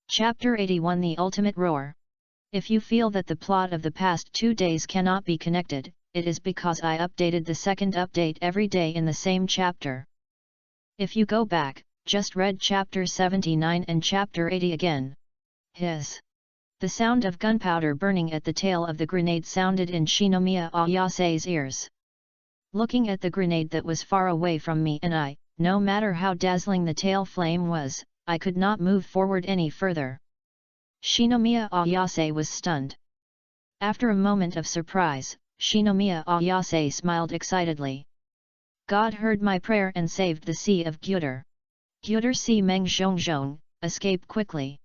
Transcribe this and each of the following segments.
Chapter 81 The Ultimate Roar. If you feel that the plot of the past 2 days cannot be connected, it is because I updated the second update every day in the same chapter. If you go back, just read chapter 79 and chapter 80 again. The sound of gunpowder burning at the tail of the grenade sounded in Shinomiya Ayase's ears. Looking at the grenade that was far away from me and I, no matter how dazzling the tail flame was, I could not move forward any further. Shinomiya Ayase was stunned. After a moment of surprise, Shinomiya Ayase smiled excitedly. God heard my prayer and saved the Sea of Gyuder. Gyuder Si Meng Zhongzhong, escape quickly.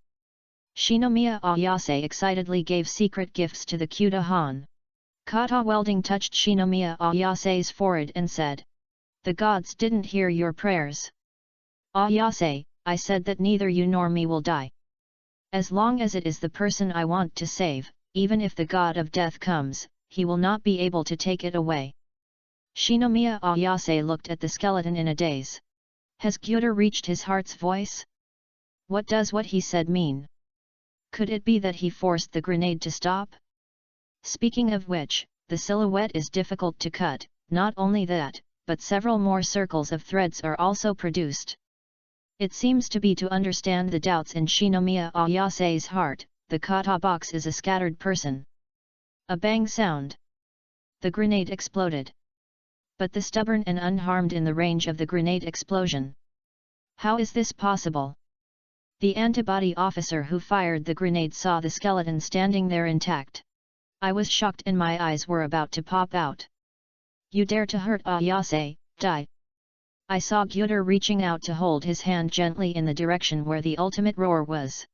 Shinomiya Ayase excitedly gave secret gifts to the Kyuda Han. Kata Welding touched Shinomiya Ayase's forehead and said, "The gods didn't hear your prayers. Ayase, I said that neither you nor me will die. As long as it is the person I want to save, even if the god of death comes, he will not be able to take it away." Shinomiya Ayase looked at the skeleton in a daze. Has Gyuder reached his heart's voice? What does what he said mean? Could it be that he forced the grenade to stop? Speaking of which, the silhouette is difficult to cut. Not only that, but several more circles of threads are also produced. It seems to be to understand the doubts in Shinomiya Ayase's heart. The kata box is a scattered person. A bang sound. The grenade exploded. But the stubborn and unharmed in the range of the grenade explosion. How is this possible? The antibody officer who fired the grenade saw the skeleton standing there intact. I was shocked and my eyes were about to pop out. You dare to hurt Ayase, die! I saw Gyuder reaching out to hold his hand gently in the direction where the ultimate roar was.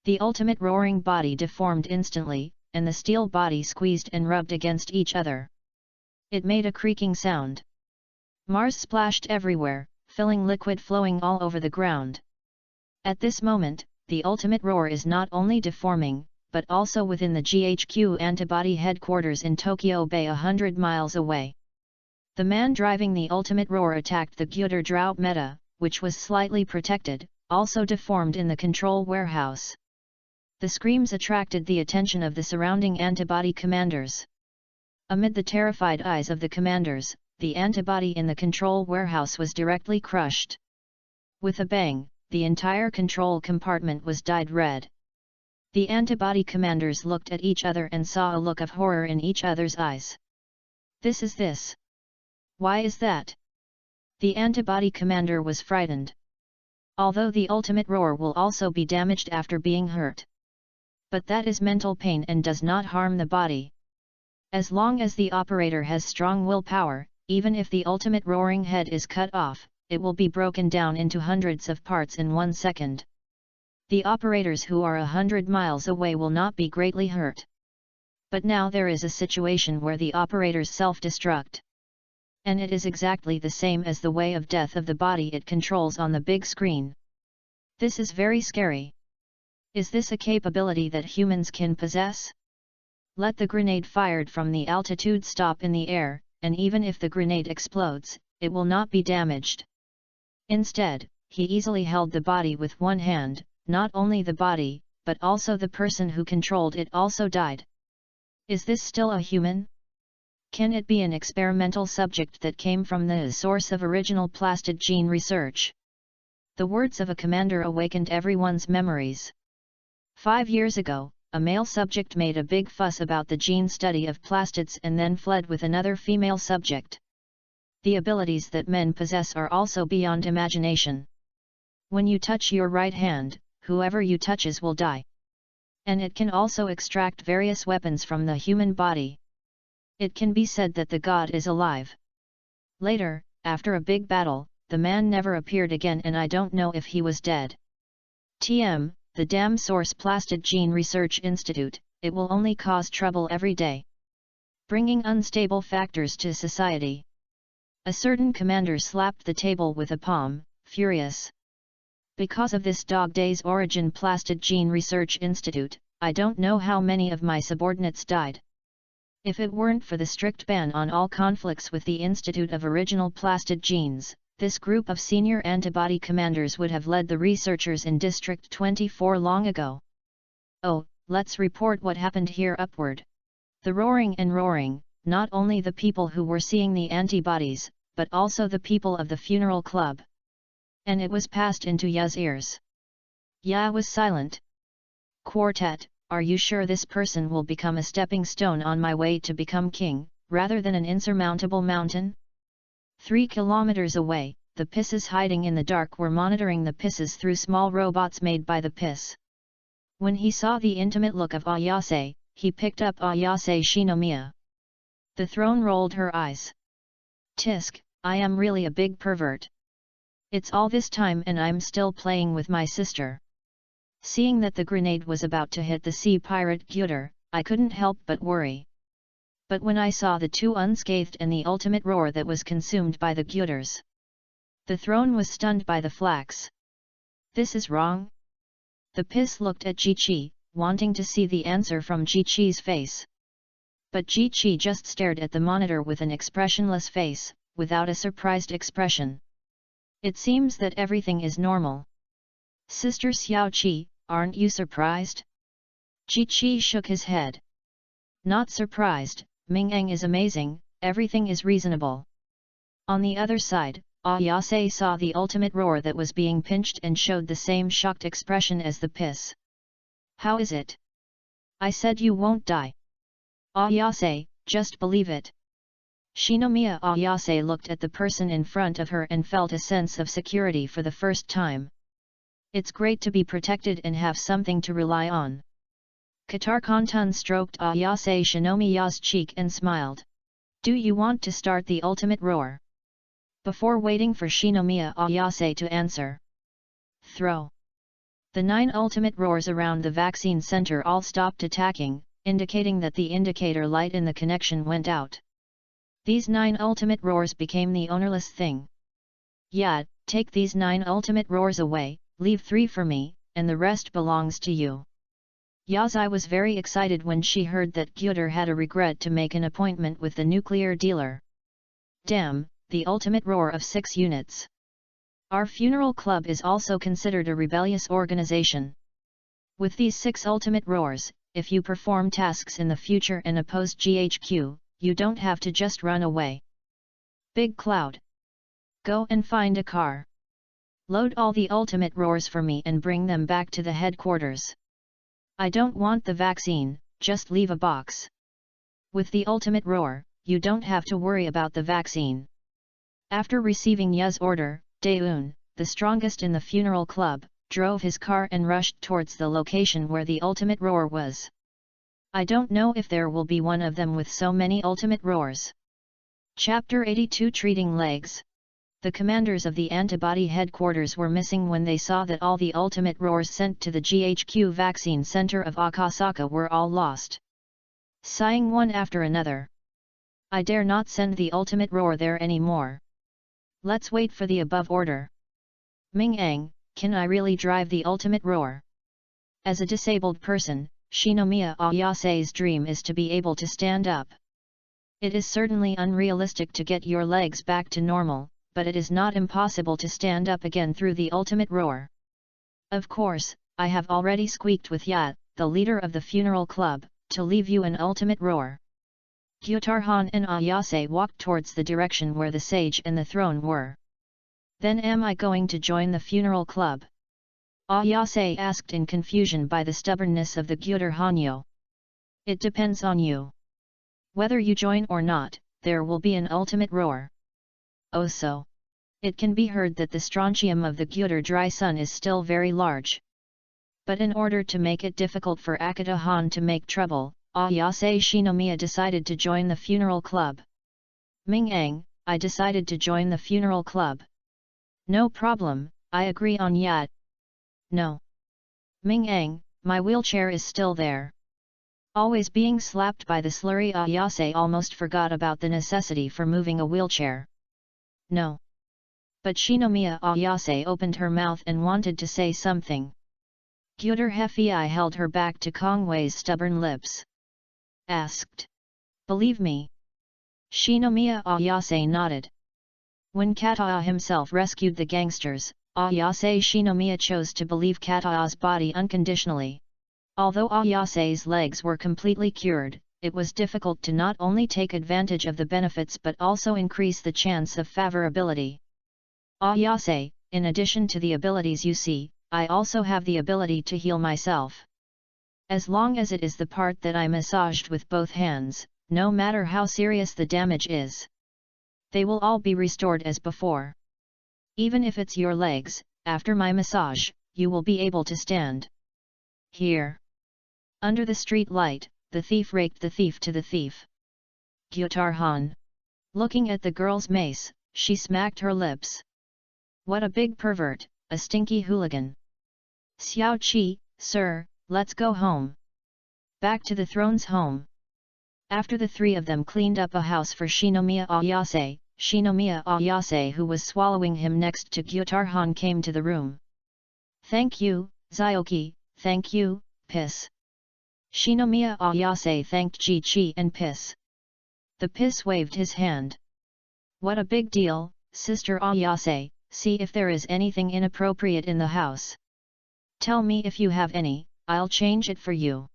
The ultimate roaring body deformed instantly, and the steel body squeezed and rubbed against each other. It made a creaking sound. Mars splashed everywhere, filling liquid flowing all over the ground. At this moment, the ultimate roar is not only deforming, but also within the GHQ antibody headquarters in Tokyo Bay 100 miles away. The man driving the ultimate roar attacked the Gyuder Drought Meta, which was slightly protected, also deformed in the control warehouse. The screams attracted the attention of the surrounding antibody commanders. Amid the terrified eyes of the commanders, the antibody in the control warehouse was directly crushed. With a bang, the entire control compartment was dyed red. The antibody commanders looked at each other and saw a look of horror in each other's eyes. This is this. Why is that? The antibody commander was frightened. Although the ultimate roar will also be damaged after being hurt. But that is mental pain and does not harm the body. As long as the operator has strong willpower, even if the ultimate roaring head is cut off, it will be broken down into hundreds of parts in 1 second. The operators who are 100 miles away will not be greatly hurt. But now there is a situation where the operators self-destruct. And it is exactly the same as the way of death of the body it controls on the big screen. This is very scary. Is this a capability that humans can possess? Let the grenade fired from the altitude stop in the air, and even if the grenade explodes, it will not be damaged. Instead, he easily held the body with one hand. Not only the body, but also the person who controlled it also died. Is this still a human? Can it be an experimental subject that came from the source of original plastid gene research? The words of a commander awakened everyone's memories. 5 years ago, a male subject made a big fuss about the gene study of plastids and then fled with another female subject. The abilities that men possess are also beyond imagination. When you touch your right hand, whoever you touches will die. And it can also extract various weapons from the human body. It can be said that the god is alive. Later, after a big battle, the man never appeared again and I don't know if he was dead. The damn source Plastid Gene Research Institute, it will only cause trouble every day. Bringing unstable factors to society. A certain commander slapped the table with a palm, furious. Because of this Dog Days Origin Plastid Gene Research Institute, I don't know how many of my subordinates died. If it weren't for the strict ban on all conflicts with the Institute of Original Plastid Genes, This group of senior antibody commanders would have led the researchers in District 24 long ago. Oh, let's report what happened here upward. The roaring and roaring, not only the people who were seeing the antibodies, but also the people of the funeral club. And it was passed into Ya's ears. Ya was silent. Quartet, are you sure this person will become a stepping stone on my way to become king, rather than an insurmountable mountain? 3 kilometers away, the pisses hiding in the dark were monitoring the pisses through small robots made by the piss. When he saw the intimate look of Ayase, he picked up Ayase Shinomiya. The throne rolled her eyes. Tisk, I am really a big pervert. It's all this time and I'm still playing with my sister. Seeing that the grenade was about to hit the sea pirate Gyuder, I couldn't help but worry. But when I saw the two unscathed and the ultimate roar that was consumed by the Gyuders, the throne was stunned by the flax. This is wrong? The piss looked at Ji-Chi, wanting to see the answer from Ji-Chi's face. But Ji-Chi just stared at the monitor with an expressionless face, without a surprised expression. It seems that everything is normal. Sister Xiao-Chi, aren't you surprised? Ji-Chi shook his head. Not surprised, Ming-Eng is amazing, everything is reasonable. On the other side, Ayase saw the ultimate roar that was being pinched and showed the same shocked expression as the piss. How is it? I said you won't die. Ayase, just believe it. Shinomiya Ayase looked at the person in front of her and felt a sense of security for the first time. It's great to be protected and have something to rely on. Qatar Khantan stroked Ayase Shinomiya's cheek and smiled. Do you want to start the ultimate roar? Before waiting for Shinomiya Ayase to answer. Throw. The 9 ultimate roars around the vaccine center all stopped attacking, indicating that the indicator light in the connection went out. These 9 ultimate roars became the ownerless thing. Yeah, take these 9 ultimate roars away, leave 3 for me, and the rest belongs to you. Yazai was very excited when she heard that Gyuder had a regret to make an appointment with the nuclear dealer. Damn, the ultimate roar of 6 units. Our funeral club is also considered a rebellious organization. With these 6 ultimate roars, if you perform tasks in the future and oppose GHQ, you don't have to just run away. Big Cloud. Go and find a car. Load all the ultimate roars for me and bring them back to the headquarters. I don't want the vaccine, just leave a box. With the ultimate roar, you don't have to worry about the vaccine. After receiving Ya's order, Daeun, the strongest in the funeral club, drove his car and rushed towards the location where the ultimate roar was. I don't know if there will be one of them with so many ultimate roars. Chapter 82 Treating Legs. The commanders of the antibody headquarters were missing when they saw that all the ultimate roars sent to the GHQ vaccine center of Akasaka were all lost. Sighing one after another. I dare not send the ultimate roar there anymore. Let's wait for the above order. Ming-Eng, can I really drive the ultimate roar? As a disabled person, Shinomiya Ayase's dream is to be able to stand up. It is certainly unrealistic to get your legs back to normal, but it is not impossible to stand up again through the ultimate roar. Of course, I have already squeaked with Yat, the leader of the funeral club, to leave you an ultimate roar. Gyutarhan and Ayase walked towards the direction where the sage and the throne were. Then am I going to join the funeral club? Ayase asked in confusion by the stubbornness of the Gyutar Hanyo. It depends on you. Whether you join or not, there will be an ultimate roar. Oh so. It can be heard that the strontium of the Gyutar dry sun is still very large. But in order to make it difficult for Akita Han to make trouble, Ayase Shinomiya decided to join the funeral club. Ming-Eng, I decided to join the funeral club. No problem, I agree on Yat. No. Ming-Eng, my wheelchair is still there. Always being slapped by the slurry, Ayase almost forgot about the necessity for moving a wheelchair. No. But Shinomiya Ayase opened her mouth and wanted to say something. Gyutar Hefei held her back to Kongwei's stubborn lips. Asked. Believe me. Shinomiya Ayase nodded. When Kataa himself rescued the gangsters, Ayase Shinomiya chose to believe Kataa's body unconditionally. Although Ayase's legs were completely cured, it was difficult to not only take advantage of the benefits but also increase the chance of favorability. Ayase, in addition to the abilities you see, I also have the ability to heal myself. As long as it is the part that I massaged with both hands, no matter how serious the damage is, they will all be restored as before. Even if it's your legs, after my massage, you will be able to stand. Here. Under the street light, the thief raked the thief to the thief. Gyutarhan. Looking at the girl's mace, she smacked her lips. What a big pervert, a stinky hooligan. Xiao Qi, sir, let's go home. Back to the throne's home. After the three of them cleaned up a house for Shinomiya Ayase, who was swallowing him next to Gyutarhan, came to the room. Thank you, Zioki, thank you, Piss. Shinomiya Ayase thanked Ji Chi and Piss. The Piss waved his hand. What a big deal, Sister Ayase, see if there is anything inappropriate in the house. Tell me if you have any, I'll change it for you.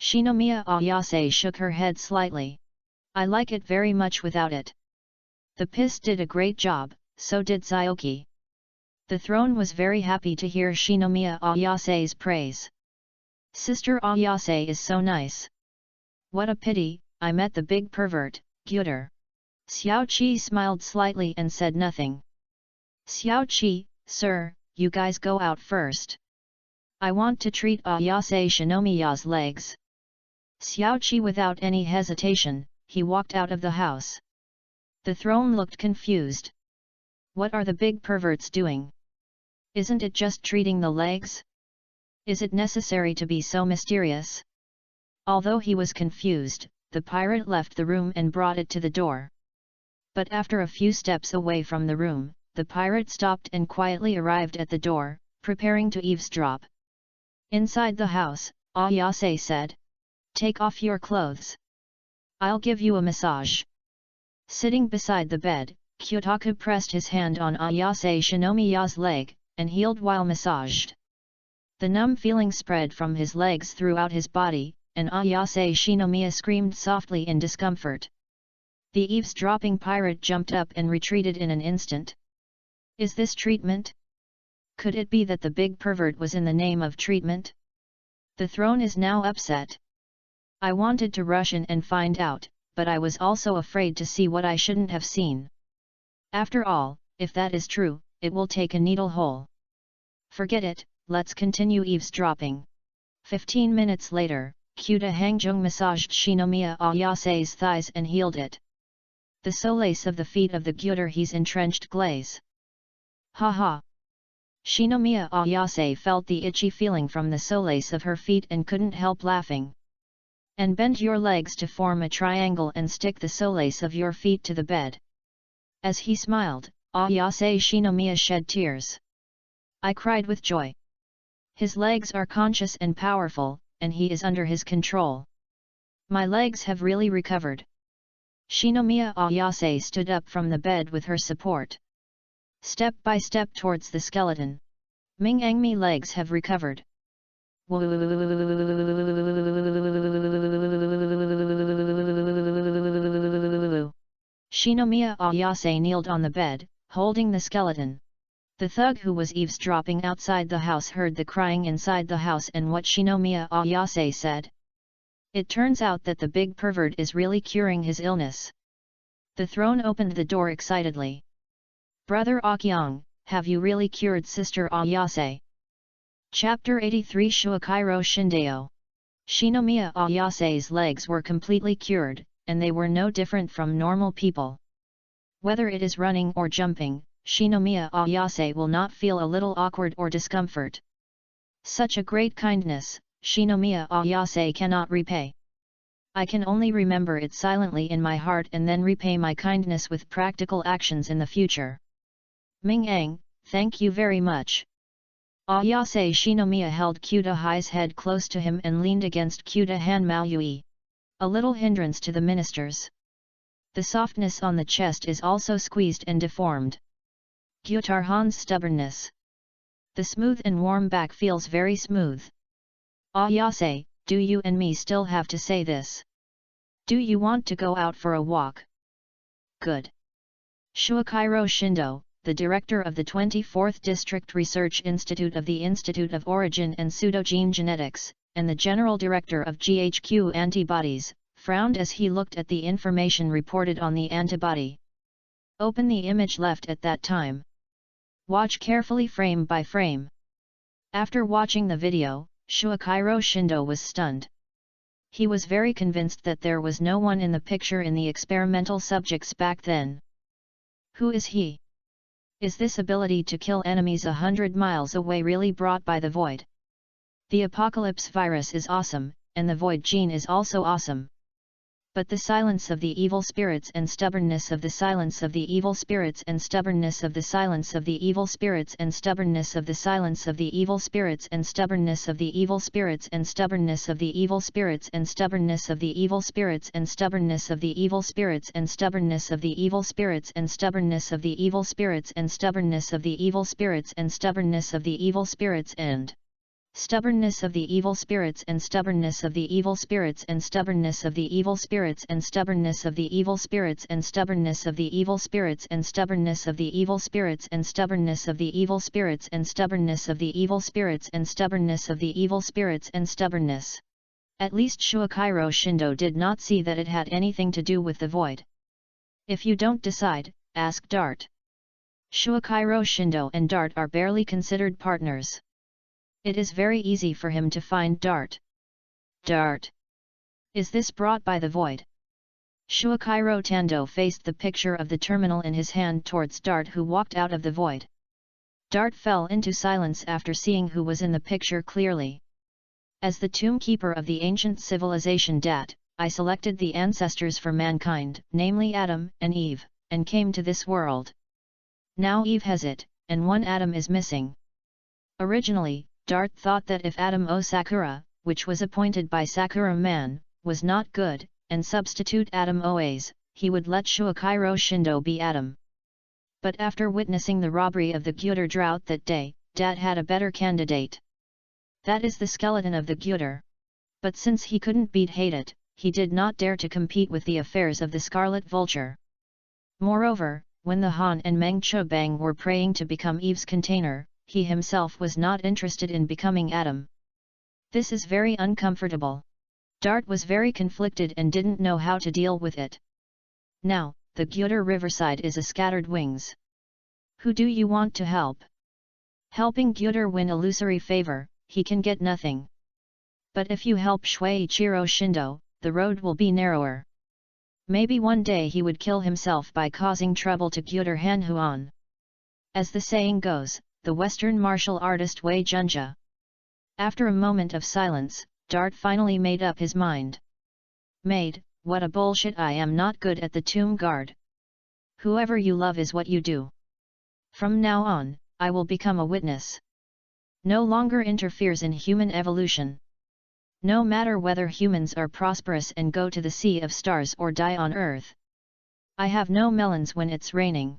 Shinomiya Ayase shook her head slightly. I like it very much without it. The Piss did a great job, so did Zioki. The throne was very happy to hear Shinomiya Ayase's praise. Sister Ayase is so nice. What a pity, I met the big pervert, Gyutar. Xiao Qi smiled slightly and said nothing. Xiao Qi, sir, you guys go out first. I want to treat Ayase Shinomiya's legs. Xiao Qi without any hesitation, he walked out of the house. The throne looked confused. What are the big perverts doing? Isn't it just treating the legs? Is it necessary to be so mysterious? Although he was confused, the pirate left the room and brought it to the door. But after a few steps away from the room, the pirate stopped and quietly arrived at the door, preparing to eavesdrop. Inside the house, Ayase said, "Take off your clothes. I'll give you a massage." Sitting beside the bed, Kyutaku pressed his hand on Ayase Shinomiya's leg, and healed while massaged. The numb feeling spread from his legs throughout his body, and Ayase Shinomiya screamed softly in discomfort. The eavesdropping pirate jumped up and retreated in an instant. Is this treatment? Could it be that the big pervert was in the name of treatment? The throne is now upset. I wanted to rush in and find out, but I was also afraid to see what I shouldn't have seen. After all, if that is true, it will take a needle hole. Forget it, let's continue eavesdropping. 15 minutes later, Kyuta Hangjung massaged Shinomiya Ayase's thighs and healed it. The solace of the feet of the Gyutar he's entrenched glaze. Ha ha! Shinomiya Ayase felt the itchy feeling from the solace of her feet and couldn't help laughing. And bend your legs to form a triangle and stick the solace of your feet to the bed. As he smiled, Ayase Shinomiya shed tears. I cried with joy. His legs are conscious and powerful, and he is under his control. My legs have really recovered. Shinomiya Ayase stood up from the bed with her support. Step by step towards the skeleton. Ming Angmi legs have recovered. Shinomiya Ayase kneeled on the bed, holding the skeleton. The thug who was eavesdropping outside the house heard the crying inside the house and what Shinomiya Ayase said. It turns out that the big pervert is really curing his illness. The throne opened the door excitedly. Brother Akyang, have you really cured Sister Ayase? Chapter 83 Shuakairo Shindeo. Shinomiya Ayase's legs were completely cured, and they were no different from normal people. Whether it is running or jumping, Shinomiya Ayase will not feel a little awkward or discomfort. Such a great kindness, Shinomiya Ayase cannot repay. I can only remember it silently in my heart and then repay my kindness with practical actions in the future. Ming Ang, thank you very much. Ayase Shinomiya held Kyuta Hai's head close to him and leaned against Kyuta Han Maoyui. A little hindrance to the ministers. The softness on the chest is also squeezed and deformed. Gyutarhan's stubbornness. The smooth and warm back feels very smooth. Ayase, do you and me still have to say this? Do you want to go out for a walk? Good. Shuichiro Shindo, the director of the 24th District Research Institute of the Institute of Origin and Pseudogene Genetics, and the general director of GHQ Antibodies, frowned as he looked at the information reported on the antibody. Open the image left at that time. Watch carefully frame by frame. After watching the video, Shuichiro Shindo was stunned. He was very convinced that there was no one in the picture in the experimental subjects back then. Who is he? Is this ability to kill enemies 100 miles away really brought by the Void? The Apocalypse virus is awesome, and the Void gene is also awesome. But the silence of the evil spirits and stubbornness of the silence of the evil spirits and stubbornness of the silence of the evil spirits and stubbornness of the silence of the evil spirits and stubbornness of the evil spirits and stubbornness of the evil spirits and stubbornness of the evil spirits and stubbornness of the evil spirits and stubbornness of the evil spirits and stubbornness of the evil spirits and stubbornness of the evil spirits and stubbornness of the evil spirits and stubbornness of the evil spirits and stubbornness of the evil spirits and stubbornness of the evil spirits and stubbornness of the evil spirits and stubbornness of the evil spirits and stubbornness of the evil spirits and stubbornness of the evil spirits and stubbornness of the evil spirits and stubbornness of the evil spirits and stubbornness. At least Shuichiro Shindo did not see that it had anything to do with the Void. If you don't decide, ask Dart. Shuichiro Shindo and Dart are barely considered partners. It is very easy for him to find Dart. Dart. Is this brought by the Void? Shuichiro Tando faced the picture of the terminal in his hand towards Dart, who walked out of the Void. Dart fell into silence after seeing who was in the picture clearly. As the tomb keeper of the ancient civilization Dat, I selected the ancestors for mankind, namely Adam and Eve, and came to this world. Now Eve has it, and one Adam is missing. Originally, Dart thought that if Adam O Sakura, which was appointed by Sakura Man, was not good, and substitute Adam O's, he would let Shuichiro Shindo be Adam. But after witnessing the robbery of the Gyutar drought that day, Dat had a better candidate. That is the skeleton of the Gyutar. But since he couldn't beat Hadet, he did not dare to compete with the affairs of the Scarlet Vulture. Moreover, when the Han and Meng Chobang were praying to become Eve's container, he himself was not interested in becoming Adam. This is very uncomfortable. Dart was very conflicted and didn't know how to deal with it. Now, the Gyutar riverside is a scattered wings. Who do you want to help? Helping Gyutar win illusory favor, he can get nothing. But if you help Shuichiro Shindo, the road will be narrower. Maybe one day he would kill himself by causing trouble to Gyutar Hanhuan. As the saying goes, the Western martial artist Wei Junja. After a moment of silence, Dart finally made up his mind. Maid, what a bullshit, I am not good at the tomb guard. Whoever you love is what you do. From now on, I will become a witness. No longer interferes in human evolution. No matter whether humans are prosperous and go to the Sea of Stars or die on Earth. I have no melons when it's raining.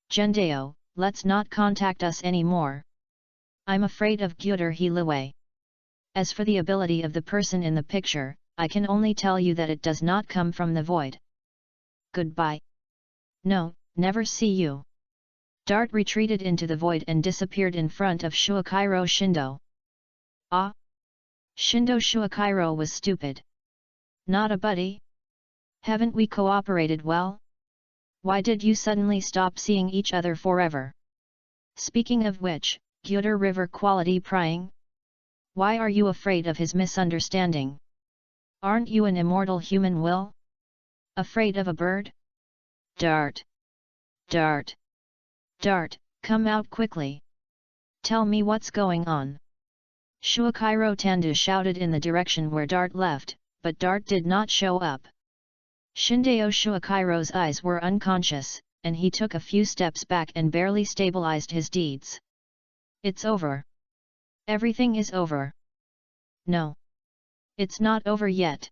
Gendeo, let's not contact us anymore. I'm afraid of Gyutar Hiliwei. As for the ability of the person in the picture, I can only tell you that it does not come from the Void. Goodbye. No, never see you. Dart retreated into the Void and disappeared in front of Shuichiro Shindo. Ah! Shindo Shuichiro was stupid. Not a buddy? Haven't we cooperated well? Why did you suddenly stop seeing each other forever? Speaking of which, Gyutar River quality prying? Why are you afraid of his misunderstanding? Aren't you an immortal human will? Afraid of a bird? Dart! Dart! Dart, come out quickly! Tell me what's going on. Shuichiro Tando shouted in the direction where Dart left, but Dart did not show up. Shindeo Shuichiro's eyes were unconscious, and he took a few steps back and barely stabilized his deeds. It's over. Everything is over. No. It's not over yet.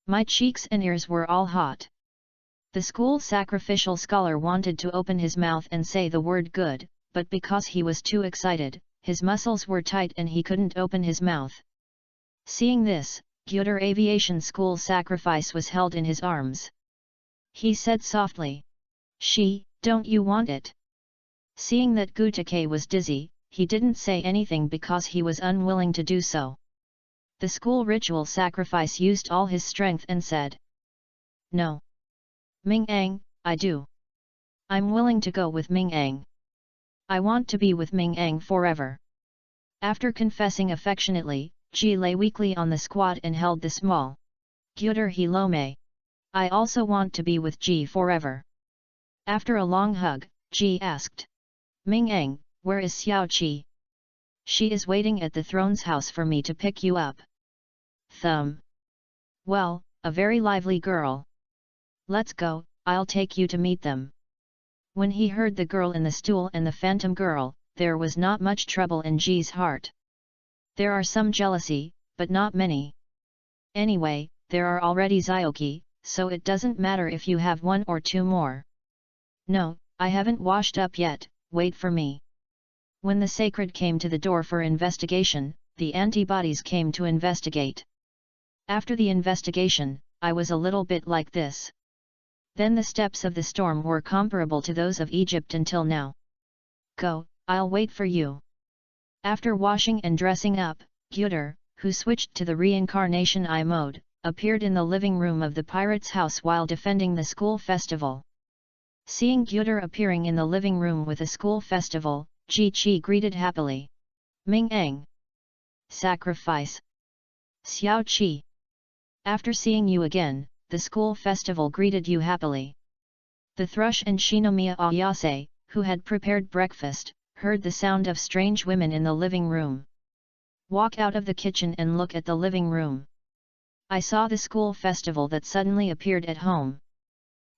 My cheeks and ears were all hot. The school sacrificial scholar wanted to open his mouth and say the word good, but because he was too excited, his muscles were tight and he couldn't open his mouth. Seeing this, Gyuder Aviation School sacrifice was held in his arms. He said softly, don't you want it? Seeing that Gutake was dizzy, he didn't say anything because he was unwilling to do so. The school ritual sacrifice used all his strength and said, No. Ming-Ang, I do. I'm willing to go with Ming-Ang. I want to be with Ming-Ang forever. After confessing affectionately, Ji lay weakly on the squat and held the small Gyuder Hilome. I also want to be with Ji forever. After a long hug, Ji asked, Ming-Ang, where is Xiao Qi? She is waiting at the throne's house for me to pick you up. Well, a very lively girl. Let's go, I'll take you to meet them. When he heard the girl in the stool and the phantom girl, there was not much trouble in Ji's heart. There are some jealousy, but not many. Anyway, there are already Zyoki, so it doesn't matter if you have one or two more. No, I haven't washed up yet, wait for me. When the sacred came to the door for investigation, the antibodies came to investigate. After the investigation, I was a little bit like this. Then the steps of the storm were comparable to those of Egypt until now. Go, I'll wait for you. After washing and dressing up, Gyuder, who switched to the reincarnation eye mode, appeared in the living room of the pirate's house while defending the school festival. Seeing Gyuder appearing in the living room with a school festival, Ji Qi greeted happily. Ming-Ang. Sacrifice. Xiao Qi. After seeing you again, the school festival greeted you happily. The thrush and Shinomiya Ayase, who had prepared breakfast, heard the sound of strange women in the living room. Walk out of the kitchen and look at the living room. I saw the school festival that suddenly appeared at home.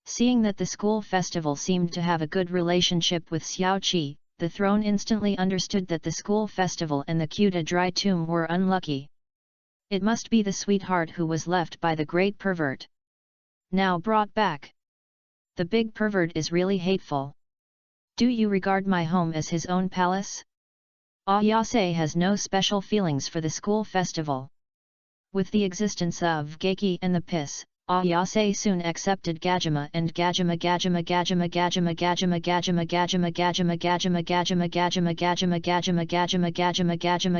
Seeing that the school festival seemed to have a good relationship with Xiao Qi, the throne instantly understood that the school festival and the Kyuta dry tomb were unlucky. It must be the sweetheart who was left by the great pervert. Now brought back. The big pervert is really hateful. Do you regard my home as his own palace? Ayase has no special feelings for the school festival. With the existence of Geiki and the Piss, Ayase soon accepted Gajima and Gajima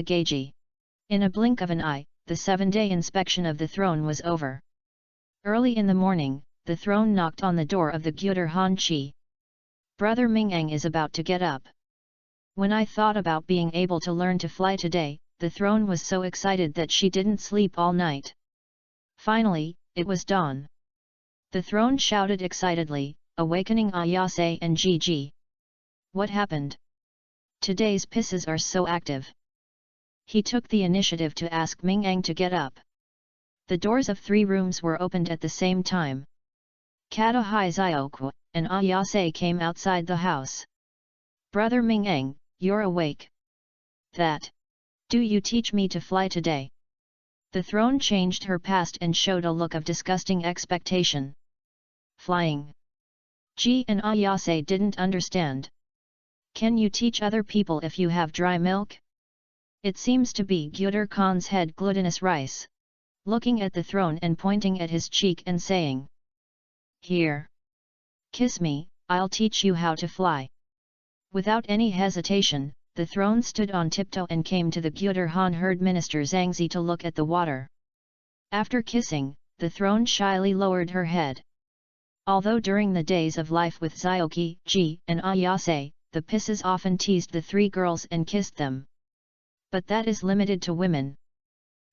Gaji. In a blink of an eye, the 7-day inspection of the throne was over. Early in the morning, the throne knocked on the door of the Gyuder Han Chi. Brother Ming-Ang is about to get up. When I thought about being able to learn to fly today, the throne was so excited that she didn't sleep all night. Finally, it was dawn. The throne shouted excitedly, awakening Ayase and Gigi. What happened? Today's pisses are so active. He took the initiative to ask Ming-Ang to get up. The doors of 3 rooms were opened at the same time. Katahai Zyoku and Ayase came outside the house. Brother Ming-Ang, you're awake. Do you teach me to fly today? The throne changed her past and showed a look of disgusting expectation. Flying. Ji and Ayase didn't understand. Can you teach other people if you have dry milk? It seems to be Gyuder Khan's head glutinous rice. Looking at the throne and pointing at his cheek and saying, Here. Kiss me, I'll teach you how to fly. Without any hesitation, the throne stood on tiptoe and came to the Gyuder Han herd minister Zhangzi to look at the water. After kissing, the throne shyly lowered her head. Although during the days of life with Zyoki, Ji, and Ayase, the pisses often teased the 3 girls and kissed them. But that is limited to women.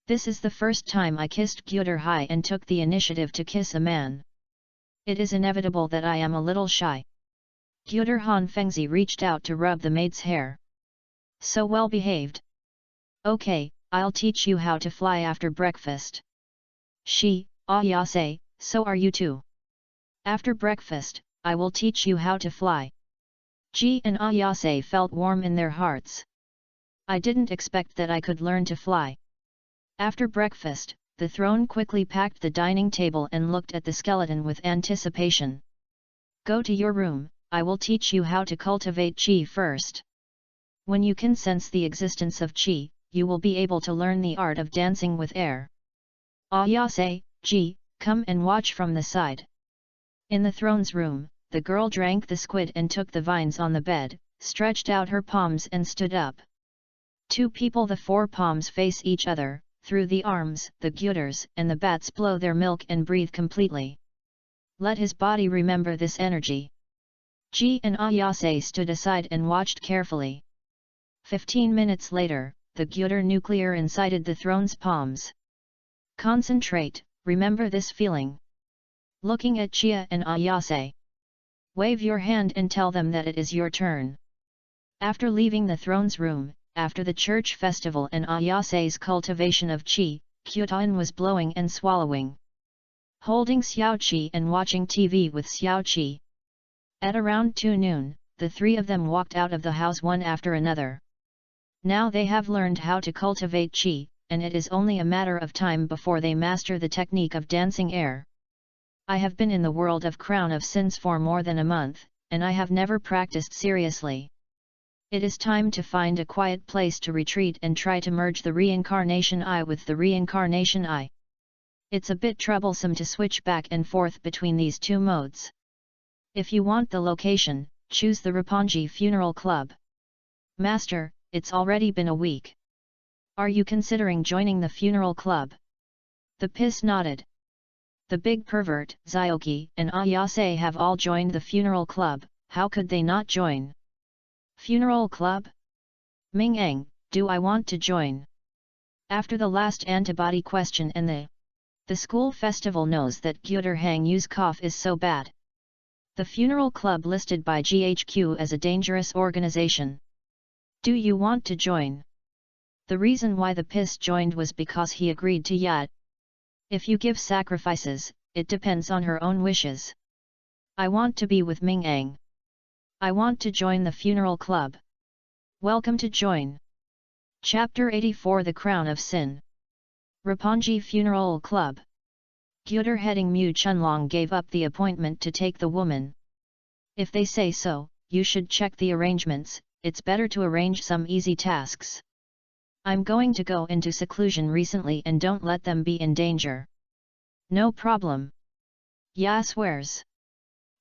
This is the first time I kissed Gyuder Hai and took the initiative to kiss a man. It is inevitable that I am a little shy. Gyuder Han Fengzi reached out to rub the maid's hair. So well behaved. Okay, I'll teach you how to fly after breakfast. Ayase, so are you too. After breakfast, I will teach you how to fly. Ji and Ayase felt warm in their hearts. I didn't expect that I could learn to fly. After breakfast, the throne quickly packed the dining table and looked at the skeleton with anticipation. Go to your room, I will teach you how to cultivate qi first. When you can sense the existence of qi, you will be able to learn the art of dancing with air. Ayase, Ji, come and watch from the side. In the throne's room, the girl drank the squid and took the vines on the bed, stretched out her palms and stood up. Two people, the four palms face each other, through the arms, the gyuters and the bats blow their milk and breathe completely. Let his body remember this energy. Ji and Ayase stood aside and watched carefully. 15 minutes later, the gyuter nuclear incited the throne's palms. Concentrate, remember this feeling. Looking at Chia and Ayase. Wave your hand and tell them that it is your turn. After leaving the throne's room, after the church festival and Ayase's cultivation of qi, Kyutan was blowing and swallowing. Holding Xiao Qi and watching TV with Xiao Qi. At around 2 noon, the three of them walked out of the house one after another. Now they have learned how to cultivate qi, and it is only a matter of time before they master the technique of dancing air. I have been in the world of Crown of Sins for more than a month, and I have never practiced seriously. It is time to find a quiet place to retreat and try to merge the reincarnation I with the reincarnation I. It's a bit troublesome to switch back and forth between these two modes. If you want the location, choose the Roppongi Funeral Club. Master, it's already been a week. Are you considering joining the funeral club? The Piss nodded. The big pervert, Zyoki and Ayase have all joined the funeral club, how could they not join? Funeral club? Ming-Eng, do I want to join? After the last antibody question and the school festival knows that Gyuter Hang Yu's cough is so bad. The funeral club listed by GHQ as a dangerous organization. Do you want to join? The reason why the Piss joined was because he agreed to Yat. If you give sacrifices, it depends on her own wishes. I want to be with Ming-Eng. I want to join the funeral club. Welcome to join. Chapter 84 The Crown of Sin. Roppongi Funeral Club. Gyuter heading Mu Chunlong gave up the appointment to take the woman. If they say so, you should check the arrangements, it's better to arrange some easy tasks. I'm going to go into seclusion recently and don't let them be in danger. No problem. Ya swears.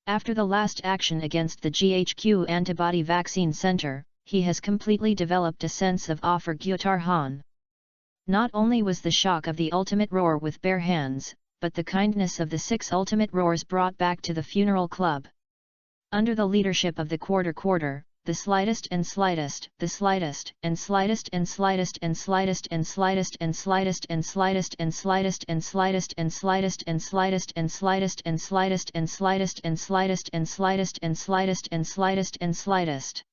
After the last action against the GHQ Antibody Vaccine Center, he has completely developed a sense of awe for Gyutar Han. Not only was the shock of the ultimate roar with bare hands, but the kindness of the 6 ultimate roars brought back to the funeral club. Under the leadership of the quarter, the slightest and slightest, the slightest and slightest and slightest and slightest and slightest and slightest and slightest and slightest and slightest and slightest and slightest and slightest and slightest and slightest and slightest and slightest and slightest and slightest and slightest.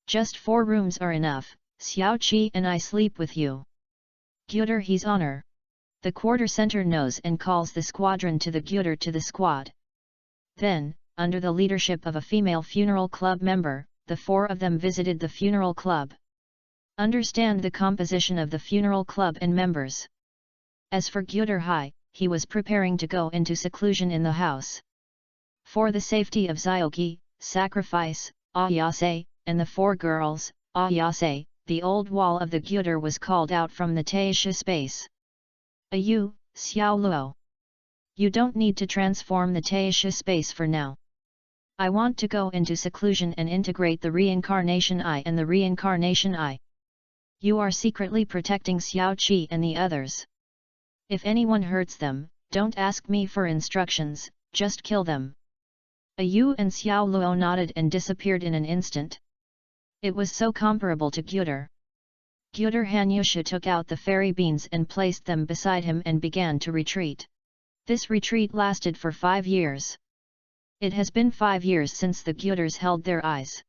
Just 4 rooms are enough, Xiao Qi and I sleep with you. Gyuter He's honor. The quarter center knows and calls the squadron to the Gyuter to the squad. Then, under the leadership of a female funeral club member, the 4 of them visited the funeral club. Understand the composition of the funeral club and members. As for Gyuter Hai, he was preparing to go into seclusion in the house. For the safety of Zyoki, Sacrifice, Ayase, and the 4 girls, Ayase, the old wall of the Gyuter was called out from the Taisha space. Ayu, Xiao Luo. You don't need to transform the Taisha space for now. I want to go into seclusion and integrate the reincarnation I and the reincarnation I. You are secretly protecting Xiao Qi and the others. If anyone hurts them, don't ask me for instructions, just kill them. Ayu and Xiao Luo nodded and disappeared in an instant. It was so comparable to Gyuter. Gyuter Hanyusha took out the fairy beans and placed them beside him and began to retreat. This retreat lasted for 5 years. It has been 5 years since the Gyuters held their eyes.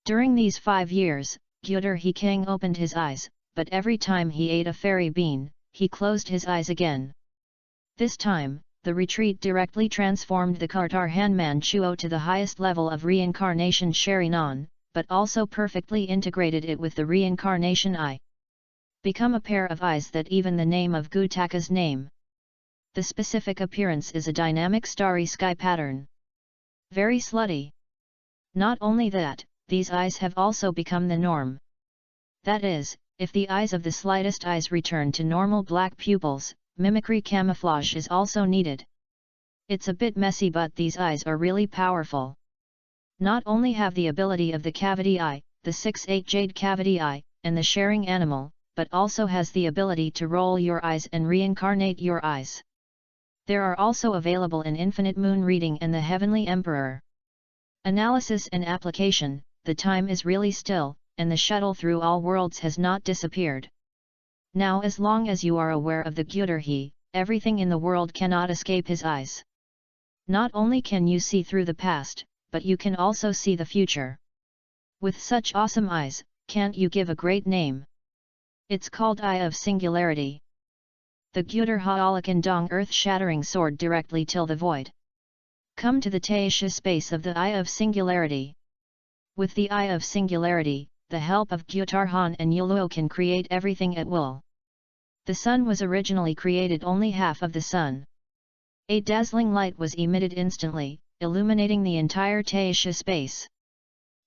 During these 5 years, Gyuter Hikang opened his eyes, but every time he ate a fairy bean, he closed his eyes again. This time, the retreat directly transformed the Kartar Hanman Chuo to the highest level of reincarnation Sherinan, but also perfectly integrated it with the reincarnation I. Become a pair of eyes that even the name of Gutaka's name. The specific appearance is a dynamic starry sky pattern. Very slutty. Not only that, these eyes have also become the norm. That is, if the eyes of the slightest eyes return to normal black pupils, mimicry camouflage is also needed. It's a bit messy, but these eyes are really powerful. Not only have the ability of the cavity eye, the 6/8 jade cavity eye, and the sharing animal, but also has the ability to roll your eyes and reincarnate your eyes. There are also available in Infinite Moon Reading and the Heavenly Emperor. Analysis and application. The time is really still, and the shuttle through all worlds has not disappeared. Now, as long as you are aware of the Gyuturhi, everything in the world cannot escape his eyes. Not only can you see through the past, but you can also see the future. With such awesome eyes, can't you give a great name? It's called Eye of Singularity. The Gyutur Ha'alakan Dong earth-shattering sword directly till the void. Come to the Taisha space of the Eye of Singularity. With the Eye of Singularity, the help of Gyutarhan and Yuluo can create everything at will. The sun was originally created only half of the sun. A dazzling light was emitted instantly, illuminating the entire Taisha space.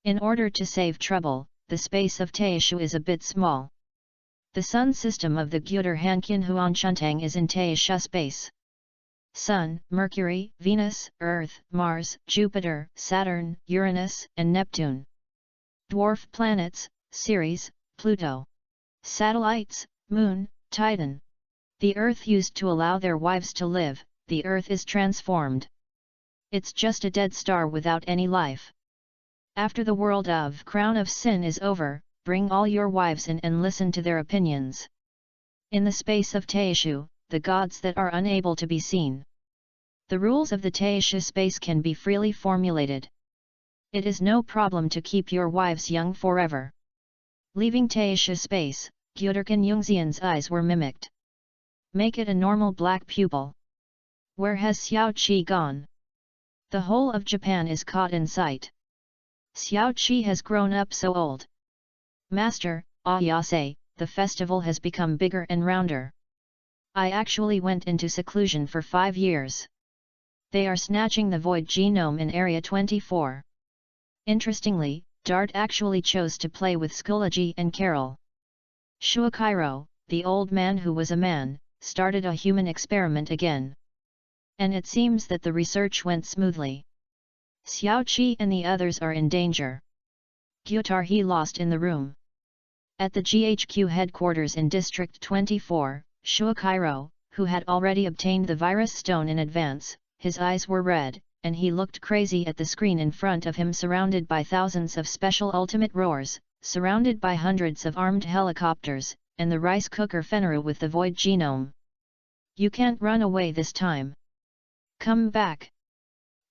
In order to save trouble, the space of Taisha is a bit small. The sun system of the Gyutur Hankyan Huanchuntang is in Taisha space. Sun, Mercury, Venus, Earth, Mars, Jupiter, Saturn, Uranus, and Neptune. Dwarf planets, Ceres, Pluto. Satellites, Moon, Titan. The Earth used to allow their wives to live, the Earth is transformed. It's just a dead star without any life. After the world of Crown of Sin is over, bring all your wives in and listen to their opinions. In the space of Taishu, the gods that are unable to be seen. The rules of the Taisha space can be freely formulated. It is no problem to keep your wives young forever. Leaving Taisha space, Gyuturkan Yungxian's eyes were mimicked. Make it a normal black pupil. Where has Xiao Qi gone? The whole of Japan is caught in sight. Xiao Qi has grown up so old. Master, Ayase, the festival has become bigger and rounder. I actually went into seclusion for 5 years. They are snatching the void genome in Area 24. Interestingly, Dart actually chose to play with Skulaji and Carol. Shuakairo, the old man who was a man, started a human experiment again. And it seems that the research went smoothly. Xiao Qi and the others are in danger. Gyutarhi lost in the room. At the GHQ headquarters in District 24, Shuakairo, who had already obtained the virus stone in advance, his eyes were red, and he looked crazy at the screen in front of him, surrounded by thousands of special ultimate roars, surrounded by hundreds of armed helicopters, and the rice cooker Fenru with the void genome. You can't run away this time. Come back.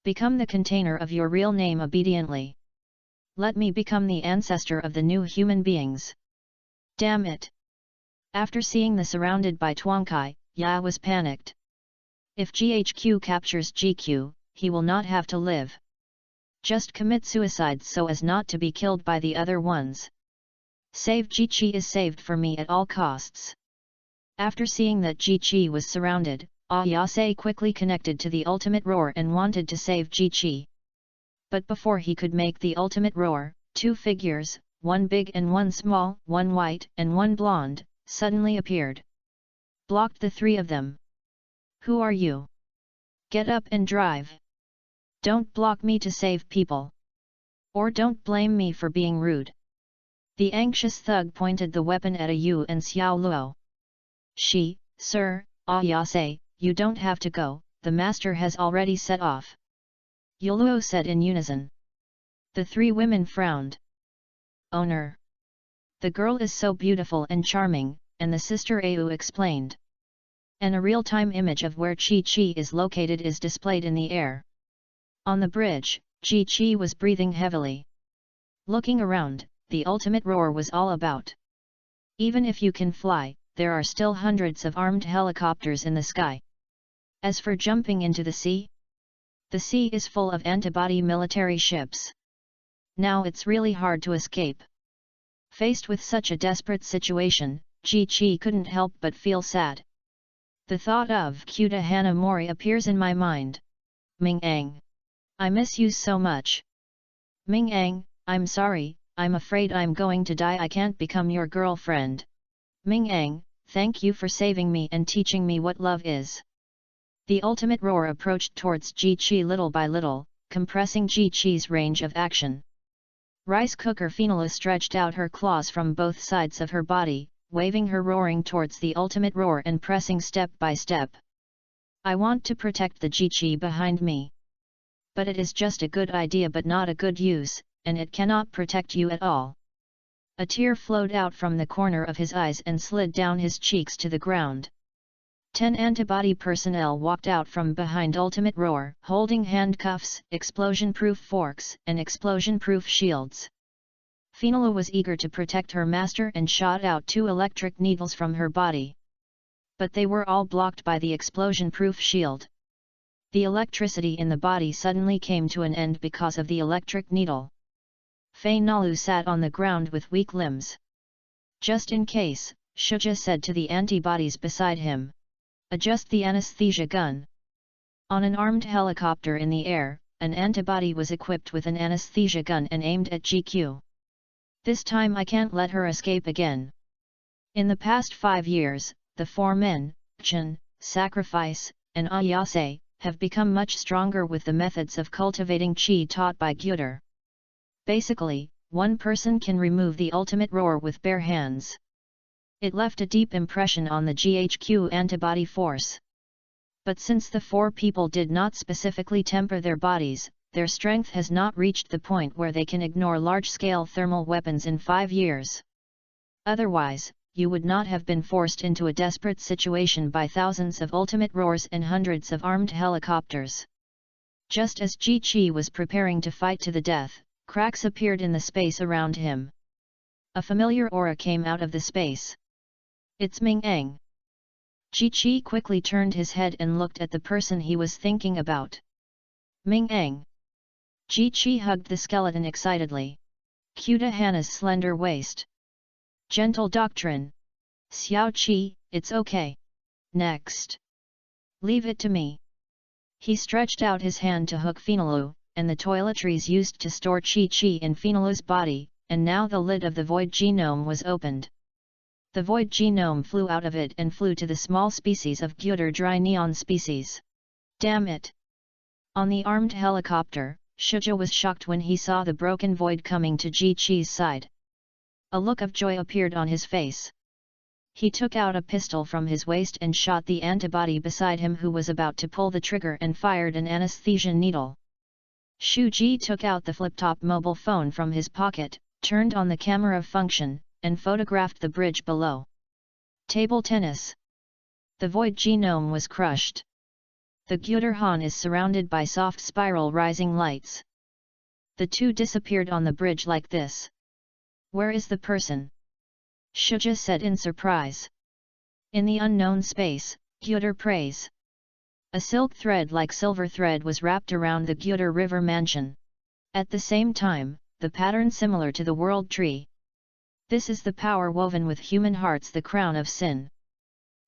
Become the container of your real name obediently. Let me become the ancestor of the new human beings. Damn it! After seeing the surrounded by Tuangkai, Ya was panicked. If GHQ captures GQ, he will not have to live. Just commit suicide so as not to be killed by the other ones. Save Jiqi is saved for me at all costs. After seeing that Jiqi was surrounded, Ayase quickly connected to the ultimate roar and wanted to save Jiqi. But before he could make the ultimate roar, 2 figures, one big and one small, one white and one blonde, suddenly appeared. Blocked the 3 of them. Who are you? Get up and drive. Don't block me to save people. Or don't blame me for being rude. The anxious thug pointed the weapon at Yu and Xiao Luo. Sir, Ayase, you don't have to go, the master has already set off. Yuluo said in unison. The 3 women frowned. Owner. The girl is so beautiful and charming, and the sister Au explained. And a real-time image of where Chi is located is displayed in the air. On the bridge, Chi was breathing heavily. Looking around, the ultimate roar was all about. Even if you can fly, there are still hundreds of armed helicopters in the sky. As for jumping into the sea is full of antibody military ships. Now it's really hard to escape. Faced with such a desperate situation, Ji-chi couldn't help but feel sad. The thought of Kyuta Hanamori appears in my mind. Ming-ang. I miss you so much. Ming-ang, I'm sorry, I'm afraid I'm going to die. I can't become your girlfriend. Ming-ang, thank you for saving me and teaching me what love is. The ultimate roar approached towards Ji-chi little by little, compressing Ji-chi's range of action. Rice cooker Phenila stretched out her claws from both sides of her body, waving her roaring towards the ultimate roar and pressing step by step. I want to protect the Ji-chi behind me. But it is just a good idea but not a good use, and it cannot protect you at all. A tear flowed out from the corner of his eyes and slid down his cheeks to the ground. 10 antibody personnel walked out from behind Ultimate Roar, holding handcuffs, explosion-proof forks, and explosion-proof shields. Phenila was eager to protect her master and shot out 2 electric needles from her body. But they were all blocked by the explosion-proof shield. The electricity in the body suddenly came to an end because of the electric needle. Fei Nalu sat on the ground with weak limbs. Just in case, Shuja said to the antibodies beside him. Adjust the anesthesia gun. On an armed helicopter in the air, an antibody was equipped with an anesthesia gun and aimed at GQ. This time I can't let her escape again. In the past 5 years, the 4 men, Chen, Sacrifice, and Ayase, have become much stronger with the methods of cultivating Qi taught by Gyuder. Basically, one person can remove the ultimate roar with bare hands. It left a deep impression on the GHQ antibody force. But since the 4 people did not specifically temper their bodies, their strength has not reached the point where they can ignore large-scale thermal weapons in 5 years. Otherwise, you would not have been forced into a desperate situation by thousands of ultimate roars and hundreds of armed helicopters. Just as Ji-chi was preparing to fight to the death, cracks appeared in the space around him. A familiar aura came out of the space. It's Ming-ang. Ji-chi quickly turned his head and looked at the person he was thinking about. Ming-ang. Ji-chi hugged the skeleton excitedly. Kyuta Hana's slender waist. Gentle doctrine. Xiao-chi, it's okay. Next. Leave it to me. He stretched out his hand to hook Phenilu, and the toiletries used to store Chi-chi in Phenilu's body, and now the lid of the void genome was opened. The void genome flew out of it and flew to the small species of Gyuder dry neon species. Damn it! On the armed helicopter, Shuja was shocked when he saw the broken void coming to Ji-chi's side. A look of joy appeared on his face. He took out a pistol from his waist and shot the antibody beside him who was about to pull the trigger and fired an anesthesia needle. Shuji took out the flip-top mobile phone from his pocket, turned on the camera function, and photographed the bridge below. Table tennis. The void genome was crushed. The Gyuder Han is surrounded by soft spiral rising lights. The 2 disappeared on the bridge like this. Where is the person? Shuja said in surprise. In the unknown space, Gyuder prays. A silk thread like silver thread was wrapped around the Gyuder River mansion. At the same time, the pattern similar to the world tree. This is the power woven with human hearts, the crown of sin.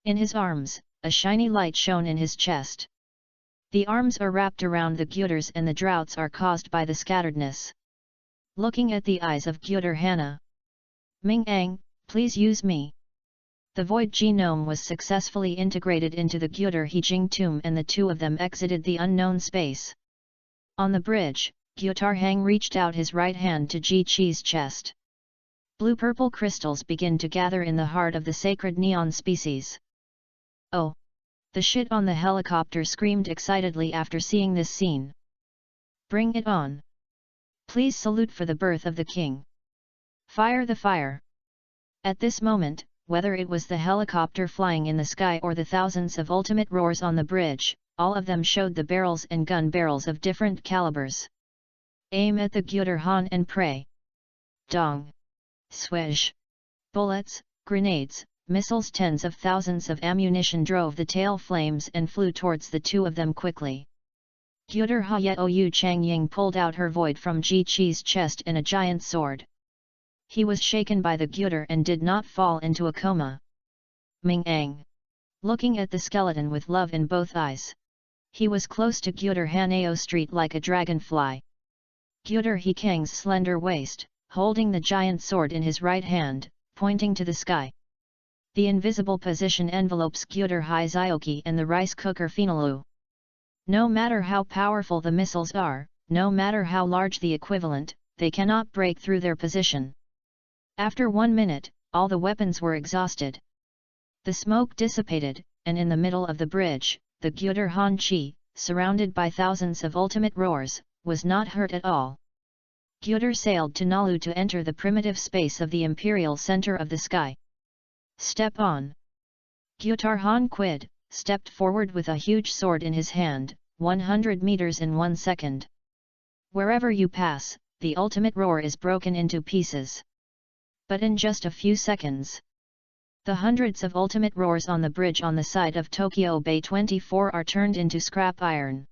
In his arms, a shiny light shone in his chest. The arms are wrapped around the Gyuders and the droughts are caused by the scatteredness. Looking at the eyes of Gyuder Hana. Ming-ang, please use me. The void genome was successfully integrated into the Gyuder Hijing tomb and the 2 of them exited the unknown space. On the bridge, Gyutar Hang reached out his right hand to Ji-chi's chest. Blue-purple crystals begin to gather in the heart of the sacred neon species. Oh! The shit on the helicopter screamed excitedly after seeing this scene. Bring it on. Please salute for the birth of the king. Fire the fire. At this moment, whether it was the helicopter flying in the sky or the thousands of ultimate roars on the bridge, all of them showed the barrels and gun barrels of different calibers. Aim at the Gyuder Han and pray. Dong. Swish. Bullets, grenades, missiles, tens of thousands of ammunition drove the tail flames and flew towards the 2 of them quickly. Gyuder Hayao Chang Ying pulled out her void from Ji-chi's chest and a giant sword. He was shaken by the Gyuder and did not fall into a coma. Ming Ang. Looking at the skeleton with love in both eyes. He was close to Gyuder Haneo Street like a dragonfly. Gyuder Hikang's slender waist, holding the giant sword in his right hand, pointing to the sky. The invisible position envelopes Gyuder Hizoki and the rice cooker Finalu. No matter how powerful the missiles are, no matter how large the equivalent, they cannot break through their position. After 1 minute, all the weapons were exhausted. The smoke dissipated, and in the middle of the bridge, the Gyuder Han Chi, surrounded by thousands of ultimate roars, was not hurt at all. Gyuder sailed to Nalu to enter the primitive space of the imperial center of the sky. Step on. Gyutar Han Quid stepped forward with a huge sword in his hand, 100 meters in 1 second. Wherever you pass, the ultimate roar is broken into pieces. But in just a few seconds, the hundreds of ultimate roars on the bridge on the side of Tokyo Bay 24 are turned into scrap iron.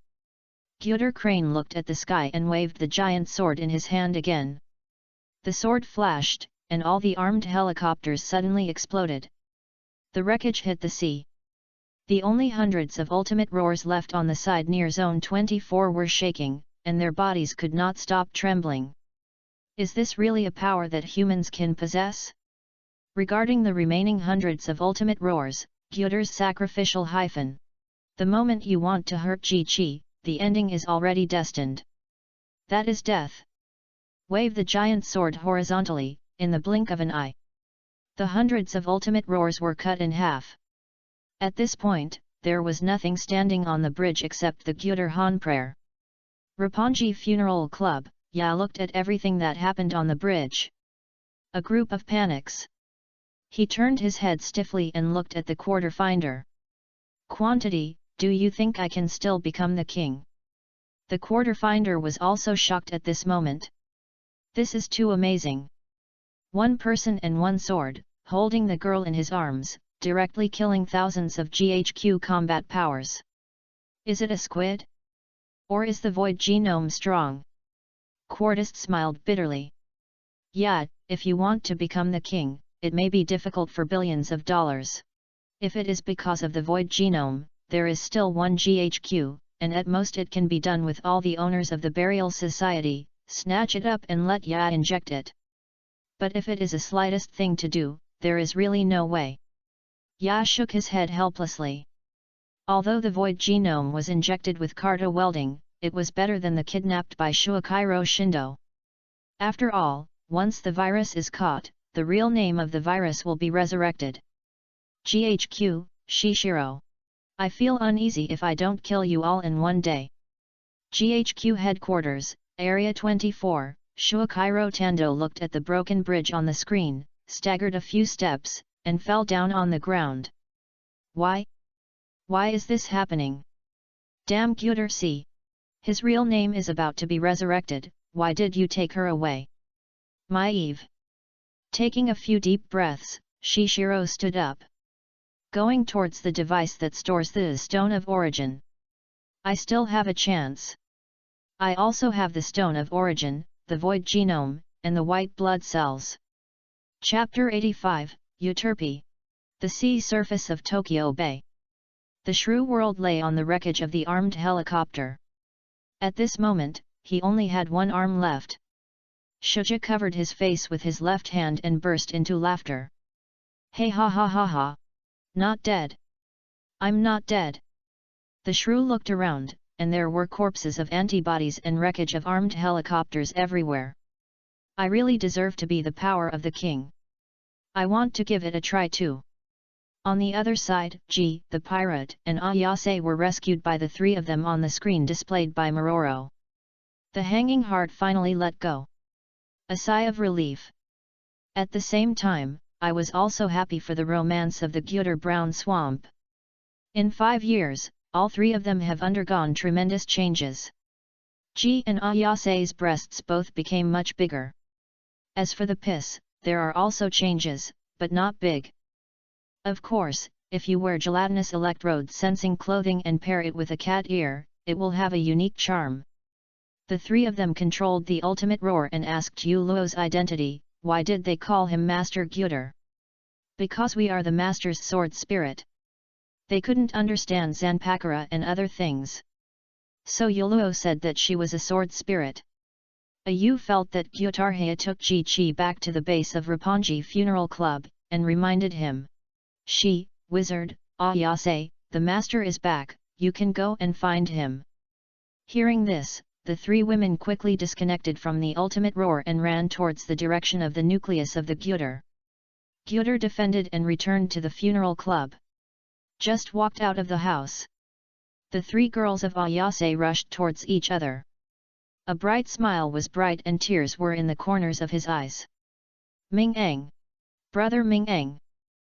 Gyuder Crane looked at the sky and waved the giant sword in his hand again. The sword flashed, and all the armed helicopters suddenly exploded. The wreckage hit the sea. The only hundreds of ultimate roars left on the side near Zone 24 were shaking, and their bodies could not stop trembling. Is this really a power that humans can possess? Regarding the remaining hundreds of ultimate roars, Gyuder's sacrificial hyphen. The moment you want to hurt Chi, the ending is already destined. That is death. Wave the giant sword horizontally, in the blink of an eye. The hundreds of ultimate roars were cut in half. At this point, there was nothing standing on the bridge except the Gyuder Han prayer. Roppongi Funeral Club, Ya looked at everything that happened on the bridge. A group of panics. He turned his head stiffly and looked at the quarter finder. Quantity, do you think I can still become the king? The quarter finder was also shocked at this moment. This is too amazing. One person and one sword, holding the girl in his arms, directly killing thousands of GHQ combat powers. Is it a squid? Or is the void genome strong? Quartist smiled bitterly. Yeah, if you want to become the king, it may be difficult for billions of dollars. If it is because of the void genome, there is still one GHQ, and at most it can be done with all the owners of the burial society, snatch it up and let Ya inject it. But if it is the slightest thing to do, there is really no way. Ya shook his head helplessly. Although the void genome was injected with carto welding, it was better than the kidnapped by Shuichiro Shindo. After all, once the virus is caught, the real name of the virus will be resurrected. GHQ, Shishiro. I feel uneasy if I don't kill you all in one day. GHQ Headquarters, Area 24, Shuichiro Tando looked at the broken bridge on the screen, staggered a few steps, and fell down on the ground. Why? Why is this happening? Damn Gyuder C. His real name is about to be resurrected, why did you take her away? My Eve. Taking a few deep breaths, Shishiro stood up. Going towards the device that stores the Stone of Origin. I still have a chance. I also have the Stone of Origin, the Void Genome, and the white blood cells. Chapter 85, Euterpe. The sea surface of Tokyo Bay. The shrew world lay on the wreckage of the armed helicopter. At this moment, he only had one arm left. Shuja covered his face with his left hand and burst into laughter. Hey ha ha ha ha! Not dead! I'm not dead! The shrew looked around, and there were corpses of antibodies and wreckage of armed helicopters everywhere. I really deserve to be the power of the king. I want to give it a try too. On the other side, G, the pirate, and Ayase were rescued by the three of them on the screen displayed by Mororo. The hanging heart finally let go. A sigh of relief. At the same time, I was also happy for the romance of the Gyuder Brown Swamp. In 5 years, all three of them have undergone tremendous changes. G and Ayase's breasts both became much bigger. As for the piss, there are also changes, but not big. Of course, if you wear gelatinous electrode sensing clothing and pair it with a cat ear, it will have a unique charm. The three of them controlled the ultimate roar and asked Yu Luo's identity, why did they call him Master Gyuder? Because we are the master's sword spirit. They couldn't understand Zanpakara and other things. So Yuluo said that she was a sword spirit. Ayu felt that Gyutarhaya took Ji Chi back to the base of Roppongi Funeral Club, and reminded him. She, wizard, Ayase, the master is back, you can go and find him. Hearing this, the three women quickly disconnected from the ultimate roar and ran towards the direction of the nucleus of the Gyuder. Gyuder defended and returned to the funeral club. Just walked out of the house. The three girls of Ayase rushed towards each other. A bright smile was bright and tears were in the corners of his eyes. Ming-Eng! Brother Ming-Eng!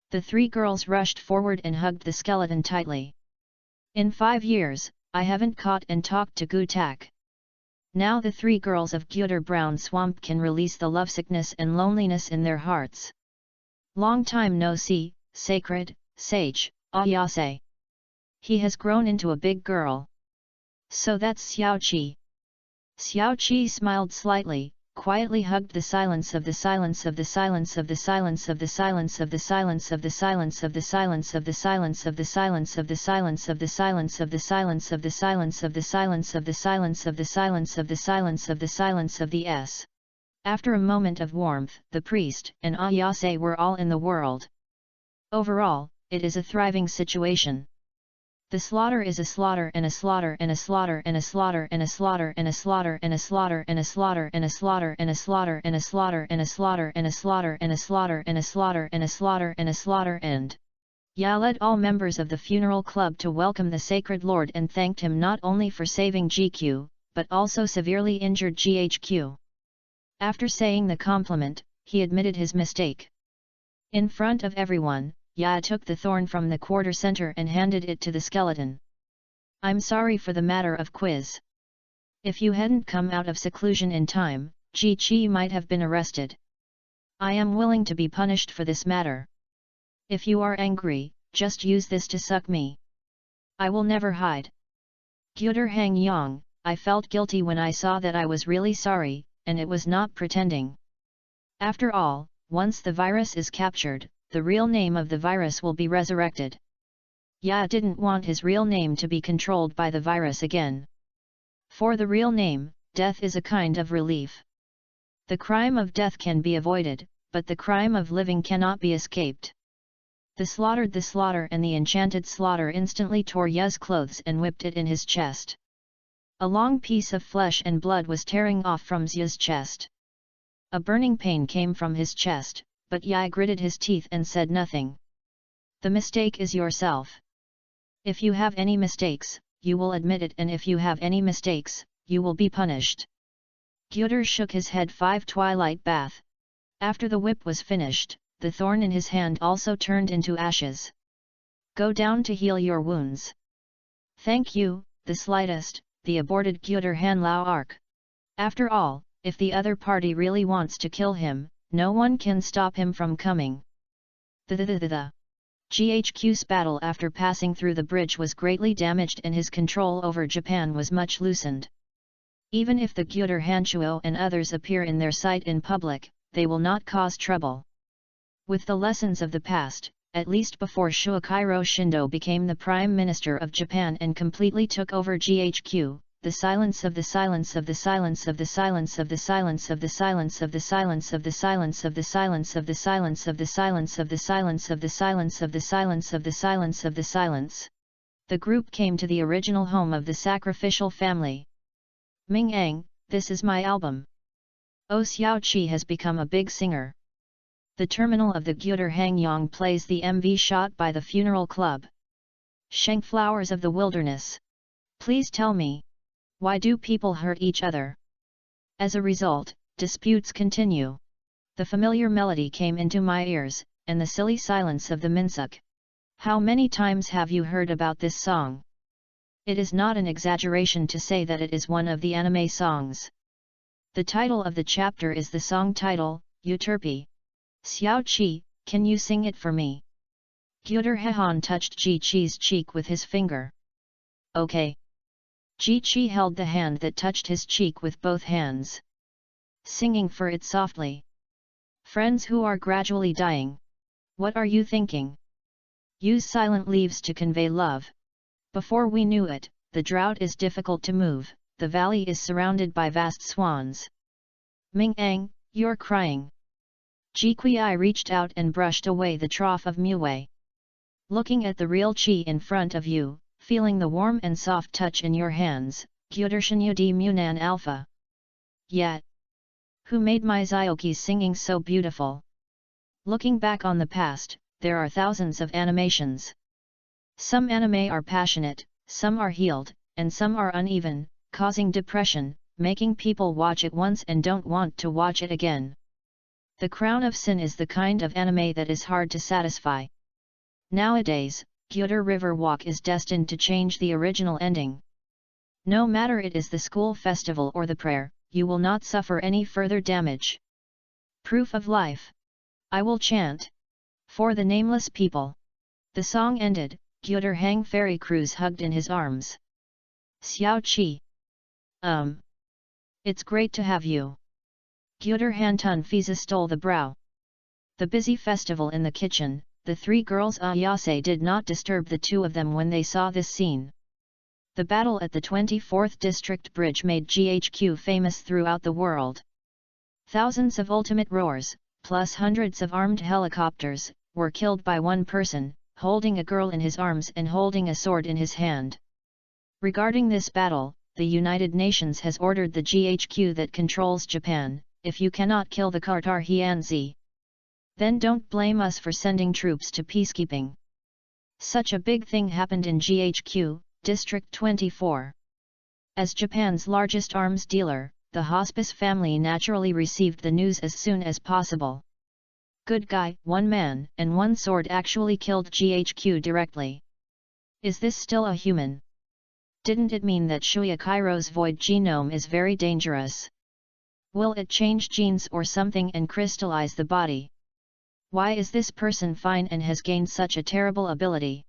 The three girls rushed forward and hugged the skeleton tightly. In 5 years, I haven't caught and talked to Gutak. Now the three girls of Gyuder Brown Swamp can release the lovesickness and loneliness in their hearts. Long time no see, sacred, sage, Ayase. He has grown into a big girl. So that's Xiao Qi. Xiao Qi smiled slightly, quietly hugged the silence of the silence of the silence of the silence of the silence of the silence of the silence of the silence of the silence of the silence of the silence of the silence of the silence of the silence of the silence of the silence of the silence of the silence of the silence of the S. After a moment of warmth, the priest and Ayase were all in the world. Overall, it is a thriving situation. The slaughter is a slaughter and a slaughter and a slaughter and a slaughter and a slaughter and a slaughter and a slaughter and a slaughter and a slaughter and a slaughter and a slaughter and a slaughter and a slaughter and a slaughter and a slaughter and a slaughter and a slaughter and Ya led all members of the funeral club to welcome the sacred lord and thanked him not only for saving GQ, but also severely injured GHQ. After saying the compliment, he admitted his mistake. In front of everyone, Ya took the thorn from the quarter center and handed it to the skeleton. I'm sorry for the matter of quiz. If you hadn't come out of seclusion in time, Ji Chi might have been arrested. I am willing to be punished for this matter. If you are angry, just use this to suck me. I will never hide. Gyuder Hang Yang, I felt guilty when I saw that I was really sorry, and it was not pretending. After all, once the virus is captured, the real name of the virus will be resurrected. Ya didn't want his real name to be controlled by the virus again. For the real name, death is a kind of relief. The crime of death can be avoided, but the crime of living cannot be escaped. The slaughter and the enchanted slaughter instantly tore Ya's clothes and whipped it in his chest. A long piece of flesh and blood was tearing off from Ya's chest. A burning pain came from his chest, but Ya gritted his teeth and said nothing. The mistake is yourself. If you have any mistakes, you will admit it, and if you have any mistakes, you will be punished. Gyuder shook his head 5 twilight bath. After the whip was finished, the thorn in his hand also turned into ashes. Go down to heal your wounds. Thank you, the slightest, the aborted Gyuder Han Lao arc. After all, if the other party really wants to kill him, no one can stop him from coming. The GHQ's battle after passing through the bridge was greatly damaged and his control over Japan was much loosened. Even if the Gyuder Hanchuo and others appear in their sight in public, they will not cause trouble. With the lessons of the past, at least before Shuichiro Shindo became the Prime Minister of Japan and completely took over GHQ, the silence of the silence of the silence of the silence of the silence of the silence of the silence of the silence of the silence of the silence of the silence of the silence of the silence of the silence of the silence of the silence. The group came to the original home of the sacrificial family. Ming-Eng, this is my album. Oh, Xiao Qi has become a big singer. The terminal of the Gyuder Hangyang plays the MV shot by the funeral club. Sheng Flowers of the Wilderness. Please tell me. Why do people hurt each other? As a result, disputes continue. The familiar melody came into my ears, and the silly silence of the Minsuk. How many times have you heard about this song? It is not an exaggeration to say that it is one of the anime songs. The title of the chapter is the song title, Euterpe. Xiao Qi, can you sing it for me? Gyuder Hehan touched Ji Qi's cheek with his finger. Okay. Ji Qi held the hand that touched his cheek with both hands. Singing for it softly. Friends who are gradually dying. What are you thinking? Use silent leaves to convey love. Before we knew it, the drought is difficult to move, the valley is surrounded by vast swans. Ming Ang, you're crying. Ji Kui reached out and brushed away the trough of Muwei. Looking at the real Qi in front of you, feeling the warm and soft touch in your hands, Gyudershanyu di Munan Alpha. Yet. Who made my Zioki singing so beautiful? Looking back on the past, there are thousands of animations. Some anime are passionate, some are healed, and some are uneven, causing depression, making people watch it once and don't want to watch it again. The Crown of Sin is the kind of anime that is hard to satisfy. Nowadays, Gyuder River Walk is destined to change the original ending. No matter it is the school festival or the prayer, you will not suffer any further damage. Proof of life. I will chant. For the nameless people. The song ended, Gyuder Hang Ferry Cruise hugged in his arms. Xiao Qi. It's great to have you. Gyuder Hantun Fiza stole the brow. The busy festival in the kitchen, the three girls Ayase did not disturb the two of them when they saw this scene. The battle at the 24th District Bridge made GHQ famous throughout the world. Thousands of ultimate roars, plus hundreds of armed helicopters, were killed by one person, holding a girl in his arms and holding a sword in his hand. Regarding this battle, the United Nations has ordered the GHQ that controls Japan, if you cannot kill the Kartar Hianzi, then don't blame us for sending troops to peacekeeping. Such a big thing happened in GHQ, District 24. As Japan's largest arms dealer, the Hospice family naturally received the news as soon as possible. Good guy, one man and one sword actually killed GHQ directly. Is this still a human? Didn't it mean that Shuya Kairo's void genome is very dangerous? Will it change genes or something and crystallize the body? Why is this person fine and has gained such a terrible ability?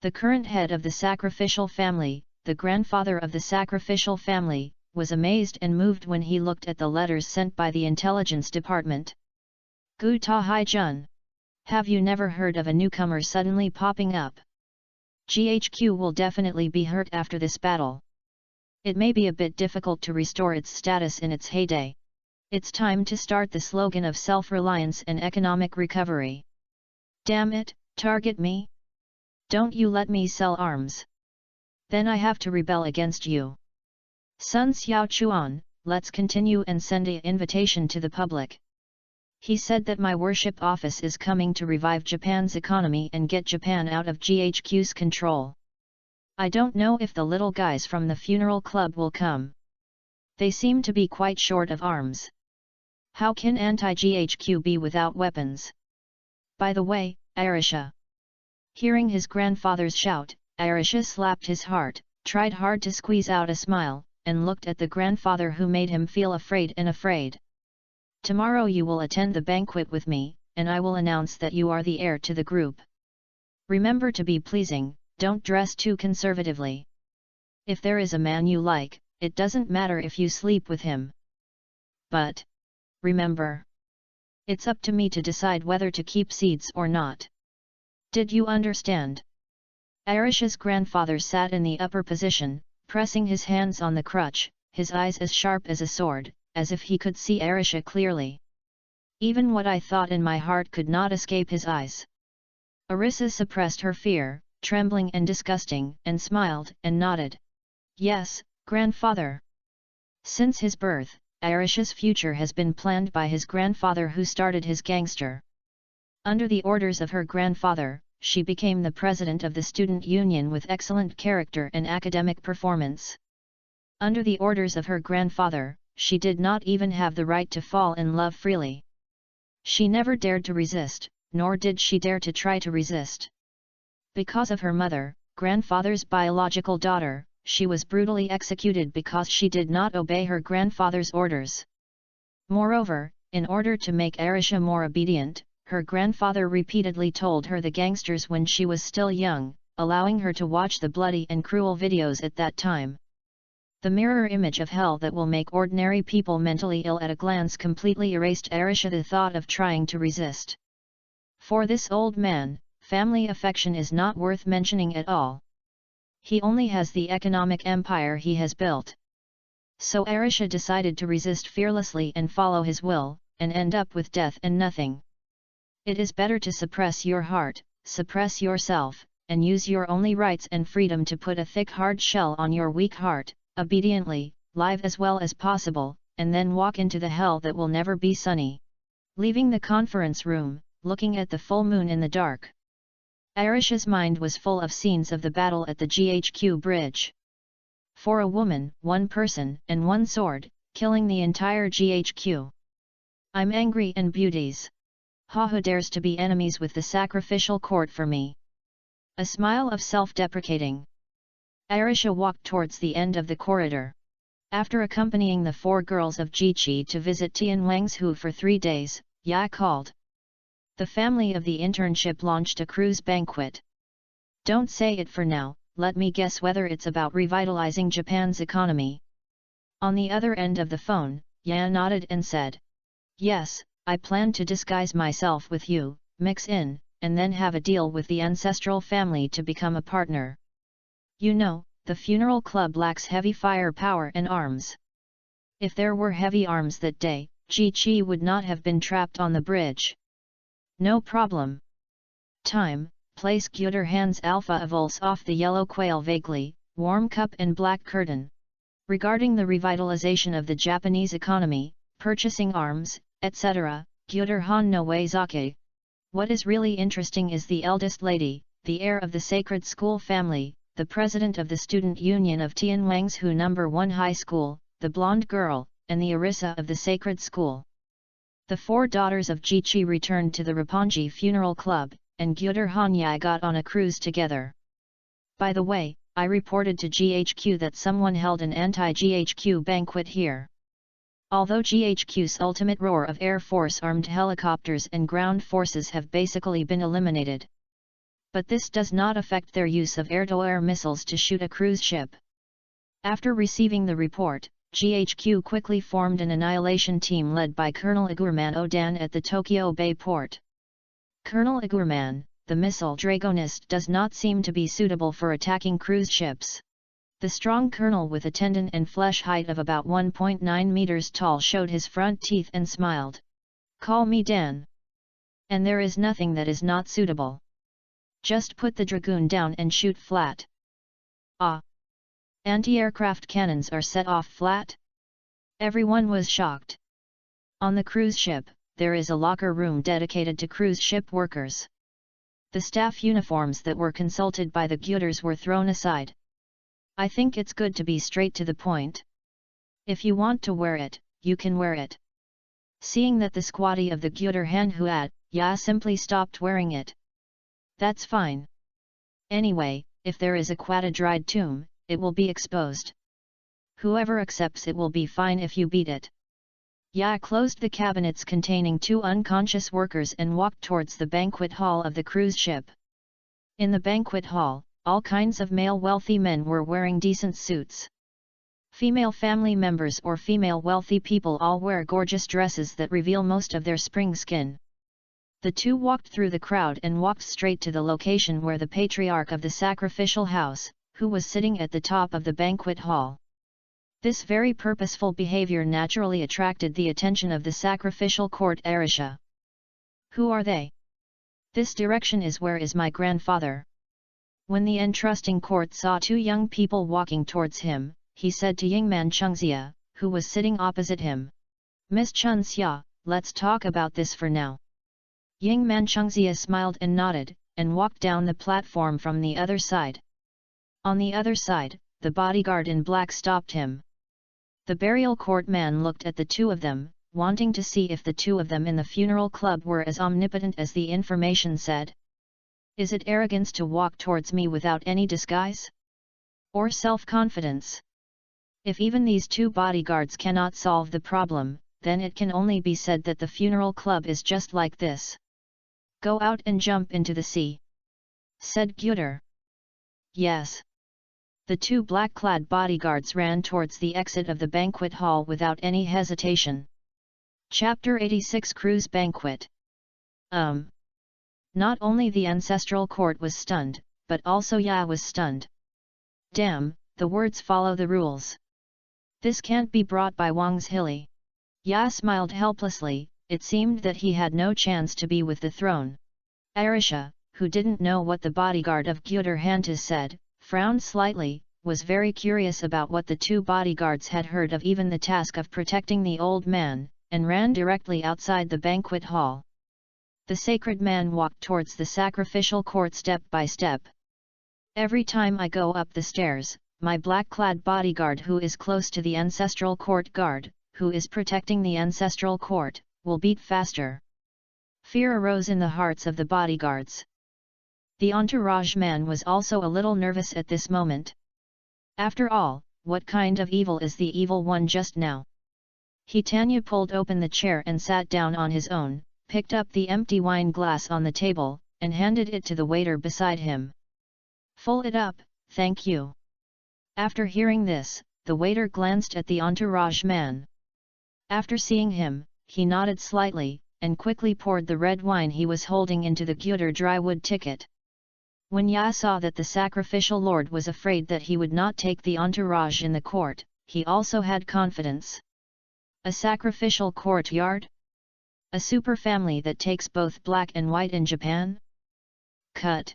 The current head of the sacrificial family, the grandfather of the sacrificial family, was amazed and moved when he looked at the letters sent by the intelligence department. Gu Ta Hai Jun. Have you never heard of a newcomer suddenly popping up? GHQ will definitely be hurt after this battle. It may be a bit difficult to restore its status in its heyday. It's time to start the slogan of self-reliance and economic recovery. Damn it, target me? Don't you let me sell arms. Then I have to rebel against you. Sun Xiao Chuan, let's continue and send an invitation to the public. He said that my worship office is coming to revive Japan's economy and get Japan out of GHQ's control. I don't know if the little guys from the funeral club will come. They seem to be quite short of arms. How can anti-GHQ be without weapons? By the way, Arisha. Hearing his grandfather's shout, Arisha slapped his heart, tried hard to squeeze out a smile, and looked at the grandfather who made him feel afraid. Tomorrow you will attend the banquet with me, and I will announce that you are the heir to the group. Remember to be pleasing, don't dress too conservatively. If there is a man you like, it doesn't matter if you sleep with him. But remember, it's up to me to decide whether to keep seeds or not. Did you understand? Arisha's grandfather sat in the upper position, pressing his hands on the crutch, his eyes as sharp as a sword, as if he could see Arisha clearly. Even what I thought in my heart could not escape his eyes. Arissa suppressed her fear, trembling and disgusting, and smiled and nodded. Yes, grandfather. Since his birth, Arisha's future has been planned by his grandfather who started his gangster. Under the orders of her grandfather, she became the president of the student union with excellent character and academic performance. Under the orders of her grandfather, she did not even have the right to fall in love freely. She never dared to resist, nor did she dare to try to resist. Because of her mother, grandfather's biological daughter, she was brutally executed because she did not obey her grandfather's orders. Moreover, in order to make Arisha more obedient, her grandfather repeatedly told her the gangsters when she was still young, allowing her to watch the bloody and cruel videos at that time. The mirror image of hell that will make ordinary people mentally ill at a glance completely erased Arisha the thought of trying to resist. For this old man, family affection is not worth mentioning at all. He only has the economic empire he has built. So Arisha decided to resist fearlessly and follow his will, and end up with death and nothing. It is better to suppress your heart, suppress yourself, and use your only rights and freedom to put a thick hard shell on your weak heart, obediently, live as well as possible, and then walk into the hell that will never be sunny. Leaving the conference room, looking at the full moon in the dark, Arisha's mind was full of scenes of the battle at the GHQ bridge. For a woman, one person, and one sword, killing the entire GHQ. I'm angry and beauties. Who dares to be enemies with the sacrificial court for me? A smile of self-deprecating. Arisha walked towards the end of the corridor. After accompanying the 4 girls of Jiqi to visit Tian Wang's Hu for 3 days, Ya called. The family of the internship launched a cruise banquet. Don't say it for now, let me guess whether it's about revitalizing Japan's economy. On the other end of the phone, Ya nodded and said. Yes, I plan to disguise myself with you, mix in, and then have a deal with the ancestral family to become a partner. You know, the funeral club lacks heavy firepower and arms. If there were heavy arms that day, Ji would not have been trapped on the bridge. No problem. Time, place Gyuder hands Alpha Avulse off the yellow quail vaguely, warm cup and black curtain. Regarding the revitalization of the Japanese economy, purchasing arms, etc., Gyuder Han no Waizake. What is really interesting is the eldest lady, the heir of the sacred school family, the president of the student union of Tian Wang's Hu No. 1 High School, the blonde girl, and the Arisa of the sacred school. The 4 daughters of Jiqi returned to the Roppongi Funeral Club, and Gyuder Hanyai got on a cruise together. By the way, I reported to GHQ that someone held an anti-GHQ banquet here. Although GHQ's ultimate roar of Air Force armed helicopters and ground forces have basically been eliminated. But this does not affect their use of air-to-air missiles to shoot a cruise ship. After receiving the report, GHQ quickly formed an annihilation team led by Colonel Agurman Odan at the Tokyo Bay port. Colonel Agurman, the missile dragonist, does not seem to be suitable for attacking cruise ships. The strong colonel with a tendon and flesh height of about 1.9 meters tall showed his front teeth and smiled. Call me Dan. And there is nothing that is not suitable. Just put the dragoon down and shoot flat. Ah! Anti-aircraft cannons are set off flat? Everyone was shocked. On the cruise ship, there is a locker room dedicated to cruise ship workers. The staff uniforms that were consulted by the Gyuders were thrown aside. I think it's good to be straight to the point. If you want to wear it, you can wear it. Seeing that the squatty of the Gyuder Hanhuat, Ya simply stopped wearing it. That's fine. Anyway, if there is a quata-dried tomb, it will be exposed. Whoever accepts it will be fine if you beat it. Ya closed the cabinets containing 2 unconscious workers and walked towards the banquet hall of the cruise ship. In the banquet hall, all kinds of male wealthy men were wearing decent suits. Female family members or female wealthy people all wear gorgeous dresses that reveal most of their spring skin. The 2 walked through the crowd and walked straight to the location where the patriarch of the sacrificial house, who was sitting at the top of the banquet hall. This very purposeful behavior naturally attracted the attention of the sacrificial court Arisha. Who are they? This direction is where is my grandfather. When the entrusting court saw 2 young people walking towards him, he said to Yingman Chungxia, who was sitting opposite him. Miss Chunxia, let's talk about this for now. Yingman Chungxia smiled and nodded, and walked down the platform from the other side. On the other side, the bodyguard in black stopped him. The burial court man looked at the 2 of them, wanting to see if the 2 of them in the funeral club were as omnipotent as the information said. Is it arrogance to walk towards me without any disguise? Or self-confidence? If even these 2 bodyguards cannot solve the problem, then it can only be said that the funeral club is just like this. Go out and jump into the sea, said Gyuder. Yes. The two black-clad bodyguards ran towards the exit of the banquet hall without any hesitation. Chapter 86 Cruise Banquet. Not only the ancestral court was stunned, but also Ya was stunned. Damn, the words follow the rules. This can't be brought by Wang's Hilly. Ya smiled helplessly, it seemed that he had no chance to be with the throne. Arisha, who didn't know what the bodyguard of Gyutar Hantas said, frowned slightly, was very curious about what the two bodyguards had heard of even the task of protecting the old man, and ran directly outside the banquet hall. The sacred man walked towards the sacrificial court step by step. Every time I go up the stairs, my black-clad bodyguard who is close to the ancestral court guard, who is protecting the ancestral court, will beat faster. Fear arose in the hearts of the bodyguards. The entourage man was also a little nervous at this moment. After all, what kind of evil is the evil one just now? Tanya pulled open the chair and sat down on his own, picked up the empty wine glass on the table, and handed it to the waiter beside him. Full it up, thank you. After hearing this, the waiter glanced at the entourage man. After seeing him, he nodded slightly, and quickly poured the red wine he was holding into the Gyutar drywood ticket. When Ya saw that the sacrificial lord was afraid that he would not take the entourage in the court, he also had confidence. A sacrificial courtyard? A super family that takes both black and white in Japan? Cut.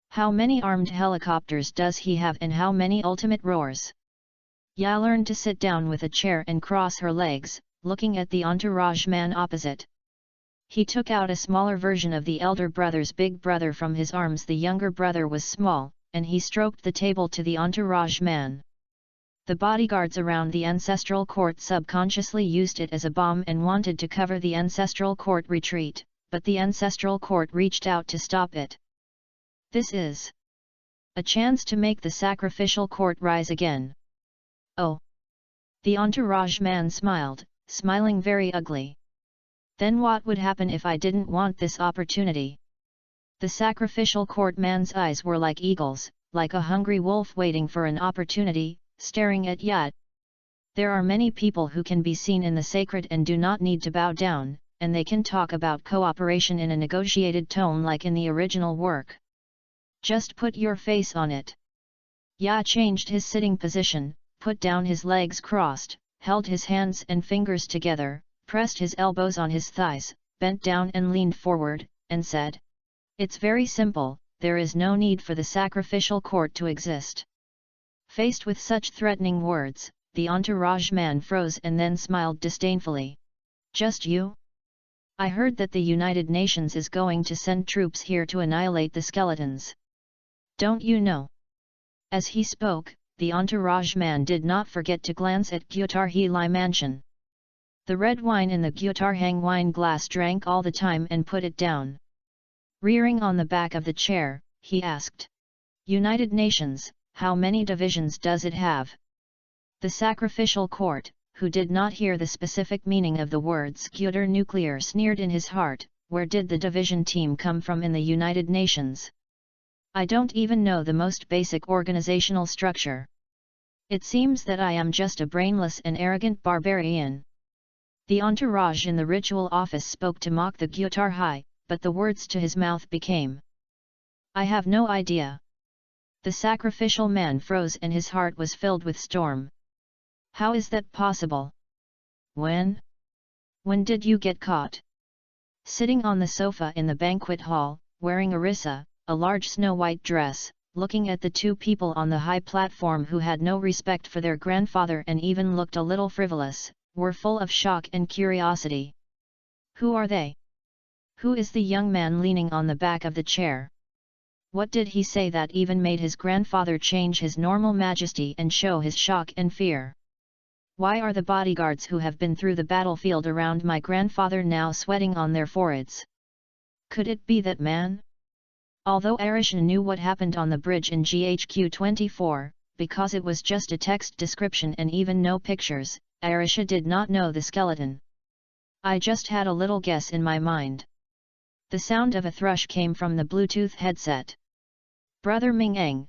How many armed helicopters does he have and how many ultimate roars? Ya learned to sit down with a chair and cross her legs, looking at the entourage man opposite. He took out a smaller version of the elder brother's big brother from his arms. The younger brother was small, and he stroked the table to the entourage man. The bodyguards around the ancestral court subconsciously used it as a bomb and wanted to cover the ancestral court retreat, but the ancestral court reached out to stop it. This is a chance to make the sacrificial court rise again. Oh! The entourage man smiled, smiling very ugly. Then what would happen if I didn't want this opportunity? The sacrificial court man's eyes were like eagles, like a hungry wolf waiting for an opportunity, staring at Ya. There are many people who can be seen in the sacred and do not need to bow down, and they can talk about cooperation in a negotiated tone like in the original work. Just put your face on it. Ya changed his sitting position, put down his legs crossed, held his hands and fingers together, pressed his elbows on his thighs, bent down and leaned forward, and said, "It's very simple, there is no need for the sacrificial court to exist." Faced with such threatening words, the entourage man froze and then smiled disdainfully. "Just you? I heard that the United Nations is going to send troops here to annihilate the skeletons. Don't you know?" As he spoke, the entourage man did not forget to glance at Gyutar Hili mansion. The red wine in the Gyutar Hang wine glass drank all the time and put it down. Rearing on the back of the chair, he asked, "United Nations, how many divisions does it have?" The sacrificial court, who did not hear the specific meaning of the words Gyutar nuclear, sneered in his heart, "Where did the division team come from in the United Nations? I don't even know the most basic organizational structure. It seems that I am just a brainless and arrogant barbarian." The entourage in the ritual office spoke to mock the Gyutar High, but the words to his mouth became, "I have no idea." The sacrificial man froze and his heart was filled with storm. "How is that possible? When? When did you get caught?" Sitting on the sofa in the banquet hall, wearing Arissa, a large snow-white dress, looking at the two people on the high platform who had no respect for their grandfather and even looked a little frivolous, were full of shock and curiosity. Who are they? Who is the young man leaning on the back of the chair? What did he say that even made his grandfather change his normal majesty and show his shock and fear? Why are the bodyguards who have been through the battlefield around my grandfather now sweating on their foreheads? Could it be that man? Although Arisha knew what happened on the bridge in GHQ 24, because it was just a text description and even no pictures, Arisha did not know the skeleton. "I just had a little guess in my mind." The sound of a thrush came from the Bluetooth headset. "Brother Ming Eng,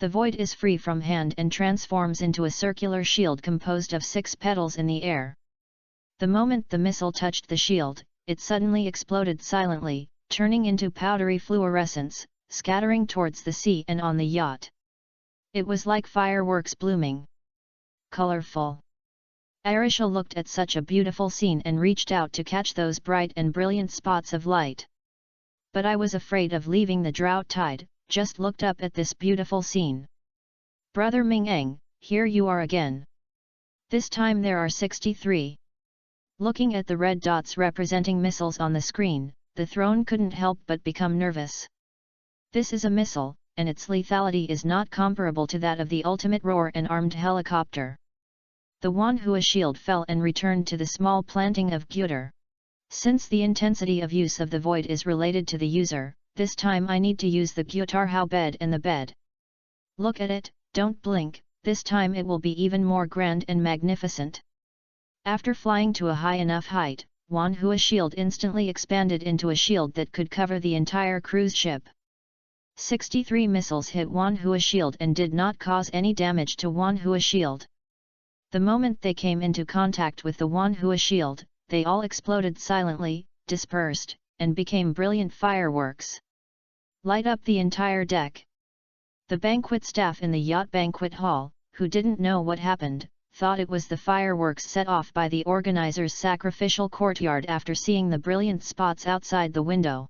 The void is free from hand and transforms into a circular shield composed of 6 petals in the air. The moment the missile touched the shield, it suddenly exploded silently, turning into powdery fluorescence, scattering towards the sea and on the yacht. It was like fireworks blooming. Colorful. Arisha looked at such a beautiful scene and reached out to catch those bright and brilliant spots of light. But I was afraid of leaving the drought tide, just looked up at this beautiful scene. Brother Ming-Eng, here you are again. This time there are 63. Looking at the red dots representing missiles on the screen, the throne couldn't help but become nervous. This is a missile, and its lethality is not comparable to that of the ultimate roar and armed helicopter. The Wanhua shield fell and returned to the small planting of Gyutar. Since the intensity of use of the void is related to the user, this time I need to use the Gyutar Hao bed and the bed. Look at it, don't blink, this time it will be even more grand and magnificent. After flying to a high enough height, Wanhua shield instantly expanded into a shield that could cover the entire cruise ship. 63 missiles hit Wanhua shield and did not cause any damage to Wanhua shield. The moment they came into contact with the Wanhua shield, they all exploded silently, dispersed, and became brilliant fireworks. Light up the entire deck. The banquet staff in the yacht banquet hall, who didn't know what happened, thought it was the fireworks set off by the organizers' sacrificial courtyard after seeing the brilliant spots outside the window.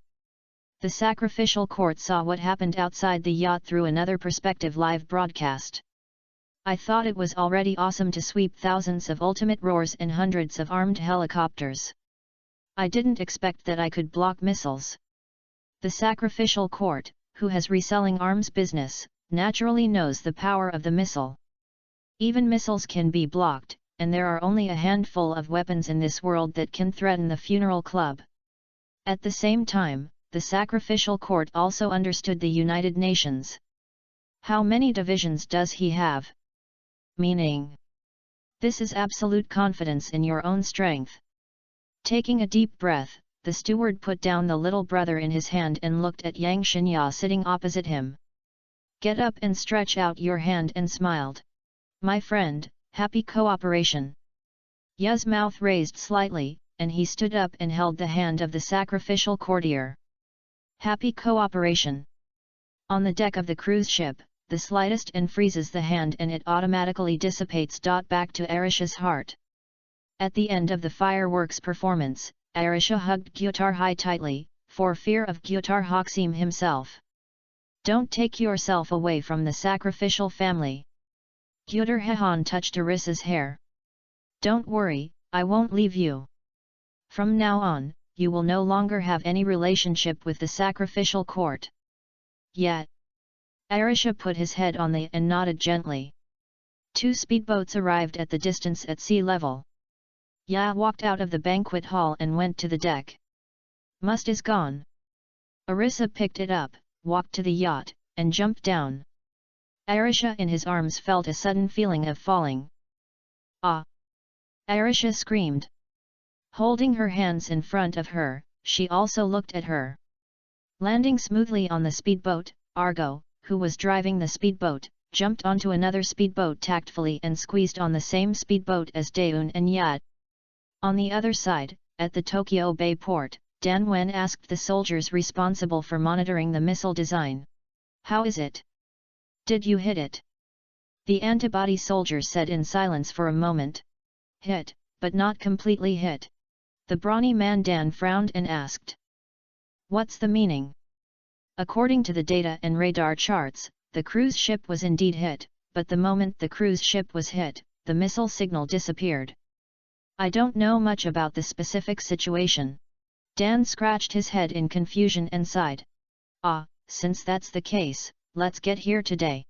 The sacrificial court saw what happened outside the yacht through another perspective live broadcast. I thought it was already awesome to sweep thousands of ultimate roars and hundreds of armed helicopters. I didn't expect that I could block missiles. The sacrificial court, who has reselling arms business, naturally knows the power of the missile. Even missiles can be blocked, and there are only a handful of weapons in this world that can threaten the funeral club. At the same time, the sacrificial court also understood the United Nations. How many divisions does he have? Meaning. This is absolute confidence in your own strength. Taking a deep breath, the steward put down the little brother in his hand and looked at Yang Xinya sitting opposite him. Get up and stretch out your hand and smiled. My friend, happy cooperation. Ya's mouth raised slightly, and he stood up and held the hand of the sacrificial courtier. Happy cooperation. On the deck of the cruise ship, the slightest and freezes the hand and it automatically dissipates. Back to Arisha's heart. At the end of the fireworks performance, Arisha hugged Gyutar Hai tightly, for fear of Gyutar Haksim himself. Don't take yourself away from the sacrificial family. Gyutar Hehan touched Arisha's hair. Don't worry, I won't leave you. From now on, you will no longer have any relationship with the sacrificial court. Yet. Arisha put his head on the and nodded gently. 2 speedboats arrived at the distance at sea level. Ya walked out of the banquet hall and went to the deck. Must is gone. Arisha picked it up, walked to the yacht, and jumped down. Arisha in his arms felt a sudden feeling of falling. Ah! Arisha screamed. Holding her hands in front of her, she also looked at her. Landing smoothly on the speedboat, Argo, who was driving the speedboat, jumped onto another speedboat tactfully and squeezed on the same speedboat as Daeun and Yat. On the other side, at the Tokyo Bay port, Dan Wen asked the soldiers responsible for monitoring the missile design. How is it? Did you hit it? The antibody soldier said in silence for a moment. Hit, but not completely hit. The brawny man Dan frowned and asked. What's the meaning? According to the data and radar charts, the cruise ship was indeed hit, but the moment the cruise ship was hit, the missile signal disappeared. I don't know much about the specific situation. Dan scratched his head in confusion and sighed. Ah, since that's the case, let's get here today.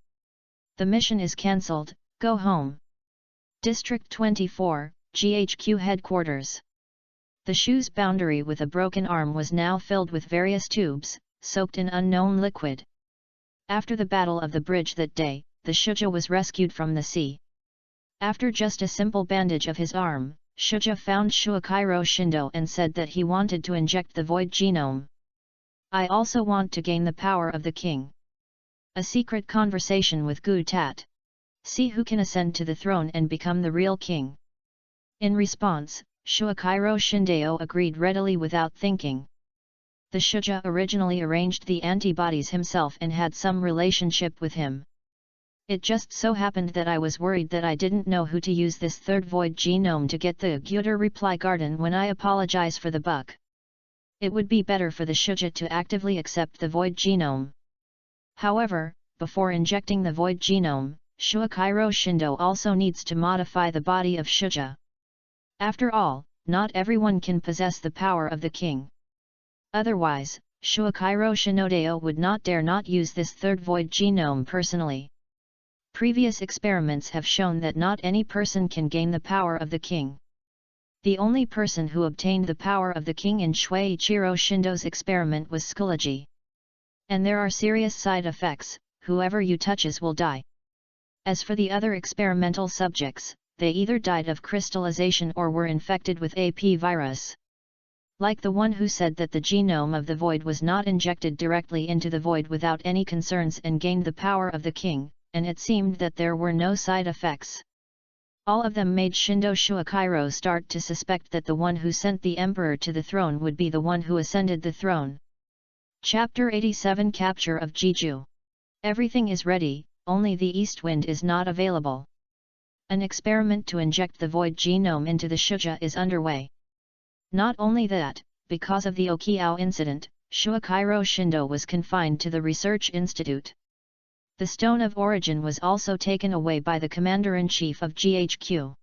The mission is cancelled, go home. District 24, GHQ Headquarters. The shoe's boundary with a broken arm was now filled with various tubes, soaked in unknown liquid. After the battle of the bridge that day, the Shuja was rescued from the sea. After just a simple bandage of his arm, Shuja found Shuakairo Shindo and said that he wanted to inject the void genome. I also want to gain the power of the king. A secret conversation with Gu Tat. See who can ascend to the throne and become the real king. In response, Shuichiro Shindao agreed readily without thinking. The Shuja originally arranged the antibodies himself and had some relationship with him. It just so happened that I was worried that I didn't know who to use this third void genome to get the Gyuder reply garden when I apologize for the buck. It would be better for the Shuja to actively accept the void genome. However, before injecting the void genome, Shuichiro Shindo also needs to modify the body of Shuja. After all, not everyone can possess the power of the king. Otherwise, Shuichiro Shinodeo would not dare not use this third void genome personally. Previous experiments have shown that not any person can gain the power of the king. The only person who obtained the power of the king in Shuichiro Shindo's experiment was Skulaji. And there are serious side effects, whoever you touches will die. As for the other experimental subjects, they either died of crystallization or were infected with AP virus. Like the one who said that the genome of the void was not injected directly into the void without any concerns and gained the power of the king, and it seemed that there were no side effects. All of them made Shindo Shuichiro start to suspect that the one who sent the emperor to the throne would be the one who ascended the throne. Chapter 87 Capture of Jeju. Everything is ready, only the east wind is not available. An experiment to inject the void genome into the Shuja is underway. Not only that, because of the Okiao incident, Shuichiro Shindo was confined to the research institute. The Stone of Origin was also taken away by the Commander-in-Chief of GHQ.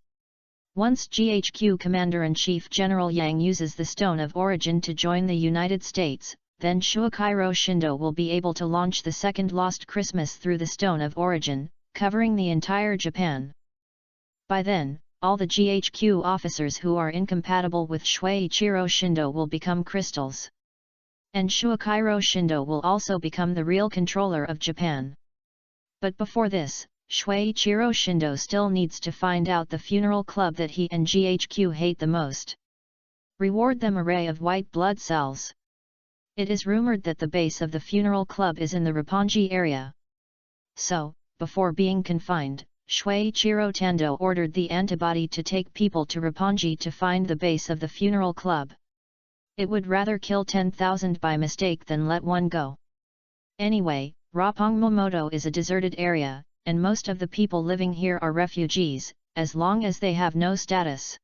Once GHQ Commander-in-Chief General Yang uses the Stone of Origin to join the United States, then Shuichiro Shindo will be able to launch the second Lost Christmas through the Stone of Origin, covering the entire Japan. By then, all the GHQ officers who are incompatible with Shuichiro Shindo will become crystals. And Shuichiro Shindo will also become the real controller of Japan. But before this, Shuichiro Shindo still needs to find out the funeral club that he and GHQ hate the most. Reward them an array of white blood cells. It is rumored that the base of the funeral club is in the Roppongi area. So, before being confined, Shuichiro Tando ordered the antibody to take people to Roppongi to find the base of the funeral club. It would rather kill 10,000 by mistake than let one go. Anyway, Roppongi is a deserted area, and most of the people living here are refugees, as long as they have no status.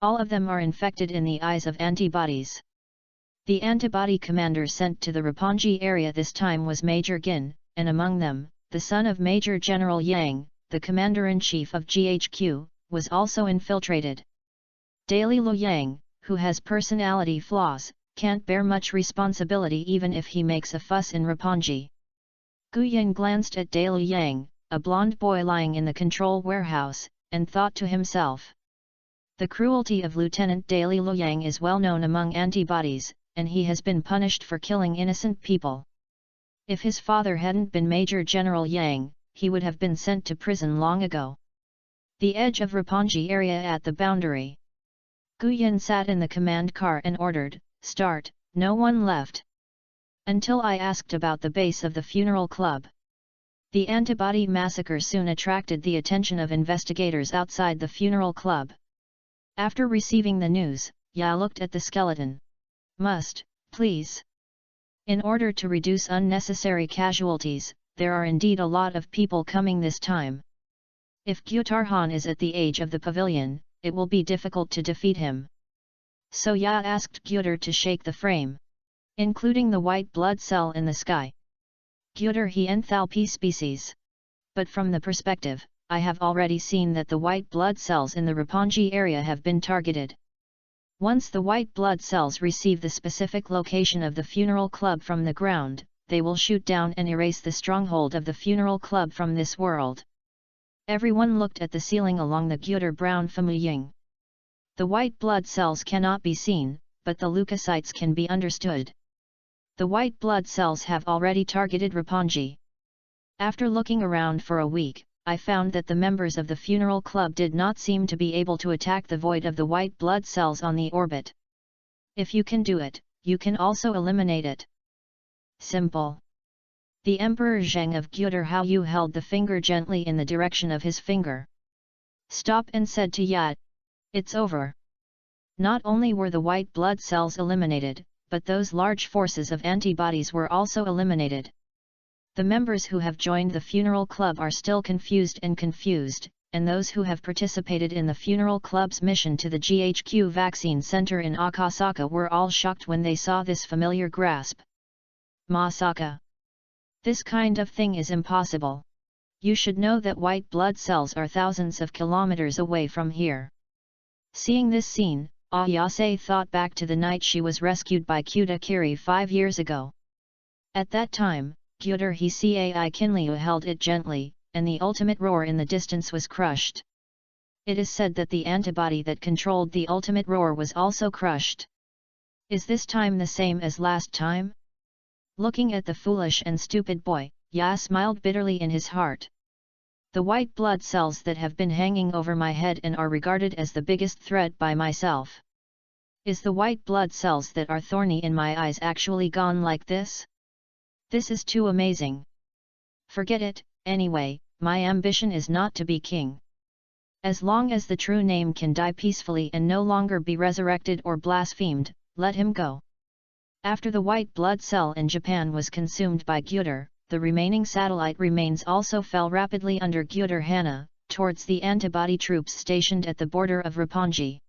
All of them are infected in the eyes of antibodies. The antibody commander sent to the Roppongi area this time was Major Gin, and among them, the son of Major General Yang, the commander-in-chief of GHQ, was also infiltrated. Daily Lu Yang, who has personality flaws, can't bear much responsibility even if he makes a fuss in Roppongi. Guyan glanced at Daily Yang, a blonde boy lying in the control warehouse, and thought to himself. The cruelty of Lieutenant Daily Lu Yang is well known among antibodies, and he has been punished for killing innocent people. If his father hadn't been Major General Yang, he would have been sent to prison long ago. The edge of Roppongi area at the boundary. Guyan sat in the command car and ordered, "Start." No one left. Until I asked about the base of the funeral club. The antibody massacre soon attracted the attention of investigators outside the funeral club. After receiving the news, Ya looked at the skeleton. "Must, please. In order to reduce unnecessary casualties, there are indeed a lot of people coming this time. If Gyutarhan is at the age of the pavilion, it will be difficult to defeat him." So Ya asked Gyutar to shake the frame, including the white blood cell in the sky. Gyutar he enthalpy species. But from the perspective, I have already seen that the white blood cells in the Roppongi area have been targeted. Once the white blood cells receive the specific location of the funeral club from the ground, they will shoot down and erase the stronghold of the funeral club from this world. Everyone looked at the ceiling along the Gyutar brown Famuying. The white blood cells cannot be seen, but the leukocytes can be understood. The white blood cells have already targeted Roppongi. After looking around for a week, I found that the members of the funeral club did not seem to be able to attack the void of the white blood cells on the orbit. If you can do it, you can also eliminate it. Simple. The Emperor Zheng of Gyutar Haoyu held the finger gently in the direction of his finger. Stop, and said to Yat, "It's over." Not only were the white blood cells eliminated, but those large forces of antibodies were also eliminated. The members who have joined the funeral club are still confused, and those who have participated in the funeral club's mission to the GHQ vaccine center in Akasaka were all shocked when they saw this familiar grasp. Masaka. This kind of thing is impossible. You should know that white blood cells are thousands of kilometers away from here. Seeing this scene, Ayase thought back to the night she was rescued by Kyuta Kiri 5 years ago. At that time, Gyutar Hisai Kinryu held it gently, and the ultimate roar in the distance was crushed. It is said that the antibody that controlled the ultimate roar was also crushed. Is this time the same as last time? Looking at the foolish and stupid boy, Ya smiled bitterly in his heart. The white blood cells that have been hanging over my head and are regarded as the biggest threat by myself. Is the white blood cells that are thorny in my eyes actually gone like this? This is too amazing. Forget it, anyway, my ambition is not to be king. As long as the true name can die peacefully and no longer be resurrected or blasphemed, let him go. After the white blood cell in Japan was consumed by Gyutar, the remaining satellite remains also fell rapidly under Gyutar Hana, towards the antibody troops stationed at the border of Roppongi.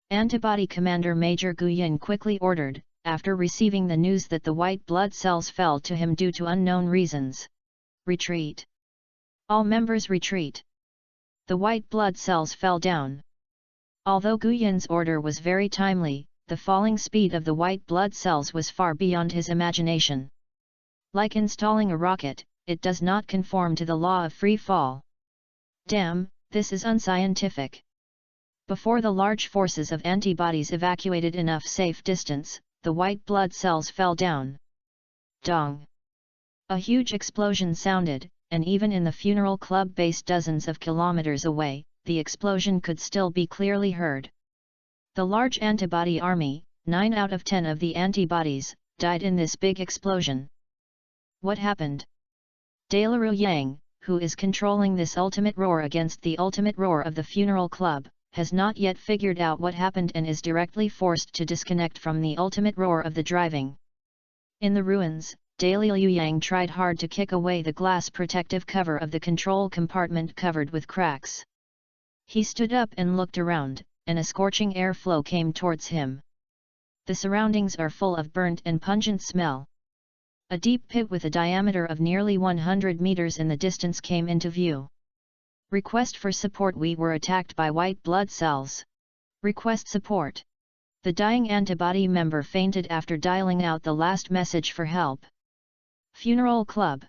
Antibody Commander Major Guyin quickly ordered, after receiving the news that the white blood cells fell to him due to unknown reasons. Retreat. All members retreat. The white blood cells fell down. Although Guyin's order was very timely, the falling speed of the white blood cells was far beyond his imagination. Like installing a rocket, it does not conform to the law of free fall. Damn, this is unscientific. Before the large forces of antibodies evacuated enough safe distance, the white blood cells fell down. Dong! A huge explosion sounded, and even in the funeral club based dozens of kilometers away, the explosion could still be clearly heard. The large antibody army, 9 out of 10 of the antibodies, died in this big explosion. What happened? Daliru Yang, who is controlling this ultimate roar against the ultimate roar of the funeral club, has not yet figured out what happened and is directly forced to disconnect from the ultimate roar of the driving. In the ruins, Daliru Yang tried hard to kick away the glass protective cover of the control compartment covered with cracks. He stood up and looked around, and a scorching airflow came towards him. The surroundings are full of burnt and pungent smell. A deep pit with a diameter of nearly 100 meters in the distance came into view. Request for support. We were attacked by white blood cells. Request support. The dying antibody member fainted after dialing out the last message for help. Funeral Club.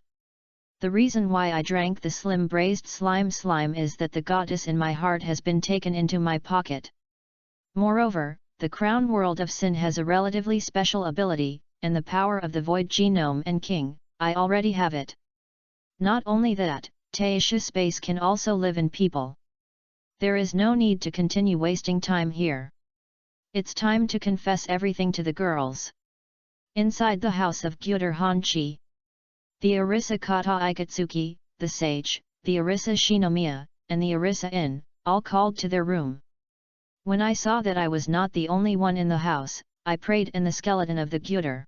The reason why I drank the slim braised slime is that the goddess in my heart has been taken into my pocket. Moreover, the crown world of sin has a relatively special ability, and the power of the void genome and king, I already have it. Not only that, Taisha space can also live in people. There is no need to continue wasting time here. It's time to confess everything to the girls. Inside the house of Gyutar Hanchi, the Arisa Kata Ikatsuki, the sage, the Arisa Shinomiya, and the Arisa In, all called to their room. When I saw that I was not the only one in the house, I prayed and the skeleton of the Gyutar.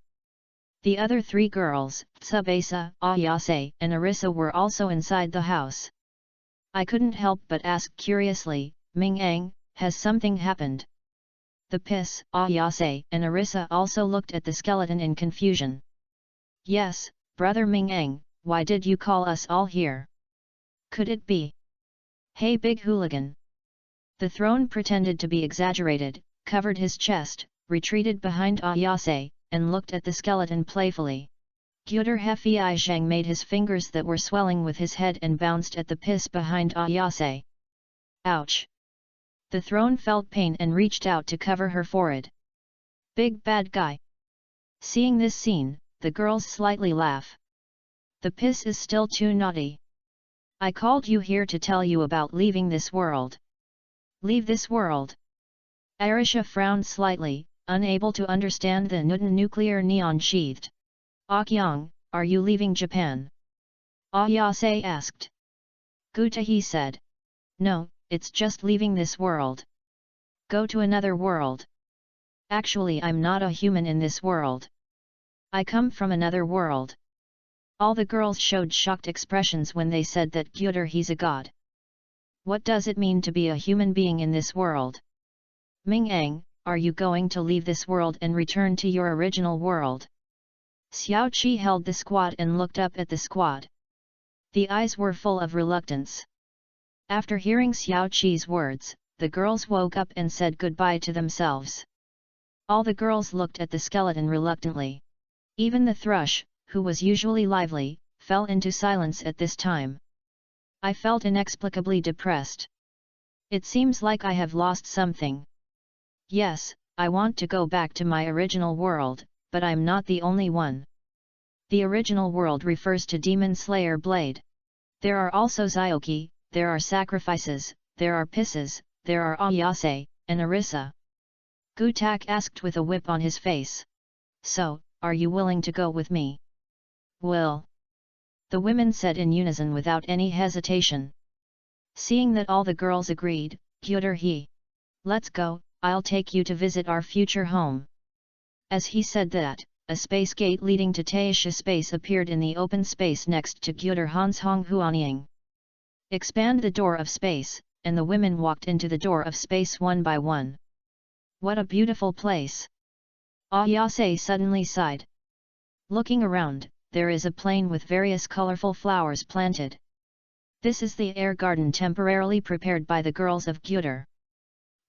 The other 3 girls, Tsubasa, Ayase, and Arisa were also inside the house. I couldn't help but ask curiously, Ming-Ang, has something happened? The Piss, Ayase, and Arisa also looked at the skeleton in confusion. Yes, Brother Ming-Ang, why did you call us all here? Could it be? Hey big hooligan! The throne pretended to be exaggerated, covered his chest, retreated behind Ayase, and looked at the skeleton playfully. Gyutar Hefei Zhang made his fingers that were swelling with his head and bounced at the piss behind Ayase. Ouch! The throne felt pain and reached out to cover her forehead. Big bad guy! Seeing this scene, the girls slightly laugh. The piss is still too naughty. I called you here to tell you about leaving this world. Leave this world? Arisha frowned slightly, unable to understand the Newton nuclear neon sheathed. Akyang, are you leaving Japan? Ayase asked. Gutahi said. No, it's just leaving this world. Go to another world. Actually, I'm not a human in this world. I come from another world. All the girls showed shocked expressions when they said that Gutahi's a god. What does it mean to be a human being in this world? Ming-Ang, are you going to leave this world and return to your original world? Xiao Qi held the squad and looked up at the squad. The eyes were full of reluctance. After hearing Xiao Qi's words, the girls woke up and said goodbye to themselves. All the girls looked at the skeleton reluctantly. Even the thrush, who was usually lively, fell into silence at this time. I felt inexplicably depressed. It seems like I have lost something. Yes, I want to go back to my original world, but I'm not the only one. The original world refers to Demon Slayer Blade. There are also Zyoki, there are sacrifices, there are pisses, there are Ayase, and Arisa. Gutak asked with a whip on his face. So, are you willing to go with me? Will. The women said in unison without any hesitation. Seeing that all the girls agreed, Gutahi. Let's go, I'll take you to visit our future home. As he said that, a space gate leading to Taisha space appeared in the open space next to Gutahan's Honghuanying. Expand the door of space, and the women walked into the door of space one by one. What a beautiful place! Ayase suddenly sighed. Looking around, there is a plain with various colorful flowers planted. This is the air garden temporarily prepared by the girls of Gyutar.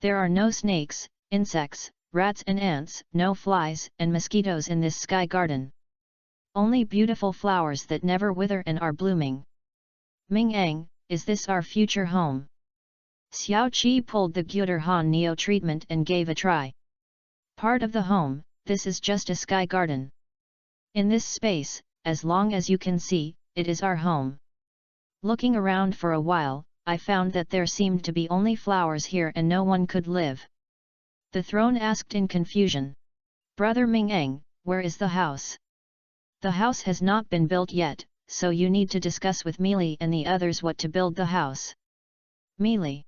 There are no snakes, insects, rats and ants, no flies and mosquitoes in this sky garden. Only beautiful flowers that never wither and are blooming. Ming-Ang, is this our future home? Xiao Qi pulled the Gyutar Han Neo treatment and gave a try. Part of the home, this is just a sky garden. In this space, as long as you can see, it is our home. Looking around for a while, I found that there seemed to be only flowers here and no one could live. The throne asked in confusion. Brother Ming-Ang, where is the house? The house has not been built yet, so you need to discuss with Meili and the others what to build the house. Meili.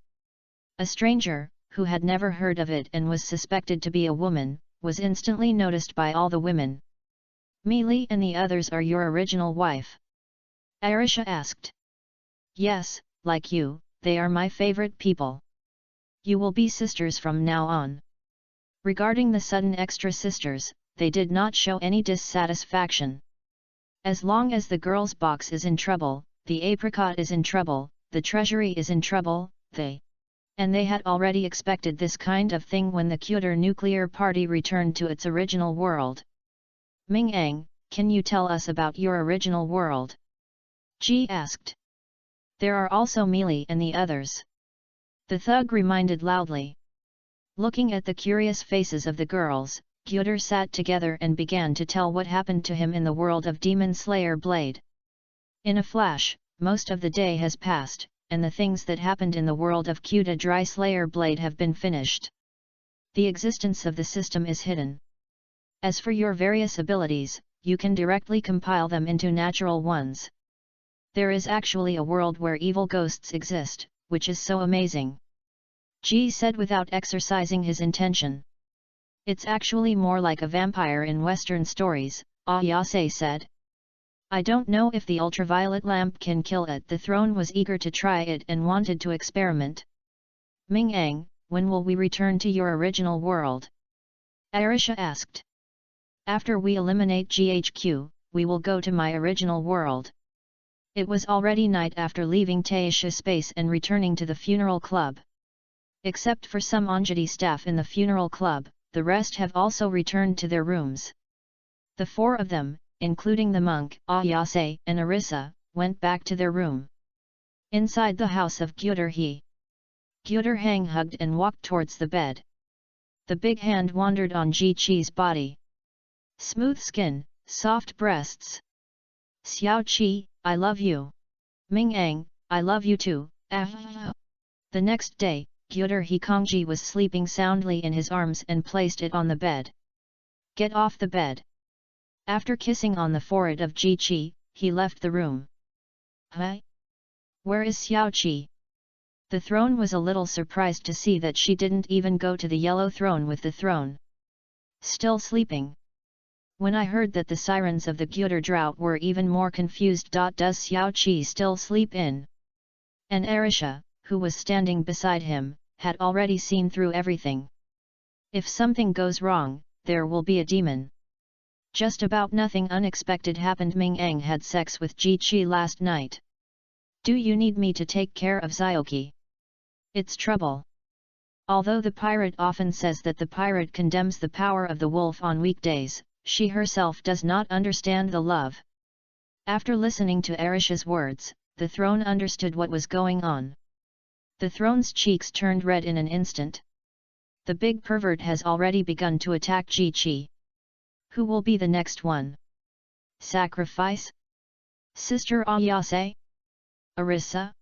A stranger, who had never heard of it and was suspected to be a woman, was instantly noticed by all the women. Meili and the others are your original wife? Arisha asked. Yes, like you, they are my favorite people. You will be sisters from now on. Regarding the sudden extra sisters, they did not show any dissatisfaction. As long as the girl's box is in trouble, the apricot is in trouble, the treasury is in trouble, and they had already expected this kind of thing when the Gyutar nuclear party returned to its original world. Ming-Ang, can you tell us about your original world? Ji asked. There are also Meili and the others. The thug reminded loudly. Looking at the curious faces of the girls, Gyutar sat together and began to tell what happened to him in the world of Demon Slayer Blade. In a flash, most of the day has passed, and the things that happened in the world of Gyutar Dry Slayer Blade have been finished. The existence of the system is hidden. As for your various abilities, you can directly compile them into natural ones. There is actually a world where evil ghosts exist, which is so amazing. Ji said without exercising his intention. It's actually more like a vampire in Western stories, Ayase said. I don't know if the ultraviolet lamp can kill it. The throne was eager to try it and wanted to experiment. Ming-Ang, when will we return to your original world? Arisha asked. After we eliminate GHQ, we will go to my original world. It was already night after leaving Taisha space and returning to the funeral club. Except for some Anjali staff in the funeral club, the rest have also returned to their rooms. The four of them, including the monk, Ayase and Arisa, went back to their room. Inside the house of Gyutar Gyutar Hang hugged and walked towards the bed. The big hand wandered on Ji Chi's body. Smooth skin, soft breasts. Xiao Qi, I love you. Ming-Ang, I love you too. The next day, Gyutar Kongji was sleeping soundly in his arms and placed it on the bed. Get off the bed. After kissing on the forehead of Ji Qi, he left the room. Huh? Where is Xiao Qi? The throne was a little surprised to see that she didn't even go to the yellow throne with the throne. Still sleeping. When I heard that the sirens of the Gyutar drought were even more confused. Does Xiao Qi still sleep in? And Arisha, who was standing beside him, had already seen through everything. If something goes wrong, there will be a demon. Just about nothing unexpected happened. Ming Eng had sex with Ji Qi last night. Do you need me to take care of Xiaoqi? It's trouble. Although the pirate often says that the pirate condemns the power of the wolf on weekdays, she herself does not understand the love. After listening to Arisha's words, the throne understood what was going on. The throne's cheeks turned red in an instant. The big pervert has already begun to attack Ji Qi. Who will be the next one? Sacrifice? Sister Ayase? Arissa?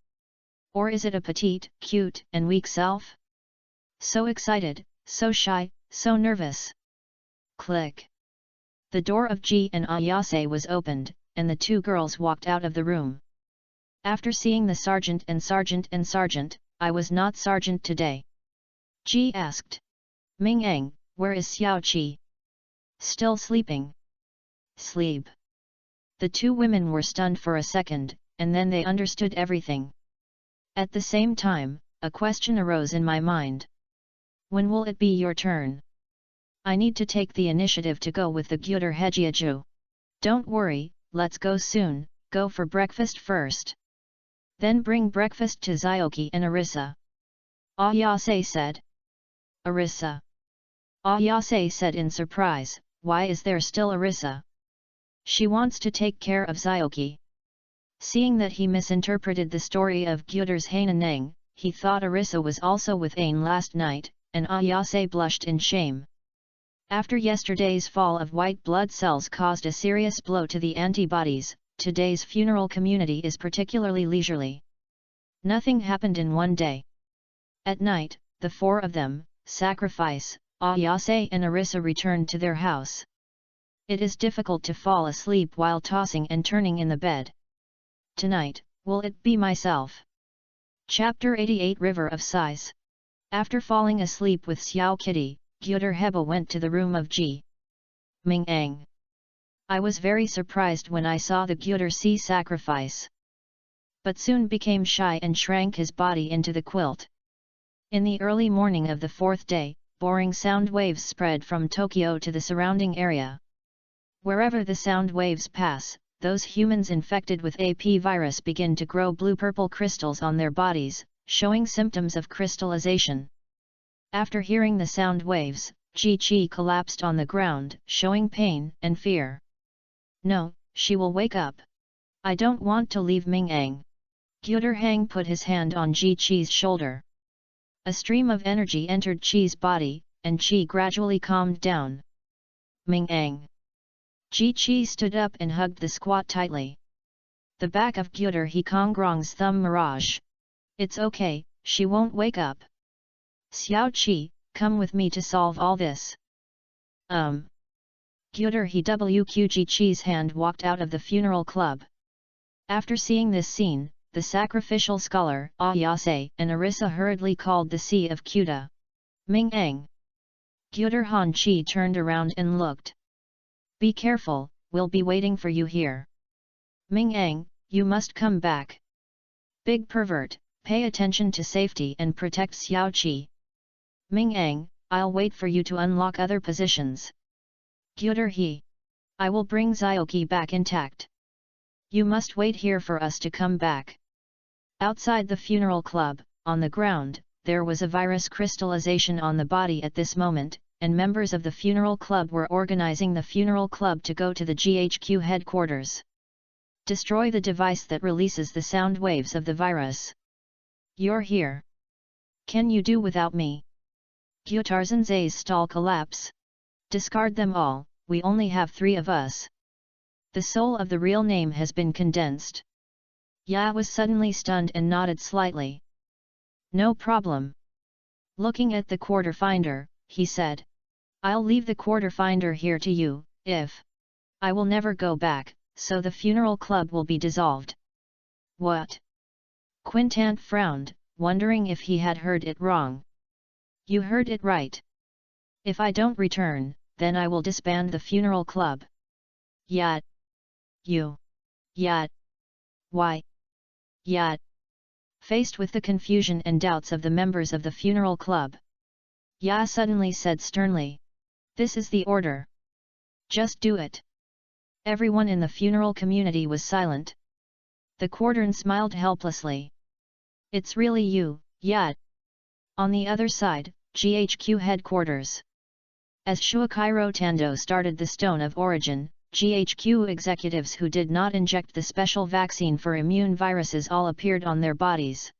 Or is it a petite, cute, and weak self? So excited, so shy, so nervous. Click. The door of Ji and Ayase was opened, and the two girls walked out of the room. After seeing the sergeant, I was not sergeant today. Ji asked. Ming Eng, where is Xiao Qi? Still sleeping. Sleep. The two women were stunned for a second, and then they understood everything. At the same time, a question arose in my mind. When will it be your turn? I need to take the initiative to go with the Gyutar Hejiaju. Don't worry, let's go soon, go for breakfast first. Then bring breakfast to Xiaoqi and Arissa. Ayase said. Arissa. Ayase said in surprise, why is there still Arissa? She wants to take care of Xiaoqi. Seeing that he misinterpreted the story of Gyutar's Hainaneng, he thought Arissa was also with Ain last night, and Ayase blushed in shame. After yesterday's fall of white blood cells caused a serious blow to the antibodies, today's funeral community is particularly leisurely. Nothing happened in one day. At night, the four of them, Sacrifice, Ayase and Arissa returned to their house. It is difficult to fall asleep while tossing and turning in the bed. Tonight, will it be myself? Chapter 88 River of Sighs. After falling asleep with Xiao Kitty, Gyutar Heba went to the room of Ji. Ming Eng. I was very surprised when I saw the Gyutar see Sacrifice. But soon became shy and shrank his body into the quilt. In the early morning of the fourth day, boring sound waves spread from Tokyo to the surrounding area. Wherever the sound waves pass, those humans infected with AP virus begin to grow blue-purple crystals on their bodies, showing symptoms of crystallization. After hearing the sound waves, Ji Qi collapsed on the ground, showing pain and fear. No, she will wake up. I don't want to leave Ming Eng. Gyutar Hang put his hand on Ji Qi's shoulder. A stream of energy entered Qi's body, and Qi gradually calmed down. Ming Eng. Ji Qi stood up and hugged the squat tightly. The back of Gyutar He Kongrong's thumb mirage. It's okay, she won't wake up. Xiao Qi, come with me to solve all this. Gyutar He WQG Qi's hand walked out of the funeral club. After seeing this scene, the sacrificial scholar, Ayase and Arissa hurriedly called the Sea of Kuta. Ming Eng. Gyutar Han Qi turned around and looked. Be careful, we'll be waiting for you here. Ming Eng, you must come back. Big pervert, pay attention to safety and protect Xiao Qi. Ming Eng, I'll wait for you to unlock other positions. Gyutar He. I will bring Xiaoqi back intact. You must wait here for us to come back. Outside the funeral club, on the ground, there was a virus crystallization on the body at this moment, and members of the funeral club were organizing the funeral club to go to the GHQ headquarters. Destroy the device that releases the sound waves of the virus. You're here. Can you do without me? Gyutarzan's stall collapse. Discard them all, we only have 3 of us. The soul of the real name has been condensed. Ya was suddenly stunned and nodded slightly. No problem. Looking at the quarter finder, he said. I'll leave the quarter finder here to you, if I will never go back, so the funeral club will be dissolved. What? Quintant frowned, wondering if he had heard it wrong. You heard it right. If I don't return, then I will disband the funeral club. Yat. You. Yat. Why? Yat. Faced with the confusion and doubts of the members of the funeral club, Ya suddenly said sternly. This is the order. Just do it. Everyone in the funeral community was silent. The quadrant smiled helplessly. It's really you, Yat. On the other side, GHQ headquarters. As Shuichiro Tando started the Stone of Origin, GHQ executives who did not inject the special vaccine for immune viruses all appeared on their bodies.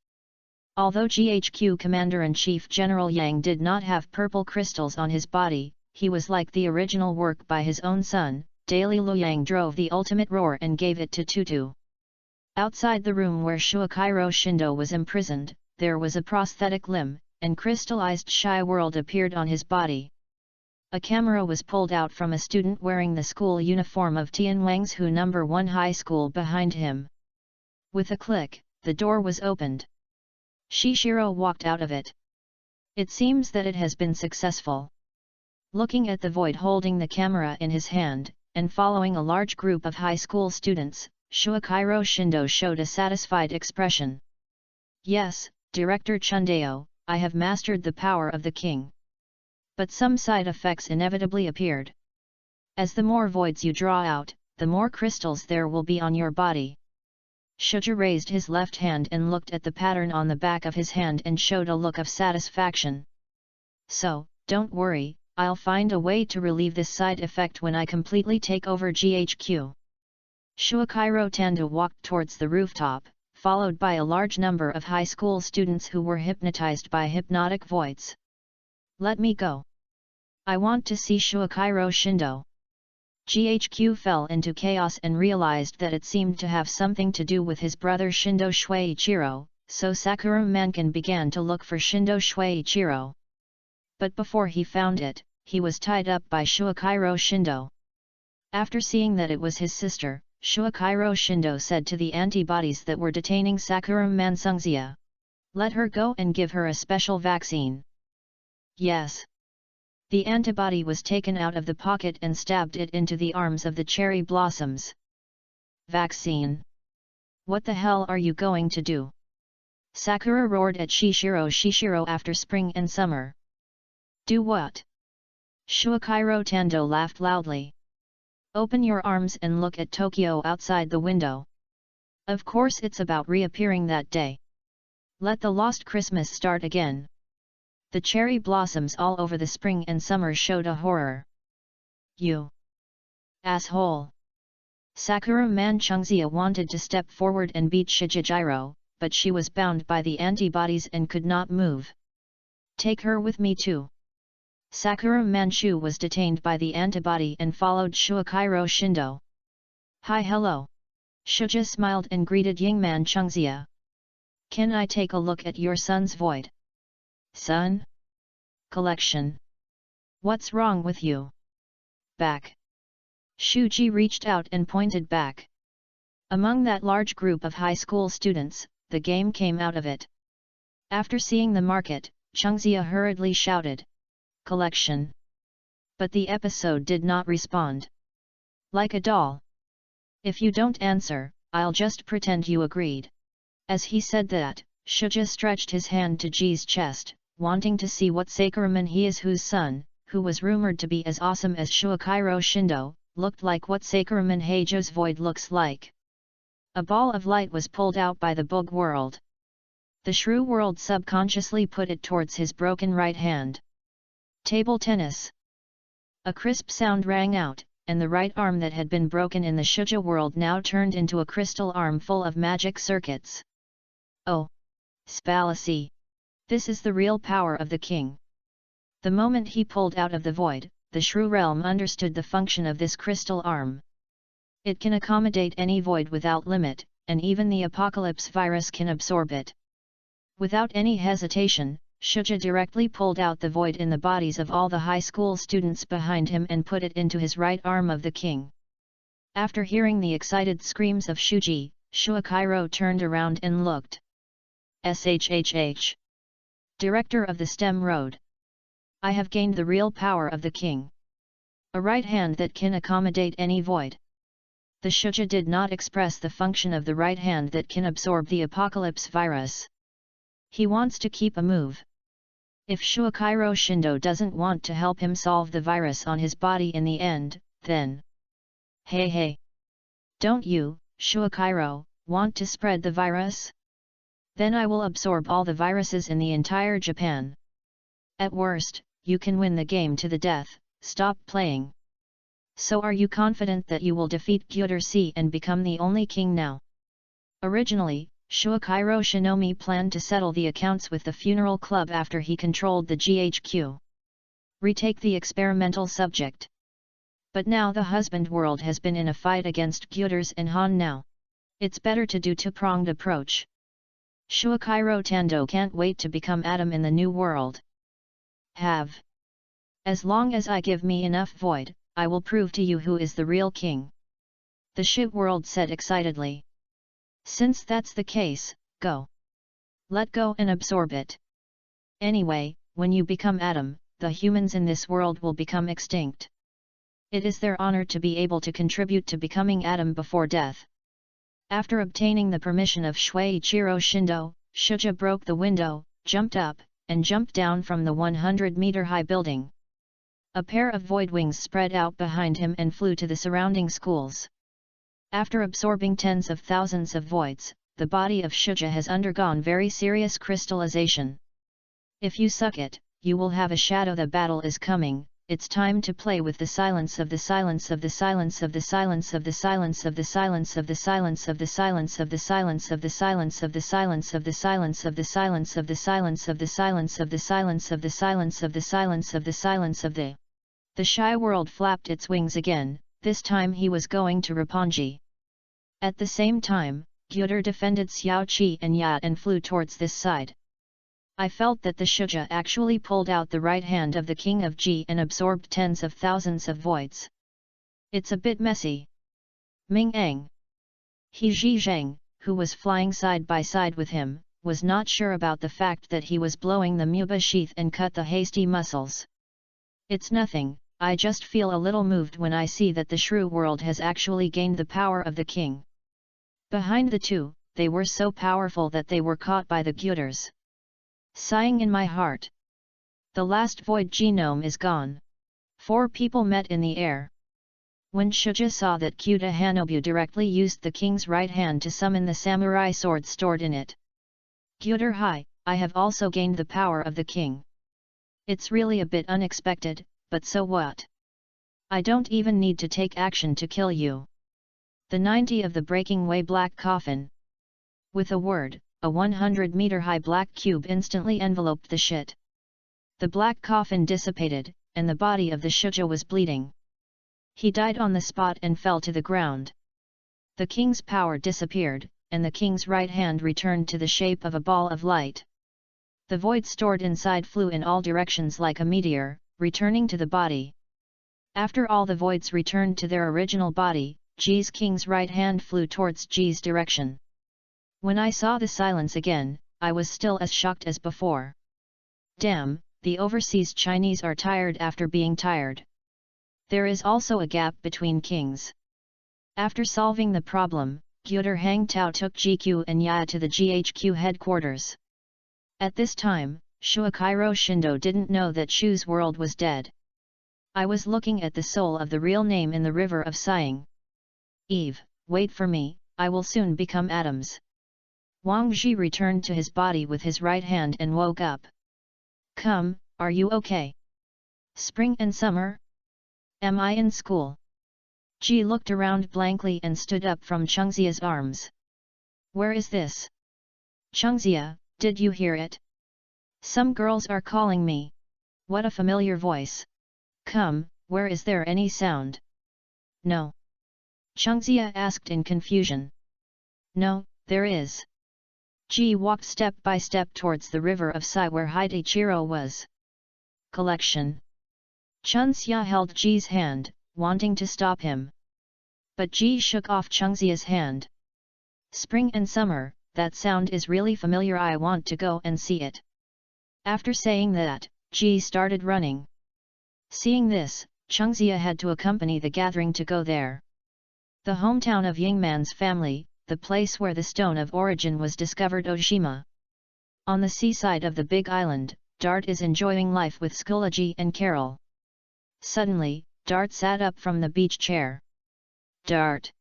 Although GHQ Commander-in-Chief General Yang did not have purple crystals on his body, he was like the original work by his own son. Daily Luoyang drove the ultimate roar and gave it to Tutu. Outside the room where Shuichiro Shindo was imprisoned, there was a prosthetic limb, and crystallized Shy World appeared on his body. A camera was pulled out from a student wearing the school uniform of Tianwang's Hu No. 1 High School behind him. With a click, the door was opened. Shishiro walked out of it. It seems that it has been successful. Looking at the void holding the camera in his hand, and following a large group of high school students, Shuichiro Shindo showed a satisfied expression. Yes, Director Chundeo, I have mastered the power of the king. But some side effects inevitably appeared. As the more voids you draw out, the more crystals there will be on your body. Shuja raised his left hand and looked at the pattern on the back of his hand and showed a look of satisfaction. So, don't worry, I'll find a way to relieve this side effect when I completely take over GHQ. Shuichiro Tando walked towards the rooftop, followed by a large number of high school students who were hypnotized by hypnotic voids. Let me go. I want to see Shuichiro Shindo. GHQ fell into chaos and realized that it seemed to have something to do with his brother Shindo Shuichiro, so Sakura Mankin began to look for Shindo Shuichiro. But before he found it, he was tied up by Shuichiro Shindo. After seeing that it was his sister, Shuichiro Shindo said to the antibodies that were detaining Sakura Mansungzia. Let her go and give her a special vaccine. Yes. The antibody was taken out of the pocket and stabbed it into the arms of the cherry blossoms. Vaccine? What the hell are you going to do? Sakura roared at Shishiro after spring and summer. Do what? Shuichiro Tando laughed loudly. Open your arms and look at Tokyo outside the window. Of course it's about reappearing that day. Let the lost Christmas start again. The cherry blossoms all over the spring and summer showed a horror. You asshole! Sakura Manchungzia wanted to step forward and beat Shijijiro, but she was bound by the antibodies and could not move. Take her with me too. Sakura Manchu was detained by the antibody and followed Shuichiro Shindo. Hi hello! Shuja smiled and greeted Yingman Chungzia. Can I take a look at your son's void? Son? Collection. What's wrong with you? Back. Shuji reached out and pointed back. Among that large group of high school students, the game came out of it. After seeing the market, Chungzia hurriedly shouted. Collection. But the episode did not respond. Like a doll. If you don't answer, I'll just pretend you agreed. As he said that, Shuja stretched his hand to Ji's chest, wanting to see what Sakuraman he is whose son, who was rumored to be as awesome as Shuichiro Shindo, looked like what Sakuraman Heijo's void looks like. A ball of light was pulled out by the Bug World. The Shrew World subconsciously put it towards his broken right hand. Table tennis. A crisp sound rang out, and the right arm that had been broken in the Shuja world now turned into a crystal arm full of magic circuits. Oh! Spalacy! This is the real power of the king. The moment he pulled out of the void, the Shrew realm understood the function of this crystal arm. It can accommodate any void without limit, and even the apocalypse virus can absorb it. Without any hesitation, Shuja directly pulled out the void in the bodies of all the high school students behind him and put it into his right arm of the king. After hearing the excited screams of Shuji, Shuakairo turned around and looked. SHHH. Director of the STEM Road. I have gained the real power of the king. A right hand that can accommodate any void. The Shuja did not express the function of the right hand that can absorb the apocalypse virus. He wants to keep a move. If Shuakairo Shindo doesn't want to help him solve the virus on his body in the end, then... Hey! Don't you, Shuakairo, want to spread the virus? Then I will absorb all the viruses in the entire Japan. At worst, you can win the game to the death, stop playing. So are you confident that you will defeat Gyuder C and become the only king now? Originally, Shuakairo Shinomi planned to settle the accounts with the funeral club after he controlled the GHQ. Retake the experimental subject. But now the husband world has been in a fight against Gyuders and Han now. It's better to do two-pronged approach. Shuakairo Tando can't wait to become Adam in the new world. As long as I give me enough void, I will prove to you who is the real king. The shit world said excitedly. Since that's the case, go. Let go and absorb it. Anyway, when you become Adam, the humans in this world will become extinct. It is their honor to be able to contribute to becoming Adam before death. After obtaining the permission of Shuichiro Shindo, Shuja broke the window, jumped up, and jumped down from the 100-meter-high building. A pair of void wings spread out behind him and flew to the surrounding schools. After absorbing tens of thousands of voids, the body of Shuja has undergone very serious crystallization. If you suck it, you will have a shadow. The battle is coming. It's time to play with the silence of the silence of the silence of the silence of the silence of the silence of the silence of the silence of the silence of the silence of the silence of the silence of the silence of the silence of the silence of the silence of the silence of the silence of the silence of the. The shy world flapped its wings again. This time he was going to Roppongi. At the same time, Gyuder defended Xiaoqi and Ya and flew towards this side. I felt that the Shuja actually pulled out the right hand of the king of Ji and absorbed tens of thousands of voids. It's a bit messy. Ming Ang. He Ji Zheng, who was flying side by side with him, was not sure about the fact that he was blowing the Muba sheath and cut the hasty muscles. It's nothing, I just feel a little moved when I see that the shrew world has actually gained the power of the king. Behind the two, they were so powerful that they were caught by the Gyuders. Sighing in my heart. The last void genome is gone. 4 people met in the air. When Shuja saw that Kyuta Hanobu directly used the king's right hand to summon the samurai sword stored in it. Gyuder Hai, I have also gained the power of the king. It's really a bit unexpected, but so what? I don't even need to take action to kill you. The 90 of the breaking way black coffin. With a word, a 100-meter-high black cube instantly enveloped the shit. The black coffin dissipated, and the body of the Shuja was bleeding. He died on the spot and fell to the ground. The king's power disappeared, and the king's right hand returned to the shape of a ball of light. The void stored inside flew in all directions like a meteor, returning to the body. After all the voids returned to their original body, Ji's king's right hand flew towards Ji's direction. When I saw the silence again, I was still as shocked as before. Damn, the overseas Chinese are tired after being tired. There is also a gap between kings. After solving the problem, Gyuder Hangtao took GQ and Ya to the GHQ headquarters. At this time, Shuakairo Shindo didn't know that Shu's world was dead. I was looking at the soul of the real name in the river of sighing. Eve, wait for me, I will soon become atoms. Wang Ji returned to his body with his right hand and woke up. Come, are you okay? Spring and summer? Am I in school? Ji looked around blankly and stood up from Chengxia's arms. Where is this? Chengxia, did you hear it? Some girls are calling me. What a familiar voice. Come, where is there any sound? No. Chengxia asked in confusion. No, there is. Ji walked step by step towards the river of Sai where Haidichiro was. Collection. Chun Xia held Ji's hand, wanting to stop him. But Ji shook off Changxia's hand. Spring and summer, that sound is really familiar, I want to go and see it. After saying that, Ji started running. Seeing this, Changxia had to accompany the gathering to go there. The hometown of Yingman's family, the place where the stone of origin was discovered, Oshima. On the seaside of the big island, Dart is enjoying life with Skulaji and Carol. Suddenly, Dart sat up from the beach chair. Dart!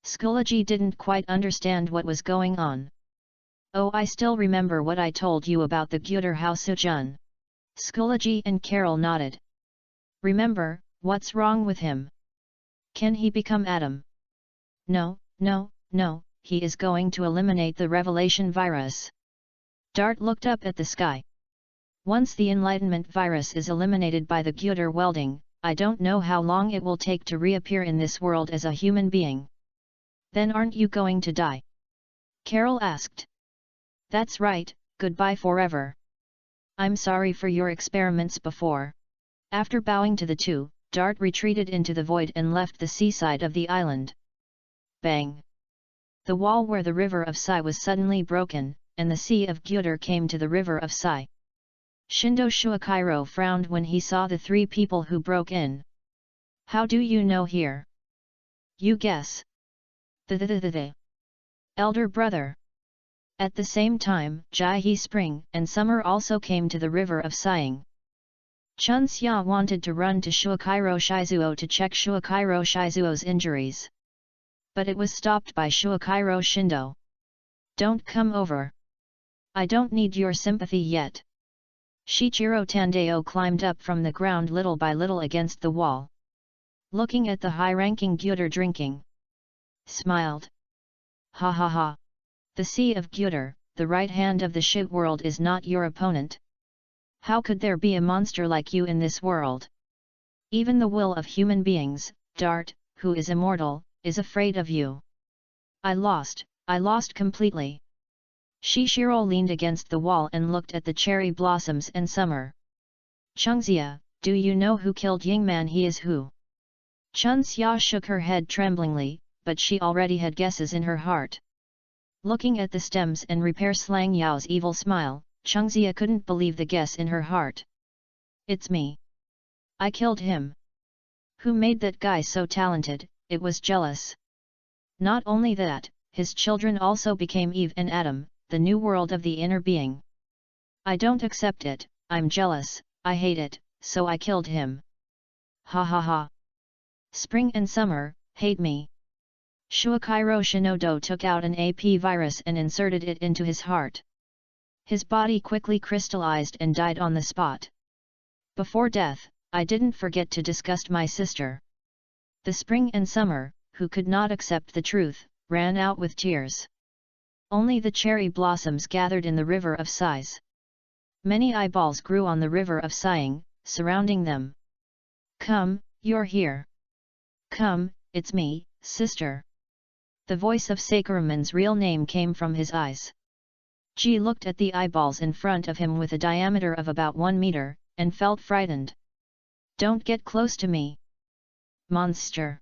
Skulaji didn't quite understand what was going on. Oh, I still remember what I told you about the Gyuder Haosujun. Skulaji and Carol nodded. Remember, what's wrong with him? Can he become Adam? No, he is going to eliminate the revelation virus. Dart looked up at the sky. Once the enlightenment virus is eliminated by the Gyuder welding, I don't know how long it will take to reappear in this world as a human being. Then aren't you going to die? Carol asked. That's right, goodbye forever. I'm sorry for your experiments before. After bowing to the two, Dart retreated into the void and left the seaside of the island. Bang! The wall where the river of Sai was suddenly broken, and the sea of Gyuder came to the river of Sai. Shindo Shuakairo frowned when he saw the three people who broke in. How do you know here? You guess. The elder brother. At the same time, Jai Spring and Summer also came to the river of Sighing. Chun Xia wanted to run to Shuakairo Shizuo to check Shuakairo Shizuo's injuries. But it was stopped by Shuakairo Shindo. Don't come over. I don't need your sympathy yet. Shichiro Tandeo climbed up from the ground little by little against the wall. Looking at the high-ranking Gyuder drinking. Smiled. Ha ha ha. The Sea of Gyuder, the right hand of the shit world, is not your opponent. How could there be a monster like you in this world? Even the will of human beings, Dart, who is immortal, is afraid of you. I lost completely. Shishiro leaned against the wall and looked at the cherry blossoms and summer. Changxia, do you know who killed Yingman? He is who? Chun Xia shook her head tremblingly, but she already had guesses in her heart. Looking at the stems and repair Slang Yao's evil smile, Changxia couldn't believe the guess in her heart. It's me. I killed him. Who made that guy so talented? It was jealous. Not only that, his children also became Eve and Adam, the new world of the inner being. I don't accept it, I'm jealous, I hate it, so I killed him. Ha ha ha. Spring and Summer, hate me. Shuakairo Shinodo took out an AP virus and inserted it into his heart. His body quickly crystallized and died on the spot. Before death, I didn't forget to disgust my sister. The Spring and Summer, who could not accept the truth, ran out with tears. Only the cherry blossoms gathered in the river of sighs. Many eyeballs grew on the river of sighing, surrounding them. Come, you're here. Come, it's me, sister. The voice of Sakuraman's real name came from his eyes. Ji looked at the eyeballs in front of him with a diameter of about 1 meter, and felt frightened. Don't get close to me. Monster.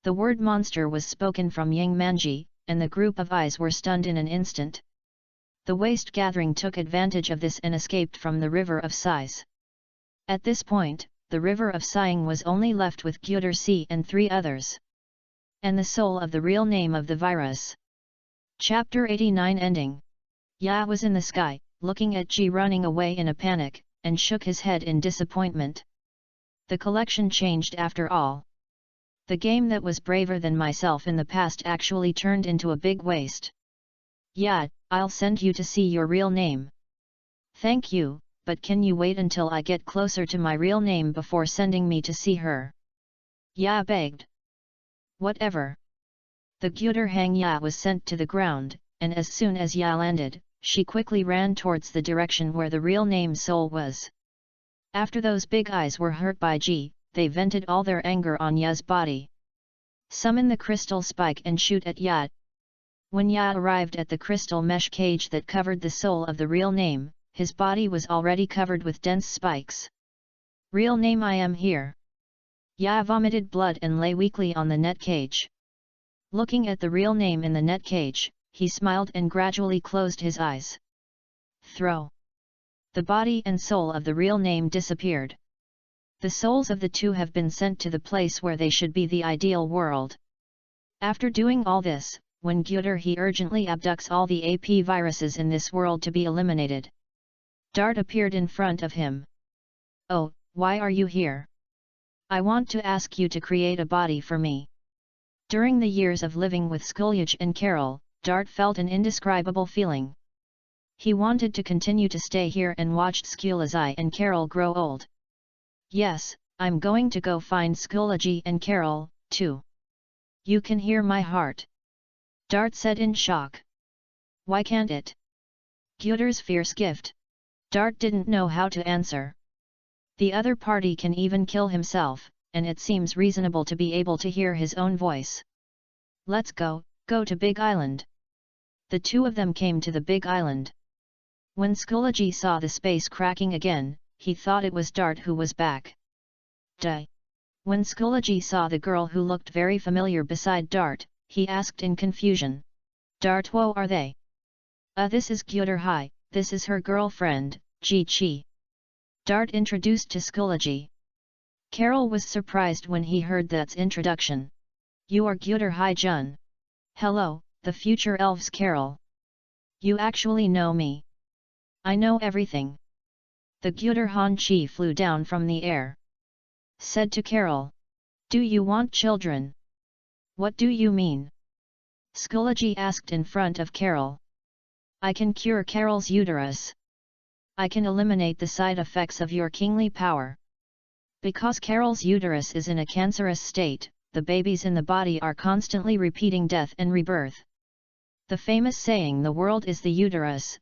The word monster was spoken from Yang Manji, and the group of eyes were stunned in an instant. The waste gathering took advantage of this and escaped from the river of sighs. At this point, the river of sighing was only left with Gyuder Sea and 3 others. And the soul of the real name of the virus. Chapter 89 ending. Ya was in the sky, looking at Ji running away in a panic, and shook his head in disappointment. The collection changed after all. The game that was braver than myself in the past actually turned into a big waste. Ya, I'll send you to see your real name. Thank you, but can you wait until I get closer to my real name before sending me to see her? Ya begged. Whatever. The Gyuder Hang Ya was sent to the ground, and as soon as Ya landed, she quickly ran towards the direction where the real name soul was. After those big eyes were hurt by Ji, they vented all their anger on Ya's body. Summon the crystal spike and shoot at Ya. When Ya arrived at the crystal mesh cage that covered the soul of the real name, his body was already covered with dense spikes. Real name, I am here. Ya vomited blood and lay weakly on the net cage. Looking at the real name in the net cage, he smiled and gradually closed his eyes. Throw. The body and soul of the real name disappeared. The souls of the two have been sent to the place where they should be, the ideal world. After doing all this, when Gyuder he urgently abducts all the AP viruses in this world to be eliminated. Dart appeared in front of him. Oh, why are you here? I want to ask you to create a body for me. During the years of living with Skuljaj and Carol, Dart felt an indescribable feeling. He wanted to continue to stay here and watch Skuljaj and Carol grow old. Yes, I'm going to go find Skuljaj and Carol, too. You can hear my heart. Dart said in shock. Why can't it? Gyuder's fierce gift. Dart didn't know how to answer. The other party can even kill himself, and it seems reasonable to be able to hear his own voice. Let's go to Big Island. The two of them came to the Big Island. When Skuljaj saw the space cracking again, he thought it was Dart who was back. Duh! When Skuljaj saw the girl who looked very familiar beside Dart, he asked in confusion. Dart, who are they? This is Gyuder Hai, this is her girlfriend, Ji Chi. Dart introduced to Skuljaj. Carol was surprised when he heard that's introduction. You are Gyuder Hai Jun. Hello, the future elves Carol. You actually know me. I know everything. The Gyuder Han Chi flew down from the air. Said to Carol. Do you want children? What do you mean? Skuljaj asked in front of Carol. I can cure Carol's uterus. I can eliminate the side effects of your kingly power. Because Carol's uterus is in a cancerous state, the babies in the body are constantly repeating death and rebirth. The famous saying, the world is the uterus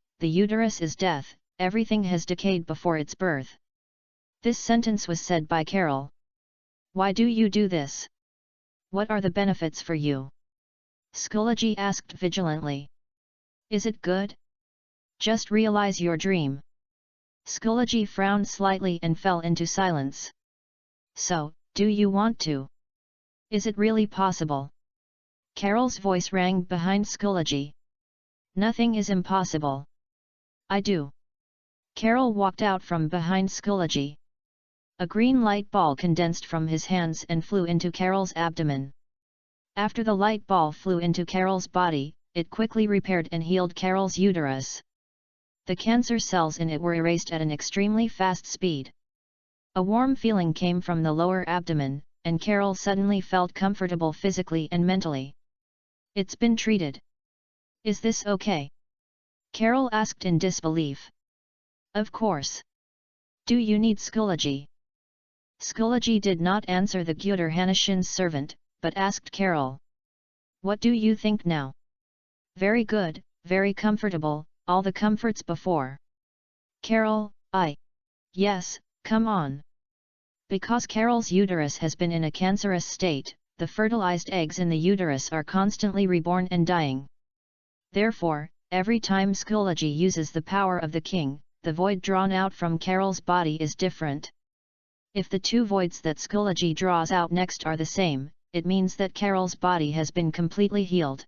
is death, everything has decayed before its birth. This sentence was said by Carol. Why do you do this? What are the benefits for you? Skuljaj asked vigilantly. Is it good? Just realize your dream. Skuljaj frowned slightly and fell into silence. So, do you want to? Is it really possible? Carol's voice rang behind Skuljaj. Nothing is impossible. I do. Carol walked out from behind Skuljaj. A green light ball condensed from his hands and flew into Carol's abdomen. After the light ball flew into Carol's body, it quickly repaired and healed Carol's uterus. The cancer cells in it were erased at an extremely fast speed. A warm feeling came from the lower abdomen, and Carol suddenly felt comfortable physically and mentally. It's been treated. Is this okay? Carol asked in disbelief. Of course. Do you need Skuljaj? Skuljaj did not answer the Gyuder Hanishin's servant, but asked Carol. What do you think now? Very good, very comfortable, all the comforts before. Carol, yes, come on. Because Carol's uterus has been in a cancerous state, the fertilized eggs in the uterus are constantly reborn and dying. Therefore, every time Skuljaj uses the power of the king, the void drawn out from Carol's body is different. If the two voids that Skuljaj draws out next are the same, it means that Carol's body has been completely healed.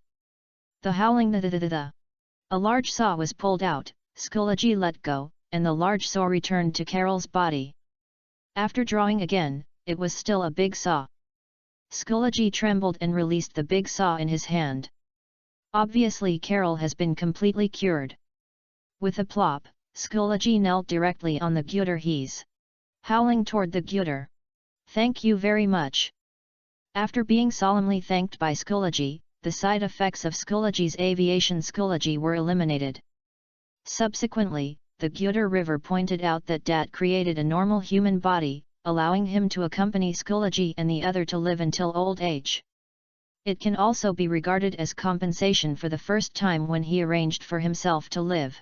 The howling A large saw was pulled out, Skuljaj let go, and the large saw returned to Carol's body. After drawing again, it was still a big saw. Skuljaj trembled and released the big saw in his hand. Obviously Carol has been completely cured. With a plop, Skuljaj knelt directly on the Gyuder He's, howling toward the Gyuder. Thank you very much. After being solemnly thanked by Skuljaj, the side effects of Skuljaj's aviation Skuljaj were eliminated. Subsequently, the Gyuder River pointed out that Dat created a normal human body, allowing him to accompany Skuljaj and the other to live until old age. It can also be regarded as compensation for the first time when he arranged for himself to live.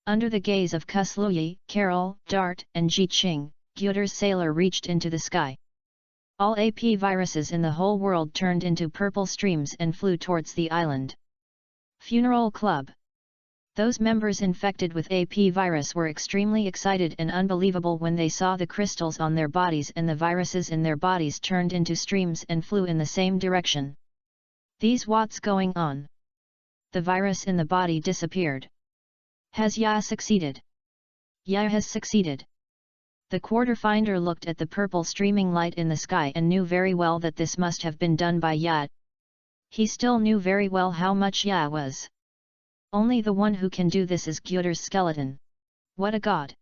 Under the gaze of Skuljaj, Carol, Dart, and Ji Ching, Gyuder's sailor reached into the sky. All AP viruses in the whole world turned into purple streams and flew towards the island. Funeral Club. Those members infected with AP virus were extremely excited and unbelievable when they saw the crystals on their bodies and the viruses in their bodies turned into streams and flew in the same direction. These what's going on? The virus in the body disappeared. Has Ya succeeded? Ya has succeeded. The quarterfinder looked at the purple streaming light in the sky and knew very well that this must have been done by Ya. He still knew very well how much Ya was. Only the one who can do this is Gyuder's skeleton. What a god!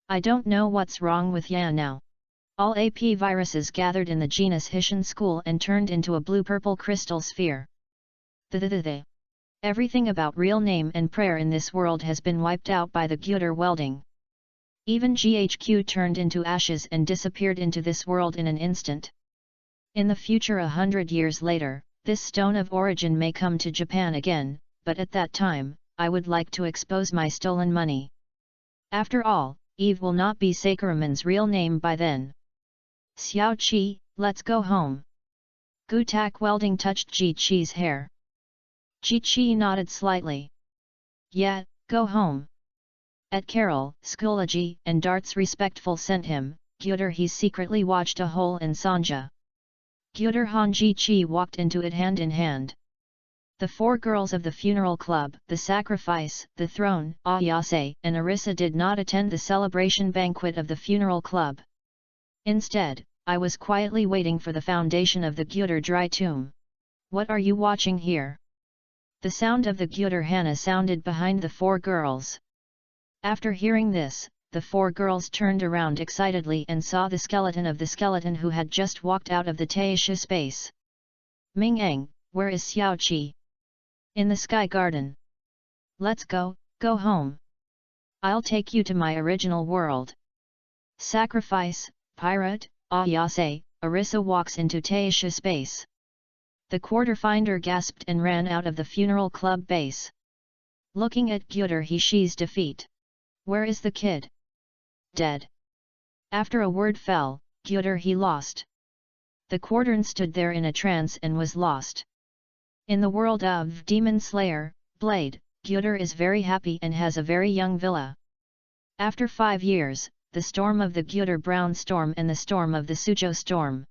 I don't know what's wrong with Ya now. All AP viruses gathered in the genus Hishan school and turned into a blue-purple crystal sphere. Everything about real name and prayer in this world has been wiped out by the Gyuder welding. Even GHQ turned into ashes and disappeared into this world in an instant. In the future 100 years later, this stone of origin may come to Japan again, but at that time, I would like to expose my stolen money. After all, Eve will not be Sakuraman's real name by then. Xiao Qi, let's go home. Gu Tak welding touched Ji Qi's hair. Ji Qi nodded slightly. Yeah, go home. At Carol, Schoology and Dart's respectful sent him, Gyuder he secretly watched a hole in Sanja. Gyuder Han Ji Qi walked into it hand in hand. The four girls of the funeral club, the sacrifice, the throne, Ayase and Arisa did not attend the celebration banquet of the funeral club. Instead, I was quietly waiting for the foundation of the Gyuder dry tomb. What are you watching here? The sound of the Gyuder Hana sounded behind the four girls. After hearing this, the four girls turned around excitedly and saw the skeleton of the skeleton who had just walked out of the Taisha space. Ming Eng, where is Xiao Qi? In the Sky Garden. Let's go home. I'll take you to my original world. Sacrifice, pirate, Ayase, Arisa walks into Taisha space. The quarterfinder gasped and ran out of the funeral club base. Looking at Gyuder Hishi's defeat. Where is the kid? Dead. After a word fell, Gyuder he lost. The quartern stood there in a trance and was lost. In the world of Demon Slayer, Blade, Gyuder is very happy and has a very young villa. After 5 years, the storm of the Gyuder Brown Storm and the storm of the Sujo Storm.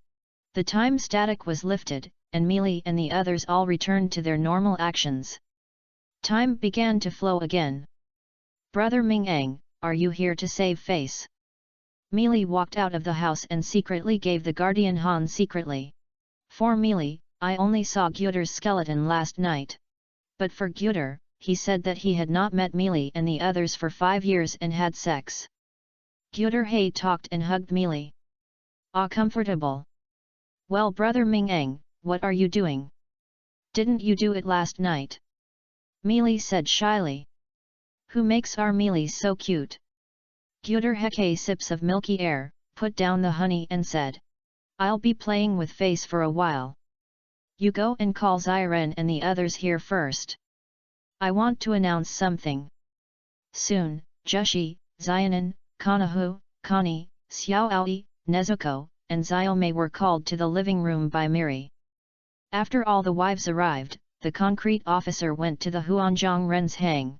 The time static was lifted, and Meili and the others all returned to their normal actions. Time began to flow again. Brother Ming Eng, are you here to save face? Meili walked out of the house and secretly gave the guardian Han secretly. For Meili, I only saw Gyuder's skeleton last night. But for Gyuder, he said that he had not met Meili and the others for 5 years and had sex. Gyuder He talked and hugged Meili. Ah, comfortable. Well, brother Ming Eng, what are you doing? Didn't you do it last night? Meili said shyly. Who makes our Meili so cute? Gyuder Heke sips of milky air, put down the honey and said. I'll be playing with face for a while. You go and call Xiren and the others here first. I want to announce something. Soon, Jushi, Xianan, Kanahu, Kani, Xiaoai, Nezuko, and Xiaomei were called to the living room by Miri. After all the wives arrived, the concrete officer went to the Huanzhong Ren's hang.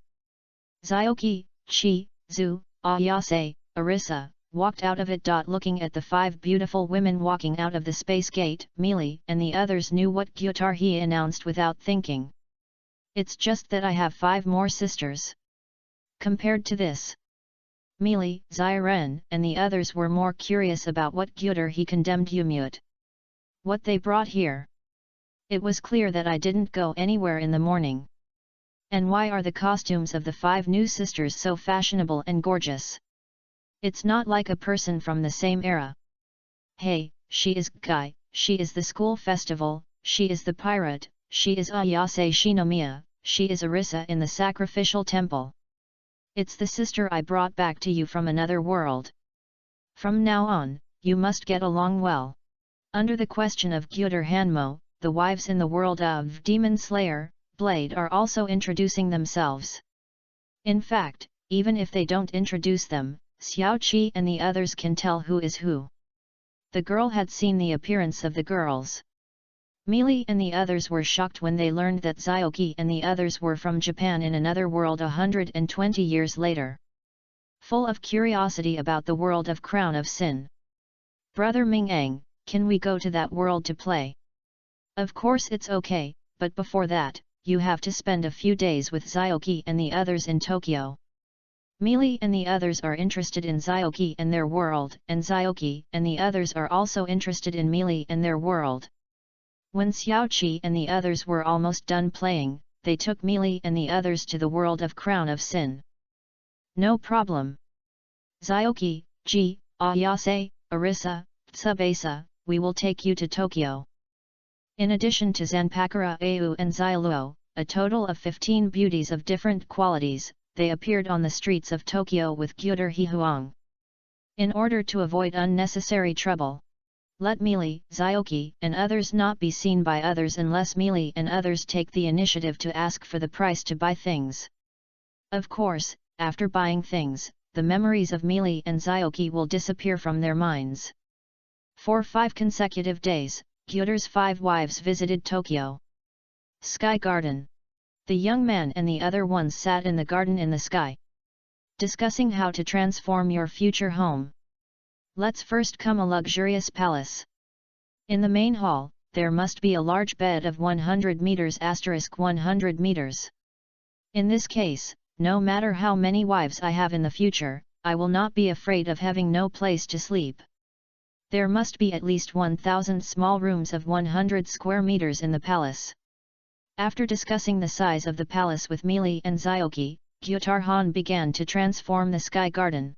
Xiaoqi, Qi, Zhu, Ayase, Arisa, walked out of it. Looking at the 5 beautiful women walking out of the space gate, Meili and the others knew what Gyutar he announced without thinking. It's just that I have 5 more sisters. Compared to this, Meili, Xiren, and the others were more curious about what Gyutar he condemned Yumut. What they brought here. It was clear that I didn't go anywhere in the morning. And why are the costumes of the 5 new sisters so fashionable and gorgeous? It's not like a person from the same era. Hey, she is Guy, she is the school festival, she is the pirate, she is Ayase Shinomiya, she is Arisa in the sacrificial temple. It's the sister I brought back to you from another world. From now on, you must get along well. Under the question of Gyuder Hanmo, the wives in the world of Demon Slayer, Blade are also introducing themselves. In fact, even if they don't introduce them, Xiao Qi and the others can tell who is who. The girl had seen the appearance of the girls. Meili and the others were shocked when they learned that Xiaoqi and the others were from Japan in another world 120 years later. Full of curiosity about the world of Crown of Sin. "Brother Ming-Ang, can we go to that world to play?" "Of course it's okay, but before that, you have to spend a few days with Xiaoqi and the others in Tokyo." Meili and the others are interested in Xiaoqi and their world, and Xiaoqi and the others are also interested in Meili and their world. When Xiaoqi and the others were almost done playing, they took Meili and the others to the world of Crown of Sin. "No problem. Xiaoqi, Ji, Ayase, Arisa, Tsubasa, we will take you to Tokyo." In addition to Zanpakura Au and Xiaoluo, a total of 15 beauties of different qualities, they appeared on the streets of Tokyo with Gyuder Hihuang. In order to avoid unnecessary trouble, let Meili, Xiaoqi and others not be seen by others unless Meili and others take the initiative to ask for the price to buy things. Of course, after buying things, the memories of Meili and Xiaoqi will disappear from their minds. For 5 consecutive days, Gyuder's 5 wives visited Tokyo. Sky Garden. The young man and the other ones sat in the garden in the sky, discussing how to transform your future home. Let's first come a luxurious palace. In the main hall, there must be a large bed of 100 meters * 100 meters. In this case, no matter how many wives I have in the future, I will not be afraid of having no place to sleep. There must be at least 1,000 small rooms of 100 square meters in the palace. After discussing the size of the palace with Meili and Xiaoqi, Gyutarhan began to transform the sky garden.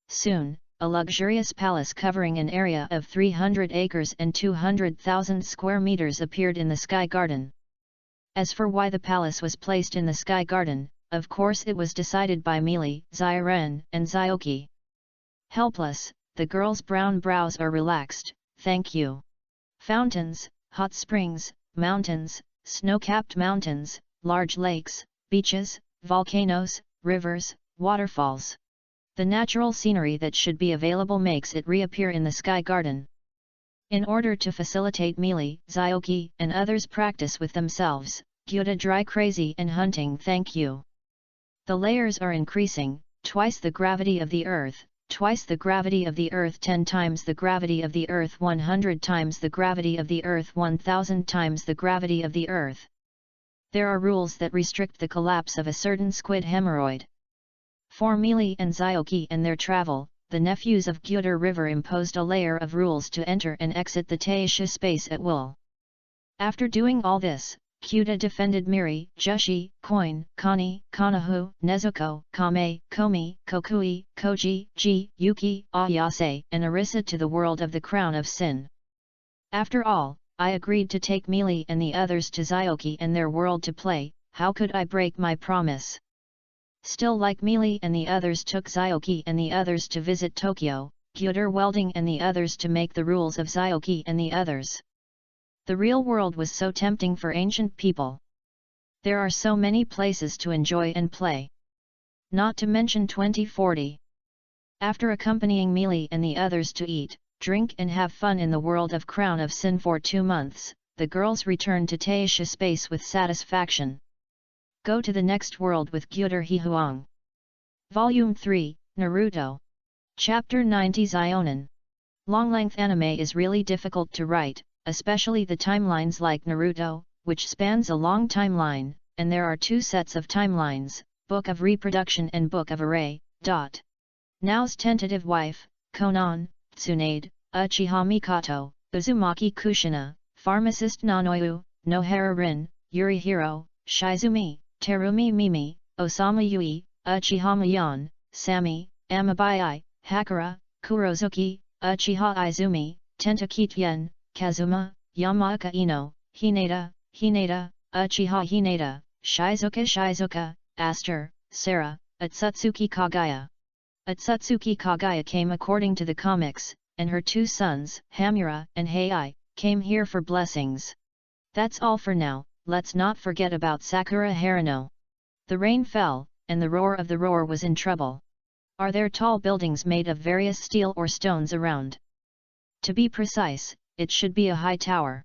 Soon, a luxurious palace covering an area of 300 acres and 200,000 square meters appeared in the sky garden. As for why the palace was placed in the sky garden, of course it was decided by Meili, Xiren, and Xiaoqi. Helpless, the girl's brown brows are relaxed. "Thank you. Fountains, hot springs, mountains, snow-capped mountains, large lakes, beaches, volcanoes, rivers, waterfalls. The natural scenery that should be available makes it reappear in the sky garden." In order to facilitate Meili, Xiaoqi and others practice with themselves, Gyuda dry crazy and hunting. "Thank you. The layers are increasing, twice the gravity of the earth, twice the gravity of the earth, 10 times the gravity of the earth, 100 times the gravity of the earth, 1,000 times the gravity of the earth. There are rules that restrict the collapse of a certain squid hemorrhoid. For Meili and Xiaoqi and their travel, the nephews of Gyuder River imposed a layer of rules to enter and exit the Taisha space at will. After doing all this, Gyuda defended Miri, Jushi, Koin, Kani, Kanahu, Nezuko, Kame, Komi, Kokui, Koji, Ji, Yuki, Ayase and Arisa to the world of the Crown of Sin. After all, I agreed to take Meili and the others to Xiaoqi and their world to play. How could I break my promise? Still, like Meili and the others took Xiaoqi and the others to visit Tokyo, Gyuder Welding and the others to make the rules of Xiaoqi and the others. The real world was so tempting for ancient people. There are so many places to enjoy and play. Not to mention 2040. After accompanying Meili and the others to eat, drink and have fun in the world of Crown of Sin for 2 months, the girls returned to Taisha space with satisfaction. Go to the next world with Gyuder Hihuang. Volume 3, Naruto. Chapter 90 Zionin. Long-length anime is really difficult to write, especially the timelines like Naruto, which spans a long timeline, and there are 2 sets of timelines, Book of Reproduction and Book of Array. Now's tentative wife, Konan, Tsunade, Uchiha Mikoto, Uzumaki Kushina, pharmacist Nanoyu, Nohara Rin, Yurihiro, Shizumi, Terumi Mimi, Osamu Yui, Uchiha Mayan, Sami, Amabai, Hakura, Kurozuki, Uchiha Izumi, Tentakityen, Kazuma, Yamaka Ino, Hinata, Uchiha Hinata, Shizuka, Aster, Sarah, Atsutsuki Kagaya. Atsutsuki Kagaya came according to the comics, and her 2 sons, Hamura and Heiai, came here for blessings. That's all for now. Let's not forget about Sakura Harano. The rain fell, and the roar of the roar was in trouble. Are there tall buildings made of various steel or stones around? To be precise, it should be a high tower.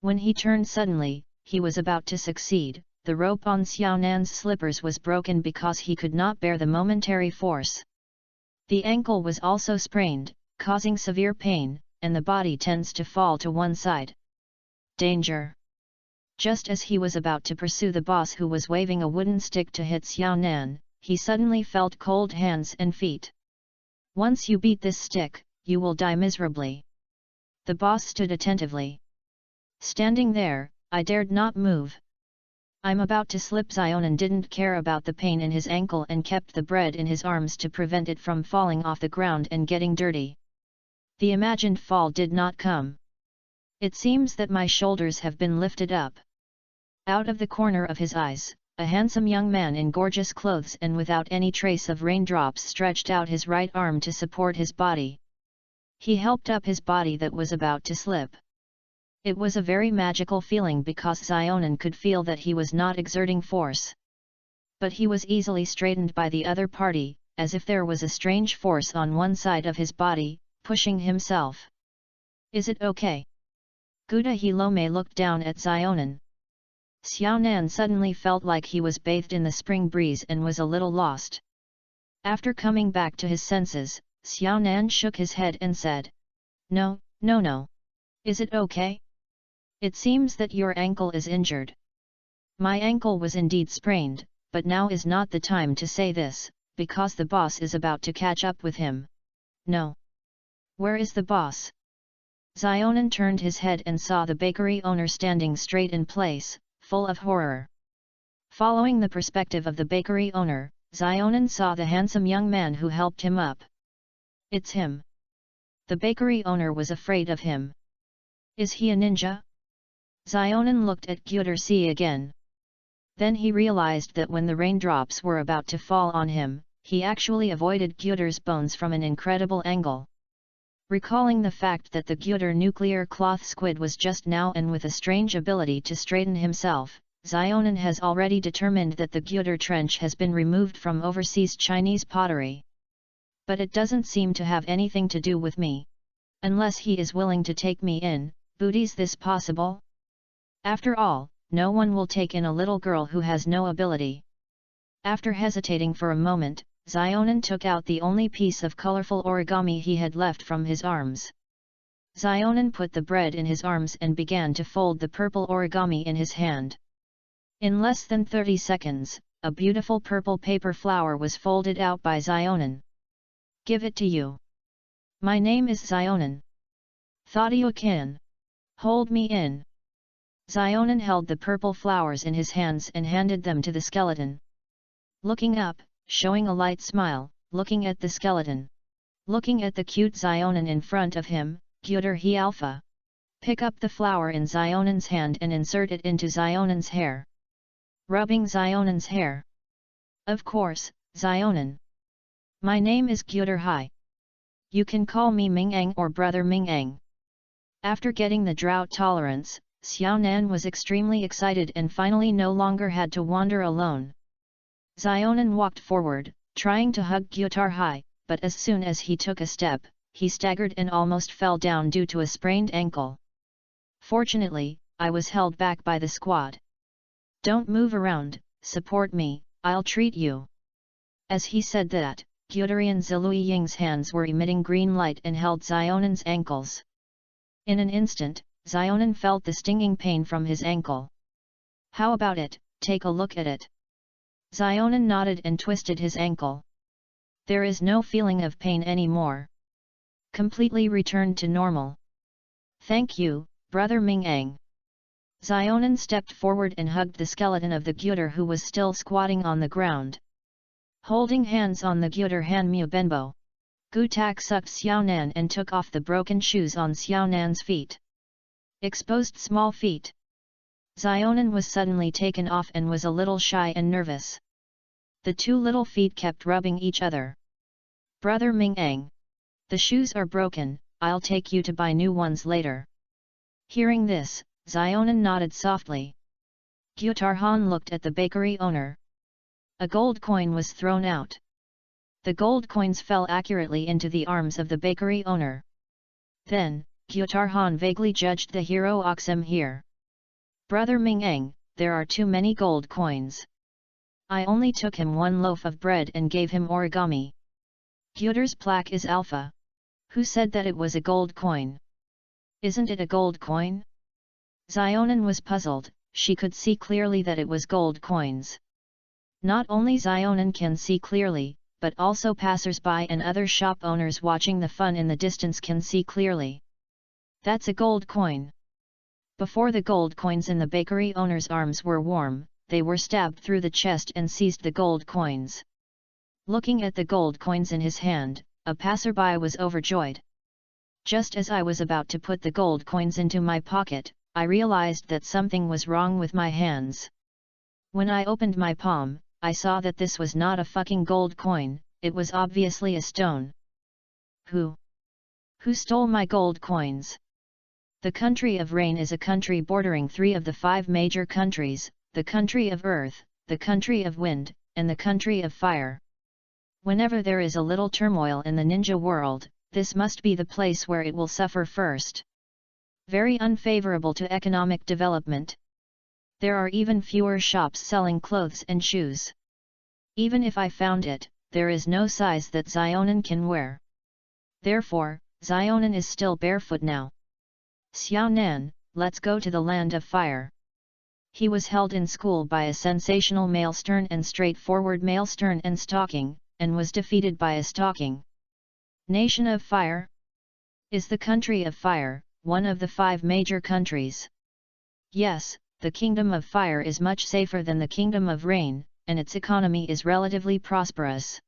When he turned suddenly, he was about to succeed. The rope on Xiaonan's slippers was broken because he could not bear the momentary force. The ankle was also sprained, causing severe pain, and the body tends to fall to one side. Danger! Just as he was about to pursue the boss who was waving a wooden stick to hit Xiaonan, he suddenly felt cold hands and feet. Once you beat this stick, you will die miserably. The boss stood attentively. Standing there, I dared not move. I'm about to slip. Xiaonan didn't care about the pain in his ankle and kept the bread in his arms to prevent it from falling off the ground and getting dirty. The imagined fall did not come. It seems that my shoulders have been lifted up. Out of the corner of his eyes, a handsome young man in gorgeous clothes and without any trace of raindrops stretched out his right arm to support his body. He helped up his body that was about to slip. It was a very magical feeling because Xiaonan could feel that he was not exerting force. But he was easily straightened by the other party, as if there was a strange force on one side of his body, pushing himself. Is it okay? Guda Hilome looked down at Xiaonan. Xiaonan suddenly felt like he was bathed in the spring breeze and was a little lost. After coming back to his senses, Xiaonan shook his head and said, No. Is it okay? It seems that your ankle is injured. My ankle was indeed sprained, but now is not the time to say this, because the boss is about to catch up with him. No. Where is the boss? Xiaonan turned his head and saw the bakery owner standing straight in place, full of horror. Following the perspective of the bakery owner, Xiaonan saw the handsome young man who helped him up. It's him. The bakery owner was afraid of him. Is he a ninja? Xiaonan looked at Gyudersi again. Then he realized that when the raindrops were about to fall on him, he actually avoided Gyuder's bones from an incredible angle. Recalling the fact that the Gyuder nuclear cloth squid was just now and with a strange ability to straighten himself, Xiaonan has already determined that the Gyuder trench has been removed from overseas Chinese pottery. But it doesn't seem to have anything to do with me. Unless he is willing to take me in, booty's this possible? After all, no one will take in a little girl who has no ability. After hesitating for a moment, Xiaonan took out the only piece of colorful origami he had left from his arms. Xiaonan put the bread in his arms and began to fold the purple origami in his hand. In less than 30 seconds, a beautiful purple paper flower was folded out by Xiaonan. Give it to you. My name is Xiaonan. Thaddeus-kan. Hold me in. Xiaonan held the purple flowers in his hands and handed them to the skeleton. Looking up, showing a light smile, looking at the skeleton. Looking at the cute Xiaonan in front of him, Gyuder he Alpha. Pick up the flower in Xiaonan's hand and insert it into Xiaonan's hair. Rubbing Xiaonan's hair. Of course, Xiaonan. My name is Gyuder Hai. You can call me Ming-ang or Brother Ming-ang. After getting the drought tolerance, Xiaonan was extremely excited and finally no longer had to wander alone. Xiaonan walked forward, trying to hug Gyutar Hai, but as soon as he took a step, he staggered and almost fell down due to a sprained ankle. Fortunately, I was held back by the squad. Don't move around, support me, I'll treat you. As he said that, Gyuderian Zilui Ying's hands were emitting green light and held Xiaonan's ankles. In an instant, Xiaonan felt the stinging pain from his ankle. How about it, take a look at it. Xiaonan nodded and twisted his ankle. There is no feeling of pain anymore. Completely returned to normal. Thank you, Brother Ming-ang. Xiaonan stepped forward and hugged the skeleton of the Gyuder who was still squatting on the ground. Holding hands on the Gyuder Hanmu Benbo, Gu Tak sucked Xiaonan and took off the broken shoes on Xiaonan's feet. Exposed small feet. Xiaonan was suddenly taken off and was a little shy and nervous. The two little feet kept rubbing each other. Brother Ming-ang. The shoes are broken, I'll take you to buy new ones later. Hearing this, Xiaonan nodded softly. Gyutar Han looked at the bakery owner. A gold coin was thrown out. The gold coins fell accurately into the arms of the bakery owner. Then, Gyutar Han vaguely judged the hero Oxem here. Brother Ming-eng, there are too many gold coins. I only took him 1 loaf of bread and gave him origami. Gyuder's plaque is alpha. Who said that it was a gold coin? Isn't it a gold coin? Zionin was puzzled, she could see clearly that it was gold coins. Not only Zionin can see clearly, but also passers-by and other shop owners watching the fun in the distance can see clearly. That's a gold coin. Before the gold coins in the bakery owner's arms were warm, they were stabbed through the chest and seized the gold coins. Looking at the gold coins in his hand, a passerby was overjoyed. Just as I was about to put the gold coins into my pocket, I realized that something was wrong with my hands. When I opened my palm, I saw that this was not a fucking gold coin, it was obviously a stone. Who stole my gold coins? The country of rain is a country bordering 3 of the 5 major countries, the country of earth, the country of wind, and the country of fire. Whenever there is a little turmoil in the ninja world, this must be the place where it will suffer first. Very unfavorable to economic development. There are even fewer shops selling clothes and shoes. Even if I found it, there is no size that Zionin can wear. Therefore, Zionin is still barefoot now. Xiao Nan, let's go to the land of fire. He was held in school by a sensational male stern and straightforward male stern and stalking, and was defeated by a stalking. Nation of Fire? Is the country of fire one of the 5 major countries? Yes, the Kingdom of Fire is much safer than the Kingdom of Rain, and its economy is relatively prosperous.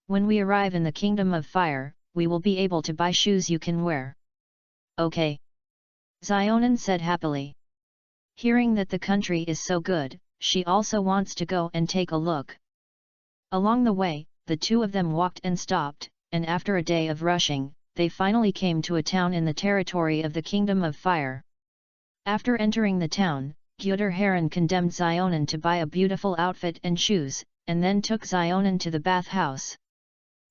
When we arrive in the Kingdom of Fire, we will be able to buy shoes you can wear. Okay. Zionin said happily. Hearing that the country is so good, she also wants to go and take a look. Along the way, the 2 of them walked and stopped, and after a day of rushing, they finally came to a town in the territory of the Kingdom of Fire. After entering the town, Gyuder Heron condemned Zionin to buy a beautiful outfit and shoes, and then took Zionin to the bathhouse.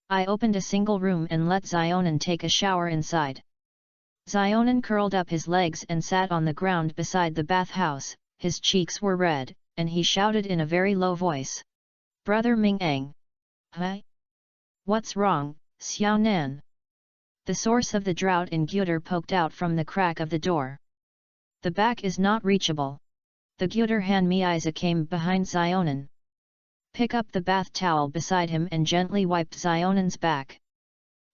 I opened a single room and let Zionin take a shower inside. Zionin curled up his legs and sat on the ground beside the bathhouse, his cheeks were red, and he shouted in a very low voice. Brother Ming-eng. Huh? What's wrong, Xiao Nan? The source of the drought in Gyuder poked out from the crack of the door. The back is not reachable. The Gyuder Han Miiza came behind Zionin. Pick up the bath towel beside him and gently wiped Zionin's back.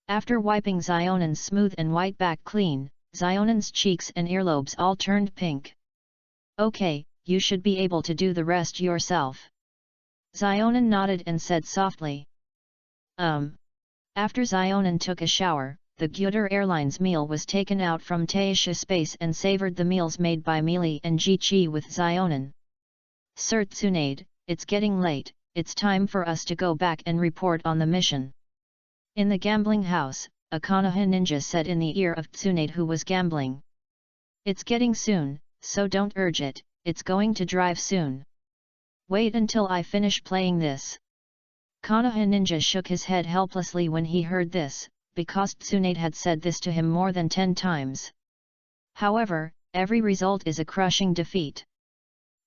After wiping Zionin's smooth and white back clean, Zionin's cheeks and earlobes all turned pink. Okay, you should be able to do the rest yourself. Zionin nodded and said softly. After Zionin took a shower, the Gyuder Airlines meal was taken out from Taisha space and savored the meals made by Meili and Ji-Chi with Zionin. Sir Tsunade, it's getting late, it's time for us to go back and report on the mission. In the gambling house, a Konoha ninja said in the ear of Tsunade who was gambling. It's getting soon, so don't urge it, it's going to drive soon. Wait until I finish playing this. Konoha ninja shook his head helplessly when he heard this, because Tsunade had said this to him more than 10 times. However, every result is a crushing defeat.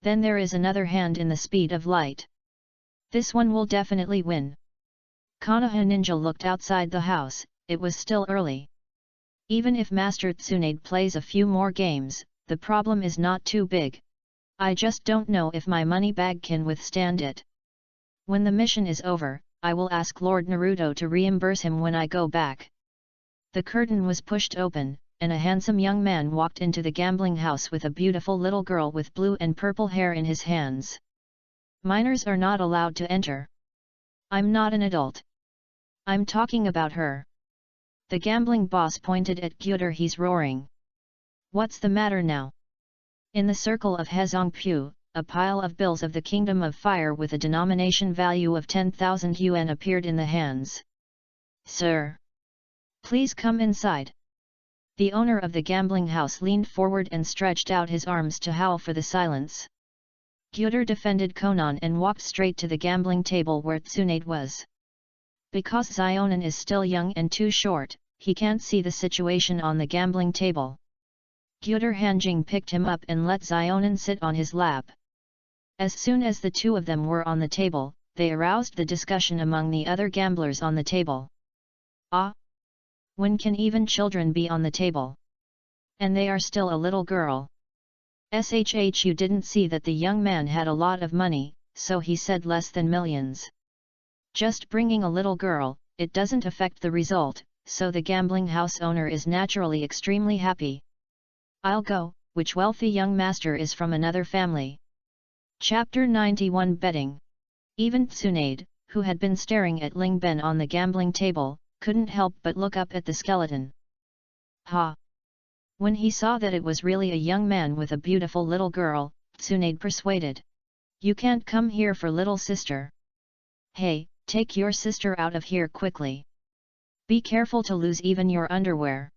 Then there is another hand in the speed of light. This one will definitely win. Konoha ninja looked outside the house, it was still early. Even if Master Tsunade plays a few more games, the problem is not too big. I just don't know if my money bag can withstand it. When the mission is over, I will ask Lord Naruto to reimburse him when I go back. The curtain was pushed open, and a handsome young man walked into the gambling house with a beautiful little girl with blue and purple hair in his hands. Minors are not allowed to enter. I'm not an adult. I'm talking about her. The gambling boss pointed at Gyuder. He's roaring. What's the matter now? In the circle of Hezongpu, a pile of bills of the Kingdom of Fire with a denomination value of 10,000 yuan appeared in the hands. Sir! Please come inside. The owner of the gambling house leaned forward and stretched out his arms to howl for the silence. Gyuder defended Konan and walked straight to the gambling table where Tsunade was. Because Zionin is still young and too short, he can't see the situation on the gambling table. Gyuder Hanjing picked him up and let Xionan sit on his lap. As soon as the two of them were on the table, they aroused the discussion among the other gamblers on the table. Ah! When can even children be on the table? And they are still a little girl. You didn't see that the young man had a lot of money, so he said less than millions. Just bringing a little girl, it doesn't affect the result, so the gambling house owner is naturally extremely happy. I'll go, which wealthy young master is from another family? Chapter 91 Betting. Even Tsunade, who had been staring at Ling Ben on the gambling table, couldn't help but look up at the skeleton. Ha! When he saw that it was really a young man with a beautiful little girl, Tsunade persuaded. You can't come here for little sister. Hey, take your sister out of here quickly. Be careful to lose even your underwear.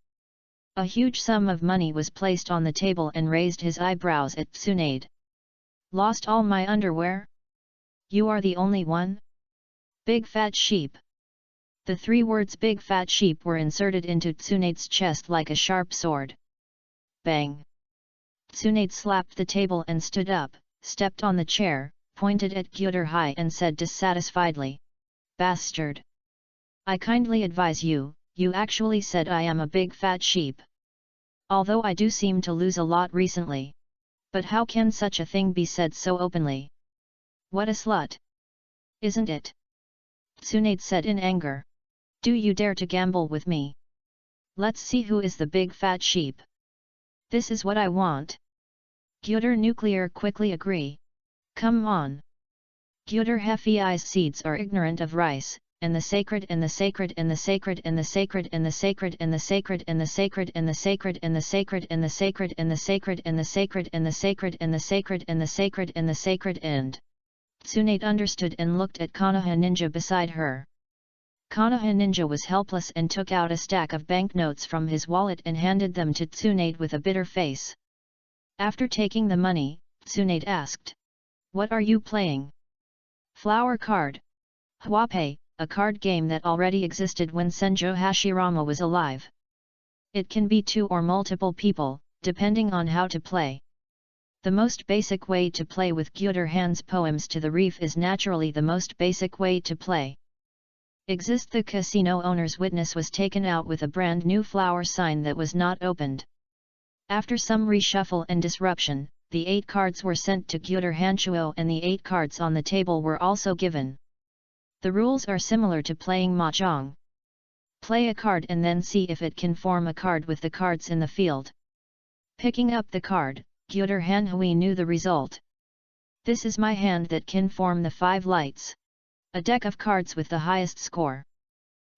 A huge sum of money was placed on the table and raised his eyebrows at Tsunade. Lost all my underwear? You are the only one? Big fat sheep. The three words big fat sheep were inserted into Tsunade's chest like a sharp sword. Bang! Tsunade slapped the table and stood up, stepped on the chair, pointed at Gyuder Hai and said dissatisfiedly. Bastard! I kindly advise you, you actually said I am a big fat sheep. Although I do seem to lose a lot recently. But how can such a thing be said so openly? What a slut! Isn't it? Tsunade said in anger. Do you dare to gamble with me? Let's see who is the big fat sheep. This is what I want. Gyuder Nuclear quickly agree. Come on. Gyuder Hefei's seeds are ignorant of rice, and the sacred and the sacred and the sacred and the sacred and the sacred and the sacred and the sacred and the sacred and the sacred and the sacred and the sacred and the sacred and the sacred and the sacred and the sacred and the sacred and. Tsunade understood and looked at Konoha Ninja beside her. Konoha Ninja was helpless and took out a stack of banknotes from his wallet and handed them to Tsunade with a bitter face. After taking the money, Tsunade asked. What are you playing? Flower card. Huapei, a card game that already existed when Senjo Hashirama was alive. It can be two or multiple people, depending on how to play. The most basic way to play with Gyuder Han's poems to the reef is naturally the most basic way to play. The casino owner's witness was taken out with a brand new flower sign that was not opened. After some reshuffle and disruption, the 8 cards were sent to Gyuder Hanchuo and the 8 cards on the table were also given. The rules are similar to playing mahjong. Play a card and then see if it can form a card with the cards in the field. Picking up the card, Gyuder Hanhui knew the result. This is my hand that can form the 5 lights. A deck of cards with the highest score.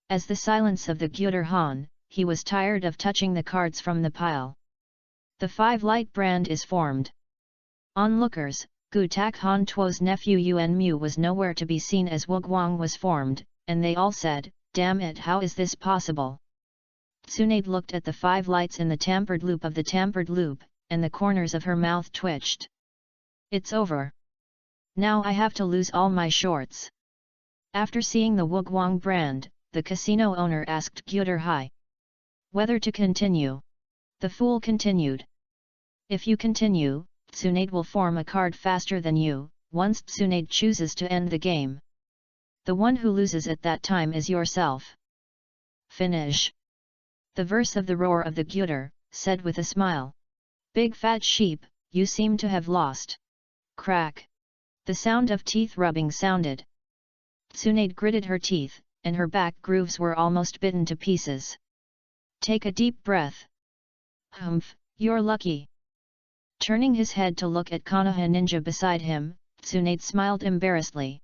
As the silence of the Gyuder Han, he was tired of touching the cards from the pile. The 5 light brand is formed. Onlookers, Gu Tak Han Tuo's nephew Yuan Mu was nowhere to be seen as Wu Guang was formed, and they all said, damn it, how is this possible? Tsunade looked at the 5 lights in the tampered loop of the tampered loop, and the corners of her mouth twitched. It's over. Now I have to lose all my shorts. After seeing the Wu Guang brand, the casino owner asked Gyuder Hai whether to continue. The fool continued. If you continue, Tsunade will form a card faster than you, once Tsunade chooses to end the game. The one who loses at that time is yourself. Finish. The verse of the roar of the Gyuder, said with a smile. Big fat sheep, you seem to have lost. Crack. The sound of teeth rubbing sounded. Tsunade gritted her teeth, and her back grooves were almost bitten to pieces. Take a deep breath. Humph, you're lucky. Turning his head to look at Konoha Ninja beside him, Tsunade smiled embarrassedly.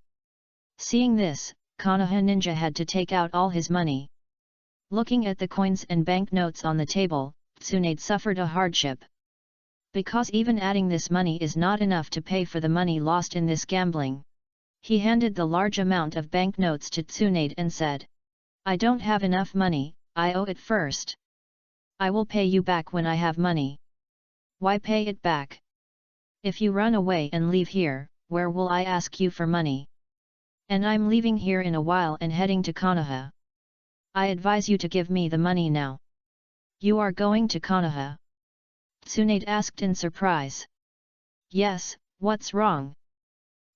Seeing this, Konoha Ninja had to take out all his money. Looking at the coins and banknotes on the table, Tsunade suffered a hardship. Because even adding this money is not enough to pay for the money lost in this gambling. He handed the large amount of banknotes to Tsunade and said, I don't have enough money, I owe it first. I will pay you back when I have money. Why pay it back? If you run away and leave here, where will I ask you for money? And I'm leaving here in a while and heading to Konoha. I advise you to give me the money now. You are going to Konoha. Tsunade asked in surprise. Yes, what's wrong?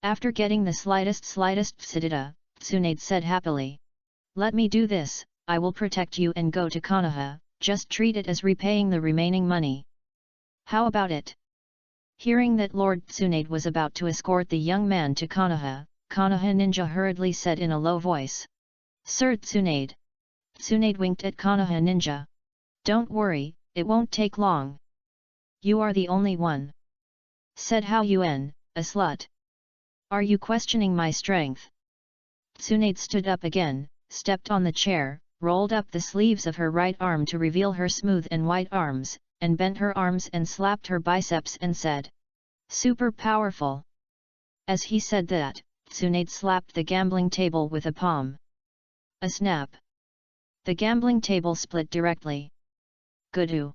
After getting the slightest psidita, Tsunade said happily. Let me do this, I will protect you and go to Konoha, just treat it as repaying the remaining money. How about it? Hearing that Lord Tsunade was about to escort the young man to Konoha, Konoha Ninja hurriedly said in a low voice. Sir Tsunade. Tsunade winked at Konoha Ninja. Don't worry, it won't take long. You are the only one. Said Hao Yuan, a slut. Are you questioning my strength? Tsunade stood up again, stepped on the chair, rolled up the sleeves of her right arm to reveal her smooth and white arms, and bent her arms and slapped her biceps and said, Super powerful. As he said that, Tsunade slapped the gambling table with a palm. A snap. The gambling table split directly. Goodoo.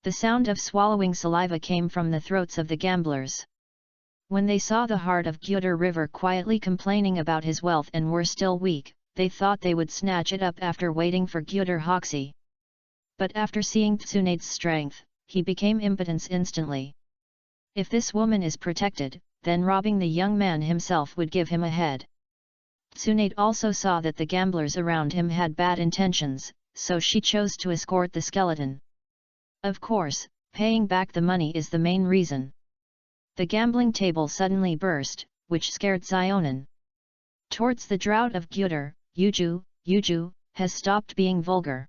The sound of swallowing saliva came from the throats of the gamblers. When they saw the heart of Gyuder River quietly complaining about his wealth and were still weak, they thought they would snatch it up after waiting for Gyuder Hoxie. But after seeing Tsunade's strength, he became impotent instantly. If this woman is protected, then robbing the young man himself would give him a head. Tsunade also saw that the gamblers around him had bad intentions, so she chose to escort the skeleton. Of course, paying back the money is the main reason. The gambling table suddenly burst, which scared Xionin. Towards the drought of Gyuder, Yuju, has stopped being vulgar.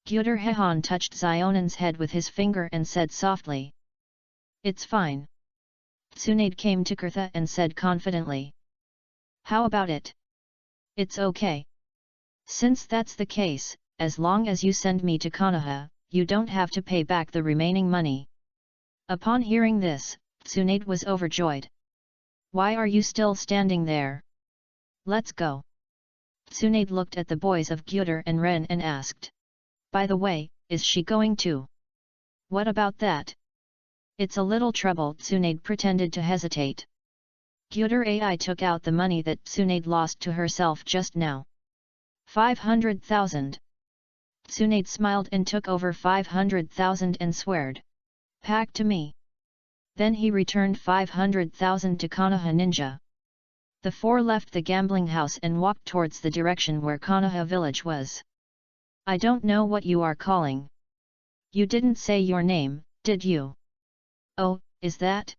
Gyuder Hehan touched Xionin's head with his finger and said softly. It's fine. Tsunade came to Kurtha and said confidently. How about it? It's okay. Since that's the case, as long as you send me to Konoha, you don't have to pay back the remaining money. Upon hearing this, Tsunade was overjoyed. Why are you still standing there? Let's go. Tsunade looked at the boys of Gyuder and Ren and asked. By the way, is she going to? What about that? It's a little trouble. Tsunade pretended to hesitate. Gyuder Ai took out the money that Tsunade lost to herself just now. 500,000. Tsunade smiled and took over 500,000 and sweared. Pack to me. Then he returned 500,000 to Konoha Ninja. The four left the gambling house and walked towards the direction where Konoha village was. I don't know what you are calling. You didn't say your name, did you? Oh, is that?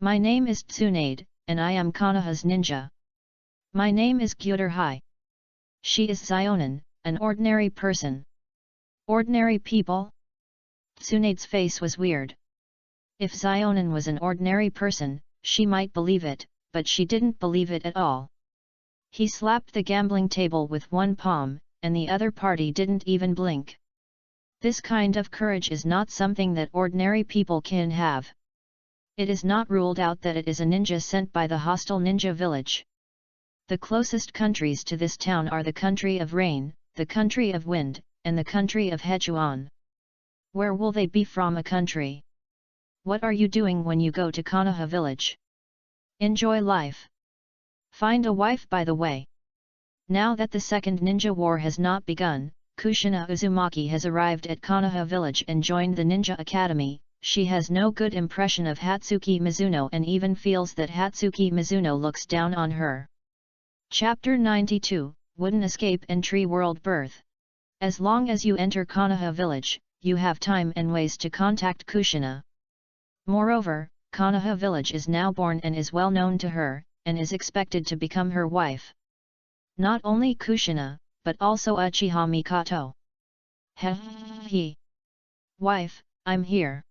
My name is Tsunade, and I am Konoha's ninja. My name is Gyuder Hai. She is Xionin, an ordinary person. Ordinary people? Tsunade's face was weird. If Xionin was an ordinary person, she might believe it, but she didn't believe it at all. He slapped the gambling table with one palm, and the other party didn't even blink. This kind of courage is not something that ordinary people can have. It is not ruled out that it is a ninja sent by the hostile ninja village. The closest countries to this town are the country of rain, the country of wind, and the country of Hechuan. Where will they be from a country? What are you doing when you go to Konoha village? Enjoy life. Find a wife by the way. Now that the second ninja war has not begun, Kushina Uzumaki has arrived at Konoha village and joined the ninja academy. She has no good impression of Hatsuki Mizuno and even feels that Hatsuki Mizuno looks down on her. Chapter 92, Wooden Escape and Tree World Birth. As long as you enter Konoha village, you have time and ways to contact Kushina. Moreover, Konoha village is now born and is well known to her, and is expected to become her wife. Not only Kushina, but also Uchiha Mikoto. He. Wife, I'm here.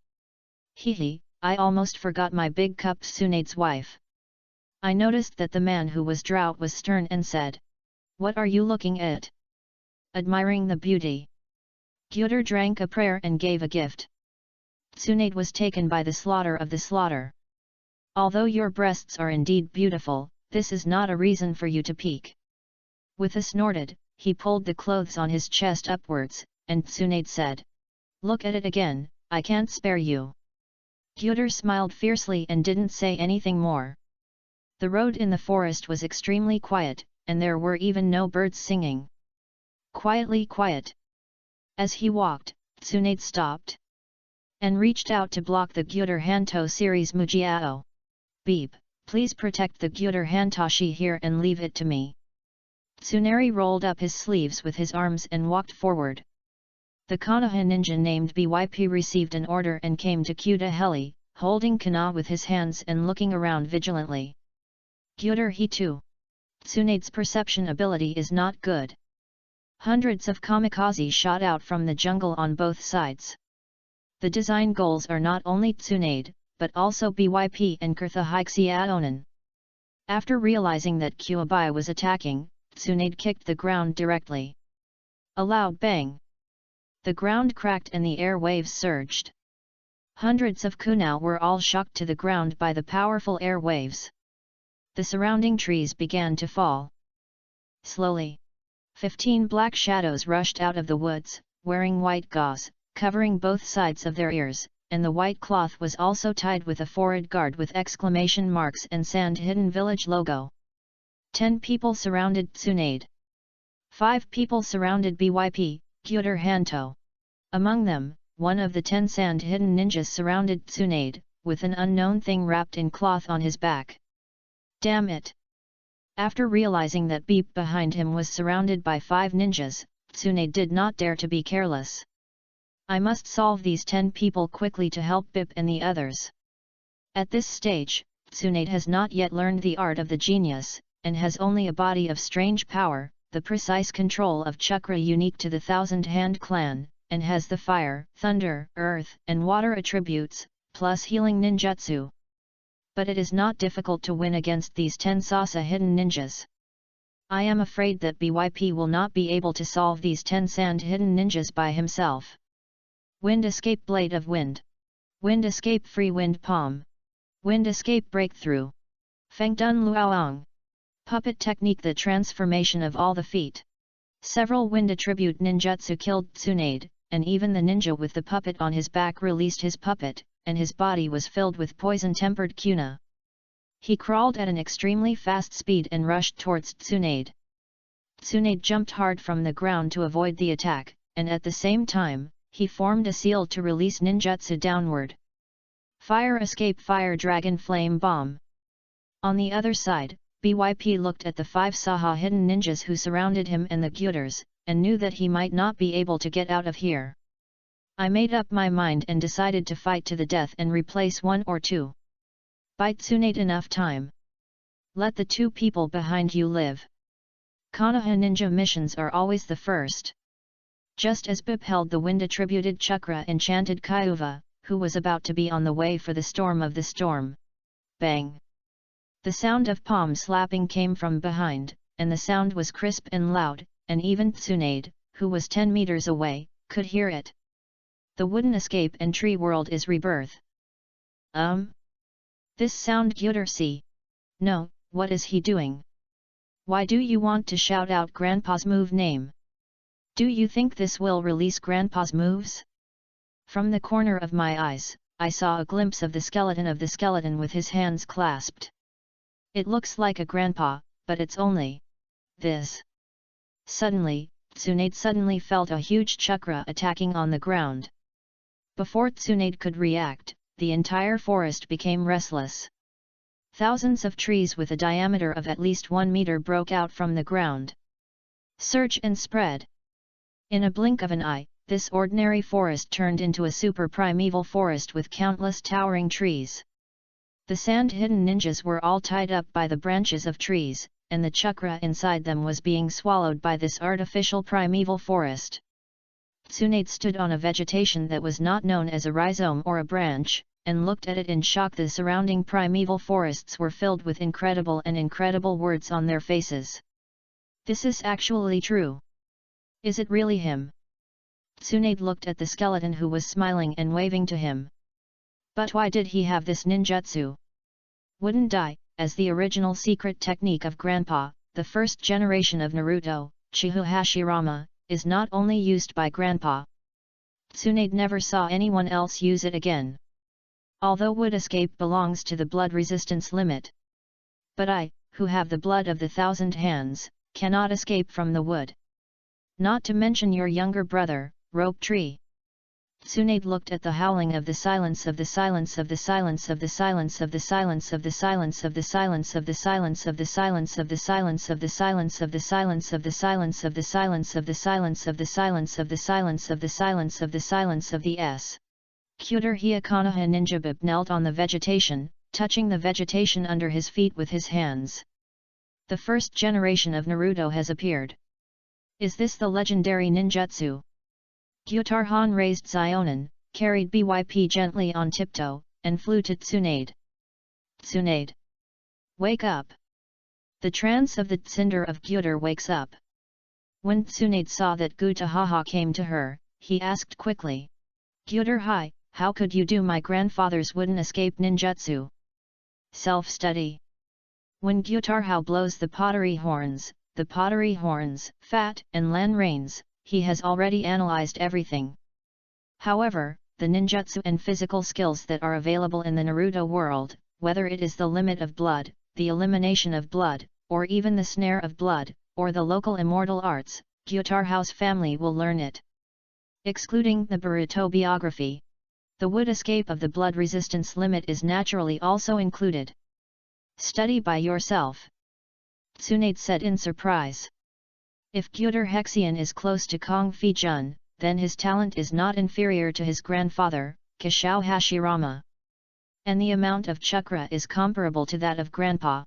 Hehe, I almost forgot my big cup. Tsunade's wife. I noticed that the man who was drought was stern and said. What are you looking at? Admiring the beauty. Gyuder drank a prayer and gave a gift. Tsunade was taken by the slaughter of the slaughter. Although your breasts are indeed beautiful, this is not a reason for you to peek. With a snorted, he pulled the clothes on his chest upwards, and Tsunade said. Look at it again, I can't spare you. Gyuder smiled fiercely and didn't say anything more. The road in the forest was extremely quiet, and there were even no birds singing. Quietly quiet. As he walked, Tsunade stopped. and reached out to block the Gyuder Hanto series Mujiao. Beep, please protect the Gyuder Hantoshi here and leave it to me. Tsuneri rolled up his sleeves with his arms and walked forward. The Konoha ninja named BYP received an order and came to Kyuda Heli, holding Kana with his hands and looking around vigilantly. Gyuder he too. Tsunade's perception ability is not good. Hundreds of kamikaze shot out from the jungle on both sides. The design goals are not only Tsunade, but also BYP and Kurtha Hikseaonen. After realizing that Kyuabai was attacking, Tsunade kicked the ground directly. A loud bang. The ground cracked and the air waves surged. Hundreds of kunao were all shocked to the ground by the powerful air waves. The surrounding trees began to fall. Slowly. 15 black shadows rushed out of the woods, wearing white gauze, covering both sides of their ears, and the white cloth was also tied with a forehead guard with exclamation marks and Sand Hidden Village logo. 10 people surrounded Tsunade. 5 people surrounded BYP, Gyuder Hanto. Among them, one of the 10 Sand Hidden ninjas surrounded Tsunade, with an unknown thing wrapped in cloth on his back. Damn it! After realizing that Beep behind him was surrounded by 5 ninjas, Tsunade did not dare to be careless. I must solve these 10 people quickly to help Beep and the others. At this stage, Tsunade has not yet learned the art of the genius, and has only a body of strange power, the precise control of chakra unique to the Thousand Hand clan, and has the fire, thunder, earth, and water attributes, plus healing ninjutsu. But it is not difficult to win against these 10 Sasa hidden ninjas. I am afraid that BYP will not be able to solve these 10 Sand Hidden ninjas by himself. Wind Escape Blade of Wind. Wind Escape Free Wind Palm. Wind Escape Breakthrough. Fengdun Luoang. Puppet Technique. The transformation of all the feet. Several wind attribute ninjutsu killed Tsunade, and even the ninja with the puppet on his back released his puppet, and his body was filled with poison-tempered kuna. He crawled at an extremely fast speed and rushed towards Tsunade. Tsunade jumped hard from the ground to avoid the attack, and at the same time, he formed a seal to release ninjutsu downward. Fire Escape Fire Dragon Flame Bomb. On the other side, BYP looked at the 5 Saha hidden ninjas who surrounded him and the Gyuders, and knew that he might not be able to get out of here. I made up my mind and decided to fight to the death and replace 1 or 2. Buy Tsunade enough time. Let the 2 people behind you live. Konoha ninja missions are always the first. Just as Bip held the wind-attributed chakra enchanted Kyuva, who was about to be on the way for the storm of the storm. Bang! The sound of palm slapping came from behind, and the sound was crisp and loud, and even Tsunade, who was 10 meters away, could hear it. The wooden escape and tree world is rebirth. This sound Gyuder see? No, what is he doing? Why do you want to shout out Grandpa's move name? Do you think this will release Grandpa's moves? From the corner of my eyes, I saw a glimpse of the skeleton with his hands clasped. It looks like a grandpa, but it's only this. Suddenly, Tsunade suddenly felt a huge chakra attacking on the ground. Before Tsunade could react, the entire forest became restless. Thousands of trees with a diameter of at least 1 meter broke out from the ground. Surge and spread. In a blink of an eye, this ordinary forest turned into a super primeval forest with countless towering trees. The sand-hidden ninjas were all tied up by the branches of trees, and the chakra inside them was being swallowed by this artificial primeval forest. Tsunade stood on a vegetation that was not known as a rhizome or a branch, and looked at it in shock. The surrounding primeval forests were filled with incredible words on their faces. This is actually true. Is it really him? Tsunade looked at the skeleton who was smiling and waving to him. But why did he have this ninjutsu? Wouldn't die, as the original secret technique of Grandpa, the first generation of Naruto, Chihu Hashirama, is not only used by Grandpa. Tsunade never saw anyone else use it again. Although wood escape belongs to the blood resistance limit. But I, who have the blood of the 1,000 hands, cannot escape from the wood. Not to mention your younger brother, Rope Tree. Tsunade looked at the howling of the silence of the silence of the silence of the silence of the silence of the silence of the silence of the silence of the silence of the silence of the silence of the silence of the silence of the silence of the silence of the silence of the silence of the silence of the silence of the s. Kyuder Hyakanaha Ninjabib knelt on the vegetation, touching the vegetation under his feet with his hands. The first generation of Naruto has appeared. Is this the legendary ninjutsu? Gyutarhan raised Zionin, carried Byp gently on tiptoe, and flew to Tsunade. Tsunade! Wake up! The trance of the Cinder of Gyutar wakes up. When Tsunade saw that Gutahaha came to her, he asked quickly. Gyutar Hai, how could you do my grandfather's wooden escape ninjutsu? Self-study. When Gyutarhao blows the pottery horns, Fat and Lan reigns, he has already analyzed everything. However, the ninjutsu and physical skills that are available in the Naruto world, whether it is the limit of blood, the elimination of blood, or even the snare of blood, or the local immortal arts, Gyutarhao's family will learn it. Excluding the Boruto biography. The wood escape of the blood resistance limit is naturally also included. Study by yourself. Tsunade said in surprise. If Gyutar Hexian is close to Kong Fi Jun, then his talent is not inferior to his grandfather, Kishao Hashirama. And the amount of chakra is comparable to that of Grandpa.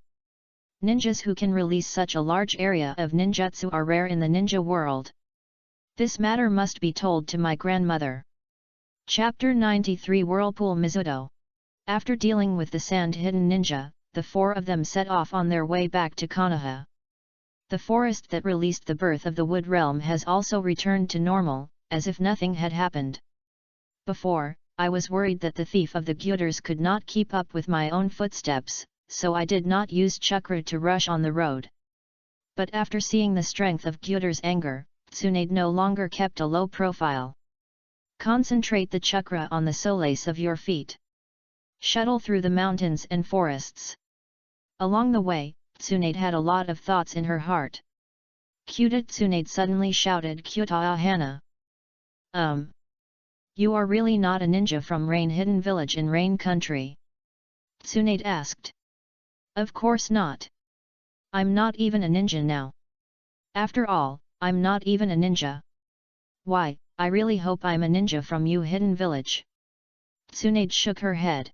Ninjas who can release such a large area of ninjutsu are rare in the ninja world. This matter must be told to my grandmother. Chapter 93 Whirlpool Mizuto. After dealing with the sand-hidden ninja, the four of them set off on their way back to Konoha. The forest that released the birth of the wood realm has also returned to normal, as if nothing had happened. Before, I was worried that the thief of the Gyutars could not keep up with my own footsteps, so I did not use chakra to rush on the road. But after seeing the strength of Gyutar's anger, Tsunade no longer kept a low profile. Concentrate the chakra on the soles of your feet. Shuttle through the mountains and forests. Along the way, Tsunade had a lot of thoughts in her heart. Kyuta Tsunade suddenly shouted Kyuta Ahana. You are really not a ninja from Rain Hidden Village in Rain Country? Tsunade asked. Of course not. I'm not even a ninja now. After all, I'm not even a ninja. Why, I really hope I'm a ninja from you Hidden Village. Tsunade shook her head.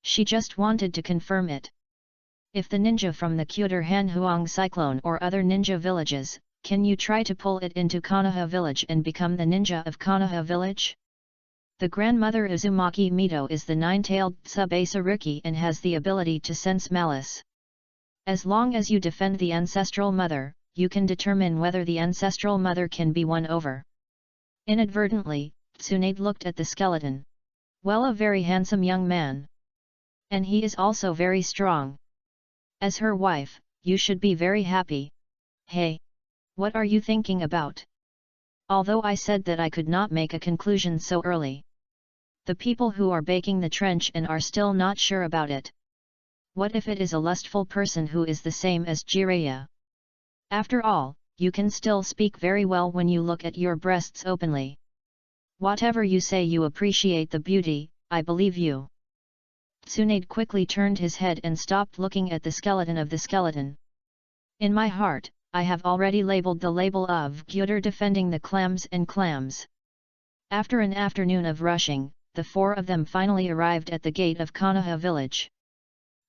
She just wanted to confirm it. If the ninja from the Kyutar Hanhuang Cyclone or other ninja villages, can you try to pull it into Konoha Village and become the ninja of Konoha Village? The grandmother Uzumaki Mito is the nine-tailed Tsubasa Riki and has the ability to sense malice. As long as you defend the ancestral mother, you can determine whether the ancestral mother can be won over. Inadvertently, Tsunade looked at the skeleton. Well, a very handsome young man. And he is also very strong. As her wife, you should be very happy. Hey! What are you thinking about? Although I said that I could not make a conclusion so early. The people who are baking the trench and are still not sure about it. What if it is a lustful person who is the same as Jiraiya? After all, you can still speak very well when you look at your breasts openly. Whatever you say, you appreciate the beauty, I believe you. Tsunade quickly turned his head and stopped looking at the skeleton of the skeleton. In my heart, I have already labeled the label of Gyutar defending the clams and clams. After an afternoon of rushing, the four of them finally arrived at the gate of Konoha village.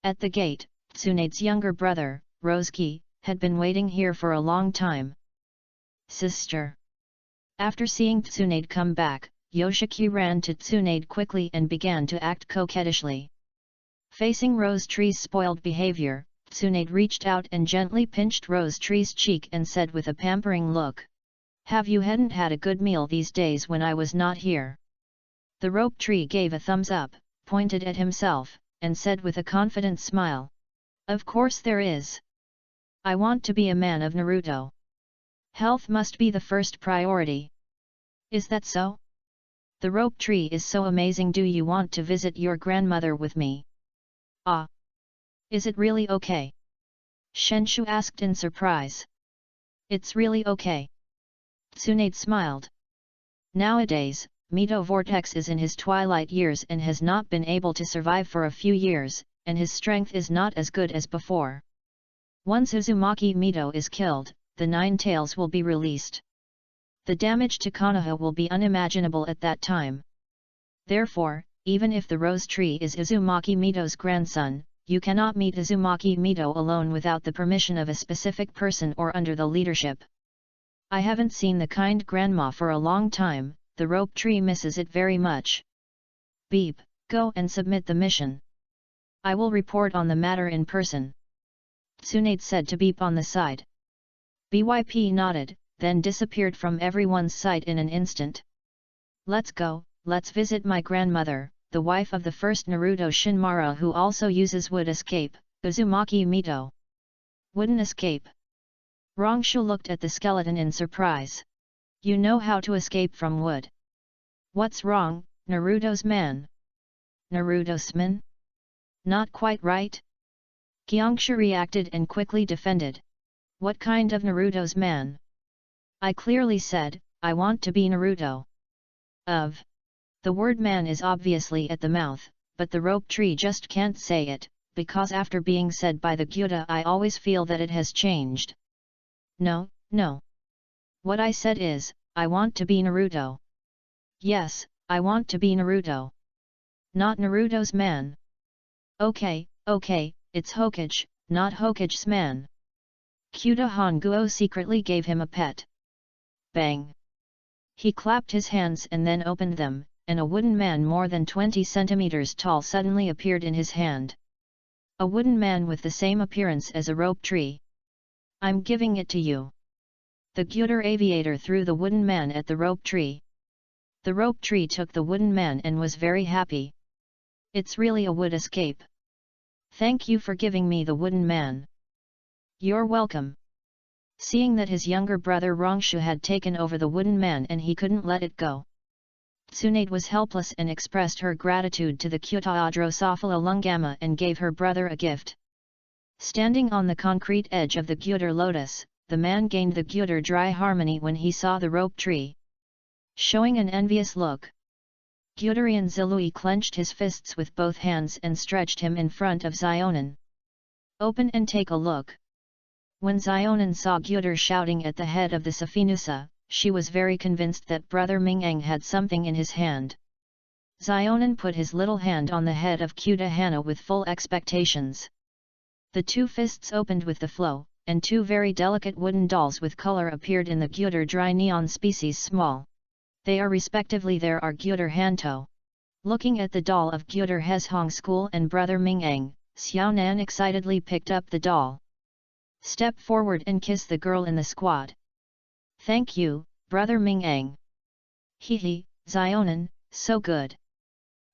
At the gate, Tsunade's younger brother, Roseki, had been waiting here for a long time. Sister. After seeing Tsunade come back, Yoshiki ran to Tsunade quickly and began to act coquettishly. Facing Rose Tree's spoiled behavior, Tsunade reached out and gently pinched Rose Tree's cheek and said with a pampering look. Have you hadn't had a good meal these days when I was not here? The rope tree gave a thumbs up, pointed at himself, and said with a confident smile. Of course there is. I want to be a man of Naruto. Health must be the first priority. Is that so? The rope tree is so amazing. Do you want to visit your grandmother with me? Ah! Is it really okay? Shenshu asked in surprise. It's really okay. Tsunade smiled. Nowadays, Mito Vortex is in his twilight years and has not been able to survive for a few years, and his strength is not as good as before. Once Uzumaki Mito is killed, the Nine Tails will be released. The damage to Konoha will be unimaginable at that time. Therefore, even if the rose tree is Uzumaki Mito's grandson, you cannot meet Uzumaki Mito alone without the permission of a specific person or under the leadership. I haven't seen the kind grandma for a long time, the rope tree misses it very much. Beep, go and submit the mission. I will report on the matter in person. Tsunade said to Beep on the side. BYP nodded, then disappeared from everyone's sight in an instant. Let's go, let's visit my grandmother, the wife of the first Naruto Shinmara who also uses wood escape, Uzumaki Mito. Wooden escape. Rongshu looked at the skeleton in surprise. You know how to escape from wood. What's wrong, Naruto's man? Naruto's man? Not quite right? Gyeongshu reacted and quickly defended. What kind of Naruto's man? I clearly said, I want to be Naruto. The word man is obviously at the mouth, but the rope tree just can't say it, because after being said by the Gyuda I always feel that it has changed. No. What I said is, I want to be Naruto. Yes, I want to be Naruto. Not Naruto's man. Okay, it's Hokage, not Hokage's man. Kyuda Honguo secretly gave him a pet. Bang! He clapped his hands and then opened them, and a wooden man more than 20 centimeters tall suddenly appeared in his hand. A wooden man with the same appearance as a rope tree. I'm giving it to you. The Gyuder aviator threw the wooden man at the rope tree. The rope tree took the wooden man and was very happy. It's really a wood escape. Thank you for giving me the wooden man. You're welcome. Seeing that his younger brother Rongshu had taken over the wooden man and he couldn't let it go, Tsunade was helpless and expressed her gratitude to the Kyuta Drosophila Lungama and gave her brother a gift. Standing on the concrete edge of the Gyuder lotus, the man gained the Gyuder dry harmony when he saw the rope tree. Showing an envious look, Gyuderian Zilui clenched his fists with both hands and stretched him in front of Zionin. Open and take a look. When Zionin saw Gyuder shouting at the head of the Safinusa, she was very convinced that brother Mingeng had something in his hand. Zionin put his little hand on the head of Kyuda Hana with full expectations. The two fists opened with the flow, and two very delicate wooden dolls with color appeared in the Gyuder dry neon species small. They are respectively there are Gyuder Hanto. Looking at the doll of Gyuder Heshong School and brother Mingeng, Xiaonan excitedly picked up the doll. Step forward and kiss the girl in the squad. Thank you, brother Mingeng. Hehe, Zionin, so good.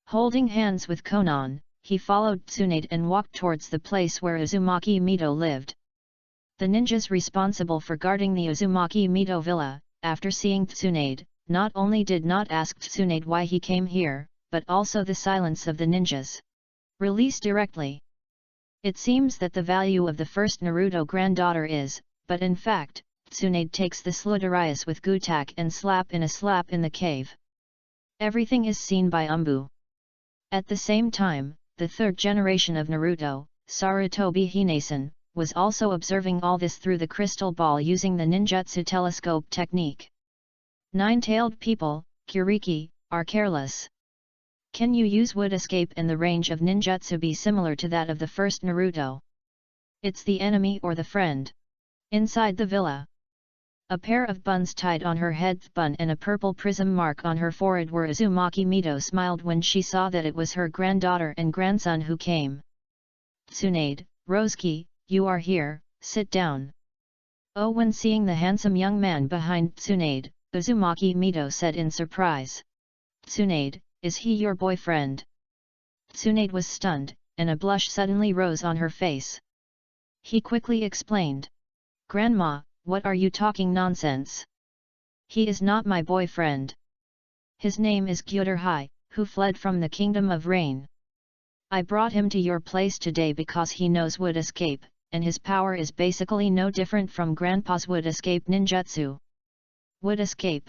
Holding hands with Konan, he followed Tsunade and walked towards the place where Uzumaki Mito lived. The ninjas responsible for guarding the Uzumaki Mito villa, after seeing Tsunade, not only did not ask Tsunade why he came here, but also the silence of the ninjas. Release directly. It seems that the value of the first Naruto granddaughter is, but in fact, Tsunade takes the Sluderias with Gutak and slap in the cave. Everything is seen by Umbu. At the same time, the third generation of Naruto, Sarutobi Hinesan, was also observing all this through the crystal ball using the ninjutsu telescope technique. Nine-tailed people, Kuriki, are careless. Can you use wood escape and the range of ninjutsu be similar to that of the first Naruto? It's the enemy or the friend. Inside the villa, a pair of buns tied on her head bun and a purple prism mark on her forehead where Uzumaki Mito smiled when she saw that it was her granddaughter and grandson who came. Tsunade, Rosuke, you are here, sit down. Oh, when seeing the handsome young man behind Tsunade, Uzumaki Mito said in surprise. Tsunade, is he your boyfriend? Tsunade was stunned, and a blush suddenly rose on her face. He quickly explained. Grandma, what are you talking nonsense? He is not my boyfriend. His name is Gyuder Hai, who fled from the Kingdom of Rain. I brought him to your place today because he knows wood escape, and his power is basically no different from Grandpa's wood escape ninjutsu. Wood escape.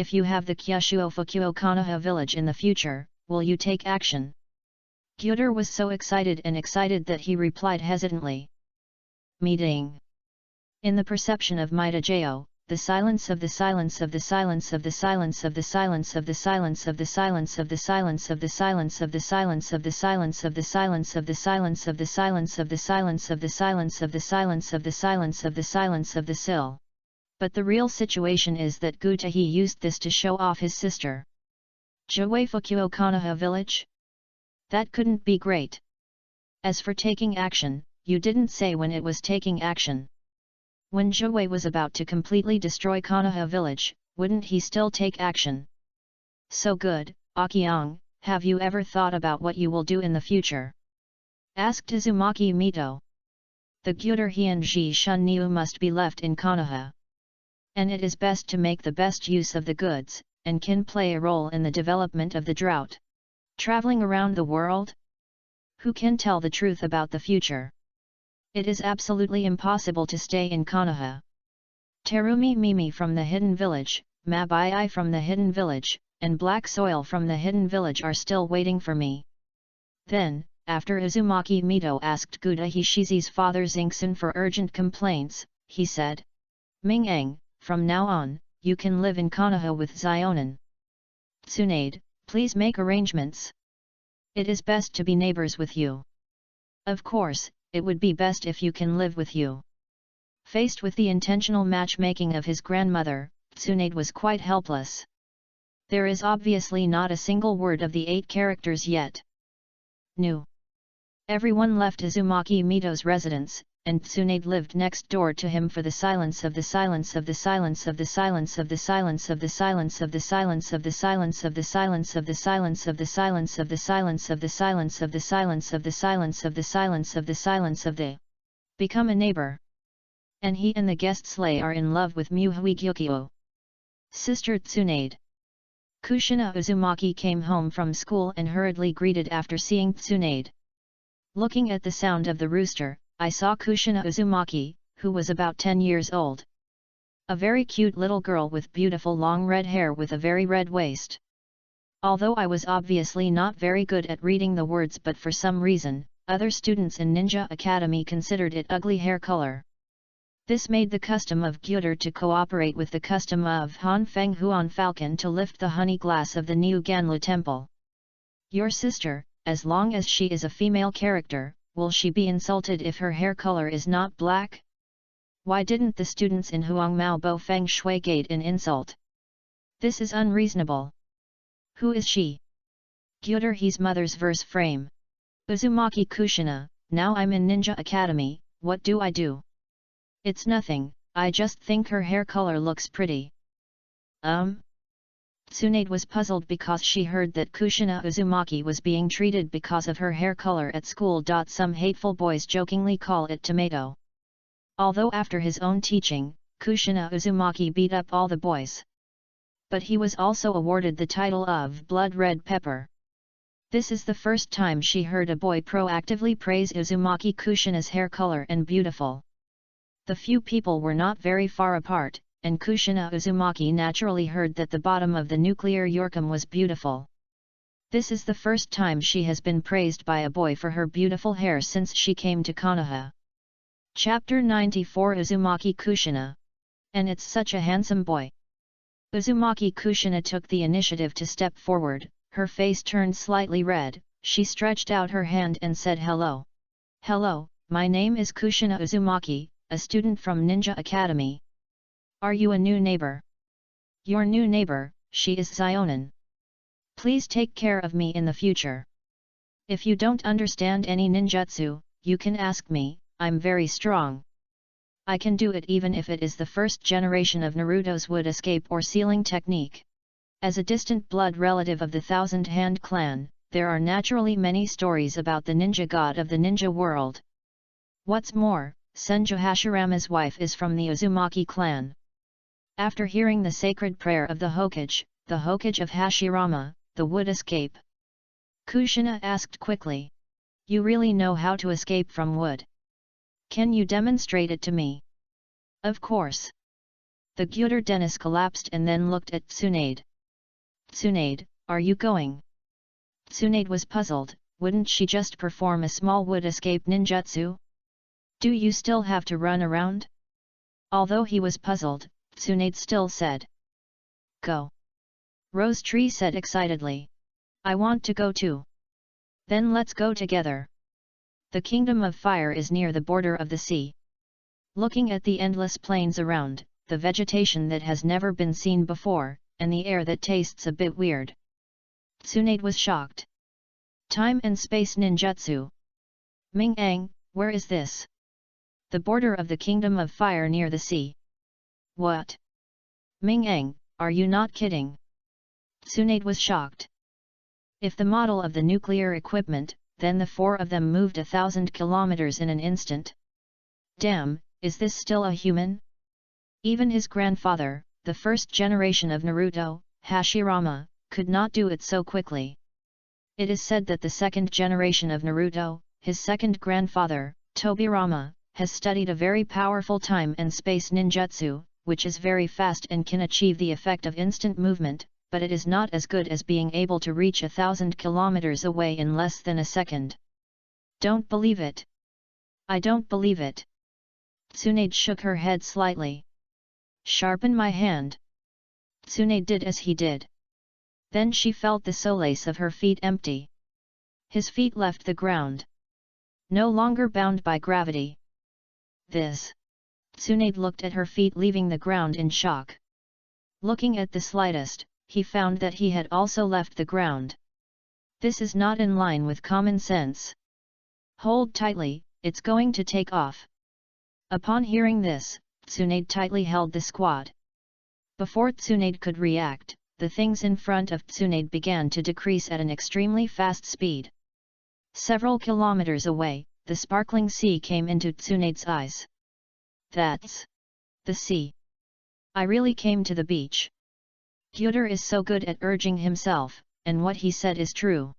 if you have the Kyushuo Fukuo Konoha village in the future, will you take action? Gyuder was so excited that he replied hesitantly. Meeting. In the perception of Maida-jo, the silence of the silence of the silence of the silence of the silence of the silence of the silence of the silence of the silence of the silence of the silence of the silence of the silence of the silence of the silence of the silence of the silence of the silence of the silence of the sill. But the real situation is that Gutahi used this to show off his sister. Joei Fukuo Konoha village? That couldn't be great. As for taking action, you didn't say when it was taking action. When Joei was about to completely destroy Konoha village, wouldn't he still take action? So good, Akiang, have you ever thought about what you will do in the future? Asked Uzumaki Mito. The Gyuder Hianji Shun Niu must be left in Konoha. And it is best to make the best use of the goods, and can play a role in the development of the drought. Traveling around the world? Who can tell the truth about the future? It is absolutely impossible to stay in Konoha. Terumi Mimi from the hidden village, Mabai from the hidden village, and Black Soil from the hidden village are still waiting for me. Then, after Uzumaki Mito asked Guda Hishizi's father Xingsun for urgent complaints, he said, Ming-eng, from now on, you can live in Konoha with Xionan. Tsunade, please make arrangements. It is best to be neighbors with you. Of course, it would be best if you can live with you. Faced with the intentional matchmaking of his grandmother, Tsunade was quite helpless. There is obviously not a single word of the 8 characters yet. New. Everyone left Uzumaki Mito's residence, and Tsunade lived next door to him for the silence of the silence of the silence of the silence of the silence of the silence of the silence of the silence of the silence of the silence of the silence of the silence of the silence of the silence of the silence of the silence of the silence of the. Become a neighbor. And he and the guest sleigh are in love with Muhui Gyukyo. Sister Tsunade. Kushina Uzumaki came home from school and hurriedly greeted after seeing Tsunade. Looking at the sound of the rooster, I saw Kushina Uzumaki, who was about 10 years old. A very cute little girl with beautiful long red hair with a very red waist. Although I was obviously not very good at reading the words, but for some reason, other students in Ninja Academy considered it ugly hair color. This made the custom of Gyuder to cooperate with the custom of Han Feng Huan Falcon to lift the honey glass of the New Ganlu temple. Your sister, as long as she is a female character, will she be insulted if her hair color is not black? Why didn't the students in Huangmao Bo Feng Shui gate in insult? This is unreasonable. Who is she? Gyuder He's mother's verse frame. Uzumaki Kushina, now I'm in Ninja Academy, what do I do? It's nothing, I just think her hair color looks pretty. Tsunade was puzzled because she heard that Kushina Uzumaki was being treated because of her hair color at school. Some hateful boys jokingly call it tomato. Although after his own teaching, Kushina Uzumaki beat up all the boys. But he was also awarded the title of Blood Red Pepper. This is the first time she heard a boy proactively praise Uzumaki Kushina's hair color and beautiful. The few people were not very far apart, and Kushina Uzumaki naturally heard that the bottom of the nuclear Yorkum was beautiful. This is the first time she has been praised by a boy for her beautiful hair since she came to Konoha. Chapter 94 Uzumaki Kushina. And it's such a handsome boy. Uzumaki Kushina took the initiative to step forward, her face turned slightly red, she stretched out her hand and said hello. Hello, my name is Kushina Uzumaki, a student from Ninja Academy. Are you a new neighbor? Your new neighbor, she is Xionan. Please take care of me in the future. If you don't understand any ninjutsu, you can ask me, I'm very strong. I can do it even if it is the first generation of Naruto's wood escape or sealing technique. As a distant blood relative of the Thousand Hand clan, there are naturally many stories about the ninja god of the ninja world. What's more, Senju Hashirama's wife is from the Uzumaki clan. After hearing the sacred prayer of the Hokage of Hashirama, the wood escape, Kushina asked quickly. You really know how to escape from wood? Can you demonstrate it to me? Of course. The Gyuder Dennis collapsed and then looked at Tsunade. Tsunade, are you going? Tsunade was puzzled, wouldn't she just perform a small wood escape ninjutsu? Do you still have to run around? Although he was puzzled, Tsunade still said. Go. Rose Tree said excitedly. I want to go too. Then let's go together. The Kingdom of Fire is near the border of the sea. Looking at the endless plains around, the vegetation that has never been seen before, and the air that tastes a bit weird. Tsunade was shocked. Time and space ninjutsu. Ming-ang, where is this? The border of the Kingdom of Fire near the sea. What? Ming-ang, are you not kidding? Tsunade was shocked. If the model of the nuclear equipment, then the four of them moved 1,000 kilometers in an instant. Damn, is this still a human? Even his grandfather, the first generation of Naruto, Hashirama, could not do it so quickly. It is said that the second generation of Naruto, his second grandfather, Tobirama, has studied a very powerful time and space ninjutsu, which is very fast and can achieve the effect of instant movement, but it is not as good as being able to reach 1,000 kilometers away in less than a second. Don't believe it. I don't believe it. Tsunade shook her head slightly. Sharpen my hand. Tsunade did as he did. Then she felt the solace of her feet empty. His feet left the ground. No longer bound by gravity. This. Tsunade looked at her feet leaving the ground in shock. Looking at the slightest, he found that he had also left the ground. This is not in line with common sense. Hold tightly, it's going to take off. Upon hearing this, Tsunade tightly held the squad. Before Tsunade could react, the things in front of Tsunade began to decrease at an extremely fast speed. Several kilometers away, the sparkling sea came into Tsunade's eyes. That's the sea. I really came to the beach. Gyuder is so good at urging himself, and what he said is true.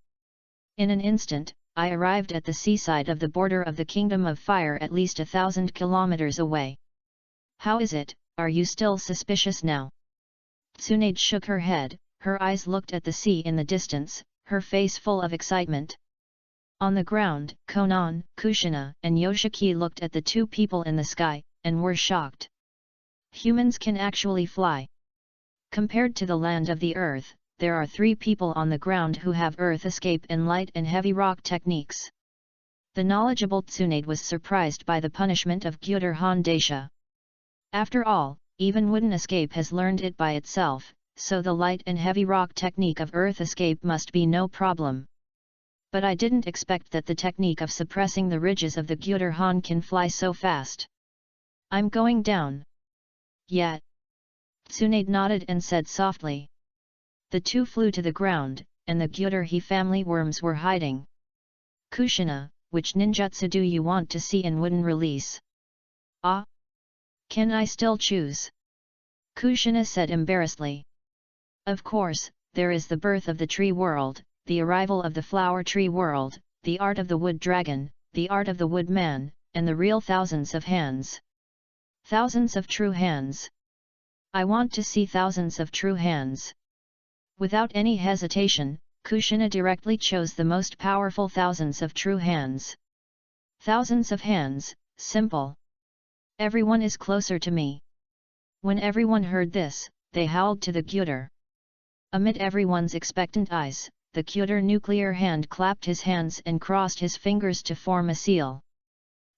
In an instant, I arrived at the seaside of the border of the Kingdom of Fire at least 1,000 kilometers away. How is it, are you still suspicious now? Tsunade shook her head, her eyes looked at the sea in the distance, her face full of excitement. On the ground, Konan, Kushina, and Yoshiki looked at the two people in the sky, and were shocked. Humans can actually fly. Compared to the land of the earth, there are 3 people on the ground who have earth escape and light and heavy rock techniques. The knowledgeable Tsunade was surprised by the punishment of Gyuder Hondaisha. After all, even wooden escape has learned it by itself, so the light and heavy rock technique of earth escape must be no problem. But I didn't expect that the technique of suppressing the ridges of the Gyuder Han can fly so fast. I'm going down. Yet. Tsunade nodded and said softly. The two flew to the ground, and the Gyuder He family worms were hiding. Kushina, which ninjutsu do you want to see in wooden release? Ah? Can I still choose? Kushina said embarrassedly. Of course, there is the birth of the tree world, the arrival of the flower tree world, the art of the wood dragon, the art of the wood man, and the real thousands of hands. Thousands of true hands. I want to see thousands of true hands. Without any hesitation, Kushina directly chose the most powerful thousands of true hands. Thousands of hands, simple. Everyone is closer to me. When everyone heard this, they howled to the Gyuder. Amid everyone's expectant eyes, the Gyuder nuclear hand clapped his hands and crossed his fingers to form a seal.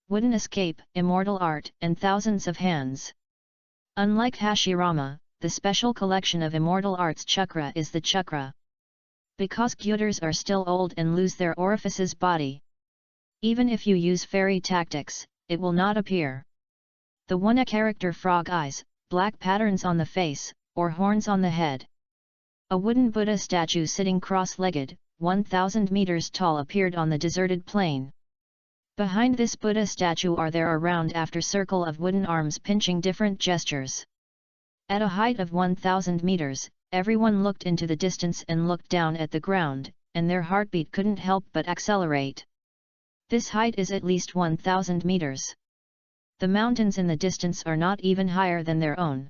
Wooden escape, immortal art, and thousands of hands. Unlike Hashirama, the special collection of immortal arts chakra is the chakra. Because Gyuders are still old and lose their orifices body. Even if you use fairy tactics, it will not appear. The one a character frog eyes, black patterns on the face, or horns on the head. A wooden Buddha statue sitting cross-legged, 1,000 meters tall appeared on the deserted plain. Behind this Buddha statue are there a round after circle of wooden arms pinching different gestures. At a height of 1,000 meters, everyone looked into the distance and looked down at the ground, and their heartbeat couldn't help but accelerate. This height is at least 1,000 meters. The mountains in the distance are not even higher than their own.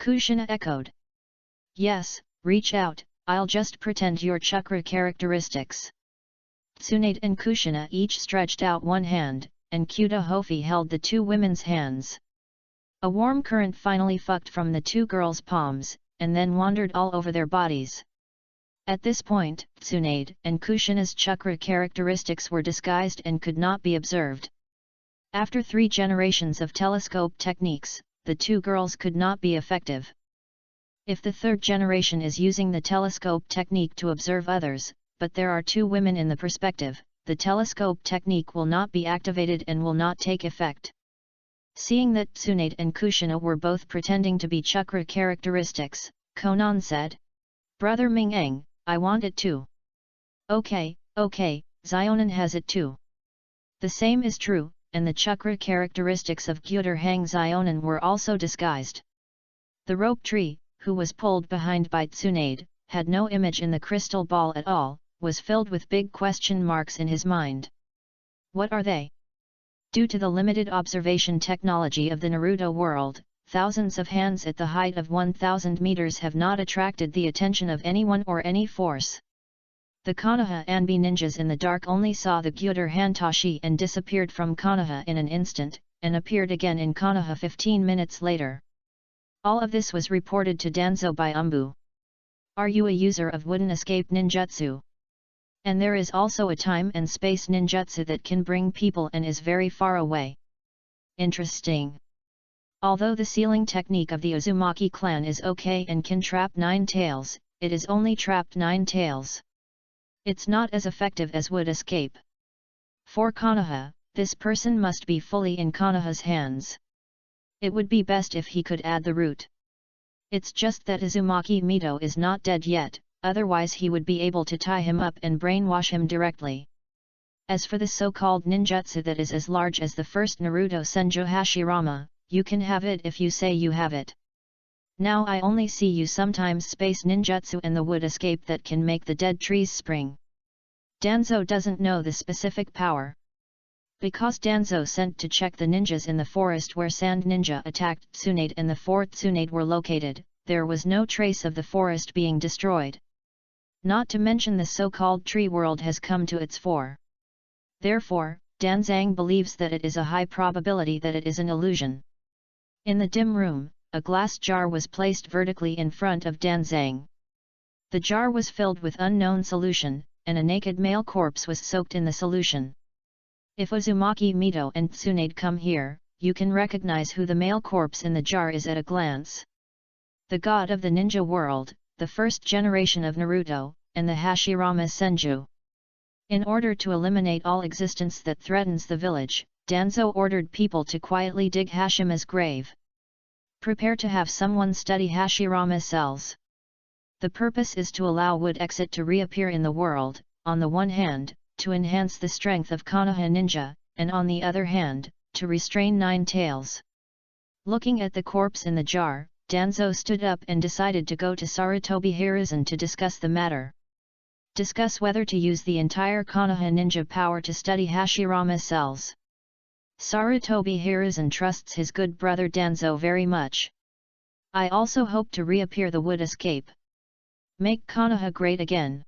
Kushina echoed. Yes, reach out, I'll just pretend your chakra characteristics. Tsunade and Kushina each stretched out one hand, and Kyuta Hofi held the two women's hands. A warm current finally fucked from the two girls' palms, and then wandered all over their bodies. At this point, Tsunade and Kushina's chakra characteristics were disguised and could not be observed. After 3 generations of telescope techniques, the two girls could not be effective. If the 3rd generation is using the telescope technique to observe others, but there are 2 women in the perspective, the telescope technique will not be activated and will not take effect. Seeing that Tsunade and Kushina were both pretending to be chakra characteristics, Konan said, "Brother Ming-eng, I want it too." Okay, Zionin has it too." The same is true, and the chakra characteristics of Gyuder Hang Zionin were also disguised. The rope tree, who was pulled behind by Tsunade, had no image in the crystal ball at all, was filled with big question marks in his mind. What are they? Due to the limited observation technology of the Naruto world, thousands of hands at the height of 1,000 meters have not attracted the attention of anyone or any force. The Konoha Anbi ninjas in the dark only saw the Gyuder Hantashi and disappeared from Konoha in an instant, and appeared again in Konoha 15 minutes later. All of this was reported to Danzo by Umbu. Are you a user of wooden escape ninjutsu? And there is also a time and space ninjutsu that can bring people and is very far away. Interesting. Although the sealing technique of the Uzumaki clan is okay and can trap 9 tails, it is only trapped 9 tails. It's not as effective as wood escape. For Konoha, this person must be fully in Konoha's hands. It would be best if he could add the root. It's just that Uzumaki Mito is not dead yet, otherwise he would be able to tie him up and brainwash him directly. As for the so-called ninjutsu that is as large as the first Naruto Senju Hashirama, you can have it if you say you have it. Now I only see you sometimes space ninjutsu and the wood escape that can make the dead trees spring. Danzo doesn't know the specific power. Because Danzo sent to check the ninjas in the forest where Sand Ninja attacked Tsunade and the 4 Tsunade were located, there was no trace of the forest being destroyed. Not to mention the so-called tree world has come to its fore. Therefore, Danzang believes that it is a high probability that it is an illusion. In the dim room, a glass jar was placed vertically in front of Danzang. The jar was filled with unknown solution, and a naked male corpse was soaked in the solution. If Uzumaki Mito and Tsunade come here, you can recognize who the male corpse in the jar is at a glance. The god of the ninja world, the first generation of Naruto, and the Hashirama Senju. In order to eliminate all existence that threatens the village, Danzo ordered people to quietly dig Hashima's grave. Prepare to have someone study Hashirama cells. The purpose is to allow Wood Exit to reappear in the world, on the one hand, to enhance the strength of Konoha Ninja, and on the other hand, to restrain Nine Tails. Looking at the corpse in the jar, Danzo stood up and decided to go to Sarutobi Hiruzen to discuss the matter. Discuss whether to use the entire Konoha Ninja power to study Hashirama cells. Sarutobi Hiruzen trusts his good brother Danzo very much. I also hope to reappear the Wood Escape. Make Konoha great again.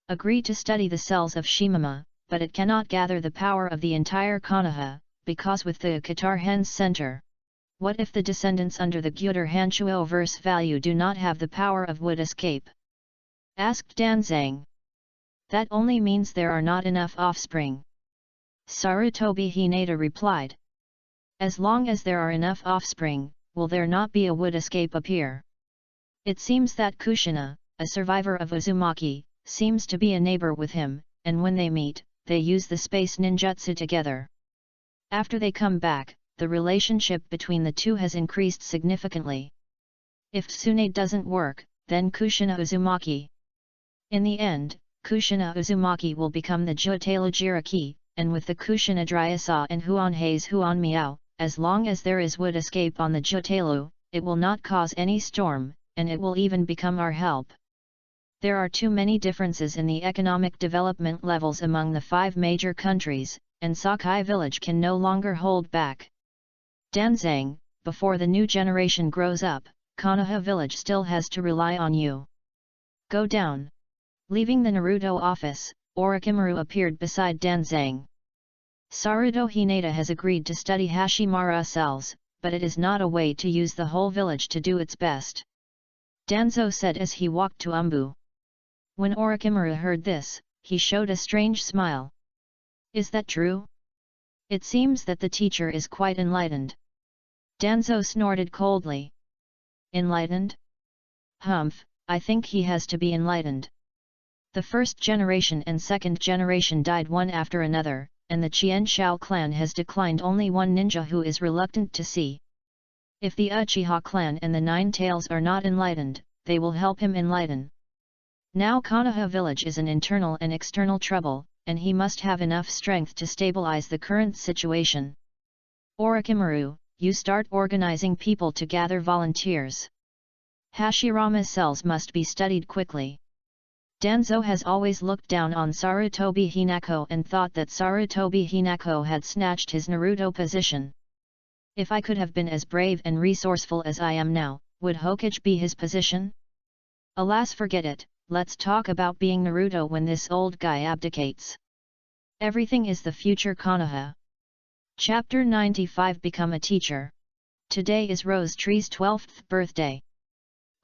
Agree to study the cells of Shimama, but it cannot gather the power of the entire Konoha, because with the Qatar Hen's center. What if the descendants under the Gyuder Hanchuo verse value do not have the power of Wood Escape? Asked Danzang. That only means there are not enough offspring. Sarutobi Hinata replied. As long as there are enough offspring, will there not be a Wood Escape appear? It seems that Kushina, a survivor of Uzumaki, seems to be a neighbor with him, and when they meet, they use the space ninjutsu together. After they come back, the relationship between the two has increased significantly. If Tsunade doesn't work, then Kushina Uzumaki. In the end, Kushina Uzumaki will become the Jotelu Jiraki, and with the Kushina Dryasa and Huanhei's Huan Miao, as long as there is Wood Escape on the Jotelu, it will not cause any storm, and it will even become our help. There are too many differences in the economic development levels among the 5 major countries, and Sakai village can no longer hold back. Danzang, before the new generation grows up, Konoha village still has to rely on you. Go down. Leaving the Naruto office, Orochimaru appeared beside Danzang. Saruto Hinata has agreed to study Hashimara cells, but it is not a way to use the whole village to do its best. Danzo said as he walked to Umbu. When Orochimaru heard this, he showed a strange smile. Is that true? It seems that the teacher is quite enlightened. Danzo snorted coldly. Enlightened? Humph, I think he has to be enlightened. The first generation and second generation died one after another, and the Qian Shao clan has declined only one ninja who is reluctant to see. If the Uchiha clan and the Nine Tails are not enlightened, they will help him enlighten. Now Konoha village is an internal and external trouble, and he must have enough strength to stabilize the current situation. Orochimaru, you start organizing people to gather volunteers. Hashirama's cells must be studied quickly. Danzo has always looked down on Sarutobi Hinako and thought that Sarutobi Hinako had snatched his Naruto position. If I could have been as brave and resourceful as I am now, would Hokage be his position? Alas, forget it, let's talk about being Naruto when this old guy abdicates. Everything is the future Konoha. Chapter 95 Become a Teacher. Today is Rose Tree's 12th birthday.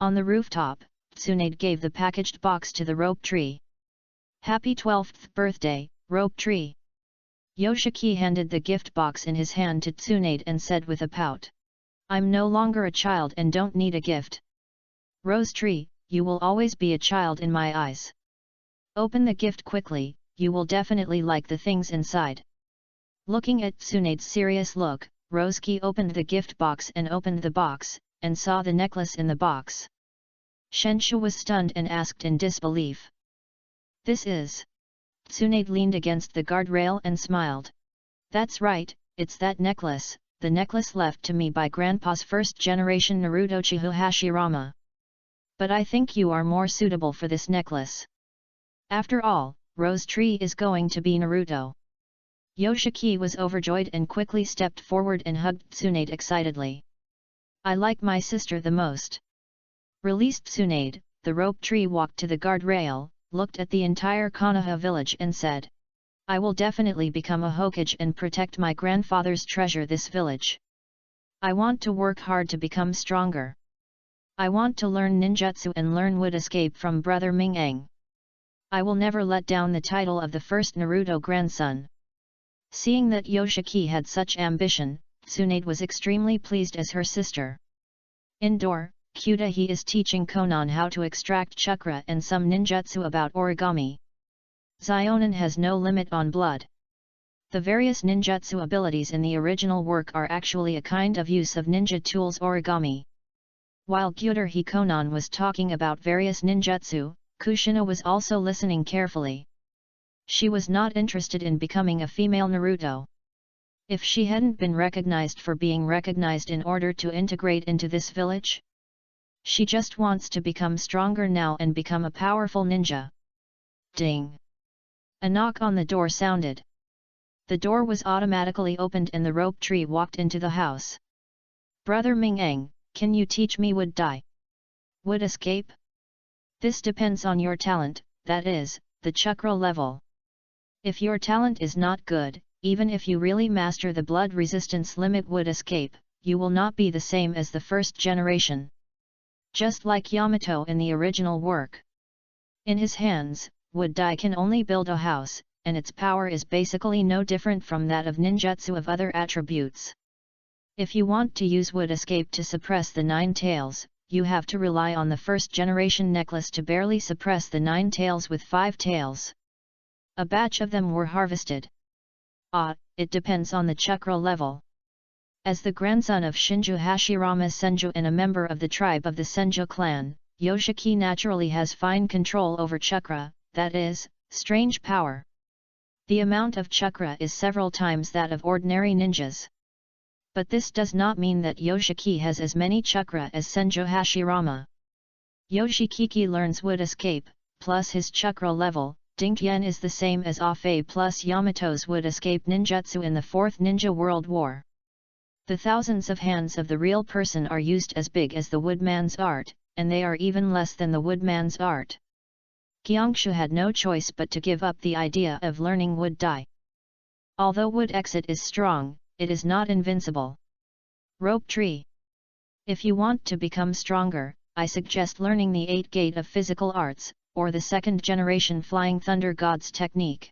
On the rooftop, Tsunade gave the packaged box to the rope tree. Happy 12th birthday, rope tree. Yoshiki handed the gift box in his hand to Tsunade and said with a pout. I'm no longer a child and don't need a gift. Rose tree, you will always be a child in my eyes. Open the gift quickly, you will definitely like the things inside. Looking at Tsunade's serious look, Roseki opened the gift box and opened the box, and saw the necklace in the box. Shenshu was stunned and asked in disbelief. This is... Tsunade leaned against the guardrail and smiled. That's right, it's that necklace, the necklace left to me by Grandpa's first-generation Naruto Chihu Hashirama. But I think you are more suitable for this necklace. After all, Rose Tree is going to be Naruto. Yoshiki was overjoyed and quickly stepped forward and hugged Tsunade excitedly. I like my sister the most. Released Tsunade, the rope tree walked to the guardrail, looked at the entire Konoha village and said. I will definitely become a Hokage and protect my grandfather's treasure this village. I want to work hard to become stronger. I want to learn ninjutsu and learn wood escape from brother Ming-Eng. I will never let down the title of the first Naruto grandson. Seeing that Yoshiki had such ambition, Tsunade was extremely pleased as her sister. Indoor, Kyuta he is teaching Konan how to extract chakra and some ninjutsu about origami. Zionin has no limit on blood. The various ninjutsu abilities in the original work are actually a kind of use of ninja tools origami. While Gyuter Konan was talking about various ninjutsu, Kushina was also listening carefully. She was not interested in becoming a female Naruto. If she hadn't been recognized for being recognized in order to integrate into this village, she just wants to become stronger now and become a powerful ninja. Ding! A knock on the door sounded. The door was automatically opened and the rope tree walked into the house. Brother Ming-Eng, can you teach me wood dye? Wood escape? This depends on your talent, that is, the chakra level. If your talent is not good, even if you really master the blood resistance limit wood escape, you will not be the same as the first generation. Just like Yamato in the original work. In his hands, wood dye can only build a house, and its power is basically no different from that of ninjutsu of other attributes. If you want to use wood escape to suppress the Nine Tails, you have to rely on the first generation necklace to barely suppress the Nine Tails with 5 tails. A batch of them were harvested. It depends on the chakra level. As the grandson of Shinju Hashirama Senju and a member of the tribe of the Senju clan, Yoshiki naturally has fine control over chakra, that is, strange power. The amount of chakra is several times that of ordinary ninjas. But this does not mean that Yoshiki has as many chakra as Senju Hashirama. Yoshiki learns wood escape, plus his chakra level. Dingtian is the same as Afe plus Yamato's wood escape ninjutsu in the Fourth Ninja World War. The thousands of hands of the real person are used as big as the woodman's art, and they are even less than the woodman's art. Gyeongshu had no choice but to give up the idea of learning wood dye. Although wood exit is strong, it is not invincible. Rope tree. If you want to become stronger, I suggest learning the 8 gate of physical arts, or the second generation Flying Thunder God's technique.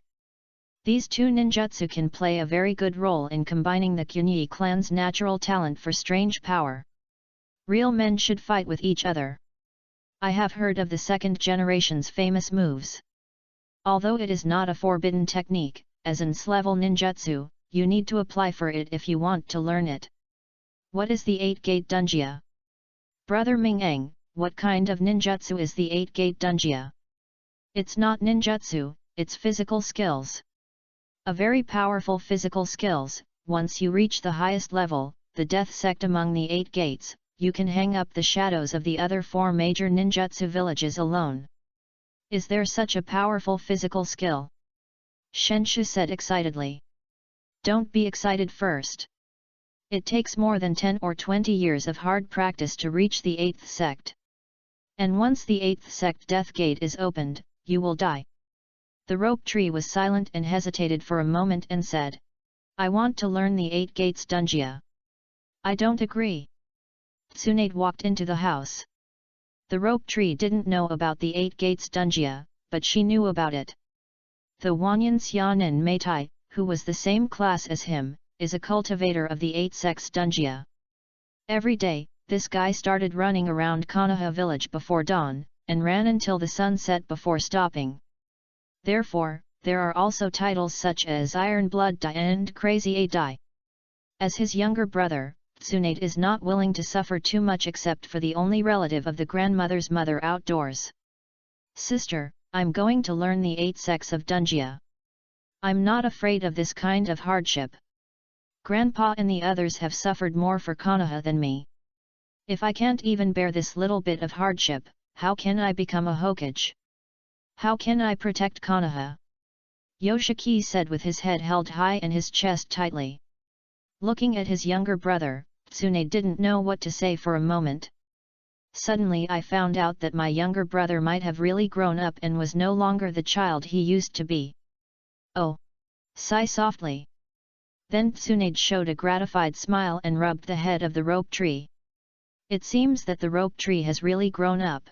These two ninjutsu can play a very good role in combining the Kyunyi clan's natural talent for strange power. Real men should fight with each other. I have heard of the second generation's famous moves. Although it is not a forbidden technique, as in S-level ninjutsu, you need to apply for it if you want to learn it. What is the 8-gate dunjia? Brother Ming-eng, what kind of ninjutsu is the 8-gate dunjia? It's not ninjutsu, it's physical skills. A very powerful physical skills. Once you reach the highest level, the death sect among the 8 gates, you can hang up the shadows of the other 4 major ninjutsu villages alone. Is there such a powerful physical skill? Shenshu said excitedly. Don't be excited first. It takes more than 10 or 20 years of hard practice to reach the 8th sect. And once the 8th sect death gate is opened, you will die. The rope tree was silent and hesitated for a moment and said, I want to learn the 8 gates dunjia. I don't agree. Tsunade walked into the house. The rope tree didn't know about the 8 gates dunjia, but she knew about it. The Wanyan Xianen Meitai, who was the same class as him, is a cultivator of the 8 sects dunjia. Every day, this guy started running around Konoha village before dawn, and ran until the sun set before stopping. Therefore, there are also titles such as Iron Blood Dai and Crazy 8 Dai. As his younger brother, Tsunade is not willing to suffer too much except for the only relative of the grandmother's mother outdoors. Sister, I'm going to learn the 8 sects of dunjia. I'm not afraid of this kind of hardship. Grandpa and the others have suffered more for Konoha than me. If I can't even bear this little bit of hardship, how can I become a Hokage? How can I protect Konoha? Yoshiki said with his head held high and his chest tightly. Looking at his younger brother, Tsunade didn't know what to say for a moment. Suddenly I found out that my younger brother might have really grown up and was no longer the child he used to be. Oh! Sigh softly. Then Tsunade showed a gratified smile and rubbed the head of the rope tree. It seems that the rope tree has really grown up.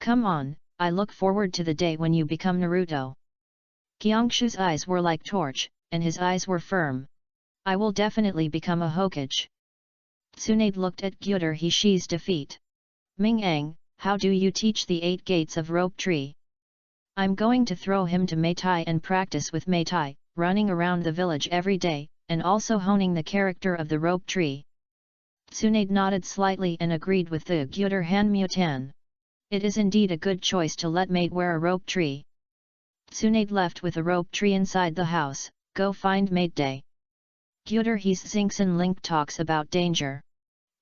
Come on, I look forward to the day when you become Naruto. Gyeongshu's eyes were like torch, and his eyes were firm. I will definitely become a Hokage. Tsunade looked at Gyuder Hishi's defeat. Ming-eng, how do you teach the 8 gates of rope tree? I'm going to throw him to Meitai and practice with Meitai, running around the village every day, and also honing the character of the rope tree. Tsunade nodded slightly and agreed with the Gyuder Hanmutan. It is indeed a good choice to let mate wear a rope tree. Tsunade left with a rope tree inside the house. Go find mate day. Gyuder His Xingsan Link talks about danger.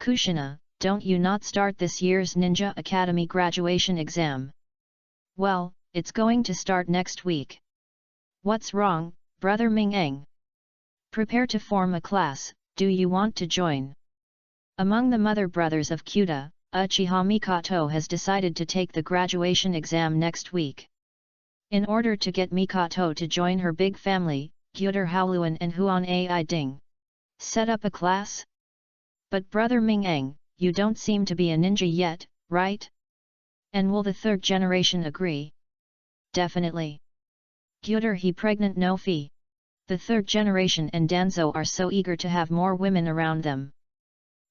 Kushina, don't you not start this year's Ninja Academy graduation exam? Well, it's going to start next week. What's wrong, brother Ming-eng? Prepare to form a class, do you want to join? Among the mother brothers of Kyuda, Uchiha Mikoto has decided to take the graduation exam next week. In order to get Mikoto to join her big family, Gyuder Haoluan and Huan Ai Ding set up a class? But brother Ming-eng, you don't seem to be a ninja yet, right? And will the 3rd generation agree? Definitely. Gyuder He pregnant no fee. The 3rd generation and Danzo are so eager to have more women around them.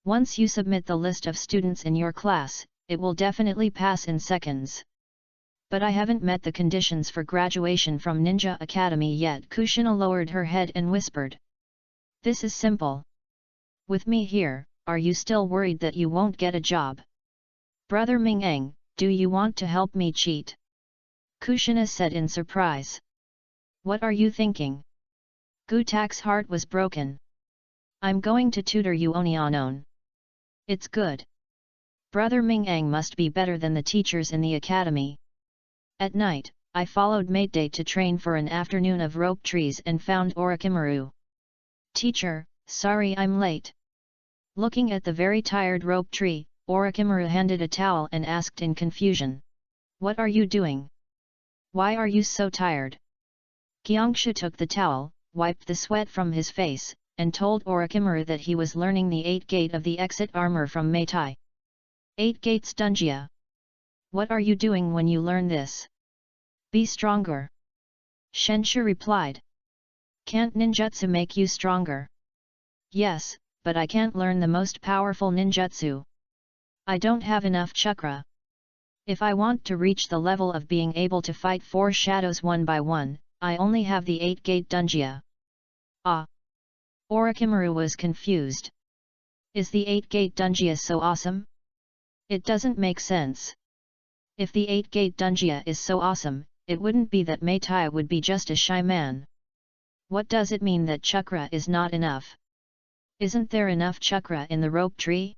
Once you submit the list of students in your class, it will definitely pass in seconds. But I haven't met the conditions for graduation from Ninja Academy yet. Kushina lowered her head and whispered. This is simple. With me here, are you still worried that you won't get a job? Brother Ming-eng, do you want to help me cheat? Kushina said in surprise. What are you thinking? Gutak's heart was broken. I'm going to tutor you Onionon. It's good. Brother Ming-eng must be better than the teachers in the academy. At night, I followed mate day to train for an afternoon of rope trees and found Orochimaru. Teacher, sorry I'm late. Looking at the very tired rope tree, Orochimaru handed a towel and asked in confusion. What are you doing? Why are you so tired? Gyeongshu took the towel, wiped the sweat from his face, and told Orochimaru that he was learning the 8 gate of the exit armor from Meitai. 8 gates Dunjia. What are you doing when you learn this? Be stronger. Shenshu replied. Can't ninjutsu make you stronger? Yes, but I can't learn the most powerful ninjutsu. I don't have enough chakra. If I want to reach the level of being able to fight 4 shadows one by one, I only have the 8 gate Dunjia. Ah! Orochimaru was confused. Is the 8 gate Dunjia so awesome? It doesn't make sense. If the 8 gate Dunjia is so awesome, it wouldn't be that Meitai would be just a shy man. What does it mean that chakra is not enough? Isn't there enough chakra in the rope tree?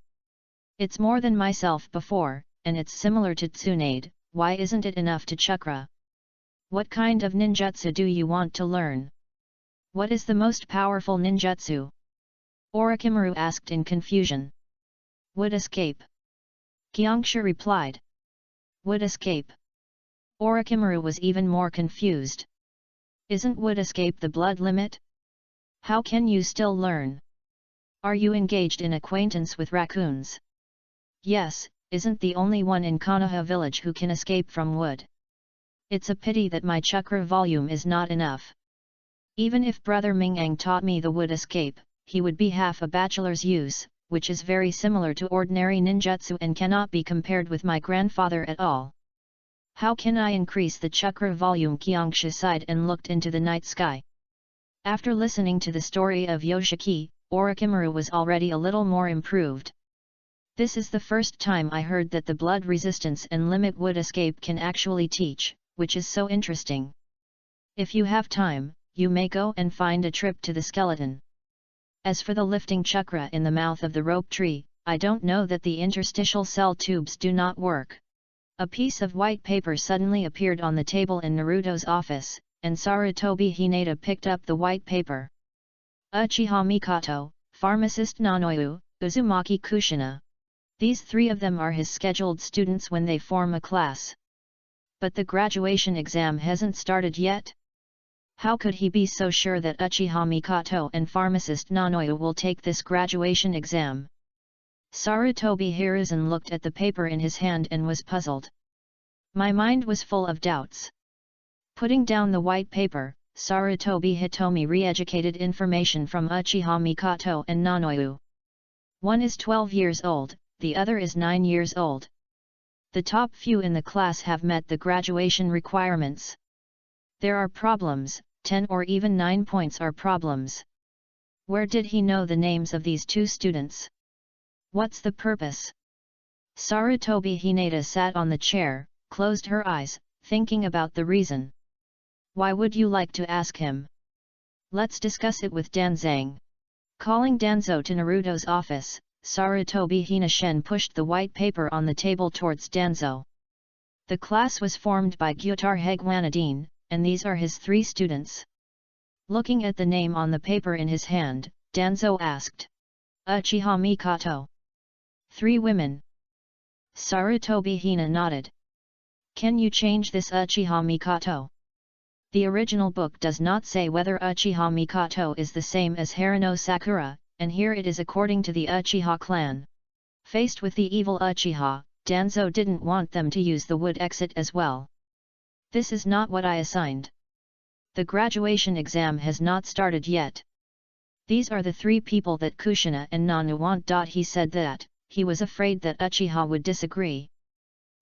It's more than myself before, and it's similar to Tsunade, why isn't it enough to chakra? What kind of ninjutsu do you want to learn? What is the most powerful ninjutsu? Orochimaru asked in confusion. Wood escape. Gyeongshu replied. Wood escape. Orochimaru was even more confused. Isn't wood escape the blood limit? How can you still learn? Are you engaged in acquaintance with raccoons? Yes, isn't the only one in Konoha village who can escape from wood. It's a pity that my chakra volume is not enough. Even if Brother Mingang taught me the wood escape, he would be half a bachelor's use, which is very similar to ordinary ninjutsu and cannot be compared with my grandfather at all. How can I increase the chakra volume? Gyeongshu sighed and looked into the night sky. After listening to the story of Yoshiki, Orochimaru was already a little more improved. This is the first time I heard that the blood resistance and limit wood escape can actually teach, which is so interesting. If you have time, you may go and find a trip to the skeleton. As for the lifting chakra in the mouth of the rope tree, I don't know that the interstitial cell tubes do not work. A piece of white paper suddenly appeared on the table in Naruto's office, and Sarutobi Hinata picked up the white paper. Uchiha Mikoto, pharmacist Nanoyu, Uzumaki Kushina. These 3 of them are his scheduled students when they form a class. But the graduation exam hasn't started yet? How could he be so sure that Uchiha Mikoto and pharmacist Nanoyu will take this graduation exam? Sarutobi Hiruzen looked at the paper in his hand and was puzzled. My mind was full of doubts. Putting down the white paper, Sarutobi Hitomi re-educated information from Uchiha Mikoto and Nanoyu. One is 12 years old, the other is 9 years old. The top few in the class have met the graduation requirements. There are problems, 10 or even 9 points are problems. Where did he know the names of these 2 students? What's the purpose? Sarutobi Hinata sat on the chair, closed her eyes, thinking about the reason. Why would you like to ask him? Let's discuss it with Danzang. Calling Danzo to Naruto's office, Sarutobi Hinashen pushed the white paper on the table towards Danzo. The class was formed by Gyutar Hegwanadine, and these are his 3 students. Looking at the name on the paper in his hand, Danzo asked. Uchiha Mikoto. 3 women. Sarutobi Hina nodded. Can you change this Uchiha Mikoto? The original book does not say whether Uchiha Mikoto is the same as Harano Sakura, and here it is according to the Uchiha clan. Faced with the evil Uchiha, Danzo didn't want them to use the wood exit as well. This is not what I assigned. The graduation exam has not started yet. These are the 3 people that Kushina and Nanu want. He said that, he was afraid that Uchiha would disagree.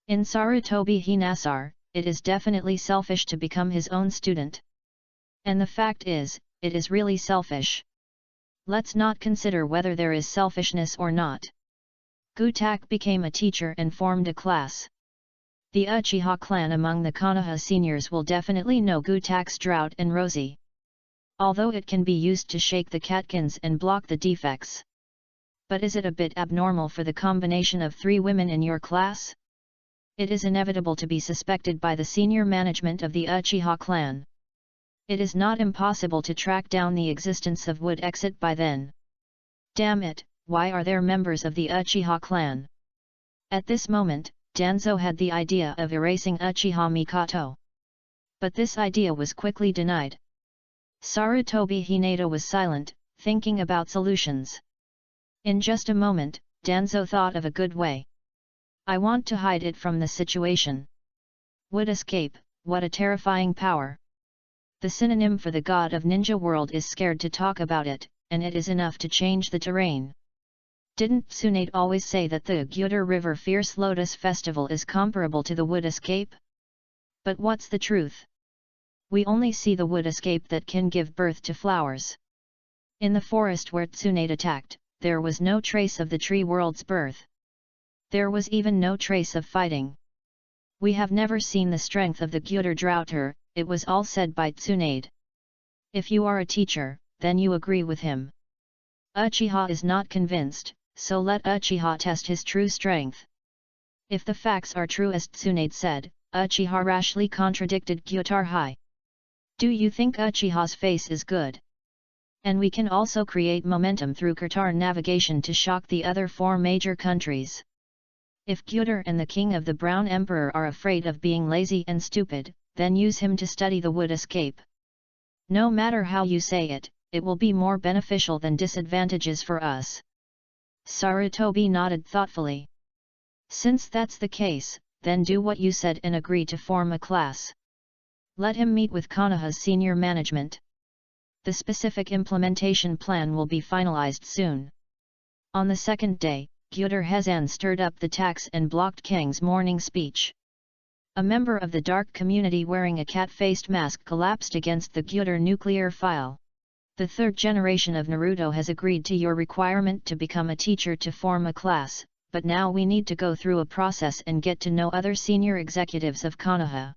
In Sarutobi Hinasar, it is definitely selfish to become his own student. And the fact is, it is really selfish. Let's not consider whether there is selfishness or not. Gutak became a teacher and formed a class. The Uchiha clan among the Konoha seniors will definitely know Gutak's Drought and Rosie. Although it can be used to shake the catkins and block the defects. But is it a bit abnormal for the combination of 3 women in your class? It is inevitable to be suspected by the senior management of the Uchiha clan. It is not impossible to track down the existence of wood exit by then. Damn it, why are there members of the Uchiha clan? At this moment, Danzo had the idea of erasing Uchiha Mikoto. But this idea was quickly denied. Sarutobi Hinata was silent, thinking about solutions. In just a moment, Danzo thought of a good way. I want to hide it from the situation. Would escape, what a terrifying power. The synonym for the god of ninja world is scared to talk about it, and it is enough to change the terrain. Didn't Tsunade always say that the Gyuder River Fierce Lotus Festival is comparable to the wood escape? But what's the truth? We only see the wood escape that can give birth to flowers. In the forest where Tsunade attacked, there was no trace of the tree world's birth. There was even no trace of fighting. We have never seen the strength of the Gyuder Droughter, it was all said by Tsunade. If you are a teacher, then you agree with him. Uchiha is not convinced, so let Uchiha test his true strength. If the facts are true as Tsunade said, Uchiha rashly contradicted Gyutarhai. Do you think Uchiha's face is good? And we can also create momentum through Kurtar navigation to shock the other 4 major countries. If Gyuder and the King of the Brown Emperor are afraid of being lazy and stupid, then use him to study the wood escape. No matter how you say it, it will be more beneficial than disadvantages for us. Sarutobi nodded thoughtfully. Since that's the case, then do what you said and agree to form a class. Let him meet with Konoha's senior management. The specific implementation plan will be finalized soon. On the second day, Gyuder Hezan stirred up the tax and blocked Kang's morning speech. A member of the dark community wearing a cat-faced mask collapsed against the Gyuder nuclear file. The 3rd generation of Naruto has agreed to your requirement to become a teacher to form a class, but now we need to go through a process and get to know other senior executives of Konoha.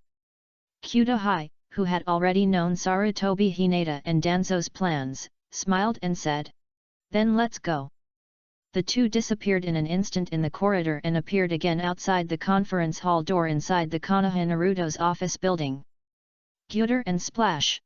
Kyudo-hai, who had already known Sarutobi Hinata and Danzo's plans, smiled and said, "Then let's go." The two disappeared in an instant in the corridor and appeared again outside the conference hall door inside the Konoha Naruto's office building. Gyuder and Splash.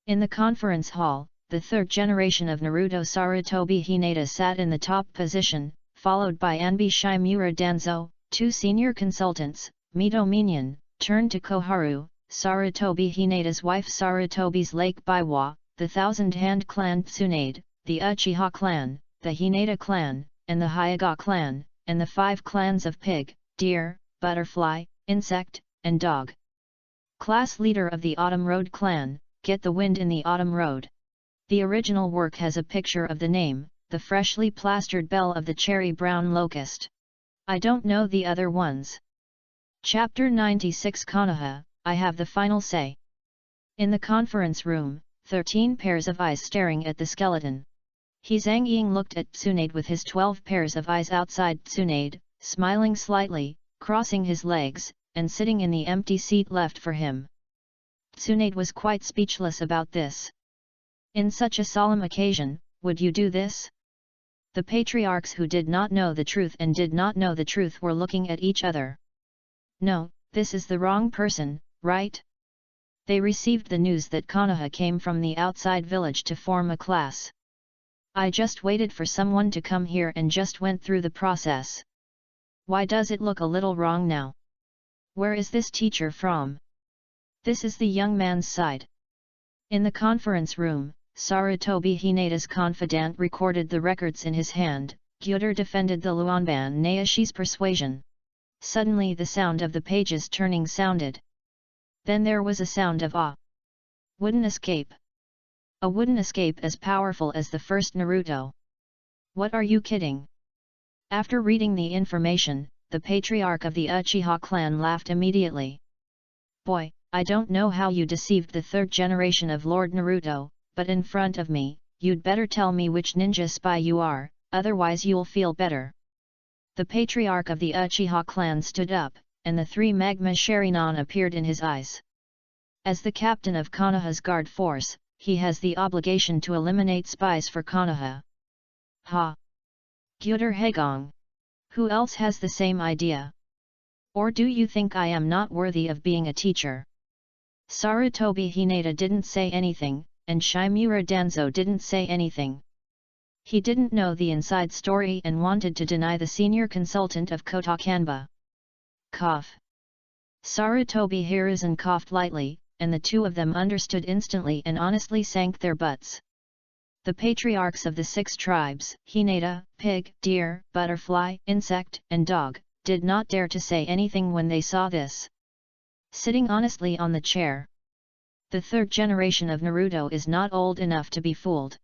In the conference hall, the 3rd generation of Naruto Sarutobi Hinata sat in the top position, followed by Anbi Shimura Danzo, 2 senior consultants. Mito Minion turned to Koharu, Sarutobi Hinata's wife, Sarutobi's Lake Biwa, the Thousand Hand clan Tsunade, the Uchiha clan, the Hinata clan, and the Hyuga clan, and the 5 clans of pig, deer, butterfly, insect, and dog. Class leader of the Autumn Road clan, get the wind in the Autumn Road. The original work has a picture of the name, the freshly plastered bell of the cherry brown locust. I don't know the other ones. Chapter 96 Konoha, I have the final say. In the conference room, 13 pairs of eyes staring at the skeleton. Zhang Ying looked at Tsunade with his 12 pairs of eyes outside Tsunade, smiling slightly, crossing his legs, and sitting in the empty seat left for him. Tsunade was quite speechless about this. In such a solemn occasion, would you do this? The patriarchs who did not know the truth and did not know the truth were looking at each other. No, this is the wrong person, right? They received the news that Konoha came from the outside village to form a class. I just waited for someone to come here and just went through the process. Why does it look a little wrong now? Where is this teacher from? This is the young man's side. In the conference room, Sarutobi Hinata's confidant recorded the records in his hand. Gyuder defended the Luanban Nayashi's persuasion. Suddenly the sound of the pages turning sounded. Then there was a sound of awe. Wooden escape. A wooden escape as powerful as the first Naruto. What are you kidding? After reading the information, the patriarch of the Uchiha clan laughed immediately. Boy, I don't know how you deceived the 3rd generation of Lord Naruto, but in front of me, you'd better tell me which ninja spy you are, otherwise you'll feel better. The patriarch of the Uchiha clan stood up, and the 3 magma Sharingan appeared in his eyes. As the captain of Konoha's guard force, he has the obligation to eliminate spies for Konoha. Ha! Gyuder Haegong. Who else has the same idea? Or do you think I am not worthy of being a teacher? Sarutobi Hinata didn't say anything, and Shimura Danzo didn't say anything. He didn't know the inside story and wanted to deny the senior consultant of Kotakanba. Cough. Sarutobi Hiruzen coughed lightly, and the two of them understood instantly and honestly sank their butts. The patriarchs of the 6 tribes, Hinata, pig, deer, butterfly, insect, and dog, did not dare to say anything when they saw this. Sitting honestly on the chair. The 3rd generation of Naruto is not old enough to be fooled.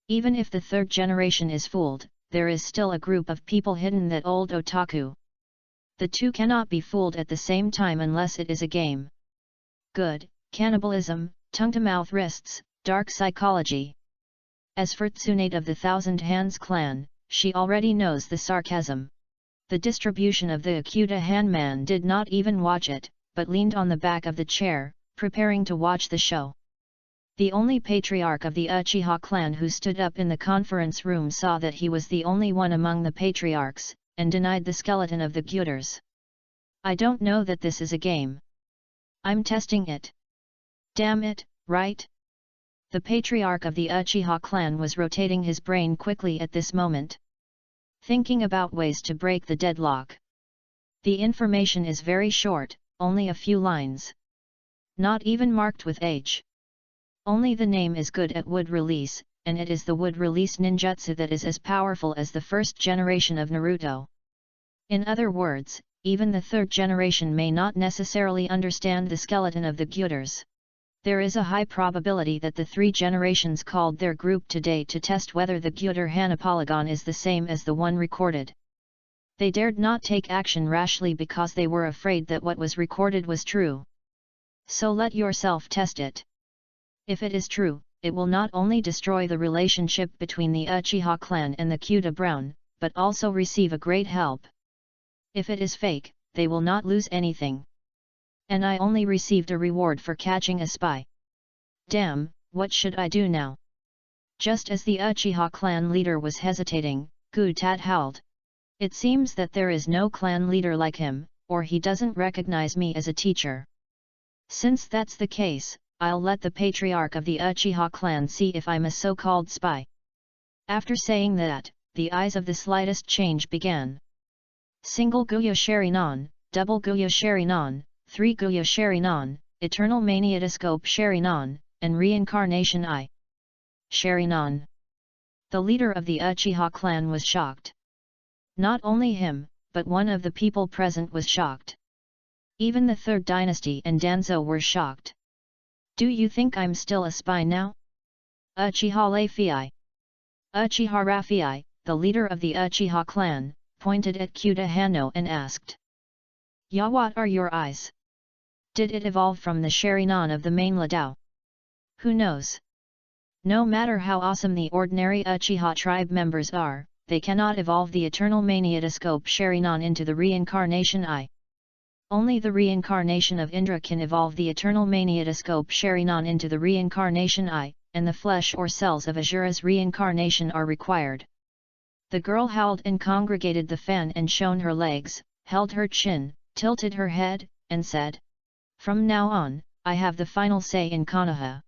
Even if the 3rd generation is fooled, there is still a group of people hidden that old otaku. The two cannot be fooled at the same time unless it is a game. Good, cannibalism, tongue-to-mouth wrists, dark psychology. As for Tsunade of the Thousand Hands clan, she already knows the sarcasm. The distribution of the Akuta Hanman did not even watch it, but leaned on the back of the chair, preparing to watch the show. The only patriarch of the Uchiha clan who stood up in the conference room saw that he was the only one among the patriarchs, and denied the skeleton of the Gyuters. I don't know that this is a game. I'm testing it. Damn it, right? The patriarch of the Uchiha clan was rotating his brain quickly at this moment, thinking about ways to break the deadlock. The information is very short, only a few lines. Not even marked with H. Only the name is good at wood release, and it is the wood release ninjutsu that is as powerful as the 1st generation of Naruto. In other words, even the 3rd generation may not necessarily understand the skeleton of the Gyuters. There is a high probability that the 3 generations called their group today to test whether the Gyuter Hana polygon is the same as the one recorded. They dared not take action rashly because they were afraid that what was recorded was true. So let yourself test it. If it is true, it will not only destroy the relationship between the Uchiha clan and the Kyuta Brown, but also receive a great help. If it is fake, they will not lose anything. And I only received a reward for catching a spy. Damn, what should I do now? Just as the Uchiha clan leader was hesitating, Gutat howled. It seems that there is no clan leader like him, or he doesn't recognize me as a teacher. Since that's the case, I'll let the patriarch of the Uchiha clan see if I'm a so-called spy. After saying that, the eyes of the slightest change began. Single Guya Sharinon, double Guya Sharinon, 3 Guya Sharinon, Eternal Maniatoscope Sharinon, and Reincarnation Eye. Sharinon. The leader of the Uchiha clan was shocked. Not only him, but one of the people present was shocked. Even the 3rd dynasty and Danzo were shocked. Do you think I'm still a spy now? Uchiha Rafii. Uchiha Rafii, the leader of the Uchiha clan, pointed at Kyuta Hano and asked. Ya, what are your eyes? Did it evolve from the Sharinon of the main Ladao? Who knows? No matter how awesome the ordinary Uchiha tribe members are, they cannot evolve the Eternal Maniatoscope Sharinon into the Reincarnation Eye. Only the reincarnation of Indra can evolve the Eternal Maniatoscope Sharinon into the Reincarnation Eye, and the flesh or cells of Azura's reincarnation are required. The girl howled and congregated the fan and shone her legs, held her chin, tilted her head, and said, "From now on, I have the final say in Konoha.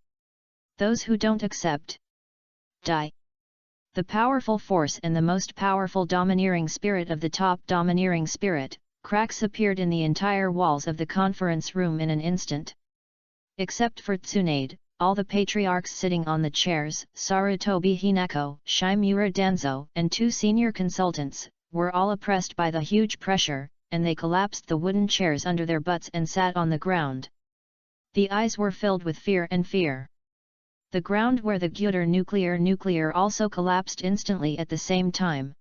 Those who don't accept, die." The powerful force and the most powerful domineering spirit of the top domineering spirit, cracks appeared in the entire walls of the conference room in an instant. Except for Tsunade, all the patriarchs sitting on the chairs, Sarutobi Hinako, Shimura Danzo, and 2 senior consultants, were all oppressed by the huge pressure, and they collapsed the wooden chairs under their butts and sat on the ground. The eyes were filled with fear and fear. The ground where the Gyuter nuclear also collapsed instantly at the same time.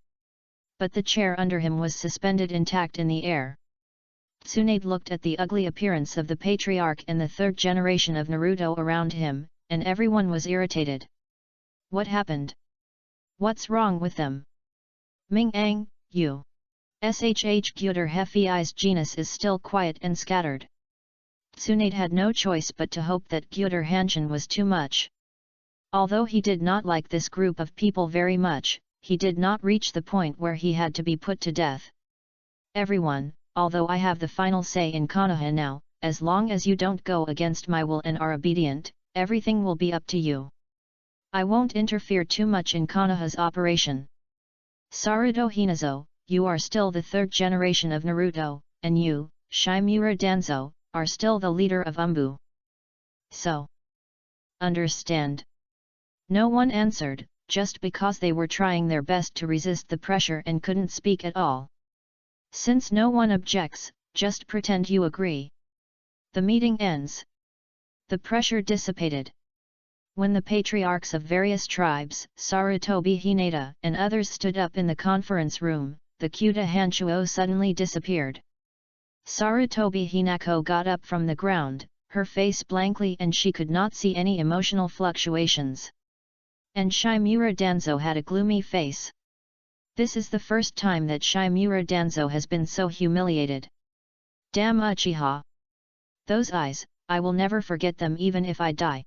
But the chair under him was suspended intact in the air. Tsunade looked at the ugly appearance of the patriarch and the 3rd generation of Naruto around him, and everyone was irritated. What happened? What's wrong with them? Ming-ang, you. Shh Gyuter Hefei's genus is still quiet and scattered. Tsunade had no choice but to hope that Gyuter Hanshin was too much. Although he did not like this group of people very much, he did not reach the point where he had to be put to death. Everyone, although I have the final say in Konoha now, as long as you don't go against my will and are obedient, everything will be up to you. I won't interfere too much in Konoha's operation. Saruto Hinazo, you are still the third generation of Naruto, and you, Shimura Danzo, are still the leader of Umbu. So. Understand? No one answered, just because they were trying their best to resist the pressure and couldn't speak at all. Since no one objects, just pretend you agree. The meeting ends. The pressure dissipated. When the patriarchs of various tribes, Sarutobi Hinata and others stood up in the conference room, the Kyuta Hanchuo suddenly disappeared. Sarutobi Hinako got up from the ground, her face blankly, and she could not see any emotional fluctuations. And Shimura Danzo had a gloomy face. This is the first time that Shimura Danzo has been so humiliated. Damn Uchiha! Those eyes, I will never forget them even if I die.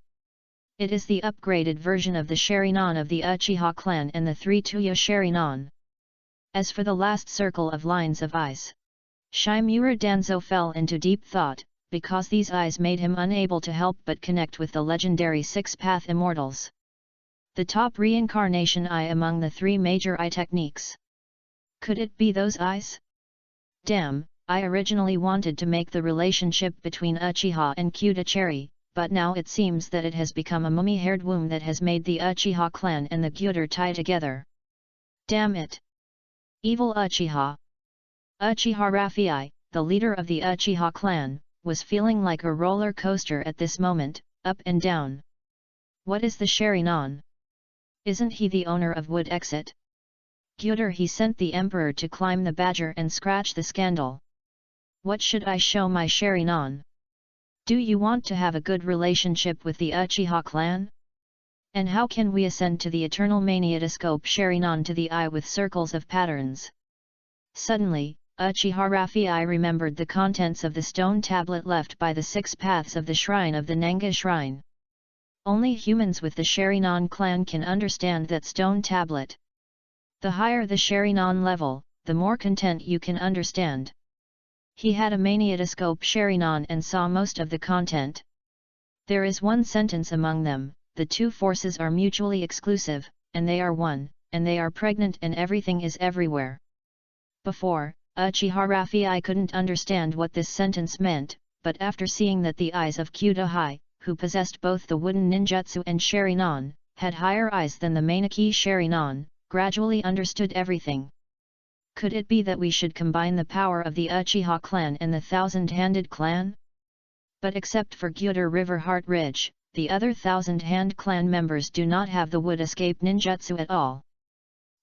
It is the upgraded version of the Sharingan of the Uchiha clan and the 3 Tuya Sharingan. As for the last circle of lines of eyes, Shimura Danzo fell into deep thought, because these eyes made him unable to help but connect with the legendary six-path immortals. The top reincarnation eye among the 3 major eye techniques. Could it be those eyes? Damn, I originally wanted to make the relationship between Uchiha and Kyuta cherry, but now it seems that it has become a mummy-haired womb that has made the Uchiha clan and the Gyuder tie together. Damn it! Evil Uchiha! Uchiha Rafii, the leader of the Uchiha clan, was feeling like a roller coaster at this moment, up and down. What is the Sharingan? Isn't he the owner of Wood Exit? Gyuder, he sent the emperor to climb the badger and scratch the scandal. What should I show my Sharingan? Do you want to have a good relationship with the Uchiha clan? And how can we ascend to the eternal maniatoscope Sharingan to the eye with circles of patterns? Suddenly, Uchiha Rafii remembered the contents of the stone tablet left by the 6 paths of the shrine of the Nanga shrine. Only humans with the Sharingan clan can understand that stone tablet. The higher the Sharingan level, the more content you can understand. He had a maniatoscope Sharingan and saw most of the content. There is one sentence among them: the 2 forces are mutually exclusive, and they are one, and they are pregnant, and everything is everywhere. Before, Uchiha Rafii couldn't understand what this sentence meant, but after seeing that the eyes of Kyuta Hai, who possessed both the wooden ninjutsu and Sharingan, had higher eyes than the Maneki Sharingan, gradually understood everything. Could it be that we should combine the power of the Uchiha clan and the Thousand-Handed clan? But except for Gyuder River Heart Ridge, the other Thousand-Hand clan members do not have the wood escape ninjutsu at all.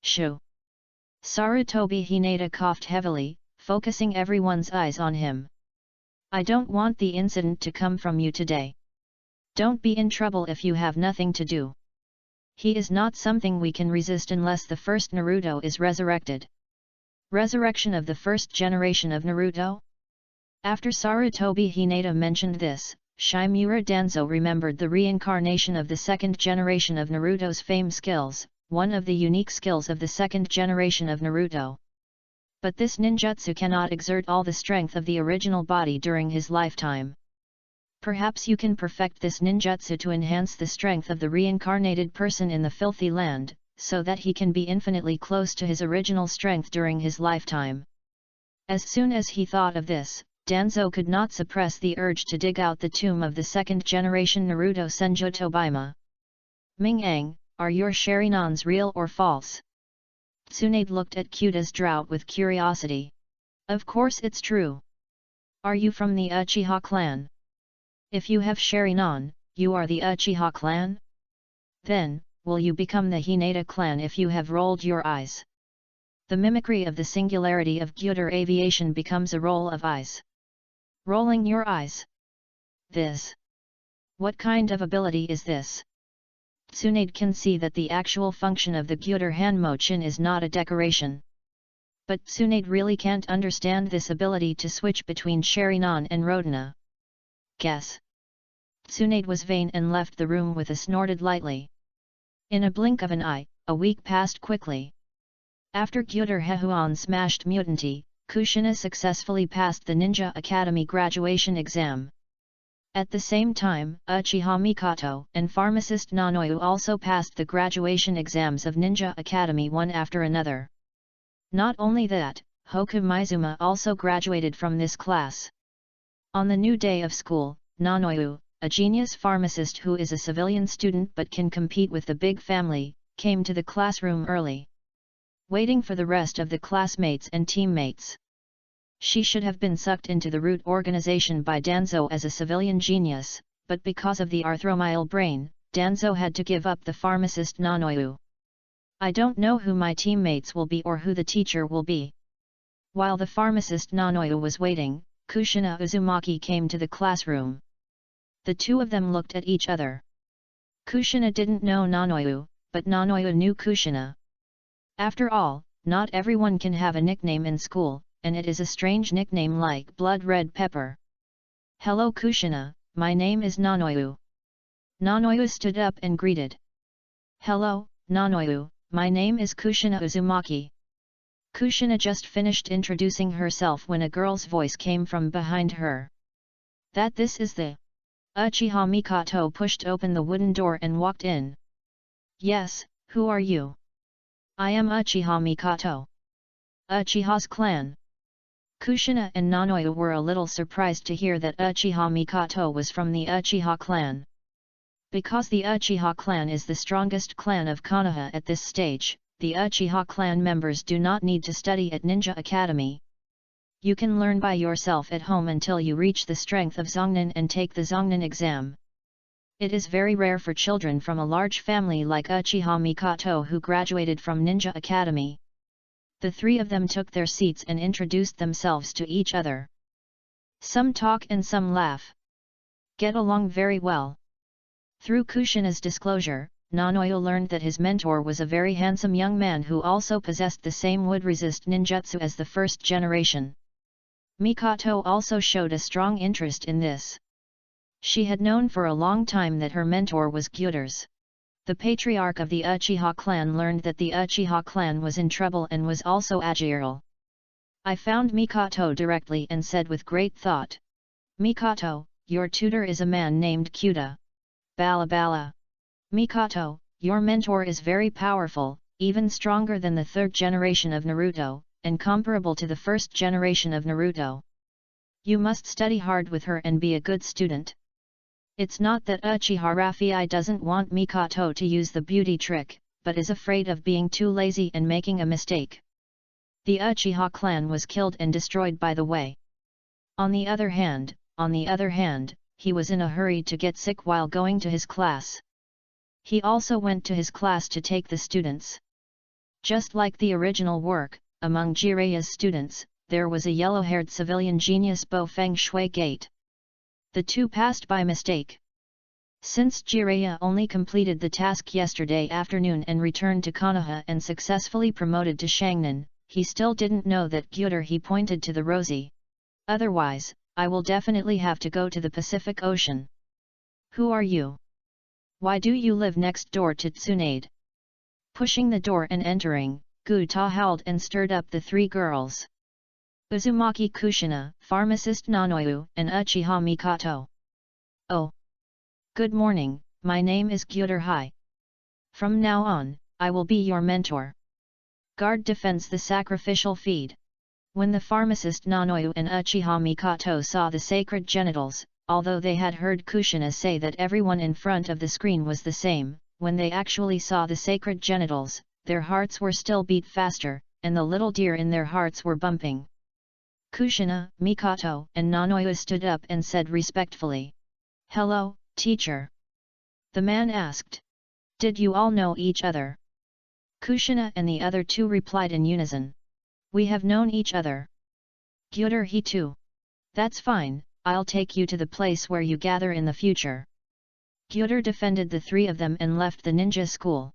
Shoo! Sarutobi Hinata coughed heavily, focusing everyone's eyes on him. I don't want the incident to come from you today. Don't be in trouble if you have nothing to do. He is not something we can resist unless the first Naruto is resurrected. Resurrection of the first generation of Naruto? After Sarutobi Hinata mentioned this, Shimura Danzo remembered the reincarnation of the second generation of Naruto's fame skills, one of the unique skills of the second generation of Naruto. But this ninjutsu cannot exert all the strength of the original body during his lifetime. Perhaps you can perfect this ninjutsu to enhance the strength of the reincarnated person in the filthy land, so that he can be infinitely close to his original strength during his lifetime. As soon as he thought of this, Danzo could not suppress the urge to dig out the tomb of the second generation Naruto Senjutobima. Ming-Ang, are your Sharinans real or false? Tsunade looked at Kyuta's drought with curiosity. Of course it's true. Are you from the Uchiha clan? If you have Sharingan, you are the Uchiha clan? Then, will you become the Hinata clan if you have rolled your eyes? The mimicry of the singularity of Gyuder aviation becomes a roll of eyes. Rolling your eyes? This. What kind of ability is this? Tsunade can see that the actual function of the Gyuder Hanmochin is not a decoration. But Tsunade really can't understand this ability to switch between Sharingan and Rodina. Guess. Tsunade was vain and left the room with a snorted lightly. In a blink of an eye, a week passed quickly. After Gyuder Hehuan smashed Mutanti, Kushina successfully passed the Ninja Academy graduation exam. At the same time, Uchiha Mikoto and pharmacist Nanoyu also passed the graduation exams of Ninja Academy one after another. Not only that, Hoku Mizuma also graduated from this class. On the new day of school, Nanoyu, a genius pharmacist who is a civilian student but can compete with the big family, came to the classroom early, waiting for the rest of the classmates and teammates. She should have been sucked into the root organization by Danzo as a civilian genius, but because of the arthromyal brain, Danzo had to give up the pharmacist Nanoyu. I don't know who my teammates will be or who the teacher will be. While the pharmacist Nanoyu was waiting, Kushina Uzumaki came to the classroom. The two of them looked at each other. Kushina didn't know Nanoyu, but Nanoyu knew Kushina. After all, not everyone can have a nickname in school, and it is a strange nickname like Blood Red Pepper. Hello Kushina, my name is Nanoyu. Nanoyu stood up and greeted. Hello, Nanoyu, my name is Kushina Uzumaki. Kushina just finished introducing herself when a girl's voice came from behind her. This is the Uchiha Mikoto pushed open the wooden door and walked in. Yes, who are you? I am Uchiha Mikoto. Uchiha's clan. Kushina and Nanoyu were a little surprised to hear that Uchiha Mikoto was from the Uchiha clan. Because the Uchiha clan is the strongest clan of Konoha at this stage, the Uchiha clan members do not need to study at Ninja Academy. You can learn by yourself at home until you reach the strength of Zongnin and take the Zongnin exam. It is very rare for children from a large family like Uchiha Mikoto who graduated from Ninja Academy. The three of them took their seats and introduced themselves to each other. Some talk and some laugh. Get along very well. Through Kushina's disclosure, Nanoyu learned that his mentor was a very handsome young man who also possessed the same wood-resist ninjutsu as the first generation. Mikoto also showed a strong interest in this. She had known for a long time that her mentor was Gyuder's. The patriarch of the Uchiha clan learned that the Uchiha clan was in trouble and was also Agiral. I found Mikoto directly and said with great thought. Mikoto, your tutor is a man named Kyuda. Bala Bala. Mikoto, your mentor is very powerful, even stronger than the third generation of Naruto, and comparable to the first generation of Naruto. You must study hard with her and be a good student. It's not that Uchiha Rafii doesn't want Mikoto to use the beauty trick, but is afraid of being too lazy and making a mistake. The Uchiha clan was killed and destroyed by the way. On the other hand, he was in a hurry to get sick while going to his class. He also went to his class to take the students. Just like the original work, among Jiraiya's students, there was a yellow-haired civilian genius Bo Feng Shui Gate. The two passed by mistake. Since Jiraiya only completed the task yesterday afternoon and returned to Konoha and successfully promoted to Shangnan, he still didn't know that Gyuder he pointed to the rosy. Otherwise, I will definitely have to go to the Pacific Ocean. Who are you? Why do you live next door to Tsunade? Pushing the door and entering, Guta howled and stirred up the three girls. Uzumaki Kushina, pharmacist Nanoyu, and Uchiha Mikoto. Oh! Good morning, my name is Gyuder Hai. From now on, I will be your mentor. Guard defends the sacrificial feed. When the pharmacist Nanoyu and Uchiha Mikoto saw the sacred genitals, although they had heard Kushina say that everyone in front of the screen was the same, when they actually saw the sacred genitals, their hearts were still beat faster, and the little deer in their hearts were bumping. Kushina, Mikoto, and Nanoyu stood up and said respectfully, "Hello, teacher." The man asked, "Did you all know each other?" Kushina and the other two replied in unison, "We have known each other." Gyuder he too. "That's fine, I'll take you to the place where you gather in the future." Gyuder defended the three of them and left the ninja school.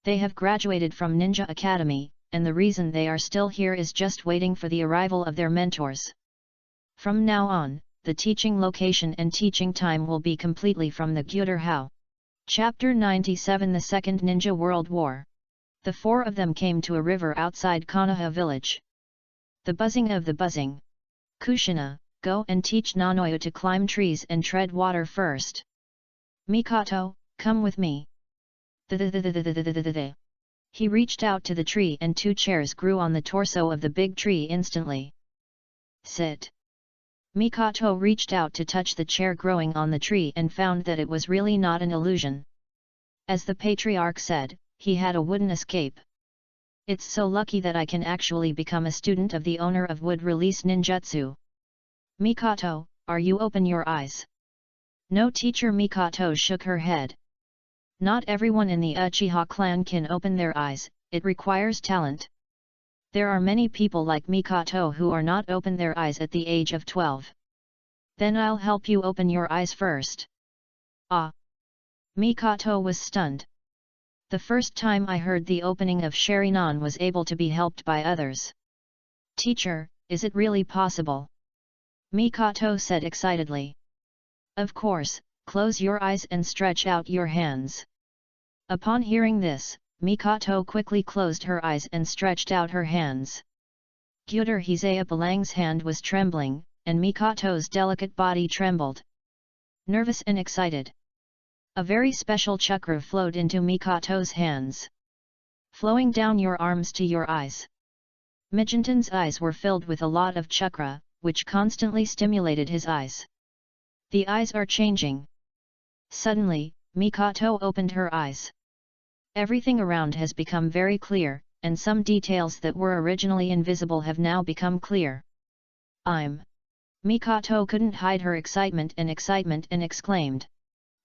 They have graduated from Ninja Academy, and the reason they are still here is just waiting for the arrival of their mentors. From now on, the teaching location and teaching time will be completely from the Gyuder Hao. Chapter 97 The Second Ninja World War. The four of them came to a river outside Konoha village. The buzzing of the buzzing. Kushina, go and teach Nanoyo to climb trees and tread water first. Mikoto, come with me. He reached out to the tree and 2 chairs grew on the torso of the big tree instantly. Sit. Mikoto reached out to touch the chair growing on the tree and found that it was really not an illusion. As the patriarch said, he had a wooden escape. It's so lucky that I can actually become a student of the owner of wood release ninjutsu. Mikoto, are you open your eyes? No teacher. Mikoto shook her head. Not everyone in the Uchiha clan can open their eyes, it requires talent. There are many people like Mikoto who are not open their eyes at the age of 12. Then I'll help you open your eyes first. Ah! Mikoto was stunned. The first time I heard the opening of Sharingan was able to be helped by others. Teacher, is it really possible? Mikoto said excitedly. Of course, close your eyes and stretch out your hands. Upon hearing this, Mikoto quickly closed her eyes and stretched out her hands. Gyuder Hisaya Balang's hand was trembling, and Mikoto's delicate body trembled. Nervous and excited. A very special chakra flowed into Mikoto's hands. Flowing down your arms to your eyes. Mijantan's eyes were filled with a lot of chakra, which constantly stimulated his eyes. The eyes are changing. Suddenly, Mikoto opened her eyes. Everything around has become very clear, and some details that were originally invisible have now become clear. Mikoto couldn't hide her excitement and exclaimed.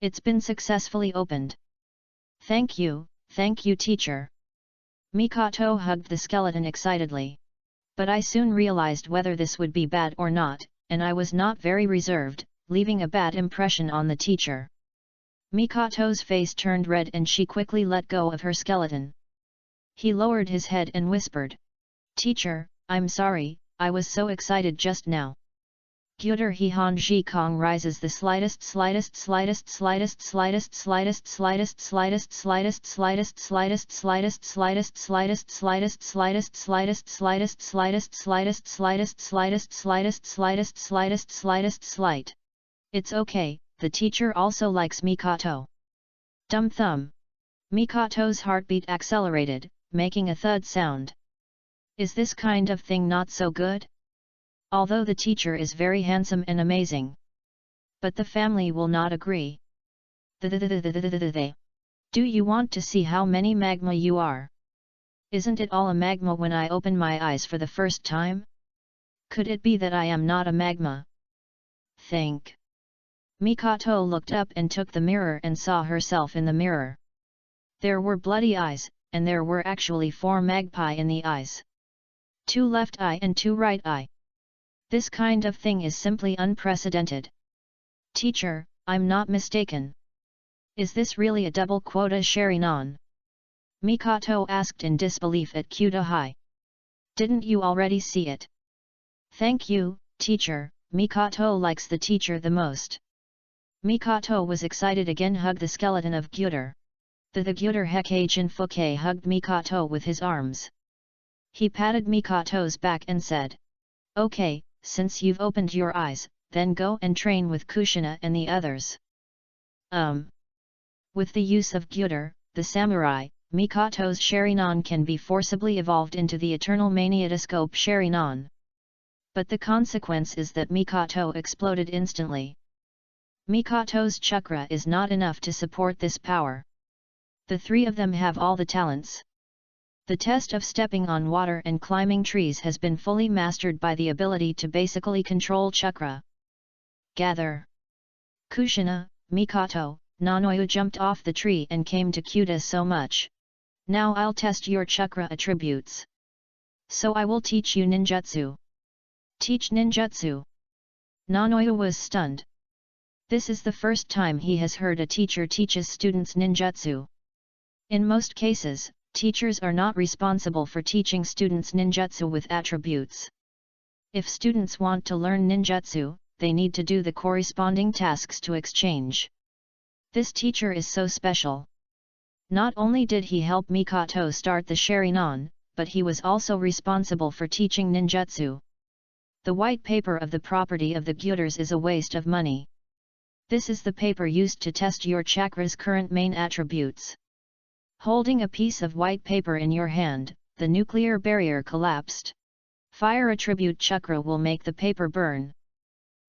It's been successfully opened. Thank you, teacher. Mikoto hugged the skeleton excitedly. But I soon realized whether this would be bad or not, and I was not very reserved, leaving a bad impression on the teacher. Mikoto's face turned red and she quickly let go of her skeleton. He lowered his head and whispered. Teacher, I'm sorry, I was so excited just now. Gyuder Hihan Ji Kong rises the slightest slight. It's okay, the teacher also likes Mikoto. Dum thumb. Mikoto's heartbeat accelerated, making a thud sound. Is this kind of thing not so good? Although the teacher is very handsome and amazing. But the family will not agree. Do you want to see how many magma you are? Isn't it all a magma when I open my eyes for the first time? Could it be that I am not a magma? Think. Mikoto looked up and took the mirror and saw herself in the mirror. There were bloody eyes, and there were actually 4 magpie in the eyes. 2 left eye and 2 right eye. This kind of thing is simply unprecedented. Teacher, I'm not mistaken. Is this really a double quota Sharingan? Mikoto asked in disbelief at Kyudo High. Didn't you already see it? Thank you, teacher, Mikoto likes the teacher the most. Mikoto was excited again. Hugged the skeleton of Gyuder. The Gyuder Hekage Fuke hugged Mikoto with his arms. He patted Mikoto's back and said. Okay, since you've opened your eyes, then go and train with Kushina and the others. With the use of Gyuder, the samurai, Mikoto's Sharingan can be forcibly evolved into the eternal Maniatoscope Sharingan. But the consequence is that Mikoto exploded instantly. Mikoto's chakra is not enough to support this power. The 3 of them have all the talents. The test of stepping on water and climbing trees has been fully mastered by the ability to basically control chakra. Gather. Kushina, Mikoto, Nanoyo jumped off the tree and came to Kyuda so much. Now I'll test your chakra attributes. So I will teach you ninjutsu. Teach ninjutsu. Nanoyo was stunned. This is the first time he has heard a teacher teaches students ninjutsu. In most cases, teachers are not responsible for teaching students ninjutsu with attributes. If students want to learn ninjutsu, they need to do the corresponding tasks to exchange. This teacher is so special. Not only did he help Mikoto start the Sharingan, but he was also responsible for teaching ninjutsu. The white paper of the property of the gyuters is a waste of money. This is the paper used to test your chakra's current main attributes. Holding a piece of white paper in your hand, the nuclear barrier collapsed. Fire attribute chakra will make the paper burn.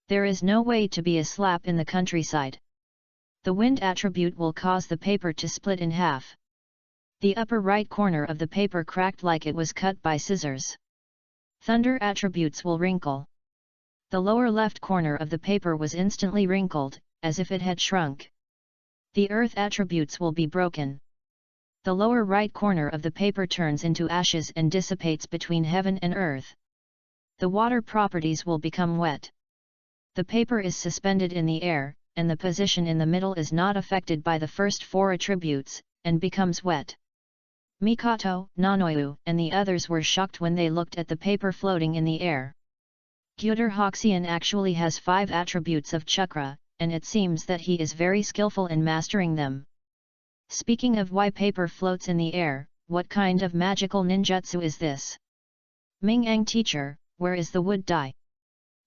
There is no way to be a slap in the countryside. The wind attribute will cause the paper to split in half. The upper right corner of the paper cracked like it was cut by scissors. Thunder attributes will wrinkle. The lower left corner of the paper was instantly wrinkled, as if it had shrunk. The earth attributes will be broken. The lower right corner of the paper turns into ashes and dissipates between heaven and earth. The water properties will become wet. The paper is suspended in the air, and the position in the middle is not affected by the first 4 attributes, and becomes wet. Mikoto, Nanoyu, and the others were shocked when they looked at the paper floating in the air. Gyuter Hoxian actually has 5 attributes of chakra, and it seems that he is very skillful in mastering them. Speaking of why paper floats in the air, what kind of magical ninjutsu is this? Ming-ang teacher, where is the wood dye?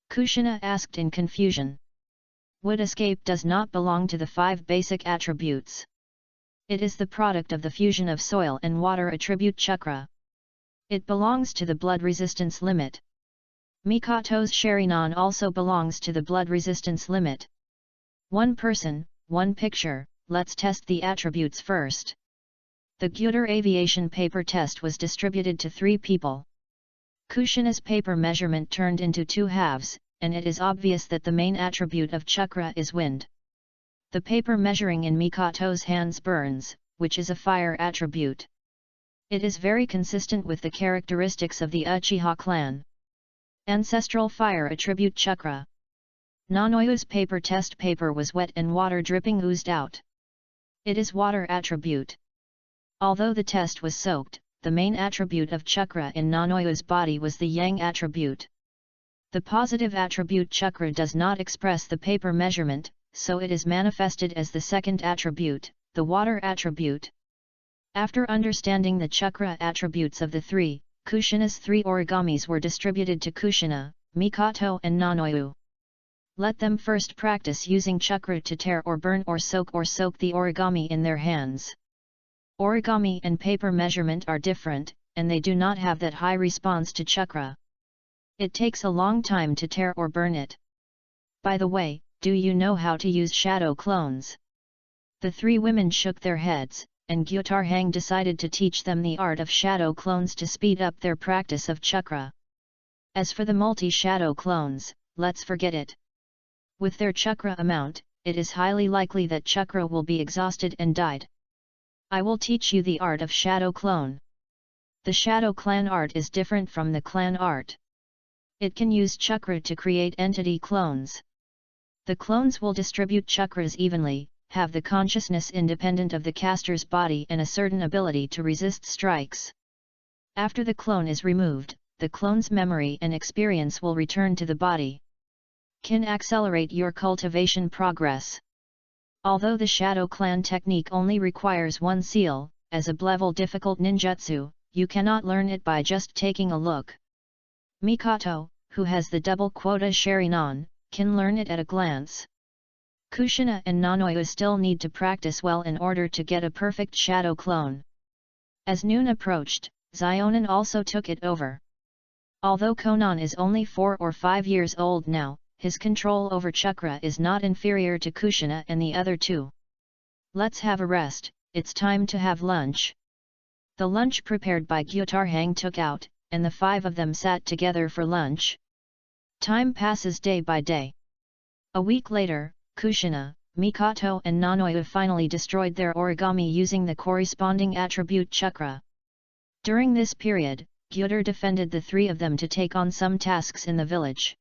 Kushina asked in confusion. Wood escape does not belong to the 5 basic attributes. It is the product of the fusion of soil and water attribute chakra. It belongs to the blood resistance limit. Mikoto's Sharinan also belongs to the blood resistance limit. One person, one picture, let's test the attributes first. The Gyuter aviation paper test was distributed to 3 people. Kushina's paper measurement turned into 2 halves, and it is obvious that the main attribute of chakra is wind. The paper measuring in Mikoto's hands burns, which is a fire attribute. It is very consistent with the characteristics of the Uchiha clan. Ancestral fire attribute chakra. Nanoyu's paper test paper was wet and water dripping oozed out. It is water attribute. Although the test was soaked, the main attribute of chakra in Nanoyu's body was the yang attribute. The positive attribute chakra does not express the paper measurement, so it is manifested as the second attribute, the water attribute. After understanding the chakra attributes of the 3, Kushina's 3 origamis were distributed to Kushina, Mikoto and Nanoyu. Let them first practice using chakra to tear or burn or soak the origami in their hands. Origami and paper measurement are different, and they do not have that high response to chakra. It takes a long time to tear or burn it. By the way, do you know how to use shadow clones? The 3 women shook their heads, and Gyutarhang decided to teach them the art of shadow clones to speed up their practice of chakra. As for the multi-shadow clones, let's forget it. With their chakra amount, it is highly likely that chakra will be exhausted and died. I will teach you the art of shadow clone. The shadow clan art is different from the clan art. It can use chakra to create entity clones. The clones will distribute chakras evenly, have the consciousness independent of the caster's body and a certain ability to resist strikes. After the clone is removed, the clone's memory and experience will return to the body. Can accelerate your cultivation progress. Although the Shadow Clan technique only requires 1 seal, as a level difficult ninjutsu, you cannot learn it by just taking a look. Mikoto, who has the double quota Sharinan, can learn it at a glance. Kushina and Nanoyu still need to practice well in order to get a perfect shadow clone. As noon approached, Zionin also took it over. Although Konan is only 4 or 5 years old now, his control over chakra is not inferior to Kushina and the other 2. Let's have a rest, it's time to have lunch. The lunch prepared by Gyutarhang took out, and the 5 of them sat together for lunch. Time passes day by day. A week later, Kushina, Mikoto and Nanoyu finally destroyed their origami using the corresponding attribute chakra. During this period, Gyuter defended the 3 of them to take on some tasks in the village.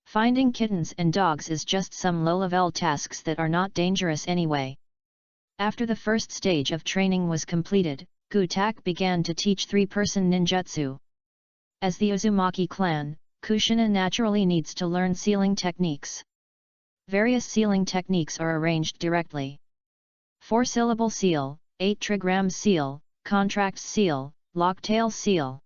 Finding kittens and dogs is just some low-level tasks that are not dangerous anyway. After the first stage of training was completed, Gutak began to teach 3-person ninjutsu. As the Uzumaki clan, Kushina naturally needs to learn sealing techniques. Various sealing techniques are arranged directly. 4-syllable seal, 8 trigram seal, contract seal, locktail seal.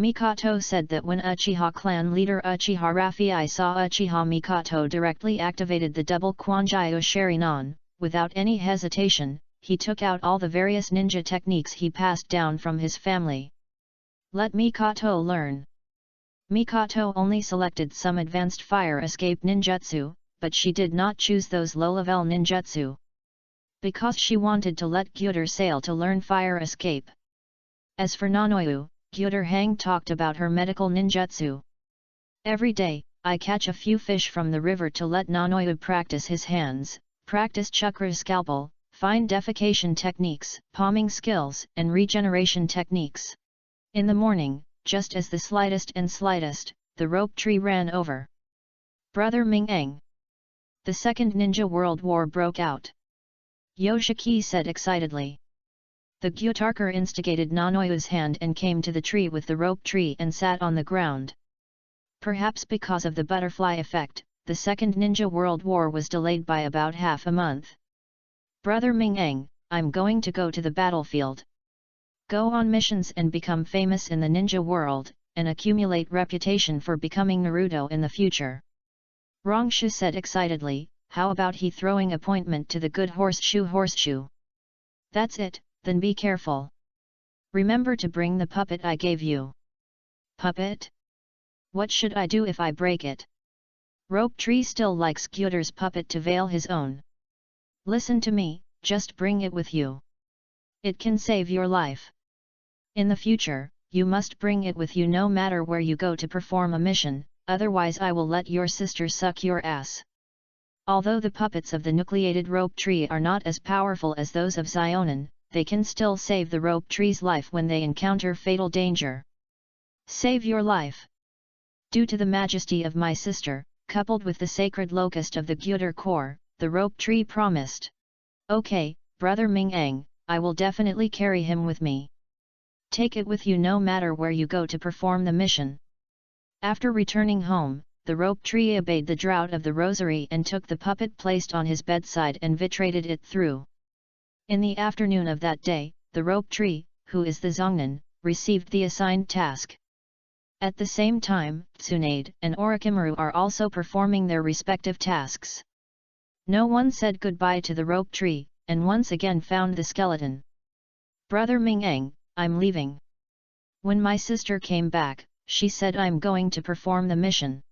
Mikoto said that when Uchiha clan leader Uchiha Rafii saw Uchiha Mikoto directly activated the double Quanjyo Sharingan, without any hesitation, he took out all the various ninja techniques he passed down from his family. Let Mikoto learn. Mikoto only selected some advanced fire escape ninjutsu, but she did not choose those low-level ninjutsu, because she wanted to let Gyuder sail to learn fire escape. As for Nanoyu, Gyuder Hang talked about her medical ninjutsu. Every day, I catch a few fish from the river to let Nanoyu practice his hands, practice chakra scalpel, fine defecation techniques, palming skills, and regeneration techniques. In the morning, just as the slightest, the rope tree ran over Brother Ming-eng. The Second Ninja World War broke out. Yoshiki said excitedly. The Gyutarker instigated Nanoyu's hand and came to the tree with the rope tree and sat on the ground. Perhaps because of the butterfly effect, the Second Ninja World War was delayed by about half a month. Brother Ming-eng, I'm going to go to the battlefield. Go on missions and become famous in the ninja world, and accumulate reputation for becoming Naruto in the future. Rongshu said excitedly, how about he throwing appointment to the good horseshoe? That's it, then be careful. Remember to bring the puppet I gave you. Puppet? What should I do if I break it? Rope Tree still likes Gyuder's puppet to veil his own. Listen to me, just bring it with you. It can save your life. In the future, you must bring it with you no matter where you go to perform a mission, otherwise I will let your sister suck your ass. Although the puppets of the nucleated rope tree are not as powerful as those of Xionin, they can still save the rope tree's life when they encounter fatal danger. Save your life. Due to the majesty of my sister, coupled with the sacred locust of the Gyuder core, the rope tree promised. Okay, Brother Ming-eng, I will definitely carry him with me. Take it with you no matter where you go to perform the mission. After returning home, the rope tree obeyed the drought of the rosary and took the puppet placed on his bedside and vitrated it through. In the afternoon of that day, the rope tree, who is the Zongnan, received the assigned task. At the same time, Tsunade and Orochimaru are also performing their respective tasks. No one said goodbye to the rope tree, and once again found the skeleton. Brother Ming-eng, I'm leaving. When my sister came back, she said I'm going to perform the mission.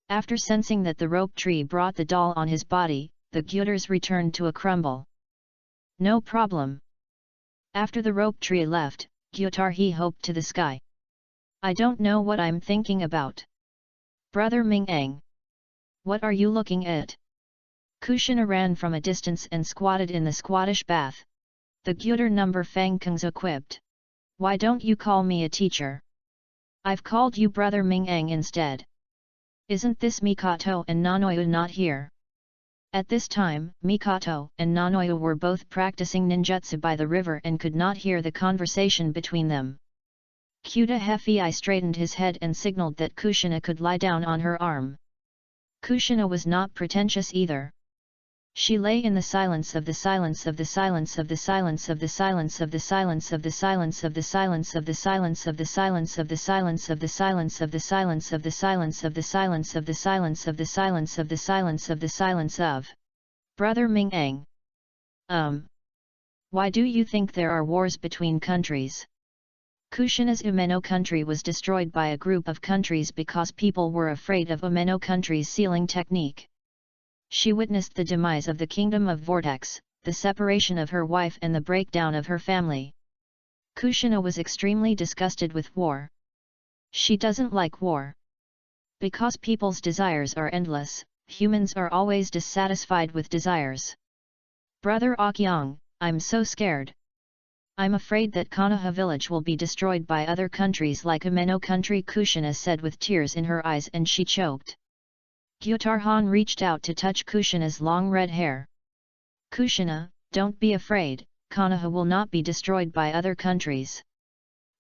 After sensing that the rope tree brought the doll on his body, the Gyuders returned to a crumble. No problem. After the rope tree left, Gyutar he hoped to the sky. I don't know what I'm thinking about. Brother Ming-eng. What are you looking at? Kushina ran from a distance and squatted in the squattish bath. The Gyuder number Fang Kungzo quipped. Why don't you call me a teacher? I've called you Brother Ming-eng instead. Isn't this Mikoto and Nanoyu not here? At this time, Mikoto and Nanoyu were both practicing ninjutsu by the river and could not hear the conversation between them. Kyuta Hefei straightened his head and signaled that Kushina could lie down on her arm. Kushina was not pretentious either. She lay in the silence of the silence of the silence of the silence of the silence of the silence of the silence of the silence of the silence of the silence of the silence of the silence of the silence of the silence of the silence of the silence of the silence of the silence of the silence of Brother Ming-eng. Why do you think there are wars between countries? Kushina's Umeno country was destroyed by a group of countries because people were afraid of Umeno country's sealing technique. She witnessed the demise of the Kingdom of Vortex, the separation of her wife and the breakdown of her family. Kushina was extremely disgusted with war. She doesn't like war. Because people's desires are endless, humans are always dissatisfied with desires. Brother Akyong, I'm so scared. I'm afraid that Konoha village will be destroyed by other countries like Umeno country, Kushina said with tears in her eyes, and she choked. Gyutar Han reached out to touch Kushina's long red hair. Kushina, don't be afraid, Konoha will not be destroyed by other countries.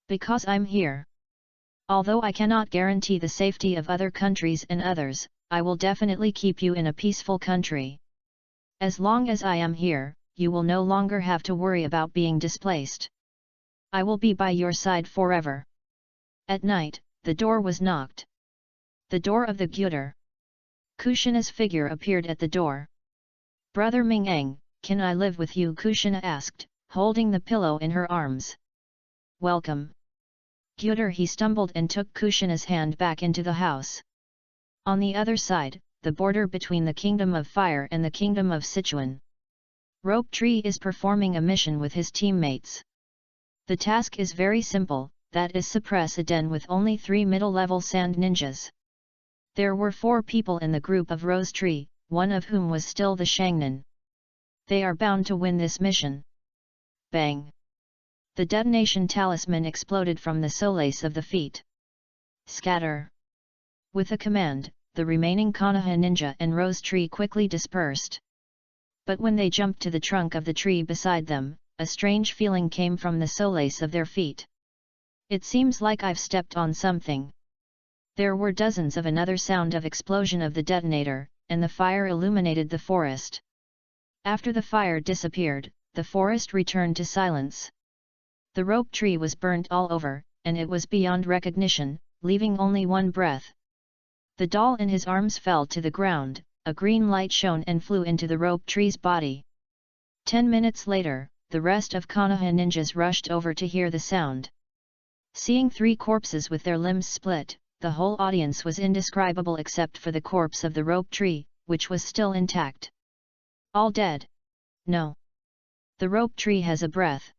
Because I'm here. Although I cannot guarantee the safety of other countries and others, I will definitely keep you in a peaceful country. As long as I am here, you will no longer have to worry about being displaced. I will be by your side forever. At night, the door was knocked. The door of the gyutar. Kushina's figure appeared at the door. "Brother Mingeng, can I live with you?" Kushina asked, holding the pillow in her arms. "Welcome." Gyutar. He stumbled and took Kushina's hand back into the house. On the other side, the border between the Kingdom of Fire and the Kingdom of Sichuan. Rope Tree is performing a mission with his teammates. The task is very simple, that is suppress a den with only 3 middle-level sand ninjas. There were 4 people in the group of Rose Tree, one of whom was still the Shangnan. They are bound to win this mission. Bang! The detonation talisman exploded from the solace of the feet. Scatter! With a command, the remaining Konoha ninja and Rose Tree quickly dispersed. But when they jumped to the trunk of the tree beside them, a strange feeling came from the solace of their feet. "It seems like I've stepped on something." There were dozens of another sound of explosion of the detonator, and the fire illuminated the forest. After the fire disappeared, the forest returned to silence. The rope tree was burnt all over, and it was beyond recognition, leaving only one breath. The doll in his arms fell to the ground, a green light shone and flew into the rope tree's body. 10 minutes later, the rest of Konoha ninjas rushed over to hear the sound. Seeing 3 corpses with their limbs split, the whole audience was indescribable except for the corpse of the rope tree, which was still intact. "All dead? No. The rope tree has a breath.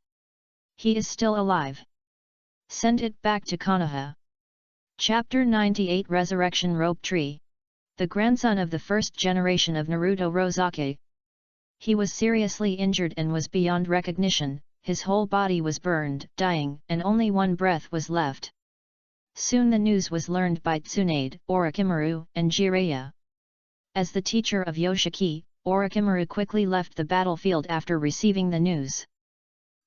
He is still alive. Send it back to Konoha." Chapter 98 Resurrection Rope Tree. The grandson of the first generation of Naruto Rozaki. He was seriously injured and was beyond recognition, his whole body was burned, dying, and only one breath was left. Soon the news was learned by Tsunade, Orochimaru, and Jiraiya. As the teacher of Yoshiki, Orochimaru quickly left the battlefield after receiving the news.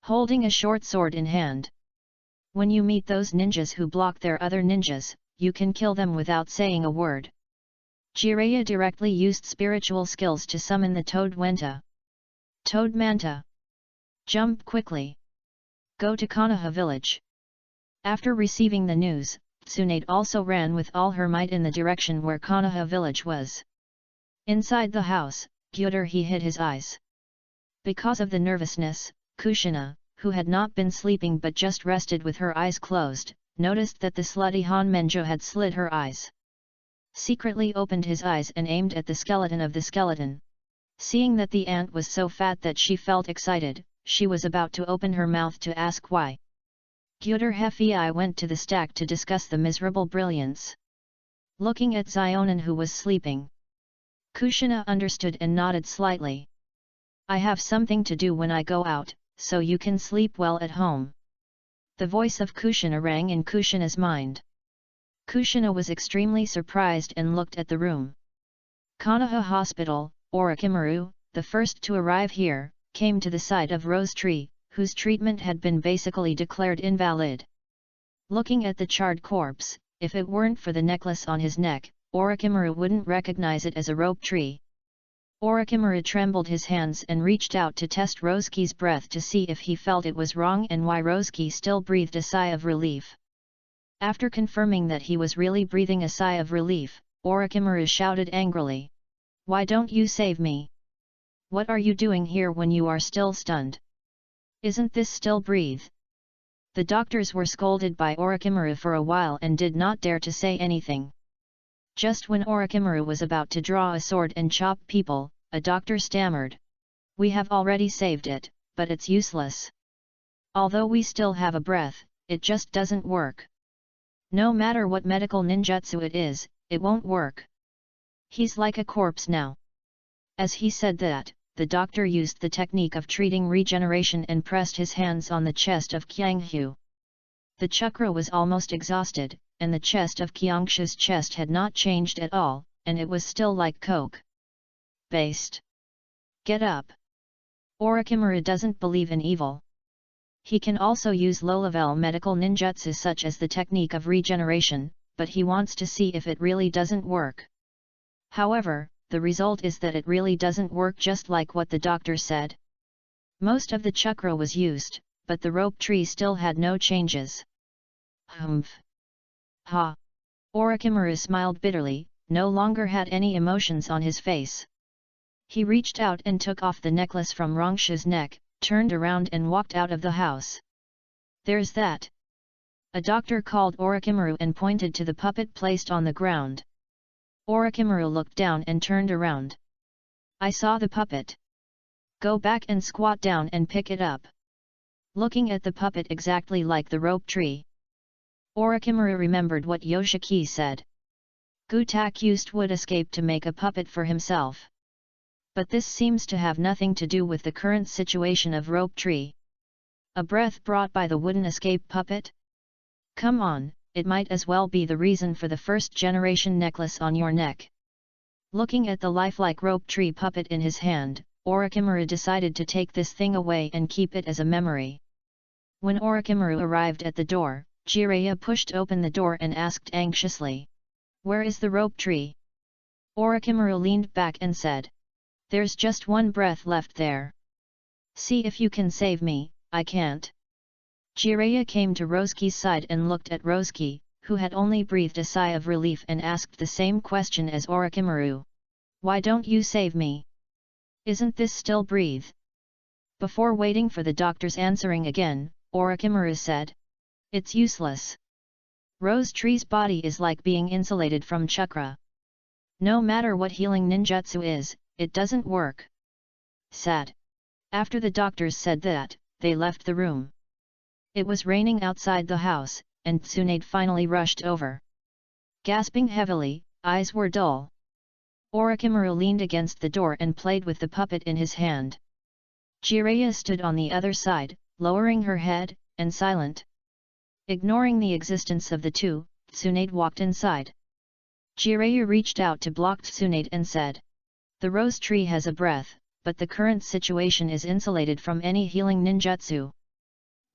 Holding a short sword in hand. "When you meet those ninjas who block their other ninjas, you can kill them without saying a word." Jiraiya directly used spiritual skills to summon the Toad Wenta. "Toad Manta! Jump quickly! Go to Konoha village!" After receiving the news, Tsunade also ran with all her might in the direction where Konoha village was. Inside the house, Gyutar he hid his eyes. Because of the nervousness, Kushina, who had not been sleeping but just rested with her eyes closed, noticed that the slutty Hanmenjo had slit her eyes. Secretly opened his eyes and aimed at the skeleton of the skeleton. Seeing that the ant was so fat that she felt excited, she was about to open her mouth to ask why. Gyutar Hefei went to the stack to discuss the miserable brilliance. Looking at Zionin who was sleeping. Kushina understood and nodded slightly. "I have something to do when I go out, so you can sleep well at home." The voice of Kushina rang in Kushina's mind. Kushina was extremely surprised and looked at the room. Konoha Hospital, Orochimaru, the first to arrive here, came to the side of Rose Tree, whose treatment had been basically declared invalid. Looking at the charred corpse, if it weren't for the necklace on his neck, Orochimaru wouldn't recognize it as a rope tree. Orochimaru trembled his hands and reached out to test Roseki's breath to see if he felt it was wrong and why Roseki still breathed a sigh of relief. After confirming that he was really breathing a sigh of relief, Orochimaru shouted angrily. "Why don't you save me? What are you doing here when you are still stunned? Isn't this still breathe?" The doctors were scolded by Orochimaru for a while and did not dare to say anything. Just when Orochimaru was about to draw a sword and chop people, a doctor stammered. "We have already saved it, but it's useless. Although we still have a breath, it just doesn't work. No matter what medical ninjutsu it is, it won't work. He's like a corpse now." As he said that, the doctor used the technique of treating regeneration and pressed his hands on the chest of Kyanghu. The chakra was almost exhausted, and the chest of Kyangshu's chest had not changed at all, and it was still like coke. "Based. Get up." Orochimaru doesn't believe in evil. He can also use low-level medical ninjutsu such as the technique of regeneration, but he wants to see if it really doesn't work. However, the result is that it really doesn't work just like what the doctor said. Most of the chakra was used, but the rope tree still had no changes. "Humph. Ha! Orochimaru smiled bitterly, no longer had any emotions on his face. He reached out and took off the necklace from Rongshu's neck, turned around and walked out of the house. There's that! A doctor called Orochimaru and pointed to the puppet placed on the ground. Orochimaru looked down and turned around. I saw the puppet. Go back and squat down and pick it up. Looking at the puppet exactly like the rope tree. Orochimaru remembered what Yoshiki said. Gutak used wood escape to make a puppet for himself. But this seems to have nothing to do with the current situation of rope tree. A breath brought by the wooden escape puppet? Come on, it might as well be the reason for the first generation necklace on your neck. Looking at the lifelike rope tree puppet in his hand, Orochimaru decided to take this thing away and keep it as a memory. When Orochimaru arrived at the door, Jiraiya pushed open the door and asked anxiously. Where is the rope tree? Orochimaru leaned back and said. There's just one breath left there. See if you can save me, I can't. Jiraiya came to Rosuke's side and looked at Rosuke, who had only breathed a sigh of relief and asked the same question as Orochimaru. Why don't you save me? Isn't this still breathe? Before waiting for the doctor's answering again, Orochimaru said. It's useless. Rose Tree's body is like being insulated from chakra. No matter what healing ninjutsu is, it doesn't work. Sad. After the doctors said that, they left the room. It was raining outside the house, and Tsunade finally rushed over. Gasping heavily, eyes were dull. Orochimaru leaned against the door and played with the puppet in his hand. Jiraiya stood on the other side, lowering her head, and silent. Ignoring the existence of the two, Tsunade walked inside. Jiraiya reached out to block Tsunade and said. The rose tree has a breath, but the current situation is insulated from any healing ninjutsu.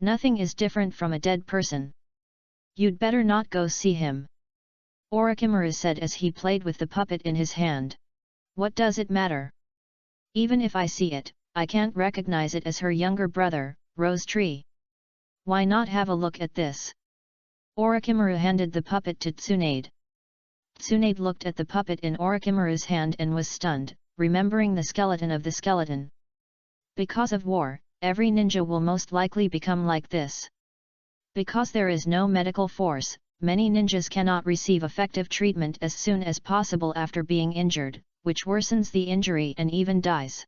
Nothing is different from a dead person. You'd better not go see him. Orochimaru said as he played with the puppet in his hand. What does it matter? Even if I see it, I can't recognize it as her younger brother, Rose Tree. Why not have a look at this? Orochimaru handed the puppet to Tsunade. Tsunade looked at the puppet in Orochimaru's hand and was stunned, remembering the skeleton of the skeleton. Because of war, every ninja will most likely become like this. Because there is no medical force, many ninjas cannot receive effective treatment as soon as possible after being injured, which worsens the injury and even dies.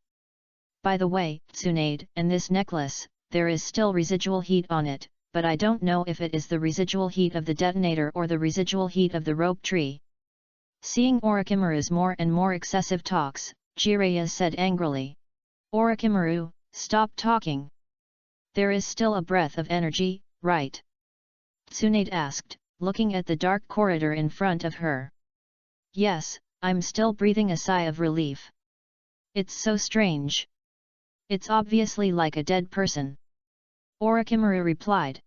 By the way, Tsunade, and this necklace, there is still residual heat on it, but I don't know if it is the residual heat of the detonator or the residual heat of the rope tree. Seeing Orochimaru's more and more excessive talks, Jiraiya said angrily. Orochimaru, stop talking. There is still a breath of energy, right? Tsunade asked, looking at the dark corridor in front of her. Yes, I'm still breathing a sigh of relief. It's so strange. It's obviously like a dead person. Orochimaru replied.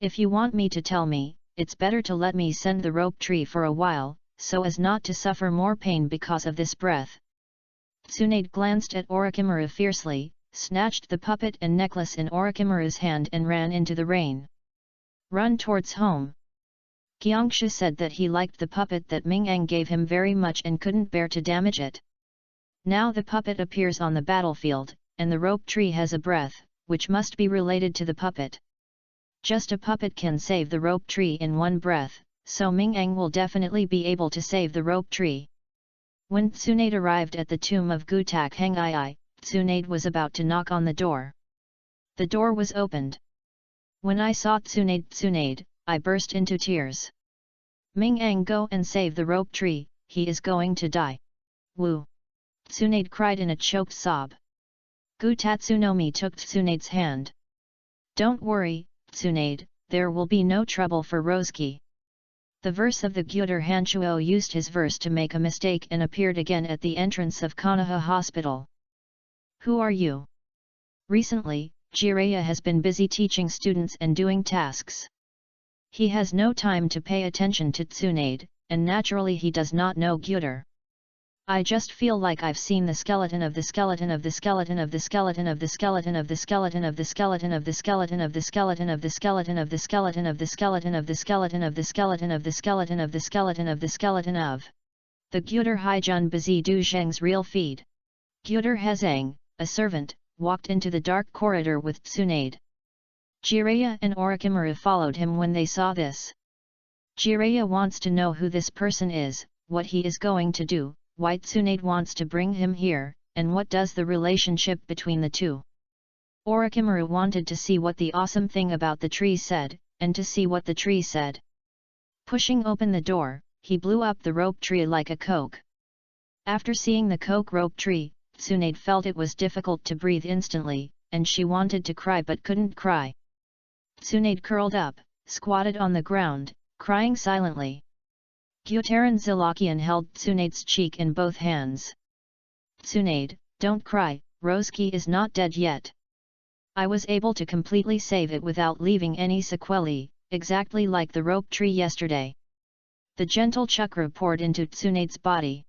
If you want me to tell me, it's better to let me send the rope tree for a while, so as not to suffer more pain because of this breath. Tsunade glanced at Orochimaru fiercely, snatched the puppet and necklace in Orochimaru's hand and ran into the rain. Run towards home. Gyeongshu said that he liked the puppet that Ming-Ang gave him very much and couldn't bear to damage it. Now the puppet appears on the battlefield, and the rope tree has a breath, which must be related to the puppet. Just a puppet can save the rope tree in one breath, so Ming-Ang will definitely be able to save the rope tree. When Tsunade arrived at the tomb of Gutak Hengii, Tsunade was about to knock on the door. The door was opened. When I saw Tsunade, I burst into tears. Ming-Ang, go and save the rope tree, he is going to die. Woo! Tsunade cried in a choked sob. Gutatsunomi took Tsunade's hand. Don't worry, Tsunade, there will be no trouble for Rosuke. The verse of the Gyuder Hanchuo used his verse to make a mistake and appeared again at the entrance of Konoha Hospital. Who are you? Recently, Jiraiya has been busy teaching students and doing tasks. He has no time to pay attention to Tsunade, and naturally he does not know Gyuder. I just feel like I've seen the skeleton of the skeleton of the skeleton of the skeleton of the skeleton of the skeleton of the skeleton of the skeleton of the skeleton of the skeleton of the skeleton of the skeleton of the skeleton of the skeleton of the skeleton of the skeleton of the skeleton of the Gyuder Haijun Bazi Du Zheng's real feed. Gyuder Hezang, a servant, walked into the dark corridor with Tsunade. Jiraiya and Orochimaru followed him when they saw this. Jiraiya wants to know who this person is, what he is going to do, why Tsunade wants to bring him here, and what does the relationship between the two. Orochimaru wanted to see what the awesome thing about the tree said, and to see what the tree said. Pushing open the door, he blew up the rope tree like a coke. After seeing the coke rope tree, Tsunade felt it was difficult to breathe instantly, and she wanted to cry but couldn't cry. Tsunade curled up, squatted on the ground, crying silently. Gyutaran Zilakian held Tsunade's cheek in both hands. Tsunade, don't cry, Rosuke is not dead yet. I was able to completely save it without leaving any sequelae, exactly like the rope tree yesterday. The gentle chakra poured into Tsunade's body.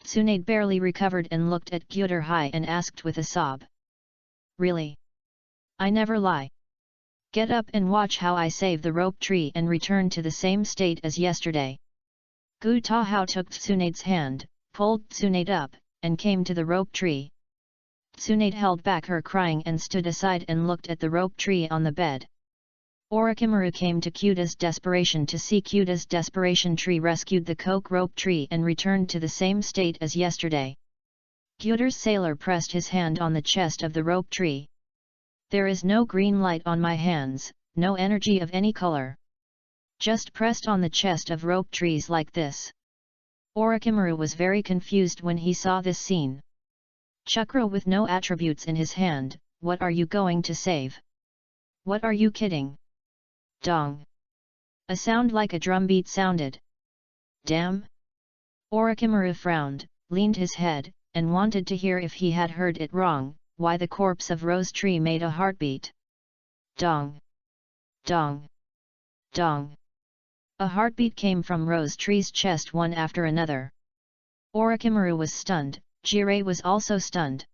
Tsunade barely recovered and looked at Gyuder Hai and asked with a sob. Really? I never lie. Get up and watch how I save the rope tree and return to the same state as yesterday. Gu Tahao took Tsunade's hand, pulled Tsunade up, and came to the rope tree. Tsunade held back her crying and stood aside and looked at the rope tree on the bed. Orochimaru came to Kyuda's desperation to see Kyuda's desperation tree rescued the coke rope tree and returned to the same state as yesterday. Gyuder's sailor pressed his hand on the chest of the rope tree. There is no green light on my hands, no energy of any color. Just pressed on the chest of rope trees like this. Orochimaru was very confused when he saw this scene. Chakra with no attributes in his hand, what are you going to save? What are you kidding? Dong. A sound like a drumbeat sounded. Damn! Orochimaru frowned, leaned his head, and wanted to hear if he had heard it wrong, why the corpse of Rose Tree made a heartbeat. Dong! Dong! Dong! A heartbeat came from Rose Tree's chest one after another. Orochimaru was stunned, Jiraiya was also stunned.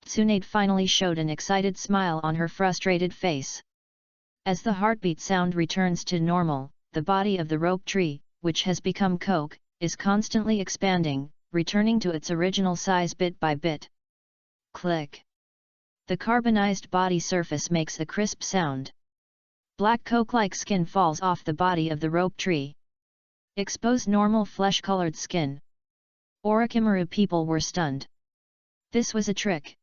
Tsunade finally showed an excited smile on her frustrated face. As the heartbeat sound returns to normal, the body of the rope tree, which has become coke, is constantly expanding, returning to its original size bit by bit. Click. The carbonized body surface makes a crisp sound. Black coke-like skin falls off the body of the rope tree. Expose normal flesh-colored skin. Orochimaru people were stunned. This was a trick.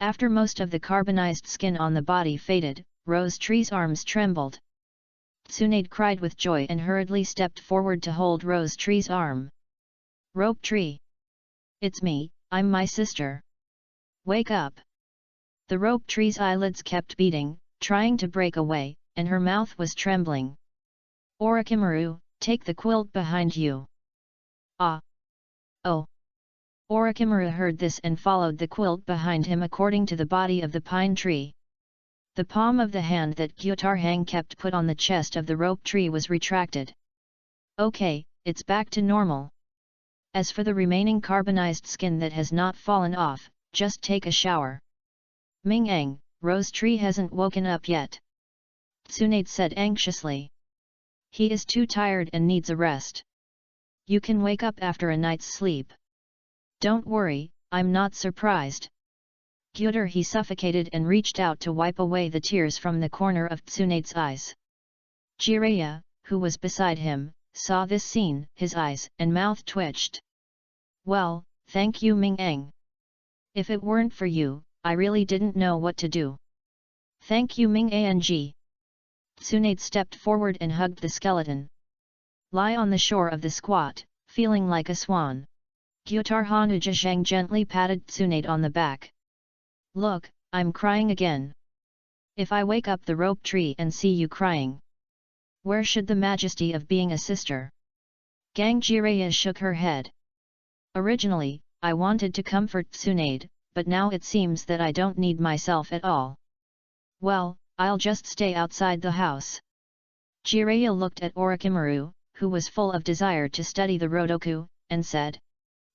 After most of the carbonized skin on the body faded, Rose Tree's arms trembled. Tsunade cried with joy and hurriedly stepped forward to hold Rose Tree's arm. Rope Tree! It's me, I'm my sister. Wake up! The rope tree's eyelids kept beating, trying to break away, and her mouth was trembling. Orochimaru, take the quilt behind you. Ah! Oh! Orochimaru heard this and followed the quilt behind him according to the body of the pine tree. The palm of the hand that Gyutarhang kept put on the chest of the rope tree was retracted. Okay, it's back to normal. As for the remaining carbonized skin that has not fallen off, just take a shower. Ming-Eng, Rose Tree hasn't woken up yet. Tsunade said anxiously. He is too tired and needs a rest. You can wake up after a night's sleep. Don't worry, I'm not surprised. Gyuder he suffocated and reached out to wipe away the tears from the corner of Tsunade's eyes. Jiraiya, who was beside him, saw this scene, his eyes and mouth twitched. Well, thank you Ming-Eng. If it weren't for you, I really didn't know what to do. Thank you Ming-Ang. Tsunade stepped forward and hugged the skeleton. Lie on the shore of the squat, feeling like a swan. Gyutarhanu Zhang gently patted Tsunade on the back. Look, I'm crying again. If I wake up the rope tree and see you crying, where should the majesty of being a sister? Gang Jiraiya shook her head. Originally, I wanted to comfort Tsunade, but now it seems that I don't need myself at all. Well, I'll just stay outside the house. Jiraiya looked at Orochimaru, who was full of desire to study the Rodoku, and said.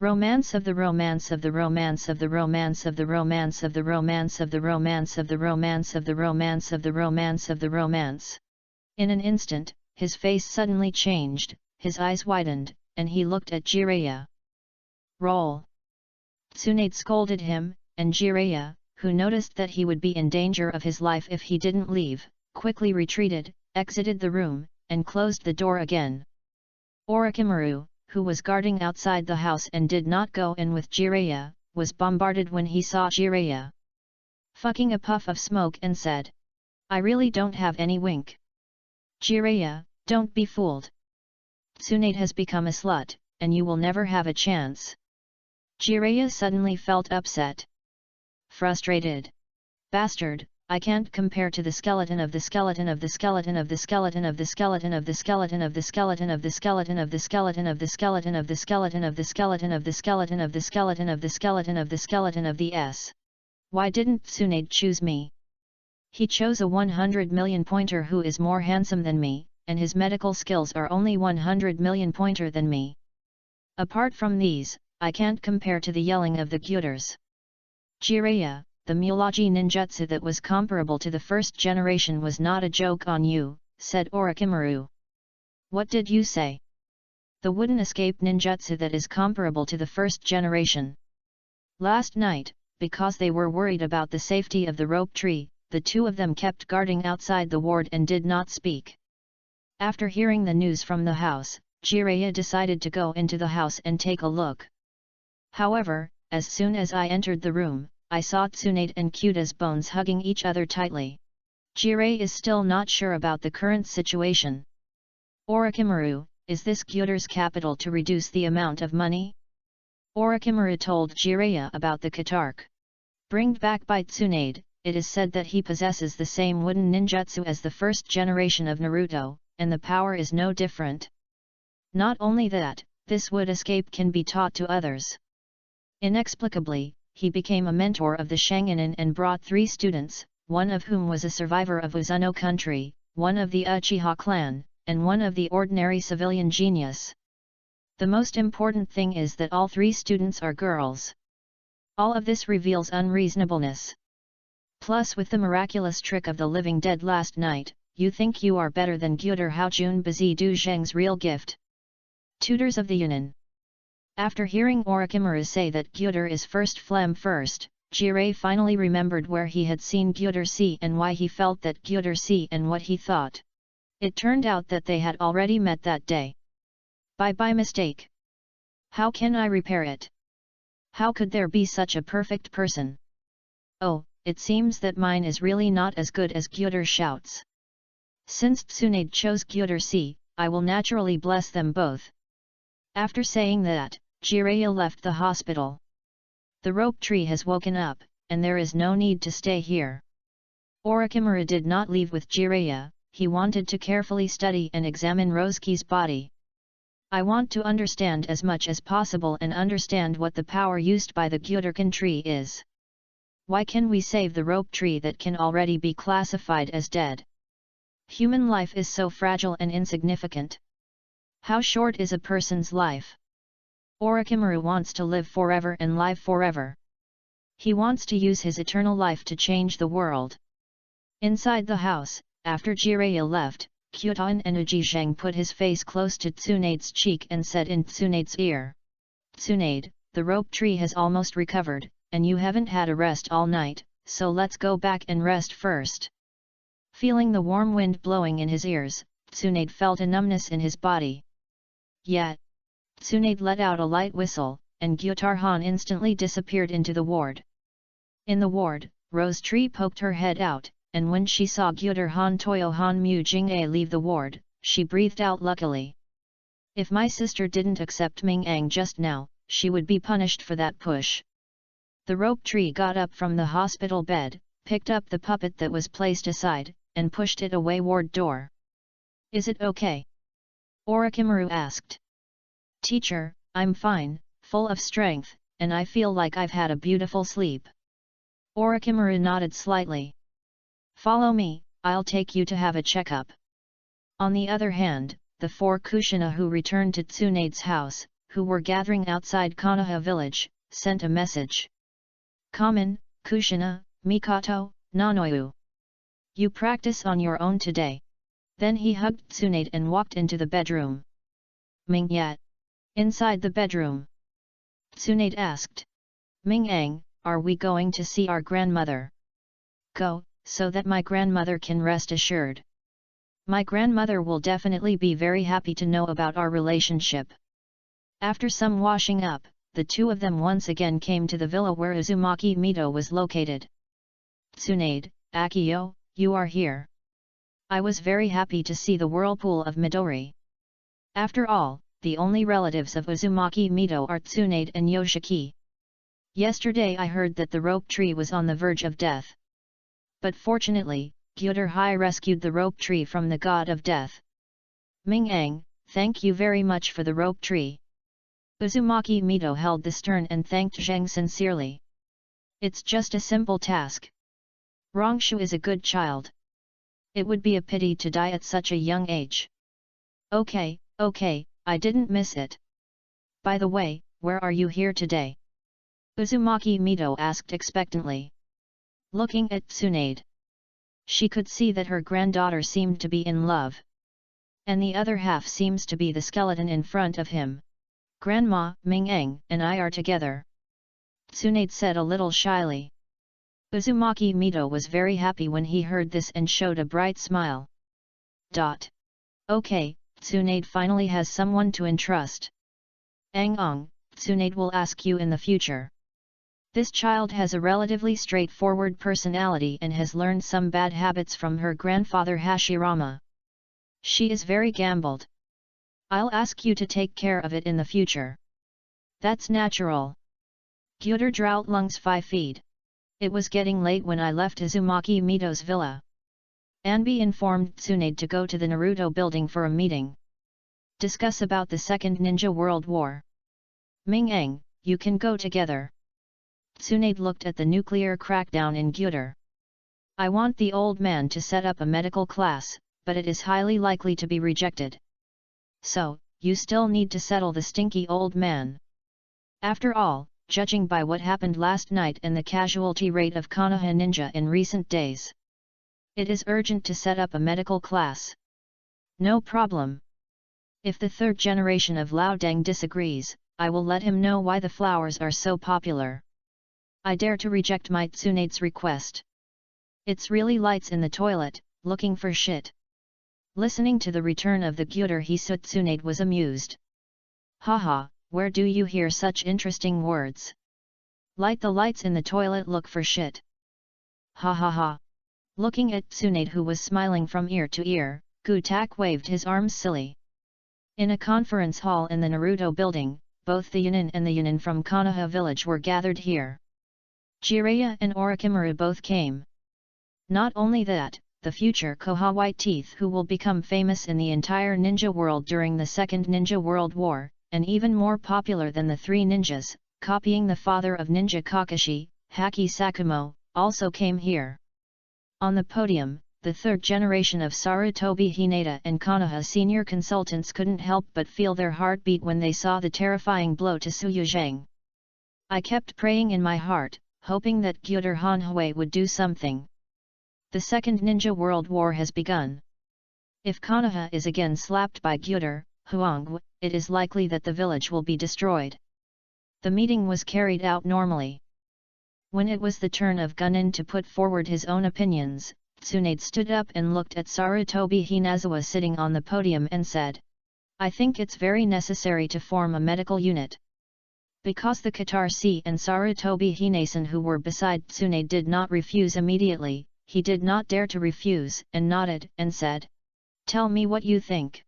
Romance of the romance of the romance of the romance of the romance of the romance of the romance of the romance of the romance of the romance of the romance. In an instant, his face suddenly changed, his eyes widened, and he looked at Jiraiya. Roll! Tsunade scolded him, and Jiraiya, who noticed that he would be in danger of his life if he didn't leave, quickly retreated, exited the room, and closed the door again. Orochimaru, who was guarding outside the house and did not go in with Jiraiya, was bombarded when he saw Jiraiya. Fucking a puff of smoke and said, "I really don't have any wink. Jiraiya, don't be fooled. Tsunade has become a slut, and you will never have a chance." Jiraiya suddenly felt upset. Frustrated. Bastard, I can't compare to the skeleton of the skeleton of the skeleton of the skeleton of the skeleton of the skeleton of the skeleton of the skeleton of the skeleton of the skeleton of the skeleton of the skeleton of the skeleton of the skeleton of the skeleton of the skeleton of the S. Why didn't Tsunade choose me? He chose a 100 million pointer who is more handsome than me, and his medical skills are only 100 million pointer than me. Apart from these, I can't compare to the yelling of the Gyuters. Jiraiya, the Mulogi ninjutsu that was comparable to the first generation was not a joke on you, said Orochimaru. What did you say? The wooden escape ninjutsu that is comparable to the first generation. Last night, because they were worried about the safety of the rope tree, the two of them kept guarding outside the ward and did not speak. After hearing the news from the house, Jiraiya decided to go into the house and take a look. However, as soon as I entered the room, I saw Tsunade and Kyuta's bones hugging each other tightly. Jiraiya is still not sure about the current situation. Orochimaru, is this Gyuter's capital to reduce the amount of money? Orochimaru told Jiraiya about the Katark. Bringed back by Tsunade, it is said that he possesses the same wooden ninjutsu as the first generation of Naruto, and the power is no different. Not only that, this wood escape can be taught to others. Inexplicably, he became a mentor of the Sharingan and brought 3 students, one of whom was a survivor of Uzuno country, one of the Uchiha clan, and one of the ordinary civilian genius. The most important thing is that all 3 students are girls. All of this reveals unreasonableness. Plus with the miraculous trick of the living dead last night, you think you are better than Gyuter Haojun Bazi Du Zheng's real gift. Tutors of the Yunin. After hearing Orochimaru say that Gyuter is first phlegm first, Jiraiya finally remembered where he had seen Gyuter see and why he felt that Gyuter see and what he thought. It turned out that they had already met that day. By mistake. How can I repair it? How could there be such a perfect person? Oh, it seems that mine is really not as good as Gyuter shouts. Since Tsunade chose Gyuter see, I will naturally bless them both. After saying that, Jiraiya left the hospital. The rope tree has woken up, and there is no need to stay here. Orochimaru did not leave with Jiraiya, he wanted to carefully study and examine Rosuke's body. I want to understand as much as possible and understand what the power used by the Gyuterkan tree is. Why can we save the rope tree that can already be classified as dead? Human life is so fragile and insignificant. How short is a person's life? Orochimaru wants to live forever and live forever. He wants to use his eternal life to change the world. Inside the house, after Jiraiya left, Kyuta and Uji Zheng put his face close to Tsunade's cheek and said in Tsunade's ear, "Tsunade, the rope tree has almost recovered, and you haven't had a rest all night, so let's go back and rest first." Feeling the warm wind blowing in his ears, Tsunade felt a numbness in his body. Yet, Tsunade let out a light whistle, and Gyutar Han instantly disappeared into the ward. In the ward, Rose Tree poked her head out, and when she saw Gyutar Han Toyo Han Mu Jing-a leave the ward, she breathed out luckily. If my sister didn't accept Ming-ang just now, she would be punished for that push. The rope tree got up from the hospital bed, picked up the puppet that was placed aside, and pushed it away ward door. "Is it okay?" Orochimaru asked. "Teacher, I'm fine, full of strength, and I feel like I've had a beautiful sleep." Orochimaru nodded slightly. "Follow me, I'll take you to have a checkup." On the other hand, the 4 Kushina who returned to Tsunade's house, who were gathering outside Konoha village, sent a message. Kamen, Kushina, Mikoto, Nanoyu. You practice on your own today. Then he hugged Tsunade and walked into the bedroom. Ming yet? Inside the bedroom. Tsunade asked. Ming-ang, are we going to see our grandmother? Go, so that my grandmother can rest assured. My grandmother will definitely be very happy to know about our relationship. After some washing up, the two of them once again came to the villa where Uzumaki Mito was located. Tsunade, Akio, you are here. I was very happy to see the whirlpool of Midori. After all, the only relatives of Uzumaki Mito are Tsunade and Yoshiki. Yesterday I heard that the rope tree was on the verge of death. But fortunately, Gyuder Hai rescued the rope tree from the god of death. Ming-ang, thank you very much for the rope tree. Uzumaki Mito held the stern and thanked Zheng sincerely. It's just a simple task. Rongshu is a good child. It would be a pity to die at such a young age. Okay, I didn't miss it. By the way, where are you here today? Uzumaki Mito asked expectantly. Looking at Tsunade. She could see that her granddaughter seemed to be in love. And the other half seems to be the skeleton in front of him. Grandma, Ming-ang, and I are together. Tsunade said a little shyly. Uzumaki Mito was very happy when he heard this and showed a bright smile. Okay, Tsunade finally has someone to entrust. Ang-ong, Tsunade will ask you in the future. This child has a relatively straightforward personality and has learned some bad habits from her grandfather Hashirama. She is very gambled. I'll ask you to take care of it in the future. That's natural. Gyuder drought lungs 5 feet. It was getting late when I left Uzumaki Mito's villa. Anbi informed Tsunade to go to the Naruto building for a meeting. Discuss about the Second Ninja World War. Ming-ang, you can go together. Tsunade looked at the nuclear crackdown in Gyuder. I want the old man to set up a medical class, but it is highly likely to be rejected. So, you still need to settle the stinky old man. After all, judging by what happened last night and the casualty rate of Konoha ninja in recent days, it is urgent to set up a medical class. No problem. If the third generation of Laodang disagrees, I will let him know why the flowers are so popular. I dare to reject my Tsunade's request. It's really lights in the toilet, looking for shit. Listening to the return of the Gyuder Hisu, Tsunade was amused. Haha, where do you hear such interesting words? Light the lights in the toilet, look for shit. Ha ha ha. Looking at Tsunade, who was smiling from ear to ear, Gutak waved his arms silly. In a conference hall in the Naruto building, both the Yunin and the Yunin from Konoha village were gathered here. Jiraiya and Orochimaru both came. Not only that, the future Koha White Teeth, who will become famous in the entire ninja world during the Second Ninja World War, and even more popular than the three ninjas, copying the father of Ninja Kakashi, Haki Sakumo, also came here. On the podium, the third generation of Sarutobi Hinata and Konoha senior consultants couldn't help but feel their heartbeat when they saw the terrifying blow to Suyu Zhang. I kept praying in my heart, hoping that Gyuder Hanhui would do something. The Second Ninja World War has begun. If Konoha is again slapped by Gyuder, Huang, it is likely that the village will be destroyed. The meeting was carried out normally. When it was the turn of Gunin to put forward his own opinions, Tsunade stood up and looked at Sarutobi Hinazawa sitting on the podium and said, I think it's very necessary to form a medical unit. Because the Katar-C and Sarutobi Hinasan who were beside Tsunade did not refuse immediately, he did not dare to refuse and nodded and said, Tell me what you think.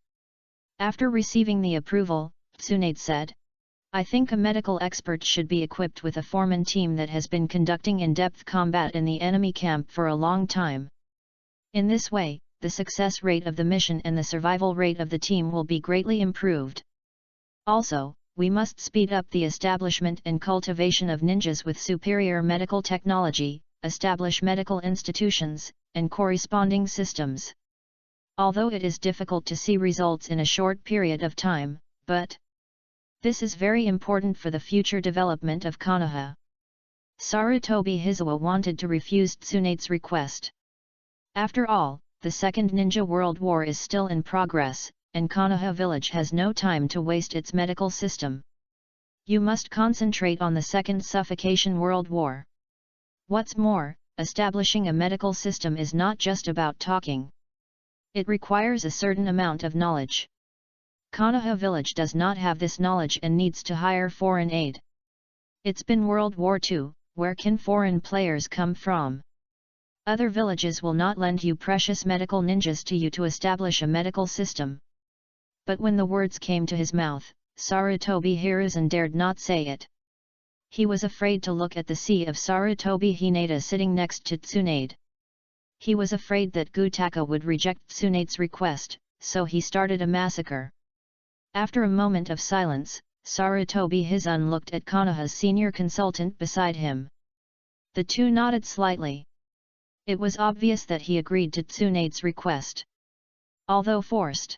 After receiving the approval, Tsunade said, I think a medical expert should be equipped with a foreman team that has been conducting in-depth combat in the enemy camp for a long time. In this way, the success rate of the mission and the survival rate of the team will be greatly improved. Also, we must speed up the establishment and cultivation of ninjas with superior medical technology, establish medical institutions, and corresponding systems. Although it is difficult to see results in a short period of time, but This is very important for the future development of Konoha. Sarutobi Hizawa wanted to refuse Tsunade's request. After all, the Second Ninja World War is still in progress, and Konoha village has no time to waste its medical system. You must concentrate on the Second Suffocation World War. What's more, establishing a medical system is not just about talking. It requires a certain amount of knowledge. Konoha village does not have this knowledge and needs to hire foreign aid. It's been World War II, where can foreign players come from? Other villages will not lend you precious medical ninjas to you to establish a medical system. But when the words came to his mouth, Sarutobi Hiruzen dared not say it. He was afraid to look at the sea of Sarutobi Hinata sitting next to Tsunade. He was afraid that Gutaka would reject Tsunade's request, so he started a massacre. After a moment of silence, Sarutobi Hiruzen looked at Konoha's senior consultant beside him. The two nodded slightly. It was obvious that he agreed to Tsunade's request, although forced.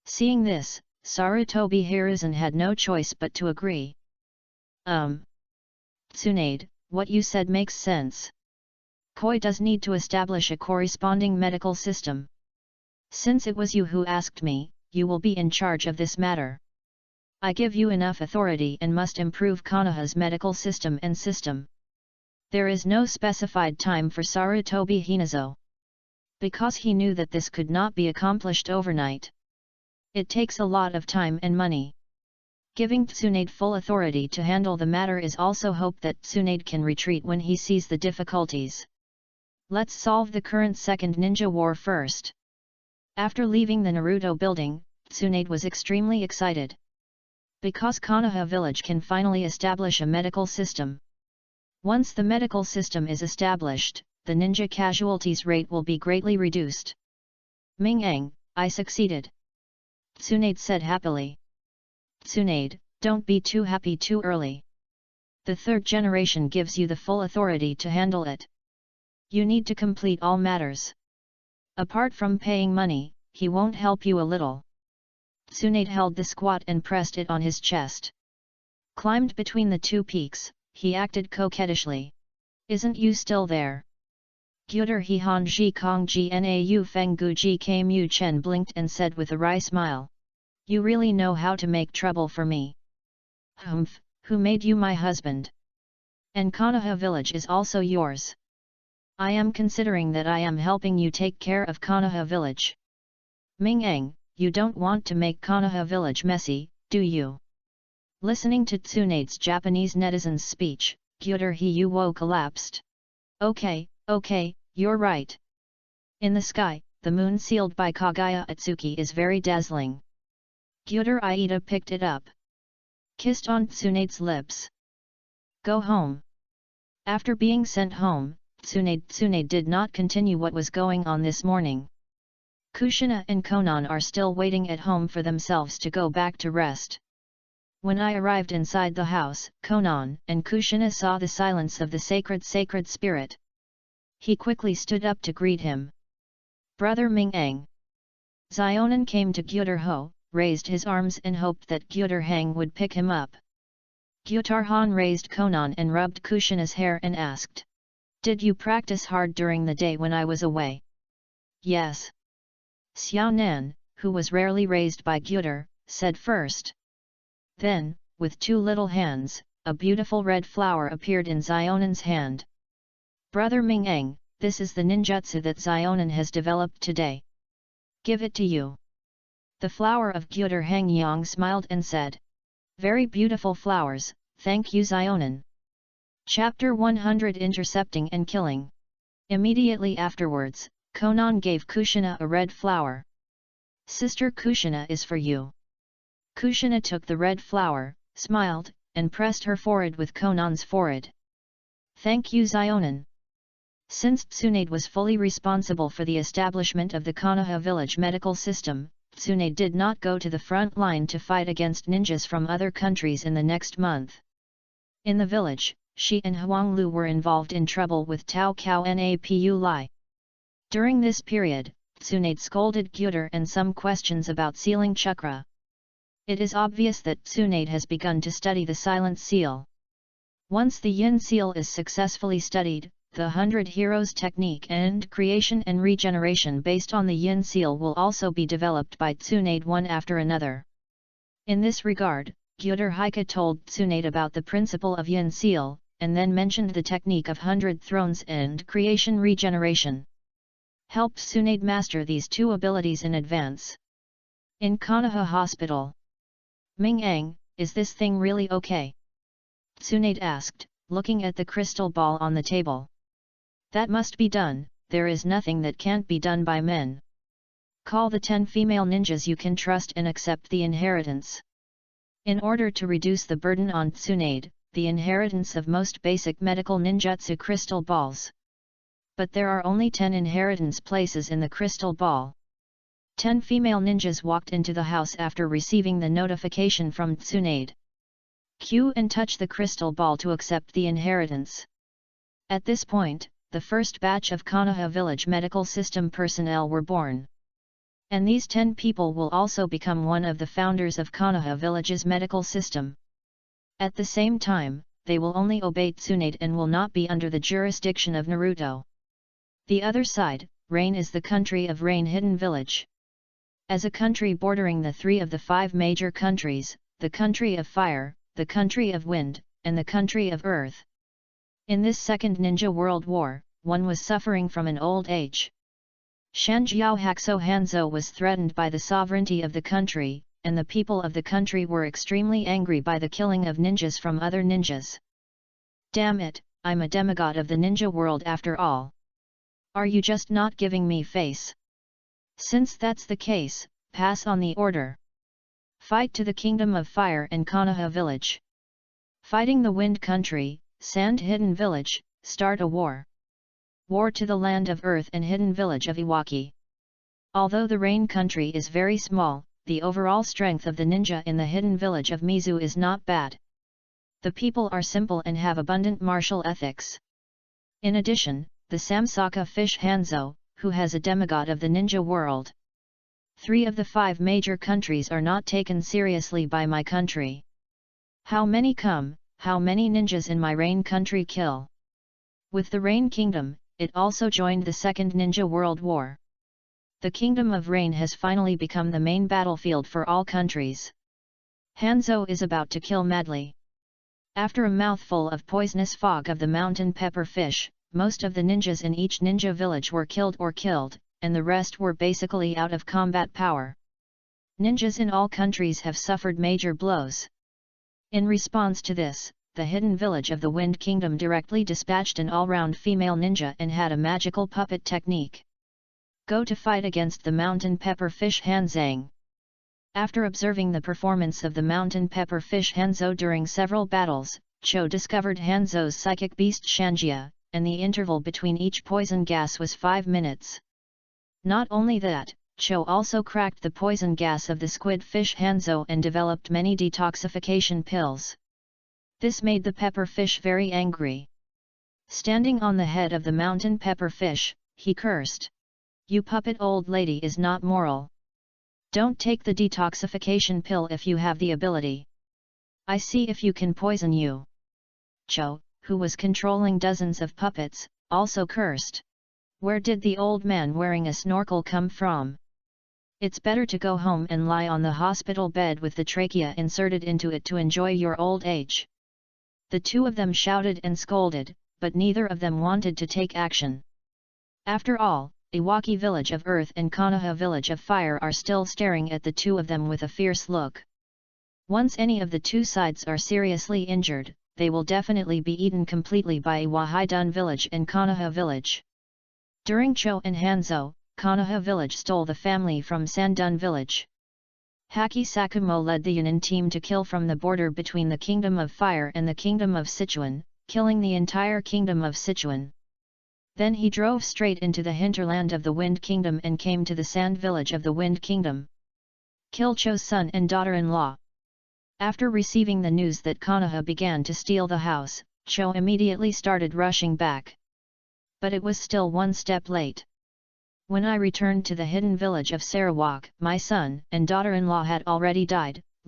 Seeing this, Sarutobi Hiruzen had no choice but to agree. Tsunade, what you said makes sense. Koi does need to establish a corresponding medical system. Since it was you who asked me, you will be in charge of this matter. I give you enough authority and must improve Konoha's medical system and system. There is no specified time for Sarutobi Hinazo. Because he knew that this could not be accomplished overnight. It takes a lot of time and money. Giving Tsunade full authority to handle the matter is also hope that Tsunade can retreat when he sees the difficulties. Let's solve the current Second Ninja War first. After leaving the Naruto building, Tsunade was extremely excited. Because Konoha village can finally establish a medical system. Once the medical system is established, the ninja casualties rate will be greatly reduced. Ming-Eng, I succeeded. Tsunade said happily. Tsunade, don't be too happy too early. The third generation gives you the full authority to handle it. You need to complete all matters. Apart from paying money, he won't help you a little. Tsunade held the squat and pressed it on his chest. Climbed between the two peaks, he acted coquettishly. Isn't you still there? Gyuder he han ji kong ji nau feng gu ji mu chen blinked and said with a wry smile. You really know how to make trouble for me. Humph, who made you my husband? And Konoha village is also yours. I am considering that I am helping you take care of Konoha village. Ming-Eng, you don't want to make Konoha village messy, do you? Listening to Tsunade's Japanese netizen's speech, Gyuder Hiyuwo collapsed. Okay, you're right. In the sky, the moon sealed by Kagaya Atsuki is very dazzling. Gyuder Aida picked it up. Kissed on Tsunade's lips. Go home. After being sent home, Tsunade did not continue what was going on this morning. Kushina and Konan are still waiting at home for themselves to go back to rest. When I arrived inside the house, Konan and Kushina saw the silence of the sacred spirit. He quickly stood up to greet him. Brother Ming-Eng. Zionin came to Gyuder Ho, raised his arms and hoped that Gyuder Hang would pick him up. Gyutar Han raised Konan and rubbed Kushina's hair and asked. Did you practice hard during the day when I was away? Yes. Xiao Nan, who was rarely raised by Gyuder, said first. Then, with two little hands, a beautiful red flower appeared in Zionin's hand. Brother Ming-Eng, this is the ninjutsu that Zionin has developed today. Give it to you. The flower of Gyuder Hangyang smiled and said. Very beautiful flowers, thank you Zionin. Chapter 100 Intercepting and Killing. Immediately afterwards, Konan gave Kushina a red flower. Sister Kushina is for you. Kushina took the red flower, smiled, and pressed her forehead with Konan's forehead. Thank you Zionin. Since Tsunade was fully responsible for the establishment of the Konoha village medical system, Tsunade did not go to the front line to fight against ninjas from other countries in the next month. In the village, she and Huang Lu were involved in trouble with Tao Cao Napu Lai. During this period, Tsunade scolded Gyuder and some questions about sealing chakra. It is obvious that Tsunade has begun to study the Silent Seal. Once the Yin Seal is successfully studied, the 100 Heroes technique and creation and regeneration based on the Yin Seal will also be developed by Tsunade one after another. In this regard, Gyuder Haika told Tsunade about the principle of Yin Seal, and then mentioned the technique of 100 Thrones and creation regeneration. Helped Tsunade master these two abilities in advance. In Konoha Hospital. Ming-Ang, is this thing really okay? Tsunade asked, looking at the crystal ball on the table. That must be done, there is nothing that can't be done by men. Call the 10 female ninjas you can trust and accept the inheritance. In order to reduce the burden on Tsunade, the inheritance of most basic medical ninjutsu crystal balls. But there are only 10 inheritance places in the crystal ball. 10 female ninjas walked into the house after receiving the notification from Tsunade. Cue and touch the crystal ball to accept the inheritance. At this point, the first batch of Konoha Village medical system personnel were born. And these 10 people will also become one of the founders of Konoha Village's medical system. At the same time, they will only obey Tsunade and will not be under the jurisdiction of Naruto. The other side, Rain, is the country of Rain Hidden Village. As a country bordering the 3 of the 5 major countries, the country of Fire, the country of Wind, and the country of Earth. In this Second Ninja World War, one was suffering from an old age. Shanjiao Hakuso Hanzo was threatened by the sovereignty of the country, and the people of the country were extremely angry by the killing of ninjas from other ninjas. Damn it, I'm a demigod of the ninja world after all. Are you just not giving me face? Since that's the case, pass on the order. Fight to the Kingdom of Fire and Konoha Village. Fighting the Wind Country, Sand Hidden Village, start a war. War to the Land of Earth and Hidden Village of Iwaki. Although the Rain Country is very small, the overall strength of the ninja in the Hidden Village of Mizu is not bad. The people are simple and have abundant martial ethics. In addition, the Samsaka Fish Hanzo, who has a demigod of the ninja world. 3 of the 5 major countries are not taken seriously by my country. How many come, how many ninjas in my Rain country kill? With the Rain Kingdom, it also joined the Second Ninja World War. The Kingdom of Rain has finally become the main battlefield for all countries. Hanzo is about to kill madly. After a mouthful of poisonous fog of the mountain pepper fish, most of the ninjas in each ninja village were killed, and the rest were basically out of combat power. Ninjas in all countries have suffered major blows. In response to this, the Hidden Village of the Wind Kingdom directly dispatched an all-round female ninja and had a magical puppet technique. Go to fight against the mountain pepper fish Hanzang. After observing the performance of the mountain pepper fish Hanzo during several battles, Cho discovered Hanzo's psychic beast Shanjia, and the interval between each poison gas was 5 minutes. Not only that, Cho also cracked the poison gas of the squid fish Hanzo and developed many detoxification pills. This made the pepper fish very angry. Standing on the head of the mountain pepper fish, he cursed. You puppet old lady is not moral. Don't take the detoxification pill if you have the ability. I see if you can poison you. Cho, who was controlling dozens of puppets, also cursed. Where did the old man wearing a snorkel come from? It's better to go home and lie on the hospital bed with the trachea inserted into it to enjoy your old age. The 2 of them shouted and scolded, but neither of them wanted to take action. After all, Iwaki Village of Earth and Konoha Village of Fire are still staring at the 2 of them with a fierce look. Once any of the 2 sides are seriously injured, they will definitely be eaten completely by Iwahidun Village and Konoha Village. During Cho and Hanzo, Konoha Village stole the family from Sandun Village. Haki Sakumo led the Yunin team to kill from the border between the Kingdom of Fire and the Kingdom of Sichuan, killing the entire Kingdom of Sichuan. Then he drove straight into the hinterland of the Wind Kingdom and came to the Sand Village of the Wind Kingdom. Kill Cho's son and daughter-in-law. After receiving the news that Konoha began to steal the house, Cho immediately started rushing back. But it was still 1 step late. When I returned to the hidden village of Sarawak, my son and daughter-in-law had already died,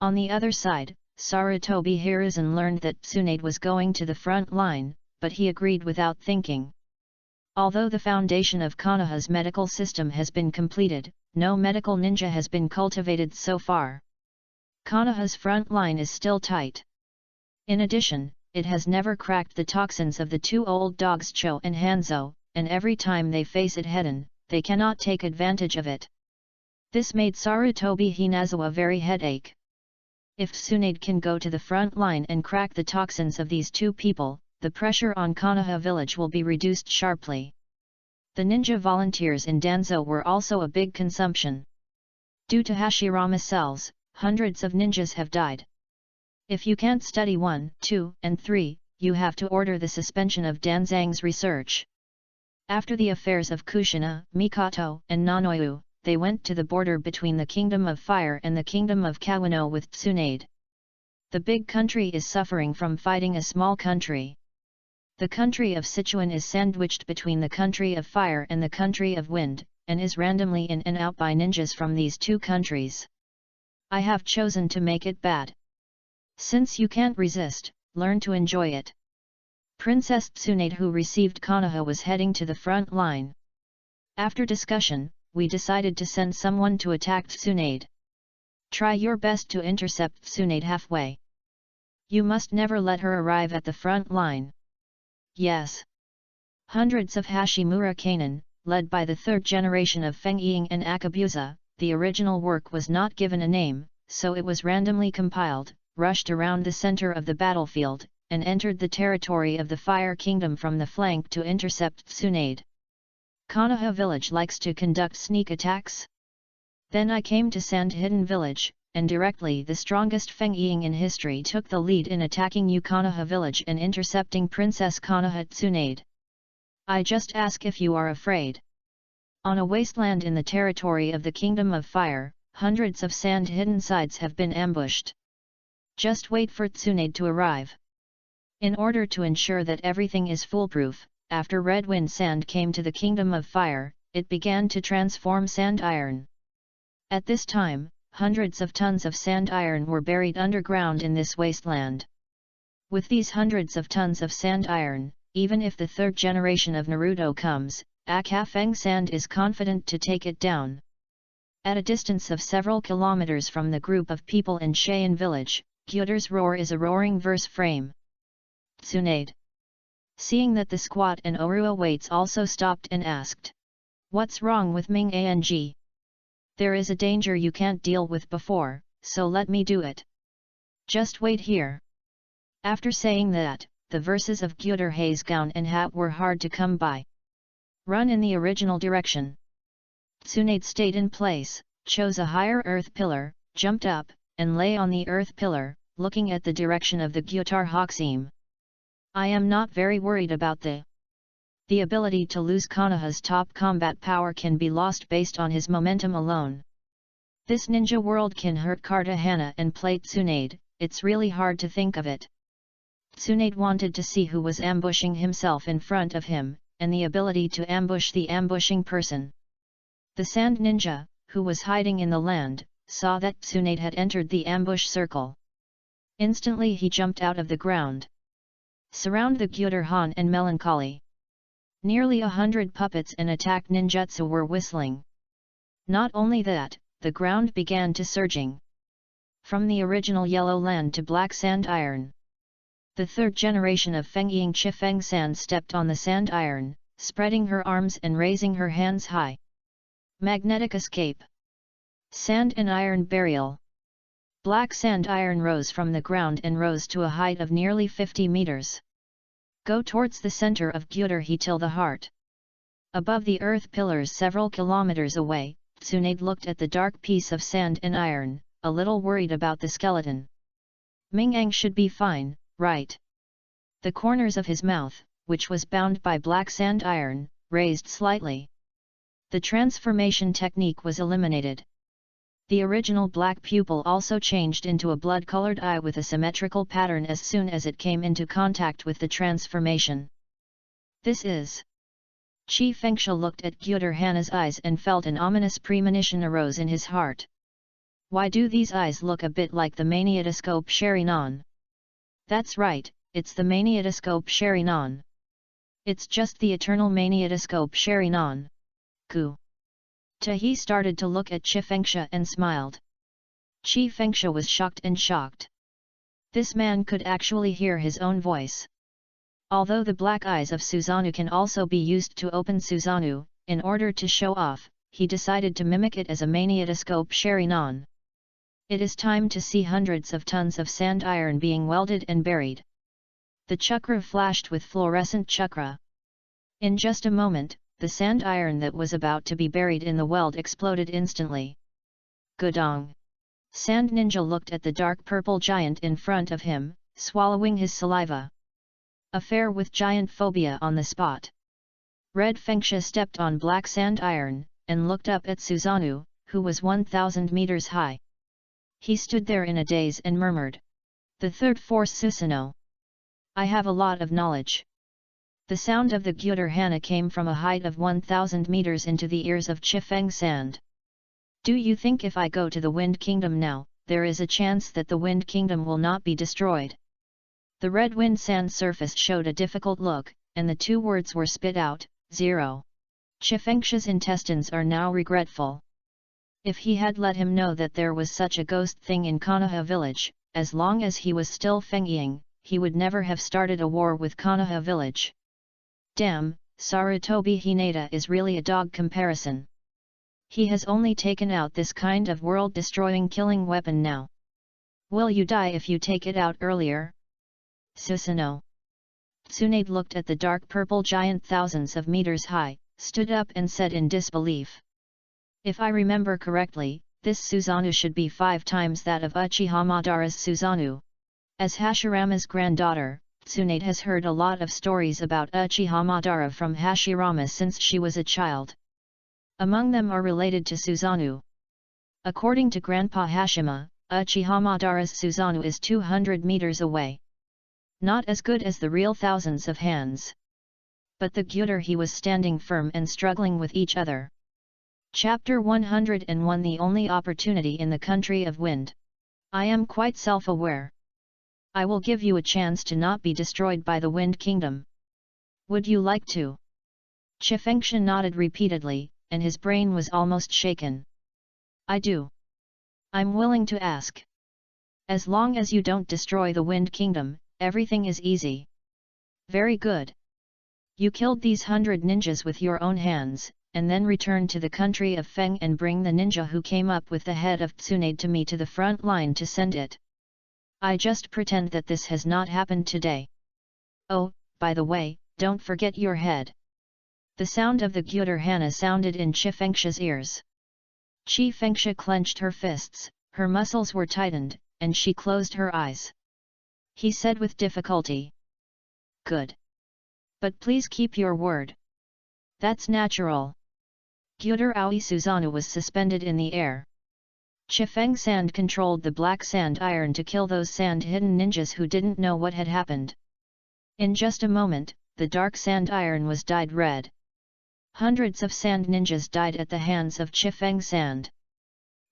On the other side, Sarutobi Hiruzen learned that Tsunade was going to the front line, but he agreed without thinking. Although the foundation of Konoha's medical system has been completed, no medical ninja has been cultivated so far. Konoha's front line is still tight. In addition, it has never cracked the toxins of the two old dogs Cho and Hanzo, and every time they face it head-on, they cannot take advantage of it. This made Sarutobi Hinazawa very headache. If Tsunade can go to the front line and crack the toxins of these two people, the pressure on Konoha village will be reduced sharply. The ninja volunteers in Danzo were also a big consumption. Due to Hashirama cells, hundreds of ninjas have died. If you can't study 1, 2, and 3, you have to order the suspension of Danzang's research. After the affairs of Kushina, Mikoto, and Nanoyu, they went to the border between the Kingdom of Fire and the Kingdom of Kawano with Tsunade. The big country is suffering from fighting a small country. The country of Sichuan is sandwiched between the country of Fire and the country of Wind, and is randomly in and out by ninjas from these two countries. I have chosen to make it bad. Since you can't resist, learn to enjoy it. Princess Tsunade, who received Konoha, was heading to the front line. After discussion, we decided to send someone to attack Tsunade. Try your best to intercept Tsunade halfway. You must never let her arrive at the front line. Yes. Hundreds of Hashimura Kanon, led by the third generation of Feng Ying and Akabusa, the original work was not given a name, so it was randomly compiled, rushed around the center of the battlefield, and entered the territory of the Fire Kingdom from the flank to intercept Tsunade. Konoha village likes to conduct sneak attacks. Then I came to Sand Hidden village, and directly the strongest Feng Ying in history took the lead in attacking Konoha village and intercepting Princess Konoha Tsunade. I just ask if you are afraid. On a wasteland in the territory of the Kingdom of Fire, hundreds of Sand Hidden sides have been ambushed. Just wait for Tsunade to arrive. In order to ensure that everything is foolproof, after Red Wind Sand came to the Kingdom of Fire, it began to transform sand iron. At this time, hundreds of tons of sand iron were buried underground in this wasteland. With these hundreds of tons of sand iron, even if the third generation of Naruto comes, Akafeng Sand is confident to take it down. At a distance of several kilometers from the group of people in Cheyenne village, Gyuder's roar is a roaring verse frame. Tsunade. Seeing that the squat and Orua waits also stopped and asked. What's wrong with Ming Ang? There is a danger you can't deal with before, so let me do it. Just wait here. After saying that, the verses of Gyuder Hay's gown and hat were hard to come by. Run in the original direction. Tsunade stayed in place, chose a higher earth pillar, jumped up, and lay on the earth pillar, looking at the direction of the Gyutar Hoxime. I am not very worried about the ability to lose Konoha's top combat power can be lost based on his momentum alone. This ninja world can hurt Cartagena and play Tsunade, it's really hard to think of it. Tsunade wanted to see who was ambushing himself in front of him, and the ability to ambush the ambushing person. The sand ninja, who was hiding in the land, saw that Tsunade had entered the ambush circle. Instantly he jumped out of the ground. Surround the Gyuder Han and Melancholy. Nearly 100 puppets and attack ninjutsu were whistling. Not only that, the ground began to surging. From the original yellow land to black sand iron. The third generation of Feng Ying Chifeng San stepped on the sand iron, spreading her arms and raising her hands high. Magnetic escape. Sand and iron burial. Black sand iron rose from the ground and rose to a height of nearly 50 meters. Go towards the center of Gyuder-He till the heart. Above the earth pillars several kilometers away, Tsunade looked at the dark piece of sand and iron, a little worried about the skeleton. Ming Ang should be fine, right? The corners of his mouth, which was bound by black sand iron, raised slightly. The transformation technique was eliminated. The original black pupil also changed into a blood-colored eye with a symmetrical pattern as soon as it came into contact with the transformation. This is... Chi Fengsha looked at Gyuder Hana's eyes and felt an ominous premonition arose in his heart. Why do these eyes look a bit like the maniatoscope Sherinon? That's right, it's the maniatoscope Sherinon. It's just the eternal maniatoscope Sherinon. Gu. He started to look at Chi Fengsha and smiled. Chi Fengsha was shocked and shocked. This man could actually hear his own voice. Although the black eyes of Susanoo can also be used to open Susanoo, in order to show off, he decided to mimic it as a maniatoscope Sherinon. It is time to see hundreds of tons of sand iron being welded and buried. The chakra flashed with fluorescent chakra. In just a moment, the sand iron that was about to be buried in the weld exploded instantly. Gudong! Sand Ninja looked at the dark purple giant in front of him, swallowing his saliva. Affair with giant phobia on the spot. Red Fengsha stepped on black sand iron, and looked up at Susanoo, who was 1,000 meters high. He stood there in a daze and murmured. The third force Susanoo. I have a lot of knowledge. The sound of the Gyuder Hana came from a height of 1,000 meters into the ears of Chifeng Sand. Do you think if I go to the Wind Kingdom now, there is a chance that the Wind Kingdom will not be destroyed? The red wind sand surface showed a difficult look, and the two words were spit out, 0. Chifengsha's intestines are now regretful. If he had let him know that there was such a ghost thing in Konoha village, as long as he was still Fengying, he would never have started a war with Konoha village. Damn, Sarutobi Hinata is really a dog comparison. He has only taken out this kind of world-destroying killing weapon now. Will you die if you take it out earlier? Susanoo. Tsunade looked at the dark purple giant thousands of meters high, stood up and said in disbelief. If I remember correctly, this Susanoo should be 5 times that of Uchiha Madara's Susanoo. As Hashirama's granddaughter, Tsunade has heard a lot of stories about Uchiha Madara from Hashirama since she was a child. Among them are related to Susanoo. According to Grandpa Hashima, Uchiha Madara's Susanoo is 200 meters away. Not as good as the real thousands of hands. But the Gyuder he was standing firm and struggling with each other. Chapter 101 The only opportunity in the country of wind. I am quite self-aware. I will give you a chance to not be destroyed by the Wind Kingdom. Would you like to? Chifengsha nodded repeatedly, and his brain was almost shaken. I do. I'm willing to ask. As long as you don't destroy the Wind Kingdom, everything is easy. Very good. You killed these 100 ninjas with your own hands, and then returned to the country of Feng and bring the ninja who came up with the head of Tsunade to me to the front line to send it. I just pretend that this has not happened today. Oh, by the way, don't forget your head. The sound of the Gyuder Hana sounded in Chifengsha's ears. Chi Fengsha clenched her fists, her muscles were tightened, and she closed her eyes. He said with difficulty. Good. But please keep your word. That's natural. Gyuder Aoi Susanoo was suspended in the air. Chifeng Sand controlled the black sand iron to kill those sand-hidden ninjas who didn't know what had happened. In just a moment, the dark sand iron was dyed red. Hundreds of sand ninjas died at the hands of Chifeng Sand.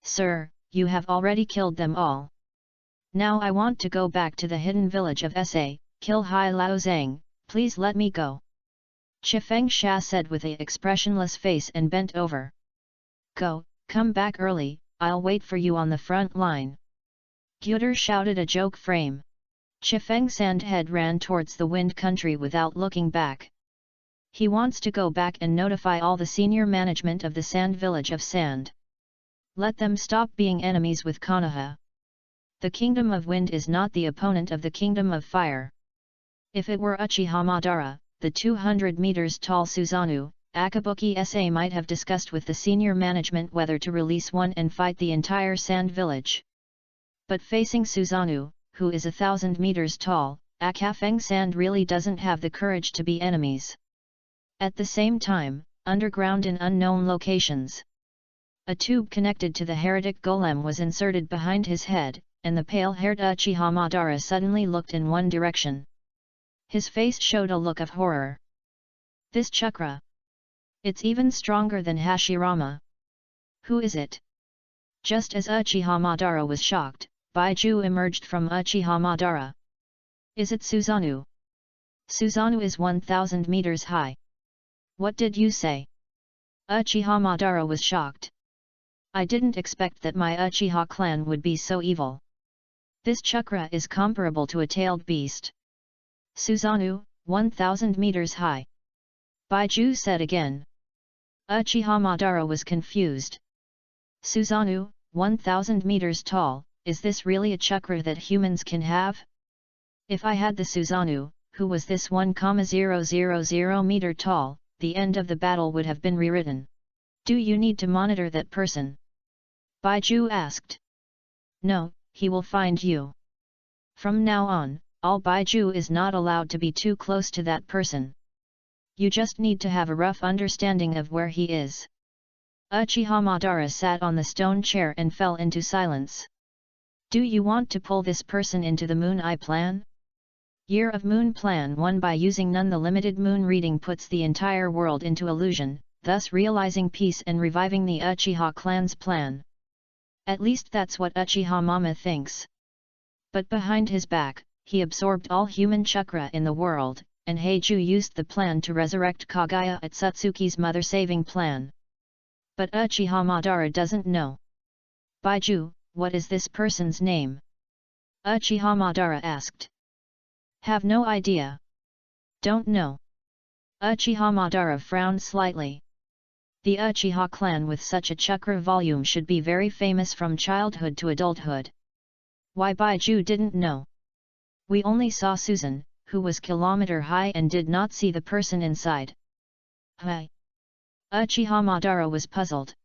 Sir, you have already killed them all. Now I want to go back to the hidden village of Sa, kill Hai Lao Zhang, please let me go. Chifeng Sha said with a expressionless face and bent over. Go, come back early, I'll wait for you on the front line. Gyuder shouted a joke frame. Chifeng Sand head ran towards the wind country without looking back. He wants to go back and notify all the senior management of the sand village of Sand. Let them stop being enemies with Konoha. The Kingdom of Wind is not the opponent of the Kingdom of Fire. If it were Uchiha Madara, the 200 meters tall Susanoo, Akabuki SA might have discussed with the senior management whether to release one and fight the entire sand village. But facing Susanoo, who is 1,000 meters tall, Akafeng Sand really doesn't have the courage to be enemies. At the same time, underground in unknown locations. A tube connected to the heretic golem was inserted behind his head, and the pale-haired Uchiha Madara suddenly looked in one direction. His face showed a look of horror. This chakra. It's even stronger than Hashirama. Who is it? Just as Uchiha Madara was shocked, Baiju emerged from Uchiha Madara. Is it Susanoo? Susanoo is 1,000 meters high. What did you say? Uchiha Madara was shocked. I didn't expect that my Uchiha clan would be so evil. This chakra is comparable to a tailed beast. Susanoo, 1,000 meters high. Baiju said again. Uchiha Madara was confused. Susanoo, 1,000 meters tall, is this really a chakra that humans can have? If I had the Susanoo, who was this 1,000 meter tall, the end of the battle would have been rewritten. Do you need to monitor that person? Baiju asked. No, he will find you. From now on, all Baiju is not allowed to be too close to that person. You just need to have a rough understanding of where he is. Uchiha Madara sat on the stone chair and fell into silence. Do you want to pull this person into the Moon Eye Plan? Year of Moon Plan 1. By using none, the limited moon reading puts the entire world into illusion, thus realizing peace and reviving the Uchiha clan's plan. At least that's what Uchiha Mama thinks. But behind his back, he absorbed all human chakra in the world, and Heiju used the plan to resurrect Kaguya at Satsuki's mother-saving plan. But Uchiha Madara doesn't know. Baiju, what is this person's name? Uchiha Madara asked. Have no idea. Don't know. Uchiha Madara frowned slightly. The Uchiha clan with such a chakra volume should be very famous from childhood to adulthood. Why Baiju didn't know? We only saw Susan, who was kilometer high, and did not see the person inside. Hi. Uchiha Madara was puzzled.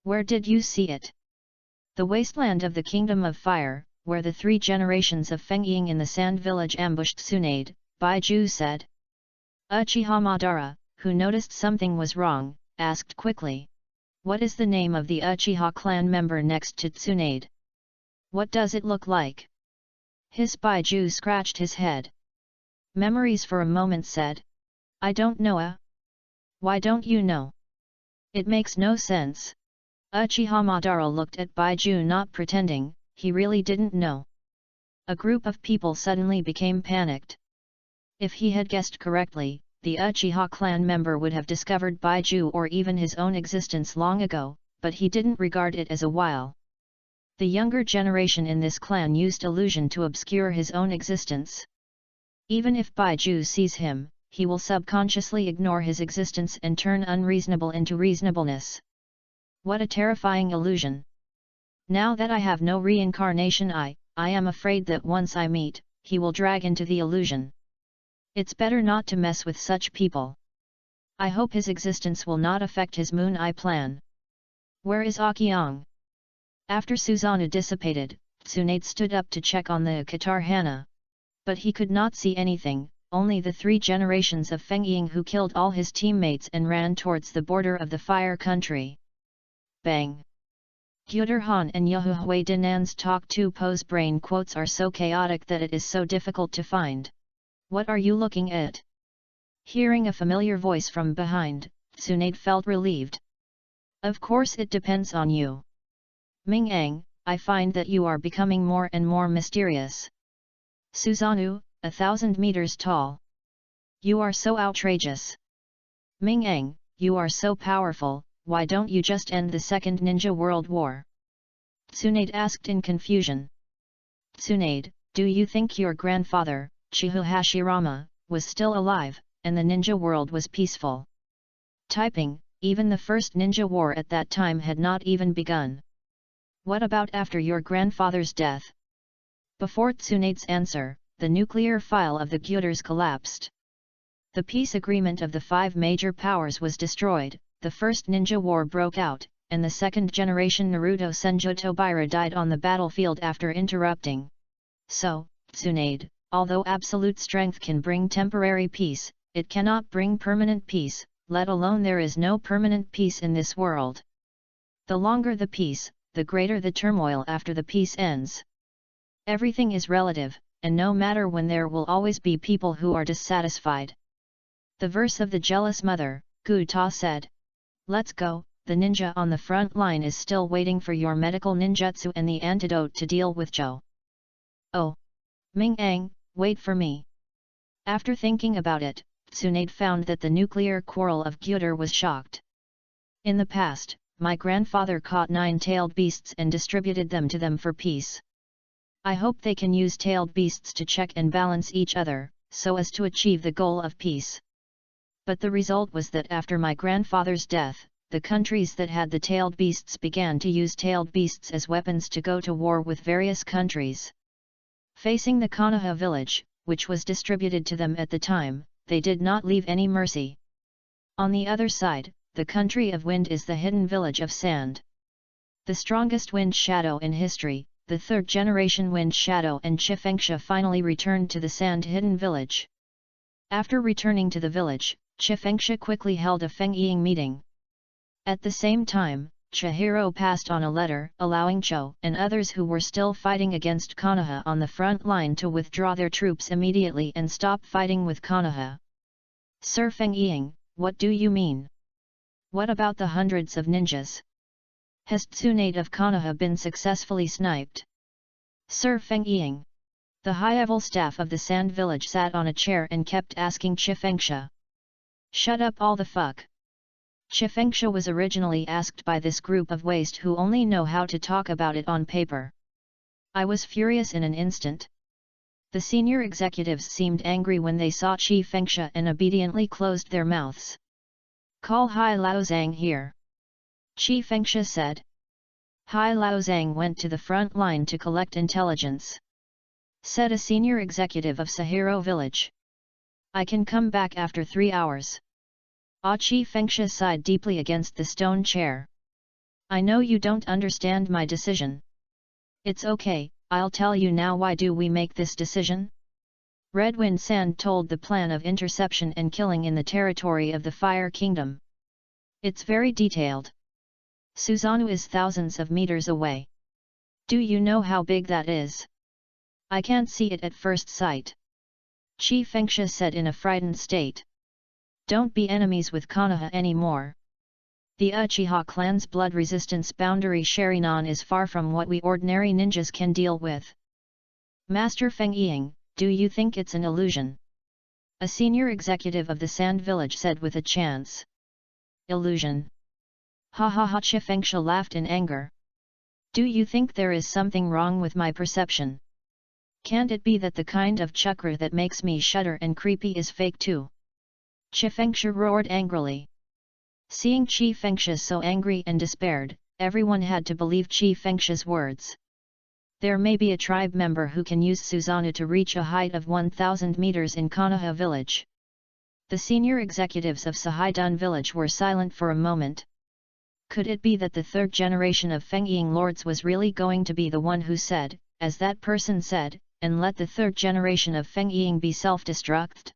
Where did you see it? The wasteland of the Kingdom of Fire, where the 3 generations of Fengying in the Sand Village ambushed Tsunade, Baiju said. Uchiha Madara, who noticed something was wrong, asked quickly. What is the name of the Uchiha clan member next to Tsunade? What does it look like? His Baiju scratched his head. Memories for a moment said. I don't know. Why don't you know? It makes no sense. Uchiha Madara looked at Baiju, not pretending, he really didn't know. A group of people suddenly became panicked. If he had guessed correctly, the Uchiha clan member would have discovered Baiju or even his own existence long ago, but he didn't regard it as a while. The younger generation in this clan used illusion to obscure his own existence. Even if Baiju sees him, he will subconsciously ignore his existence and turn unreasonable into reasonableness. What a terrifying illusion! Now that I have no reincarnation, I am afraid that once I meet, he will drag into the illusion. It's better not to mess with such people. I hope his existence will not affect his Moon Eye plan. Where is Aokiyang? After Susanoo dissipated, Tsunade stood up to check on the Katar Hana. But he could not see anything, only the 3 generations of Fengying who killed all his teammates and ran towards the border of the Fire Country. Bang! Gyuder Han and Yahuhui Dinan's Talk 2 pose brain quotes are so chaotic that it is so difficult to find. What are you looking at? Hearing a familiar voice from behind, Tsunade felt relieved. Of course it depends on you. Ming-Ang, I find that you are becoming more and more mysterious. Susanoo, 1,000 meters tall. You are so outrageous. Ming-Ang, you are so powerful, why don't you just end the Second Ninja World War? Tsunade asked in confusion. Tsunade, do you think your grandfather, Chihu Hashirama, was still alive, and the ninja world was peaceful? Typing, even the first ninja war at that time had not even begun. What about after your grandfather's death? Before Tsunade's answer, the nuclear file of the Gyuders collapsed. The peace agreement of the 5 major powers was destroyed, the first ninja war broke out, and the second generation Naruto Senju Tobira died on the battlefield after interrupting. So, Tsunade, although absolute strength can bring temporary peace, it cannot bring permanent peace, let alone there is no permanent peace in this world. The longer the peace, the greater the turmoil after the peace ends. Everything is relative, and no matter when there will always be people who are dissatisfied. The verse of the jealous mother, Gu Ta said. Let's go, the ninja on the front line is still waiting for your medical ninjutsu and the antidote to deal with Cho. Oh! Ming Ang, wait for me. After thinking about it, Tsunade found that the nuclear quarrel of Gyuder was shocked. In the past, my grandfather caught 9-tailed beasts and distributed them to them for peace. I hope they can use tailed beasts to check and balance each other, so as to achieve the goal of peace. But the result was that after my grandfather's death, the countries that had the tailed beasts began to use tailed beasts as weapons to go to war with various countries. Facing the Konoha village, which was distributed to them at the time, they did not leave any mercy. On the other side, the country of wind is the hidden village of sand. The strongest wind shadow in history, the third generation wind shadow and Chifengsha finally returned to the sand-hidden village. After returning to the village, Chifengsha quickly held a Feng-Ying meeting. At the same time, Chihiro passed on a letter allowing Cho and others who were still fighting against Konoha on the front line to withdraw their troops immediately and stop fighting with Konoha. Sir Feng-Ying, what do you mean? What about the hundreds of ninjas? Has Tsunade of Konoha been successfully sniped? Sir Feng-Ying. The high-level staff of the Sand Village sat on a chair and kept asking Chifengsha. Shut up all the fuck. Chifengsha was originally asked by this group of waste who only know how to talk about it on paper. I was furious in an instant. The senior executives seemed angry when they saw Chifengsha and obediently closed their mouths. Call Hai Laozang here. Chifengsha said. Hai Laozang went to the front line to collect intelligence. Said a senior executive of Sahiro village. I can come back after 3 hours. Chifengsha sighed deeply against the stone chair. I know you don't understand my decision. It's okay, I'll tell you now. Why do we make this decision? Red Wind Sand told the plan of interception and killing in the territory of the Fire Kingdom. It's very detailed. Susanoo is thousands of meters away. Do you know how big that is? I can't see it at first sight. Chifengsha said in a frightened state. Don't be enemies with Konoha anymore. The Uchiha clan's blood resistance boundary Sharinan is far from what we ordinary ninjas can deal with. Master Feng-Ying, do you think it's an illusion? A senior executive of the Sand Village said with a chance. Illusion. Ha ha ha! Chifengsha laughed in anger. Do you think there is something wrong with my perception? Can't it be that the kind of chakra that makes me shudder and creepy is fake too? Chifengsha roared angrily. Seeing Chifengsha so angry and despaired, everyone had to believe Chifengsha's words. There may be a tribe member who can use Susanoo to reach a height of 1000 meters in Konoha village. The senior executives of Sahidun village were silent for a moment. Could it be that the third generation of Feng-Ying lords was really going to be the one who said, as that person said, and let the third generation of Feng-Ying be self-destruct?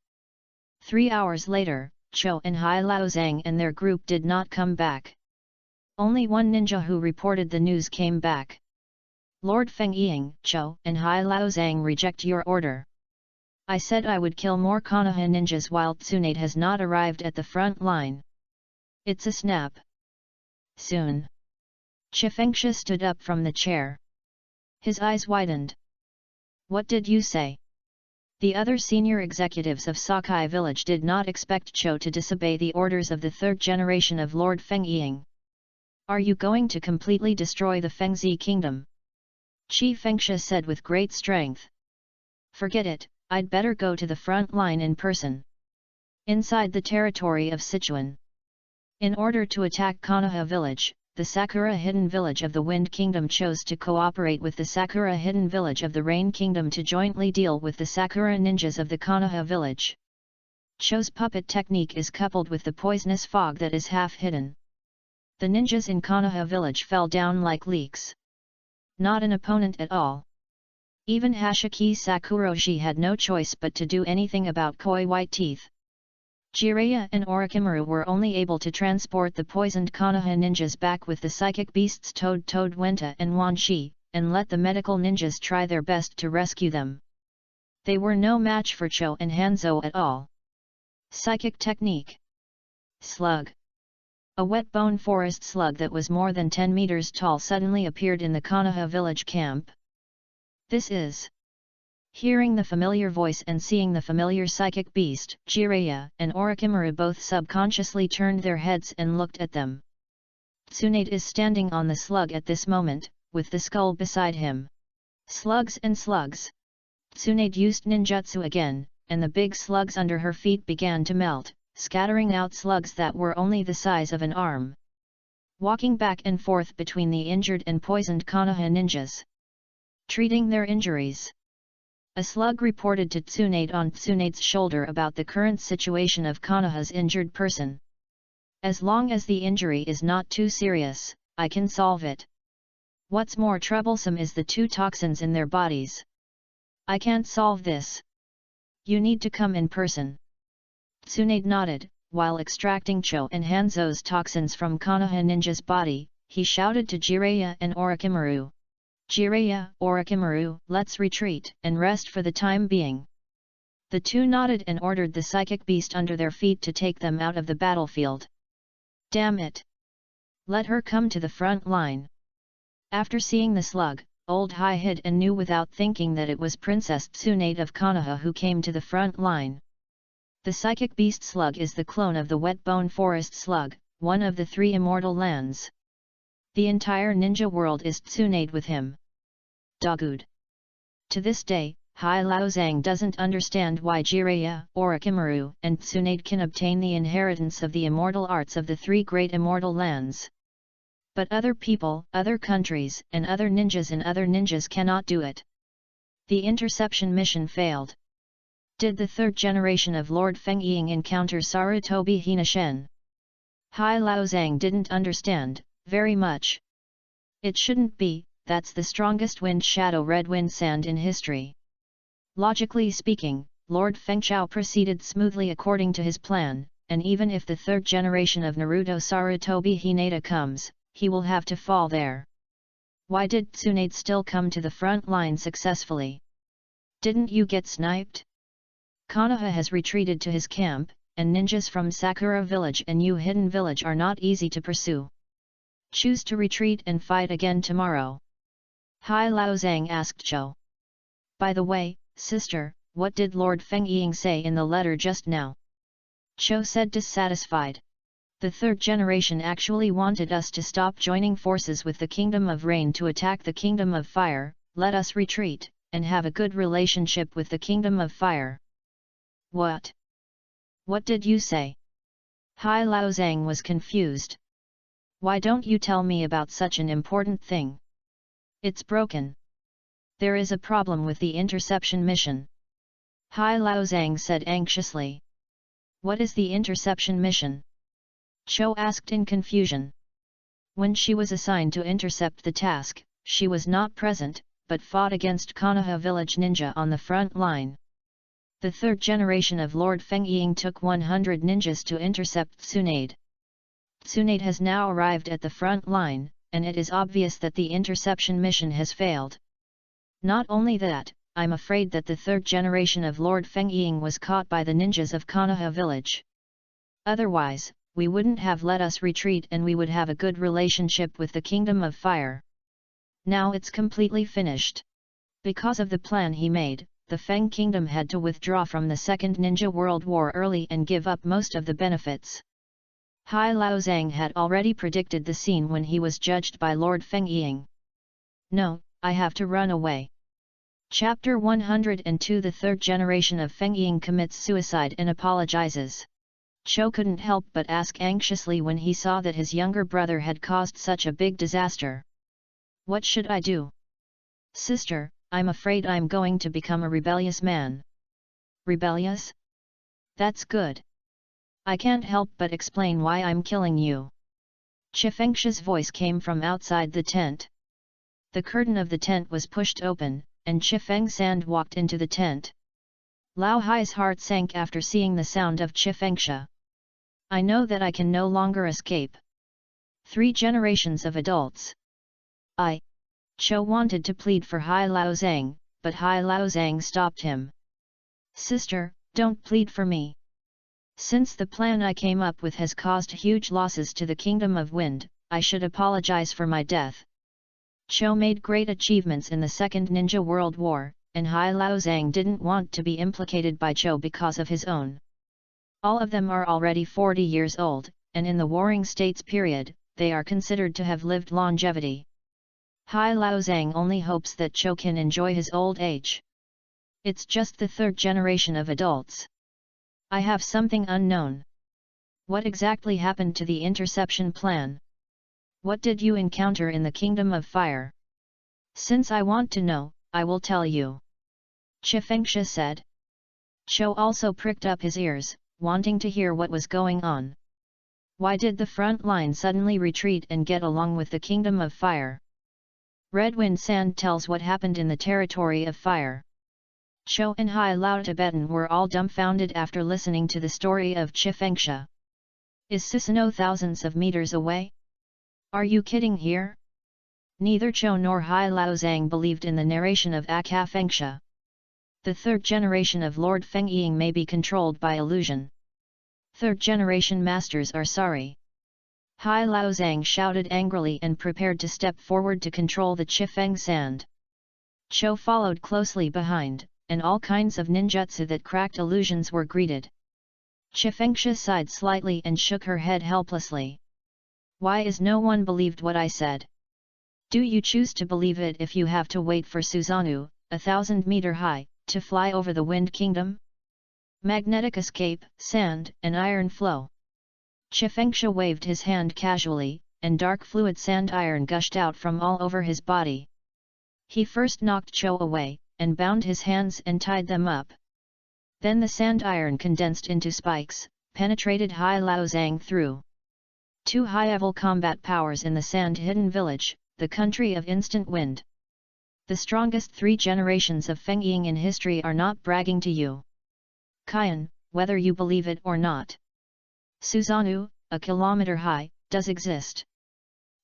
3 hours later, Cho and Hai Laozang and their group did not come back. Only one ninja who reported the news came back. Lord Feng-Ying, Cho and Hai Laozang reject your order. I said I would kill more Konoha ninjas while Tsunade has not arrived at the front line. It's a snap. Soon. Chifengsha stood up from the chair. His eyes widened. What did you say? The other senior executives of Sakai village did not expect Cho to disobey the orders of the third generation of Lord Feng-Ying. Are you going to completely destroy the Fengzi kingdom? Chifengsha said with great strength. Forget it, I'd better go to the front line in person. Inside the territory of Sichuan. In order to attack Konoha village, the Sakura Hidden Village of the Wind Kingdom chose to cooperate with the Sakura Hidden Village of the Rain Kingdom to jointly deal with the Sakura ninjas of the Konoha village. Cho's puppet technique is coupled with the poisonous fog that is half hidden. The ninjas in Konoha village fell down like leaks. Not an opponent at all. Even Hashiki Sakuroshi had no choice but to do anything about Koi White Teeth. Jiraiya and Orochimaru were only able to transport the poisoned Konoha ninjas back with the psychic beasts Toad Wenta and Wanshi, and let the medical ninjas try their best to rescue them. They were no match for Cho and Hanzo at all. Psychic technique. Slug. A wet bone forest slug that was more than 10 meters tall suddenly appeared in the Konoha village camp. This is... Hearing the familiar voice and seeing the familiar psychic beast, Jiraiya and Orochimaru both subconsciously turned their heads and looked at them. Tsunade is standing on the slug at this moment, with the skull beside him. Slugs and slugs. Tsunade used ninjutsu again, and the big slugs under her feet began to melt, scattering out slugs that were only the size of an arm. Walking back and forth between the injured and poisoned Konoha ninjas. Treating their injuries. A slug reported to Tsunade on Tsunade's shoulder about the current situation of Konoha's injured person. As long as the injury is not too serious, I can solve it. What's more troublesome is the 2 toxins in their bodies. I can't solve this. You need to come in person. Tsunade nodded, while extracting Cho and Hanzo's toxins from Konoha ninja's body, he shouted to Jiraiya and Orochimaru. Jiraiya, Orochimaru, let's retreat and rest for the time being. The 2 nodded and ordered the psychic beast under their feet to take them out of the battlefield. Damn it! Let her come to the front line. After seeing the slug, Old Hai hid and knew without thinking that it was Princess Tsunade of Konoha who came to the front line. The psychic beast slug is the clone of the wet bone forest slug, one of the 3 immortal lands. The entire ninja world is Tsunade with him. Dogged. To this day, Hai Laozang doesn't understand why Jiraiya, Orochimaru and Tsunade can obtain the inheritance of the immortal arts of the 3 great immortal lands. But other people, other countries and other ninjas cannot do it. The interception mission failed. Did the 3rd generation of Lord Feng Ying encounter Sarutobi Hinashen? Hai Laozang didn't understand very much. It shouldn't be, that's the strongest wind shadow red wind sand in history. Logically speaking, Lord Fengchao proceeded smoothly according to his plan, and even if the 3rd generation of Naruto Sarutobi Hinata comes, he will have to fall there. Why did Tsunade still come to the front line successfully? Didn't you get sniped? Konoha has retreated to his camp, and ninjas from Sakura village and Yu Hidden village are not easy to pursue. Choose to retreat and fight again tomorrow. Hai Laozang asked Cho. By the way, sister, what did Lord Feng Ying say in the letter just now? Cho said dissatisfied. The 3rd generation actually wanted us to stop joining forces with the Kingdom of Rain to attack the Kingdom of Fire, let us retreat, and have a good relationship with the Kingdom of Fire. What? What did you say? Hai Laozang was confused. Why don't you tell me about such an important thing? It's broken. There is a problem with the interception mission. Hai Laozang said anxiously. What is the interception mission? Cho asked in confusion. When she was assigned to intercept the task, she was not present, but fought against Konoha village ninja on the front line. The 3rd generation of Lord Feng Ying took 100 ninjas to intercept Tsunade. Tsunade has now arrived at the front line, and it is obvious that the interception mission has failed. Not only that, I'm afraid that the 3rd generation of Lord Feng Ying was caught by the ninjas of Konoha village. Otherwise, we wouldn't have let us retreat and we would have a good relationship with the Kingdom of Fire. Now it's completely finished. Because of the plan he made, the Feng Kingdom had to withdraw from the Second Ninja World War early and give up most of the benefits. Hai Laozang had already predicted the scene when he was judged by Lord Feng Ying. No, I have to run away. Chapter 102 The 3rd generation of Feng Ying commits suicide and apologizes. Cho couldn't help but ask anxiously when he saw that his younger brother had caused such a big disaster. What should I do? Sister, I'm afraid I'm going to become a rebellious man. Rebellious? That's good. I can't help but explain why I'm killing you. Chifengxia's voice came from outside the tent. The curtain of the tent was pushed open, and Chifeng Sand walked into the tent. Lao Hai's heart sank after seeing the sound of Chifengxia. I know that I can no longer escape. 3 generations of adults. Cho wanted to plead for Hai Laozang, but Hai Laozang stopped him. Sister, don't plead for me. Since the plan I came up with has caused huge losses to the Kingdom of Wind, I should apologize for my death. Zhou made great achievements in the Second Ninja World War, and Hai Laozang didn't want to be implicated by Zhou because of his own. All of them are already 40 years old, and in the Warring States period, they are considered to have lived longevity. Hai Laozang only hopes that Zhou can enjoy his old age. It's just the third generation of adults. I have something unknown. What exactly happened to the interception plan? What did you encounter in the Kingdom of Fire? Since I want to know, I will tell you. Chifengxia said. Zhou also pricked up his ears, wanting to hear what was going on. Why did the front line suddenly retreat and get along with the Kingdom of Fire? Red Wind Sand tells what happened in the territory of fire. Zhou and Hai Lao Tibetan were all dumbfounded after listening to the story of Chifengxia. Is Susanoo thousands of meters away? Are you kidding here? Neither Zhou nor Hai Laozang believed in the narration of Aka Fengxia. The third generation of Lord Fengying may be controlled by illusion. Third generation masters are sorry. Hai Laozang shouted angrily and prepared to step forward to control the Chifeng sand. Zhou followed closely behind, and all kinds of ninjutsu that cracked illusions were greeted. Chifengxia sighed slightly and shook her head helplessly. Why is no one believed what I said? Do you choose to believe it if you have to wait for Susanoo, 1,000-meter high, to fly over the Wind Kingdom? Magnetic escape, sand, and iron flow. Chifengxia waved his hand casually, and dark fluid sand iron gushed out from all over his body. He first knocked Zhou away, and bound his hands and tied them up. Then the sand iron condensed into spikes, penetrated Hai Laozang through. Two high-level combat powers in the sand-hidden village, the country of instant wind. The strongest 3 generations of Fengying in history are not bragging to you. Qian, whether you believe it or not. Susanoo, a kilometer high, does exist.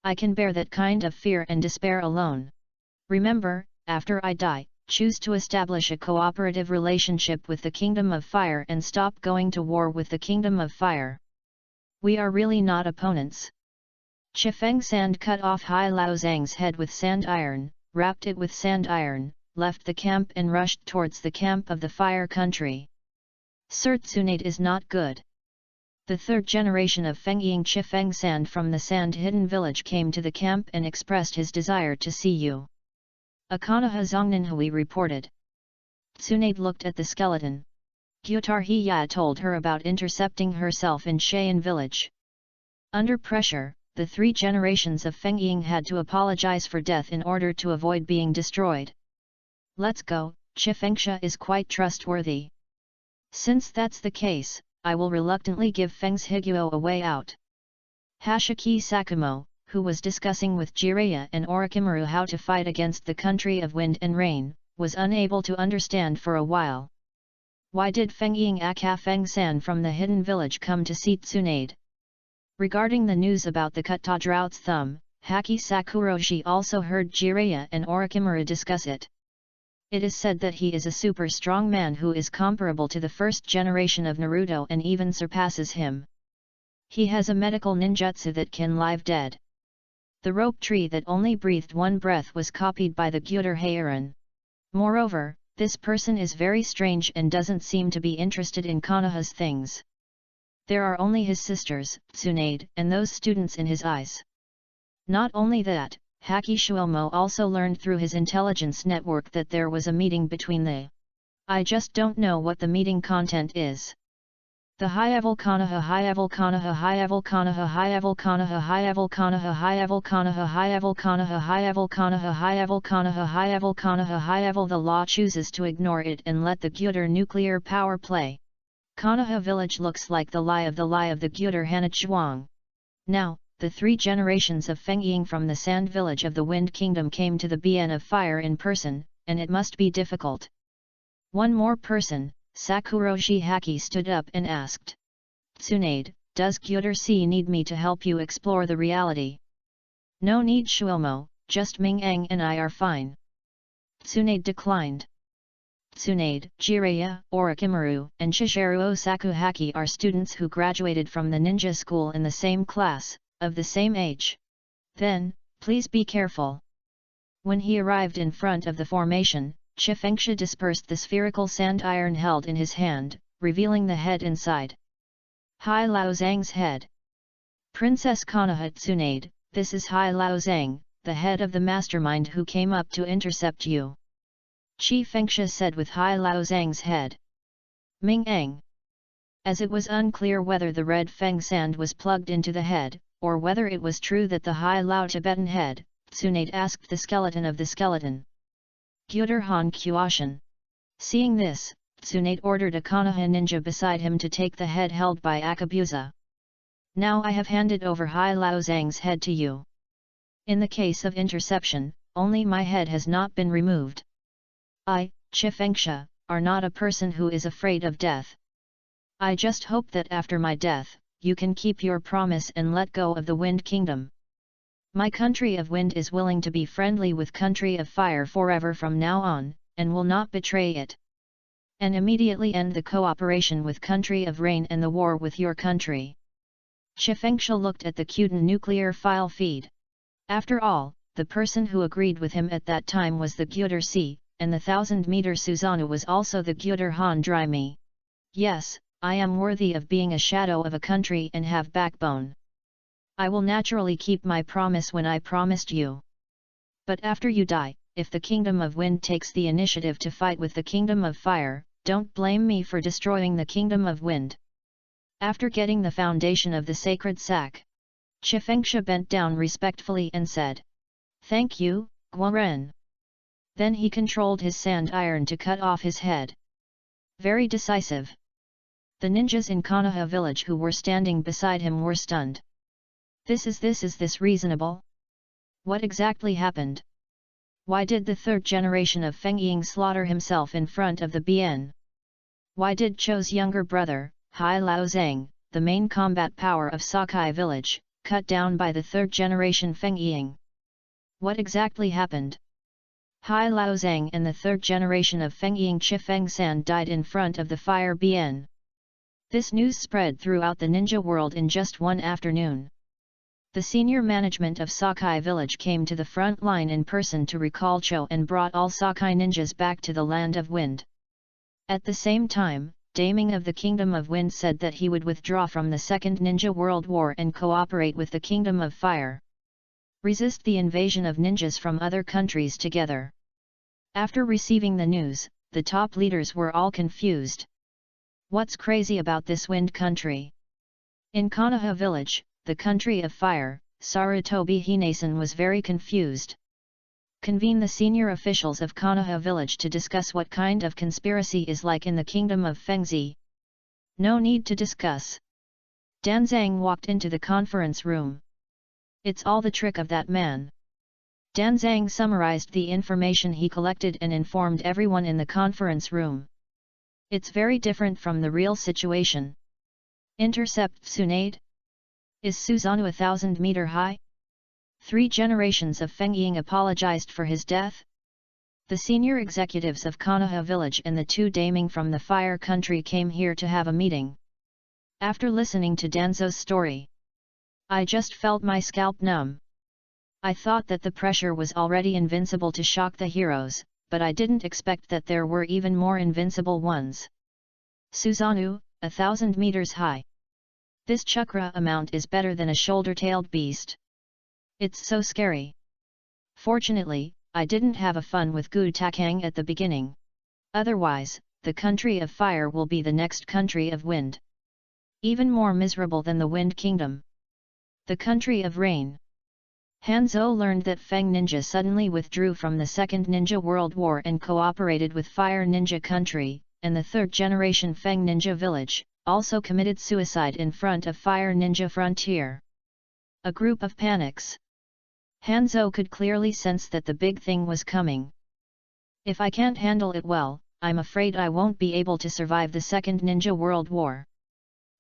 I can bear that kind of fear and despair alone. Remember, after I die, choose to establish a cooperative relationship with the Kingdom of Fire and stop going to war with the Kingdom of Fire. We are really not opponents. Chifeng Sand cut off Hai Laozang's head with sand iron, wrapped it with sand iron, left the camp and rushed towards the camp of the Fire Country. Sir Tsunade is not good. The third generation of Fengying Chifeng Sand from the sand-hidden village came to the camp and expressed his desire to see you. Akanaha Zongninhui reported. Tsunade looked at the skeleton. Gyutar Hiya told her about intercepting herself in Cheyenne village. Under pressure, the 3 generations of Fengying had to apologize for death in order to avoid being destroyed. Let's go, Chifengxia is quite trustworthy. Since that's the case, I will reluctantly give Feng's Higuo a way out. Hashiki Sakumo, who was discussing with Jiraiya and Orochimaru how to fight against the country of wind and rain, was unable to understand for a while. Why did Fengying Aka Feng San from the hidden village come to see Tsunade? Regarding the news about the Katadraut's thumb, Haki Sakuroshi also heard Jiraiya and Orochimaru discuss it. It is said that he is a super strong man who is comparable to the first generation of Naruto and even surpasses him. He has a medical ninjutsu that can live dead. The rope tree that only breathed one breath was copied by the Gyutar Heiran. Moreover, this person is very strange and doesn't seem to be interested in Konoha's things. There are only his sisters, Tsunade, and those students in his eyes. Not only that, Haki Shuomo also learned through his intelligence network that there was a meeting between the. I just don't know what the meeting content is. The High-Level Konoha High-Level Konoha High-Level Konoha High-Level Konoha High-Level Konoha High-Level Konoha High-Level Konoha High-Level Konoha High-Level Konoha High-Level Konoha High-Level. The law chooses to ignore it and let the Gyutar nuclear power play. Konoha village looks like the lie of the Gyutar Hanachuang. Now, the 3 generations of Fengying from the Sand Village of the Wind Kingdom came to the BN of Fire in person, and it must be difficult. One more person, Sakuroshi Haki stood up and asked. Tsunade, does Gyutar C need me to help you explore the reality? No need Shuomo, just Ming Ang and I are fine. Tsunade declined. Tsunade, Jiraiya, Orochimaru, and Shigeru Sakuhaki are students who graduated from the ninja school in the same class, of the same age. Then, please be careful. When he arrived in front of the formation, Chifengxia dispersed the spherical sand iron held in his hand, revealing the head inside. Hai Lao Zhang's head. Princess Konoha Tsunade, this is Hai Lao Zhang, the head of the mastermind who came up to intercept you. Chifengxia said with Hai Lao Zhang's head. Ming Eng. As it was unclear whether the red feng sand was plugged into the head, or whether it was true that the Hai Lao Tibetan head, Tsunade asked the skeleton of the skeleton. Gyuder Han Kyoshin. Seeing this, Tsunade ordered a Konoha ninja beside him to take the head held by Akabusa. Now I have handed over Hai Lao Zhang's head to you. In the case of interception, only my head has not been removed. I, Chifengxia, are not a person who is afraid of death. I just hope that after my death, you can keep your promise and let go of the Wind Kingdom. My country of Wind is willing to be friendly with country of Fire forever from now on, and will not betray it. And immediately end the cooperation with country of Rain and the war with your country. Chifengxia looked at the Kyuden nuclear file feed. After all, the person who agreed with him at that time was the Gyuder Si, and the 1000-meter Susanoo was also the Gyuder Han Dryme. Yes, I am worthy of being a shadow of a country and have backbone. I will naturally keep my promise when I promised you. But after you die, if the Kingdom of Wind takes the initiative to fight with the Kingdom of Fire, don't blame me for destroying the Kingdom of Wind. After getting the foundation of the sacred sack, Chifengxia bent down respectfully and said, "Thank you, Guaren." Then he controlled his sand iron to cut off his head. Very decisive. The ninjas in Konoha village who were standing beside him were stunned. Is this reasonable? What exactly happened? Why did the third generation of Feng Ying slaughter himself in front of the Bien? Why did Cho's younger brother, Hai Lao Zhang, the main combat power of Sakai village, cut down by the third generation Feng Ying? What exactly happened? Hai Lao Zhang and the third generation of Feng Ying Chifeng San died in front of the Fire Bien. This news spread throughout the ninja world in just one afternoon. The senior management of Sakai village came to the front line in person to recall Cho and brought all Sakai ninjas back to the Land of Wind. At the same time, Daming of the Kingdom of Wind said that he would withdraw from the Second Ninja World War and cooperate with the Kingdom of Fire. Resist the invasion of ninjas from other countries together. After receiving the news, the top leaders were all confused. What's crazy about this Wind country? In Konoha village, the country of Fire, Sarutobi Hinasan was very confused. Convene the senior officials of Konoha village to discuss what kind of conspiracy is like in the kingdom of Fengzi. No need to discuss. Danzang walked into the conference room. It's all the trick of that man. Danzang summarized the information he collected and informed everyone in the conference room. It's very different from the real situation. Intercept Tsunade? Is Susanoo 1000-meter high? 3 generations of Feng Ying apologized for his death? The senior executives of Konoha village and the 2 Daming from the Fire country came here to have a meeting. After listening to Danzo's story, I just felt my scalp numb. I thought that the pressure was already invincible to shock the heroes, but I didn't expect that there were even more invincible ones. Susanoo, 1000 meters high. This chakra amount is better than a shoulder-tailed beast. It's so scary. Fortunately, I didn't have a fun with Gu Takang at the beginning. Otherwise, the country of Fire will be the next country of Wind. Even more miserable than the Wind Kingdom. The country of Rain. Hanzo learned that Feng Ninja suddenly withdrew from the Second Ninja World War and cooperated with Fire Ninja Country, and the third generation Feng Ninja Village, also committed suicide in front of Fire Ninja Frontier. A group of panics. Hanzo could clearly sense that the big thing was coming. If I can't handle it well, I'm afraid I won't be able to survive the Second Ninja World War.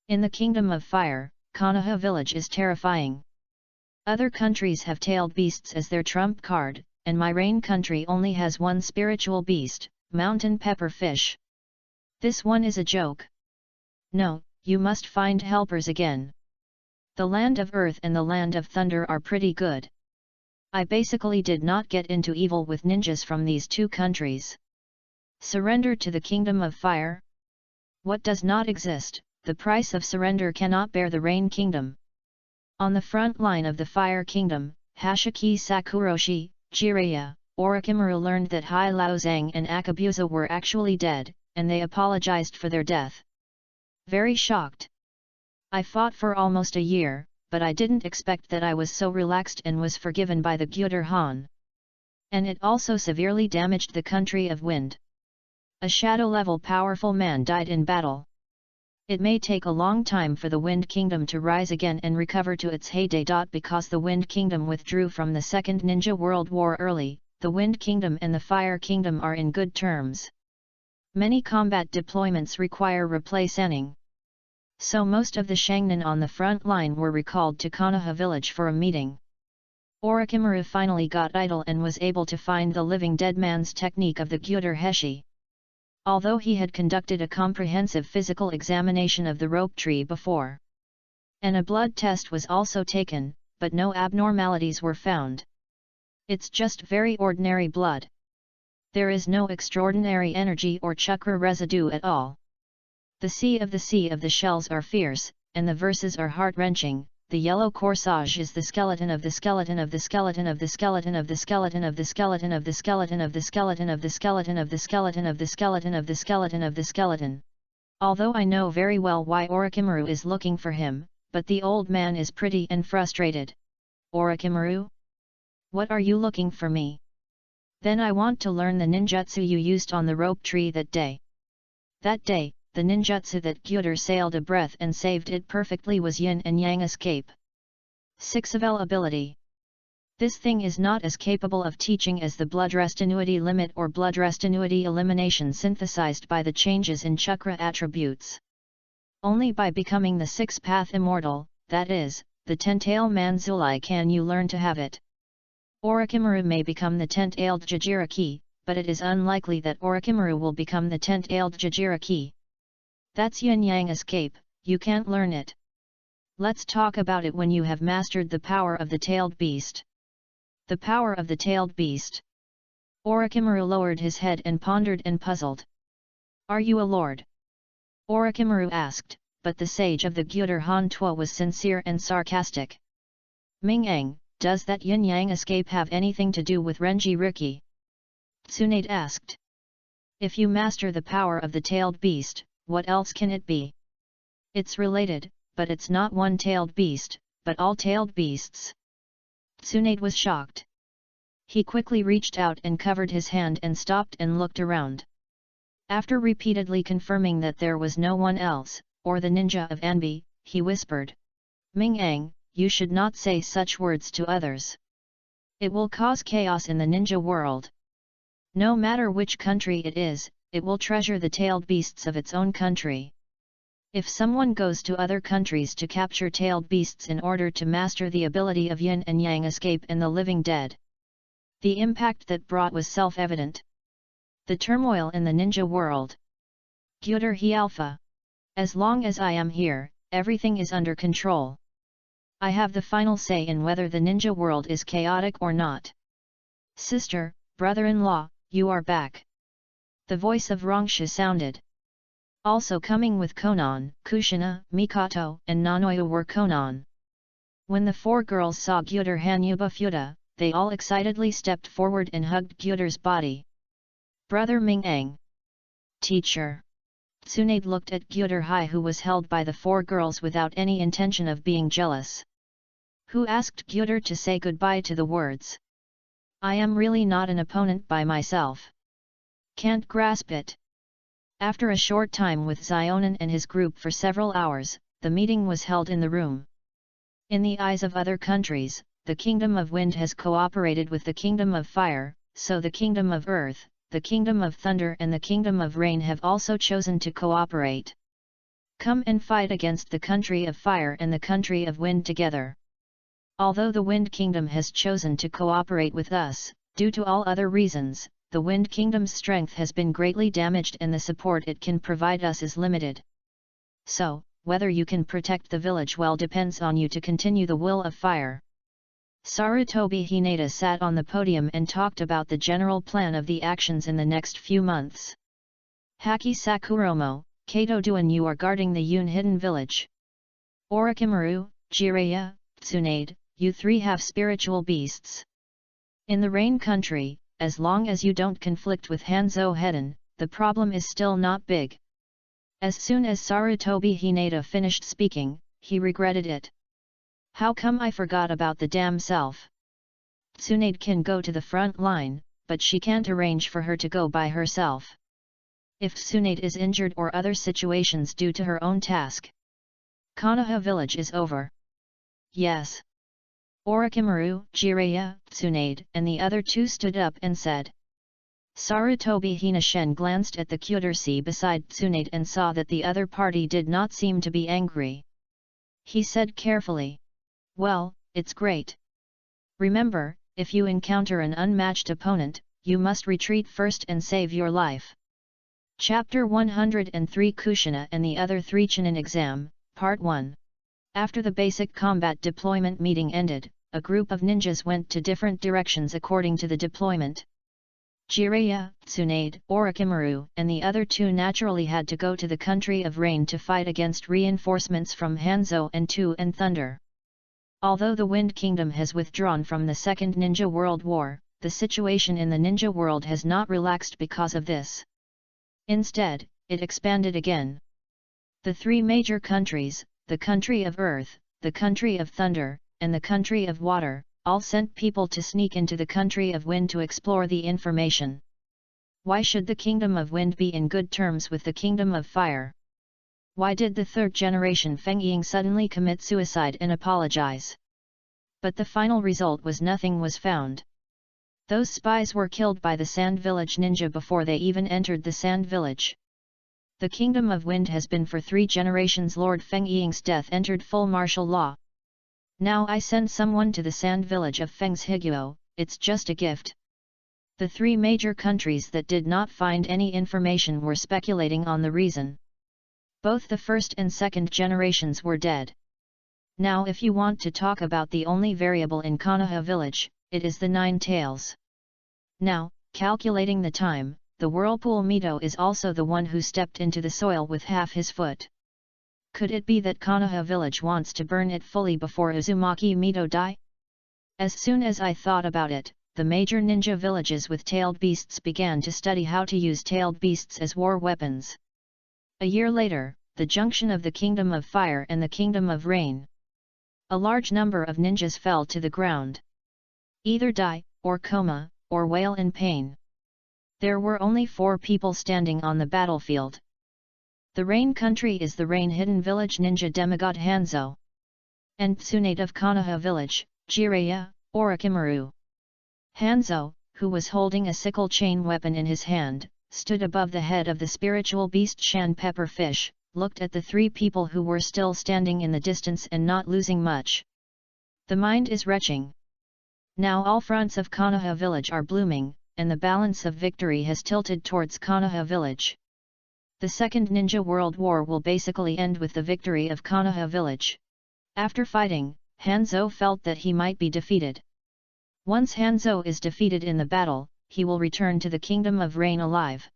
In the Kingdom of Fire, Konoha Village is terrifying. Other countries have tailed beasts as their trump card, and my Rain country only has one spiritual beast, mountain pepper fish. This one is a joke. No, you must find helpers again. The land of earth and the land of thunder are pretty good. I basically did not get into evil with ninjas from these two countries. Surrender to the kingdom of fire? What does not exist? The price of surrender cannot bear the rain kingdom. On the front line of the fire kingdom, Hashiki Sakuroshi, Jiraiya, Orochimaru learned that Hai Laozang and Akabusa were actually dead, and they apologized for their death. Very shocked. I fought for almost a year, but I didn't expect that I was so relaxed and was forgiven by the Gyuder Han. And it also severely damaged the country of wind. A shadow-level powerful man died in battle. It may take a long time for the Wind Kingdom to rise again and recover to its heyday. Because the Wind Kingdom withdrew from the Second Ninja World War early, the Wind Kingdom and the Fire Kingdom are in good terms. Many combat deployments require replacing. So most of the Shangnan on the front line were recalled to Konoha village for a meeting. Orochimaru finally got idle and was able to find the living dead man's technique of the Gyuder Heshi. Although he had conducted a comprehensive physical examination of the rope tree before. And a blood test was also taken, but no abnormalities were found. It's just very ordinary blood. There is no extraordinary energy or chakra residue at all. The sea of the shells are fierce, and the verses are heart-wrenching. The yellow corsage is the skeleton of the skeleton of the skeleton of the skeleton of the skeleton of the skeleton of the skeleton of the skeleton of the skeleton of the skeleton of the skeleton of the skeleton of the skeleton. Although I know very well why Orochimaru is looking for him, but the old man is pretty and frustrated. Orochimaru? What are you looking for me? Then I want to learn the ninjutsu you used on the rope tree that day. That day, the ninjutsu that Gyuder sailed a breath and saved it perfectly was yin and yang escape. 6 Availability. This thing is not as capable of teaching as the blood restinuity limit or blood restinuity elimination synthesized by the changes in chakra attributes. Only by becoming the 6th-path immortal, that is, the 10-tail Manzuli, can you learn to have it. Orochimaru may become the 10th-tailed Jinchuriki, but it is unlikely that Orochimaru will become the 10th-tailed Jinchuriki. That's yin-yang escape, you can't learn it. Let's talk about it when you have mastered the power of the tailed beast. The power of the tailed beast. Orochimaru lowered his head and pondered and puzzled. Are you a lord? Orochimaru asked, but the sage of the Gyuder Han Tua was sincere and sarcastic. Ming-ang, does that yin-yang escape have anything to do with Renji Riki? Tsunade asked. If you master the power of the tailed beast, what else can it be? It's related, but it's not one-tailed beast, but all tailed beasts. Tsunade was shocked. He quickly reached out and covered his hand and stopped and looked around. After repeatedly confirming that there was no one else, or the ninja of Anbi, he whispered. Ming-ang, you should not say such words to others. It will cause chaos in the ninja world. No matter which country it is, it will treasure the tailed beasts of its own country. If someone goes to other countries to capture tailed beasts in order to master the ability of yin and yang escape and the living dead, the impact that brought was self-evident. The turmoil in the ninja world. Gyuder He Alpha. As long as I am here, everything is under control. I have the final say in whether the ninja world is chaotic or not. Sister, brother-in-law, you are back. The voice of Rongsha sounded. Also coming with Konan, Kushina, Mikoto, and Nanoyu were Konan. When the 4 girls saw Gyuder Hanyuba Fuda, they all excitedly stepped forward and hugged Gyuder's body. Brother Ming-ang. Teacher. Tsunade looked at Gyuder Hai, who was held by the 4 girls without any intention of being jealous. Who asked Gyuder to say goodbye to the words. I am really not an opponent by myself. Can't grasp it. After a short time with Xionan and his group for several hours, the meeting was held in the room. In the eyes of other countries, the Kingdom of Wind has cooperated with the Kingdom of Fire, so the Kingdom of Earth, the Kingdom of Thunder and the Kingdom of Rain have also chosen to cooperate. Come and fight against the country of Fire and the country of Wind together. Although the Wind Kingdom has chosen to cooperate with us, due to all other reasons, the Wind Kingdom's strength has been greatly damaged and the support it can provide us is limited. So, whether you can protect the village well depends on you to continue the will of fire. Sarutobi Hinata sat on the podium and talked about the general plan of the actions in the next few months. Haki Sakuromo, Kato Duan, you are guarding the Yun hidden village. Orochimaru, Jiraiya, Tsunade, you three have spiritual beasts. In the Rain Country, as long as you don't conflict with Hanzo Hedon, the problem is still not big. As soon as Sarutobi Hinata finished speaking, he regretted it. How come I forgot about the damn self? Tsunade can go to the front line, but she can't arrange for her to go by herself. If Tsunade is injured or other situations due to her own task, Konoha village is over. Yes. Orochimaru, Jiraiya, Tsunade, and the other two stood up and said. Sarutobi Hinata glanced at the Kudursi beside Tsunade and saw that the other party did not seem to be angry. He said carefully. Well, it's great. Remember, if you encounter an unmatched opponent, you must retreat first and save your life. Chapter 103 Kushina and the Other Three Chunin Exam, Part 1. After the basic combat deployment meeting ended, a group of ninjas went to different directions according to the deployment. Jiraiya, Tsunade, Orochimaru, and the other two naturally had to go to the country of Rain to fight against reinforcements from Hanzo and Tu and Thunder. Although the Wind Kingdom has withdrawn from the Second Ninja World War, the situation in the ninja world has not relaxed because of this. Instead, it expanded again. The three major countries, the country of Earth, the country of Thunder, and the country of Water, all sent people to sneak into the country of Wind to explore the information. Why should the Kingdom of Wind be in good terms with the Kingdom of Fire? Why did the third generation Feng Ying suddenly commit suicide and apologize? But the final result was nothing was found. Those spies were killed by the Sand Village ninja before they even entered the Sand Village. The Kingdom of Wind has been for 3 generations. Lord Feng Ying's death entered full martial law. Now I send someone to the Sand Village of Feng's Higuo, it's just a gift. The 3 major countries that did not find any information were speculating on the reason. Both the first and second generations were dead. Now if you want to talk about the only variable in Konoha village, it is the 9 tails. Now, calculating the time, the Whirlpool Mito is also the one who stepped into the soil with half his foot. Could it be that Konoha village wants to burn it fully before Uzumaki Mito die? As soon as I thought about it, the major ninja villages with tailed beasts began to study how to use tailed beasts as war weapons. A year later, the junction of the Kingdom of Fire and the Kingdom of Rain. A large number of ninjas fell to the ground. Either die, or coma, or wail in pain. There were only 4 people standing on the battlefield. The Rain Country is the Rain Hidden Village ninja demigod Hanzo. And Tsunade of Konoha village, Jiraiya, Orochimaru. Hanzo, who was holding a sickle chain weapon in his hand, stood above the head of the spiritual beast Shan Pepperfish, looked at the 3 people who were still standing in the distance and not losing much. The mind is retching. Now all fronts of Konoha village are blooming, and the balance of victory has tilted towards Konoha village. The Second Ninja World War will basically end with the victory of Konoha village. After fighting, Hanzo felt that he might be defeated. Once Hanzo is defeated in the battle, he will return to the Kingdom of Rain alive.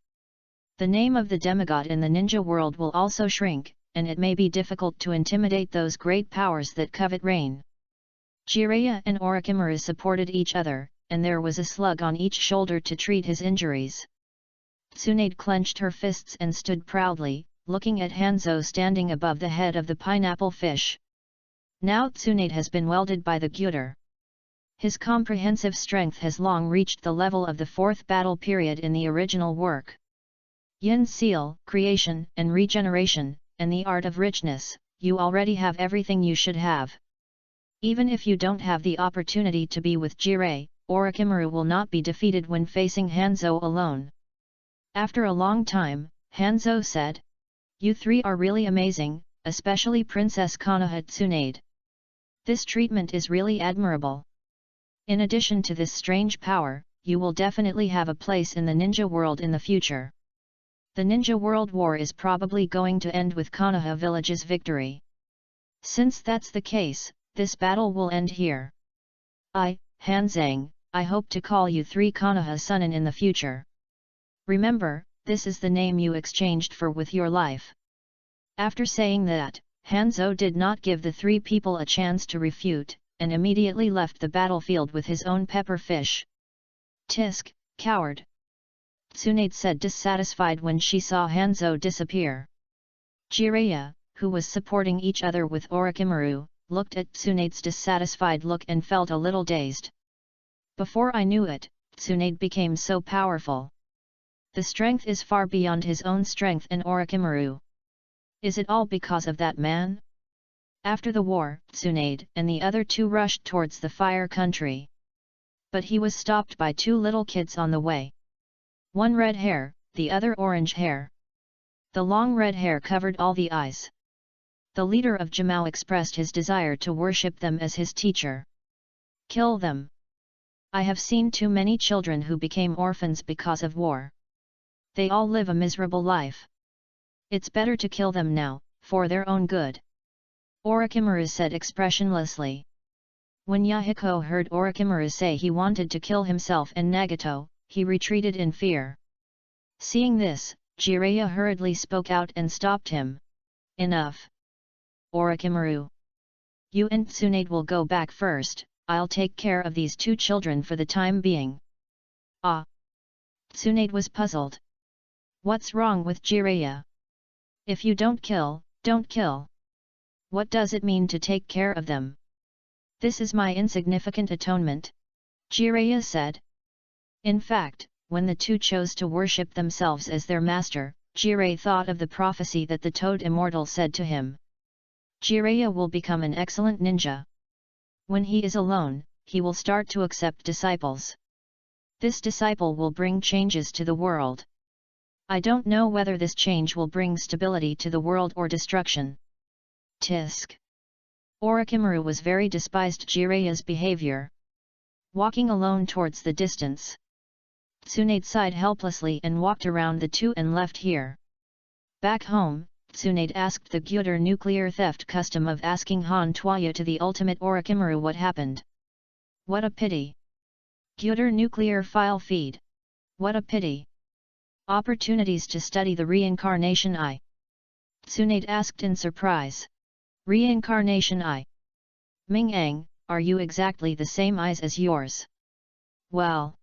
The name of the demigod in the ninja world will also shrink, and it may be difficult to intimidate those great powers that covet rain. Jiraiya and Orochimaru supported each other, and there was a slug on each shoulder to treat his injuries. Tsunade clenched her fists and stood proudly, looking at Hanzo standing above the head of the pineapple fish. Now Tsunade has been welded by the Gyuder. His comprehensive strength has long reached the level of the 4th battle period in the original work. Yin Seal, creation and regeneration, and the art of richness, you already have everything you should have. Even if you don't have the opportunity to be with Jiraiya, Orochimaru will not be defeated when facing Hanzo alone. After a long time, Hanzo said, "You 3 are really amazing, especially Princess Konoha Tsunade. This treatment is really admirable. In addition to this strange power, you will definitely have a place in the ninja world in the future. The Ninja World War is probably going to end with Konoha Village's victory. Since that's the case, this battle will end here. Hanzang, I hope to call you 3 Konoha Sunin in the future. Remember, this is the name you exchanged for with your life. After saying that, Hanzo did not give the 3 people a chance to refute, and immediately left the battlefield with his own pepper fish. Tisk, coward! Tsunade said, dissatisfied when she saw Hanzo disappear. Jiraiya, who was supporting each other with Orochimaru, looked at Tsunade's dissatisfied look and felt a little dazed. Before I knew it, Tsunade became so powerful. The strength is far beyond his own strength and Orochimaru. Is it all because of that man? After the war, Tsunade and the other 2 rushed towards the Fire Country. But he was stopped by 2 little kids on the way. One red hair, the other orange hair. The long red hair covered all the eyes. The leader of Jamao expressed his desire to worship them as his teacher. Kill them. I have seen too many children who became orphans because of war. They all live a miserable life. It's better to kill them now, for their own good. Orochimaru said expressionlessly. When Yahiko heard Orochimaru say he wanted to kill himself and Nagato, he retreated in fear. Seeing this, Jiraiya hurriedly spoke out and stopped him. Enough! Orochimaru! You and Tsunade will go back first, I'll take care of these 2 children for the time being. Tsunade was puzzled. What's wrong with Jiraiya? If you don't kill, don't kill. What does it mean to take care of them? This is my insignificant atonement, Jiraiya said. In fact, when the 2 chose to worship themselves as their master, Jiraiya thought of the prophecy that the Toad Immortal said to him. Jiraiya will become an excellent ninja. When he is alone, he will start to accept disciples. This disciple will bring changes to the world. I don't know whether this change will bring stability to the world or destruction. Tisk. Orochimaru was very despised Jiraiya's behavior. Walking alone towards the distance. Tsunade sighed helplessly and walked around the 2 and left here. Back home, Tsunade asked the Gyuder nuclear theft custom of asking Han Tuaya to the ultimate Orochimaru what happened. What a pity! Gyuder nuclear file feed. What a pity! Opportunities to study the reincarnation eye. Tsunade asked in surprise. Reincarnation eye? Ming-Ang, are you exactly the same eyes as yours? Well.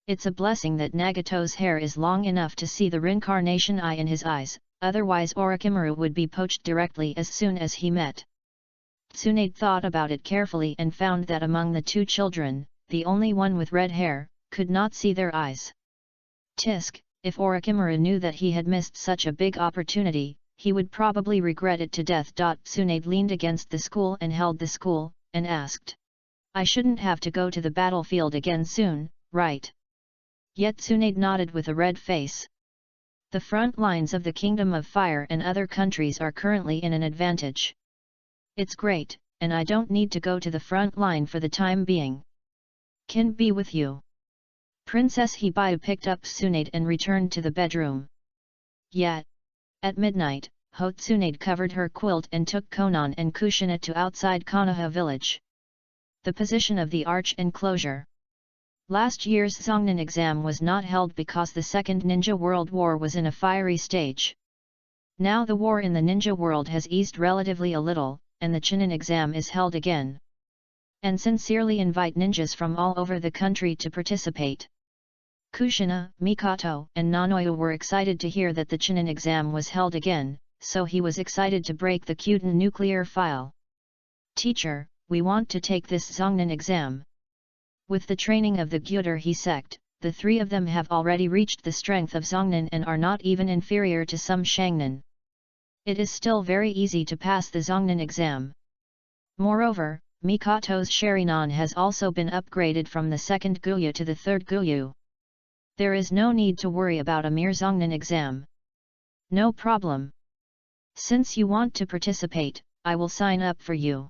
It's a blessing that Nagato's hair is long enough to see the reincarnation eye in his eyes, otherwise Orochimaru would be poached directly as soon as he met. Tsunade thought about it carefully and found that among the 2 children, the only one with red hair, could not see their eyes. Tisk, if Orochimaru knew that he had missed such a big opportunity, he would probably regret it to death. Tsunade leaned against the school and held the school, and asked. I shouldn't have to go to the battlefield again soon, right? Yet Tsunade nodded with a red face. The front lines of the Kingdom of Fire and other countries are currently in an advantage. It's great, and I don't need to go to the front line for the time being. Can be with you. Princess Hibiyu picked up Tsunade and returned to the bedroom. Yet, at midnight, Ho Tsunade covered her quilt and took Konan and Kushina to outside Konoha village. The position of the arch enclosure. Last year's Zongnan exam was not held because the Second Ninja World War was in a fiery stage. Now the war in the ninja world has eased relatively a little, and the Chunin exam is held again. And sincerely invite ninjas from all over the country to participate. Kushina, Mikoto, and Nanoyu were excited to hear that the Chunin exam was held again, so he was excited to break the Kyuden nuclear file. Teacher, we want to take this Zongnan exam. With the training of the Gyuder sect, the 3 of them have already reached the strength of Zongnan and are not even inferior to some Shangnan. It is still very easy to pass the Zongnan exam. Moreover, Mikoto's Sharinan has also been upgraded from the 2nd Guyu to the 3rd Guyu. There is no need to worry about a mere Zongnan exam. No problem. Since you want to participate, I will sign up for you.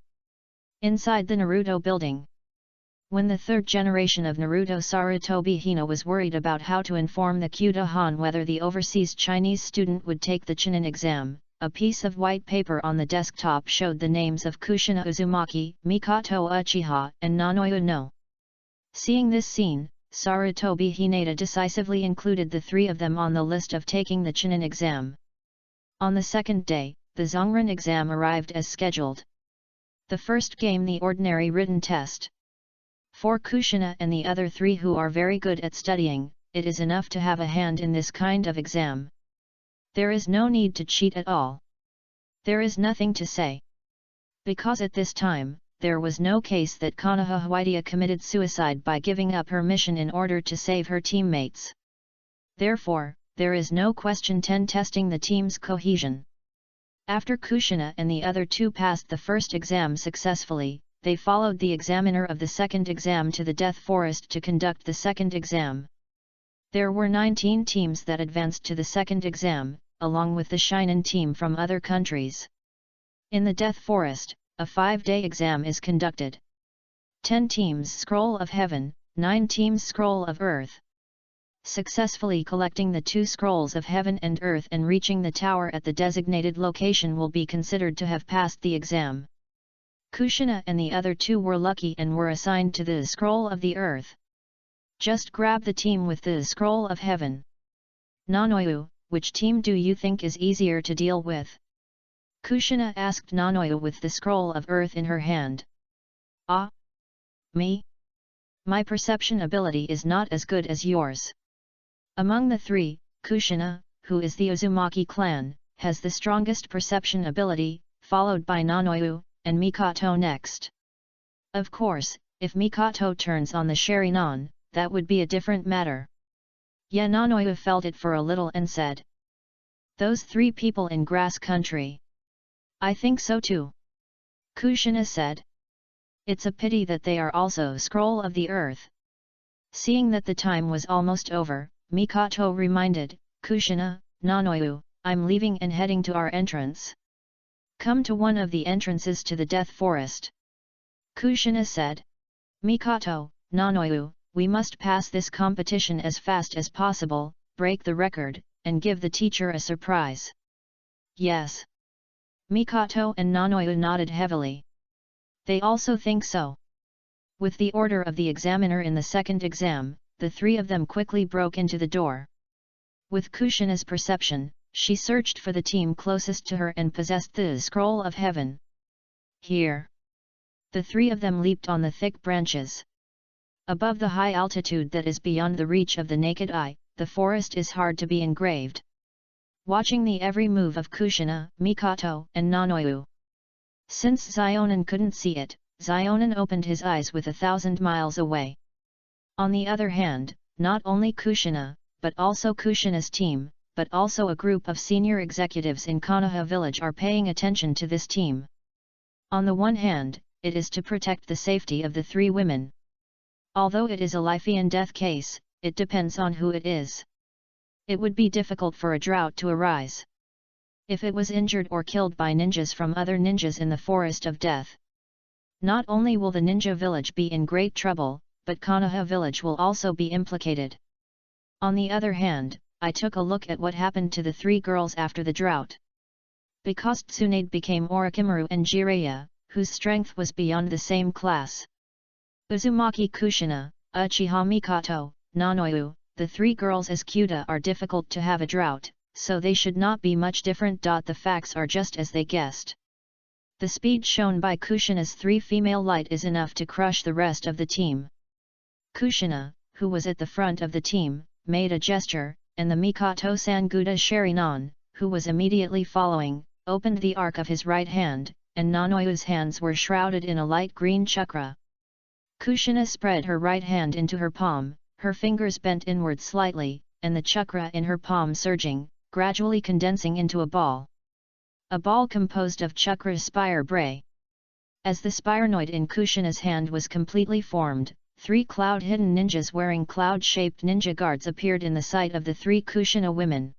Inside the Naruto building. When the third generation of Naruto Sarutobi Hina was worried about how to inform the Kyuda Han whether the overseas Chinese student would take the Chunin exam, a piece of white paper on the desktop showed the names of Kushina Uzumaki, Mikoto Uchiha, and Nanoyu no. Seeing this scene, Sarutobi Hinata decisively included the three of them on the list of taking the Chunin exam. On the second day, the Zongren exam arrived as scheduled. The first game the ordinary written test. For Kushina and the other three who are very good at studying, it is enough to have a hand in this kind of exam. There is no need to cheat at all. There is nothing to say. Because at this time, there was no case that Konoha Huidia committed suicide by giving up her mission in order to save her teammates. Therefore, there is no question testing the team's cohesion. After Kushina and the other two passed the first exam successfully, they followed the examiner of the second exam to the Death Forest to conduct the second exam. There were 19 teams that advanced to the second exam, along with the Shinen team from other countries. In the Death Forest, a 5-day exam is conducted. 10 teams Scroll of Heaven, 9 teams Scroll of Earth. Successfully collecting the 2 scrolls of Heaven and Earth and reaching the tower at the designated location will be considered to have passed the exam. Kushina and the other 2 were lucky and were assigned to the Scroll of the Earth. Just grab the team with the Scroll of Heaven. Nanoyu, which team do you think is easier to deal with? Kushina asked Nanoyu with the Scroll of Earth in her hand. Ah? Me? My perception ability is not as good as yours. Among the 3, Kushina, who is the Uzumaki clan, has the strongest perception ability, followed by Nanoyu, and Mikoto next. Of course, if Mikoto turns on the Sharingan, that would be a different matter. Nanoyu felt it for a little and said. Those 3 people in grass country. I think so too. Kushina said. It's a pity that they are also Scroll of the Earth. Seeing that the time was almost over, Mikoto reminded, Kushina, Nanoyu, I'm leaving and heading to our entrance. Come to one of the entrances to the Death Forest. Kushina said. Mikoto, Nanoyu, we must pass this competition as fast as possible, break the record, and give the teacher a surprise. Yes. Mikoto and Nanoyu nodded heavily. They also think so. With the order of the examiner in the second exam, the 3 of them quickly broke into the door. With Kushina's perception, she searched for the team closest to her and possessed the Scroll of Heaven. Here. The 3 of them leaped on the thick branches. Above the high altitude that is beyond the reach of the naked eye, the forest is hard to be engraved. Watching the every move of Kushina, Mikoto, and Nanoyu. Since Zionin couldn't see it, Zionin opened his eyes with 1,000 miles away. On the other hand, not only Kushina, but also Kushina's team, but also a group of senior executives in Konoha village are paying attention to this team. On the one hand, it is to protect the safety of the 3 women. Although it is a life and death case, it depends on who it is. It would be difficult for a drought to arise. If it was injured or killed by ninjas from other ninjas in the Forest of Death. Not only will the ninja village be in great trouble, but Konoha village will also be implicated. On the other hand, I took a look at what happened to the 3 girls after the drought. Because Tsunade became Orochimaru and Jiraiya, whose strength was beyond the same class. Uzumaki Kushina, Uchiha Mikoto, Nanoyu, the 3 girls as Kyuda are difficult to have a drought, so they should not be much different. The facts are just as they guessed. The speed shown by Kushina's 3 female light is enough to crush the rest of the team. Kushina, who was at the front of the team, made a gesture, and the Mikoto Sanguda Sharingan, who was immediately following, opened the arc of his right hand, and Nanoyu's hands were shrouded in a light green chakra. Kushina spread her right hand into her palm, her fingers bent inward slightly, and the chakra in her palm surging, gradually condensing into a ball. A ball composed of chakra spire bray. As the spirenoid in Kushina's hand was completely formed, 3 cloud-hidden ninjas wearing cloud-shaped ninja guards appeared in the sight of the 3 Kushina women.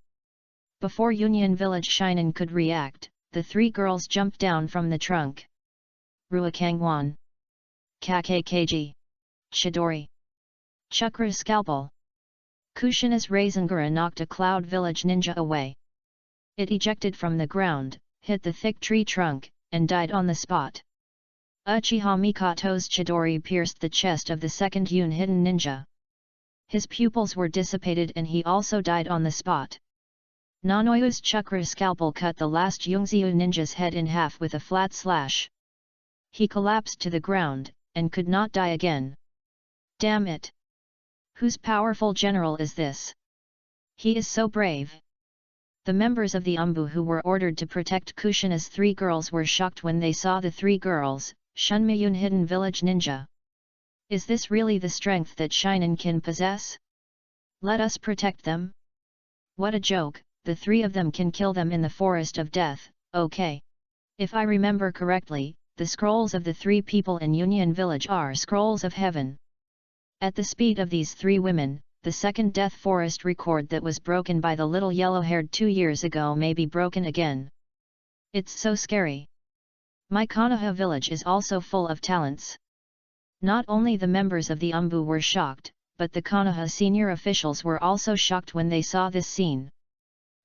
Before Union Village Shinen could react, the 3 girls jumped down from the trunk. Ruakangwan. Kakkeiji. Chidori. Chakra scalpel. Kushina's Razangara knocked a Cloud Village ninja away. It ejected from the ground, hit the thick tree trunk, and died on the spot. Uchiha Mikato's Chidori pierced the chest of the second Yun hidden ninja. His pupils were dissipated and he also died on the spot. Nanoyu's Chakra scalpel cut the last Yungziu ninja's head in half with a flat slash. He collapsed to the ground, and could not die again. Damn it! Whose powerful general is this? He is so brave. The members of the Umbu who were ordered to protect Kushina's 3 girls were shocked when they saw the 3 girls, Shunmiyun hidden village ninja. Is this really the strength that Shinin can possess? Let us protect them? What a joke, the 3 of them can kill them in the forest of death, okay. If I remember correctly, the scrolls of the 3 people in Union Village are scrolls of heaven. At the speed of these 3 women, the second death forest record that was broken by the little yellow-haired 2 years ago may be broken again. It's so scary. My Konoha village is also full of talents. Not only the members of the Umbu were shocked, but the Konoha senior officials were also shocked when they saw this scene.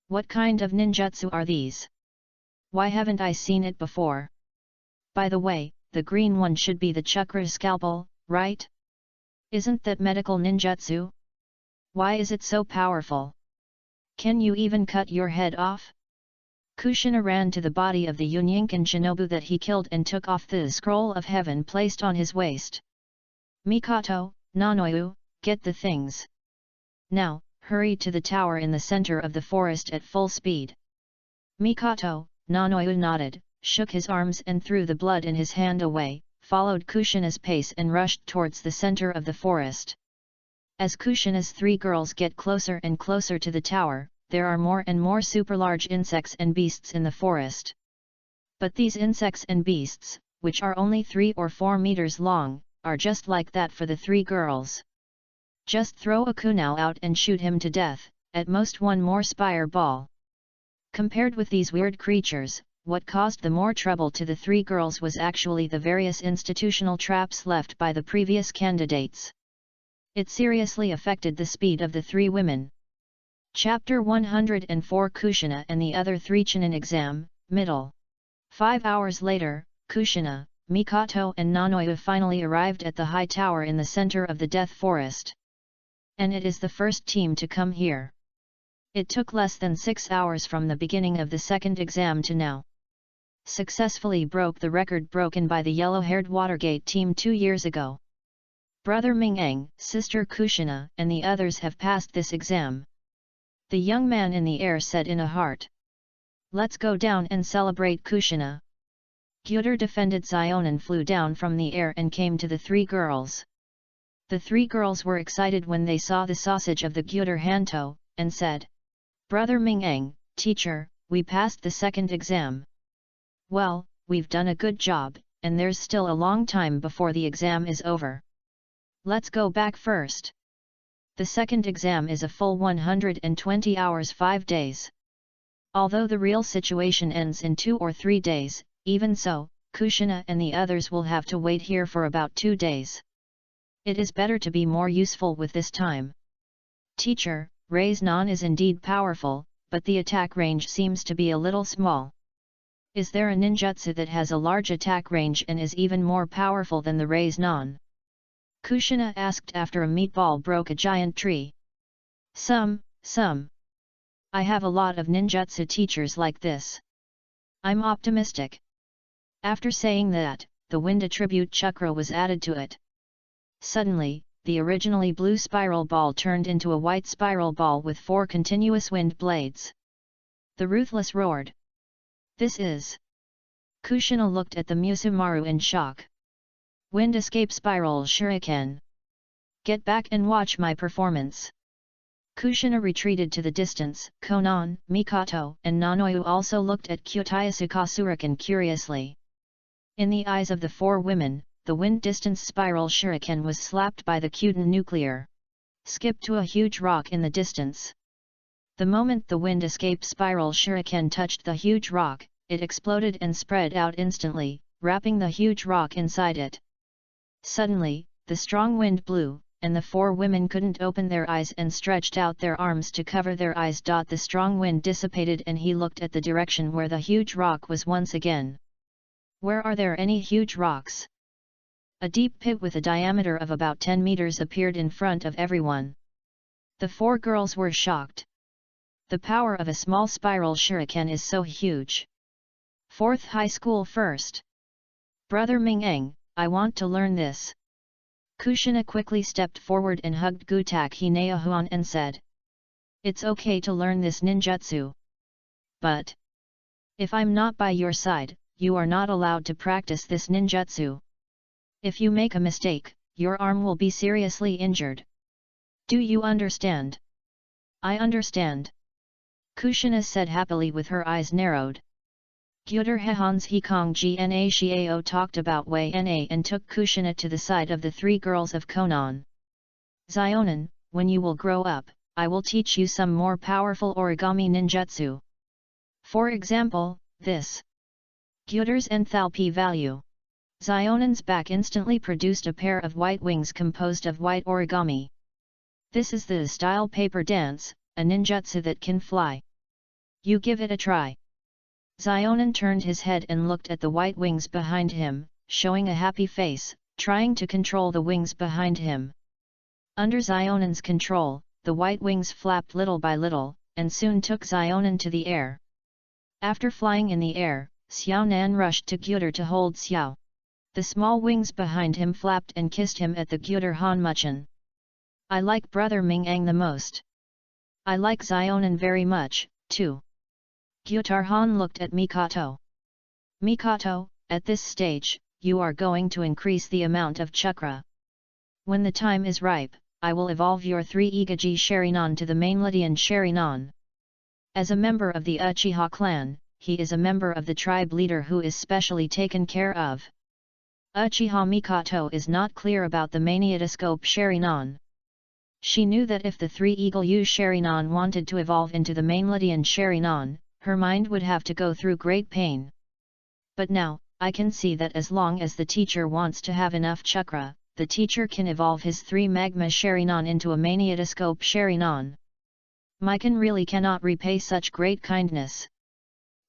What kind of ninjutsu are these? Why haven't I seen it before? By the way, the green one should be the Chakra scalpel, right? Isn't that medical ninjutsu? Why is it so powerful? Can you even cut your head off? Kushina ran to the body of the Yunyinkan shinobu that he killed and took off the scroll of heaven placed on his waist. Mikato, Nanoyu, get the things. Now, hurry to the tower in the center of the forest at full speed. Mikato, Nanoyu nodded, shook his arms and threw the blood in his hand away, followed Kushina's pace and rushed towards the center of the forest. As Kushina's 3 girls get closer and closer to the tower, there are more and more super-large insects and beasts in the forest. But these insects and beasts, which are only 3 or 4 meters long, are just like that for the 3 girls. Just throw a kunao out and shoot him to death, at most 1 more spire ball. Compared with these weird creatures, what caused the more trouble to the 3 girls was actually the various institutional traps left by the previous candidates. It seriously affected the speed of the 3 women. Chapter 104 Kushina and the other 3 Chunin exam, middle. 5 hours later, Kushina, Mikato and Nanoyu finally arrived at the high tower in the center of the death forest. And it is the first team to come here. It took less than 6 hours from the beginning of the second exam to now. Successfully broke the record broken by the yellow-haired Watergate team 2 years ago. Brother Mingeng, sister Kushina and the others have passed this exam. The young man in the air said in a heart. Let's go down and celebrate Kushina. Gyuder defended Zion and flew down from the air and came to the 3 girls. The 3 girls were excited when they saw the sausage of the Gyuder Hanto, and said, Brother Mingeng, teacher, we passed the second exam. Well, we've done a good job, and there's still a long time before the exam is over. Let's go back first. The second exam is a full 120 hours 5 days. Although the real situation ends in 2 or 3 days, even so, Kushina and the others will have to wait here for about 2 days. It is better to be more useful with this time. Teacher, Rei's non is indeed powerful, but the attack range seems to be a little small. Is there a ninjutsu that has a large attack range and is even more powerful than the Rei's non? Kushina asked after a meatball broke a giant tree. Some. I have a lot of ninjutsu teachers like this. I'm optimistic. After saying that, the wind attribute chakra was added to it. Suddenly, the originally blue spiral ball turned into a white spiral ball with 4 continuous wind blades. The Ruthless roared. This is... Kushina looked at the Musumaru in shock. Wind escape spiral shuriken. Get back and watch my performance. Kushina retreated to the distance. Konan, Mikato and Nanoyu also looked at Kyotayasuka Shuriken curiously. In the eyes of the 4 women, the wind distance spiral shuriken was slapped by the Kyuden nuclear. Skip to a huge rock in the distance. The moment the wind escape spiral shuriken touched the huge rock, it exploded and spread out instantly, wrapping the huge rock inside it. Suddenly, the strong wind blew, and the four women couldn't open their eyes and stretched out their arms to cover their eyes. The strong wind dissipated and he looked at the direction where the huge rock was once again. Where are there any huge rocks? A deep pit with a diameter of about 10 meters appeared in front of everyone. The four girls were shocked. The power of a small spiral shuriken is so huge. 4th High School First. Brother Ming-eng, I want to learn this. Kushina quickly stepped forward and hugged Gutak Hineahuan and said. It's okay to learn this ninjutsu. But if I'm not by your side, you are not allowed to practice this ninjutsu. If you make a mistake, your arm will be seriously injured. Do you understand? I understand. Kushina said happily with her eyes narrowed. Gyuder Hehans Hikong Gna Xiao talked about Wei Na and took Kushina to the side of the three girls of Konan. Zionan, when you will grow up, I will teach you some more powerful origami ninjutsu. For example, this. Gyuder's enthalpy value. Zionan's back instantly produced a pair of white wings composed of white origami. This is the style paper dance, a ninjutsu that can fly. You give it a try. Zionan turned his head and looked at the white wings behind him, showing a happy face, trying to control the wings behind him. Under Zionan's control, the white wings flapped little by little, and soon took Zionan to the air. After flying in the air, Xiao Nan rushed to Gyuder to hold Xiao. The small wings behind him flapped and kissed him at the Gyuder Hanmuchen. I like Brother Ming-eng the most. I like Zionan very much, too. Gyutar Han looked at Mikoto. Mikoto, at this stage, you are going to increase the amount of chakra. When the time is ripe, I will evolve your 3 Igaji Sharinan to the Mainladian Sharinan. As a member of the Uchiha clan, he is a member of the tribe leader who is specially taken care of. Uchiha Mikoto is not clear about the Maniatoscope Sharinan. She knew that if the 3 Eagle U Sharinan wanted to evolve into the Mainladian Sharinan, her mind would have to go through great pain. But now, I can see that as long as the teacher wants to have enough chakra, the teacher can evolve his 3 Magma Sharinan into a Maniatoscope Sharinan. Mikan really cannot repay such great kindness.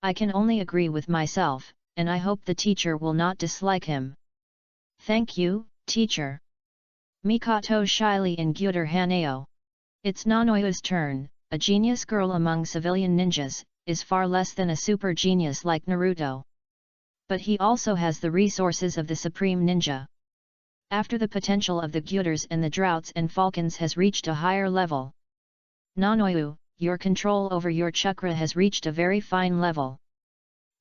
I can only agree with myself, and I hope the teacher will not dislike him. Thank you, teacher. Mikoto shyly in Gyuder Haneo. It's Nanoyu's turn. A genius girl among civilian ninjas, is far less than a super genius like Naruto. But he also has the resources of the supreme ninja. After the potential of the Gyuders and the Droughts and Falcons has reached a higher level. Nanoyu, your control over your chakra has reached a very fine level.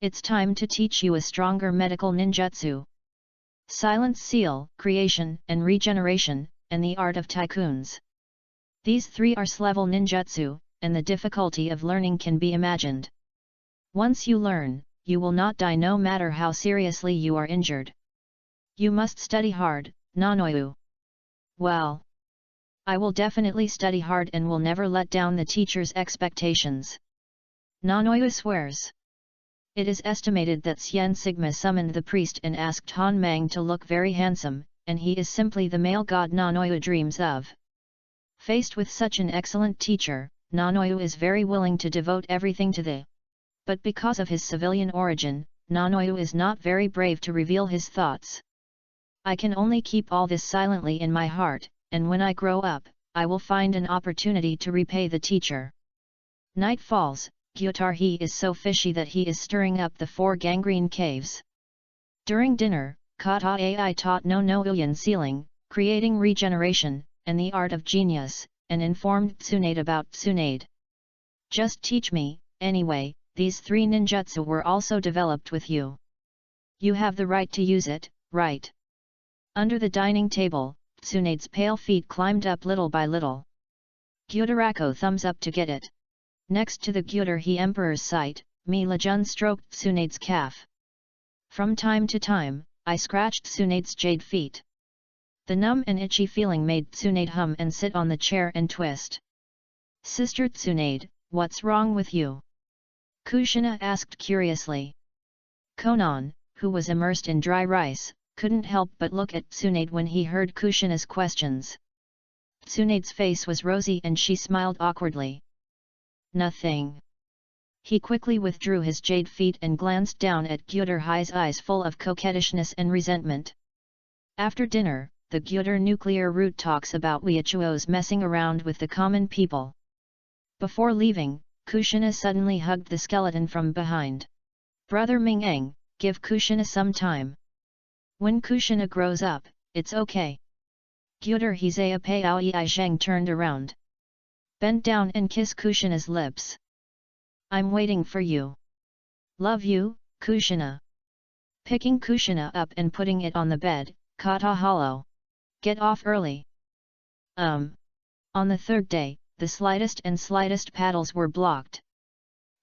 It's time to teach you a stronger medical ninjutsu. Silent Seal, Creation and Regeneration, and the Art of Tycoons. These 3 are S-level ninjutsu, and the difficulty of learning can be imagined. Once you learn, you will not die no matter how seriously you are injured. You must study hard, Nanoyu. Well, I will definitely study hard and will never let down the teacher's expectations. Nanoyu swears. It is estimated that Xian Sigma summoned the priest and asked Han Mang to look very handsome, and he is simply the male god Nanoyu dreams of. Faced with such an excellent teacher, Nanoyu is very willing to devote everything to the. But because of his civilian origin, Nanoyu is not very brave to reveal his thoughts. I can only keep all this silently in my heart, and when I grow up, I will find an opportunity to repay the teacher. Night falls, Gyutar he is so fishy that he is stirring up the 4 gangrene caves. During dinner, Kata Ai taught no Uyan sealing, creating regeneration, and the art of genius, and informed Tsunade about Tsunade. Just teach me, anyway, these 3 ninjutsu were also developed with you. You have the right to use it, right? Under the dining table, Tsunade's pale feet climbed up little by little. Gyudarako thumbs up to get it. Next to the Gyudar he Emperor's sight, Mi Lejun stroked Tsunade's calf. From time to time, I scratched Tsunade's jade feet. The numb and itchy feeling made Tsunade hum and sit on the chair and twist. Sister Tsunade, what's wrong with you? Kushina asked curiously. Konan, who was immersed in dry rice, couldn't help but look at Tsunade when he heard Kushina's questions. Tsunade's face was rosy and she smiled awkwardly. Nothing. He quickly withdrew his jade feet and glanced down at Gyuder Hai's eyes full of coquettishness and resentment. After dinner, the Gyuder nuclear root talks about Liachuo's messing around with the common people. Before leaving, Kushina suddenly hugged the skeleton from behind. Brother Mingeng, give Kushina some time. When Kushina grows up, it's okay. Gyuder Hizea Paoi Zheng turned around. Bent down and kissed Kushina's lips. I'm waiting for you. Love you, Kushina. Picking Kushina up and putting it on the bed, Kata hollow. Get off early. On the third day, the slightest paddles were blocked.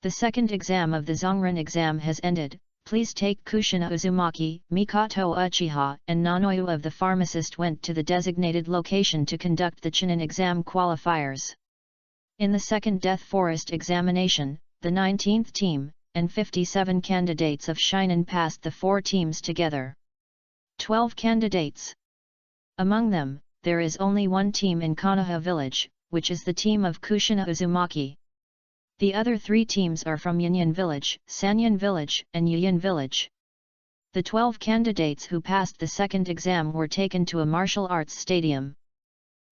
The second exam of the Zongren exam has ended. Please take Kushina Uzumaki, Mikoto Uchiha and Nanoyu of the pharmacist went to the designated location to conduct the Chunin exam qualifiers. In the second Death Forest examination, the 19th team, and 57 candidates of Shinen passed the 4 teams together. 12 candidates. Among them, there is only one team in Konoha village, which is the team of Kushina Uzumaki. The other 3 teams are from Yinyan village, Sanyan village, and Yuyan village. The 12 candidates who passed the second exam were taken to a martial arts stadium.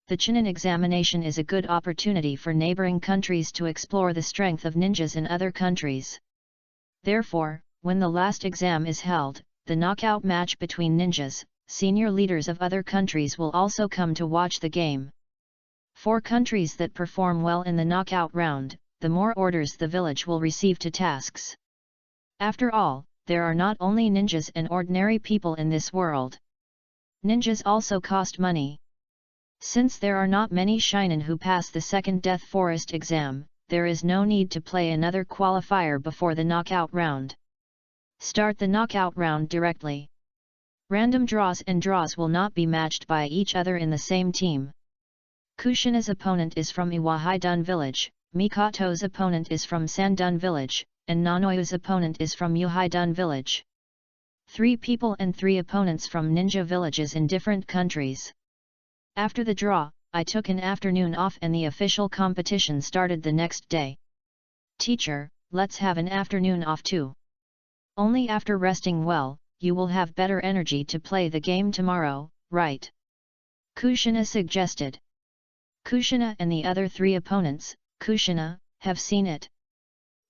The Chunin examination is a good opportunity for neighboring countries to explore the strength of ninjas in other countries. Therefore, when the last exam is held, the knockout match between ninjas, senior leaders of other countries will also come to watch the game. 4 countries that perform well in the knockout round, the more orders the village will receive to tasks. After all, there are not only ninjas and ordinary people in this world. Ninjas also cost money. Since there are not many Shinen who pass the second Death Forest exam, there is no need to play another qualifier before the knockout round. Start the knockout round directly. Random draws and draws will not be matched by each other in the same team. Kushina's opponent is from Iwahai-dun village, Mikoto's opponent is from Sandun village, and Nanoyu's opponent is from Yuhai-dun village. 3 people and 3 opponents from ninja villages in different countries. After the draw, I took an afternoon off and the official competition started the next day. Teacher, let's have an afternoon off too. Only after resting well, you will have better energy to play the game tomorrow, right? Kushina suggested. Kushina and the other 3 opponents, Kushina, have seen it.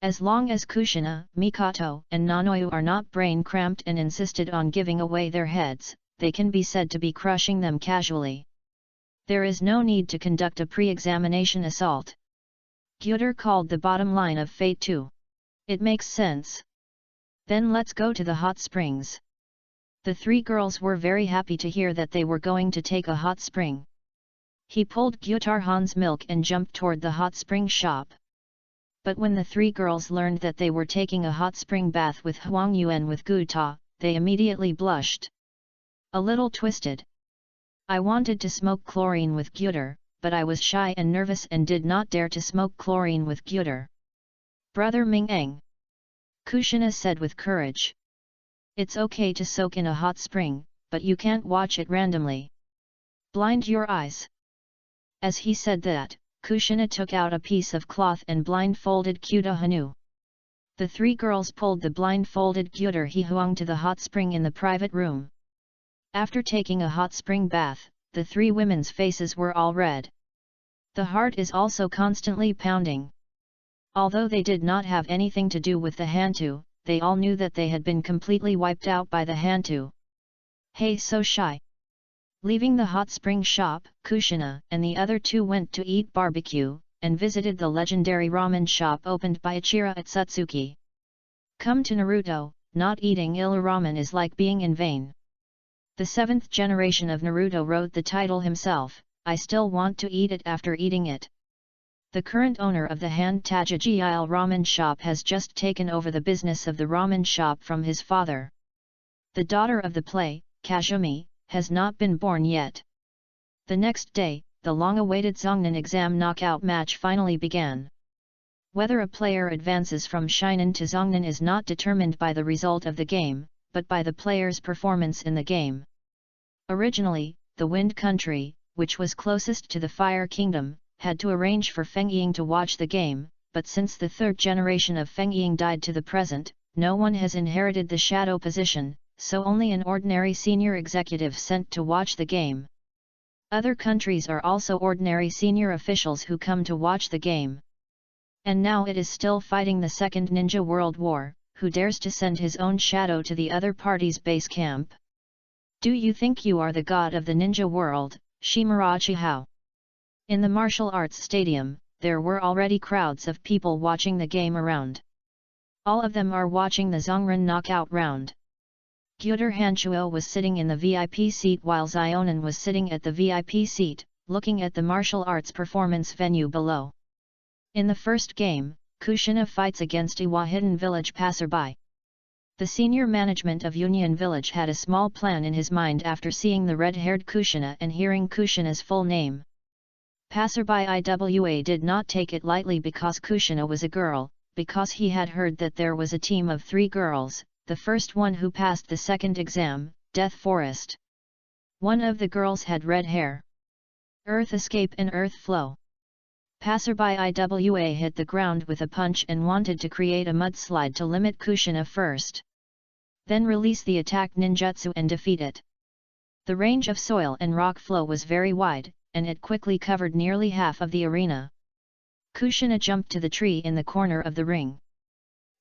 As long as Kushina, Mikoto, and Nanoyu are not brain-cramped and insisted on giving away their heads, they can be said to be crushing them casually. There is no need to conduct a pre-examination assault. Gyuder called the bottom line of Fate 2. It makes sense. Then let's go to the hot springs. The 3 girls were very happy to hear that they were going to take a hot spring. He pulled Gyutar Han's milk and jumped toward the hot spring shop. But when the 3 girls learned that they were taking a hot spring bath with Huang Yuan with Gu Ta, they immediately blushed. A little twisted. I wanted to smoke chlorine with Gyuder, but I was shy and nervous and did not dare to smoke chlorine with Gyuder. Brother Mingeng. Kushina said with courage. It's okay to soak in a hot spring, but you can't watch it randomly. Blind your eyes. As he said that, Kushina took out a piece of cloth and blindfolded Kyuta Hanu. The 3 girls pulled the blindfolded Gyuder Huang to the hot spring in the private room. After taking a hot spring bath, the 3 women's faces were all red. The heart is also constantly pounding. Although they did not have anything to do with the Hantu, they all knew that they had been completely wiped out by the Hantu. Hey, so shy. Leaving the hot spring shop, Kushina and the other 2 went to eat barbecue, and visited the legendary ramen shop opened by Ichira at Satsuki. Come to Naruto, not eating ill ramen is like being in vain. The 7th generation of Naruto wrote the title himself, I still want to eat it after eating it. The current owner of the Han Tajiji Isle ramen shop has just taken over the business of the ramen shop from his father. The daughter of the play, Kazumi, has not been born yet. The next day, the long-awaited Zongnan exam knockout match finally began. Whether a player advances from Shinen to Zongnan is not determined by the result of the game, but by the player's performance in the game. Originally, the Wind Country, which was closest to the Fire Kingdom, had to arrange for Feng Ying to watch the game, but since the third generation of Feng Ying died to the present, no one has inherited the shadow position, so only an ordinary senior executive sent to watch the game. Other countries are also ordinary senior officials who come to watch the game. And now it is still fighting the Second Ninja World War, who dares to send his own shadow to the other party's base camp? Do you think you are the god of the ninja world, Shimarachi Hao? In the martial arts stadium, there were already crowds of people watching the game around. All of them are watching the Zhongren knockout round. Gyuder Hanchuo was sitting in the VIP seat while Zionan was sitting at the VIP seat, looking at the martial arts performance venue below. In the first game, Kushina fights against Iwa Hidden Village passerby. The senior management of Union Village had a small plan in his mind after seeing the red-haired Kushina and hearing Kushina's full name. Passerby Iwa did not take it lightly because Kushina was a girl, because he had heard that there was a team of 3 girls, the first one who passed the second exam, Death Forest. One of the girls had red hair. Earth Escape and Earth Flow. Passerby Iwa hit the ground with a punch and wanted to create a mudslide to limit Kushina first. Then release the attack ninjutsu and defeat it. The range of soil and rock flow was very wide, and it quickly covered nearly half of the arena. Kushina jumped to the tree in the corner of the ring.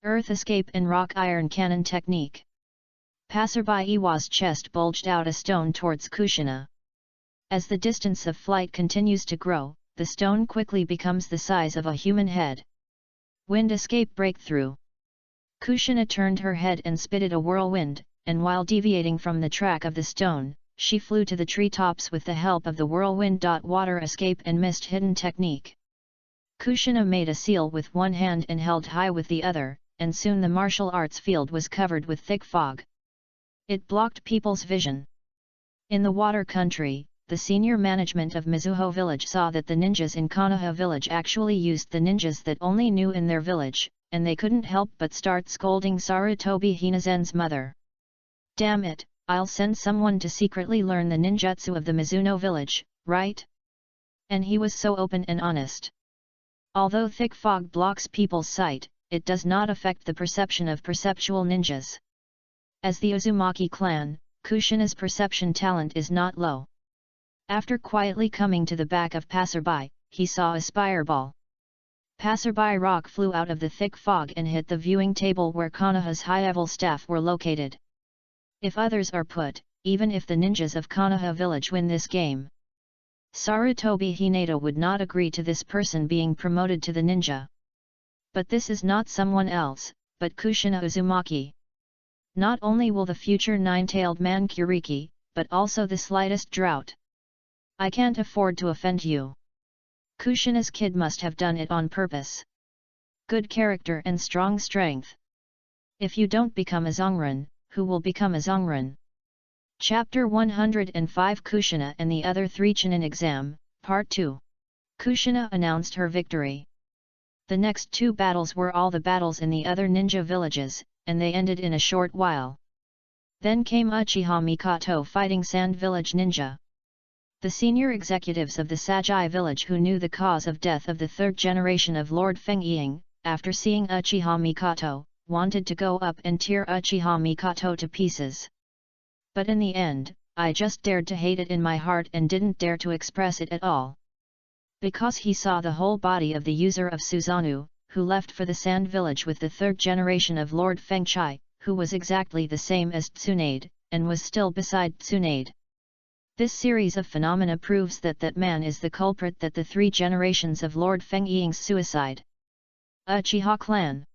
Earth Escape and Rock Iron Cannon technique. Passerby Iwa's chest bulged out a stone towards Kushina. As the distance of flight continues to grow, the stone quickly becomes the size of a human head. Wind Escape Breakthrough. Kushina turned her head and spitted a whirlwind, and while deviating from the track of the stone, she flew to the treetops with the help of the whirlwind. Water Escape and Mist Hidden technique. Kushina made a seal with one hand and held high with the other, and soon the martial arts field was covered with thick fog. It blocked people's vision. In the Water Country, the senior management of Mizuho Village saw that the ninjas in Konoha Village actually used the ninjas that only knew in their village, and they couldn't help but start scolding Sarutobi Hinazen's mother. Damn it, I'll send someone to secretly learn the ninjutsu of the Mizuno village, right? And he was so open and honest. Although thick fog blocks people's sight, it does not affect the perception of perceptual ninjas. As the Uzumaki clan, Kushina's perception talent is not low. After quietly coming to the back of Passerby, he saw a spireball. Passerby rock flew out of the thick fog and hit the viewing table where Konoha's high-level staff were located. If others are put, even if the ninjas of Konoha village win this game, Sarutobi Hinata would not agree to this person being promoted to the ninja. But this is not someone else, but Kushina Uzumaki. Not only will the future nine-tailed man Kuriki, but also the slightest drought. I can't afford to offend you. Kushina's kid must have done it on purpose. Good character and strong strength. If you don't become a Zhongren, who will become a Zhongren? Chapter 105 Kushina and the Other 3 Chunin Exam, Part 2. Kushina announced her victory. The next 2 battles were all the battles in the other ninja villages, and they ended in a short while. Then came Uchiha Mikoto fighting Sand Village Ninja. The senior executives of the Sajai village who knew the cause of death of the 3rd generation of Lord Feng Ying, after seeing Uchiha Mikoto, wanted to go up and tear Uchiha Mikoto to pieces. But in the end, I just dared to hate it in my heart and didn't dare to express it at all. Because he saw the whole body of the user of Suzano, who left for the Sand Village with the 3rd generation of Lord Feng Chai, who was exactly the same as Tsunade, and was still beside Tsunade. This series of phenomena proves that that man is the culprit that the 3 generations of Lord Feng Ying's suicide. Uchiha clan.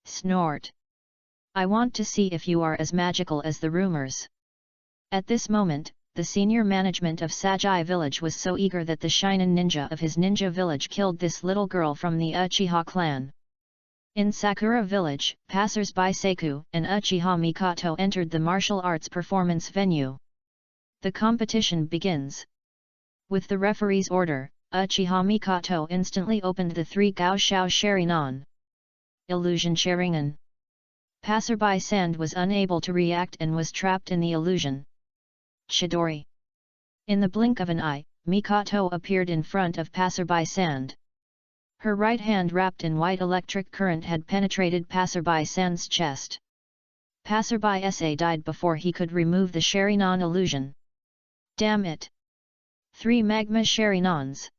Snort. I want to see if you are as magical as the rumors. At this moment, the senior management of Sajai village was so eager that the Shinin ninja of his ninja village killed this little girl from the Uchiha clan. In Sakura village, passers-by Seiku and Uchiha Mikoto entered the martial arts performance venue. The competition begins. With the referee's order, Uchiha Mikoto instantly opened the 3 Gao Shao Sharinan. Illusion Sharingan. Passerby Sand was unable to react and was trapped in the illusion. Chidori. In the blink of an eye, Mikoto appeared in front of Passerby Sand. Her right hand wrapped in white electric current had penetrated Passerby Sand's chest. Passerby SA died before he could remove the Sharinon illusion. Damn it! 3 Magma Sharinons.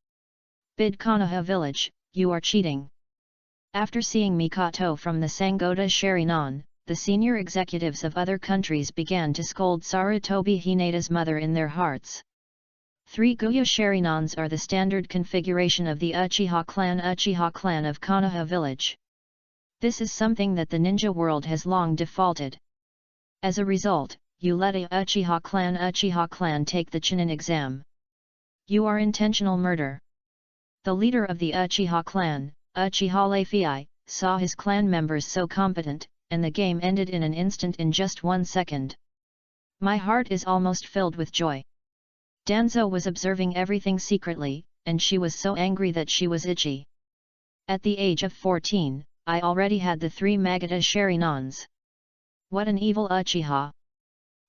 Bid Konoha village, you are cheating. After seeing Mikoto from the Sangoda Sharinon, the senior executives of other countries began to scold Sarutobi Hinata's mother in their hearts. 3 Guya Sharinons are the standard configuration of the Uchiha clan of Konoha village. This is something that the ninja world has long defaulted. As a result, you let a Uchiha clan take the Chunin exam. You are intentional murder. The leader of the Uchiha clan, Uchiha Leifei, saw his clan members so competent, and the game ended in an instant in just 1 second. My heart is almost filled with joy. Danzo was observing everything secretly, and she was so angry that she was itchy. At the age of 14, I already had the 3 Magadha Sharinons. What an evil Uchiha!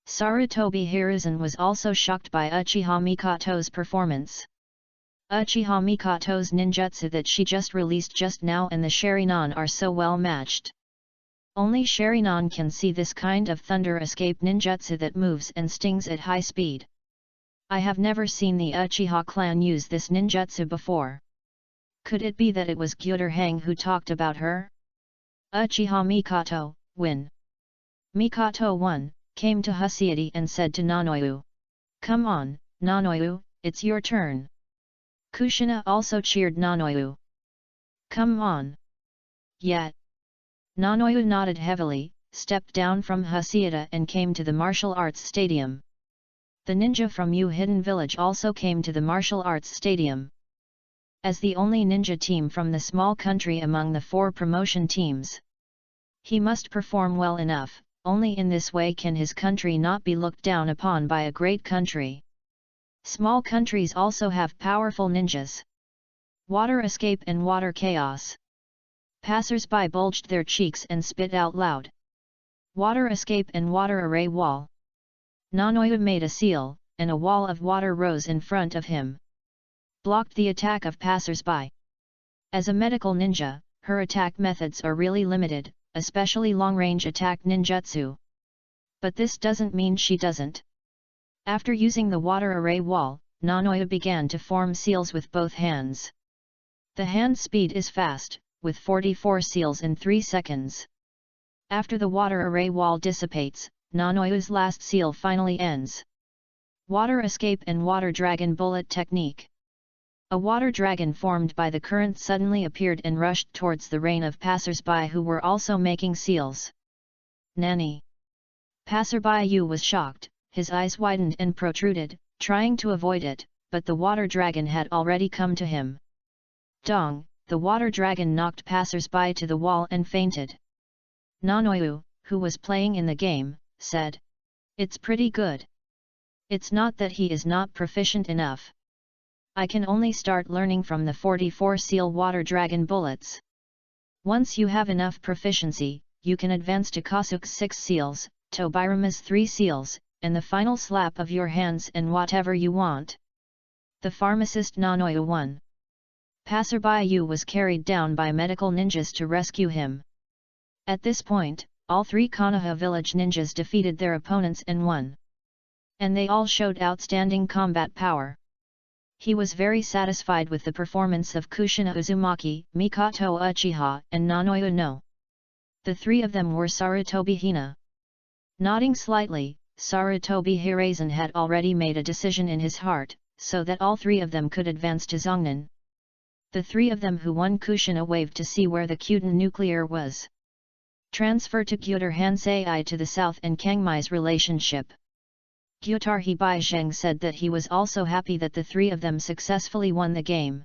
Sarutobi Hiruzen was also shocked by Uchiha Mikoto's performance. Uchiha Mikoto's ninjutsu that she just released just now and the Sharinon are so well matched. Only Sharinon can see this kind of thunder escape ninjutsu that moves and stings at high speed. I have never seen the Uchiha clan use this ninjutsu before. Could it be that it was Gyuder Hang who talked about her? Uchiha Mikoto, win. Mikoto won, came to Hasiadi and said to Nanoyu. Come on, Nanoyu, it's your turn. Kushina also cheered Nanoyu. Come on. Yet. Nanoyu nodded heavily, stepped down from Hasiada and came to the martial arts stadium. The ninja from Yu Hidden Village also came to the martial arts stadium. As the only ninja team from the small country among the 4 promotion teams, he must perform well enough, only in this way can his country not be looked down upon by a great country. Small countries also have powerful ninjas. Water escape and water chaos. Passers-by bulged their cheeks and spit out loud. Water escape and water array wall. Nanoyu made a seal, and a wall of water rose in front of him. Blocked the attack of passers-by. As a medical ninja, her attack methods are really limited, especially long-range attack ninjutsu. But this doesn't mean she doesn't. After using the water array wall, Nanoyu began to form seals with both hands. The hand speed is fast, with 44 seals in 3 seconds. After the water array wall dissipates, Nanoyu's last seal finally ends. Water escape and water dragon bullet technique. A water dragon formed by the current suddenly appeared and rushed towards the rain of passers-by who were also making seals. Nani! Passerby Yu was shocked, his eyes widened and protruded, trying to avoid it, but the water dragon had already come to him. Dong! The water dragon knocked passers-by to the wall and fainted. Nanoyu, who was playing in the game, said. It's pretty good. It's not that he is not proficient enough. I can only start learning from the 44 seal water dragon bullets. Once you have enough proficiency, you can advance to Kasuke's 6 seals, Tobirama's 3 seals, and the final slap of your hands and whatever you want. The pharmacist Nanoyu won. Passerby Yu was carried down by medical ninjas to rescue him. At this point, all 3 Konoha village ninjas defeated their opponents and won. And they all showed outstanding combat power. He was very satisfied with the performance of Kushina Uzumaki, Mikoto Uchiha, and Nanoyu no. The 3 of them were Sarutobi Hina. Nodding slightly, Sarutobi Hiruzen had already made a decision in his heart, so that all 3 of them could advance to Zongnan. The 3 of them who won Kushina waved to see where the Kyuden nuclear was. Transfer to Gyutar Hansei to the south and Kangmai's relationship. Gyutar Hibaizheng said that he was also happy that the 3 of them successfully won the game.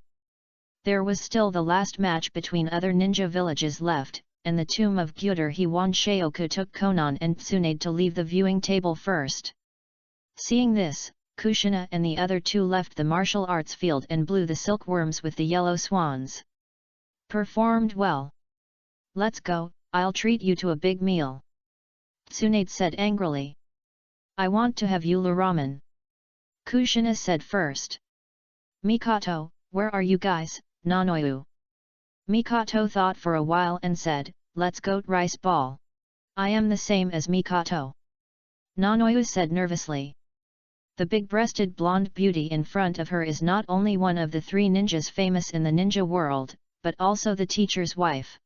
There was still the last match between other ninja villages left, and the tomb of Gyutar Hiwan Sheoku took Konan and Tsunade to leave the viewing table first. Seeing this, Kushina and the other 2 left the martial arts field and blew the silkworms with the yellow swans. Performed well. Let's go, I'll treat you to a big meal. Tsunade said angrily. I want to have Yulu ramen. Kushina said first. Mikoto, where are you guys, Nanoyu? Mikoto thought for a while and said, let's go rice ball. I am the same as Mikoto. Nanoyu said nervously. The big-breasted blonde beauty in front of her is not only one of the 3 ninjas famous in the ninja world, but also the teacher's wife.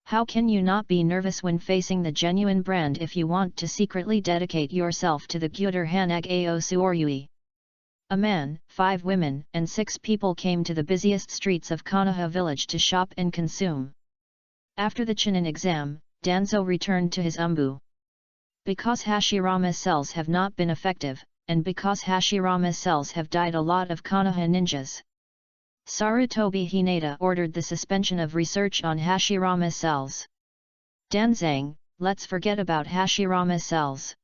How can you not be nervous when facing the genuine brand if you want to secretly dedicate yourself to the Gyuder Hanag Ao Suoryui? A man, 5 women and 6 people came to the busiest streets of Konoha village to shop and consume. After the Chunin exam, Danzo returned to his umbu. Because Hashirama's cells have not been effective, and because Hashirama's cells have died a lot of Konoha ninjas. Sarutobi Hinata ordered the suspension of research on Hashirama's cells. Danzang, let's forget about Hashirama's cells.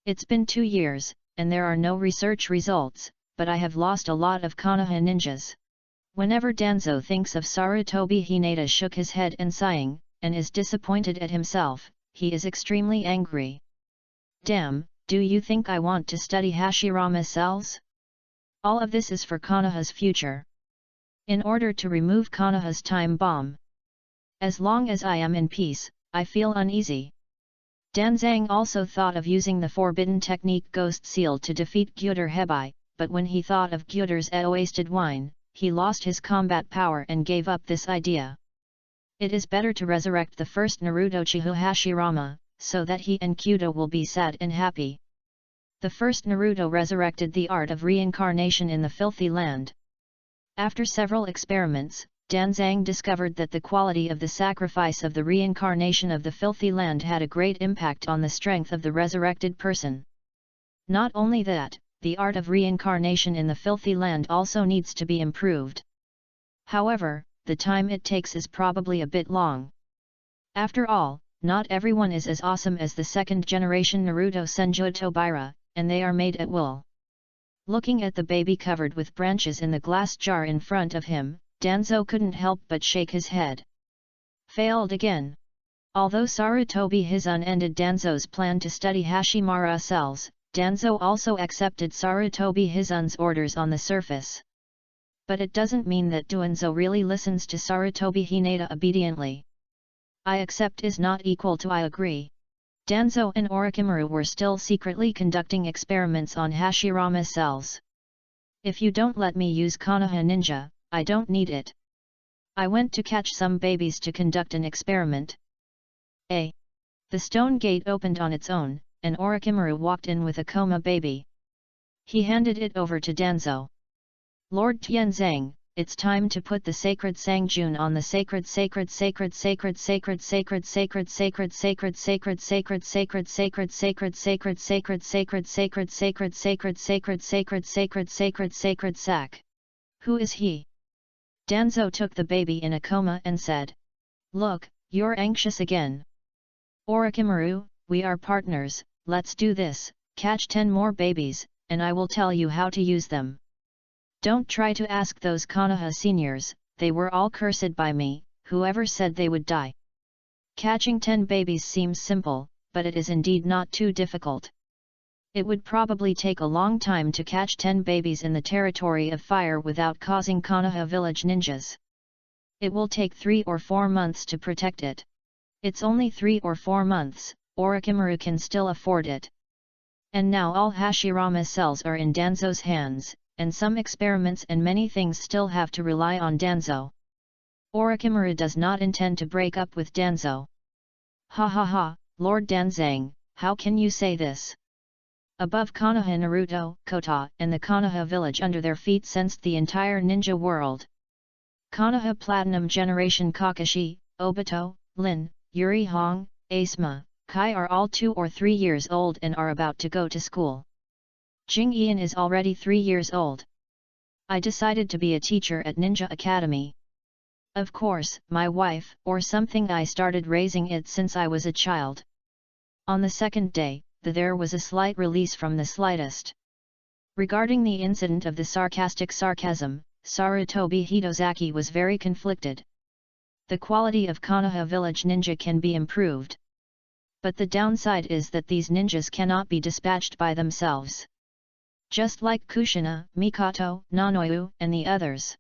It's been 2 years, and there are no research results, but I have lost a lot of Konoha ninjas. Whenever Danzo thinks of Sarutobi Hinata shook his head and sighing, and is disappointed at himself, he is extremely angry. Damn, do you think I want to study Hashirama's cells? All of this is for Konoha's future. In order to remove Konoha's time bomb. As long as I am in peace, I feel uneasy. Danzang also thought of using the forbidden technique Ghost Seal to defeat Gyuder Hebai, but when he thought of Gyuder's wasted wine, he lost his combat power and gave up this idea. It is better to resurrect the first Naruto Chihu Hashirama, so that he and Gyuder will be sad and happy. The first Naruto resurrected the art of reincarnation in the Filthy Land. After several experiments, Danzang discovered that the quality of the sacrifice of the reincarnation of the Filthy Land had a great impact on the strength of the resurrected person. Not only that, the art of reincarnation in the Filthy Land also needs to be improved. However, the time it takes is probably a bit long. After all, not everyone is as awesome as the second-generation Naruto Senju Tobira, and they are made at will. Looking at the baby covered with branches in the glass jar in front of him, Danzo couldn't help but shake his head. Failed again. Although Sarutobi Hizun ended Danzo's plan to study Hashimara cells, Danzo also accepted Sarutobi Hizun's orders on the surface. But it doesn't mean that Danzo really listens to Sarutobi Hinata obediently. I accept is not equal to I agree. Danzo and Orochimaru were still secretly conducting experiments on Hashirama cells. If you don't let me use Konoha Ninja, I don't need it. I went to catch some babies to conduct an experiment. The stone gate opened on its own, and Orochimaru walked in with a coma baby. He handed it over to Danzo. Lord Tianzang, it's time to put the sacred Sangjun on the sacred sack. Who is he? Danzo took the baby in a coma and said. Look, you're anxious again. Orochimaru, we are partners, let's do this, catch 10 more babies, and I will tell you how to use them. Don't try to ask those Konoha seniors, they were all cursed by me, whoever said they would die. Catching 10 babies seems simple, but it is indeed not too difficult. It would probably take a long time to catch 10 babies in the territory of fire without causing Konoha village ninjas. It will take 3 or 4 months to protect it. It's only 3 or 4 months, Orochimaru can still afford it. And now all Hashirama cells are in Danzo's hands, and some experiments and many things still have to rely on Danzo. Orochimaru does not intend to break up with Danzo. Ha ha ha, Lord Danzang, how can you say this? Above Konoha Naruto, Kota, and the Konoha village under their feet sensed the entire ninja world. Konoha Platinum Generation Kakashi, Obito, Lin, Yuri Hong, Asuma, Kai are all 2 or 3 years old and are about to go to school. Jing Ian is already 3 years old. I decided to be a teacher at Ninja Academy. Of course, my wife, or something, I started raising it since I was a child. On the second day, there was a slight release from the slightest. Regarding the incident of the sarcastic sarcasm, Sarutobi Hitozaki was very conflicted. The quality of Konoha village ninja can be improved. But the downside is that these ninjas cannot be dispatched by themselves. Just like Kushina, Mikoto, Nanoyu, and the others.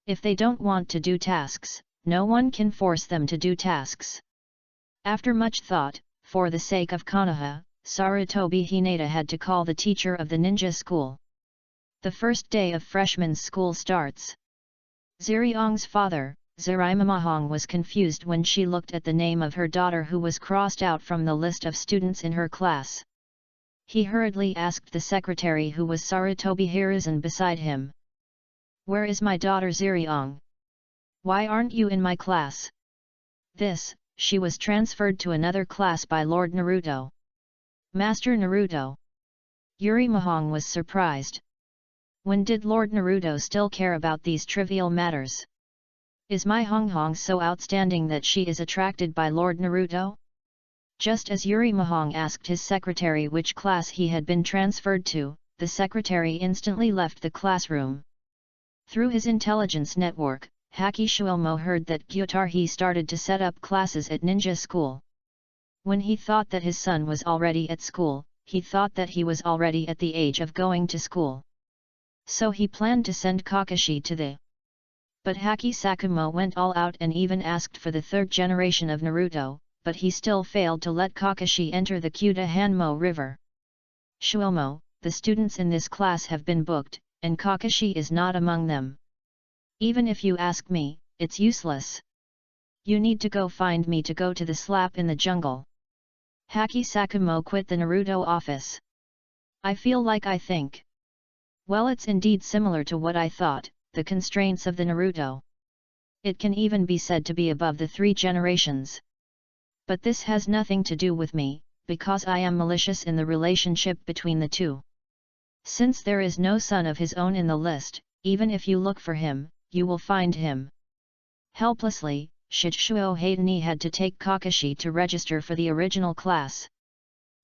If they don't want to do tasks, no one can force them to do tasks. After much thought, for the sake of Konoha, Sarutobi Hinata had to call the teacher of the ninja school. The first day of freshman's school starts. Ziriong's father, Zirimamahong, was confused when she looked at the name of her daughter who was crossed out from the list of students in her class. He hurriedly asked the secretary, who was Sarutobi Hiruzen, beside him. "Where is my daughter Ziriong? Why aren't you in my class?" She was transferred to another class by Lord Naruto. "Master Naruto?" Yuri Mahong was surprised. When did Lord Naruto still care about these trivial matters? Is my Hong so outstanding that she is attracted by Lord Naruto? Just as Yuri Mahong asked his secretary which class he had been transferred to, the secretary instantly left the classroom. Through his intelligence network, Haki Shuomo heard that Gyutarhi started to set up classes at ninja school. When he thought that his son was already at school, he thought that he was already at the age of going to school. So he planned to send Kakashi to the. But Haki Sakumo went all out and even asked for the third generation of Naruto, but he still failed to let Kakashi enter the Kyuta Hanmo River. "Shuomo, the students in this class have been booked, and Kakashi is not among them. Even if you ask me, it's useless. You need to go find me to go to the slap in the jungle." Haki Sakumo quit the Naruto office. "I feel like I think. Well, it's indeed similar to what I thought, the constraints of the Naruto. It can even be said to be above the 3 generations. But this has nothing to do with me, because I am malicious in the relationship between the two. Since there is no son of his own in the list, even if you look for him, you will find him." Helplessly, Shichuo Haitani had to take Kakashi to register for the original class.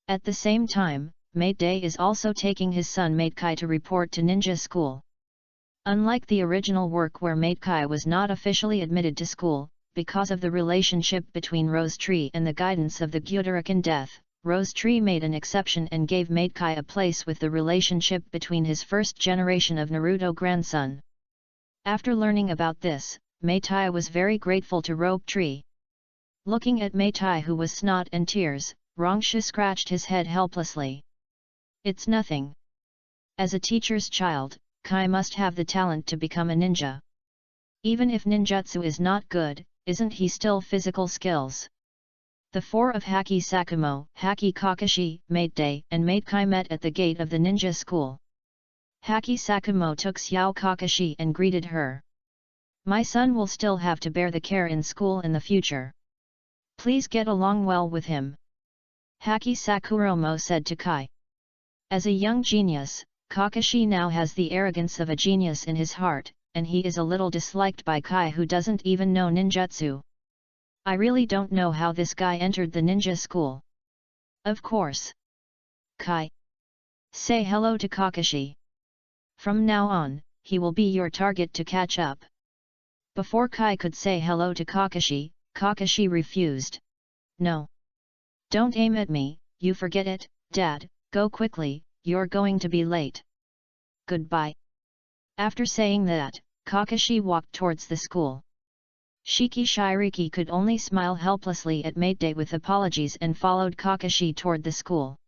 At the same time, Maid-Day is also taking his son Maid-Kai to report to ninja school. Unlike the original work where Maid-Kai was not officially admitted to school, because of the relationship between Rose Tree and the guidance of the Gyutarakan death, Rose Tree made an exception and gave Maid-Kai a place with the relationship between his first generation of Naruto grandson. After learning about this, Maid-Tai was very grateful to Robe Tree. Looking at Maid-Tai, who was snot and tears, Rongshu scratched his head helplessly. "It's nothing. As a teacher's child, Kai must have the talent to become a ninja. Even if ninjutsu is not good, isn't he still physical skills?" The 4 of Haki Sakumo, Haki Kakashi, Maid-Day, and Maid-Kai met at the gate of the ninja school. Haki Sakumo took Xiao Kakashi and greeted her. "My son will still have to bear the care in school in the future. Please get along well with him," Haki Sakuromo said to Kai. As a young genius, Kakashi now has the arrogance of a genius in his heart, and he is a little disliked by Kai, who doesn't even know ninjutsu. "I really don't know how this guy entered the ninja school." "Of course. Kai. Say hello to Kakashi. From now on, he will be your target to catch up." Before Kai could say hello to Kakashi, Kakashi refused. "No. Don't aim at me, you forget it, Dad, go quickly, you're going to be late. Goodbye." After saying that, Kakashi walked towards the school. Shiki Shiriki could only smile helplessly at Maid-Day with apologies and followed Kakashi toward the school.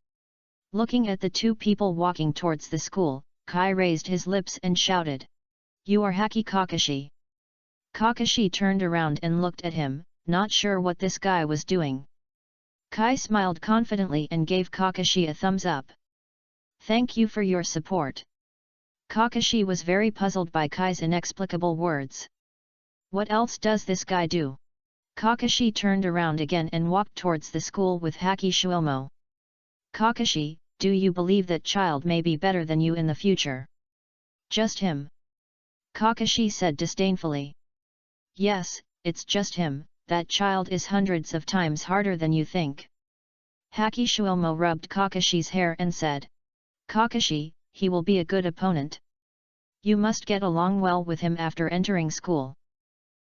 Looking at the 2 people walking towards the school, Kai raised his lips and shouted, "You are Haki Kakashi." Kakashi turned around and looked at him, not sure what this guy was doing. Kai smiled confidently and gave Kakashi a thumbs up. "Thank you for your support." Kakashi was very puzzled by Kai's inexplicable words. What else does this guy do? Kakashi turned around again and walked towards the school with Haki Shuomo. "Kakashi, do you believe that child may be better than you in the future?" "Just him?" Kakashi said disdainfully. "Yes, it's just him, that child is hundreds of times harder than you think." Haki Shuomo rubbed Kakashi's hair and said, "Kakashi, he will be a good opponent. You must get along well with him after entering school."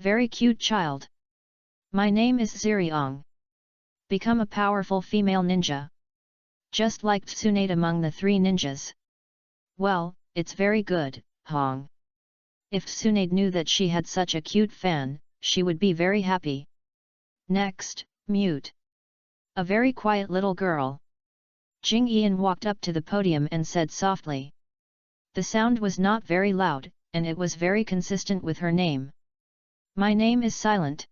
Very cute child. My name is Ziriong. Become a powerful female ninja. Just like Tsunade among the 3 ninjas. Well, it's very good, Hong. If Tsunade knew that she had such a cute fan, she would be very happy. Next, mute. A very quiet little girl. Jing Yian walked up to the podium and said softly. The sound was not very loud, and it was very consistent with her name. My name is Silent.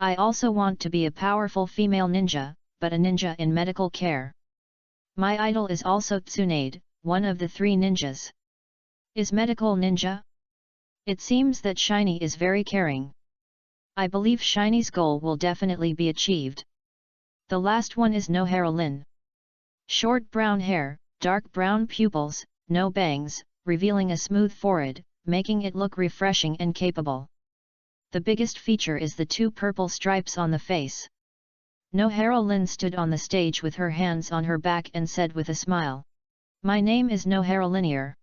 I also want to be a powerful female ninja, but a ninja in medical care. My idol is also Tsunade, one of the 3 ninjas. Is medical ninja? It seems that Shiny is very caring. I believe Shiny's goal will definitely be achieved. The last one is Nohara Lin. Short brown hair, dark brown pupils, no bangs, revealing a smooth forehead, making it look refreshing and capable. The biggest feature is the 2 purple stripes on the face. Nohara Lin stood on the stage with her hands on her back and said with a smile. My name is Nohara Linear.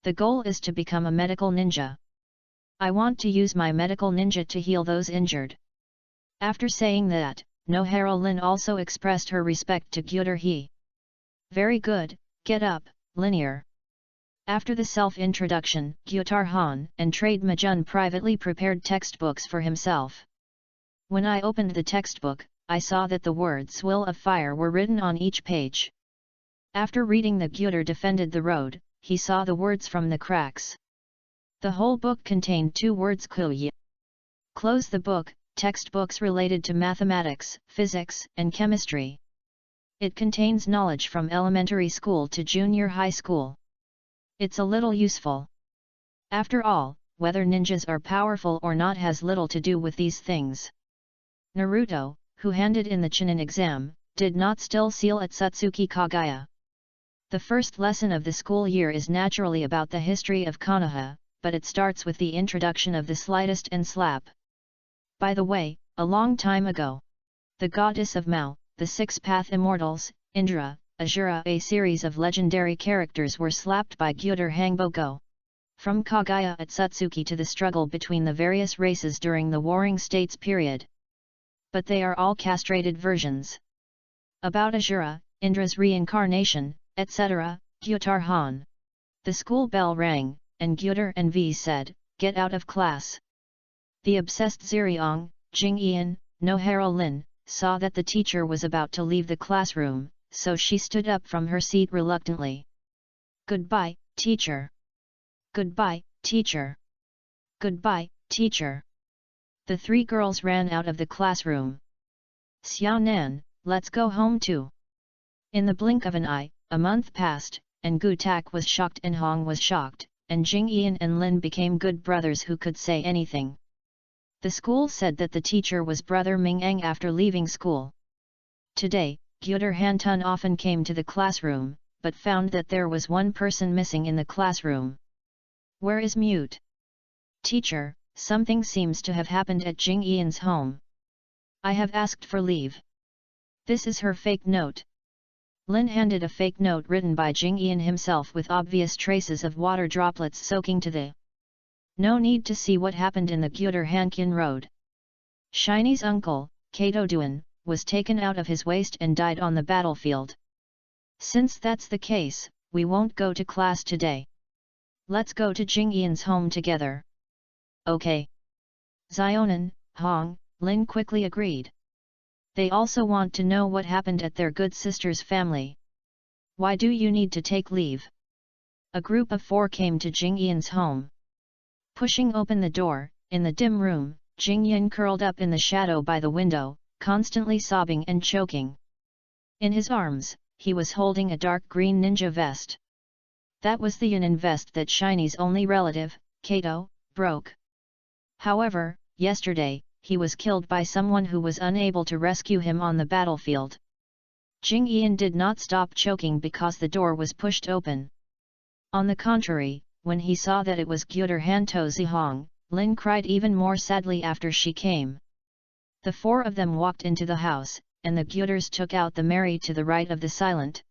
The goal is to become a medical ninja. I want to use my medical ninja to heal those injured. After saying that, Nohara Lin also expressed her respect to Gyuder He. Very good, get up, Linear. After the self-introduction, Gyutar Han and Trade Majun privately prepared textbooks for himself. When I opened the textbook, I saw that the words "Will of Fire" were written on each page. After reading the Gyutar defended the road, he saw the words from the cracks. The whole book contained 2 words Kuyi. Close the book, textbooks related to mathematics, physics, and chemistry. It contains knowledge from elementary school to junior high school. It's a little useful. After all, whether ninjas are powerful or not has little to do with these things. Naruto, who handed in the Chunin exam, did not still seal at Satsuki Kagaya. The first lesson of the school year is naturally about the history of Konoha, but it starts with the introduction of the slightest and slap. By the way, a long time ago, the goddess of Mao, the 6 Path Immortals, Indra, Azura, a series of legendary characters were slapped by Gyutar Hangbogo. From Kagaya at Satsuki to the struggle between the various races during the Warring States period. But they are all castrated versions. About Azura, Indra's reincarnation, etc., Gyutar Han. The school bell rang, and Gyutar and V said, "Get out of class." The obsessed Ziriong, Jing Yian, Nohara Lin, saw that the teacher was about to leave the classroom, so she stood up from her seat reluctantly. "Goodbye, teacher." "Goodbye, teacher." "Goodbye, teacher." The 3 girls ran out of the classroom. "Xiao Nan, let's go home too." In the blink of an eye, a month passed, and Gu Tak was shocked and Hong was shocked, and Jing Yian and Lin became good brothers who could say anything. The school said that the teacher was Brother Ming-ang after leaving school. Today, Gyutar Han-tun often came to the classroom, but found that there was one person missing in the classroom. "Where is Mute?" "Teacher, something seems to have happened at Jing Yian's home. I have asked for leave." "This is her fake note." Lin handed a fake note written by Jing Yian himself with obvious traces of water droplets soaking to the. No need to see what happened in the Gyutar Hankin Road. Shiny's uncle, Kato Duan, was taken out of his waist and died on the battlefield. Since that's the case, we won't go to class today. Let's go to Jing Yian's home together. Okay. Zionan, Hong, Lin quickly agreed. They also want to know what happened at their good sister's family. "Why do you need to take leave?" A group of 4 came to Jing Yian's home. Pushing open the door, in the dim room, Jing Yian curled up in the shadow by the window, constantly sobbing and choking. In his arms, he was holding a dark green ninja vest. That was the Yanin vest that Shiny's only relative, Kato, broke. However, yesterday, he was killed by someone who was unable to rescue him on the battlefield. Jing Yian did not stop choking because the door was pushed open. On the contrary, when he saw that it was Gyutar Hanto Zihong, Lin cried even more sadly after she came. The 4 of them walked into the house, and the Gyutars took out the Mary to the right of the silent.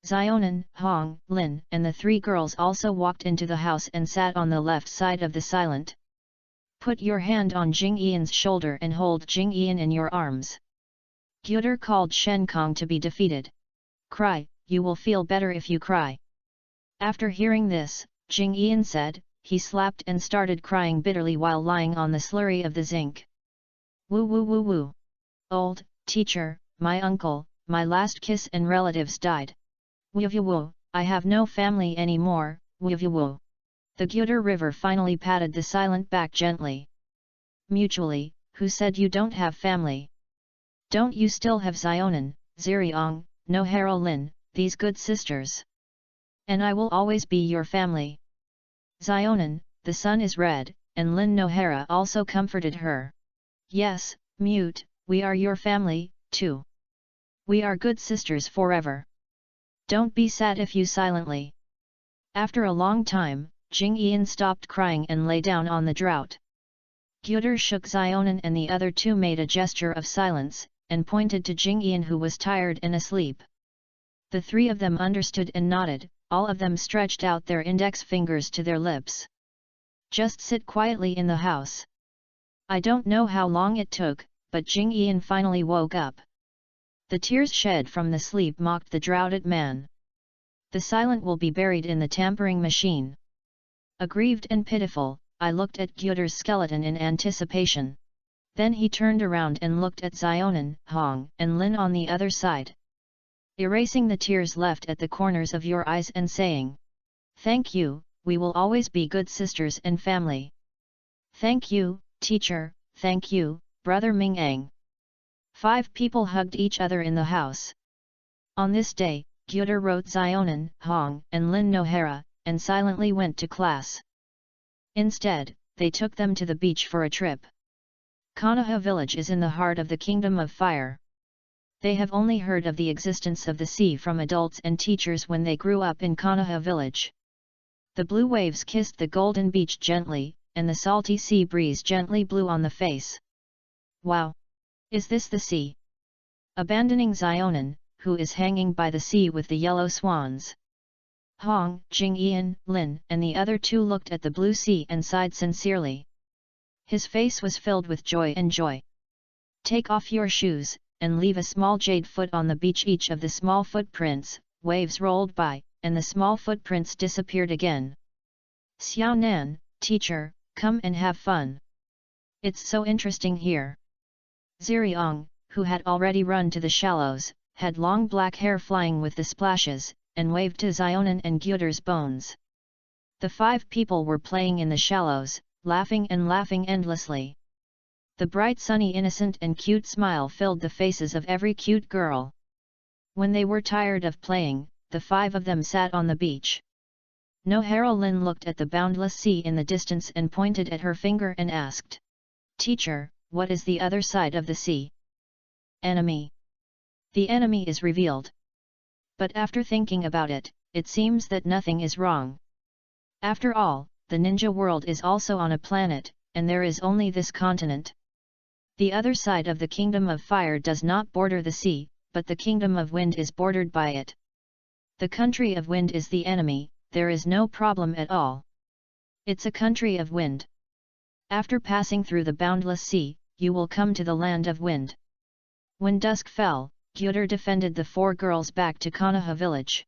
Zionan, Hong, Lin, and the 3 girls also walked into the house and sat on the left side of the silent. Put your hand on Jing Ian's shoulder and hold Jing Ian in your arms. Gyuder called Shen Kong to be defeated. Cry, you will feel better if you cry. After hearing this, Jing Ian said, he slapped and started crying bitterly while lying on the slurry of the zinc. Woo woo woo woo. Old, teacher, my uncle, my last kiss and relatives died. Woo woo woo, I have no family anymore, woo woo woo. The Gyuder River finally patted the silent back gently. Mutually, who said you don't have family? Don't you still have Xionan, Ziriong, Nohara Lin, these good sisters? And I will always be your family. Xionan, the sun is red, and Lin Nohara also comforted her. Yes, Mute, we are your family, too. We are good sisters forever. Don't be sad if you silently. After a long time, Jing Ian stopped crying and lay down on the drought. Gyuder shook Xionan and the other two made a gesture of silence, and pointed to Jing Ian who was tired and asleep. The three of them understood and nodded, all of them stretched out their index fingers to their lips. Just sit quietly in the house. I don't know how long it took, but Jing Ian finally woke up. The tears shed from the sleep mocked the droughted man. The silent will be buried in the tampering machine. Aggrieved and pitiful, I looked at Gyuder's skeleton in anticipation. Then he turned around and looked at Xionan, Hong, and Lin on the other side. Erasing the tears left at the corners of your eyes and saying, "Thank you, we will always be good sisters and family." "Thank you, teacher, thank you, brother Ming Ang." 5 people hugged each other in the house. On this day, Gyuder wrote Xionan, Hong, and Lin Nohara, and silently went to class. Instead, they took them to the beach for a trip. Konoha village is in the heart of the Kingdom of Fire. They have only heard of the existence of the sea from adults and teachers when they grew up in Konoha village. The blue waves kissed the golden beach gently, and the salty sea breeze gently blew on the face. Wow! Is this the sea? Abandoning Xionan, who is hanging by the sea with the yellow swans. Hong, Jing Ian, Lin, and the other two looked at the blue sea and sighed sincerely. His face was filled with joy and joy. Take off your shoes, and leave a small jade foot on the beach. Each of the small footprints, waves rolled by, and the small footprints disappeared again. Xiao Nan, teacher, come and have fun. It's so interesting here. Ziriong, who had already run to the shallows, had long black hair flying with the splashes, and waved to Xionan and Gyuder's bones. The 5 people were playing in the shallows, laughing and laughing endlessly. The bright sunny innocent and cute smile filled the faces of every cute girl. When they were tired of playing, the 5 of them sat on the beach. Nohara Lin looked at the boundless sea in the distance and pointed at her finger and asked, "Teacher, what is the other side of the sea?" "Enemy." The enemy is revealed. But after thinking about it, it seems that nothing is wrong. After all, the ninja world is also on a planet, and there is only this continent. The other side of the Kingdom of Fire does not border the sea, but the Kingdom of Wind is bordered by it. The country of wind is the enemy, there is no problem at all. It's a country of wind. After passing through the boundless sea, you will come to the land of wind. When dusk fell, Gyuder defended the 4 girls back to Konoha village.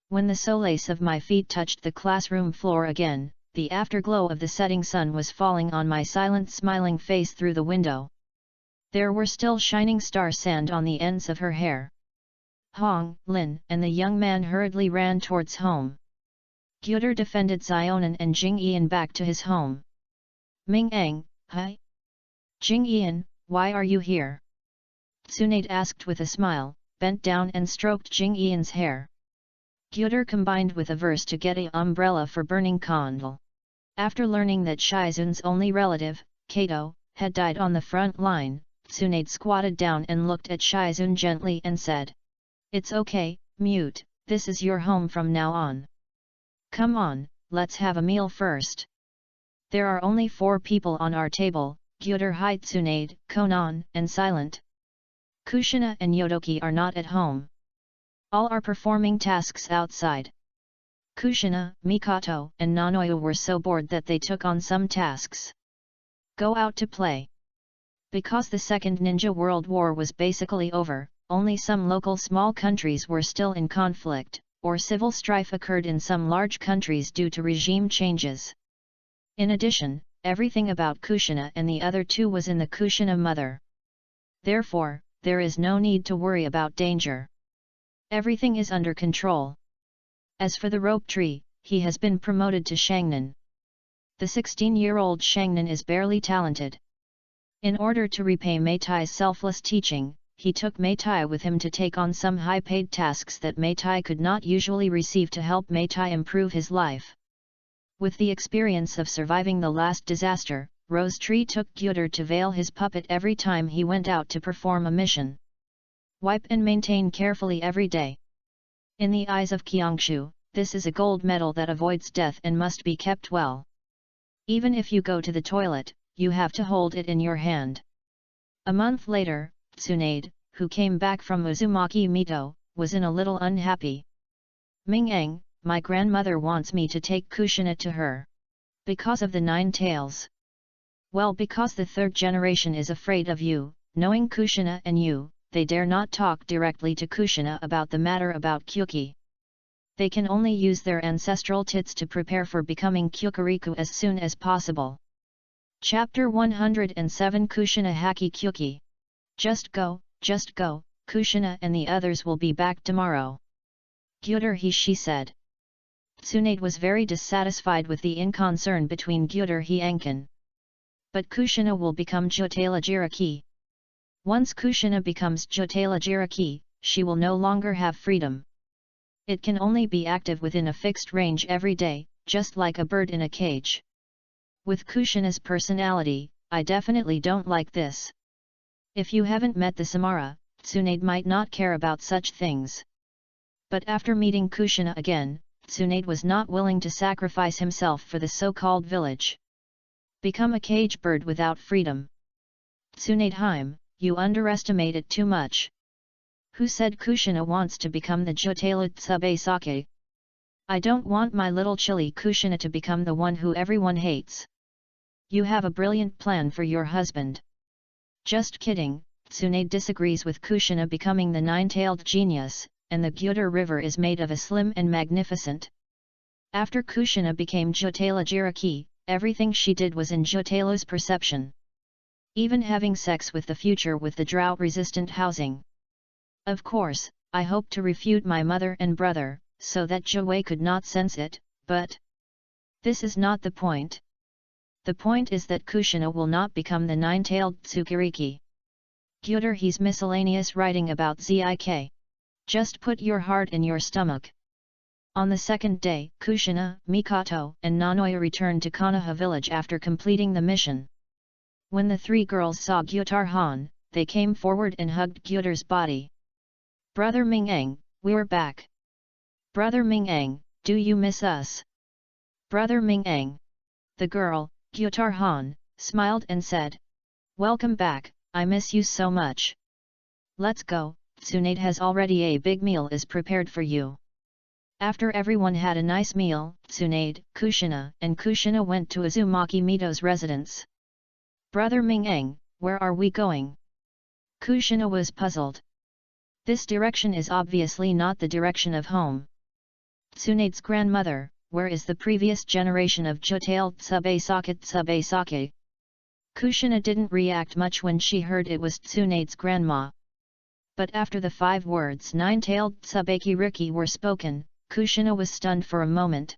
When the soles of my feet touched the classroom floor again, the afterglow of the setting sun was falling on my silent smiling face through the window. There were still shining star sand on the ends of her hair. Hong, Lin, and the young man hurriedly ran towards home. Gyuder defended Xionan and Jing Ian back to his home. "Ming Ang, hi? Jing Ian, why are you here?" Tsunade asked with a smile, bent down and stroked Jing Ian's hair. Gyuder combined with a verse to get an umbrella for burning candle. After learning that Shizun's only relative, Kato, had died on the front line, Tsunade squatted down and looked at Shizun gently and said, "It's okay, Mute, this is your home from now on. Come on, let's have a meal first. There are only 4 people on our table, Gyuder, Tsunade, Konan, and Silent. Kushina and Yodoki are not at home. All are performing tasks outside. Kushina, Mikoto, and Nanoyu were so bored that they took on some tasks. Go out to play. Because the Second Ninja World War was basically over, only some local small countries were still in conflict, or civil strife occurred in some large countries due to regime changes. In addition, everything about Kushina and the other two was in the Kushina mother. Therefore, there is no need to worry about danger. Everything is under control. As for the rope tree, he has been promoted to Shangnan. The 16-year-old Shangnan is barely talented. In order to repay Meitai's selfless teaching, he took Meitai with him to take on some high-paid tasks that Meitai could not usually receive to help Meitai improve his life. With the experience of surviving the last disaster, Rose Tree took Gyuder to veil his puppet every time he went out to perform a mission. Wipe and maintain carefully every day. In the eyes of Kyongshu, this is a gold medal that avoids death and must be kept well. Even if you go to the toilet, you have to hold it in your hand. A month later, Tsunade, who came back from Uzumaki Mito, was in a little unhappy. Ming-eng, my grandmother wants me to take Kushina to her. Because of the 9 tails. Well, because the third generation is afraid of you, knowing Kushina and you, they dare not talk directly to Kushina about the matter about Kyuki. They can only use their ancestral tits to prepare for becoming Kyukuriku as soon as possible. Chapter 107 Kushina Haki Kyuki. Just go, Kushina and the others will be back tomorrow. Gyuder she said. Tsunade was very dissatisfied with the inconcern between Gyuder and Ken. But Kushina will become Jotala Jiraki. Once Kushina becomes Jotala Jiraki, she will no longer have freedom. It can only be active within a fixed range every day, just like a bird in a cage. With Kushina's personality, I definitely don't like this. If you haven't met the Samara, Tsunade might not care about such things. But after meeting Kushina again, Tsunade was not willing to sacrifice himself for the so-called village. Become a cage bird without freedom. Tsunade, you underestimate it too much. Who said Kushina wants to become the Jotala Tsubasake? I don't want my little chilly Kushina to become the one who everyone hates. You have a brilliant plan for your husband. Just kidding, Tsunade disagrees with Kushina becoming the 9-tailed genius, and the Gyuder River is made of a slim and magnificent. After Kushina became Jotala Jiraki, everything she did was in Jotala's perception. Even having sex with the future with the drought-resistant housing. Of course, I hope to refute my mother and brother, so that Joey could not sense it, but this is not the point. The point is that Kushina will not become the 9-tailed Tsukiriki. Gyuder he's miscellaneous writing about Zik. Just put your heart in your stomach. On the second day, Kushina, Mikoto, and Nanoya returned to Konoha village after completing the mission. When the 3 girls saw Gyutar, they came forward and hugged Gyutar's body. Brother Ming-eng, we're back. Brother Ming-eng, do you miss us? Brother Ming-eng. The girl, Gyutar, smiled and said. Welcome back, I miss you so much. Let's go, Tsunade has already a big meal is prepared for you. After everyone had a nice meal, Tsunade, Kushina, and Kushina went to Uzumaki Mito's residence. Brother Ming-eng, where are we going? Kushina was puzzled. This direction is obviously not the direction of home. Tsunade's grandmother, where is the previous generation of Jotala Tsubasake? Kushina didn't react much when she heard it was Tsunade's grandma. But after the 5 words 9-tailed Tsubakiriki were spoken, Kushina was stunned for a moment.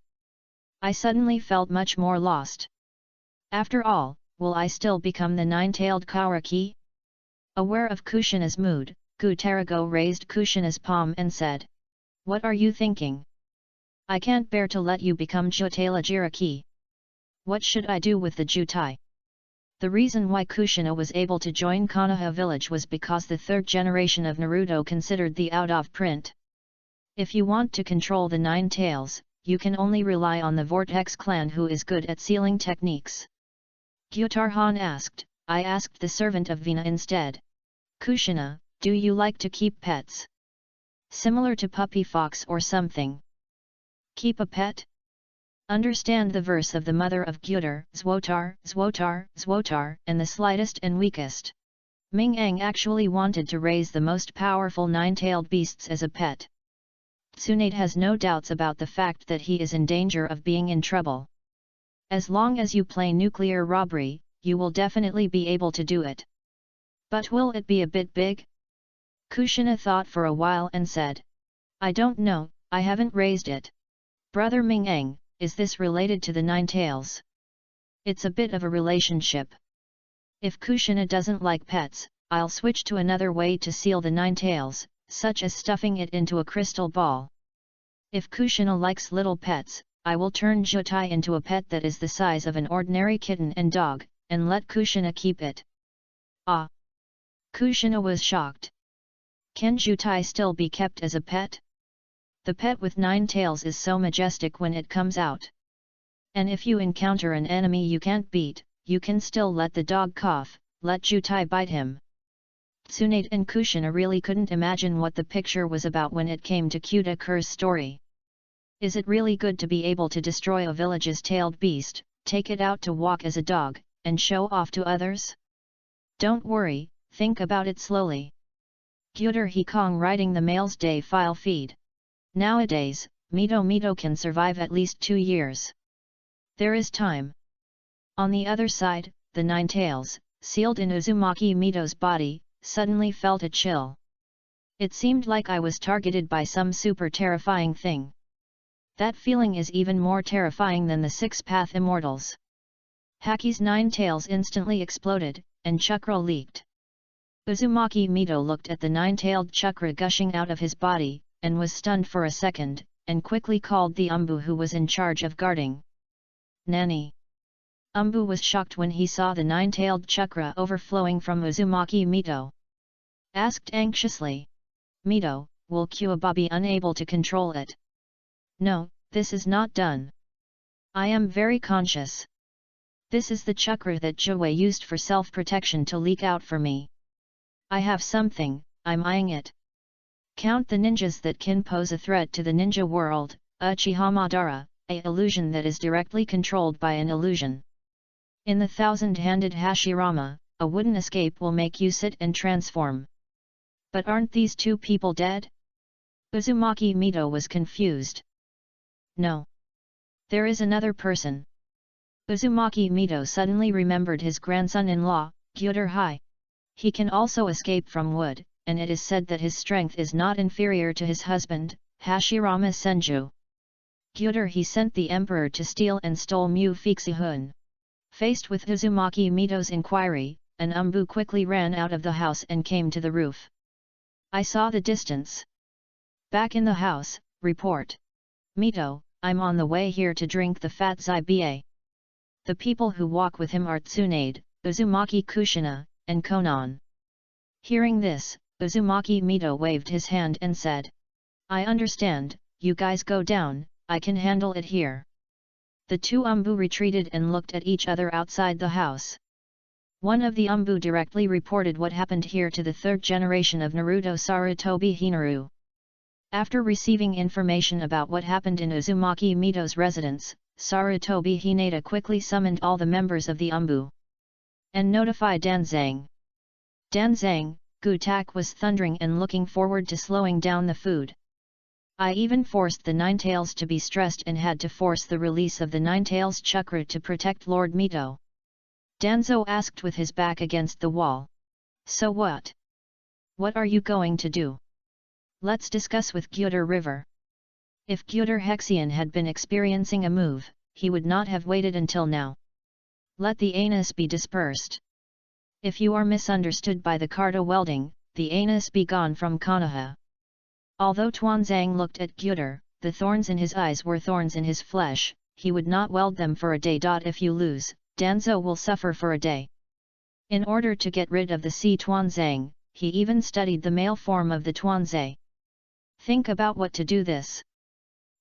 I suddenly felt much more lost. After all, will I still become the 9-tailed Kauraki? Aware of Kushina's mood, Gutarago raised Kushina's palm and said. What are you thinking? I can't bear to let you become Jotala Jiraki. What should I do with the Jutai? The reason why Kushina was able to join Konoha village was because the 3rd generation of Naruto considered the out of print. If you want to control the 9 tails, you can only rely on the Vortex clan who is good at sealing techniques. Gyutar asked, I asked the servant of Vina instead. Kushina, do you like to keep pets? Similar to puppy fox or something? Keep a pet? Understand the verse of the mother of Gyutar, Zwotar, Zwotar, Zwotar, and the slightest and weakest. Ming Ang actually wanted to raise the most powerful nine-tailed beasts as a pet. Tsunade has no doubts about the fact that he is in danger of being in trouble. As long as you play nuclear robbery, you will definitely be able to do it. But will it be a bit big? Kushina thought for a while and said. I don't know, I haven't raised it. Brother Ming Ang, is this related to the nine tails? It's a bit of a relationship. If Kushina doesn't like pets, I'll switch to another way to seal the nine tails, such as stuffing it into a crystal ball. If Kushina likes little pets, I will turn Jutai into a pet that is the size of an ordinary kitten and dog, and let Kushina keep it. Ah! Kushina was shocked. Can Jutai still be kept as a pet? The pet with nine tails is so majestic when it comes out. And if you encounter an enemy you can't beat, you can still let the dog cough, let Jutai bite him. Tsunade and Kushina really couldn't imagine what the picture was about when it came to Cutaker's story. Is it really good to be able to destroy a village's tailed beast, take it out to walk as a dog, and show off to others? Don't worry, think about it slowly. Gyutar Hikong writing the mail's day file feed. Nowadays, Mito can survive at least 2 years. There is time. On the other side, the nine tails, sealed in Uzumaki Mito's body, suddenly felt a chill. It seemed like I was targeted by some super terrifying thing. That feeling is even more terrifying than the six-path immortals. Haki's nine tails instantly exploded, and chakra leaked. Uzumaki Mito looked at the nine-tailed chakra gushing out of his body, and was stunned for a second, and quickly called the Umbu who was in charge of guarding. Nani? Umbu was shocked when he saw the nine-tailed chakra overflowing from Uzumaki Mito. Asked anxiously. Mito, will Kyuuba be unable to control it? No, this is not done. I am very conscious. This is the chakra that Jiwei used for self-protection to leak out for me. I have something, I'm eyeing it. Count the ninjas that can pose a threat to the ninja world, Uchiha Madara, a illusion that is directly controlled by an illusion. In the thousand-handed Hashirama, a wooden escape will make you sit and transform. But aren't these two people dead? Uzumaki Mito was confused. No. There is another person. Uzumaki Mito suddenly remembered his grandson-in-law, Gyutar Hai. He can also escape from wood, and it is said that his strength is not inferior to his husband, Hashirama Senju. Gyutar he sent the emperor to steal and stole Mu Fixihun. Faced with Uzumaki Mito's inquiry, an Umbu quickly ran out of the house and came to the roof. I saw the distance. Back in the house, report. Mito, I'm on the way here to drink the fat Ziba. The people who walk with him are Tsunade, Uzumaki Kushina, and Konan. Hearing this, Uzumaki Mito waved his hand and said. I understand, you guys go down, I can handle it here. The two Umbu retreated and looked at each other outside the house. One of the Umbu directly reported what happened here to the third generation of Naruto Sarutobi Hinaru. After receiving information about what happened in Uzumaki Mito's residence, Sarutobi Hinata quickly summoned all the members of the Umbu. And notified Danzang. Danzang, Gutak was thundering and looking forward to slowing down the food. I even forced the Nine Tails to be stressed and had to force the release of the Nine Tails chakra to protect Lord Mito. Danzo asked with his back against the wall. So what? What are you going to do? Let's discuss with Gyutar River. If Gyutar Hexian had been experiencing a move, he would not have waited until now. Let the anus be dispersed. If you are misunderstood by the Karta welding, the anus be gone from Konoha. Although Tuanzang looked at Gyutar, the thorns in his eyes were thorns in his flesh, he would not weld them for a day. If you lose, Danzo will suffer for a day. In order to get rid of the Si Tuanzang, he even studied the male form of the Tuanzai. Think about what to do this.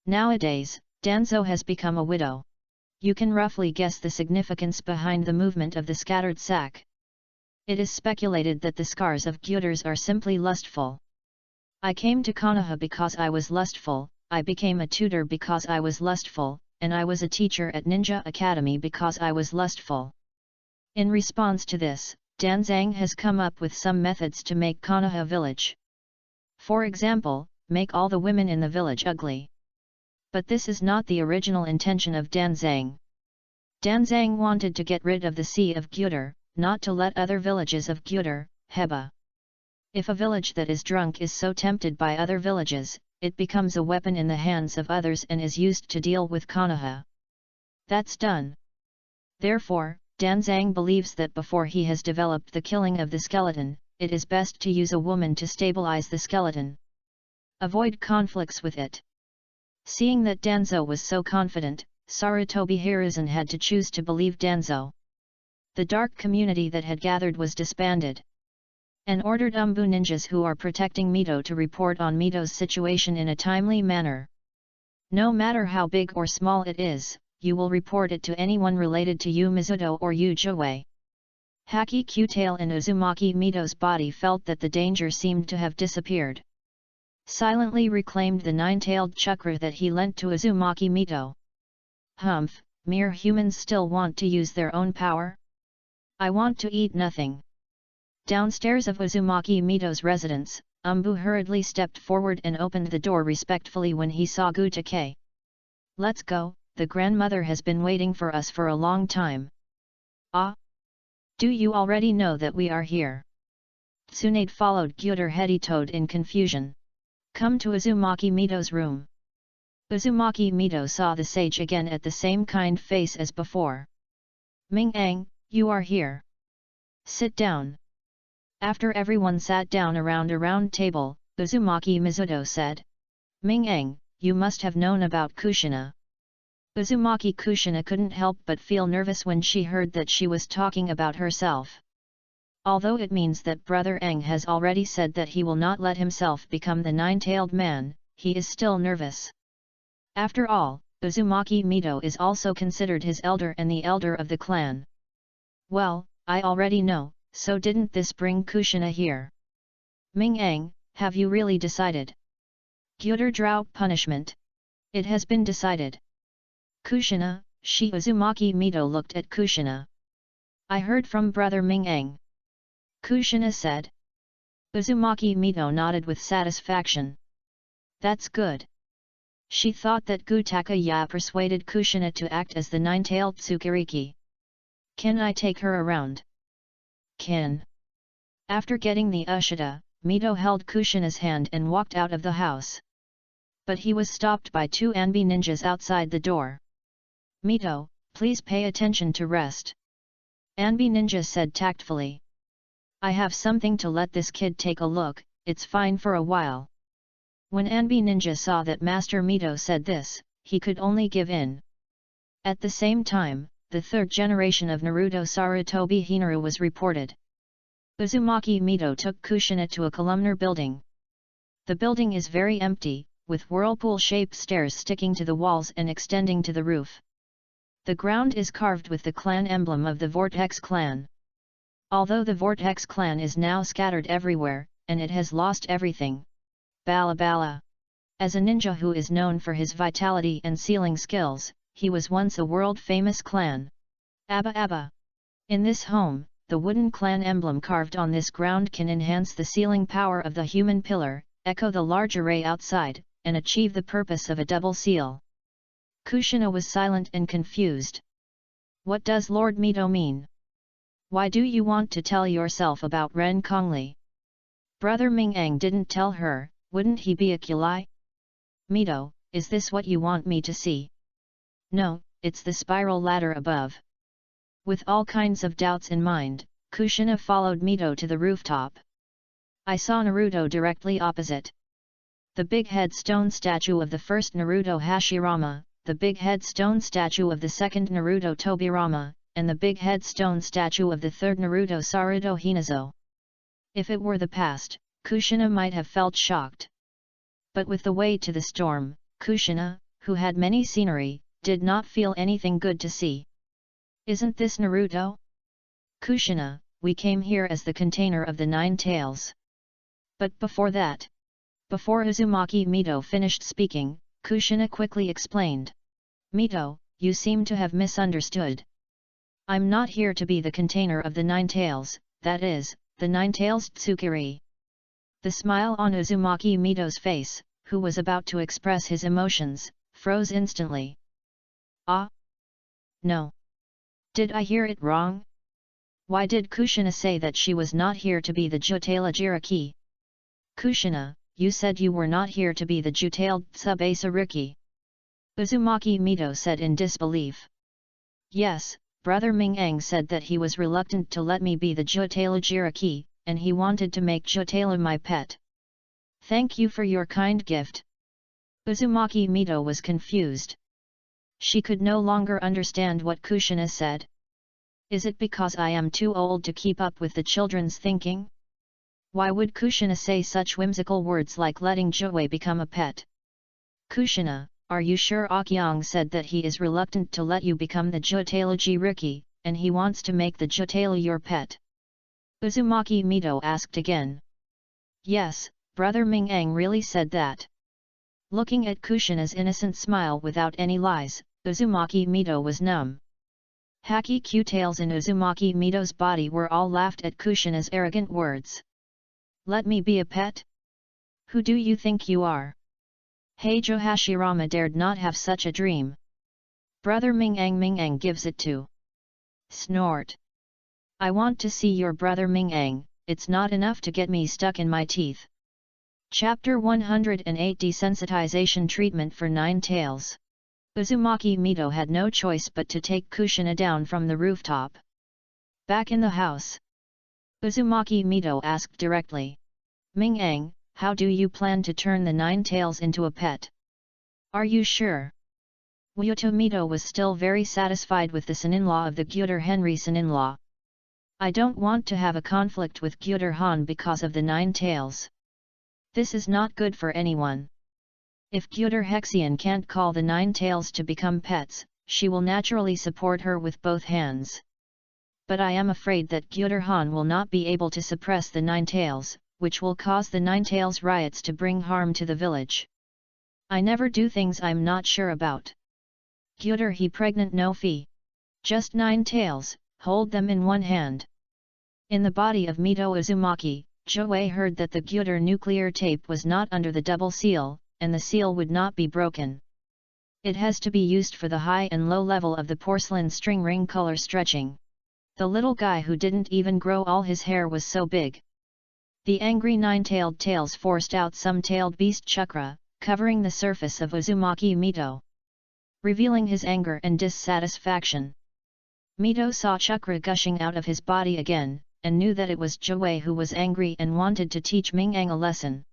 Nowadays, Danzo has become a widow. You can roughly guess the significance behind the movement of the scattered sack. It is speculated that the scars of Gyutar's are simply lustful. I came to Konoha because I was lustful, I became a tutor because I was lustful, and I was a teacher at Ninja Academy because I was lustful. In response to this, Danzang has come up with some methods to make Konoha village. For example, make all the women in the village ugly. But this is not the original intention of Danzang. Danzang wanted to get rid of the Sea of Gyuder, not to let other villages of Gyuder, Heba. If a village that is drunk is so tempted by other villages, it becomes a weapon in the hands of others and is used to deal with Konoha. That's done. Therefore, Danzang believes that before he has developed the killing of the skeleton, it is best to use a woman to stabilize the skeleton. Avoid conflicts with it. Seeing that Danzo was so confident, Sarutobi Hiruzen had to choose to believe Danzo. The dark community that had gathered was disbanded. And ordered Umbu ninjas who are protecting Mito to report on Mito's situation in a timely manner. No matter how big or small it is, you will report it to anyone related to Yu Mizuto or Yu Jouei. Haki Q-tail in Uzumaki Mito's body felt that the danger seemed to have disappeared. Silently reclaimed the nine-tailed chakra that he lent to Uzumaki Mito. Humph, mere humans still want to use their own power? I want to eat nothing. Downstairs of Uzumaki Mito's residence, Umbu hurriedly stepped forward and opened the door respectfully when he saw Gutake. Let's go, the grandmother has been waiting for us for a long time. Ah? Do you already know that we are here? Tsunade followed Gyuder Heditoad in confusion. Come to Uzumaki Mito's room. Uzumaki Mito saw the sage again at the same kind face as before. Ming-ang, you are here. Sit down. After everyone sat down around a round table, Uzumaki Mizuto said, Ming-ang, you must have known about Kushina. Uzumaki Kushina couldn't help but feel nervous when she heard that she was talking about herself. Although it means that Brother Aang has already said that he will not let himself become the nine-tailed man, he is still nervous. After all, Uzumaki Mito is also considered his elder and the elder of the clan. Well, I already know, so didn't this bring Kushina here? Ming-ang, have you really decided? Gyuder drought punishment. It has been decided. Kushina, Uzumaki Mito looked at Kushina. I heard from Brother Ming-ang. Kushina said. Uzumaki Mito nodded with satisfaction. That's good. She thought that Gutakaya persuaded Kushina to act as the nine-tailed Tsukiriki. Can I take her around? Can. After getting the Ushida, Mito held Kushina's hand and walked out of the house. But he was stopped by two Anbi ninjas outside the door. Mito, please pay attention to rest. Anbi ninja said tactfully. I have something to let this kid take a look, it's fine for a while. When Anbi ninja saw that Master Mito said this, he could only give in. At the same time, the third generation of Naruto Sarutobi Hinaru was reported. Uzumaki Mito took Kushina to a columnar building. The building is very empty, with whirlpool-shaped stairs sticking to the walls and extending to the roof. The ground is carved with the clan emblem of the Vortex clan. Although the Vortex clan is now scattered everywhere, and it has lost everything. Bala Bala. As a ninja who is known for his vitality and sealing skills, he was once a world-famous clan. Abba Abba. In this home, the wooden clan emblem carved on this ground can enhance the sealing power of the human pillar, echo the large array outside, and achieve the purpose of a double seal. Kushina was silent and confused. What does Lord Mito mean? Why do you want to tell yourself about Ren Kongli? Brother Ming-ang didn't tell her, wouldn't he be a Kulai? Mito, is this what you want me to see? No, it's the spiral ladder above. With all kinds of doubts in mind, Kushina followed Mito to the rooftop. I saw Naruto directly opposite. The big headstone statue of the first Naruto Hashirama, the big headstone statue of the second Naruto Tobirama, and the big headstone statue of the third Naruto Saruto Hinazo. If it were the past, Kushina might have felt shocked. But with the way to the storm, Kushina, who had many scenery, did not feel anything good to see. Isn't this Naruto? Kushina, we came here as the container of the nine tails. But before that, before Uzumaki Mito finished speaking, Kushina quickly explained. Mito, you seem to have misunderstood. I'm not here to be the container of the nine tails, that is, the nine-tails Tsukiri. The smile on Uzumaki Mito's face, who was about to express his emotions, froze instantly. Ah? No. Did I hear it wrong? Why did Kushina say that she was not here to be the Jutala Jiraki? Kushina, you said you were not here to be the Jutailed Tsubasa Riki. Uzumaki Mito said in disbelief. Yes, Brother Ming-Ang said that he was reluctant to let me be the Jutala Jiraki, and he wanted to make Jutala my pet. Thank you for your kind gift. Uzumaki Mito was confused. She could no longer understand what Kushina said. Is it because I am too old to keep up with the children's thinking? Why would Kushina say such whimsical words like letting Joey become a pet? Kushina, are you sure Akyong said that he is reluctant to let you become the Jutala Jiriki, and he wants to make the Jutala your pet? Uzumaki Mito asked again. Yes, Brother Ming-Ang really said that. Looking at Kushina's innocent smile without any lies, Uzumaki Mito was numb. Haki Q-tails in Uzumaki Mito's body were all laughed at Kushina's arrogant words. Let me be a pet? Who do you think you are? Heijo Hashirama dared not have such a dream. Brother Ming-Ang gives it to. Snort. I want to see your brother Ming-Ang, it's not enough to get me stuck in my teeth. Chapter 108 Desensitization Treatment for Nine Tails. Uzumaki Mito had no choice but to take Kushina down from the rooftop. Back in the house, Uzumaki Mito asked directly. Ming-Ang, how do you plan to turn the nine tails into a pet? Are you sure? Ryuto Mito was still very satisfied with the son-in-law of the Gyuder Henry son-in-law. I don't want to have a conflict with Gyuder Han because of the nine tails. This is not good for anyone. If Gyuder Hexian can't call the nine tails to become pets, she will naturally support her with both hands. But I am afraid that Gyuder Han will not be able to suppress the nine tails, which will cause the nine tails riots to bring harm to the village. I never do things I'm not sure about. Gyuder he pregnant no fee. Just nine tails, hold them in one hand. In the body of Mito Uzumaki, Joei heard that the Gyuder nuclear tape was not under the double seal, and the seal would not be broken. It has to be used for the high and low level of the porcelain string ring color stretching. The little guy who didn't even grow all his hair was so big. The angry nine-tailed tails forced out some tailed beast chakra, covering the surface of Uzumaki Mito, revealing his anger and dissatisfaction. Mito saw chakra gushing out of his body again, and knew that it was Joei who was angry and wanted to teach Ming-Ang a lesson.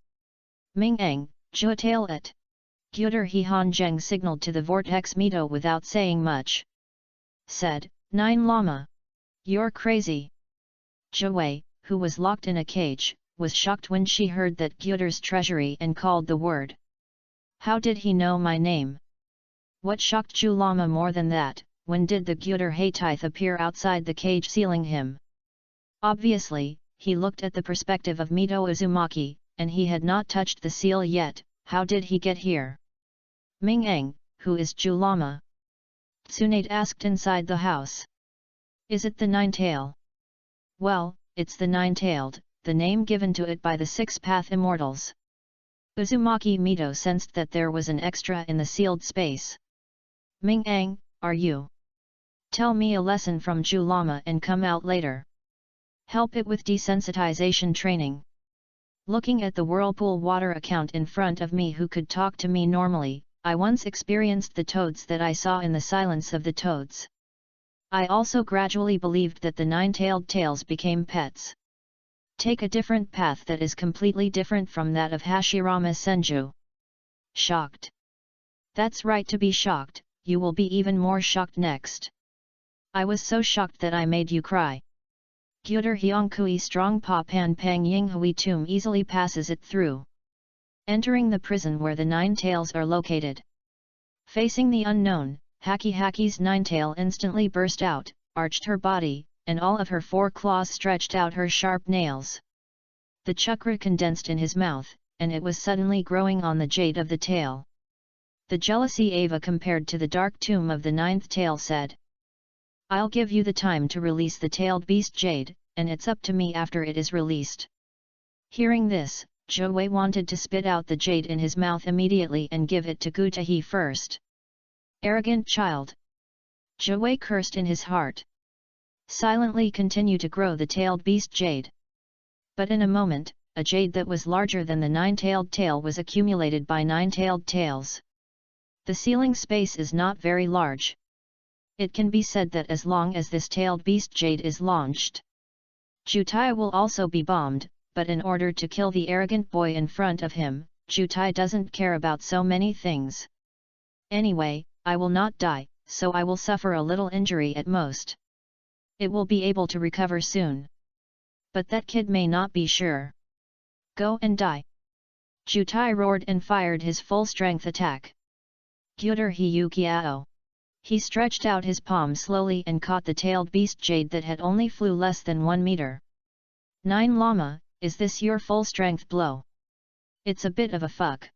Ming-Ang, Jotail it! Gyuder He Hanjeng signaled to the vortex Mito without saying much. Said, Nine Lama. You're crazy. Joei, who was locked in a cage, was shocked when she heard that Gyuder's treasury and called the word. How did he know my name? What shocked Ju Lama more than that, when did the Gyuder Haitith appear outside the cage sealing him? Obviously, he looked at the perspective of Mito Uzumaki, and he had not touched the seal yet. How did he get here? Ming-Ang, who is Ju Lama? Tsunade asked inside the house. Is it the nine-tail? Well, it's the nine-tailed, the name given to it by the six-path immortals. Uzumaki Mito sensed that there was an extra in the sealed space. Ming-Ang, are you? Tell me a lesson from Ju Lama and come out later. Help it with desensitization training. Looking at the whirlpool water account in front of me who could talk to me normally, I once experienced the toads that I saw in the silence of the toads. I also gradually believed that the nine-tailed tails became pets. Take a different path that is completely different from that of Hashirama Senju. Shocked. That's right, to be shocked, you will be even more shocked next. I was so shocked that I made you cry. Gyuder Hyongkui strong pa pan pang ying hui tomb easily passes it through. Entering the prison where the nine tails are located. Facing the unknown, Haki's nine-tail instantly burst out, arched her body, and all of her four claws stretched out her sharp nails. The chakra condensed in his mouth, and it was suddenly growing on the jade of the tail. The jealousy Ava compared to the dark tomb of the ninth tail said. I'll give you the time to release the tailed beast jade, and it's up to me after it is released. Hearing this, Zhou wanted to spit out the jade in his mouth immediately and give it to Gu Tahi first. Arrogant child! Zhou cursed in his heart. Silently continue to grow the tailed beast jade. But in a moment, a jade that was larger than the nine-tailed tail was accumulated by nine-tailed tails. The ceiling space is not very large. It can be said that as long as this tailed beast jade is launched, Jutai will also be bombed, but in order to kill the arrogant boy in front of him, Jutai doesn't care about so many things. Anyway, I will not die, so I will suffer a little injury at most. It will be able to recover soon. But that kid may not be sure. Go and die! Jutai roared and fired his full-strength attack. Gyuder Hiyukiao. He stretched out his palm slowly and caught the tailed beast jade that had only flew less than 1 meter. 9 Lama, is this your full-strength blow? It's a bit of a fuck.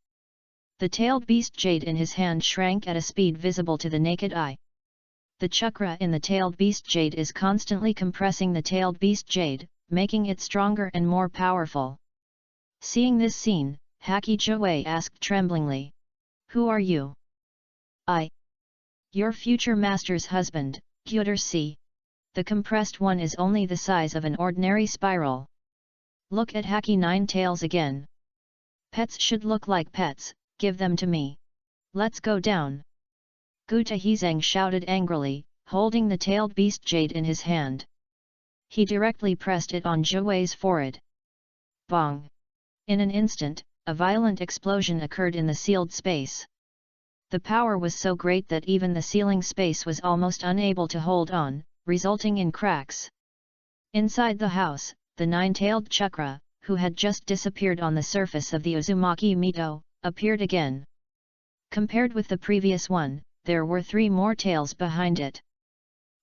The tailed beast jade in his hand shrank at a speed visible to the naked eye. The chakra in the tailed beast jade is constantly compressing the tailed beast jade, making it stronger and more powerful. Seeing this scene, Haki Zhou asked tremblingly. Who are you? I. Your future master's husband, Gyuder Si. The compressed one is only the size of an ordinary spiral. Look at Haki Nine Tails again. Pets should look like pets, give them to me. Let's go down. Gu Tahizeng shouted angrily, holding the tailed beast jade in his hand. He directly pressed it on Zhou's forehead. Bong! In an instant, a violent explosion occurred in the sealed space. The power was so great that even the ceiling space was almost unable to hold on, resulting in cracks. Inside the house, the nine-tailed chakra, who had just disappeared on the surface of the Uzumaki Mito, appeared again. Compared with the previous one, there were 3 more tails behind it.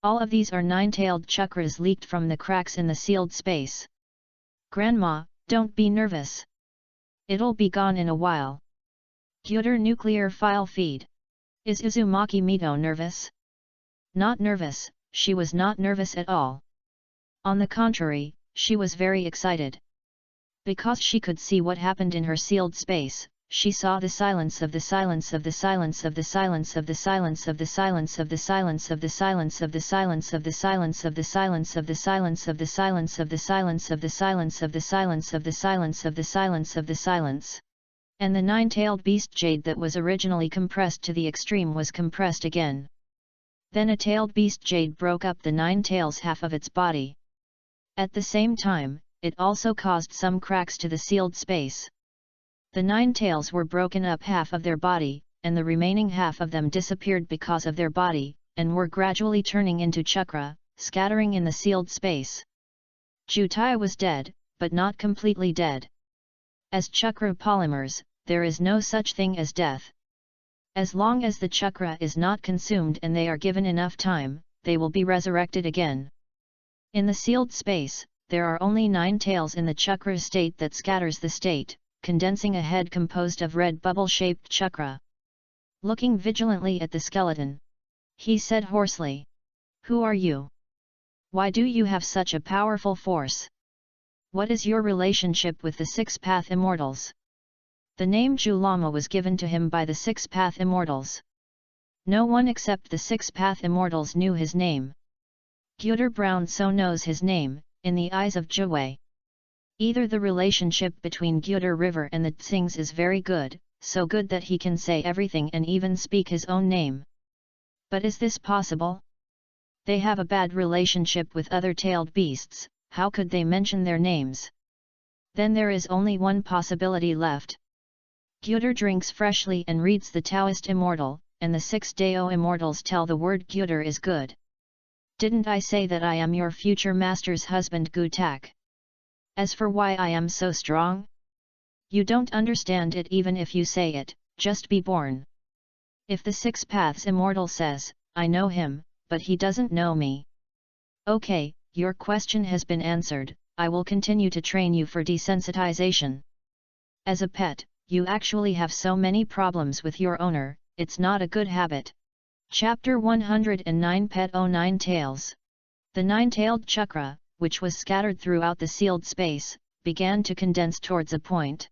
All of these are nine-tailed chakras leaked from the cracks in the sealed space. Grandma, don't be nervous. It'll be gone in a while. Gyuder nuclear file feed. Is Uzumaki Mito nervous? Not nervous, she was not nervous at all. On the contrary, she was very excited. Because she could see what happened in her sealed space, she saw the silence of the silence of the silence of the silence of the silence of the silence of the silence of the silence of the silence of the silence of the silence of the silence of the silence of the silence of the silence of the silence of the silence of the silence of the silence. And the nine-tailed beast jade that was originally compressed to the extreme was compressed again. Then a tailed beast jade broke up the nine tails half of its body. At the same time, it also caused some cracks to the sealed space. The 9 tails were broken up half of their body, and the remaining half of them disappeared because of their body, and were gradually turning into chakra, scattering in the sealed space. Jutai was dead, but not completely dead. As chakra polymers, there is no such thing as death. As long as the chakra is not consumed and they are given enough time, they will be resurrected again. In the sealed space, there are only 9 tails in the chakra state that scatters the state, condensing a head composed of red bubble-shaped chakra. Looking vigilantly at the skeleton, he said hoarsely, "Who are you? Why do you have such a powerful force? What is your relationship with the 6 Path Immortals?" The name Julama was given to him by the 6 Path Immortals. No one except the 6 Path Immortals knew his name. Gyuder Brown so knows his name, in the eyes of Zhou. Either the relationship between Gyuder River and the Tsings is very good, so good that he can say everything and even speak his own name. But is this possible? They have a bad relationship with other tailed beasts, how could they mention their names? Then there is only one possibility left. Gyuder drinks freshly and reads the Taoist Immortal, and the 6 Dao Immortals tell the word Gyuder is good. Didn't I say that I am your future master's husband Gu Tak? As for why I am so strong? You don't understand it even if you say it, just be born. If the 6 Paths Immortal says, I know him, but he doesn't know me. Okay, your question has been answered, I will continue to train you for desensitization. As a pet, you actually have so many problems with your owner, it's not a good habit. Chapter 109 Pet O Nine Tails. The nine-tailed chukra, which was scattered throughout the sealed space, began to condense towards a point.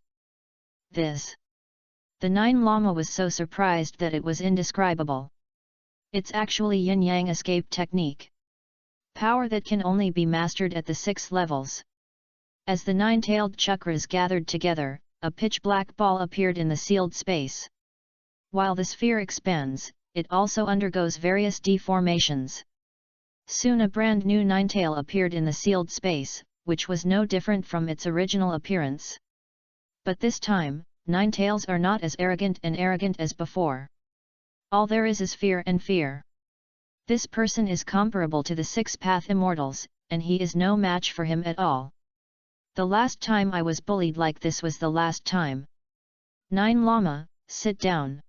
The nine llama was so surprised that it was indescribable. It's actually yin-yang escape technique. Power that can only be mastered at the 6 levels. As the nine-tailed chakras gathered together, a pitch-black ball appeared in the sealed space. While the sphere expands, it also undergoes various deformations. Soon a brand new nine-tail appeared in the sealed space, which was no different from its original appearance. But this time, nine-tails are not as arrogant as before. All there is fear and fear. This person is comparable to the 6-path immortals, and he is no match for him at all. The last time I was bullied like this was the last time. Nine Lama, sit down.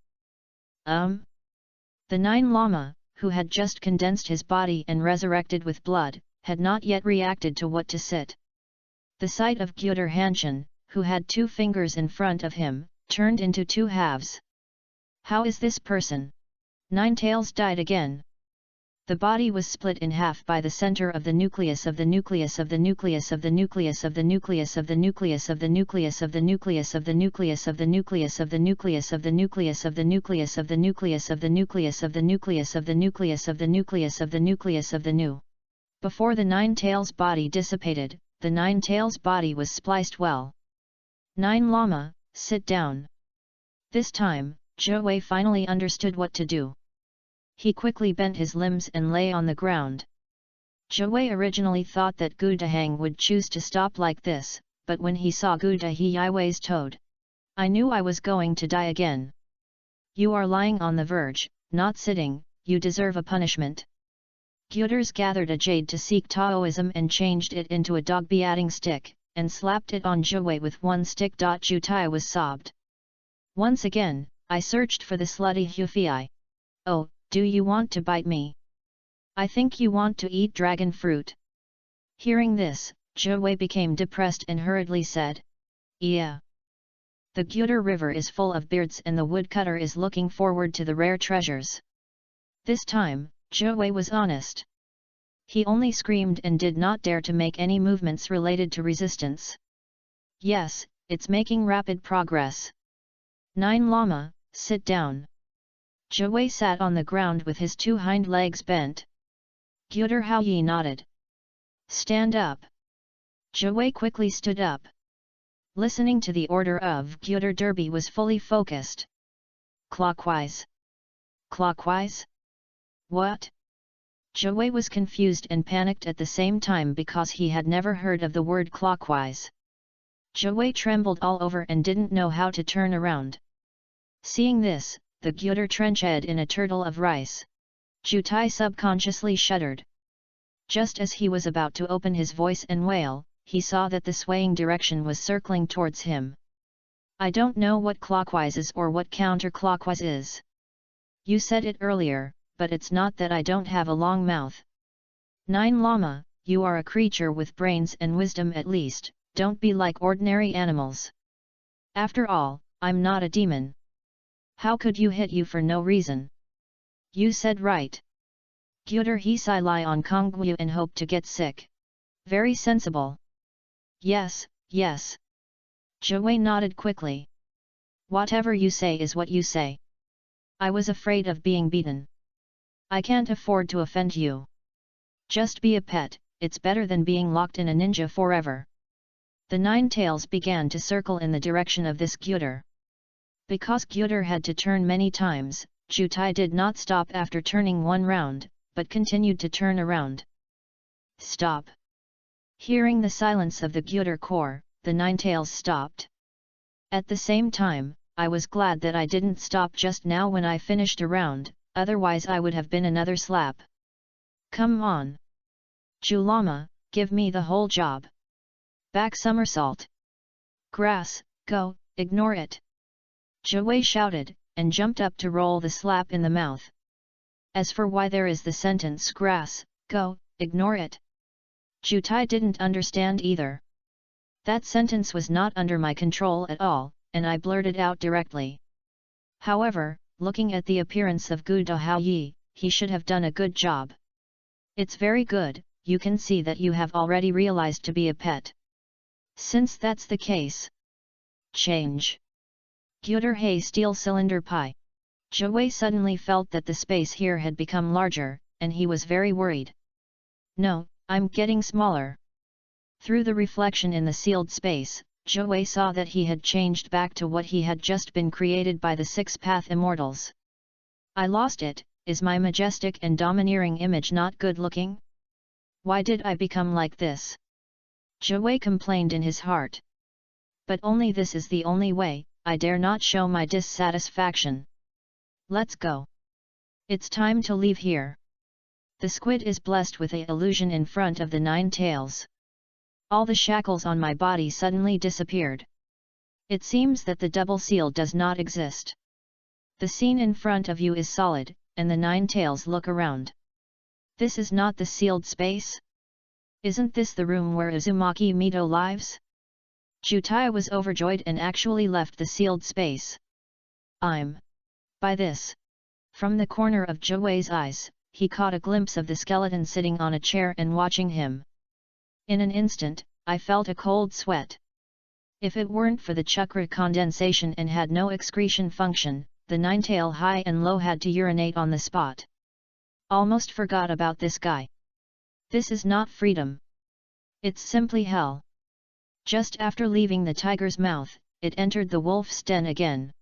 The Nine Lama, who had just condensed his body and resurrected with blood, had not yet reacted to what to sit. The sight of Gyuder Hanshin, who had 2 fingers in front of him, turned into 2 halves. How is this person? Nine Tails died again. The body was split in half by the center of the nucleus of the nucleus of the nucleus of the nucleus of the nucleus of the nucleus of the nucleus of the nucleus of the nucleus of the nucleus of the nucleus of the nucleus of the nucleus of the nucleus of the nucleus of the nucleus of the nucleus of the nucleus of the nucleus of the new. Before the Nine Tails body dissipated, the Nine Tails body was spliced well. Nine Lama, sit down. This time, Zhou Wei finally understood what to do. He quickly bent his limbs and lay on the ground. Zhou Wei originally thought that Gu Dahang would choose to stop like this, but when he saw Gu Dahiwei's toad, I knew I was going to die again. You are lying on the verge, not sitting, you deserve a punishment. Gyuders gathered a jade to seek Taoism and changed it into a dog beating stick, and slapped it on Zhou Wei with 1 stick. Zhu Tai was sobbed. Once again, I searched for the slutty Hufei. Oh, do you want to bite me? I think you want to eat dragon fruit. Hearing this, Zhou Wei became depressed and hurriedly said, yeah. The Gyuder River is full of beards and the woodcutter is looking forward to the rare treasures. This time, Zhou Wei was honest. He only screamed and did not dare to make any movements related to resistance. Yes, it's making rapid progress. Nine Lama, sit down. Zhou Wei sat on the ground with his 2 hind legs bent. Gyuder Haoyi nodded. Stand up. Zhou Wei quickly stood up. Listening to the order of Gyuder Derby was fully focused. Clockwise. Clockwise? What? Zhou Wei was confused and panicked at the same time because he had never heard of the word clockwise. Zhou Wei trembled all over and didn't know how to turn around. Seeing this, the Gyuder trenched in a turtle of rice. Zhu Tai subconsciously shuddered. Just as he was about to open his voice and wail, he saw that the swaying direction was circling towards him. I don't know what clockwise is or what counterclockwise is. You said it earlier, but it's not that I don't have a long mouth. Nine Lama, you are a creature with brains and wisdom at least, don't be like ordinary animals. After all, I'm not a demon. How could you hit you for no reason? You said right. Gyuder Hisai lie on Kongwu and hope to get sick. Very sensible. Yes, yes. Zhou Wei nodded quickly. Whatever you say is what you say. I was afraid of being beaten. I can't afford to offend you. Just be a pet, it's better than being locked in a ninja forever. The 9 tails began to circle in the direction of this Gyuder. Because Gyuder had to turn many times, Zhu Tai did not stop after turning 1 round, but continued to turn around. Stop! Hearing the silence of the Gyuder core, the 9 tails stopped. At the same time, I was glad that I didn't stop just now when I finished a round, otherwise I would have been another slap. Come on! Zhu Lama, give me the whole job. Back somersault. Grass, go, ignore it. Zhou Wei shouted, and jumped up to roll the slap in the mouth. As for why there is the sentence grass, go, ignore it. Zhu Tai didn't understand either. That sentence was not under my control at all, and I blurted out directly. However, looking at the appearance of Gu Daoyi, he should have done a good job. It's very good, you can see that you have already realized to be a pet. Since that's the case, change. Gyuder Hay Steel Cylinder Pie. Zhou suddenly felt that the space here had become larger, and he was very worried. No, I'm getting smaller. Through the reflection in the sealed space, Zhou saw that he had changed back to what he had just been created by the Six-Path Immortals. I lost it. Is my majestic and domineering image not good looking? Why did I become like this? Zhou complained in his heart. But only this is the only way, I dare not show my dissatisfaction. Let's go. It's time to leave here. The squid is blessed with an illusion in front of the 9 tails. All the shackles on my body suddenly disappeared. It seems that the double seal does not exist. The scene in front of you is solid, and the 9 tails look around. This is not the sealed space? Isn't this the room where Uzumaki Mito lives? Jutai was overjoyed and actually left the sealed space. By this. From the corner of Zhou's eyes, he caught a glimpse of the skeleton sitting on a chair and watching him. In an instant, I felt a cold sweat. If it weren't for the chakra condensation and had no excretion function, the 9-tail high and low had to urinate on the spot. Almost forgot about this guy. This is not freedom. It's simply hell. Just after leaving the tiger's mouth, it entered the wolf's den again.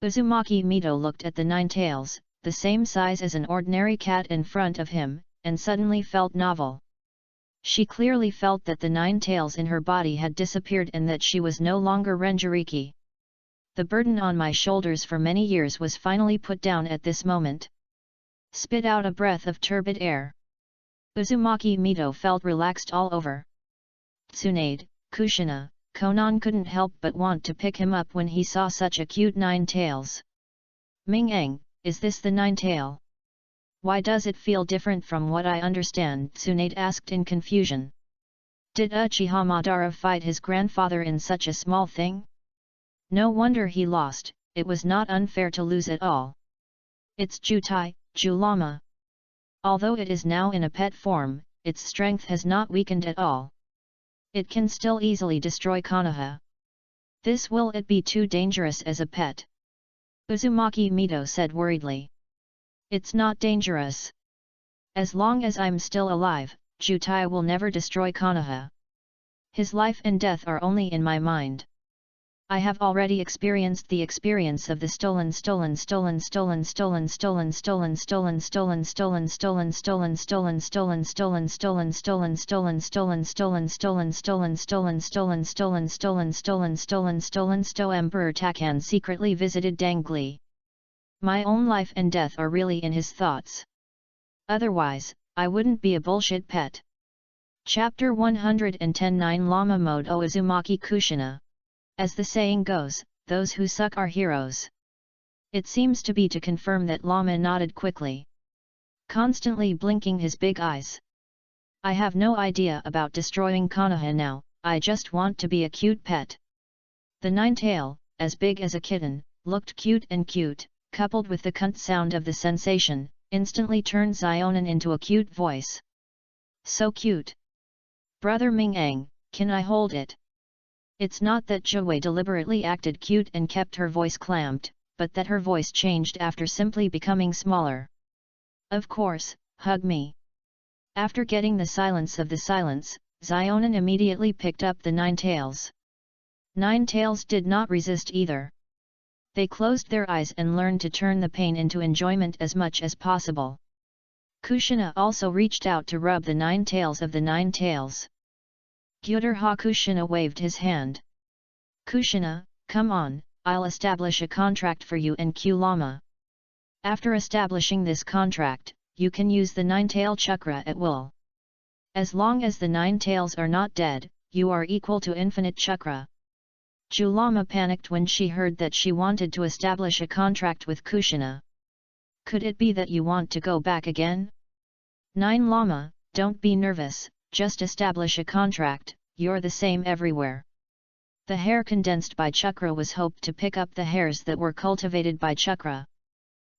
Uzumaki Mito looked at the 9 tails, the same size as an ordinary cat in front of him, and suddenly felt novel. She clearly felt that the 9 tails in her body had disappeared and that she was no longer Renjiriki. The burden on my shoulders for many years was finally put down at this moment. Spit out a breath of turbid air. Uzumaki Mito felt relaxed all over. Tsunade, Kushina, Konan couldn't help but want to pick him up when he saw such a cute 9 tails. Ming-eng, is this the 9 tail? Why does it feel different from what I understand? Tsunade asked in confusion. Did Uchiha Madara fight his grandfather in such a small thing? No wonder he lost, it was not unfair to lose at all. It's Jutai, Julama. Although it is now in a pet form, its strength has not weakened at all. It can still easily destroy Konoha. Will it be too dangerous as a pet? Uzumaki Mito said worriedly. It's not dangerous. As long as I'm still alive, Jutai will never destroy Konoha. His life and death are only in my mind. I have already experienced the experience of the stolen Emperor Takan secretly visited Dangli. My own life and death are really in his thoughts. Otherwise, I wouldn't be a bullshit pet. Chapter 110 9 Lama Mode O Uzumaki Kushina. As the saying goes, those who suck are heroes. It seems to be to confirm that Lama nodded quickly, constantly blinking his big eyes. I have no idea about destroying Konoha now, I just want to be a cute pet. The 9-tail, as big as a kitten, looked cute and cute, coupled with the cunt sound of the sensation, instantly turned Xionin into a cute voice. So cute. Brother Ming-eng, can I hold it? It's not that Zhou deliberately acted cute and kept her voice clamped, but that her voice changed after simply becoming smaller. Of course, hug me. After getting the silence of the silence, Xionin immediately picked up the 9 tails. 9 tails did not resist either. They closed their eyes and learned to turn the pain into enjoyment as much as possible. Kushina also reached out to rub the 9 tails of the 9 tails. Gyuder Ha Kushina waved his hand. Kushina, come on, I'll establish a contract for you and Q Lama. After establishing this contract, you can use the 9-tail chakra at will. As long as the 9 tails are not dead, you are equal to infinite chakra. Julama panicked when she heard that she wanted to establish a contract with Kushina. Could it be that you want to go back again? 9 Lama, don't be nervous, just establish a contract, you're the same everywhere. The hair condensed by chakra was hoped to pick up the hairs that were cultivated by chakra.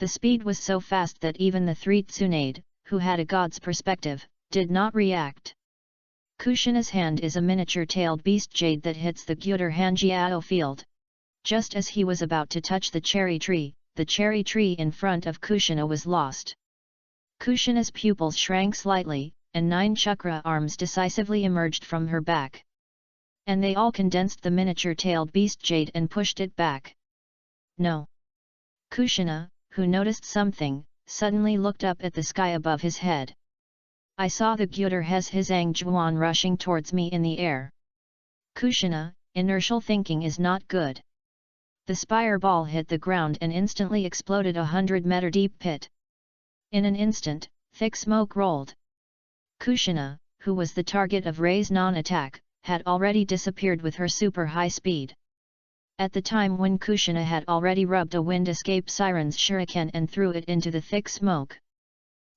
The speed was so fast that even the three Tsunade, who had a god's perspective, did not react. Kushina's hand is a miniature-tailed beast jade that hits the Gyuder Hanjiao field. Just as he was about to touch the cherry tree in front of Kushina was lost. Kushina's pupils shrank slightly, and 9 chakra arms decisively emerged from her back. And they all condensed the miniature-tailed beast jade and pushed it back. No. Kushina, who noticed something, suddenly looked up at the sky above his head. I saw the Gyuder Hes Hizang Juan rushing towards me in the air. Kushina, inertial thinking is not good. The spire ball hit the ground and instantly exploded 100-meter deep pit. In an instant, thick smoke rolled. Kushina, who was the target of Rei's non-attack, had already disappeared with her super high speed. At the time when Kushina had already rubbed a wind escape siren's shuriken and threw it into the thick smoke.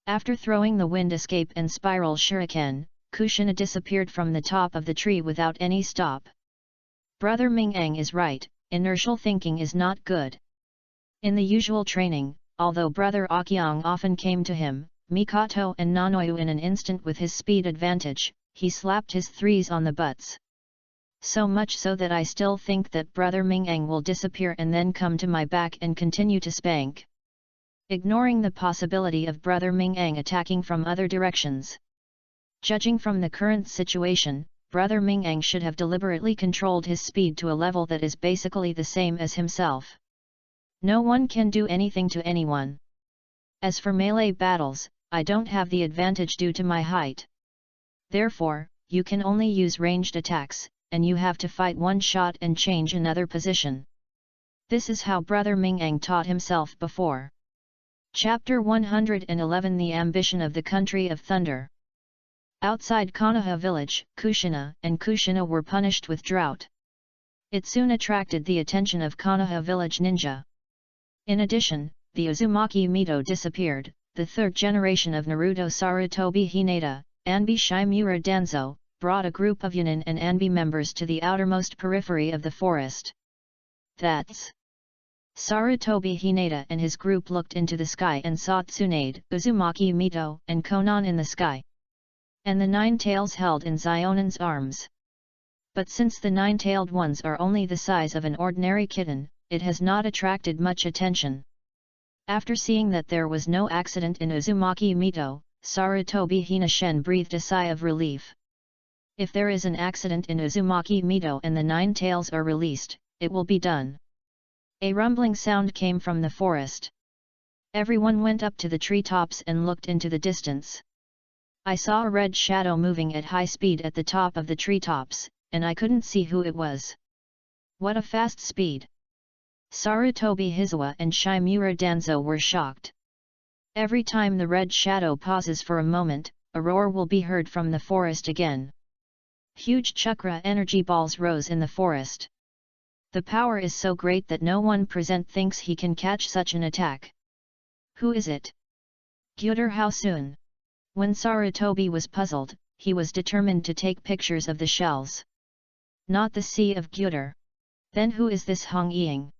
After throwing the wind escape and spiral shuriken, Kushina disappeared from the top of the tree without any stop. Brother Ming-Ang is right, inertial thinking is not good. In the usual training, although Brother Akyang often came to him, Mikoto and Nanoyu in an instant with his speed advantage, he slapped his threes on the butts. So much so that I still think that Brother Ming-Ang will disappear and then come to my back and continue to spank. Ignoring the possibility of Brother Ming-Ang attacking from other directions. Judging from the current situation, Brother Ming-Ang should have deliberately controlled his speed to a level that is basically the same as himself. No one can do anything to anyone. As for melee battles, I don't have the advantage due to my height. Therefore, you can only use ranged attacks, and you have to fight one shot and change another position. This is how Brother Ming-Ang taught himself before. Chapter 111 The Ambition of the Country of Thunder. Outside Konoha village, Kushina were punished with drought. It soon attracted the attention of Konoha village ninja. In addition, the Uzumaki Mito disappeared, the third generation of Naruto Sarutobi Hinata, Anbi Shimura Danzo, brought a group of Yunin and Anbi members to the outermost periphery of the forest. That's Sarutobi Hinata and his group looked into the sky and saw Tsunade, Uzumaki Mito, and Konan in the sky. And the 9 tails held in Zionan's arms. But since the 9-tailed ones are only the size of an ordinary kitten, it has not attracted much attention. After seeing that there was no accident in Uzumaki Mito, Sarutobi Hinata breathed a sigh of relief. If there is an accident in Uzumaki Mito and the 9 tails are released, it will be done. A rumbling sound came from the forest. Everyone went up to the treetops and looked into the distance. I saw a red shadow moving at high speed at the top of the treetops, and I couldn't see who it was. What a fast speed! Sarutobi Hizawa and Shimura Danzo were shocked. Every time the red shadow pauses for a moment, a roar will be heard from the forest again. Huge chakra energy balls rose in the forest. The power is so great that no one present thinks he can catch such an attack. Who is it? Gyuder, how soon? When Sarutobi was puzzled, he was determined to take pictures of the shells. Not the Sea of Gyuder. Then who is this Hong Ying?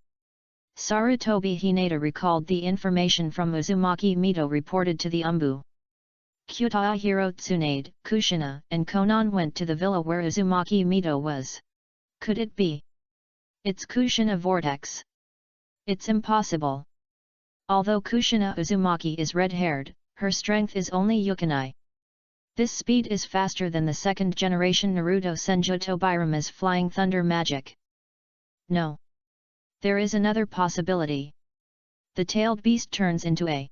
Sarutobi Hinata recalled the information from Uzumaki Mito reported to the Umbu. Kyutai Hiro Tsunade, Kushina, and Konan went to the villa where Uzumaki Mito was. Could it be? It's Kushina Vortex. It's impossible. Although Kushina Uzumaki is red-haired, her strength is only Yukinai. This speed is faster than the second-generation Naruto Senjuto Birama's flying thunder magic. No. There is another possibility. The tailed beast turns into a.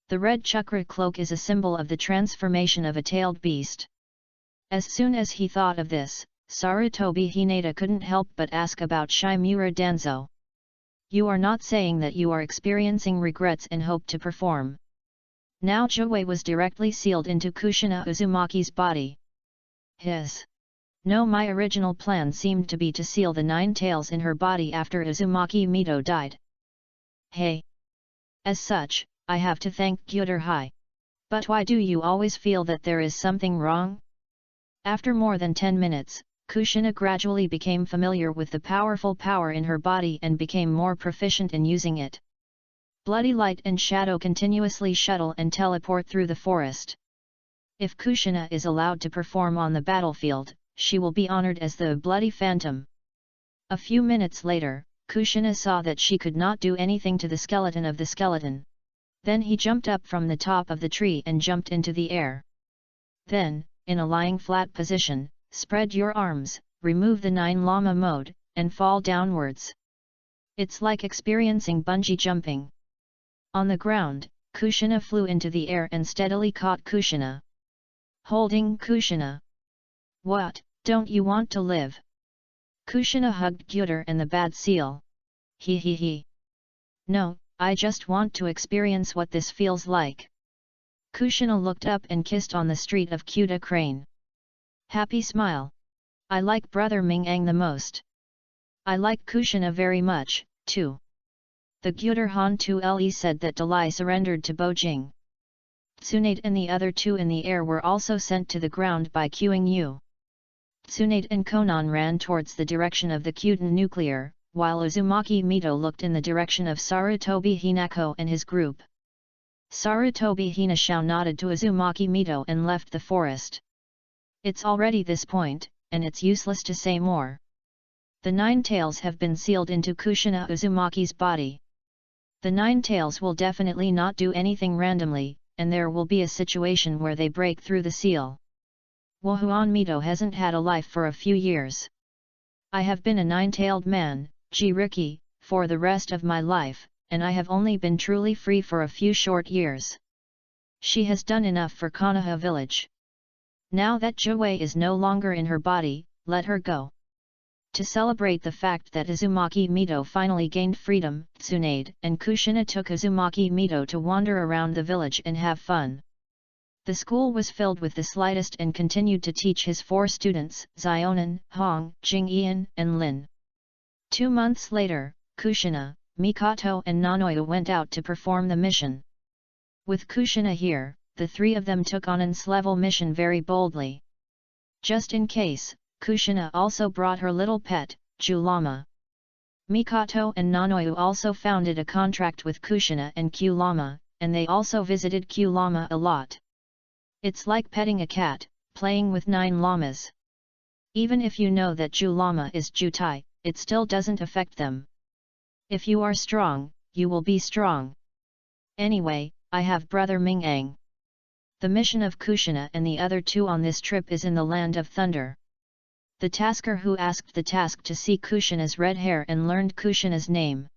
The red chakra cloak is a symbol of the transformation of a tailed beast. As soon as he thought of this, Sarutobi Hinata couldn't help but ask about Shimura Danzo. You are not saying that you are experiencing regrets and hope to perform. Now Joei was directly sealed into Kushina Uzumaki's body. No, my original plan seemed to be to seal the 9 tails in her body after Uzumaki Mito died. Hey! As such, I have to thank Gyuder Hai. But why do you always feel that there is something wrong? After more than 10 minutes, Kushina gradually became familiar with the powerful power in her body and became more proficient in using it. Bloody light and shadow continuously shuttle and teleport through the forest. If Kushina is allowed to perform on the battlefield, she will be honored as the Bloody Phantom. A few minutes later, Kushina saw that she could not do anything to the skeleton of the skeleton. Then he jumped up from the top of the tree and jumped into the air. Then, in a lying flat position, spread your arms, remove the 9 Lama mode, and fall downwards. It's like experiencing bungee jumping. On the ground, Kushina flew into the air and steadily caught Kushina. Holding Kushina. What, don't you want to live? Kushina hugged Gyuder and the bad seal. He. No, I just want to experience what this feels like. Kushina looked up and kissed on the street of Kuta Crane. Happy smile. I like brother Ming-ang the most. I like Kushina very much, too. The Gyuder Han 2Le said that Dalai surrendered to Bojing. Tsunade and the other 2 in the air were also sent to the ground by Qing Yu. Tsunade and Konan ran towards the direction of the Kyuden nuclear, while Uzumaki Mito looked in the direction of Sarutobi Hinako and his group. Sarutobi Hinashou nodded to Uzumaki Mito and left the forest. It's already this point, and it's useless to say more. The 9 tails have been sealed into Kushina Uzumaki's body. The 9 tails will definitely not do anything randomly, and there will be a situation where they break through the seal. Wohuan Mito hasn't had a life for a few years. I have been a 9-tailed man, Jiriki, for the rest of my life, and I have only been truly free for a few short years. She has done enough for Konoha village. Now that Jiwei is no longer in her body, let her go. To celebrate the fact that Uzumaki Mito finally gained freedom, Tsunade and Kushina took Uzumaki Mito to wander around the village and have fun. The school was filled with the slightest and continued to teach his 4 students, Zionan, Hong, Jing-Ian, and Lin. 2 months later, Kushina, Mikoto and Nanoyu went out to perform the mission. With Kushina here, the 3 of them took on an level mission very boldly. Just in case, Kushina also brought her little pet, Julama. Mikoto and Nanoyu also founded a contract with Kushina and Q-Lama, and they also visited Q-Lama a lot. It's like petting a cat, playing with 9 llamas. Even if you know that Ju-Lama is Jutai, it still doesn't affect them. If you are strong, you will be strong. Anyway, I have brother Ming-ang. The mission of Kushina and the other 2 on this trip is in the Land of Thunder. The tasker who asked the task to see Kushina's red hair and learned Kushina's name.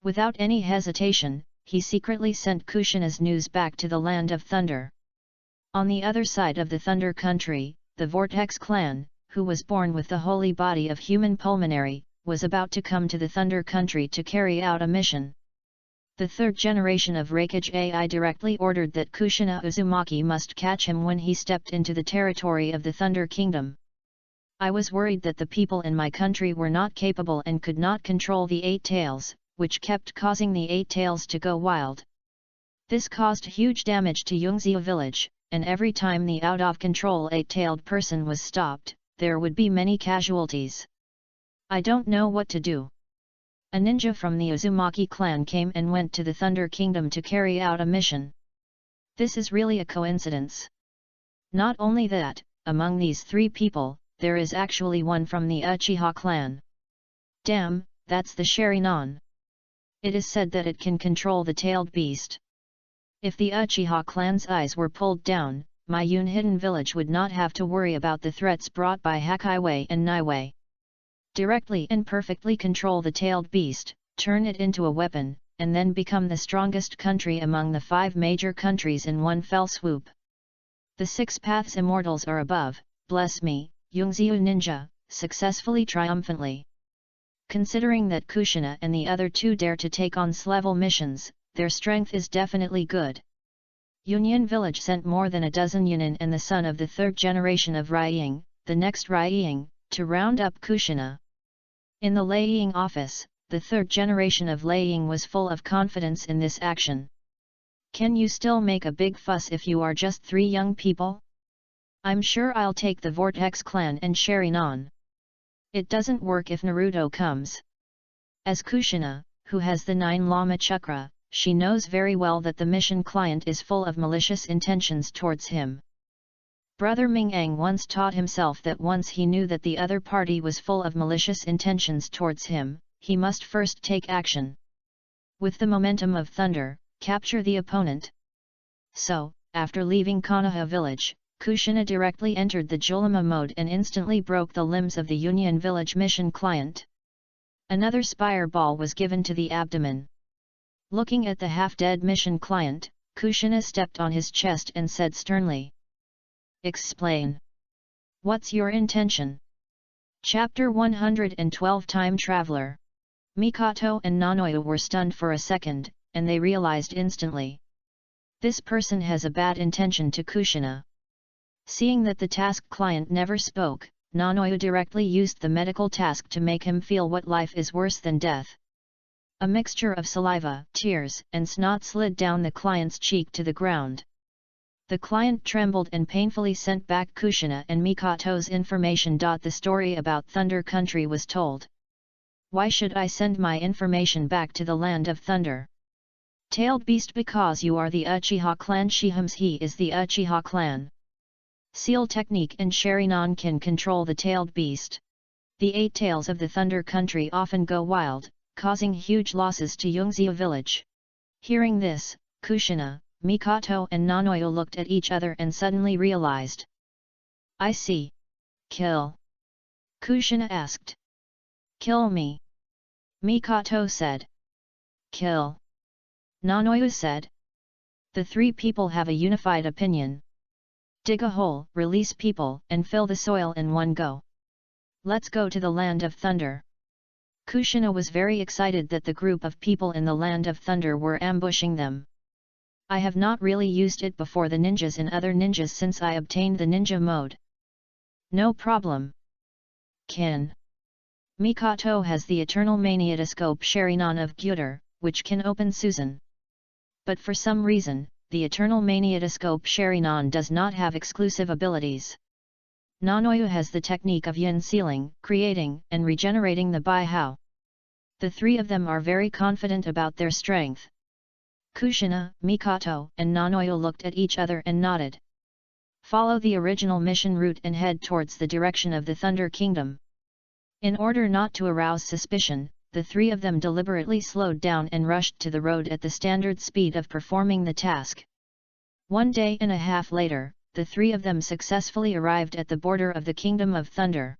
Without any hesitation, he secretly sent Kushina's news back to the Land of Thunder. On the other side of the Thunder Country, the Vortex clan, who was born with the holy body of human pulmonary, was about to come to the Thunder Country to carry out a mission. The 3rd generation of Reikage AI directly ordered that Kushina Uzumaki must catch him when he stepped into the territory of the Thunder Kingdom. I was worried that the people in my country were not capable and could not control the 8 tails, which kept causing the 8 tails to go wild. This caused huge damage to Yungzhou village, and every time the out-of-control 8-tailed person was stopped, there would be many casualties. I don't know what to do. A ninja from the Uzumaki clan came and went to the Thunder Kingdom to carry out a mission. This is really a coincidence. Not only that, among these 3 people, there is actually one from the Uchiha clan. Damn, that's the Sharinon. It is said that it can control the tailed beast. If the Uchiha clan's eyes were pulled down, my Yun hidden village would not have to worry about the threats brought by Hakaiwei and Naiwei. Directly and perfectly control the tailed beast, turn it into a weapon, and then become the strongest country among the 5 major countries in one fell swoop. The 6 paths immortals are above, bless me, Yungzhou ninja, successfully triumphantly. Considering that Kushina and the other 2 dare to take on S-level missions, their strength is definitely good. Yunyan village sent more than a dozen Yunin and the son of the 3rd generation of Rying, the next Rying, to round up Kushina. In the Leiying office, the 3rd generation of Leiying was full of confidence in this action. Can you still make a big fuss if you are just 3 young people? I'm sure I'll take the Vortex clan and Sharinon. It doesn't work if Naruto comes. As Kushina, who has the 9 Lama Chakra, she knows very well that the mission client is full of malicious intentions towards him. Brother Ming-Ang once taught himself that once he knew that the other party was full of malicious intentions towards him, he must first take action. With the momentum of thunder, capture the opponent. So, after leaving Konoha village, Kushina directly entered the Julima mode and instantly broke the limbs of the Union village mission client. Another spire ball was given to the abdomen. Looking at the half-dead mission client, Kushina stepped on his chest and said sternly, "Explain. What's your intention?" Chapter 112 Time Traveler. Mikoto and Nanoyu were stunned for a second, and they realized instantly. This person has a bad intention to Kushina. Seeing that the task client never spoke, Nanoyu directly used the medical task to make him feel what life is worse than death. A mixture of saliva, tears, and snot slid down the client's cheek to the ground. The client trembled and painfully sent back Kushina and Mikoto's information. The story about Thunder Country was told. Why should I send my information back to the land of thunder? Tailed beast, because you are the Uchiha clan. He is the Uchiha clan. Seal technique and Sharinon can control the tailed beast. The 8 tails of the Thunder Country often go wild, causing huge losses to Yongzhou village. Hearing this, Kushina, Mikoto and Nanoyu looked at each other and suddenly realized. I see. Kill. Kushina asked. Kill me. Mikoto said. Kill. Nanoyu said. The 3 people have a unified opinion. Dig a hole, release people, and fill the soil in one go. Let's go to the land of thunder. Kushina was very excited that the group of people in the land of thunder were ambushing them. I have not really used it before the ninjas and other ninjas since I obtained the ninja mode. No problem. Kin. Mikoto has the eternal maniatoscope Sharinon of Gyuder, which can open Susan. But for some reason, the eternal maniatoscope Sharinon does not have exclusive abilities. Nanoyu has the technique of yin sealing, creating and regenerating the Bai-Hao. The 3 of them are very confident about their strength. Kushina, Mikoto, and Nanoyu looked at each other and nodded. Follow the original mission route and head towards the direction of the Thunder Kingdom. In order not to arouse suspicion, the 3 of them deliberately slowed down and rushed to the road at the standard speed of performing the task. 1 day and a half later, the 3 of them successfully arrived at the border of the Kingdom of Thunder.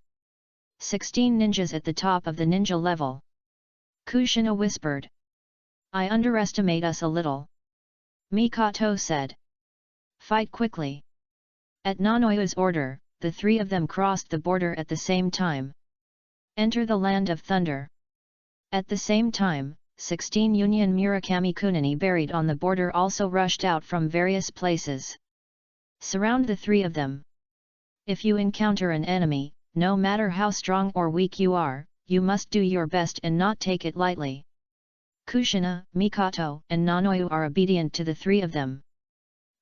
16 ninjas at the top of the ninja level. Kushina whispered. I underestimate us a little. Mikoto said. Fight quickly. At Nanoyu's order, the 3 of them crossed the border at the same time. Enter the land of thunder. At the same time, 16 Union Murakami Kunini buried on the border also rushed out from various places. Surround the 3 of them. If you encounter an enemy, no matter how strong or weak you are, you must do your best and not take it lightly. Kushina, Mikoto, and Nanoyu are obedient to the 3 of them.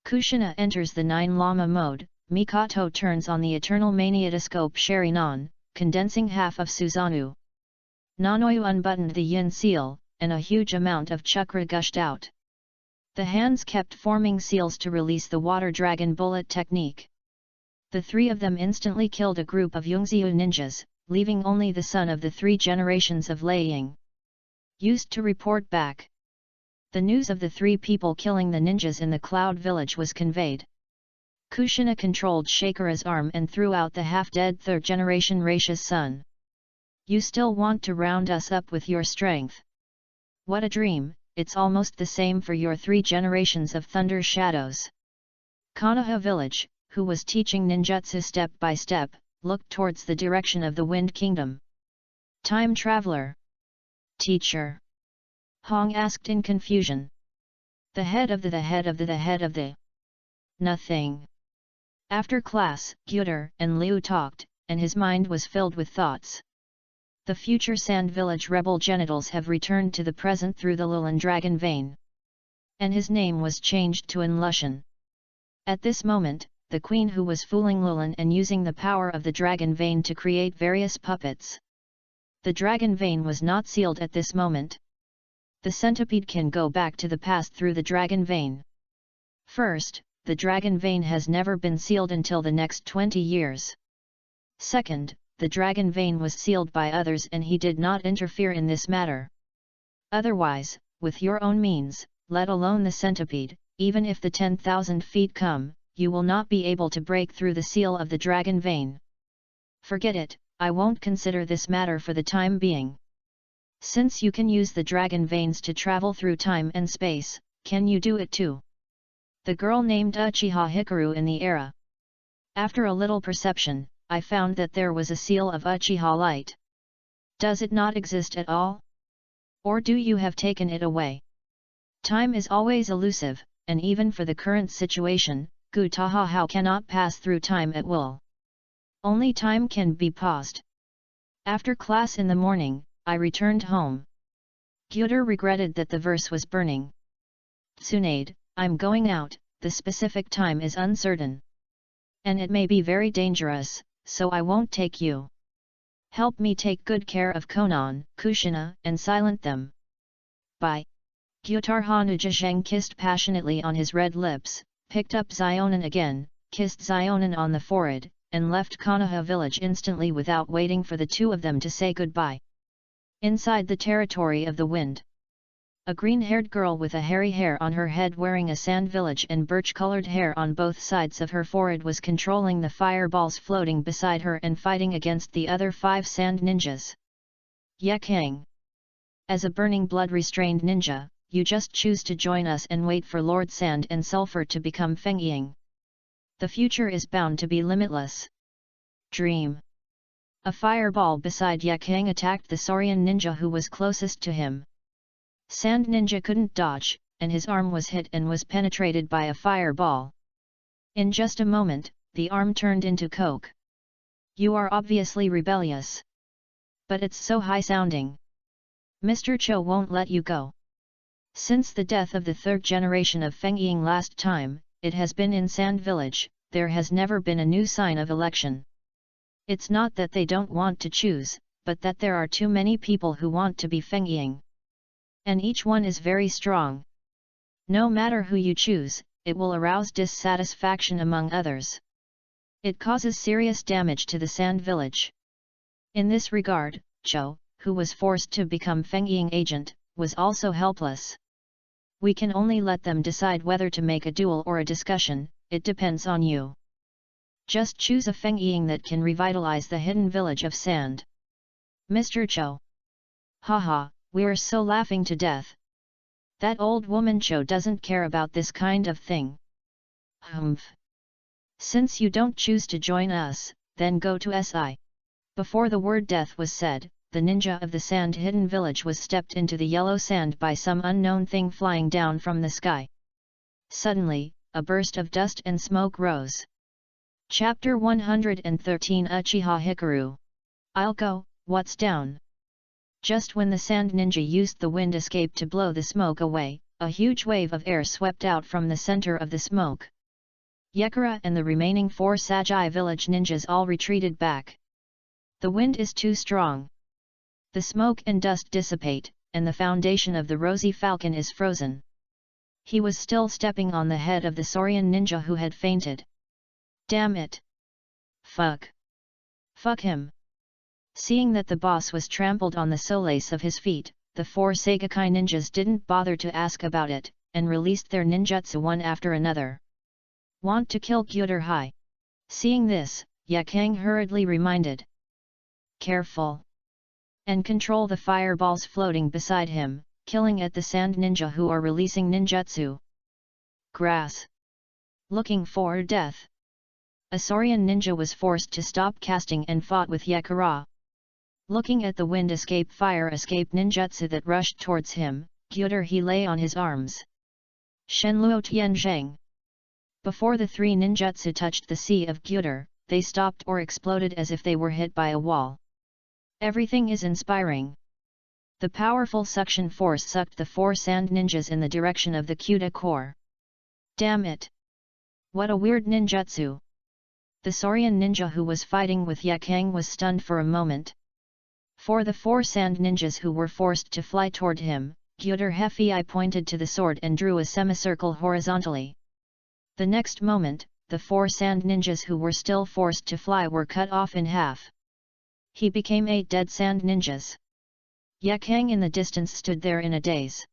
Kushina enters the 9 Lama mode, Mikoto turns on the eternal maniatoscope Sharinon, condensing half of Susanoo. Nanoyu unbuttoned the yin seal, and a huge amount of chakra gushed out. The hands kept forming seals to release the water dragon bullet technique. The 3 of them instantly killed a group of Yongzhou ninjas, leaving only the son of the 3 generations of Lei Ying. Used to report back. The news of the 3 people killing the ninjas in the Cloud Village was conveyed. Kushina controlled Shakura's arm and threw out the half-dead 3rd generation Raisha's son. You still want to round us up with your strength? What a dream, it's almost the same for your 3 generations of Thunder Shadows. Konoha village, who was teaching ninjutsu step by step, looked towards the direction of the Wind Kingdom. Time Traveler. Teacher. Hong asked in confusion. The head of the. Nothing. After class, Gyuder and Liu talked, and his mind was filled with thoughts. The future Sand Village rebel genitals have returned to the present through the Lulan dragon vein. And his name was changed to Enlushan. At this moment, the queen who was fooling Lulan and using the power of the dragon vein to create various puppets. The dragon vein was not sealed at this moment. The centipede can go back to the past through the dragon vein. First, the dragon vein has never been sealed until the next 20 years. Second, the dragon vein was sealed by others and he did not interfere in this matter. Otherwise, with your own means, let alone the centipede, even if the 10,000 feet come, you will not be able to break through the seal of the dragon vein. Forget it, I won't consider this matter for the time being. Since you can use the dragon veins to travel through time and space, can you do it too? The girl named Uchiha Hikaru in the era. After a little perception, I found that there was a seal of Uchiha light. Does it not exist at all? Or do you have taken it away? Time is always elusive, and even for the current situation, Gutaha Hao cannot pass through time at will. Only time can be paused. After class in the morning, I returned home. Gyuder regretted that the verse was burning. Tsunade, I'm going out, the specific time is uncertain. And it may be very dangerous, so I won't take you. Help me take good care of Konan, Kushina, and silent them. Bye. Gyutarha Nujajang kissed passionately on his red lips, picked up Xionan again, kissed Xionan on the forehead, and left Konoha village instantly without waiting for the two of them to say goodbye. Inside the territory of the wind. A green-haired girl with a hairy hair on her head wearing a sand village and birch-colored hair on both sides of her forehead was controlling the fireballs floating beside her and fighting against the other 5 sand ninjas. Yakang. As a burning blood-restrained ninja, you just choose to join us and wait for Lord Sand and Sulphur to become Fengying. The future is bound to be limitless. Dream. A fireball beside Yakang attacked the Saurian ninja who was closest to him. Sand ninja couldn't dodge, and his arm was hit and was penetrated by a fireball. In just a moment, the arm turned into coke. You are obviously rebellious. But it's so high-sounding. Mr. Cho won't let you go. Since the death of the 3rd generation of Fengying last time, it has been in Sand Village, there has never been a new sign of election. It's not that they don't want to choose, but that there are too many people who want to be Fengying. And each one is very strong. No matter who you choose, it will arouse dissatisfaction among others. It causes serious damage to the Sand Village. In this regard, Cho, who was forced to become Fengying agent, was also helpless. We can only let them decide whether to make a duel or a discussion, it depends on you. Just choose a Fengying that can revitalize the hidden village of sand. Mr. Cho. Haha, we're so laughing to death. That old woman Cho doesn't care about this kind of thing. Humph. Since you don't choose to join us, then go to SI. Before the word death was said, the ninja of the sand hidden village was stepped into the yellow sand by some unknown thing flying down from the sky. Suddenly, a burst of dust and smoke rose. Chapter 113 Uchiha Hikaru. I'll go, what's down? Just when the sand ninja used the wind escape to blow the smoke away, a huge wave of air swept out from the center of the smoke. Yekara and the remaining 4 Sajai village ninjas all retreated back. The wind is too strong. The smoke and dust dissipate, and the foundation of the Rosy Falcon is frozen. He was still stepping on the head of the Saurian ninja who had fainted. Damn it! Fuck! Fuck him! Seeing that the boss was trampled on the soles of his feet, the 4 Seigakai ninjas didn't bother to ask about it, and released their ninjutsu one after another. Want to kill Gyuder Hai? Seeing this, Yakang hurriedly reminded. Careful! And control the fireballs floating beside him, killing at the sand ninja who are releasing ninjutsu. Grass! Looking for death! A Saurian ninja was forced to stop casting and fought with Yakara. Looking at the wind escape fire escape ninjutsu that rushed towards him, Gyuder he lay on his arms. Shenluo Tianzhang. Before the 3 ninjutsu touched the sea of Gyuder, they stopped or exploded as if they were hit by a wall. Everything is inspiring. The powerful suction force sucked the 4 sand ninjas in the direction of the Kyuda core. Damn it! What a weird ninjutsu! The Saurian ninja who was fighting with Yakang was stunned for a moment. For the 4 sand ninjas who were forced to fly toward him, Gyutar Hefei pointed to the sword and drew a semicircle horizontally. The next moment, the 4 sand ninjas who were still forced to fly were cut off in half. He became 8 dead sand ninjas. Yakang in the distance stood there in a daze.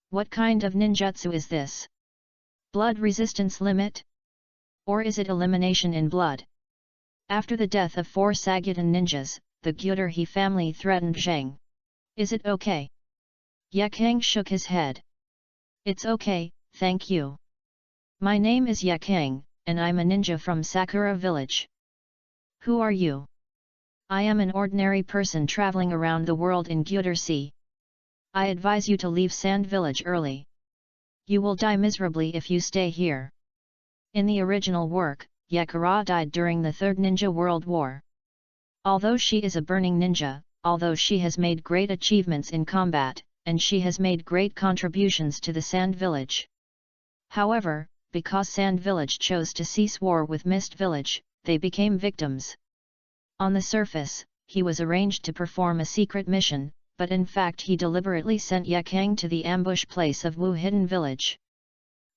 What kind of ninjutsu is this? Blood resistance limit? Or is it elimination in blood? After the death of 4 Sagyutan ninjas, the Gyutar He family threatened Zhang. Is it okay? Yakang shook his head. It's okay, thank you. My name is Yakang, and I'm a ninja from Sakura village. Who are you? I am an ordinary person traveling around the world in Gyutar Sea. I advise you to leave Sand Village early. You will die miserably if you stay here. In the original work, Yakura died during the Third Ninja World War. Although she is a burning ninja, although she has made great achievements in combat, and she has made great contributions to the Sand Village. However, because Sand Village chose to cease war with Mist Village, they became victims. On the surface, he was arranged to perform a secret mission, but in fact he deliberately sent Yakang to the ambush place of Wu Hidden Village.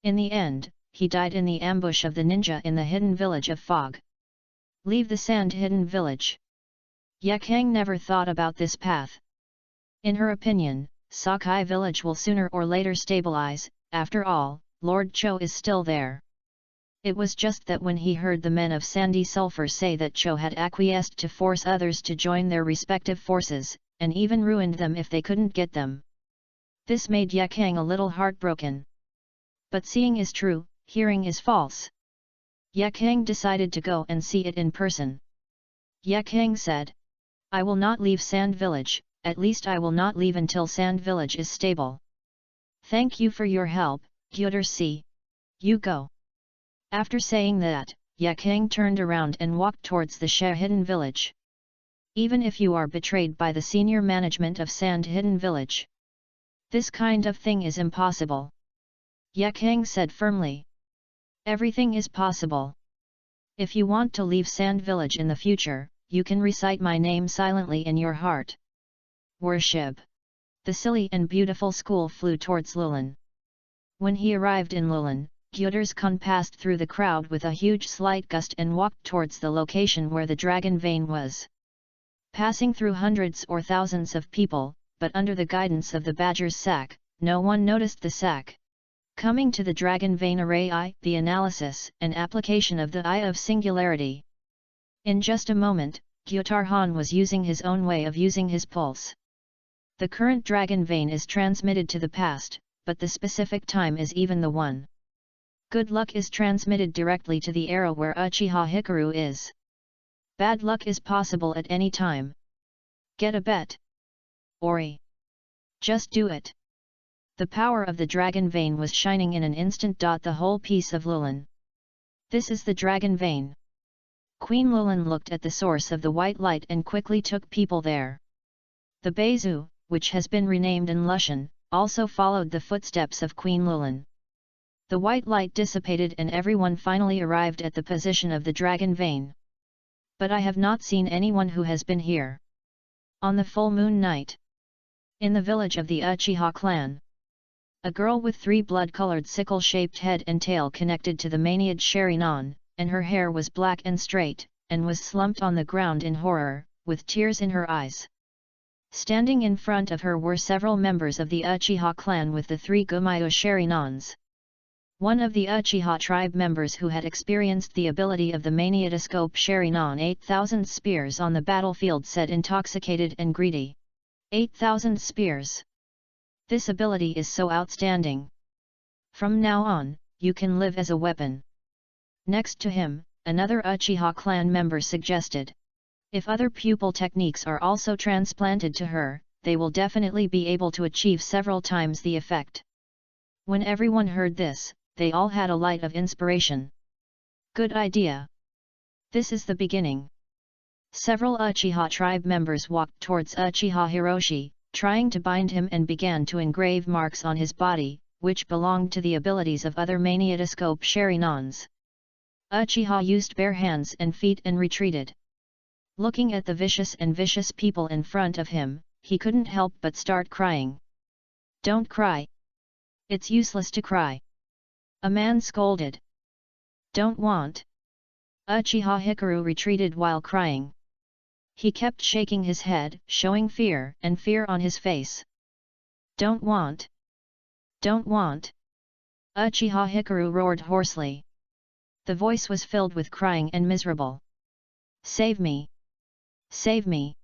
In the end, he died in the ambush of the ninja in the hidden village of Fog. Leave the Sand Hidden Village. Yakang never thought about this path. In her opinion, Sakai village will sooner or later stabilize. After all, Lord Cho is still there. It was just that when he heard the men of Sandy Sulphur say that Cho had acquiesced to force others to join their respective forces, and even ruined them if they couldn't get them. This made Yakang a little heartbroken. But seeing is true, hearing is false. Yakang decided to go and see it in person. Yakang said, I will not leave Sand Village, at least I will not leave until Sand Village is stable. Thank you for your help, Gyutar Sea. You go. After saying that, Yakang turned around and walked towards the Hidden Village. Even if you are betrayed by the senior management of Sand Hidden Village, this kind of thing is impossible. Yakang said firmly. Everything is possible. If you want to leave Sand Village in the future, you can recite my name silently in your heart. Worship. The silly and beautiful school flew towards Lulin. When he arrived in Lulin, Gyutar's Kun passed through the crowd with a huge slight gust and walked towards the location where the dragon vein was. Passing through hundreds or thousands of people, but under the guidance of the badger's sack, no one noticed the sack. Coming to the dragon vein array the analysis and application of the eye of singularity. In just a moment, Gyutar Han was using his own way of using his pulse. The current dragon vein is transmitted to the past, but the specific time is even the one. Good luck is transmitted directly to the era where Uchiha Hikaru is. Bad luck is possible at any time. Get a bet. Ori. Just do it. The power of the dragon vein was shining in an instant. The whole piece of Lulin. This is the dragon vein. Queen Lulin looked at the source of the white light and quickly took people there. The Beizu, which has been renamed in Lushan, also followed the footsteps of Queen Lulin. The white light dissipated and everyone finally arrived at the position of the dragon vein. But I have not seen anyone who has been here. On the full moon night. In the village of the Uchiha clan. A girl with 3 blood-colored sickle-shaped head and tail connected to the Maenad Sherinon, and her hair was black and straight, and was slumped on the ground in horror, with tears in her eyes. Standing in front of her were several members of the Uchiha clan with the 3 Gumayo Sherinons. One of the Uchiha tribe members who had experienced the ability of the Maniatoscope Sherinon 8,000 spears on the battlefield said, intoxicated and greedy. 8,000 spears. This ability is so outstanding. From now on, you can live as a weapon. Next to him, another Uchiha clan member suggested. If other pupil techniques are also transplanted to her, they will definitely be able to achieve several times the effect. When everyone heard this, they all had a light of inspiration. Good idea. This is the beginning. Several Uchiha tribe members walked towards Uchiha Hiroshi, trying to bind him, and began to engrave marks on his body, which belonged to the abilities of other Maniatoscope Sherinons. Uchiha used bare hands and feet and retreated. Looking at the vicious people in front of him, he couldn't help but start crying. Don't cry. It's useless to cry. A man scolded. Don't want. Uchiha Hikaru retreated while crying. He kept shaking his head, showing fear on his face. Don't want. Don't want. Uchiha Hikaru roared hoarsely. The voice was filled with crying and miserable. Save me! Save me!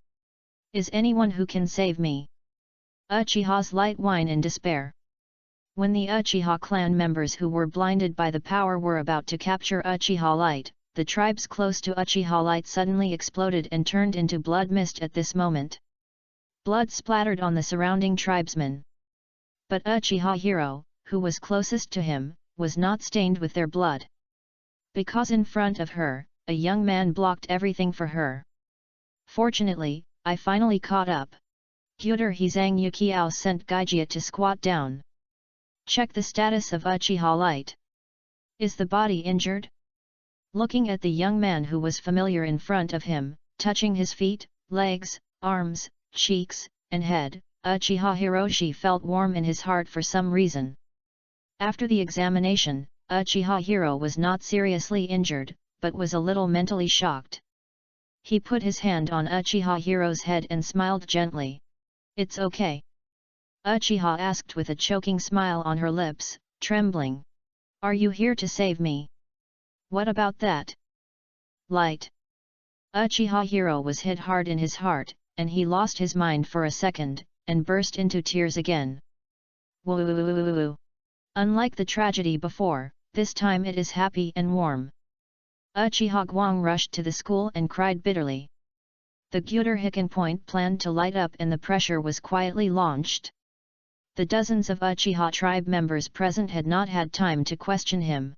Is anyone who can save me? Uchiha's light whined in despair. When the Uchiha clan members who were blinded by the power were about to capture Uchiha Light, the tribes close to Uchiha Light suddenly exploded and turned into blood mist at this moment. Blood splattered on the surrounding tribesmen. But Uchiha Hero, who was closest to him, was not stained with their blood. Because in front of her, a young man blocked everything for her. Fortunately, I finally caught up. Gyuder Hizang Yukiao sent Gaijia to squat down. Check the status of Uchiha Light. Is the body injured? Looking at the young man who was familiar in front of him, touching his feet, legs, arms, cheeks, and head, Uchiha Hiroshi felt warm in his heart for some reason. After the examination, Uchiha Hiro was not seriously injured, but was a little mentally shocked. He put his hand on Uchiha Hiro's head and smiled gently. It's okay. Uchiha asked with a choking smile on her lips, trembling. Are you here to save me? What about that? Light. Uchiha Hiro was hit hard in his heart, and he lost his mind for a second, and burst into tears again. Woo. Unlike the tragedy before, this time it is happy and warm. Uchiha Guang rushed to the school and cried bitterly. The Gyuder Hiken point planned to light up and the pressure was quietly launched. The dozens of Uchiha tribe members present had not had time to question him.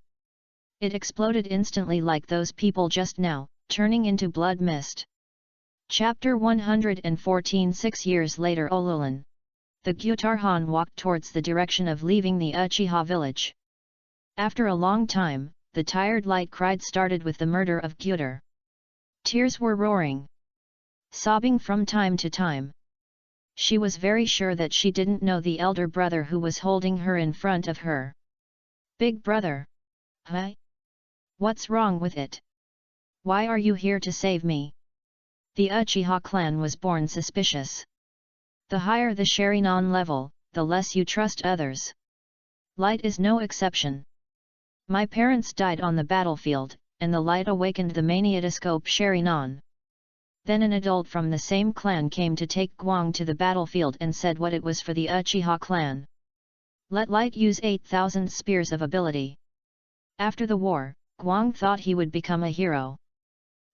It exploded instantly like those people just now, turning into blood mist. Chapter 114 6 years later Olulan. The Gyutarhan walked towards the direction of leaving the Uchiha village. After a long time, the tired Light cried started with the murder of Gyutar. Tears were roaring. Sobbing from time to time. She was very sure that she didn't know the elder brother who was holding her in front of her. Big brother. Huh? What's wrong with it? Why are you here to save me? The Uchiha clan was born suspicious. The higher the Sharinon level, the less you trust others. Light is no exception. My parents died on the battlefield, and the Light awakened the Maniatoscope Sharinon. Then an adult from the same clan came to take Guang to the battlefield and said what it was for the Uchiha clan. Let Light use 8,000 spears of ability. After the war, Guang thought he would become a hero.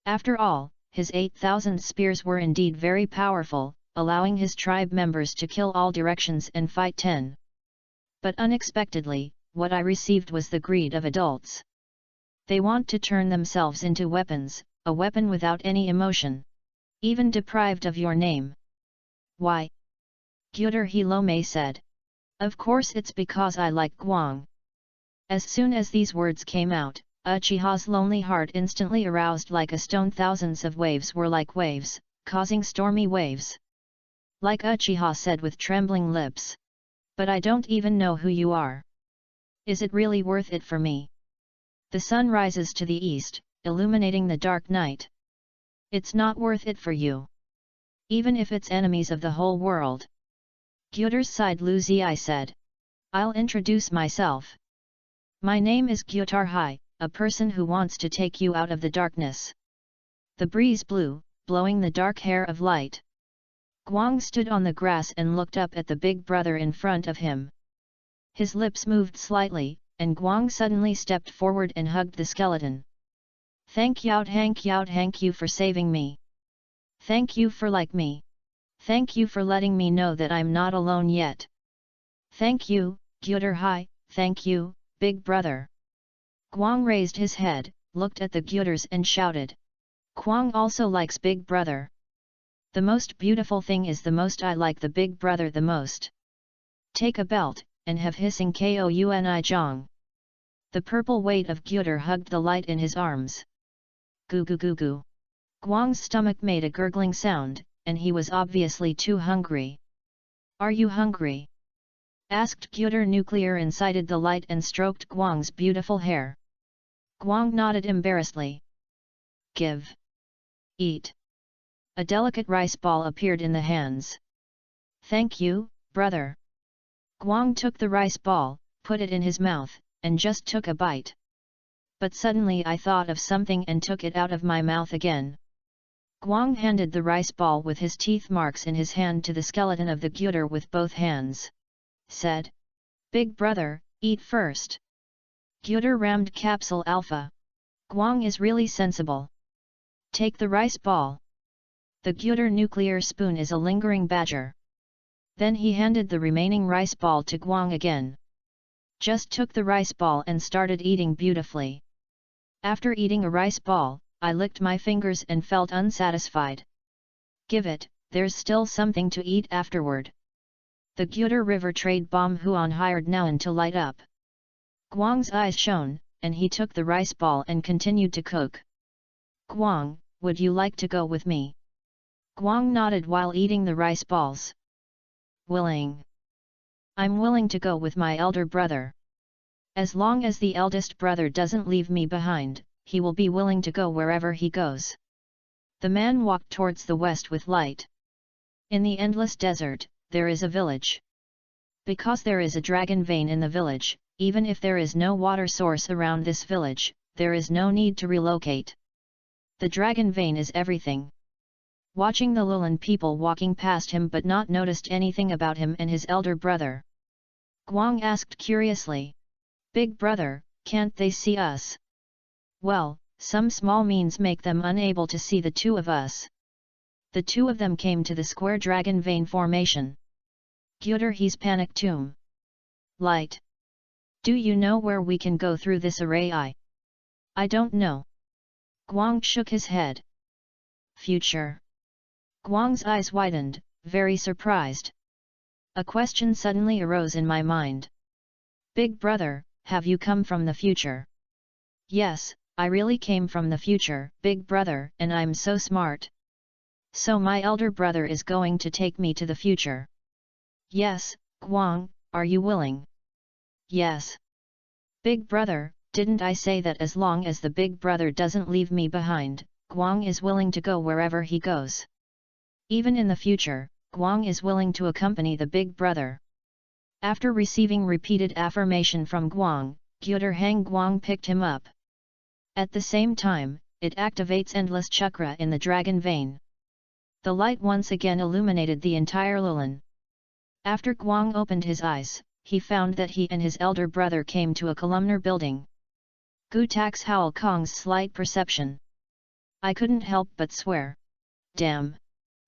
After all, his 8,000 spears were indeed very powerful, allowing his tribe members to kill all directions and fight 10. But unexpectedly, what I received was the greed of adults. They want to turn themselves into weapons, a weapon without any emotion. Even deprived of your name. Why? Gyuder Hilome said. Of course it's because I like Guang. As soon as these words came out, Uchiha's lonely heart instantly aroused like a stone. Thousands of waves were like waves, causing stormy waves. Like Uchiha said with trembling lips. But I don't even know who you are. Is it really worth it for me? The sun rises to the east, illuminating the dark night. It's not worth it for you. Even if it's enemies of the whole world. Gyuder's side Lu Ziyi said. I'll introduce myself. My name is Gyutar Hai, a person who wants to take you out of the darkness. The breeze blew, blowing the dark hair of Light. Guang stood on the grass and looked up at the big brother in front of him. His lips moved slightly, and Guang suddenly stepped forward and hugged the skeleton. Thank you for saving me. Thank you for like me. Thank you for letting me know that I'm not alone yet. Thank you, Gyutar Hai, thank you, big brother. Guang raised his head, looked at the Gyutars and shouted. Guang also likes big brother. The most beautiful thing is the most I like the big brother the most. Take a belt, and have hissing kouni jong. The purple weight of Gyutar hugged the Light in his arms. Goo goo goo goo. Guang's stomach made a gurgling sound, and he was obviously too hungry. Are you hungry? asked Gyutar Nuclear, incited the light and stroked Guang's beautiful hair. Guang nodded embarrassedly. Give. Eat. A delicate rice ball appeared in the hands. Thank you, brother. Guang took the rice ball, put it in his mouth, and just took a bite. But suddenly I thought of something and took it out of my mouth again. Guang handed the rice ball with his teeth marks in his hand to the skeleton of the Gyutar with both hands. Said, Big brother, eat first. Gyutar rammed capsule alpha. Guang is really sensible. Take the rice ball. The Gyutar Nuclear spoon is a lingering badger. Then he handed the remaining rice ball to Guang again. Just took the rice ball and started eating beautifully. After eating a rice ball, I licked my fingers and felt unsatisfied. Give it, there's still something to eat afterward. The Gyutar River trade bomb Huan hired Naon to light up. Guang's eyes shone, and he took the rice ball and continued to cook. Guang, would you like to go with me? Guang nodded while eating the rice balls. Willing. I'm willing to go with my elder brother. As long as the eldest brother doesn't leave me behind, he will be willing to go wherever he goes. The man walked towards the west with light. In the endless desert, there is a village. Because there is a dragon vein in the village, even if there is no water source around this village, there is no need to relocate. The dragon vein is everything. Watching the Lulan people walking past him but not noticed anything about him and his elder brother. Guang asked curiously. Big brother, can't they see us? Well, some small means make them unable to see the two of us. The two of them came to the square dragon vein formation. Gyutar he's panic tomb. Light. Do you know where we can go through this array? I don't know. Guang shook his head. Future. Guang's eyes widened, very surprised. A question suddenly arose in my mind. Big brother, have you come from the future? Yes, I really came from the future, big brother, and I'm so smart. So my elder brother is going to take me to the future. Yes, Guang, are you willing? Yes. Big brother, didn't I say that as long as the big brother doesn't leave me behind, Guang is willing to go wherever he goes. Even in the future, Guang is willing to accompany the big brother. After receiving repeated affirmation from Guang, Gyutar Hang Guang picked him up. At the same time, it activates endless chakra in the dragon vein. The light once again illuminated the entire Lulan. After Guang opened his eyes, he found that he and his elder brother came to a columnar building. Gu Tax Howl Kong's slight perception. I couldn't help but swear. Damn!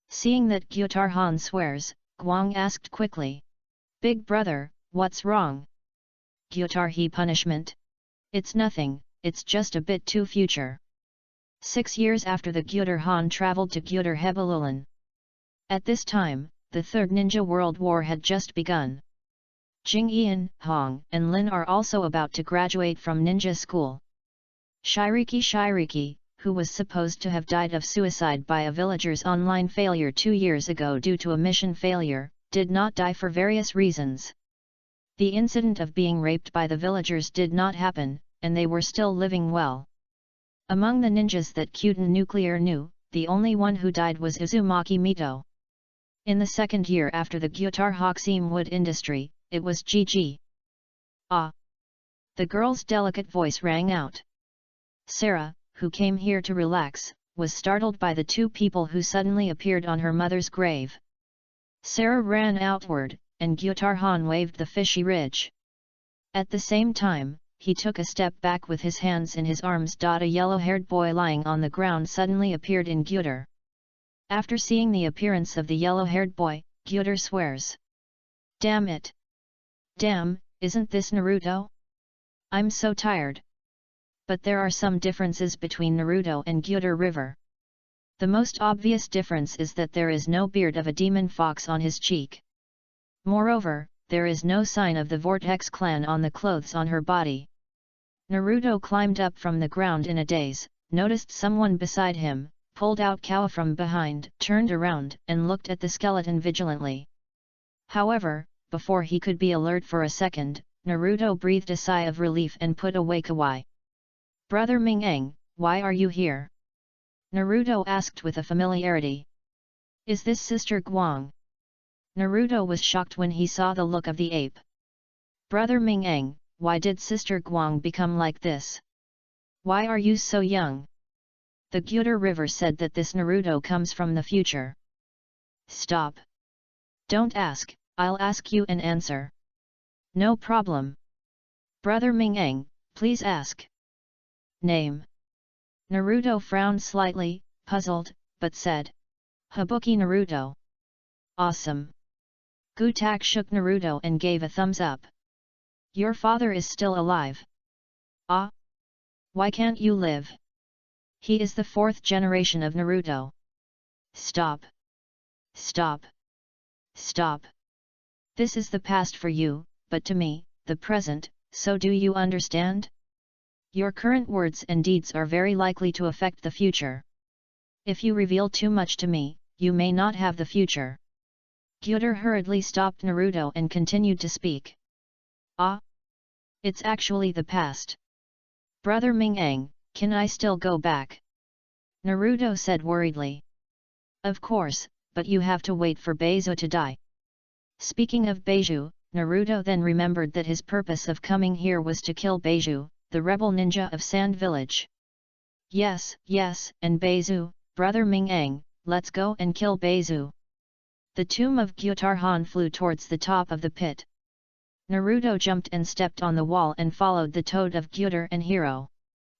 Seeing that Gyutar Han swears, Guang asked quickly. Big brother, what's wrong? Gyutar he punishment? It's nothing, it's just a bit too future. 6 years after the Gyutar Han traveled to Gyutar Hebalulan. At this time, the Third Ninja World War had just begun. Jing Ian, Hong, and Lin are also about to graduate from ninja school. Shiriki, who was supposed to have died of suicide by a villager's online failure 2 years ago due to a mission failure, did not die for various reasons. The incident of being raped by the villagers did not happen, and they were still living well. Among the ninjas that Kyuden Nuclear knew, the only one who died was Uzumaki Mito. In the second year after the Gyutar Hoxime wood industry, it was Gigi. Ah! The girl's delicate voice rang out. Sarah, who came here to relax, was startled by the two people who suddenly appeared on her mother's grave. Sarah ran outward, and Gyutar Han waved the fishy ridge. At the same time, he took a step back with his hands in his arms. A yellow-haired boy lying on the ground suddenly appeared in Gyutar. After seeing the appearance of the yellow-haired boy, Gyutar swears. Damn it! Damn, isn't this Naruto? I'm so tired. But there are some differences between Naruto and Gyutar River. The most obvious difference is that there is no beard of a demon fox on his cheek. Moreover, there is no sign of the Vortex clan on the clothes on her body. Naruto climbed up from the ground in a daze, noticed someone beside him, pulled out Kawa from behind, turned around, and looked at the skeleton vigilantly. However, before he could be alert for a second, Naruto breathed a sigh of relief and put away kawaii. "Brother Ming-eng, why are you here?" Naruto asked with a familiarity. "Is this Sister Guang?" Naruto was shocked when he saw the look of the ape. "Brother Ming-eng, why did Sister Guang become like this? Why are you so young?" The Gyutar River said that this Naruto comes from the future. "Stop! Don't ask, I'll ask you an answer." "No problem. Brother Ming-eng, please ask." "Name?" Naruto frowned slightly, puzzled, but said, "Habuki Naruto." "Awesome." Gutak shook Naruto and gave a thumbs up. "Your father is still alive." "Ah? Why can't you live? He is the 4th generation of Naruto." "Stop! Stop! Stop! This is the past for you, but to me, the present, so do you understand? Your current words and deeds are very likely to affect the future. If you reveal too much to me, you may not have the future." Gyutar hurriedly stopped Naruto and continued to speak. "Ah? It's actually the past. Brother Ming-eng, can I still go back?" Naruto said worriedly. "Of course, but you have to wait for Beizu to die." Speaking of Beizu, Naruto then remembered that his purpose of coming here was to kill Beizu, the rebel ninja of Sand Village. Yes, and Beizu, Brother Ming-eng, let's go and kill Beizu." The tomb of Gyutar Han flew towards the top of the pit. Naruto jumped and stepped on the wall and followed the toad of Gyutar and Hiro.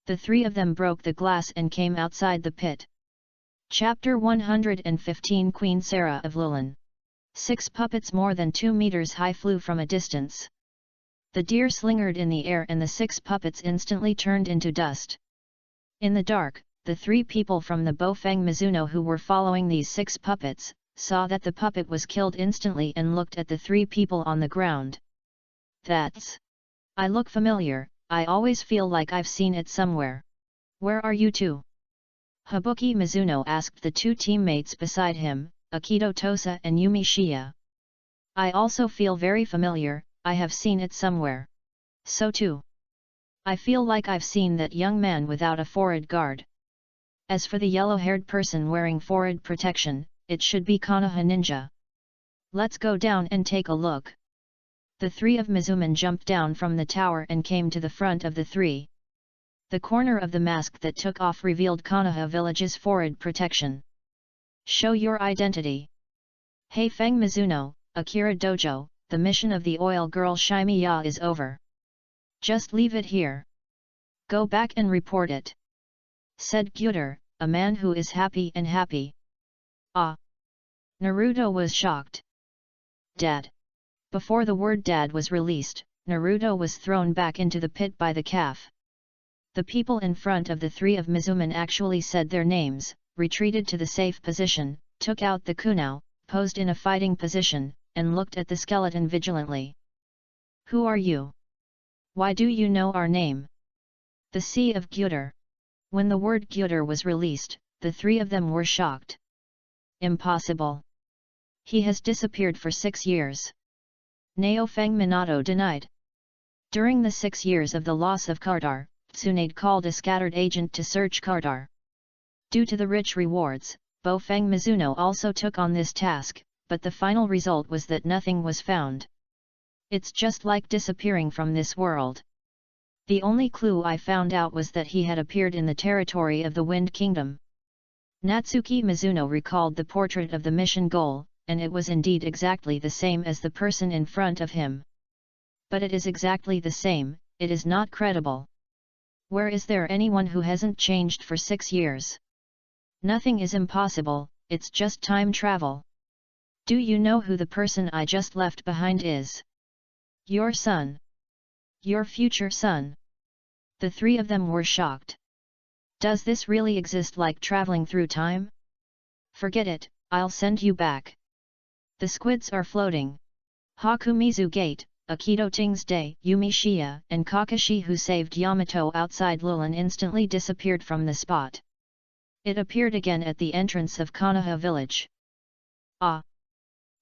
The three of them broke the glass and came outside the pit. Chapter 115 Queen Sarah of Lulin. 6 puppets more than 2 meters high flew from a distance. The deer slingered in the air and the 6 puppets instantly turned into dust. In the dark, the 3 people from the Bofang Mizuno who were following these 6 puppets, saw that the puppet was killed instantly and looked at the 3 people on the ground. "That's... I look familiar, I always feel like I've seen it somewhere. Where are you two?" Habuki Mizuno asked the 2 teammates beside him, Akito Tosa and Yumi Shia. "I also feel very familiar, I have seen it somewhere." "So too. I feel like I've seen that young man without a forehead guard. As for the yellow-haired person wearing forehead protection, it should be Konoha Ninja. Let's go down and take a look." The 3 of Mizumen jumped down from the tower and came to the front of the 3. The corner of the mask that took off revealed Konoha Village's forehead protection. "Show your identity." "Hey Feng Mizuno, Akira Dojo, the mission of the oil girl Shimiya is over. Just leave it here. Go back and report it," said Gyutar, a man who is happy and happy. "Ah!" Naruto was shocked. "Dad." Before the word "Dad" was released, Naruto was thrown back into the pit by the calf. The people in front of the 3 of Mizumen actually said their names, retreated to the safe position, took out the kunao, posed in a fighting position, and looked at the skeleton vigilantly. "Who are you? Why do you know our name?" "The Sea of Gyutar." When the word Gyutar was released, the 3 of them were shocked. "Impossible. He has disappeared for 6 years. Nao Feng Minato denied. During the 6 years of the loss of Kardar, Tsunade called a scattered agent to search Kardar. Due to the rich rewards, Bofang Mizuno also took on this task, but the final result was that nothing was found. It's just like disappearing from this world. The only clue I found out was that he had appeared in the territory of the Wind Kingdom." Natsuki Mizuno recalled the portrait of the mission goal, and it was indeed exactly the same as the person in front of him. But it is exactly the same, it is not credible. Where is there anyone who hasn't changed for 6 years? Nothing is impossible, it's just time travel. Do you know who the person I just left behind is? Your son. Your future son. The 3 of them were shocked. Does this really exist, like traveling through time? Forget it, I'll send you back. The squids are floating. Hakumizu Gate, Akito Ting's Day, Yumi Shia and Kakashi who saved Yamato outside Lulin instantly disappeared from the spot. It appeared again at the entrance of Konoha village. "Ah!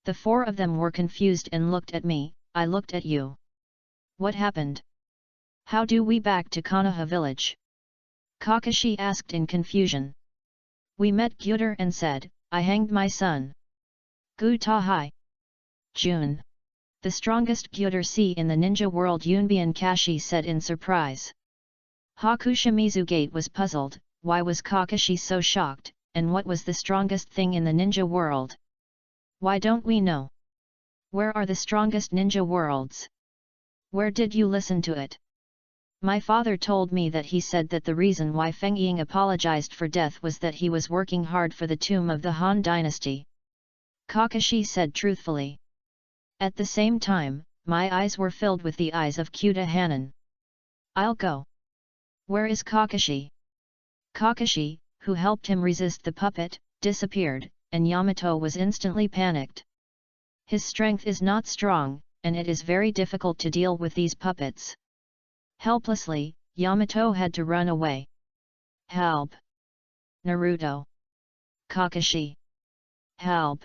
The four of them were confused and looked at me, I looked at you. What happened? How do we back to Konoha village? Kakashi asked in confusion. We met Gyuder and said, I hanged my son. Gu Tahai. June. The strongest Gyuder in the ninja world, Yunbian Kashi said in surprise. Hakushimizu Gate was puzzled, why was Kakashi so shocked, and what was the strongest thing in the ninja world? Why don't we know? Where are the strongest ninja worlds? Where did you listen to it? My father told me that he said that the reason why Feng Ying apologized for death was that he was working hard for the tomb of the Han dynasty. Kakashi said truthfully. At the same time, my eyes were filled with the eyes of Kyuta Hanan. I'll go. Where is Kakashi? Kakashi, who helped him resist the puppet, disappeared, and Yamato was instantly panicked. His strength is not strong, and it is very difficult to deal with these puppets. Helplessly, Yamato had to run away. Help! Naruto! Kakashi! Help!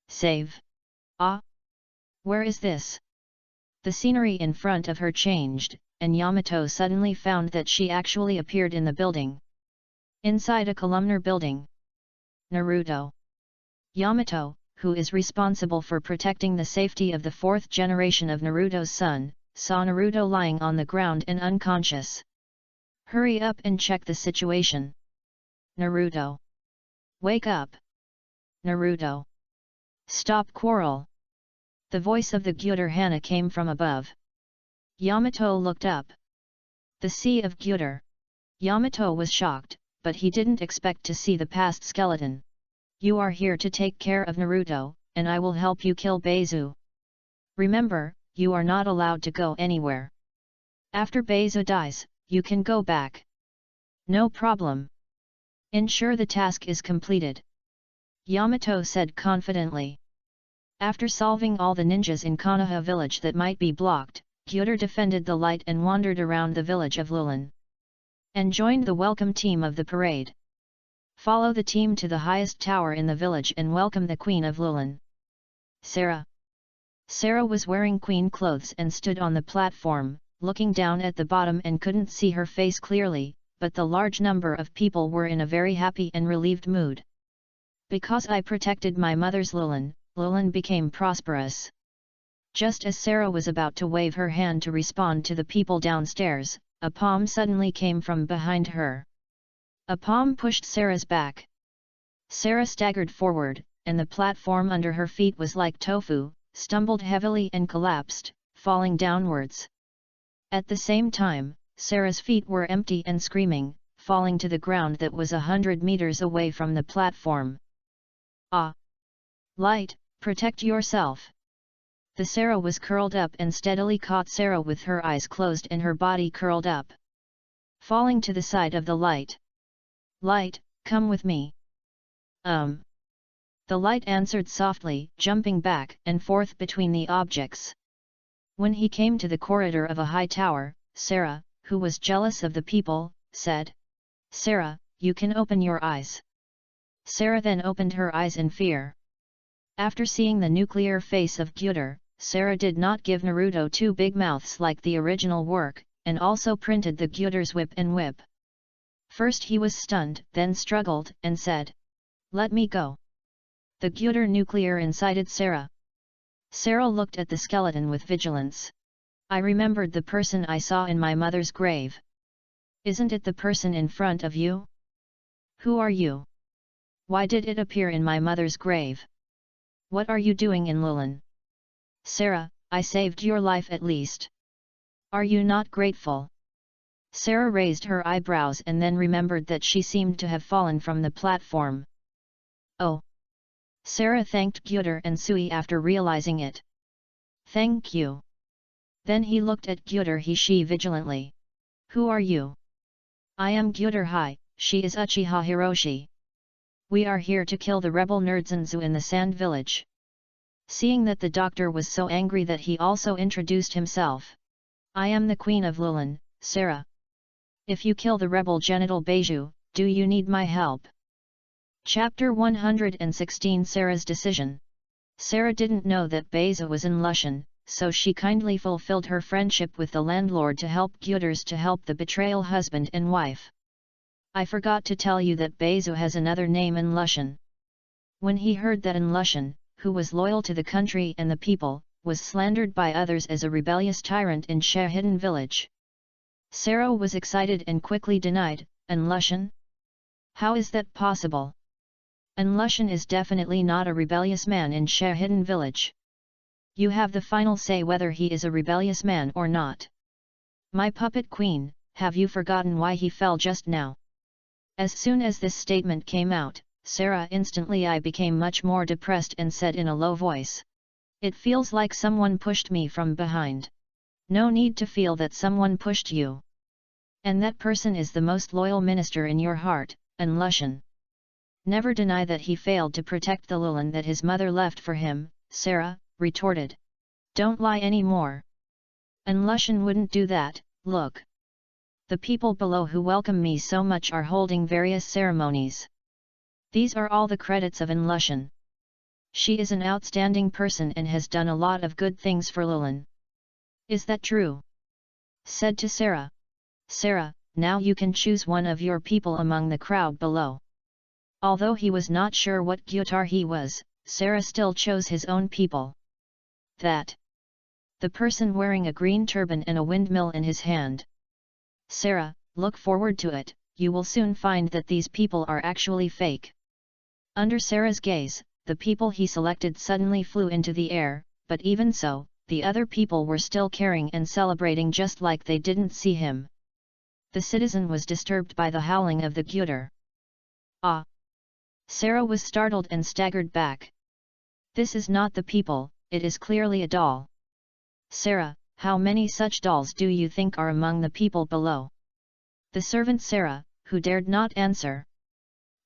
Save! Ah! Where is this? The scenery in front of her changed, and Yamato suddenly found that she actually appeared in the building. Inside a columnar building. Naruto. Yamato, who is responsible for protecting the safety of the fourth generation of Naruto's son, saw Naruto lying on the ground and unconscious. Hurry up and check the situation. Naruto. Wake up. Naruto. Stop quarrel. The voice of the Gyuder Hana came from above. Yamato looked up. The Sea of Gyuder. Yamato was shocked, but he didn't expect to see the past skeleton. You are here to take care of Naruto, and I will help you kill Beizu. Remember, you are not allowed to go anywhere. After Beizu dies, you can go back. No problem. Ensure the task is completed. Yamato said confidently. After solving all the ninjas in Konoha village that might be blocked, Gyuder defended the light and wandered around the village of Lulin. And joined the welcome team of the parade. Follow the team to the highest tower in the village and welcome the Queen of Lulin. Sarah. Sarah was wearing queen clothes and stood on the platform, looking down at the bottom and couldn't see her face clearly, but the large number of people were in a very happy and relieved mood. Because I protected my mother's Lulin, Lulin became prosperous. Just as Sarah was about to wave her hand to respond to the people downstairs, a palm suddenly came from behind her. A palm pushed Sarah's back. Sarah staggered forward, and the platform under her feet was like tofu, stumbled heavily and collapsed, falling downwards. At the same time, Sarah's feet were empty and screaming, falling to the ground that was 100 meters away from the platform. Ah! Light, protect yourself! The Sarah was curled up and steadily caught Sarah with her eyes closed and her body curled up. Falling to the side of the light. Light, come with me. The light answered softly, jumping back and forth between the objects. When he came to the corridor of a high tower, Sarah, who was jealous of the people, said, Sarah, you can open your eyes. Sarah then opened her eyes in fear. After seeing the nuclear face of Gyuder, Sarah did not give Naruto two big mouths like the original work, and also printed the Gyuder's whip and whip. First he was stunned, then struggled, and said, Let me go. The Gyuder nuclear incited Sarah. Sarah looked at the skeleton with vigilance. I remembered the person I saw in my mother's grave. Isn't it the person in front of you? Who are you? Why did it appear in my mother's grave? What are you doing in Lulin? Sarah, I saved your life at least. Are you not grateful? Sarah raised her eyebrows and then remembered that she seemed to have fallen from the platform. Oh! Sarah thanked Gyuder and Sui after realizing it. Thank you. Then he looked at Gyuder Hishi vigilantly. Who are you? I am Gyuder Hai, she is Uchiha Hiroshi. We are here to kill the rebel Nerdzenzu in the Sand Village. Seeing that the doctor was so angry that he also introduced himself. I am the Queen of Lulin, Sarah. If you kill the rebel genital Beiju, do you need my help? Chapter 116 Sarah's Decision. Sarah didn't know that Beza was in Lushan, so she kindly fulfilled her friendship with the landlord to help Gyuters to help the betrayal husband and wife. I forgot to tell you that Beza has another name in Lushan. When he heard that in Lushan, who was loyal to the country and the people, was slandered by others as a rebellious tyrant in Shahidin village. Sarah was excited and quickly denied, "An Lushan? How is that possible? An Lushan is definitely not a rebellious man in Shahidin village. You have the final say whether he is a rebellious man or not. My puppet queen, have you forgotten why he fell just now?" As soon as this statement came out, Sarah instantly became much more depressed and said in a low voice, "It feels like someone pushed me from behind." No need to feel that someone pushed you. And that person is the most loyal minister in your heart, An Lushan. Never deny that he failed to protect the Lulan that his mother left for him, Sarah retorted. Don't lie any more. An Lushan wouldn't do that. Look. The people below who welcome me so much are holding various ceremonies. These are all the credits of An Lushan. She is an outstanding person and has done a lot of good things for Lulan. Is that true? Said to Sarah. Sarah, now you can choose one of your people among the crowd below. Although he was not sure what Gyutar he was, Sarah still chose his own people. That. The person wearing a green turban and a windmill in his hand. Sarah, look forward to it, you will soon find that these people are actually fake. Under Sarah's gaze, the people he selected suddenly flew into the air, but even so, the other people were still caring and celebrating just like they didn't see him. The citizen was disturbed by the howling of the Gyutar. Ah! Sarah was startled and staggered back. This is not the people, it is clearly a doll. Sarah, how many such dolls do you think are among the people below? The servant Sarah, who dared not answer.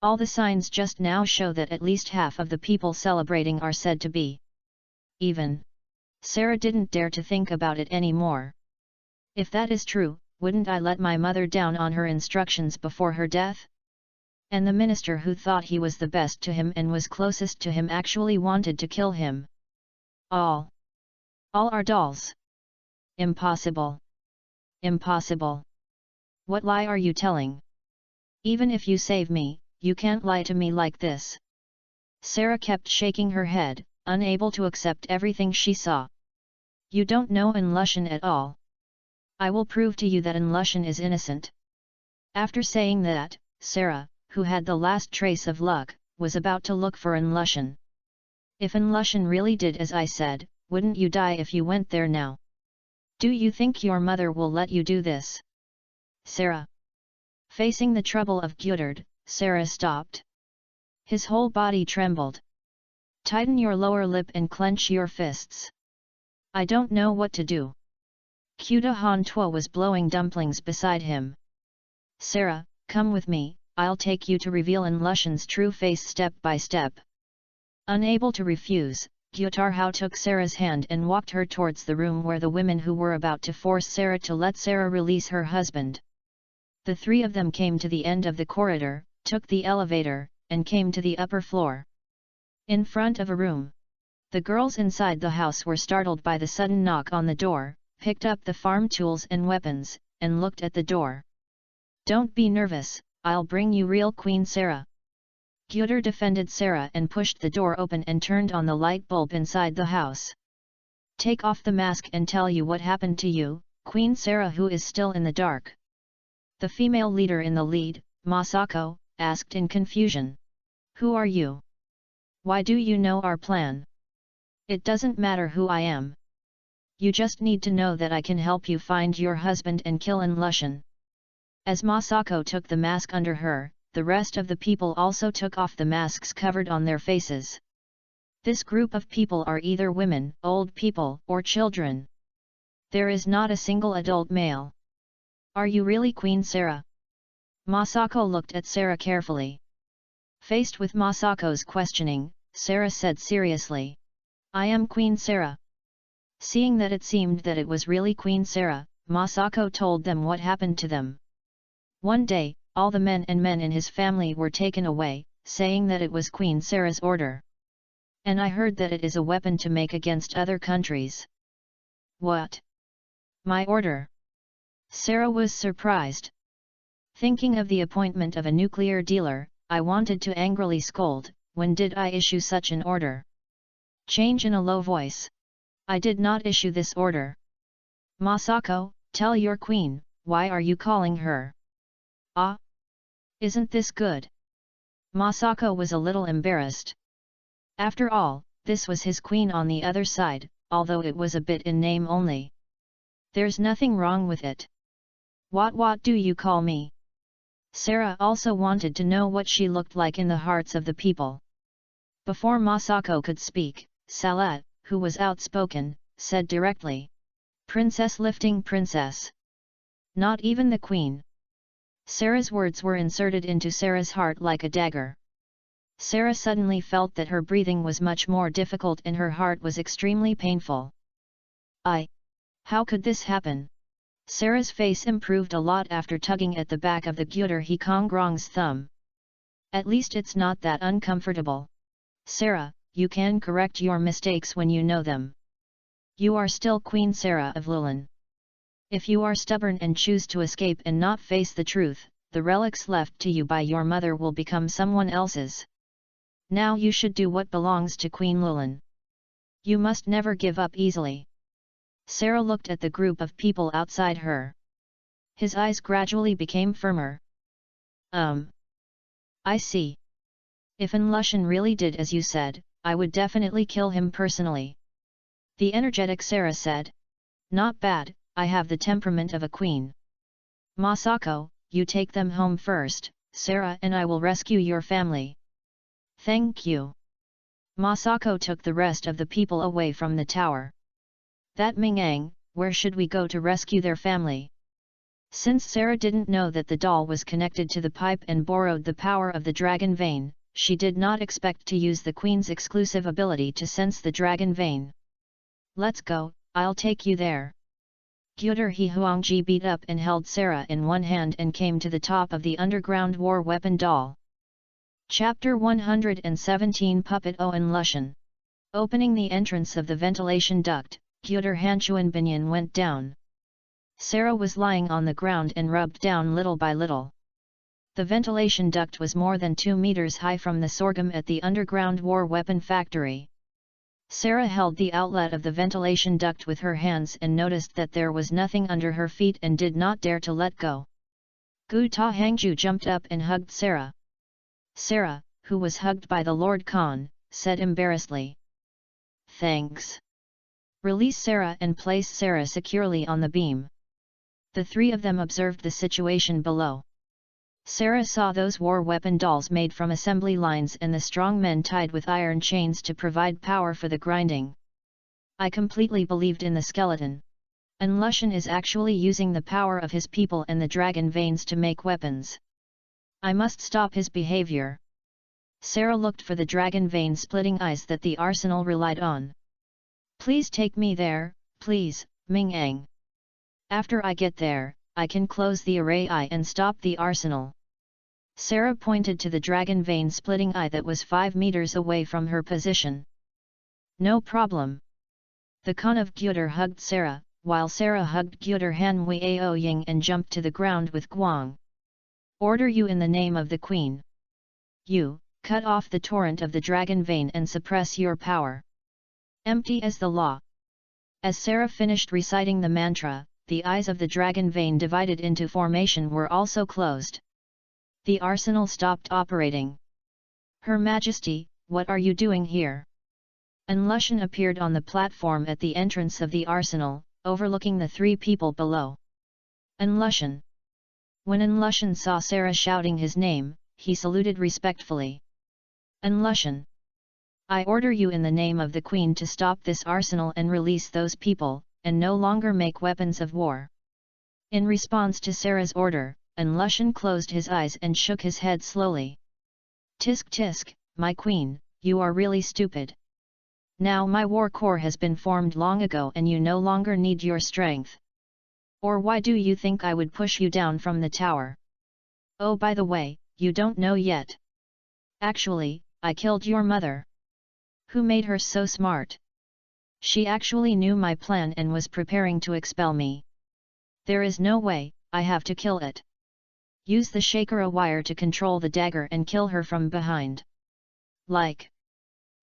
All the signs just now show that at least half of the people celebrating are said to be even. Sarah didn't dare to think about it anymore. If that is true, wouldn't I let my mother down on her instructions before her death? And the minister who thought he was the best to him and was closest to him actually wanted to kill him. All are dolls. Impossible. Impossible. What lie are you telling? Even if you save me, you can't lie to me like this. Sarah kept shaking her head, unable to accept everything she saw. You don't know An Lushan at all. I will prove to you that An Lushan is innocent. After saying that, Sarah, who had the last trace of luck, was about to look for An Lushan. If An Lushan really did as I said, wouldn't you die if you went there now? Do you think your mother will let you do this? Sarah. Facing the trouble of Gyutard, Sarah stopped. His whole body trembled. Tighten your lower lip and clench your fists. I don't know what to do. Kuda Han Tua was blowing dumplings beside him. Sarah, come with me, I'll take you to reveal An Lushan's true face step by step. Unable to refuse, Gyutar Hao took Sarah's hand and walked her towards the room where the women who were about to force Sarah to let Sarah release her husband. The three of them came to the end of the corridor, took the elevator, and came to the upper floor. In front of a room. The girls inside the house were startled by the sudden knock on the door, picked up the farm tools and weapons, and looked at the door. Don't be nervous, I'll bring you real Queen Sarah. Gyutar defended Sarah and pushed the door open and turned on the light bulb inside the house. Take off the mask and tell you what happened to you, Queen Sarah, who is still in the dark. The female leader in the lead, Masako, asked in confusion. Who are you? Why do you know our plan? It doesn't matter who I am. You just need to know that I can help you find your husband and kill An Lushan. As Masako took the mask under her, the rest of the people also took off the masks covered on their faces. This group of people are either women, old people, or children. There is not a single adult male. Are you really Queen Sarah? Masako looked at Sarah carefully. Faced with Masako's questioning, Sarah said seriously, I am Queen Sarah. Seeing that it seemed that it was really Queen Sarah, Masako told them what happened to them. One day, all the men in his family were taken away, saying that it was Queen Sarah's order. And I heard that it is a weapon to make against other countries. What? My order? Sarah was surprised. Thinking of the appointment of a nuclear dealer, I wanted to angrily scold, when did I issue such an order? Change in a low voice. I did not issue this order. Masako, tell your queen, why are you calling her? Ah? Isn't this good? Masako was a little embarrassed. After all, this was his queen on the other side, although it was a bit in name only. There's nothing wrong with it. What do you call me? Sarah also wanted to know what she looked like in the hearts of the people. Before Masako could speak, Salat, who was outspoken, said directly. Princess lifting princess. Not even the queen. Sarah's words were inserted into Sarah's heart like a dagger. Sarah suddenly felt that her breathing was much more difficult and her heart was extremely painful. How could this happen? Sarah's face improved a lot after tugging at the back of the Gyuder Hikongrong's thumb. At least it's not that uncomfortable. Sarah, you can correct your mistakes when you know them. You are still Queen Sarah of Lulin. If you are stubborn and choose to escape and not face the truth, the relics left to you by your mother will become someone else's. Now you should do what belongs to Queen Lulin. You must never give up easily. Sarah looked at the group of people outside her. His eyes gradually became firmer. I see. If Lushan really did as you said, I would definitely kill him personally. The energetic Sarah said. Not bad, I have the temperament of a queen. Masako, you take them home first, Sarah and I will rescue your family. Thank you. Masako took the rest of the people away from the tower. That Mingang, where should we go to rescue their family? Since Sarah didn't know that the doll was connected to the pipe and borrowed the power of the dragon vein, she did not expect to use the queen's exclusive ability to sense the dragon vein. Let's go, I'll take you there. Gyuder Huangji beat up and held Sarah in one hand and came to the top of the underground war weapon doll. Chapter 117 Puppet Owen Lushan. Opening the entrance of the ventilation duct, Gyuder Hanchuan Binyan went down. Sarah was lying on the ground and rubbed down little by little. The ventilation duct was more than 2 meters high from the sorghum at the underground war weapon factory. Sarah held the outlet of the ventilation duct with her hands and noticed that there was nothing under her feet and did not dare to let go. Gu Ta Hangju jumped up and hugged Sarah. Sarah, who was hugged by the Lord Khan, said embarrassedly. Thanks. Release Sarah and place Sarah securely on the beam. The three of them observed the situation below. Sarah saw those war weapon dolls made from assembly lines and the strong men tied with iron chains to provide power for the grinding. I completely believed in the skeleton. And Lushan is actually using the power of his people and the dragon veins to make weapons. I must stop his behavior. Sarah looked for the dragon vein splitting eyes that the arsenal relied on. Please take me there, please, Ming-Ang. After I get there, I can close the array eye and stop the arsenal. Sarah pointed to the dragon vein splitting eye that was 5 meters away from her position. No problem. The Khan of Gyuder hugged Sarah, while Sarah hugged Gyuder Han Wei Ao Ying and jumped to the ground with Guang. Order you in the name of the Queen. You, cut off the torrent of the dragon vein and suppress your power. Empty as the law. As Sarah finished reciting the mantra, the eyes of the dragon vein divided into formation were also closed. The arsenal stopped operating. Her Majesty, what are you doing here? An Lushan appeared on the platform at the entrance of the arsenal, overlooking the 3 people below. An Lushan. When An Lushan saw Sarah shouting his name, he saluted respectfully. An Lushan. I order you in the name of the Queen to stop this arsenal and release those people, and no longer make weapons of war. In response to Sarah's order, An Lushan closed his eyes and shook his head slowly. Tisk tisk, my queen, you are really stupid. Now my war corps has been formed long ago and you no longer need your strength. Or why do you think I would push you down from the tower? Oh, by the way, you don't know yet. Actually, I killed your mother. Who made her so smart? She actually knew my plan and was preparing to expel me. There is no way, I have to kill it. Use the Shakara wire to control the dagger and kill her from behind. Like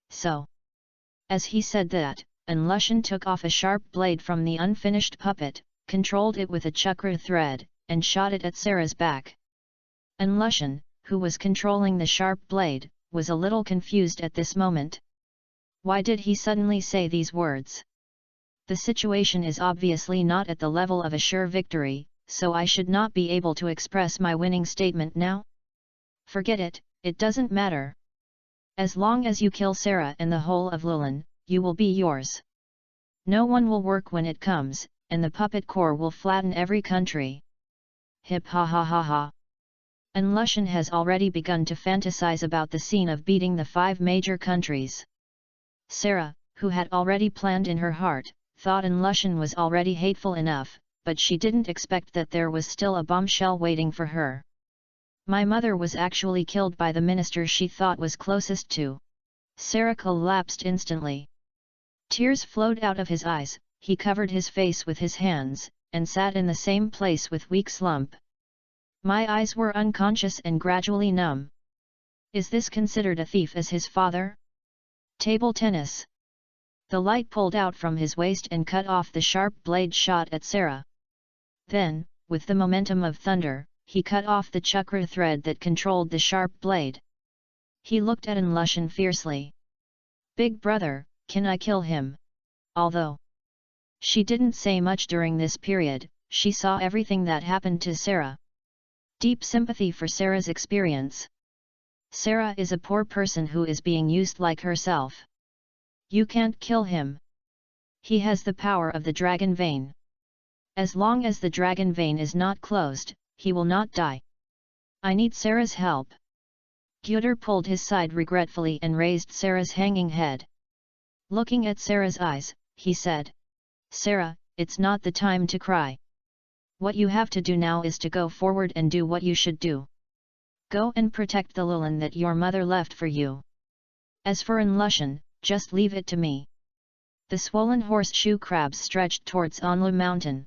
so. As he said that, Anlushan took off a sharp blade from the unfinished puppet, controlled it with a chakra thread, and shot it at Sarah's back. Anlushan, who was controlling the sharp blade, was a little confused at this moment. Why did he suddenly say these words? The situation is obviously not at the level of a sure victory, so I should not be able to express my winning statement now? Forget it, it doesn't matter. As long as you kill Sarah and the whole of Lulan, you will be yours. No one will work when it comes, and the puppet core will flatten every country. Hip ha ha ha ha. Anlushan has already begun to fantasize about the scene of beating the 5 major countries. Sarah, who had already planned in her heart, thought Anlushan was already hateful enough, but she didn't expect that there was still a bombshell waiting for her. My mother was actually killed by the minister she thought was closest to. Sarah collapsed instantly. Tears flowed out of his eyes, he covered his face with his hands, and sat in the same place with weak slump. My eyes were unconscious and gradually numb. Is this considered a thief as his father? Table tennis. The light pulled out from his waist and cut off the sharp blade shot at Sarah. Then, with the momentum of thunder, he cut off the chakra thread that controlled the sharp blade. He looked at Anlushan fiercely. Big brother, can I kill him? Although she didn't say much during this period, she saw everything that happened to Sarah. Deep sympathy for Sarah's experience. Sarah is a poor person who is being used like herself. You can't kill him. He has the power of the dragon vein. As long as the dragon vein is not closed, he will not die. I need Sarah's help. Gyuder pulled his side regretfully and raised Sarah's hanging head. Looking at Sarah's eyes, he said, Sarah, it's not the time to cry. What you have to do now is to go forward and do what you should do. Go and protect the Lulan that your mother left for you. As for Anlushan, just leave it to me. The swollen horseshoe crabs stretched towards Onlu mountain.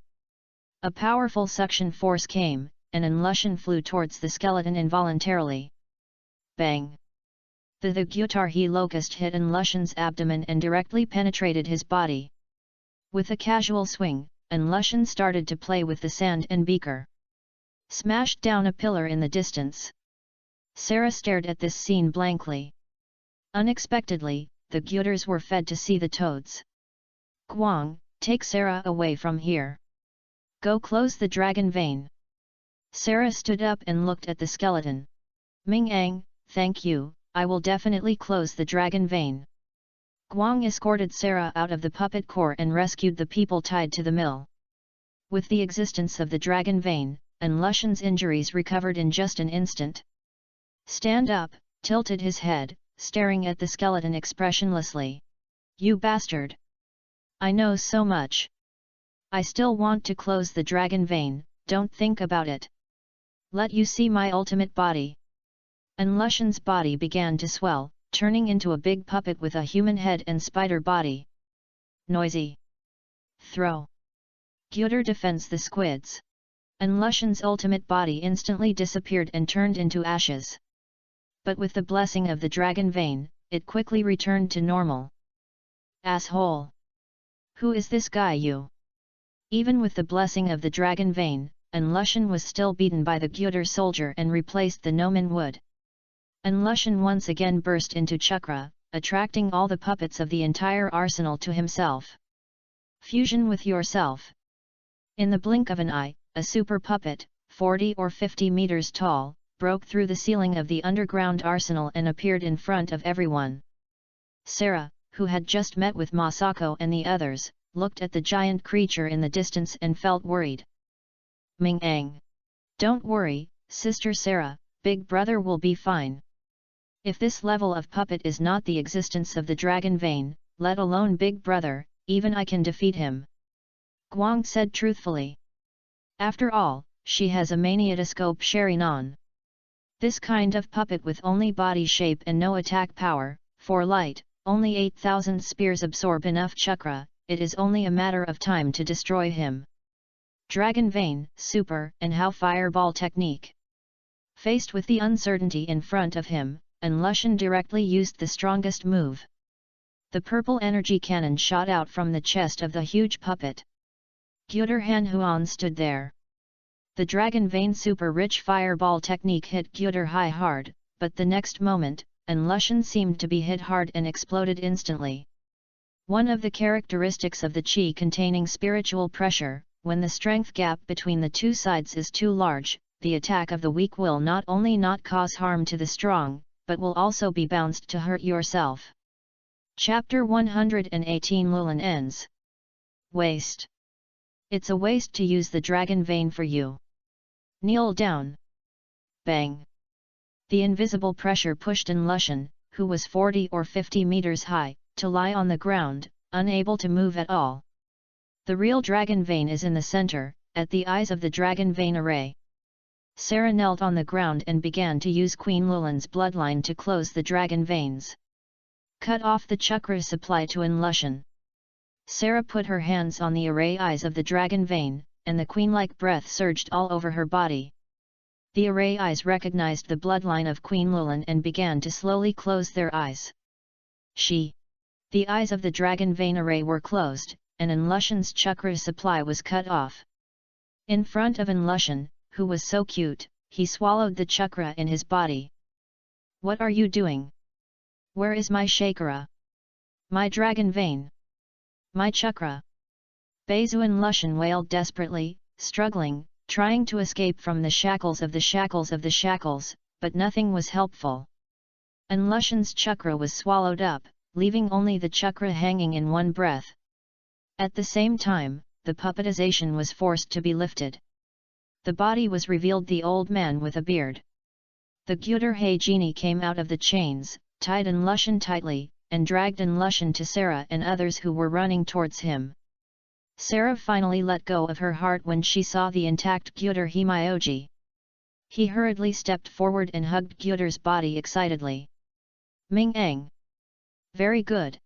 A powerful suction force came, and Anlushan flew towards the skeleton involuntarily. Bang! The Gyutarhi locust hit Anlushan's abdomen and directly penetrated his body. With a casual swing, Anlushan started to play with the sand and beaker. Smashed down a pillar in the distance. Sarah stared at this scene blankly. Unexpectedly, the Gyuters were fed to see the toads. Guang, take Sarah away from here. Go close the dragon vein. Sarah stood up and looked at the skeleton. Ming-ang, thank you, I will definitely close the dragon vein. Guang escorted Sarah out of the puppet core and rescued the people tied to the mill. With the existence of the dragon vein, Anlushan's injuries recovered in just an instant. Stand up, tilted his head, staring at the skeleton expressionlessly. You bastard! I know so much. I still want to close the dragon vein, don't think about it. Let you see my ultimate body. Anlushan's body began to swell, turning into a big puppet with a human head and spider body. Noisy. Throw. Gyuder defends the squids. Anlushan's ultimate body instantly disappeared and turned into ashes. But with the blessing of the dragon vein, it quickly returned to normal. Asshole! Who is this guy you? Even with the blessing of the dragon vein, Anlushan was still beaten by the Gyuder soldier and replaced the Noman wood. Anlushan once again burst into chakra, attracting all the puppets of the entire arsenal to himself. Fusion with yourself. In the blink of an eye, a super puppet, 40 or 50 meters tall, broke through the ceiling of the underground arsenal and appeared in front of everyone. Sarah, who had just met with Masako and the others, looked at the giant creature in the distance and felt worried. Ming-ang. Don't worry, Sister Sarah, Big Brother will be fine. If this level of puppet is not the existence of the dragon vein, let alone Big Brother, even I can defeat him. Guang said truthfully. After all, she has a maniatoscope Sherinon. This kind of puppet with only body shape and no attack power, for light, Only 8,000 spears absorb enough chakra, it is only a matter of time to destroy him. Dragon Vein, Super, and How Fireball Technique. Faced with the uncertainty in front of him, Lushan directly used the strongest move. The purple energy cannon shot out from the chest of the huge puppet. Gyuder Hanhuan stood there. The Dragon Vein Super Rich Fireball Technique hit Gyuder hard, but the next moment, Lushan seemed to be hit hard and exploded instantly. One of the characteristics of the chi containing spiritual pressure, when the strength gap between the two sides is too large, the attack of the weak will not only not cause harm to the strong, but will also be bounced to hurt yourself. Chapter 118 Lulan ends. Waste. It's a waste to use the Dragon Vein for you. Kneel down. Bang. The invisible pressure pushed Lushan, who was 40 or 50 meters high, to lie on the ground, unable to move at all. The real Dragon Vein is in the center, at the eyes of the Dragon Vein array. Sarah knelt on the ground and began to use Queen Lulan's bloodline to close the Dragon Veins. Cut off the chakra supply to Lushan. Sarah put her hands on the array eyes of the Dragon Vein, and the queen-like breath surged all over her body. The array eyes recognized the bloodline of Queen Lulan and began to slowly close their eyes. The eyes of the Dragon Vein array were closed, and Lushan's chakra supply was cut off. In front of Lushan, who was so cute, he swallowed the chakra in his body. What are you doing? Where is my chakra? My Dragon Vein? My chakra? Bazuan Lushan wailed desperately, struggling, trying to escape from the shackles of the shackles of the shackles, but nothing was helpful. Lushan's chakra was swallowed up, leaving only the chakra hanging in one breath. At the same time, the puppetization was forced to be lifted. The body was revealed the old man with a beard. The Gyuder He genie came out of the chains, tied Lushan tightly, and dragged Lushan to Sarah and others who were running towards him. Sarah finally let go of her heart when she saw the intact Gyuder He Myoji. He hurriedly stepped forward and hugged Gyuder's body excitedly. Ming Eng. Very good.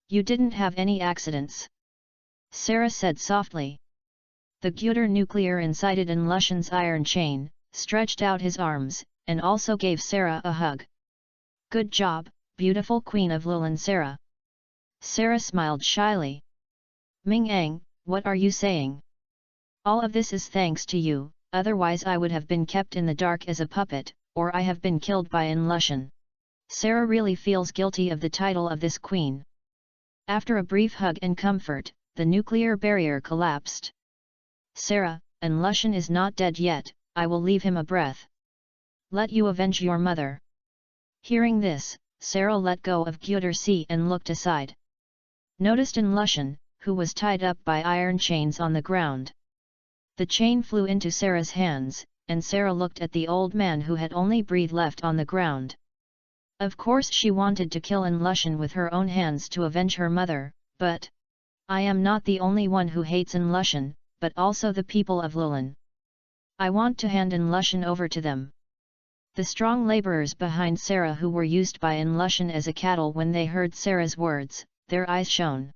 You didn't have any accidents. Sarah said softly. The Gyuder nuclear incited Lushan's iron chain, stretched out his arms, and also gave Sarah a hug. Good job, beautiful Queen of Lulan Sarah. Sarah smiled shyly. Ming Eng, what are you saying? All of this is thanks to you, otherwise I would have been kept in the dark as a puppet, or I have been killed by Lushan. Sarah really feels guilty of the title of this queen. After a brief hug and comfort, the nuclear barrier collapsed. Sarah, Lushan is not dead yet, I will leave him a breath. Let you avenge your mother. Hearing this, Sarah let go of Gyuder C and looked aside. Noticed Lushan, who was tied up by iron chains on the ground. The chain flew into Sarah's hands, and Sarah looked at the old man who had only breath left on the ground. Of course she wanted to kill Lushan with her own hands to avenge her mother, but I am not the only one who hates Lushan, but also the people of Lulan. I want to hand Lushan over to them. The strong laborers behind Sarah who were used by Lushan as a cattle when they heard Sarah's words, their eyes shone.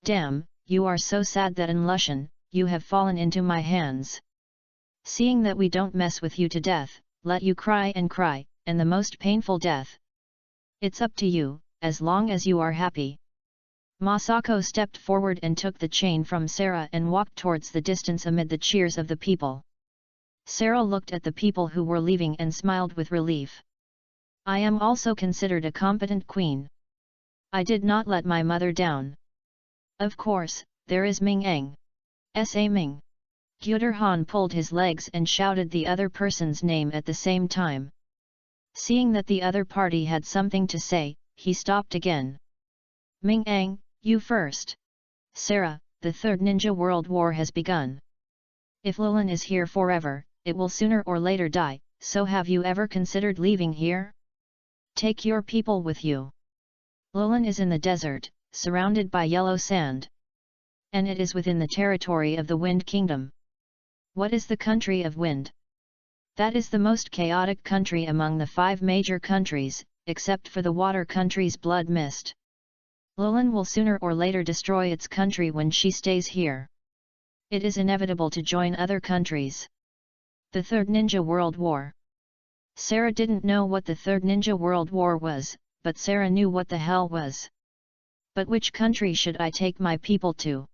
Damn, you are so sad that Lushan, you have fallen into my hands. Seeing that we don't mess with you to death, let you cry, and the most painful death. It's up to you, as long as you are happy. Masako stepped forward and took the chain from Sarah and walked towards the distance amid the cheers of the people. Sarah looked at the people who were leaving and smiled with relief. I am also considered a competent queen. I did not let my mother down. Of course, there is Ming Eng. S.A. Ming. Gyuder Han pulled his legs and shouted the other person's name at the same time. Seeing that the other party had something to say, he stopped again. Ming Eng, you first. Sarah, the Third Ninja World War has begun. If Lulan is here forever, it will sooner or later die, so have you ever considered leaving here? Take your people with you. Lulan is in the desert, surrounded by yellow sand. And it is within the territory of the Wind Kingdom. What is the country of wind? That is the most chaotic country among the 5 major countries, except for the water country's blood mist. Lulin will sooner or later destroy its country when she stays here. It is inevitable to join other countries. The Third Ninja World War. Sarah didn't know what the Third Ninja World War was, but Sarah knew what the hell was. But which country should I take my people to?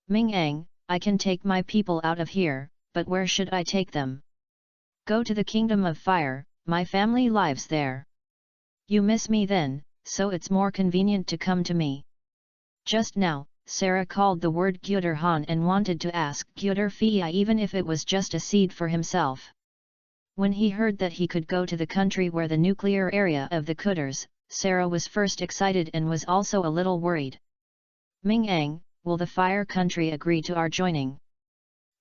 Ming-Ang, I can take my people out of here, but where should I take them? Go to the Kingdom of Fire, my family lives there. You miss me then, so it's more convenient to come to me. Just now, Sarah called the word Gyuder Han and wanted to ask Gyuder Fei even if it was just a seed for himself. When he heard that he could go to the country where the nuclear area of the Kuders, Sarah was first excited and was also a little worried. Ming-Ang, will the Fire country agree to our joining?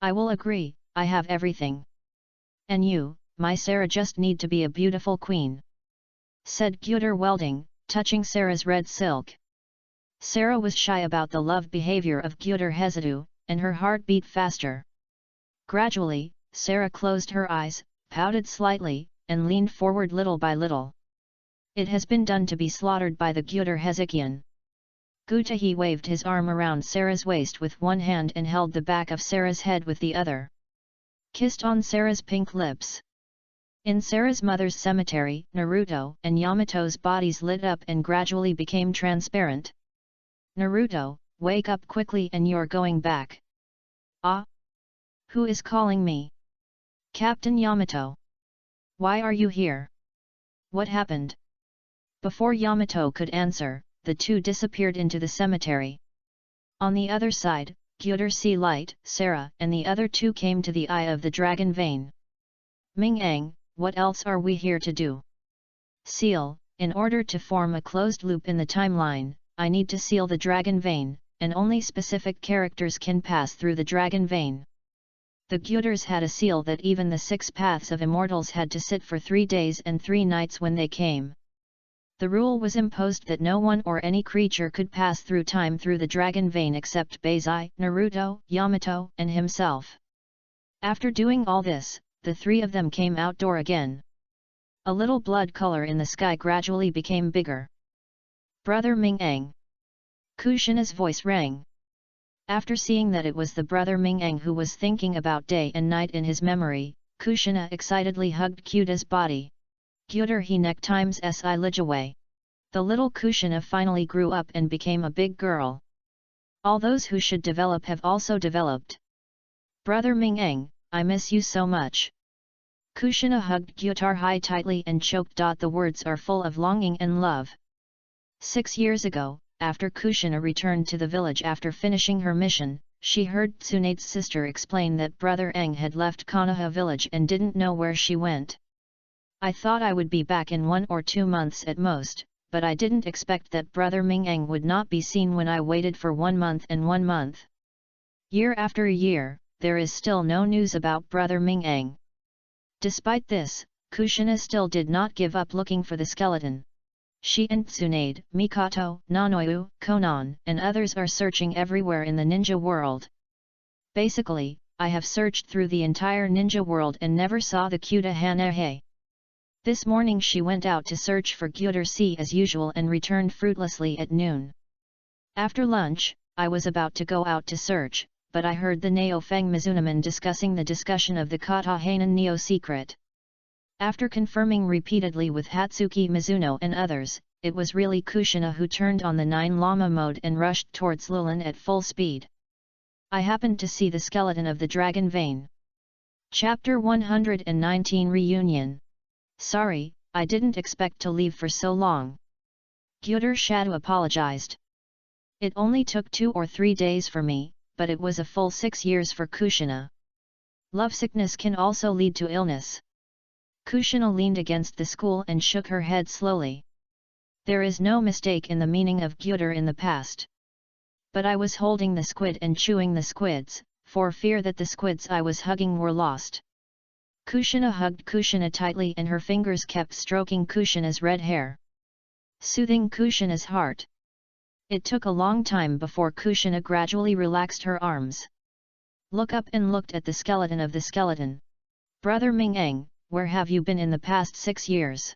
I will agree, I have everything. And you, my Sarah, just need to be a beautiful queen, said Gyuder Welding, touching Sarah's red silk. Sarah was shy about the love behavior of Gyuder Hesidu, and her heart beat faster. Gradually, Sarah closed her eyes, pouted slightly, and leaned forward little by little. It has been done to be slaughtered by the Gyuder Hezekian. Gutahi waved his arm around Sarah's waist with one hand and held the back of Sarah's head with the other. Kissed on Sarah's pink lips. In Sarah's mother's cemetery, Naruto and Yamato's bodies lit up and gradually became transparent. Naruto, wake up quickly and you're going back. Ah? Who is calling me? Captain Yamato. Why are you here? What happened? Before Yamato could answer, the two disappeared into the cemetery. On the other side, Gyuder Sea Light, Sarah and the other two came to the eye of the dragon vein. Ming-Ang, what else are we here to do? Seal, in order to form a closed loop in the timeline, I need to seal the dragon vein, and only specific characters can pass through the dragon vein. The Gyuders had a seal that even the 6 paths of immortals had to sit for 3 days and 3 nights when they came. The rule was imposed that no one or any creature could pass through time through the dragon vein except Beizai, Naruto, Yamato, and himself. After doing all this, the 3 of them came outdoor again. A little blood color in the sky gradually became bigger. Brother Ming-Ang. Kushina's voice rang. After seeing that it was the brother Ming-Ang who was thinking about day and night in his memory, Kushina excitedly hugged Gyuda's body. Gyuder he neck times si lijaway. The little Kushina finally grew up and became a big girl. All those who should develop have also developed. Brother Ming-Ang, I miss you so much. Kushina hugged Gyutar Hai tightly and choked. The words are full of longing and love. 6 years ago, after Kushina returned to the village after finishing her mission, she heard Tsunade's sister explain that Brother Eng had left Konoha village and didn't know where she went. I thought I would be back in 1 or 2 months at most, but I didn't expect that Brother Ming-Ang would not be seen when I waited for 1 month and 1 month. Year after year, there is still no news about Brother Ming-Ang. Despite this, Kushina still did not give up looking for the skeleton. She and Tsunade, Mikoto, Nanoyu, Konan, and others are searching everywhere in the ninja world. Basically, I have searched through the entire ninja world and never saw the Kyuta Hanahe. This morning she went out to search for Gyuder Sea as usual and returned fruitlessly at noon. After lunch, I was about to go out to search, but I heard the Neo Feng Mizunaman discussing the discussion of the Kata Hanan Neo secret. After confirming repeatedly with Hatsuki Mizuno and others, it was really Kushina who turned on the 9 Lama mode and rushed towards Lulin at full speed. I happened to see the skeleton of the dragon vein. Chapter 119 Reunion. Sorry, I didn't expect to leave for so long. Gyuder Shadow apologized. It only took 2 or 3 days for me, but it was a full 6 years for Kushina. Lovesickness can also lead to illness. Kushina leaned against the school and shook her head slowly. There is no mistake in the meaning of Gyuder in the past. But I was holding the squid and chewing the squids, for fear that the squids I was hugging were lost. Kushina hugged Kushina tightly and her fingers kept stroking Kushina's red hair, soothing Kushina's heart. It took a long time before Kushina gradually relaxed her arms. Looked up and looked at the skeleton of the skeleton. Brother Ming-Ang, where have you been in the past 6 years?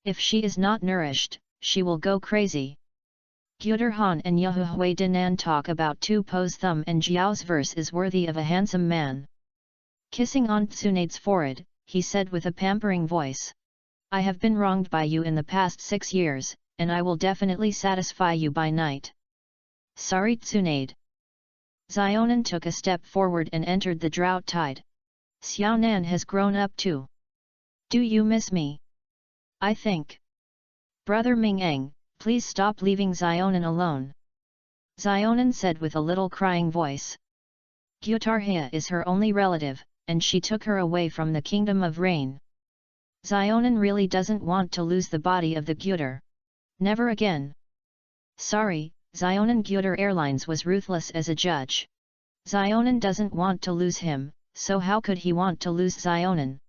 If she is not nourished, she will go crazy. Gyuder Han and Yahuhui Dinan talk about Tu Po's thumb, and Jiao's verse is worthy of a handsome man. Kissing on Tsunade's forehead, he said with a pampering voice, I have been wronged by you in the past 6 years, and I will definitely satisfy you by night. Sorry Tsunade. Xionan took a step forward and entered the drought tide. Xiaonan has grown up too. Do you miss me? I think. Brother Mingeng, please stop leaving Xionan alone. Xionan said with a little crying voice. Gyutarhia is her only relative, and she took her away from the Kingdom of Rain. Xionan really doesn't want to lose the body of the Gyutar. Never again. Sorry, Xionan. Gyutar Airlines was ruthless as a judge. Xionan doesn't want to lose him, so how could he want to lose Xionan?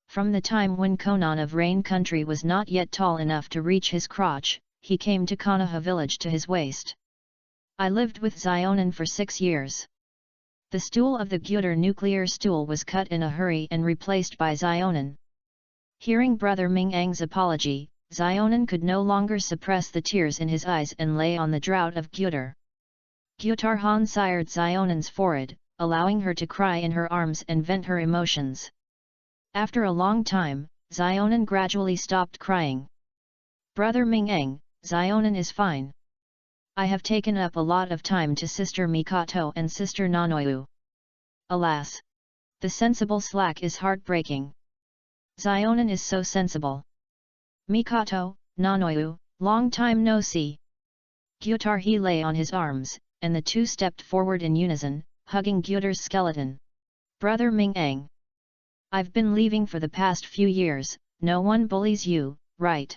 From the time when Conan of Rain Country was not yet tall enough to reach his crotch, he came to Konoha village to his waist. I lived with Xionan for 6 years. The stool of the Gyutar nuclear stool was cut in a hurry and replaced by Xionan. Hearing Brother Mingeng's apology, Xionan could no longer suppress the tears in his eyes and lay on the drought of Gyutar. Gyutar Han sired Xionan's forehead, allowing her to cry in her arms and vent her emotions. After a long time, Xionan gradually stopped crying. Brother Mingeng, Xionan is fine. I have taken up a lot of time to Sister Mikoto and Sister Nanoyu. Alas! The sensible slack is heartbreaking. Xionan is so sensible. Mikoto, Nanoyu, long time no see. Gyutar he lay on his arms, and the two stepped forward in unison, hugging Gyutar's skeleton. Brother Mingeng. I've been leaving for the past few years, no one bullies you, right?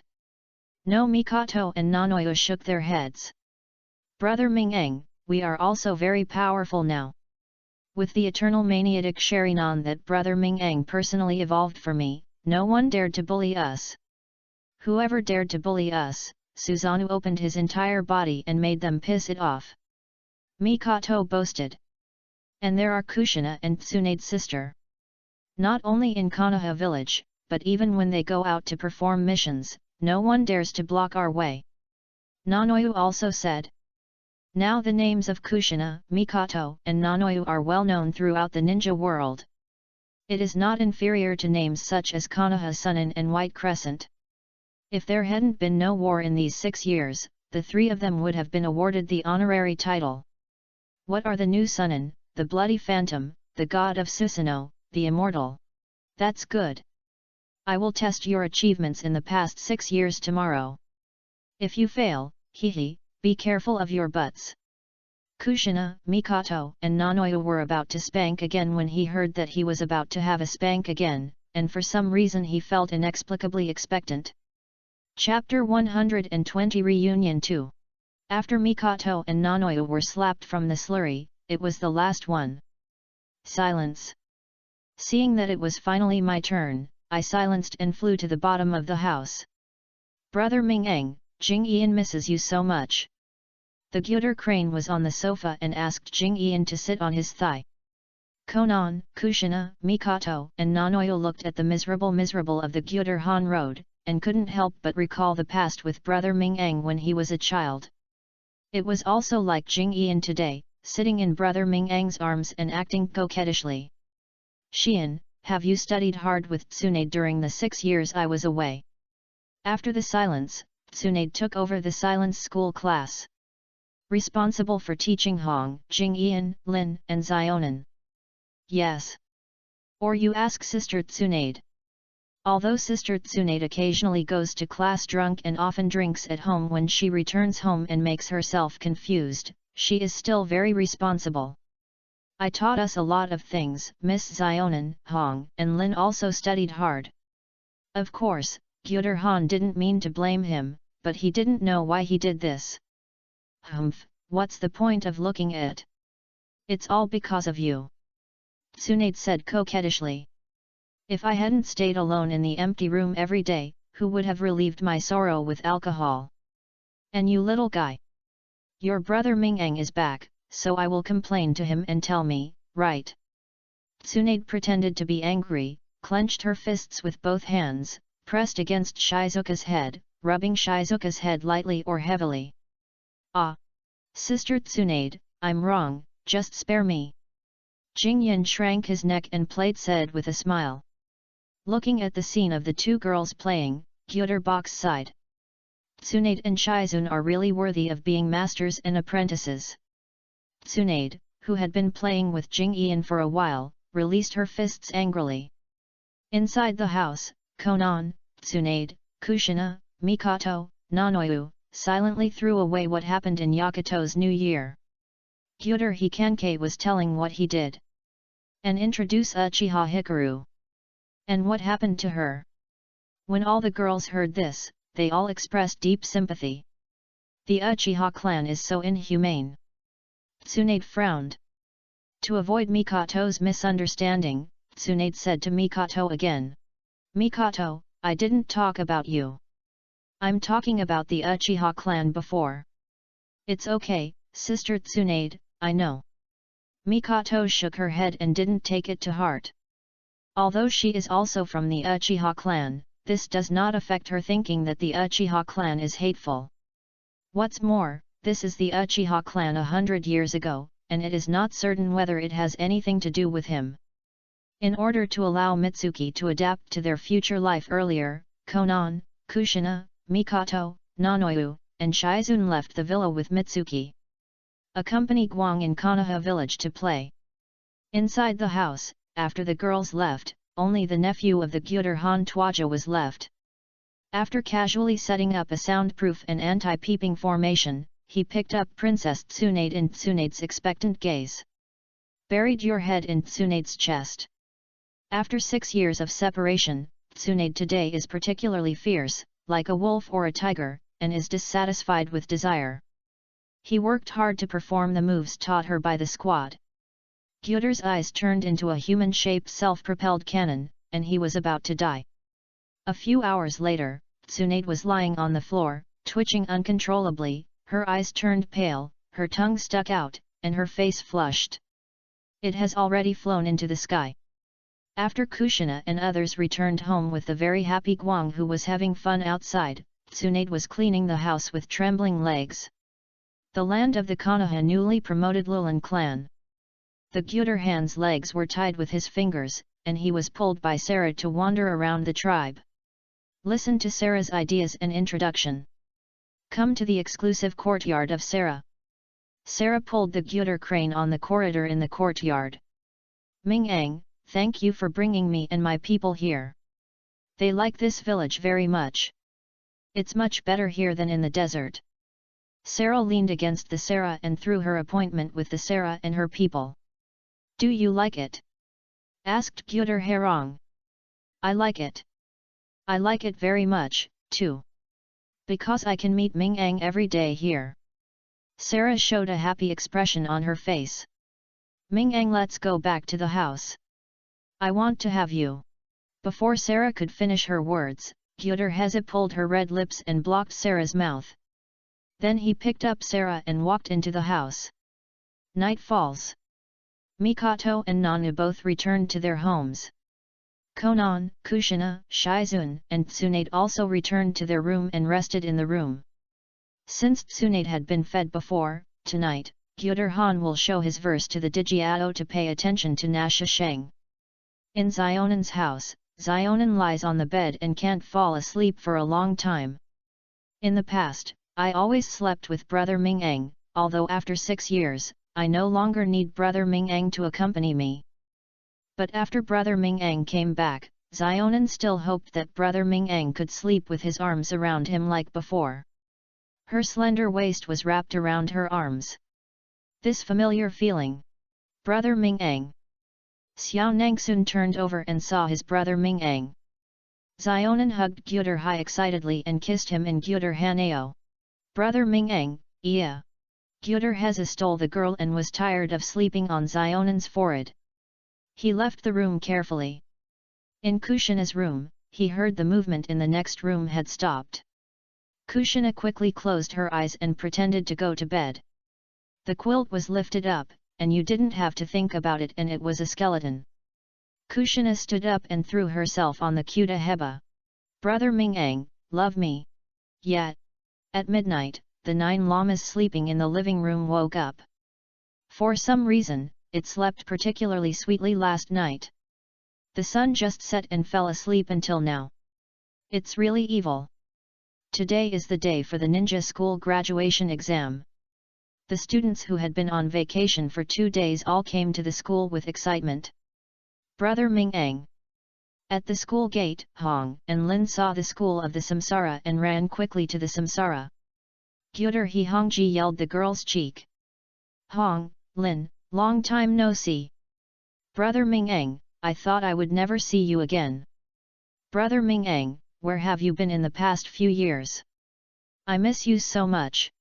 No. Mikoto and Nanoyu shook their heads. Brother Mingeng, we are also very powerful now. With the eternal maniatic Sharinan that Brother Mingeng personally evolved for me, no one dared to bully us. Whoever dared to bully us, Susanoo opened his entire body and made them piss it off. Mikoto boasted. And there are Kushina and Tsunade's sister. Not only in Konoha village, but even when they go out to perform missions, no one dares to block our way. Nanoyu also said. Now the names of Kushina, Mikoto, and Nanoyu are well known throughout the ninja world. It is not inferior to names such as Konoha Sunin and White Crescent. If there hadn't been no war in these 6 years, the 3 of them would have been awarded the honorary title. What are the new Sunin, the bloody phantom, the god of Susanoo, the immortal? That's good. I will test your achievements in the past 6 years tomorrow. If you fail, hehe, be careful of your butts. Kushina, Mikoto, and Nanoyu were about to spank again when he heard that he was about to have a spank again, and for some reason he felt inexplicably expectant. Chapter 120 Reunion 2. After Mikoto and Nanoyu were slapped from the slurry, it was the last one. Silence. Seeing that it was finally my turn, I silenced and flew to the bottom of the house. Brother Mingeng, Jing Ian misses you so much. The Gyutar crane was on the sofa and asked Jing Ian to sit on his thigh. Conan, Kushina, Mikoto, and Nanoyu looked at the miserable of the Gyutar Han Road, and couldn't help but recall the past with Brother Mingeng when he was a child. It was also like Jing Ian today, sitting in Brother Mingeng's arms and acting coquettishly. Xian, have you studied hard with Tsunade during the 6 years I was away? After the silence, Tsunade took over the silence school class. Responsible for teaching Hong, Jing Ian, Lin, and Xionan. Yes. Or you ask Sister Tsunade. Although Sister Tsunade occasionally goes to class drunk and often drinks at home when she returns home and makes herself confused, she is still very responsible. I taught us a lot of things. Miss Xionan, Hong, and Lin also studied hard. Of course, Gyutar Han didn't mean to blame him, but he didn't know why he did this. Humph, what's the point of looking at? It's all because of you. Tsunade said coquettishly. If I hadn't stayed alone in the empty room every day, who would have relieved my sorrow with alcohol? And you little guy. Your brother Mingeng is back, so I will complain to him and tell me, right? Tsunade pretended to be angry, clenched her fists with both hands, pressed against Shizuka's head, rubbing Shizuka's head lightly or heavily. "Ah! Sister Tsunade, I'm wrong, just spare me." Jingyan shrank his neck and played said with a smile. Looking at the scene of the two girls playing, Gyuder Box sighed. Tsunade and Shizun are really worthy of being masters and apprentices. Tsunade, who had been playing with Jingyan for a while, released her fists angrily. Inside the house, Konan, Tsunade, Kushina, Mikoto, Nanoyu, silently threw away what happened in Yakuto's New Year. Gyuder Hikankei was telling what he did. And introduce Uchiha Hikaru. And what happened to her? When all the girls heard this, they all expressed deep sympathy. The Uchiha clan is so inhumane. Tsunade frowned. To avoid Mikoto's misunderstanding, Tsunade said to Mikoto again. "Mikoto, I didn't talk about you. I'm talking about the Uchiha clan before." "It's okay, Sister Tsunade, I know." Mikoto shook her head and didn't take it to heart. Although she is also from the Uchiha clan, this does not affect her thinking that the Uchiha clan is hateful. What's more, this is the Uchiha clan 100 years ago, and it is not certain whether it has anything to do with him. In order to allow Mitsuki to adapt to their future life earlier, Konan, Kushina, Mikoto, Nanoyu, and Shizun left the villa with Mitsuki. Accompany Guang in Konoha village to play. Inside the house, after the girls left, only the nephew of the Gyuder Han Twaja was left. After casually setting up a soundproof and anti-peeping formation, he picked up Princess Tsunade in Tsunade's expectant gaze. Buried your head in Tsunade's chest. After 6 years of separation, Tsunade today is particularly fierce, like a wolf or a tiger, and is dissatisfied with desire. He worked hard to perform the moves taught her by the squad. Gyuder's eyes turned into a human-shaped self-propelled cannon, and he was about to die. A few hours later, Tsunade was lying on the floor, twitching uncontrollably, her eyes turned pale, her tongue stuck out, and her face flushed. It has already flown into the sky. After Kushina and others returned home with the very happy Guang who was having fun outside, Tsunade was cleaning the house with trembling legs. The land of the Konoha newly promoted Lulan clan. The Gyuder Han's legs were tied with his fingers, and he was pulled by Sarah to wander around the tribe. Listen to Sarah's ideas and introduction. Come to the exclusive courtyard of Sarah. Sarah pulled the Gyuder crane on the corridor in the courtyard. Ming-Ang, thank you for bringing me and my people here. They like this village very much. It's much better here than in the desert. Sarah leaned against the Sarah and through her appointment with the Sarah and her people. Do you like it? Asked Gyuder Harong. I like it. I like it very much, too. Because I can meet Ming-Ang every day here. Sarah showed a happy expression on her face. Ming-Ang, let's go back to the house. I want to have you. Before Sarah could finish her words, Gyuder Heza pulled her red lips and blocked Sarah's mouth. Then he picked up Sarah and walked into the house. Night falls. Mikoto and Nanu both returned to their homes. Konan, Kushina, Shizun, and Tsunade also returned to their room and rested in the room. Since Tsunade had been fed before, tonight, Gyuder Han will show his verse to the Digiado to pay attention to Nasha Sheng. In Zionan's house, Zionan lies on the bed and can't fall asleep for a long time. In the past, I always slept with Brother Ming-Ang, although after 6 years, I no longer need Brother Ming-Ang to accompany me. But after Brother Ming-Ang came back, Zionan still hoped that Brother Ming-Ang could sleep with his arms around him like before. Her slender waist was wrapped around her arms. This familiar feeling. Brother Ming-Ang. Xiao Nangsun turned over and saw his brother Ming-Ang. Zionan hugged Gyuder Hai excitedly and kissed him in Gyuder Haneo. Brother Ming-Ang, yeah. Gyuder Heza stole the girl and was tired of sleeping on Zionan's forehead. He left the room carefully. In Kushina's room, he heard the movement in the next room had stopped. Kushina quickly closed her eyes and pretended to go to bed. The quilt was lifted up, and you didn't have to think about it, and it was a skeleton. Kushina stood up and threw herself on the Kyuta Heba. Brother Ming-ang, love me. Yet. At midnight, the 9 llamas sleeping in the living room woke up. For some reason, it slept particularly sweetly last night. The sun just set and fell asleep until now. It's really evil. Today is the day for the ninja school graduation exam. The students who had been on vacation for 2 days all came to the school with excitement. Brother Ming-ang. At the school gate, Hong and Lin saw the school of the samsara and ran quickly to the samsara. Gyuder he Hongji yelled the girl's cheek. Hong, Lin, long time no see. Brother Ming-ang, I thought I would never see you again. Brother Ming-ang, where have you been in the past few years? I miss you so much.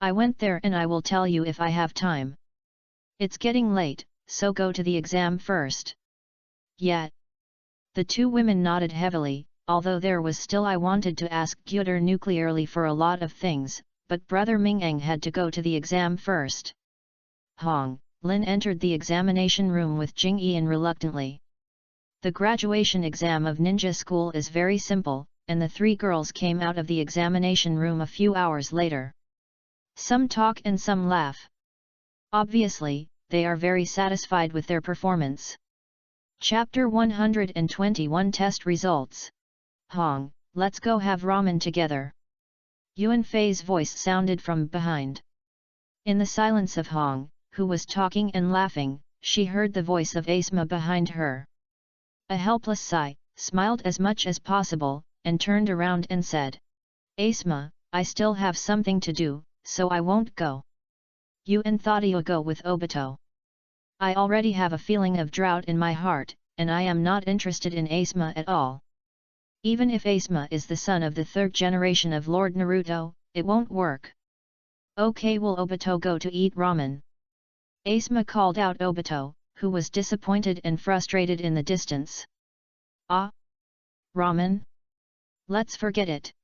I went there and I will tell you if I have time. It's getting late, so go to the exam first. Yet. The 2 women nodded heavily, although there was still I wanted to ask Gyuder nuclearly for a lot of things, but Brother Ming-ang had to go to the exam first. Hong, Lin entered the examination room with Jing Ian reluctantly. The graduation exam of ninja school is very simple, and the 3 girls came out of the examination room a few hours later. Some talk and some laugh. Obviously, they are very satisfied with their performance. Chapter 121 Test Results. Hong, let's go have ramen together. Yuan Fei's voice sounded from behind. In the silence of Hong, who was talking and laughing, she heard the voice of Asma behind her. A helpless sigh, smiled as much as possible, and turned around and said, Asma, I still have something to do, so I won't go. Yuan thought you'll go with Obito. I already have a feeling of drought in my heart, and I am not interested in Asma at all. Even if Asma is the son of the 3rd generation of Lord Naruto, it won't work. Okay, will Obito go to eat ramen? Asma called out Obito, who was disappointed and frustrated in the distance. Ah? Ramen? Let's forget it.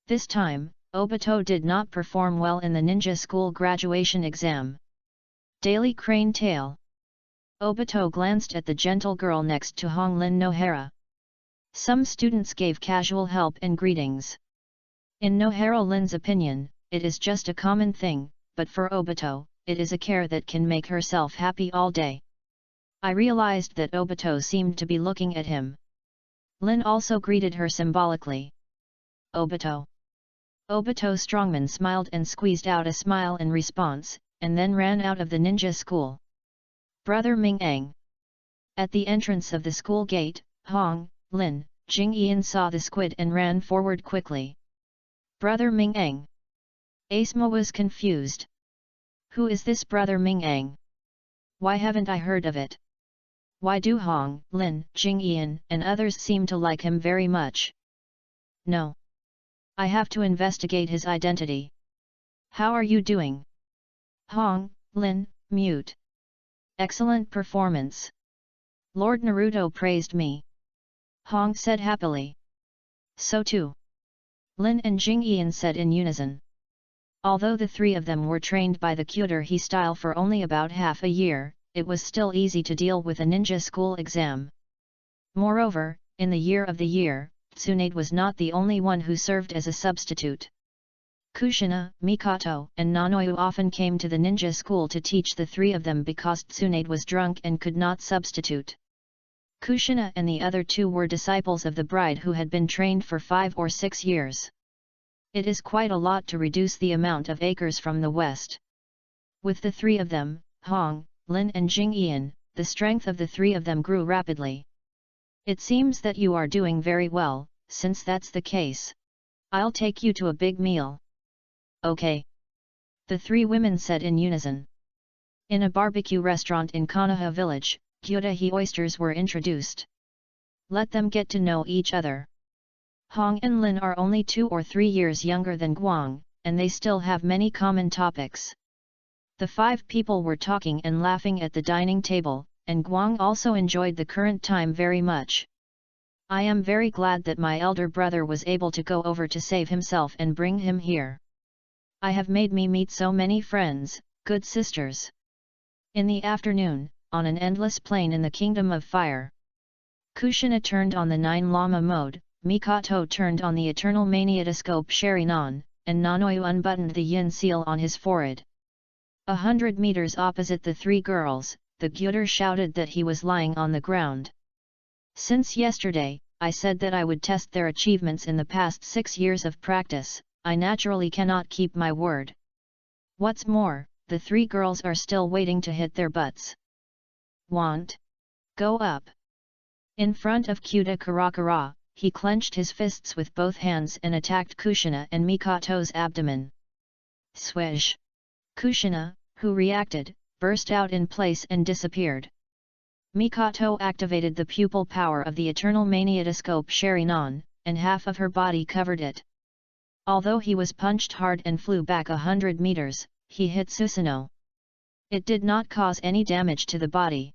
This time, Obito did not perform well in the ninja school graduation exam. Daily Crane Tale. Obito glanced at the gentle girl next to Hong Lin Nohara. Some students gave casual help and greetings. In Nohara Lin's opinion, it is just a common thing, but for Obito, it is a care that can make herself happy all day. I realized that Obito seemed to be looking at him. Lin also greeted her symbolically. Obito. Obito Strongman smiled and squeezed out a smile in response, and then ran out of the ninja school. Brother Ming-ang. At the entrance of the school gate, Hong, Lin, Jing Ian saw the squid and ran forward quickly. Brother Ming-ang. Asma was confused. Who is this Brother Ming-ang? Why haven't I heard of it? Why do Hong, Lin, Jing Ian and others seem to like him very much? No. I have to investigate his identity. How are you doing? Hong, Lin, mute. Excellent performance. Lord Naruto praised me. Hong said happily. So too. Lin and Jing Ian said in unison. Although the 3 of them were trained by the Kyuder he style for only about half a year, it was still easy to deal with a ninja school exam. Moreover, in the year, Tsunade was not the only one who served as a substitute. Kushina, Mikoto and Nanoyu often came to the ninja school to teach the 3 of them because Tsunade was drunk and could not substitute. Kushina and the other 2 were disciples of the bride who had been trained for 5 or 6 years. It is quite a lot to reduce the amount of acres from the west. With the 3 of them, Hong, Lin and Jing Ian, the strength of the 3 of them grew rapidly. It seems that you are doing very well, since that's the case. I'll take you to a big meal. Okay. The 3 women said in unison. In a barbecue restaurant in Konoha village, Gyudahi oysters were introduced. Let them get to know each other. Hong and Lin are only 2 or 3 years younger than Guang, and they still have many common topics. The 5 people were talking and laughing at the dining table, and Guang also enjoyed the current time very much. I am very glad that my elder brother was able to go over to save himself and bring him here. I have made me meet so many friends, good sisters. In the afternoon, on an endless plain in the Kingdom of Fire, Kushina turned on the 9 Lama mode, Mikoto turned on the eternal maniatoscope Sharingan, and Nanoyu unbuttoned the yin seal on his forehead. 100 meters opposite the three girls, the Gyuder shouted that he was lying on the ground. Since yesterday, I said that I would test their achievements in the past 6 years of practice. I naturally cannot keep my word. What's more, the three girls are still waiting to hit their butts. Want? Go up. In front of Kyuta Karakura, he clenched his fists with both hands and attacked Kushina and Mikoto's abdomen. Swish! Kushina, who reacted, burst out in place and disappeared. Mikoto activated the pupil power of the eternal maniatoscope Sharingan, and half of her body covered it. Although he was punched hard and flew back 100 meters, he hit Susanoo. It did not cause any damage to the body.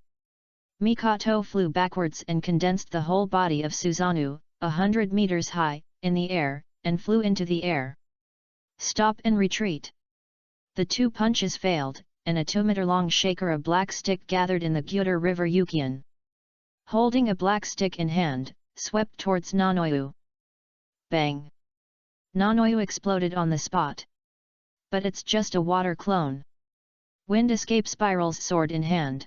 Mikoto flew backwards and condensed the whole body of Susanoo, 100 meters high, in the air, and flew into the air. Stop and retreat. The 2 punches failed, and a 2-meter-long shaker of black stick gathered in the Gyuder River Yukian. Holding a black stick in hand, swept towards Nanoyu. Bang! Nanoyu exploded on the spot. But it's just a water clone. Wind escape spirals sword in hand.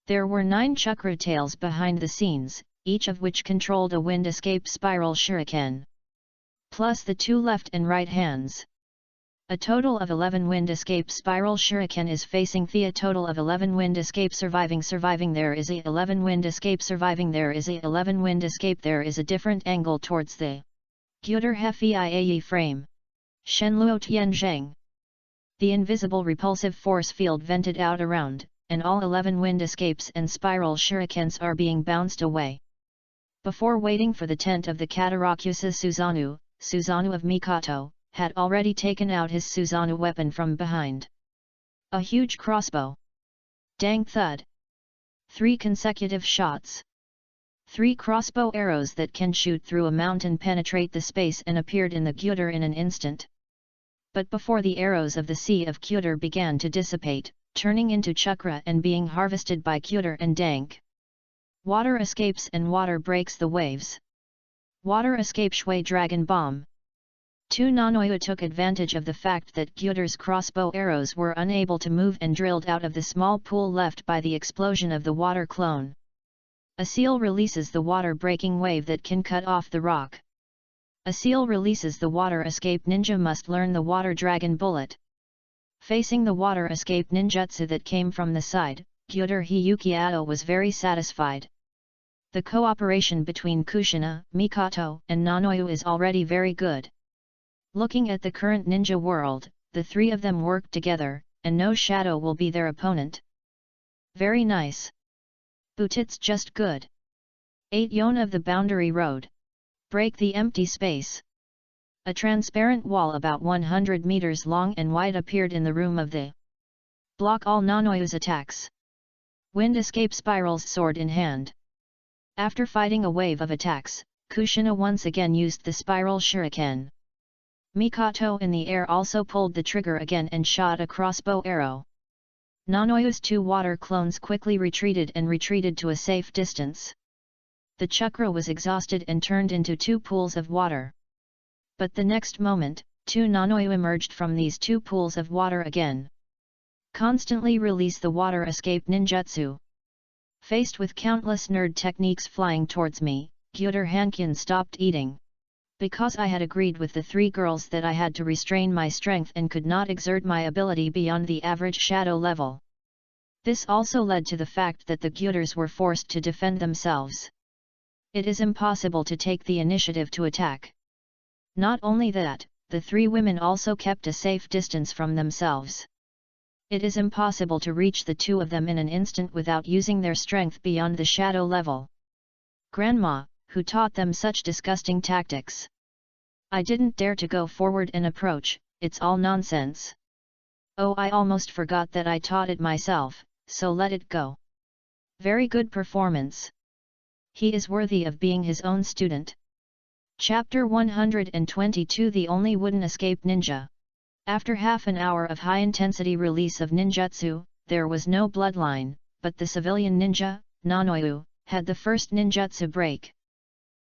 There were 9 chakra tails behind the scenes, each of which controlled a wind escape spiral shuriken. Plus the 2 left and right hands. A total of 11 wind escape spiral shuriken is facing the a total of 11 wind escape surviving there is a 11 wind escape surviving there is a 11 wind escape there is a different angle towards the Gyuder Hefeiae frame. Shenluo Tianzheng. The invisible repulsive force field vented out around, and all 11 wind escapes and spiral shurikens are being bounced away. Before waiting for the tent of the Katarakusa Susanoo of Mikoto, had already taken out his Susanoo weapon from behind. A huge crossbow. Dang thud! 3 consecutive shots. 3 crossbow arrows that can shoot through a mountain penetrate the space and appeared in the Gyuder in an instant. But before the arrows of the Sea of Gyuder began to dissipate, turning into chakra and being harvested by Gyuder and Dank. Water escapes and water breaks the waves. Water escape Shui Dragon Bomb. 2 Nanoyu took advantage of the fact that Gyuder's crossbow arrows were unable to move and drilled out of the small pool left by the explosion of the water clone. A seal releases the water-breaking wave that can cut off the rock. A seal releases the water escape ninja must learn the water dragon bullet. Facing the water escape ninjutsu that came from the side, Gyuder Hiyukiao was very satisfied. The cooperation between Kushina, Mikoto, and Nanoyu is already very good. Looking at the current ninja world, the 3 of them work together, and no shadow will be their opponent. Very nice. But it's just good. 8 Yon of the boundary road. Break the empty space. A transparent wall about 100 meters long and wide appeared in the room of the block all Nanoyu's attacks. Wind escape spirals sword in hand. After fighting a wave of attacks, Kushina once again used the spiral shuriken. Mikoto in the air also pulled the trigger again and shot a crossbow arrow. Nanoyu's 2 water clones quickly retreated to a safe distance. The chakra was exhausted and turned into 2 pools of water. But the next moment, 2 Nanoyu emerged from these 2 pools of water again. Constantly release the water escape ninjutsu. Faced with countless nerd techniques flying towards me, Gyuder Hankyan stopped eating. Because I had agreed with the 3 girls that I had to restrain my strength and could not exert my ability beyond the average shadow level. This also led to the fact that the Gyuders were forced to defend themselves. It is impossible to take the initiative to attack. Not only that, the 3 women also kept a safe distance from themselves. It is impossible to reach the 2 of them in an instant without using their strength beyond the shadow level. Grandma, who taught them such disgusting tactics? I didn't dare to go forward and approach, it's all nonsense. Oh, I almost forgot that I taught it myself, so let it go. Very good performance. He is worthy of being his own student. Chapter 122 The Only Wooden Escape Ninja. After half an hour of high-intensity release of ninjutsu, there was no bloodline, but the civilian ninja, Nanoyu, had the first ninjutsu break.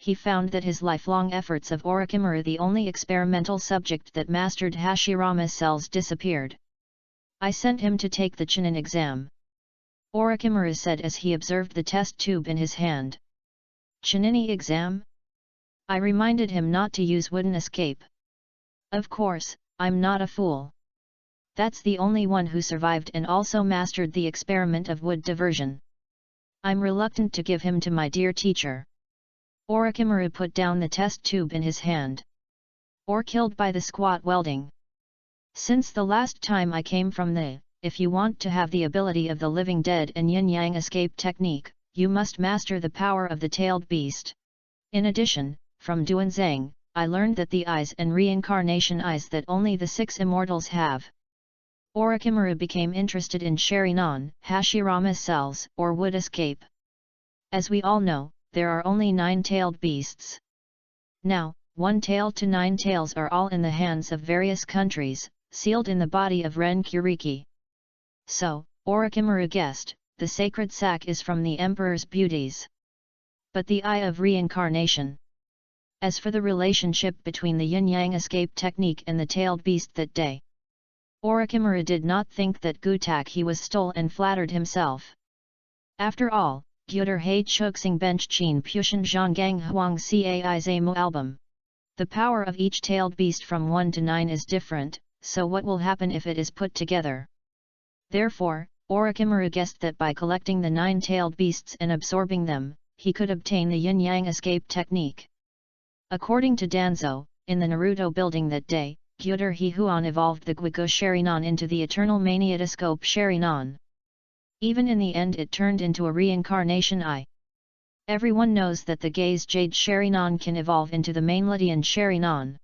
he found that his lifelong efforts of Orochimaru, the only experimental subject that mastered Hashirama's cells, disappeared. I sent him to take the Chunin exam, Orochimaru said as he observed the test tube in his hand. Chunin exam? I reminded him not to use wooden escape. Of course, I'm not a fool. That's the only one who survived and also mastered the experiment of wood diversion. I'm reluctant to give him to my dear teacher. Orochimaru put down the test tube in his hand. Or killed by the squat welding. Since the last time I came from the, if you want to have the ability of the living dead and yin-yang escape technique, you must master the power of the tailed beast. In addition, from Duanzang, I learned that the eyes and reincarnation eyes that only the 6 immortals have. Orochimaru became interested in Sharinan, Hashirama's cells, or wood escape. As we all know, there are only 9-tailed beasts. Now, 1 tail to 9 tails are all in the hands of various countries, sealed in the body of Ren Kuriki. So, Orochimaru guessed, the sacred sack is from the emperor's beauties. But the eye of reincarnation. As for the relationship between the yin-yang escape technique and the tailed beast that day, Orochimaru did not think that Gutaki was stole and flattered himself. After all, Gyuder Hei Choxing Bench Chin Pushan Zhanggang Huang Cai Zamu album. The power of each tailed beast from 1 to 9 is different, so what will happen if it is put together? Therefore, Orochimaru guessed that by collecting the 9-tailed beasts and absorbing them, he could obtain the yin-yang escape technique. According to Danzo, in the Naruto building that day, Gyuder He Huan evolved the Guigo Sharinan into the eternal maniatoscope Sharinan. Even in the end it turned into a reincarnation eye. Everyone knows that the gaze Jade Sharinan can evolve into the Mainladian Sharinan.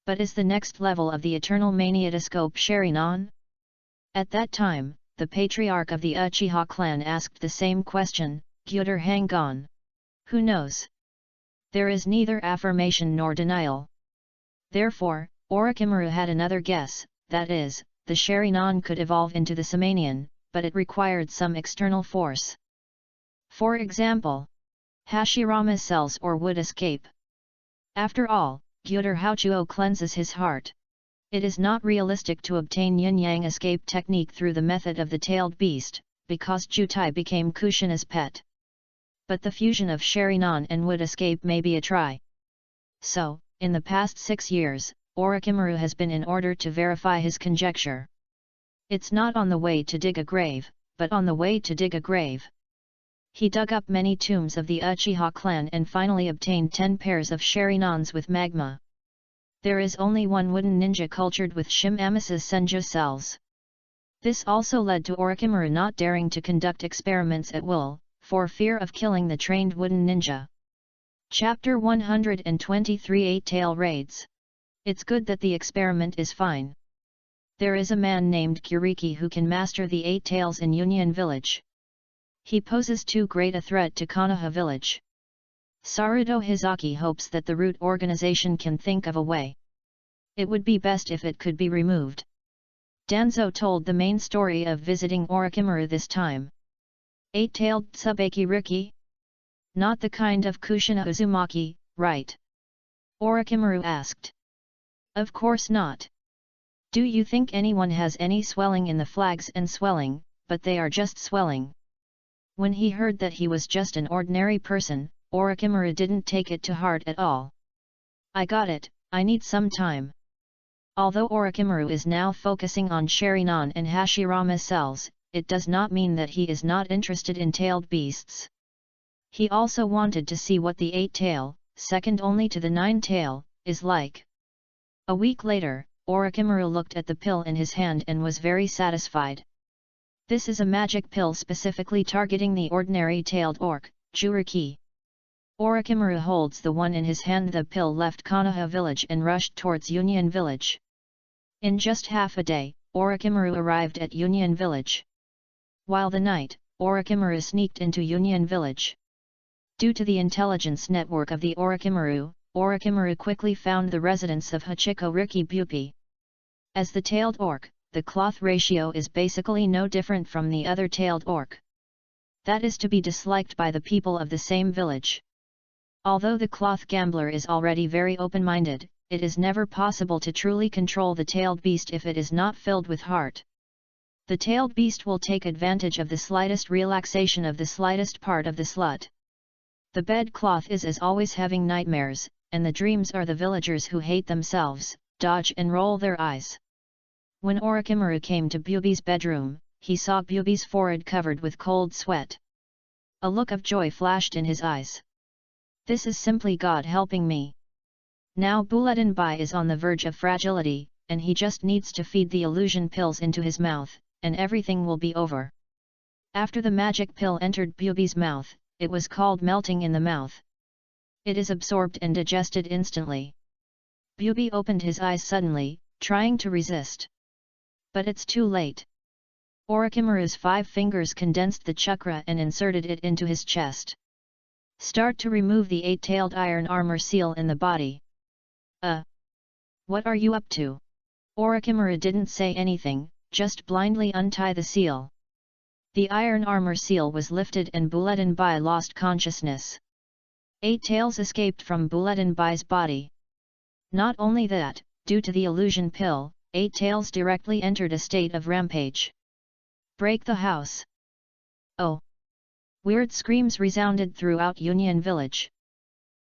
But is the next level of the eternal maniatoscope Sharinan? At that time, the patriarch of the Uchiha clan asked the same question, Gyuder Hangon. Who knows? There is neither affirmation nor denial. Therefore, Orochimaru had another guess, that is, the Sharinan could evolve into the Samanian, but it required some external force. For example, Hashirama's cells or wood escape. After all, Gyuder Haochuo cleanses his heart. It is not realistic to obtain yin-yang escape technique through the method of the tailed beast, because Jutai became Kushina's pet. But the fusion of Sharinan and wood escape may be a try. So, in the past 6 years, Orochimaru has been in order to verify his conjecture. It's not on the way to dig a grave, but on the way to dig a grave. He dug up many tombs of the Uchiha clan and finally obtained 10 pairs of Sharinans with magma. There is only one wooden ninja cultured with Shim Amisa's Senju cells. This also led to Orochimaru not daring to conduct experiments at will, for fear of killing the trained wooden ninja. Chapter 123 8-Tail Raids. It's good that the experiment is fine. There is a man named Kuriki who can master the 8 tails in Union Village. He poses too great a threat to Konoha Village. Saruto Hizaki hopes that the root organization can think of a way. It would be best if it could be removed. Danzo told the main story of visiting Orochimaru this time. 8-tailed Tsubaki Riki? Not the kind of Kushina Uzumaki, right? Orochimaru asked. Of course not. Do you think anyone has any swelling in the flags and swelling, but they are just swelling? When he heard that he was just an ordinary person, Orochimaru didn't take it to heart at all. I got it, I need some time. Although Orochimaru is now focusing on Sharinan and Hashirama's cells, it does not mean that he is not interested in tailed beasts. He also wanted to see what the 8-tail, second only to the 9-tail, is like. A week later, Orochimaru looked at the pill in his hand and was very satisfied. This is a magic pill specifically targeting the ordinary tailed orc, Juriki. Orochimaru holds the one in his hand. The pill left Konoha village and rushed towards Union village. In just half a day, Orochimaru arrived at Union village. While the night, Orochimaru sneaked into Union village. Due to the intelligence network of the Orochimaru, Orochimaru quickly found the residence of Hachiko Riki Bupi. As the tailed orc, the cloth ratio is basically no different from the other tailed orc. That is to be disliked by the people of the same village. Although the cloth gambler is already very open-minded, it is never possible to truly control the tailed beast if it is not filled with heart. The tailed beast will take advantage of the slightest relaxation of the slightest part of the slut. The bed cloth is as always having nightmares, and the dreams are the villagers who hate themselves, dodge and roll their eyes. When Orochimaru came to Bubi's bedroom, he saw Bubi's forehead covered with cold sweat. A look of joy flashed in his eyes. This is simply God helping me. Now Bulatin Bai is on the verge of fragility, and he just needs to feed the illusion pills into his mouth, and everything will be over. After the magic pill entered Bubi's mouth, it was called melting in the mouth. It is absorbed and digested instantly. Bubi opened his eyes suddenly, trying to resist. But it's too late. Orochimaru's 5 fingers condensed the chakra and inserted it into his chest. Start to remove the 8-tailed iron armor seal in the body. What are you up to? Orochimaru didn't say anything, just blindly untie the seal. The iron armor seal was lifted and Bulatin Bai lost consciousness. 8 tails escaped from Bulatin Bai's body. Not only that, due to the illusion pill, 8 tails directly entered a state of rampage. Break the house! Oh! Weird screams resounded throughout Union Village.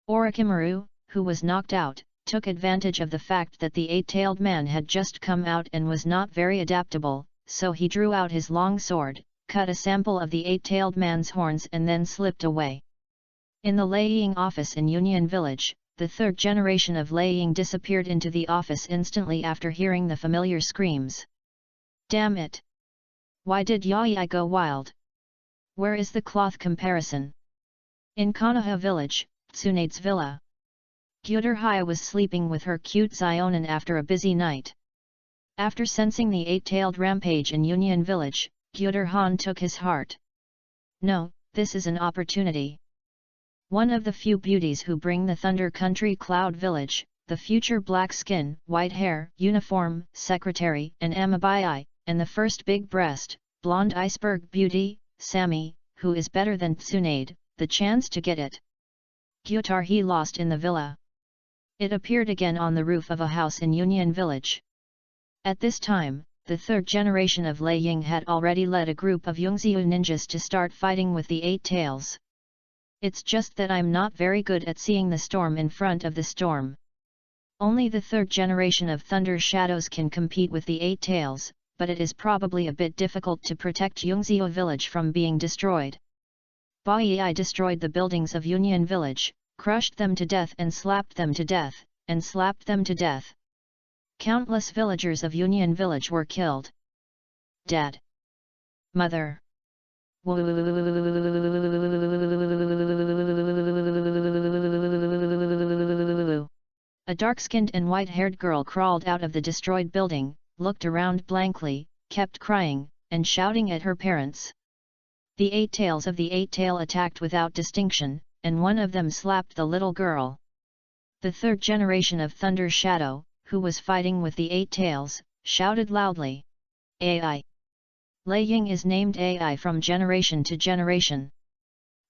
Orochimaru, who was knocked out, took advantage of the fact that the 8-tailed man had just come out and was not very adaptable, so he drew out his long sword, cut a sample of the 8-tailed man's horns and then slipped away. In the laying office in Union Village, the 3rd generation of laying disappeared into the office instantly after hearing the familiar screams. Damn it! Why did Yai go wild? Where is the cloth comparison? In Konoha Village, Tsunade's villa. Gyuder was sleeping with her cute Zionin after a busy night. After sensing the 8-tailed rampage in Union Village, Gyuder took his heart. No, this is an opportunity. One of the few beauties who bring the Thunder Country Cloud Village, the future black skin, white hair, uniform, secretary, and Amabai, and the first big breast, blonde iceberg beauty, Sammy, who is better than Tsunade, the chance to get it. Gyutar lost in the villa. It appeared again on the roof of a house in Union Village. At this time, the 3rd generation of Lei Ying had already led a group of Yongziu ninjas to start fighting with the 8 tails. It's just that I'm not very good at seeing the storm in front of the storm. Only the 3rd generation of Thunder Shadows can compete with the 8 tails, but it is probably a bit difficult to protect Yongziu village from being destroyed. Bai destroyed the buildings of Union Village, crushed them to death and slapped them to death, and slapped them to death. Countless villagers of Union Village were killed. Dad. Mother. A dark-skinned and white-haired girl crawled out of the destroyed building, looked around blankly, kept crying, and shouting at her parents. The 8 tails of the 8-tail attacked without distinction, and one of them slapped the little girl. The 3rd generation of Thunder Shadow, who was fighting with the 8 tails, shouted loudly. AI. Lei Ying is named AI from generation to generation.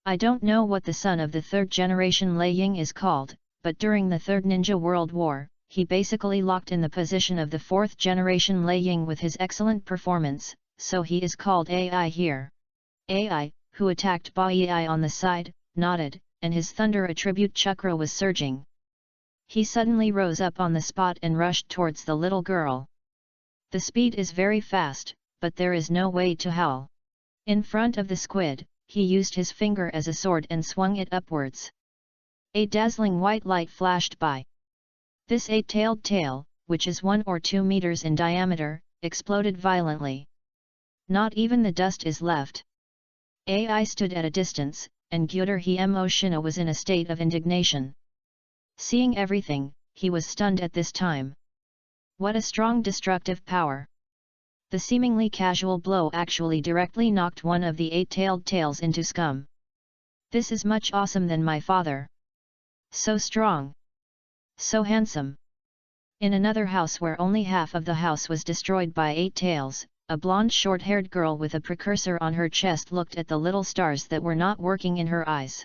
I don't know what the son of the 3rd generation Lei Ying is called, but during the 3rd Ninja World War, he basically locked in the position of the 4th generation Lei Ying with his excellent performance, so he is called AI here. AI, who attacked Bai on the side, nodded, and his thunder attribute chakra was surging. He suddenly rose up on the spot and rushed towards the little girl. The speed is very fast, but there is no way to howl. In front of the squid, he used his finger as a sword and swung it upwards. A dazzling white light flashed by. This 8-tailed tail, which is 1 or 2 meters in diameter, exploded violently. Not even the dust is left. AI stood at a distance, and Gyuder Shina was in a state of indignation. Seeing everything, he was stunned at this time. What a strong destructive power! The seemingly casual blow actually directly knocked one of the 8-tailed tails into scum. This is much awesome than my father. So strong. So handsome. In another house where only half of the house was destroyed by 8 tails, a blonde short-haired girl with a precursor on her chest looked at the little stars that were not working in her eyes.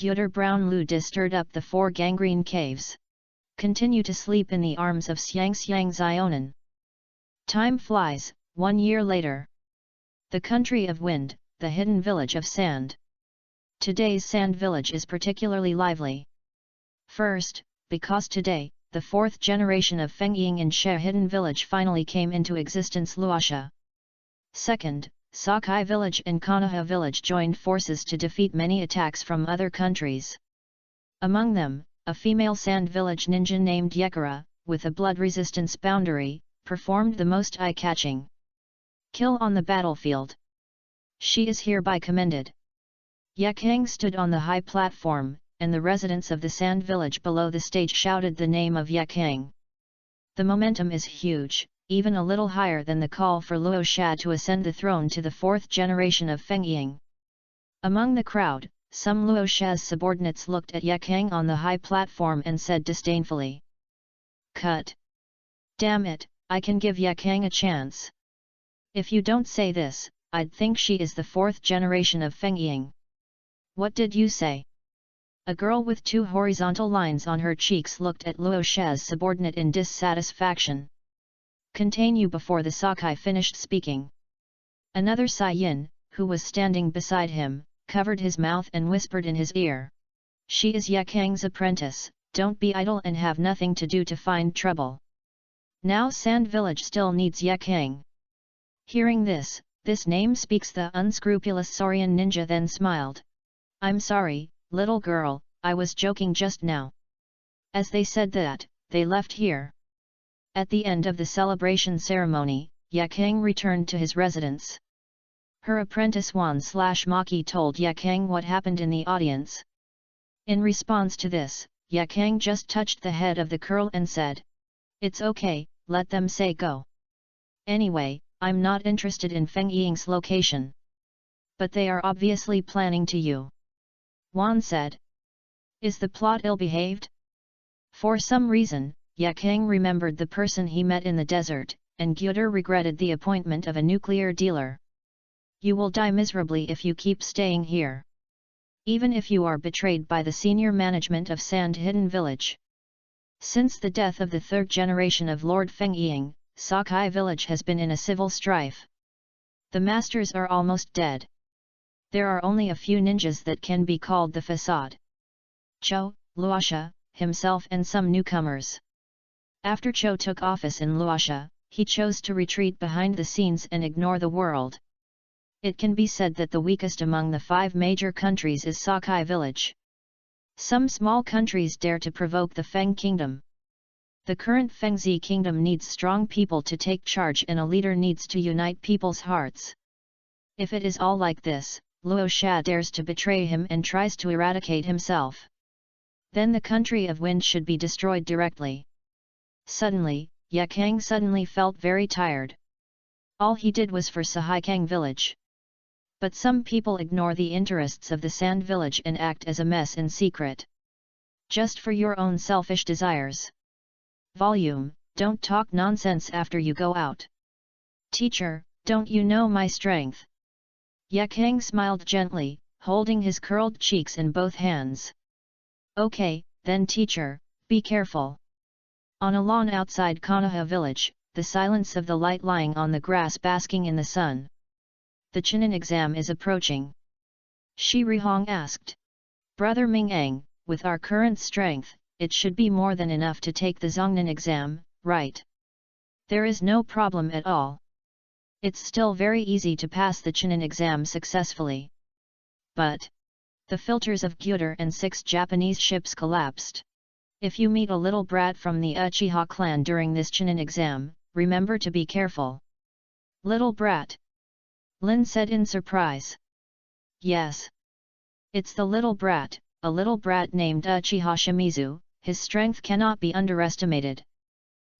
Gyuder Brown Lu stirred up the 4 gangrene caves. Continue to sleep in the arms of Xiang Zionan. Time flies, 1 year later. The country of wind, the hidden village of sand. Today's sand village is particularly lively. First, because today, the 4th generation of Fengying in She hidden village finally came into existence Luosha. Second, Sakai village and Konoha village joined forces to defeat many attacks from other countries. Among them, a female sand village ninja named Yekara, with a blood resistance boundary, performed the most eye-catching kill on the battlefield. She is hereby commended. Yakhang stood on the high platform, and the residents of the sand village below the stage shouted the name of Yakhang. The momentum is huge, even a little higher than the call for Luo Sha to ascend the throne to the 4th generation of Fengying. Among the crowd, some Luo Sha's subordinates looked at Yakhang on the high platform and said disdainfully, "Cut! Damn it, I can give Yakhang a chance. If you don't say this, I'd think she is the 4th generation of Fengying." "What did you say?" A girl with 2 horizontal lines on her cheeks looked at Luo Sha's subordinate in dissatisfaction. "Contain you!" Before the Sakai finished speaking, another Sai Yin, who was standing beside him, covered his mouth and whispered in his ear, "She is Yakhang's apprentice, don't be idle and have nothing to do to find trouble. Now Sand Village still needs Yakhang." Hearing this name speaks the unscrupulous Saurian ninja then smiled. "I'm sorry, little girl, I was joking just now." As they said that, they left here. At the end of the celebration ceremony, Yakhang returned to his residence. Her apprentice Wan/Maki told Yakhang what happened in the audience. In response to this, Yakhang just touched the head of the girl and said, "It's okay, let them say go. Anyway, I'm not interested in Feng Ying's location." "But they are obviously planning to you," Wan said. "Is the plot ill-behaved?" For some reason, Yakhang remembered the person he met in the desert, and Gyuder regretted the appointment of a nuclear dealer. "You will die miserably if you keep staying here. Even if you are betrayed by the senior management of Sand Hidden Village." Since the death of the 3rd generation of Lord Fengying, Sakai village has been in a civil strife. The masters are almost dead. There are only a few ninjas that can be called the facade. Cho, Luosha, himself and some newcomers. After Cho took office in Luosha, he chose to retreat behind the scenes and ignore the world. It can be said that the weakest among the 5 major countries is Sakai village. Some small countries dare to provoke the Feng kingdom. The current Fengzi kingdom needs strong people to take charge, and a leader needs to unite people's hearts. If it is all like this, Luo Sha dares to betray him and tries to eradicate himself. Then the country of wind should be destroyed directly. Suddenly, Yakhang suddenly felt very tired. All he did was for Sahaikang village. But some people ignore the interests of the sand village and act as a mess in secret. Just for your own selfish desires. Volume, don't talk nonsense after you go out. Teacher, don't you know my strength? Yakhang smiled gently, holding his curled cheeks in both hands. Okay, then teacher, be careful. On a lawn outside Konoha village, the silence of the light lying on the grass basking in the sun. The Chunin exam is approaching. Shi Rihong asked. Brother Ming-Ang, with our current strength, it should be more than enough to take the Zhongnan exam, right? There is no problem at all. It's still very easy to pass the Chunin exam successfully. But the filters of Gyuder and 6 Japanese ships collapsed. If you meet a little brat from the Uchiha clan during this Chunin exam, remember to be careful. Little brat? Lin said in surprise. Yes. It's the little brat, a little brat named Uchiha Shimizu, his strength cannot be underestimated.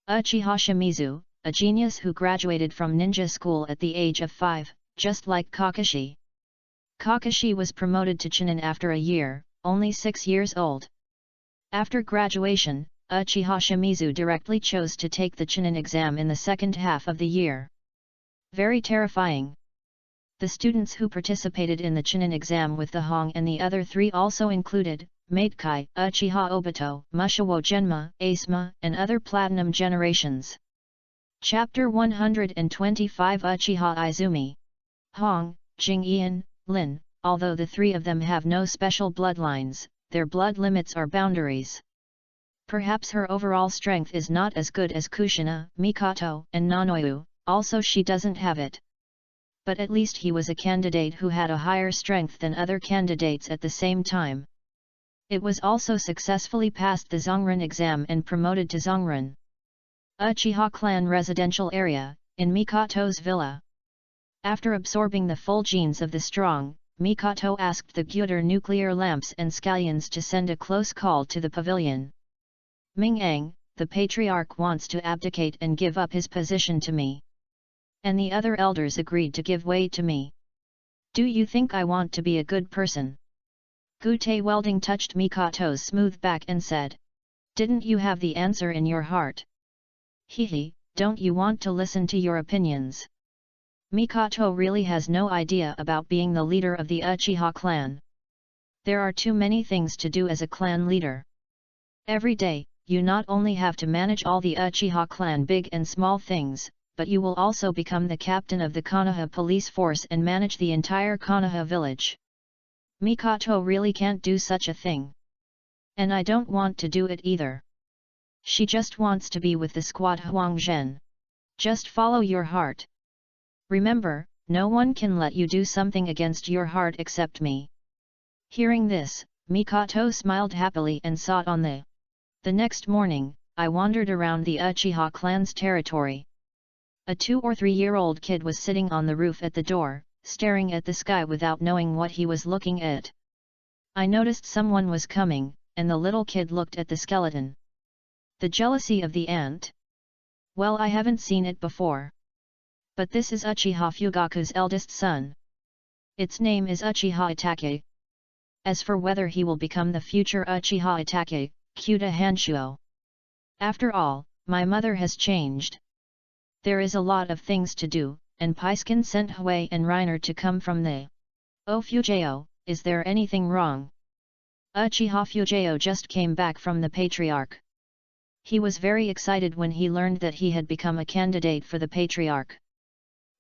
Uchiha Shimizu, a genius who graduated from ninja school at the age of 5, just like Kakashi. Kakashi was promoted to Chunin after a year, only 6 years old. After graduation, Uchiha Shimizu directly chose to take the Chunin exam in the second half of the year. Very terrifying. The students who participated in the Chunin exam with the Hong and the other 3 also included Matekai, Uchiha Obito, Mushowo Genma, Asma, and other Platinum generations. Chapter 125 Uchiha Izumi. Hong, Jingyan, Lin, although the 3 of them have no special bloodlines, their blood limits are boundaries. Perhaps her overall strength is not as good as Kushina, Mikoto, and Nanoyu, also she doesn't have it. But at least he was a candidate who had a higher strength than other candidates at the same time. It was also successfully passed the Zongren exam and promoted to Zongren. Uchiha clan residential area, in Mikoto's villa. After absorbing the full genes of the strong, Mikoto asked the Gyuder nuclear lamps and scallions to send a close call to the pavilion. Ming-ang, the patriarch wants to abdicate and give up his position to me. And the other elders agreed to give way to me. Do you think I want to be a good person? Gu Tae-welding touched Mikoto's smooth back and said. Didn't you have the answer in your heart? Hehe, don't you want to listen to your opinions? Mikoto really has no idea about being the leader of the Uchiha clan. There are too many things to do as a clan leader. Every day, you not only have to manage all the Uchiha clan big and small things, but you will also become the captain of the Konoha police force and manage the entire Konoha village. Mikoto really can't do such a thing. And I don't want to do it either. She just wants to be with the squad Huangzhen. Just follow your heart. Remember, no one can let you do something against your heart except me. Hearing this, Mikoto smiled happily and sought on the. The next morning, I wandered around the Uchiha clan's territory. A 2 or 3-year-old kid was sitting on the roof at the door, staring at the sky without knowing what he was looking at. I noticed someone was coming, and the little kid looked at the skeleton. The jealousy of the ant? Well, I haven't seen it before. But this is Uchiha Fugaku's eldest son. Its name is Uchiha Itachi. As for whether he will become the future Uchiha Itachi, Kyuta Hanshuo. After all, my mother has changed. There is a lot of things to do, and Paiskin sent Hui and Reiner to come from the. Oh Fujio, is there anything wrong? Uchiha Fujio just came back from the Patriarch. He was very excited when he learned that he had become a candidate for the Patriarch.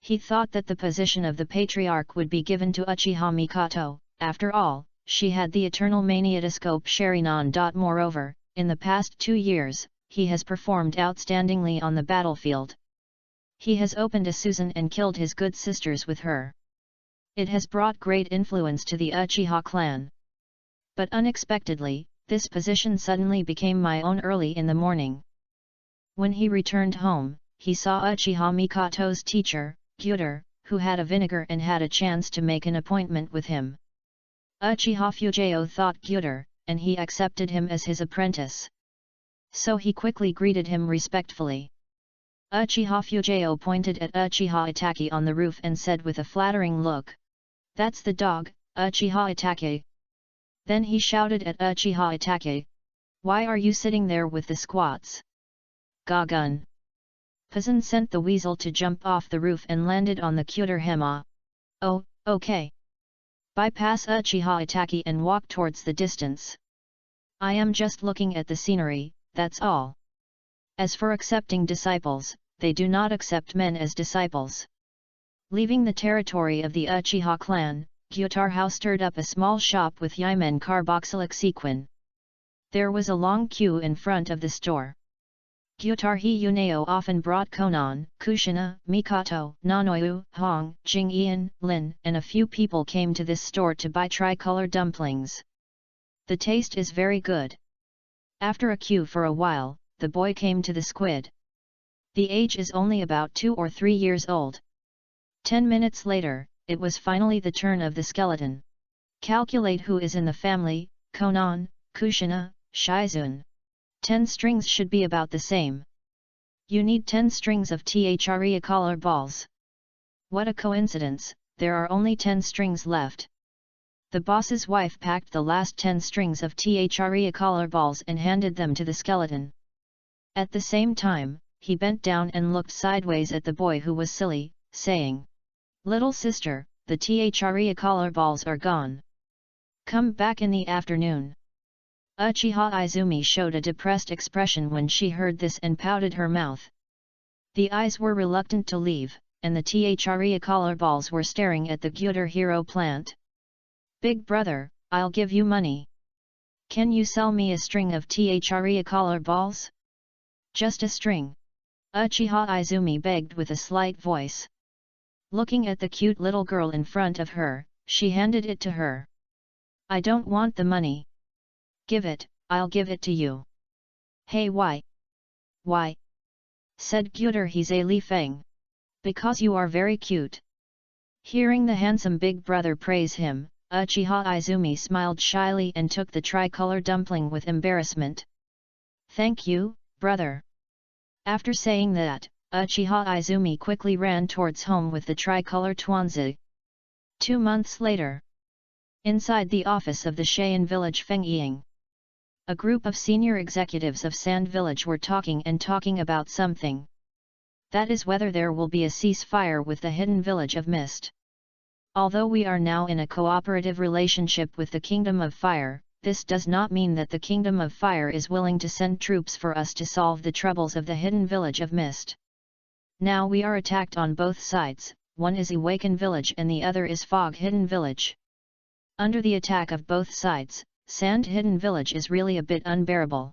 He thought that the position of the Patriarch would be given to Uchiha Mikoto, after all, she had the eternal maniatoscope Sharingan. Moreover, in the past 2 years, he has performed outstandingly on the battlefield. He has opened a Susan and killed his good sisters with her. It has brought great influence to the Uchiha clan. But unexpectedly, this position suddenly became my own early in the morning. When he returned home, he saw Uchiha Mikoto's teacher, Gyuder, who had a vinegar and had a chance to make an appointment with him. Uchiha Fujio thought Gyuder, and he accepted him as his apprentice. So he quickly greeted him respectfully. Uchiha Fujio pointed at Uchiha Itachi on the roof and said with a flattering look. That's the dog, Uchiha Itachi. Then he shouted at Uchiha Itachi. Why are you sitting there with the squats? Gagun. Pazan sent the weasel to jump off the roof and landed on the Kyuder Hema. Oh, okay. Bypass Uchiha Itachi and walk towards the distance. I am just looking at the scenery, that's all. As for accepting disciples, they do not accept men as disciples. Leaving the territory of the Uchiha clan, Gyutarho stirred up a small shop with Yimen carboxylic sequin. There was a long queue in front of the store. Gyutarhi Yuneo often brought Konan, Kushina, Mikoto, Nanoyu, Hong, Jingyan, Lin, and a few people came to this store to buy tricolor dumplings. The taste is very good. After a queue for a while, the boy came to the squid. The age is only about 2 or 3 years old. 10 minutes later, it was finally the turn of the skeleton. Calculate who is in the family, Konan, Kushina, Shizun. 10 strings should be about the same. You need 10 strings of thria collar balls. What a coincidence, there are only 10 strings left. The boss's wife packed the last 10 strings of thria collar balls and handed them to the skeleton. At the same time, he bent down and looked sideways at the boy who was silly, saying, "Little sister, the THRE color balls are gone. Come back in the afternoon. Uchiha Izumi showed a depressed expression when she heard this and pouted her mouth. The eyes were reluctant to leave, and the THRE color balls were staring at the Gyuder Hero plant. Big brother, I'll give you money. Can you sell me a string of THRE color balls? Just a string. Uchiha Izumi begged with a slight voice. Looking at the cute little girl in front of her, she handed it to her. I don't want the money. Give it, I'll give it to you. Hey, why? Why? Said Gyuder Li Feng. Because you are very cute. Hearing the handsome big brother praise him, Uchiha Izumi smiled shyly and took the tricolor dumpling with embarrassment. Thank you, brother. After saying that, Uchiha Izumi quickly ran towards home with the tricolor tuanzi. 2 months later. Inside the office of the Cheyenne village Fengying. A group of senior executives of Sand Village were talking about something. That is whether there will be a ceasefire with the hidden village of Mist. Although we are now in a cooperative relationship with the Kingdom of Fire, this does not mean that the Kingdom of Fire is willing to send troops for us to solve the troubles of the hidden village of Mist. Now we are attacked on both sides, one is Awaken village and the other is Fog hidden village. Under the attack of both sides, Sand hidden village is really a bit unbearable.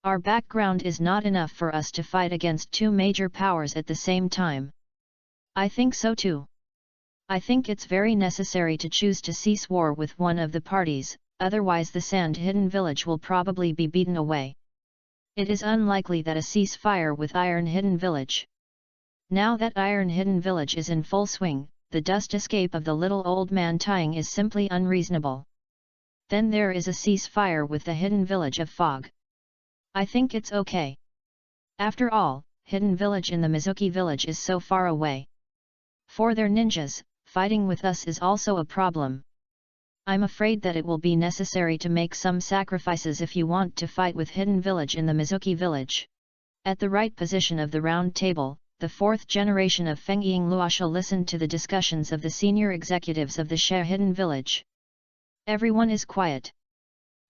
Our background is not enough for us to fight against two major powers at the same time. I think so too. I think it's very necessary to choose to cease war with one of the parties, otherwise the Sand hidden village will probably be beaten away. It is unlikely that a ceasefire with Iron hidden village. Now that Iron hidden village is in full swing, the dust escape of the little old man Tying is simply unreasonable. Then there is a ceasefire with the hidden village of Fog. I think it's okay. After all, hidden village in the Mizuki village is so far away. For their ninjas, fighting with us is also a problem. I'm afraid that it will be necessary to make some sacrifices if you want to fight with hidden village in the Mizuki village. At the right position of the round table, the fourth generation of Fengying Luosha listened to the discussions of the senior executives of the She hidden village. Everyone is quiet.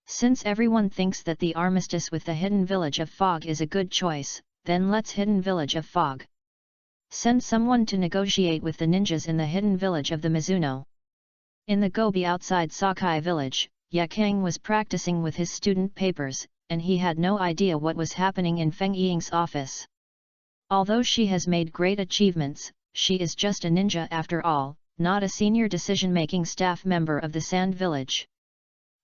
Since everyone thinks that the armistice with the hidden village of Fog is a good choice, then let's hidden village of Fog send someone to negotiate with the ninjas in the hidden village of the Mizuno. In the Gobi outside Sakai village, Yakang was practicing with his student papers, and he had no idea what was happening in Feng Ying's office. Although she has made great achievements, she is just a ninja after all, not a senior decision-making staff member of the Sand Village.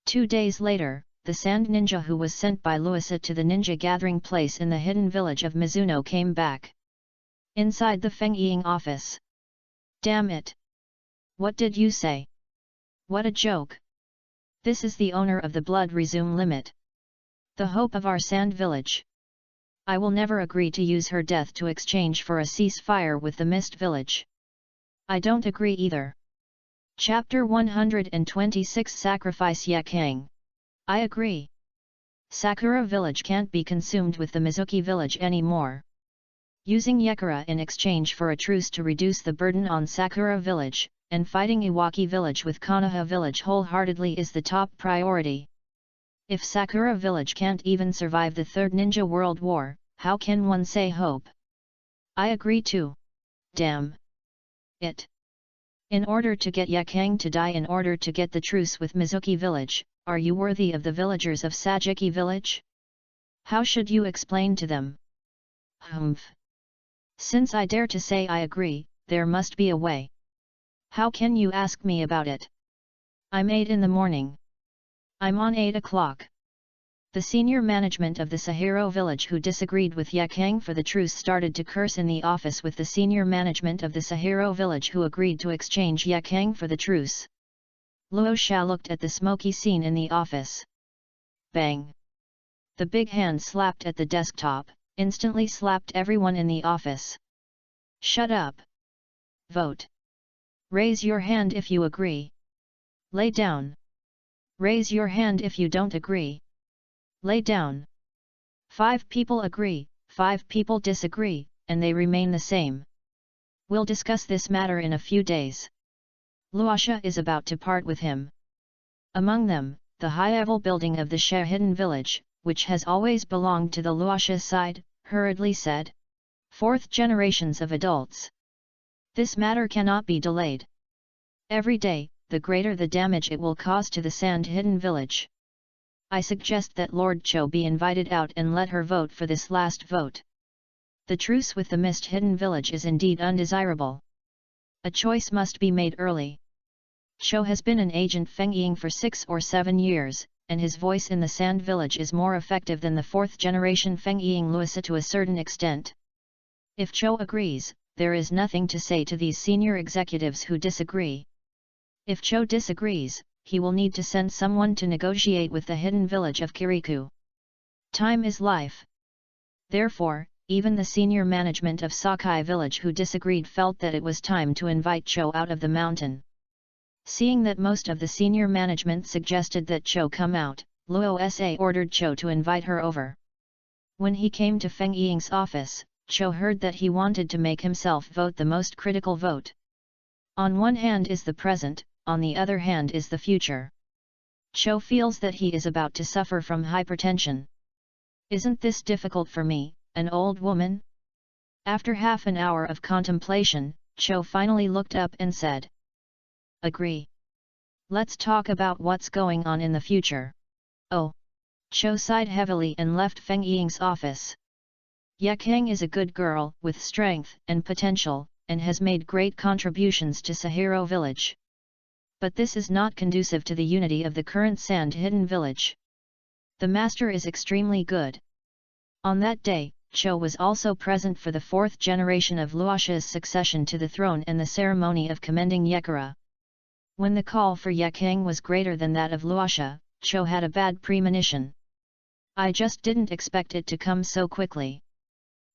2 days later, the Sand Ninja who was sent by Luisa to the ninja gathering place in the hidden village of Mizuno came back. Inside the Feng Ying office. Damn it! What did you say? What a joke! This is the owner of the blood resume limit. The hope of our Sand Village. I will never agree to use her death to exchange for a ceasefire with the Mist Village. I don't agree either. Chapter 126 Sacrifice Yakang. I agree. Sakura village can't be consumed with the Mizuki village anymore. Using Yakura in exchange for a truce to reduce the burden on Sakura village, and fighting Iwaki village with Konoha village wholeheartedly is the top priority. If Sakura village can't even survive the Third Ninja World War, how can one say hope? I agree too. Damn it. In order to get Yakang to die, in order to get the truce with Mizuki village, are you worthy of the villagers of Sajiki village? How should you explain to them? Humph. Since I dare to say I agree, there must be a way. How can you ask me about it? I'm 8 in the morning. I'm on 8 o'clock. The senior management of the Sahiro village who disagreed with Yakang for the truce started to curse in the office with the senior management of the Sahiro village who agreed to exchange Yakang for the truce. Luo Xia looked at the smoky scene in the office. Bang! The big hand slapped at the desktop, instantly slapped everyone in the office. Shut up! Vote! Raise your hand if you agree. Lay down! Raise your hand if you don't agree. Lay down. 5 people agree, 5 people disagree, and they remain the same. We'll discuss this matter in a few days. Luosha is about to part with him. Among them, the high-level building of the She hidden village, which has always belonged to the Luosha side, hurriedly said. Fourth generations of adults. This matter cannot be delayed. Every day, the greater the damage it will cause to the sand hidden village. I suggest that Lord Cho be invited out and let her vote for this last vote. The truce with the mist hidden village is indeed undesirable. A choice must be made early. Cho has been an agent Feng Ying for 6 or 7 years, and his voice in the sand village is more effective than the fourth generation Feng Ying Luosa to a certain extent. If Cho agrees, there is nothing to say to these senior executives who disagree. If Cho disagrees, he will need to send someone to negotiate with the hidden village of Kirikou. Time is life. Therefore, even the senior management of Sakai village who disagreed felt that it was time to invite Cho out of the mountain. Seeing that most of the senior management suggested that Cho come out, Luosa ordered Cho to invite her over. When he came to Feng Ying's office, Cho heard that he wanted to make himself vote the most critical vote. On one hand is the present, on the other hand is the future. Cho feels that he is about to suffer from hypertension. Isn't this difficult for me, an old woman? After half an hour of contemplation, Cho finally looked up and said. Agree. Let's talk about what's going on in the future. Oh. Cho sighed heavily and left Feng Ying's office. Ye Kang is a good girl with strength and potential, and has made great contributions to Sahiro village. But this is not conducive to the unity of the current sand hidden village. The master is extremely good. On that day, Cho was also present for the fourth generation of Luosha's succession to the throne and the ceremony of commending Yekara. When the call for Ye Kang was greater than that of Luosha, Cho had a bad premonition. I just didn't expect it to come so quickly.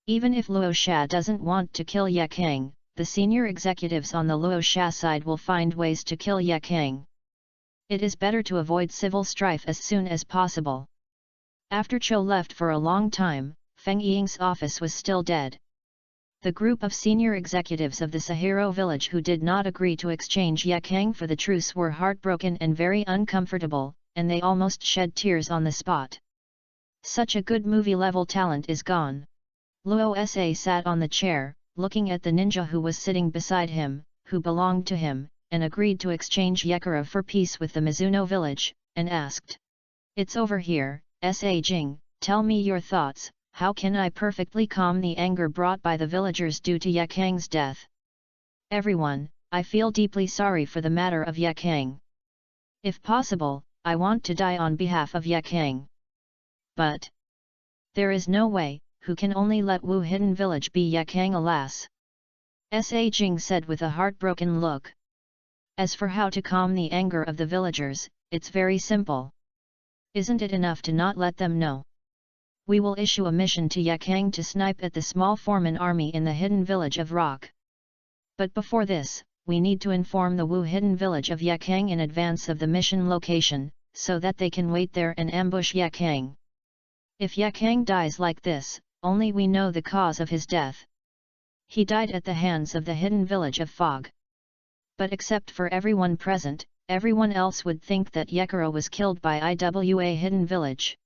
Even if Luosha doesn't want to kill Ye Kang, the senior executives on the Luosha side will find ways to kill Ye Kang. It is better to avoid civil strife as soon as possible. After Cho left for a long time, Feng Ying's office was still dead. The group of senior executives of the Sahiro village who did not agree to exchange Ye Kang for the truce were heartbroken and very uncomfortable, and they almost shed tears on the spot. Such a good movie-level talent is gone. Luosa sat on the chair, looking at the ninja who was sitting beside him, who belonged to him, and agreed to exchange Yekara for peace with the Mizuno village, and asked. It's over here, Sa Jing, tell me your thoughts. How can I perfectly calm the anger brought by the villagers due to Ye Kang's death? Everyone, I feel deeply sorry for the matter of Ye Kang. If possible, I want to die on behalf of Ye Kang. But there is no way, who can only let Wu hidden village be Ye Kang alas. Sa Jing said with a heartbroken look. As for how to calm the anger of the villagers, it's very simple. Isn't it enough to not let them know? We will issue a mission to Ye Kang to snipe at the small foreman army in the hidden village of Rock. But before this, we need to inform the Wu hidden village of Ye Kang in advance of the mission location, so that they can wait there and ambush Ye Kang. If Ye Kang dies like this, only we know the cause of his death. He died at the hands of the hidden village of Fog. But except for everyone present, everyone else would think that Yekara was killed by IWA hidden village.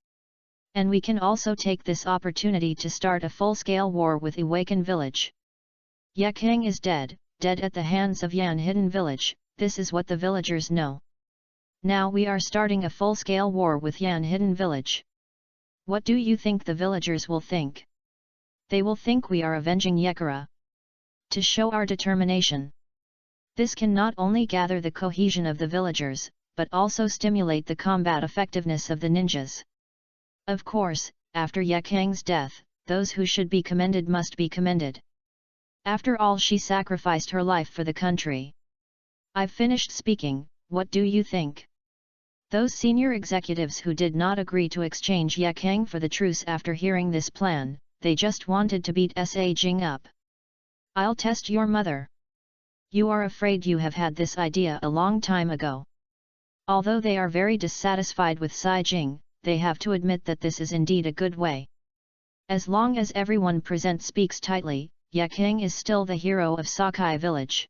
And we can also take this opportunity to start a full-scale war with Awaken village. Ye Kang is dead, dead at the hands of Yan hidden village, this is what the villagers know. Now we are starting a full-scale war with Yan hidden village. What do you think the villagers will think? They will think we are avenging Yekara. To show our determination. This can not only gather the cohesion of the villagers, but also stimulate the combat effectiveness of the ninjas. Of course, after Ye Kang's death, those who should be commended must be commended. After all, she sacrificed her life for the country. I've finished speaking, what do you think? Those senior executives who did not agree to exchange Ye Kang for the truce after hearing this plan, they just wanted to beat Sa Jing up. I'll test your mother. You are afraid you have had this idea a long time ago. Although they are very dissatisfied with Sai Jing, they have to admit that this is indeed a good way. As long as everyone present speaks tightly, Ye Kang is still the hero of Sakai village.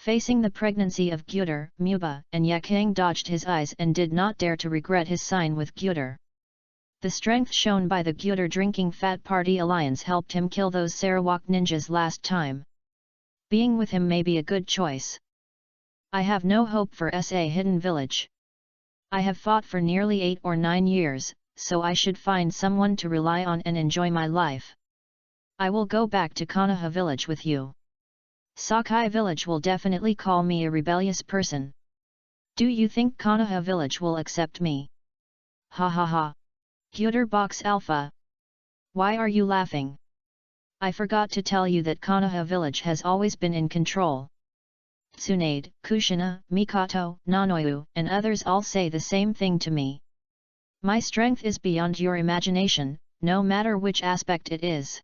Facing the pregnancy of Gyuder, Muba and Yakang dodged his eyes and did not dare to regret his sign with Gyuder. The strength shown by the Gyuder drinking fat party alliance helped him kill those Sarawak ninjas last time. Being with him may be a good choice. I have no hope for SA Hidden Village. I have fought for nearly 8 or 9 years, so I should find someone to rely on and enjoy my life. I will go back to Konoha village with you. Sakai village will definitely call me a rebellious person. Do you think Konoha village will accept me? Ha ha ha. Gyuder Box Alpha. Why are you laughing? I forgot to tell you that Konoha village has always been in control. Tsunade, Kushina, Mikoto, Nanoyu, and others all say the same thing to me. My strength is beyond your imagination, no matter which aspect it is.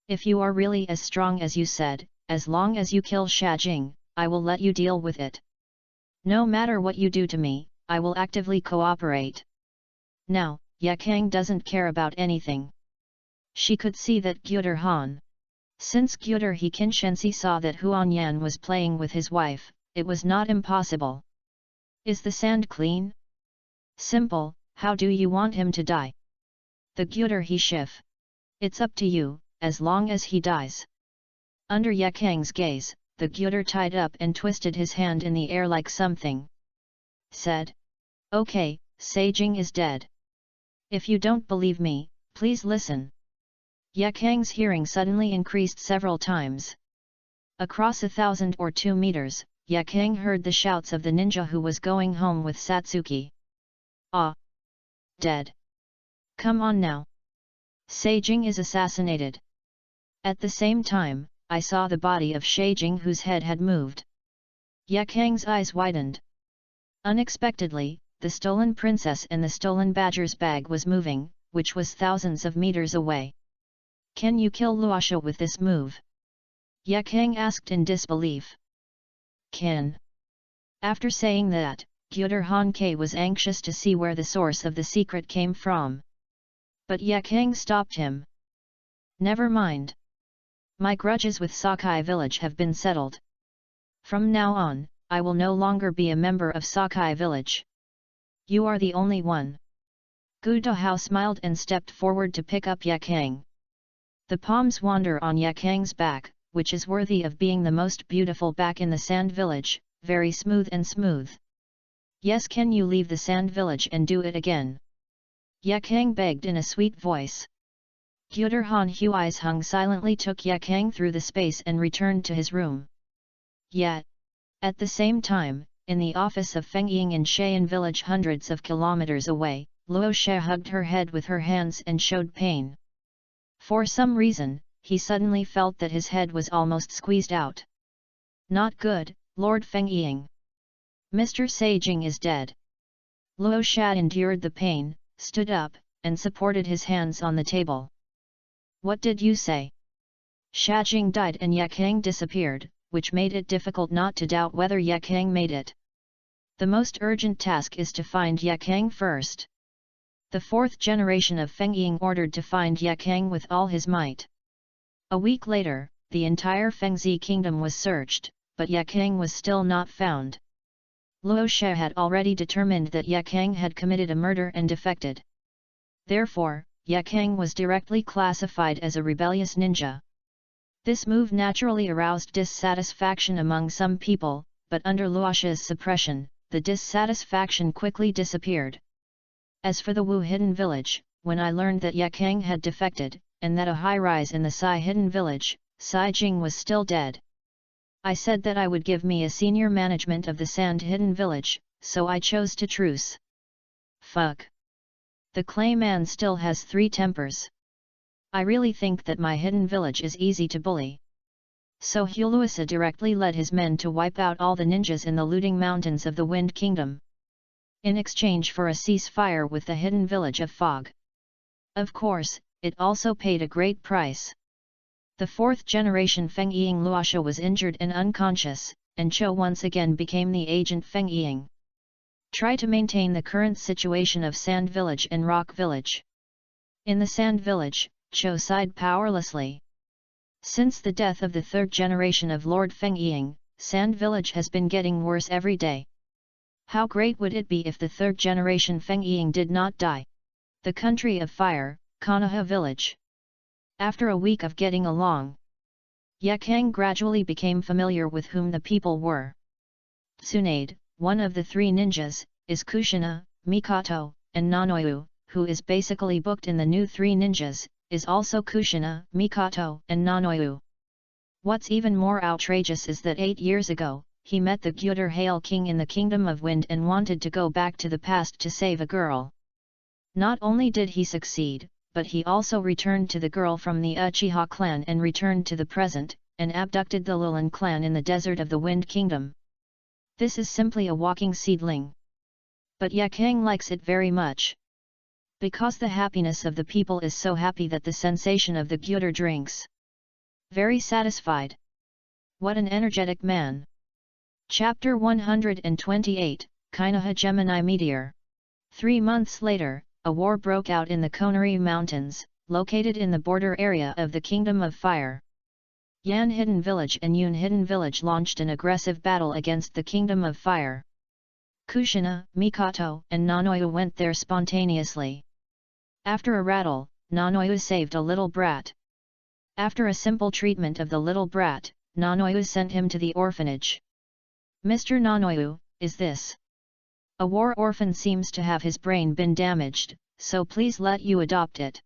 If you are really as strong as you said, as long as you kill Shajing, I will let you deal with it. No matter what you do to me, I will actively cooperate. Now, Yakang doesn't care about anything. She could see that Gyuder Han. Since Gyuder Hikinshensi saw that Huan Yan was playing with his wife, it was not impossible. Is the sand clean? Simple, how do you want him to die? The Gyuder He Shif. It's up to you, as long as he dies. Under Yakang's gaze, the Gyuder tied up and twisted his hand in the air like something. Said. Okay, Saijing is dead. If you don't believe me, please listen. Yakang's hearing suddenly increased several times. Across 1,000 or 2 meters, Yakang heard the shouts of the ninja who was going home with Satsuki. Ah! Dead. Come on now. Saijing is assassinated. At the same time, I saw the body of Saijing whose head had moved. Yakang's eyes widened. Unexpectedly, the stolen princess and the stolen badger's bag was moving, which was thousands of meters away. Can you kill Luosha with this move? Yakang asked in disbelief. Can. After saying that, Gyuder Han-kei was anxious to see where the source of the secret came from. But Yakang stopped him. Never mind. My grudges with Sakai village have been settled. From now on, I will no longer be a member of Sakai village. You are the only one. Gu Dahao smiled and stepped forward to pick up Yakang. The palms wander on Yakang's back, which is worthy of being the most beautiful back in the sand village, very smooth and smooth. Yes, can you leave the sand village and do it again? Yakang begged in a sweet voice. Gyuder Han Hui's Hung silently took Yakang through the space and returned to his room. Yet, at the same time, in the office of Feng Ying in Sheyan village luo of kilometers away, Luo She hugged her head with her hands and showed pain. For some reason, he suddenly felt that his head was almost squeezed out. Not good, Lord Feng Ying. Mr. Saijing is dead. Luo Sha endured the pain, stood up, and supported his hands on the table. What did you say? Shajing died and Yakang disappeared, which made it difficult not to doubt whether Yakang made it. The most urgent task is to find Yakang first. The 4th generation of Feng Ying ordered to find Yakang with all his might. A week later, the entire Fengzi kingdom was searched, but Yakang was still not found. Luo She had already determined that Yakang had committed a murder and defected. Therefore, Yakang was directly classified as a rebellious ninja. This move naturally aroused dissatisfaction among some people, but under Luosha's suppression, the dissatisfaction quickly disappeared. As for the Wu Hidden Village, when I learned that Yakang had defected, and that a high-rise in the Sai Hidden Village, Saijing was still dead, I said that I would give me a senior management of the Sand Hidden Village, so I chose to truce. Fuck. The clay man still has 3 tempers. I really think that my hidden village is easy to bully. So Huluisa directly led his men to wipe out all the ninjas in the looting mountains of the Wind Kingdom, in exchange for a ceasefire with the hidden village of Fog. Of course, it also paid a great price. The 4th generation Feng Ying Luosha was injured and unconscious, and Cho once again became the agent Feng Ying. Try to maintain the current situation of Sand Village and Rock Village. In the Sand Village, Cho sighed powerlessly. Since the death of the 3rd generation of Lord Feng Ying, Sand Village has been getting worse every day. How great would it be if the third generation Feng Ying did not die? The country of fire, Konoha Village. After a week of getting along, Yakang gradually became familiar with whom the people were. Tsunade, one of the three ninjas, is Kushina, Mikoto, and Nanoyu, who is basically booked in the new three ninjas, is also Kushina, Mikoto, and Nanoyu. What's even more outrageous is that 8 years ago, he met the Gyuder Hail King in the Kingdom of Wind and wanted to go back to the past to save a girl. Not only did he succeed, but he also returned to the girl from the Uchiha clan and returned to the present, and abducted the Lulan clan in the desert of the Wind Kingdom. This is simply a walking seedling. But Yakang likes it very much. Because the happiness of the people is so happy that the sensation of the Gyuder drinks. Very satisfied. What an energetic man. Chapter 128, Konoha Gemini Meteor. 3 months later, a war broke out in the Konari Mountains, located in the border area of the Kingdom of Fire. Yan Hidden Village and Yun Hidden Village launched an aggressive battle against the Kingdom of Fire. Kushina, Mikoto, and Nanoyu went there spontaneously. After a rattle, Nanoyu saved a little brat. After a simple treatment of the little brat, Nanoyu sent him to the orphanage. Mr. Nanoyu, is this? A war orphan seems to have his brain been damaged, so please let you adopt it.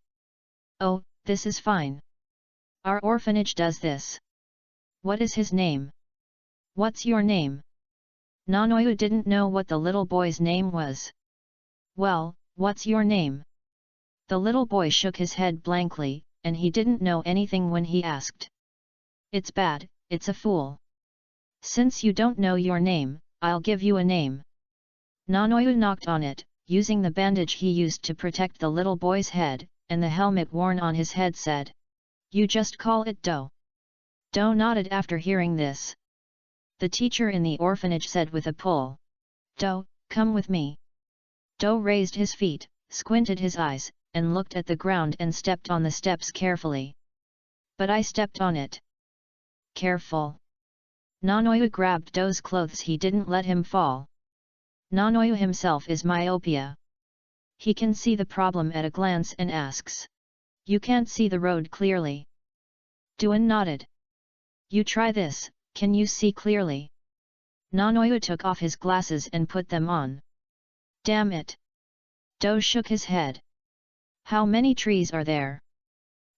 Oh, this is fine. Our orphanage does this. What is his name? What's your name? Nanoyu didn't know what the little boy's name was. Well, what's your name? The little boy shook his head blankly, and he didn't know anything when he asked. It's bad, it's a fool. Since you don't know your name, I'll give you a name. Nanoyu knocked on it, using the bandage he used to protect the little boy's head, and the helmet worn on his head said. You just call it Do. Do nodded after hearing this. The teacher in the orphanage said with a pull. Do, come with me. Do raised his feet, squinted his eyes, and looked at the ground and stepped on the steps carefully. But I stepped on it. Careful. Nanoyu grabbed Do's clothes. He didn't let him fall. Nanoyu himself is myopia. He can see the problem at a glance and asks. You can't see the road clearly. Duan nodded. You try this, can you see clearly? Nanoyu took off his glasses and put them on. Damn it! Do shook his head. How many trees are there?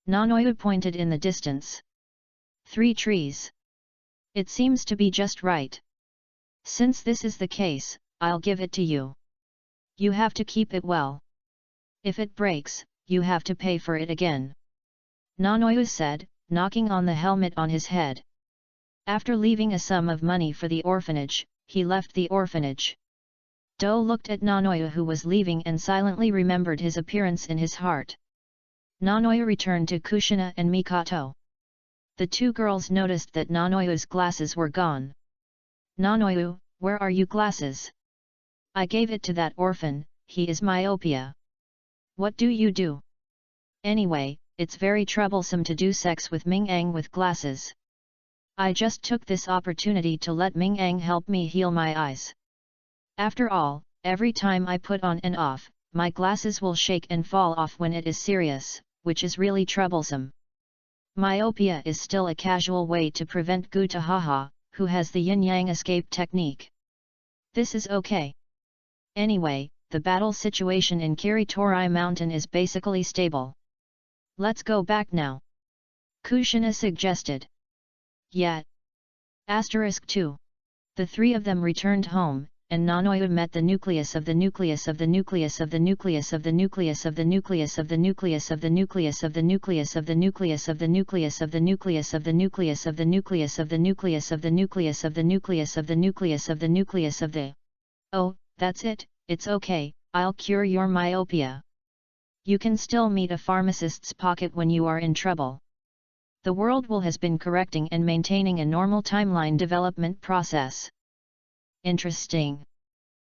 Nanoyu pointed in the distance. 3 trees. It seems to be just right. Since this is the case, I'll give it to you. You have to keep it well. If it breaks, you have to pay for it again. Nanoyu said, knocking on the helmet on his head. After leaving a sum of money for the orphanage, he left the orphanage. Do looked at Nanoyu who was leaving and silently remembered his appearance in his heart. Nanoyu returned to Kushina and Mikoto. The 2 girls noticed that Nanoyu's glasses were gone. Nanoyu, where are your glasses? I gave it to that orphan, he is myopia. What do you do? Anyway, it's very troublesome to do sex with Ming-Ang with glasses. I just took this opportunity to let Ming-Ang help me heal my eyes. After all, every time I put on and off, my glasses will shake and fall off when it is serious, which is really troublesome. Myopia is still a casual way to prevent Gutahaha, who has the yin-yang escape technique. This is okay. Anyway, the battle situation in Kiritori Mountain is basically stable. Let's go back now. Kushina suggested. Yeah. *2. The 3 of them returned home, and Nanoyu met the nucleus of the nucleus of the nucleus of the nucleus of the nucleus of the nucleus of the nucleus of the nucleus of the nucleus of the nucleus of the nucleus of the nucleus of the nucleus of the nucleus of the nucleus of the nucleus of the nucleus of the nucleus of the nucleus of the. Oh, that's it, it's okay, I'll cure your myopia. You can still meet a pharmacist's pocket when you are in trouble. The world will has been correcting and maintaining a normal timeline development process. Interesting.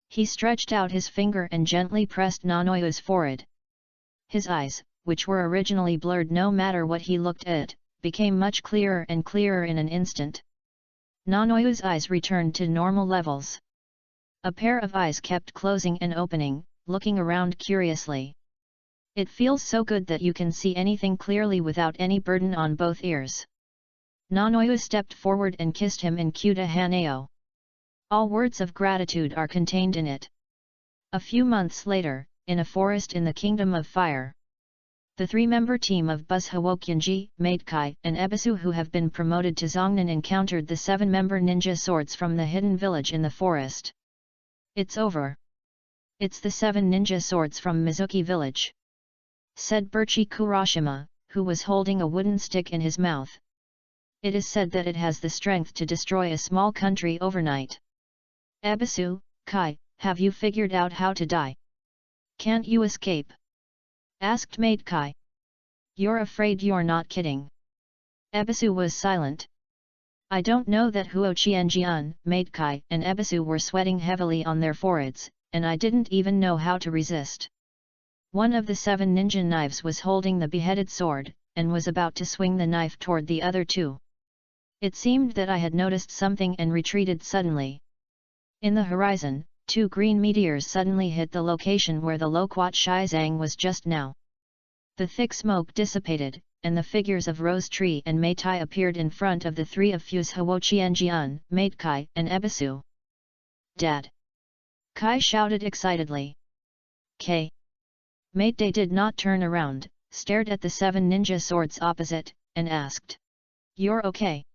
He stretched out his finger and gently pressed Nanoyu's forehead. His eyes, which were originally blurred no matter what he looked at, became much clearer and clearer in an instant. Nanoyu's eyes returned to normal levels. A pair of eyes kept closing and opening, looking around curiously. It feels so good that you can see anything clearly without any burden on both ears. Nanoyu stepped forward and kissed him in Kyuta Haneo. All words of gratitude are contained in it. A few months later, in a forest in the Kingdom of Fire, the three-member team of Buzz Hwokyunji, Maidkai, and Ebisu who have been promoted to Zongnan encountered the seven-member ninja swords from the hidden village in the forest. It's over. It's the seven ninja swords from Mizuki village, said Birchi Kurashima, who was holding a wooden stick in his mouth. It is said that it has the strength to destroy a small country overnight. Ebisu, Kai, have you figured out how to die? Can't you escape? Asked Maidkai. You're afraid you're not kidding. Ebisu was silent. I don't know that Huoqianjian, Maidkai and Ebisu were sweating heavily on their foreheads, and I didn't even know how to resist. One of the seven ninja knives was holding the beheaded sword, and was about to swing the knife toward the other two. It seemed that I had noticed something and retreated suddenly. In the horizon, two green meteors suddenly hit the location where the Loquat Shizang was just now. The thick smoke dissipated, and the figures of Rose Tree and Meitai appeared in front of the three of Fuse Huoqianjian, Maidkai and Ebisu. Dad! Kai shouted excitedly. K. Maidai did not turn around, stared at the seven ninja swords opposite, and asked. You're okay?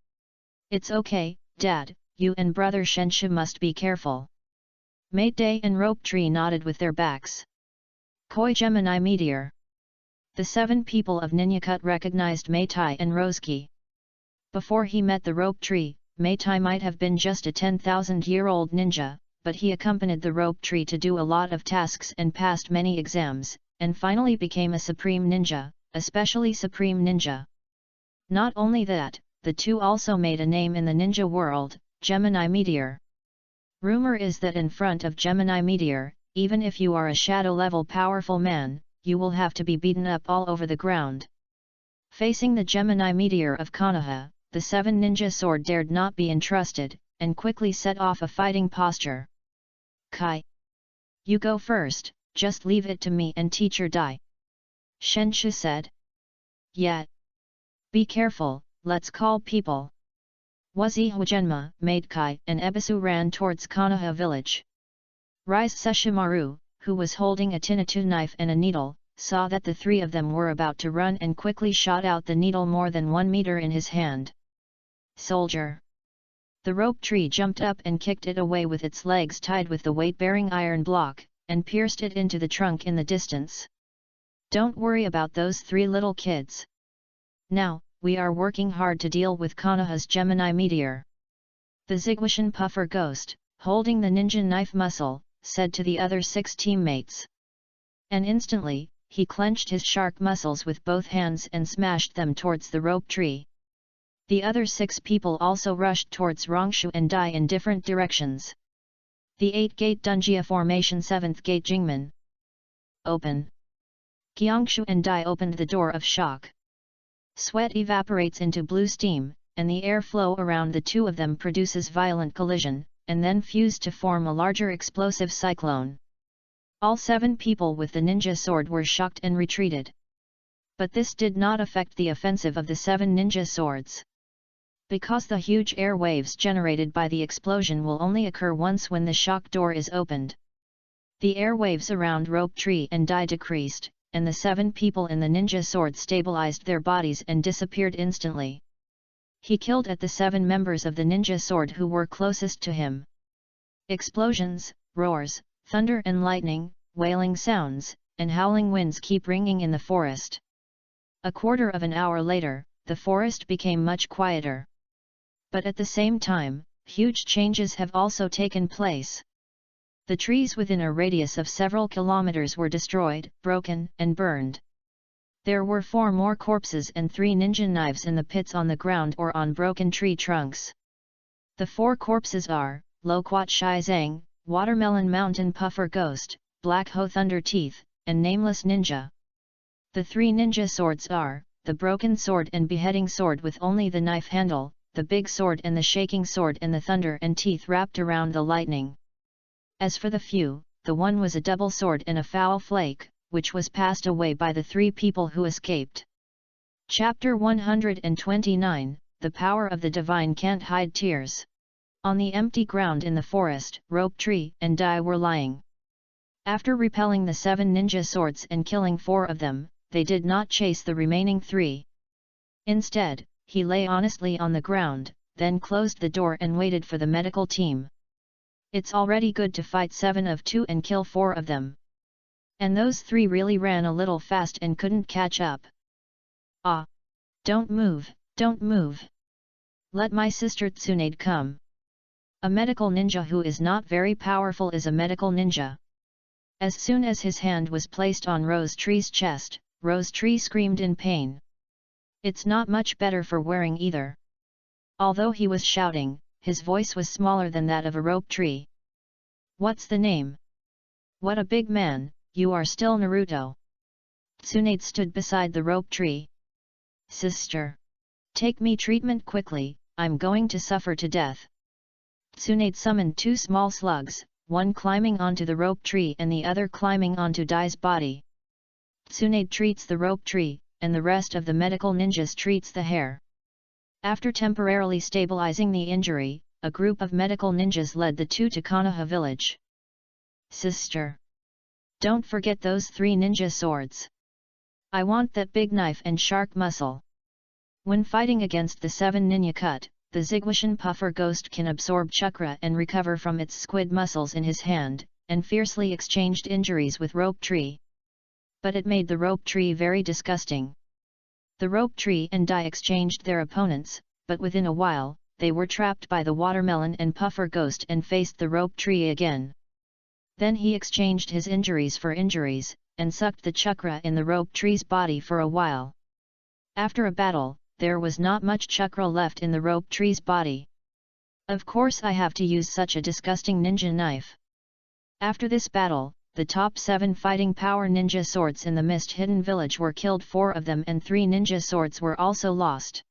It's okay, Dad, you and brother Shenshu must be careful. Maidai and Rope Tree nodded with their backs. Koi Gemini Meteor. The seven people of Ninyakut recognized Meitai and Roseki. Before he met the Rope Tree, Meitai might have been just a 10,000-year-old ninja, but he accompanied the Rope Tree to do a lot of tasks and passed many exams, and finally became a Supreme Ninja, especially Supreme Ninja. Not only that, the two also made a name in the ninja world, Gemini Meteor. Rumor is that in front of Gemini Meteor, even if you are a shadow-level powerful man, you will have to be beaten up all over the ground. Facing the Gemini Meteor of Konoha, the seven ninja sword dared not be entrusted, and quickly set off a fighting posture. Kai! You go first, just leave it to me and teacher Dai. Shenshu said. Yeah. Be careful, let's call people. Wazi Hugenma, Maidkai and Ebisu ran towards Konoha village. Rise Sesshimaru, who was holding a Tinatu knife and a needle, saw that the three of them were about to run and quickly shot out the needle more than 1 meter in his hand. Soldier! The Rope Tree jumped up and kicked it away with its legs tied with the weight-bearing iron block, and pierced it into the trunk in the distance. Don't worry about those three little kids. Now, we are working hard to deal with Konoha's Gemini Meteor. The Zigwashan Puffer Ghost, holding the ninja knife muscle, said to the other 6 teammates. And instantly, he clenched his shark muscles with both hands and smashed them towards the Rope Tree. The other 6 people also rushed towards Rongshu and Dai in different directions. The 8-gate Dunjia formation 7th gate Jingmen. Open. Gyeongshu and Dai opened the door of shock. Sweat evaporates into blue steam, and the air flow around the two of them produces violent collision, and then fuse to form a larger explosive cyclone. All 7 people with the ninja sword were shocked and retreated. But this did not affect the offensive of the 7 ninja swords. Because the huge air waves generated by the explosion will only occur once when the shock door is opened. The air waves around Rope Tree and Dai decreased, and the 7 people in the ninja sword stabilized their bodies and disappeared instantly. He killed at the 7 members of the ninja sword who were closest to him. Explosions, roars, thunder and lightning, wailing sounds, and howling winds keep ringing in the forest. A quarter of an hour later, the forest became much quieter. But at the same time, huge changes have also taken place. The trees within a radius of several kilometers were destroyed, broken, and burned. There were 4 more corpses and 3 ninja knives in the pits on the ground or on broken tree trunks. The 4 corpses are, Loquat Shizang, Watermelon Mountain Puffer Ghost, Black Ho Thunder Teeth, and Nameless Ninja. The 3 ninja swords are, the Broken Sword and Beheading Sword with only the knife handle, the big sword and the shaking sword and the thunder and teeth wrapped around the lightning. As for the few, the one was a double sword and a foul flake, which was passed away by the 3 people who escaped. Chapter 129, The Power of the Divine Can't Hide Tears. On the empty ground in the forest, Rope Tree and Dai were lying. After repelling the 7 ninja swords and killing 4 of them, they did not chase the remaining 3. Instead, he lay honestly on the ground, then closed the door and waited for the medical team. It's already good to fight 7 of 2 and kill 4 of them. And those 3 really ran a little fast and couldn't catch up. Ah! Don't move, don't move! Let my sister Tsunade come. A medical ninja who is not very powerful is a medical ninja. As soon as his hand was placed on Rose Tree's chest, Rose Tree screamed in pain. It's not much better for wearing either. Although he was shouting, his voice was smaller than that of a rope tree. What's the name? What a big man, you are still Naruto. Tsunade stood beside the rope tree. Sister! Take me treatment quickly, I'm going to suffer to death. Tsunade summoned 2 small slugs, one climbing onto the rope tree and the other climbing onto Dai's body. Tsunade treats the rope tree, and the rest of the medical ninjas treats the hair. After temporarily stabilizing the injury, a group of medical ninjas led the 2 to Konoha village. Sister! Don't forget those 3 ninja swords. I want that big knife and shark muscle. When fighting against the 7 ninja cut, the Zigwashin puffer ghost can absorb chakra and recover from its squid muscles in his hand, and fiercely exchanged injuries with Rope Tree. But it made the Rope Tree very disgusting. The Rope Tree and Dai exchanged their opponents, but within a while, they were trapped by the watermelon and puffer ghost and faced the Rope Tree again. Then he exchanged his injuries for injuries, and sucked the chakra in the Rope Tree's body for a while. After a battle, there was not much chakra left in the Rope Tree's body. Of course I have to use such a disgusting ninja knife. After this battle, the top 7 fighting power ninja swords in the Mist Hidden Village were killed, 4 of them, and 3 ninja swords were also lost.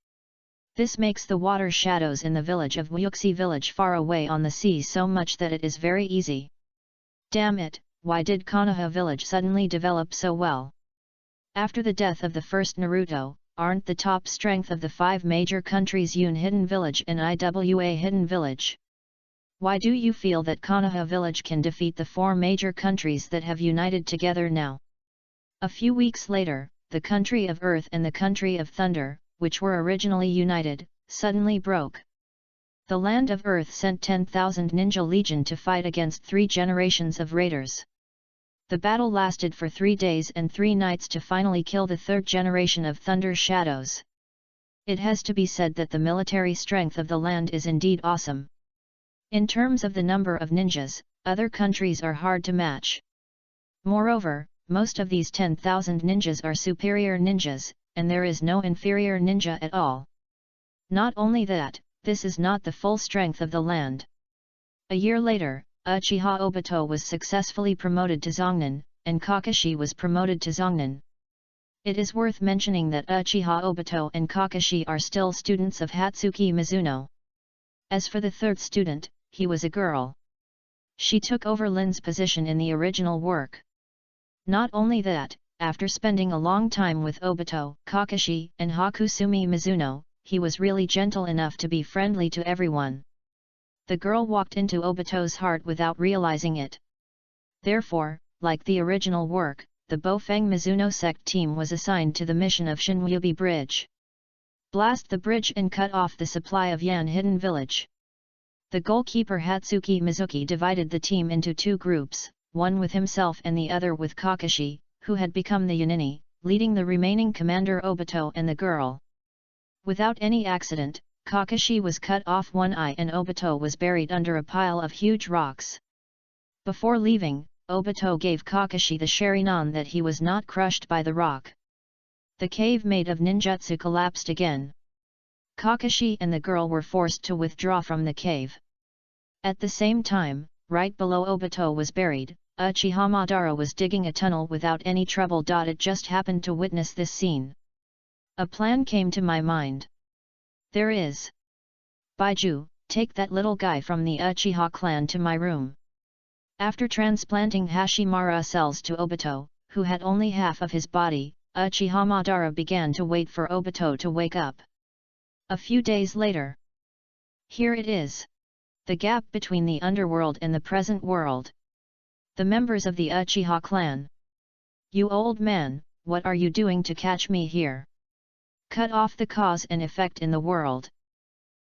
This makes the water shadows in the village of Wuxi Village far away on the sea so much that it is very easy. Damn it, why did Konoha Village suddenly develop so well? After the death of the first Naruto, aren't the top strength of the 5 major countries Yun Hidden Village and Iwa Hidden Village? Why do you feel that Konoha Village can defeat the 4 major countries that have united together now? A few weeks later, the country of Earth and the country of Thunder, which were originally united, suddenly broke. The land of Earth sent 10,000 ninja legion to fight against 3 generations of raiders. The battle lasted for 3 days and 3 nights to finally kill the 3rd generation of Thunder Shadows. It has to be said that the military strength of the land is indeed awesome. In terms of the number of ninjas, other countries are hard to match. Moreover, most of these 10,000 ninjas are superior ninjas, and there is no inferior ninja at all. Not only that, this is not the full strength of the land. A year later, Uchiha Obito was successfully promoted to Zongnin, and Kakashi was promoted to Zongnin. It is worth mentioning that Uchiha Obito and Kakashi are still students of Hatsuki Mizuno. As for the 3rd student, he was a girl. She took over Lin's position in the original work. Not only that, after spending a long time with Obito, Kakashi, and Hakusumi Mizuno, he was really gentle enough to be friendly to everyone. The girl walked into Obito's heart without realizing it. Therefore, like the original work, the Bofeng Mizuno sect team was assigned to the mission of Shinwubi Bridge. Blast the bridge and cut off the supply of Yan Hidden Village. The goalkeeper Hatsuki Mizuki divided the team into 2 groups, one with himself and the other with Kakashi, who had become the Yanini, leading the remaining commander Obito and the girl. Without any accident, Kakashi was cut off one eye and Obito was buried under a pile of huge rocks. Before leaving, Obito gave Kakashi the Sharingan that he was not crushed by the rock. The cave made of ninjutsu collapsed again. Kakashi and the girl were forced to withdraw from the cave. At the same time, right below Obito was buried, Uchiha Madara was digging a tunnel without any trouble. It just happened to witness this scene. A plan came to my mind. There is Baiju, take that little guy from the Uchiha clan to my room. After transplanting Hashimara cells to Obito, who had only half of his body, Uchiha Madara began to wait for Obito to wake up. A few days later. Here it is. The gap between the underworld and the present world. The members of the Uchiha clan. You old man, what are you doing to catch me here? Cut off the cause and effect in the world.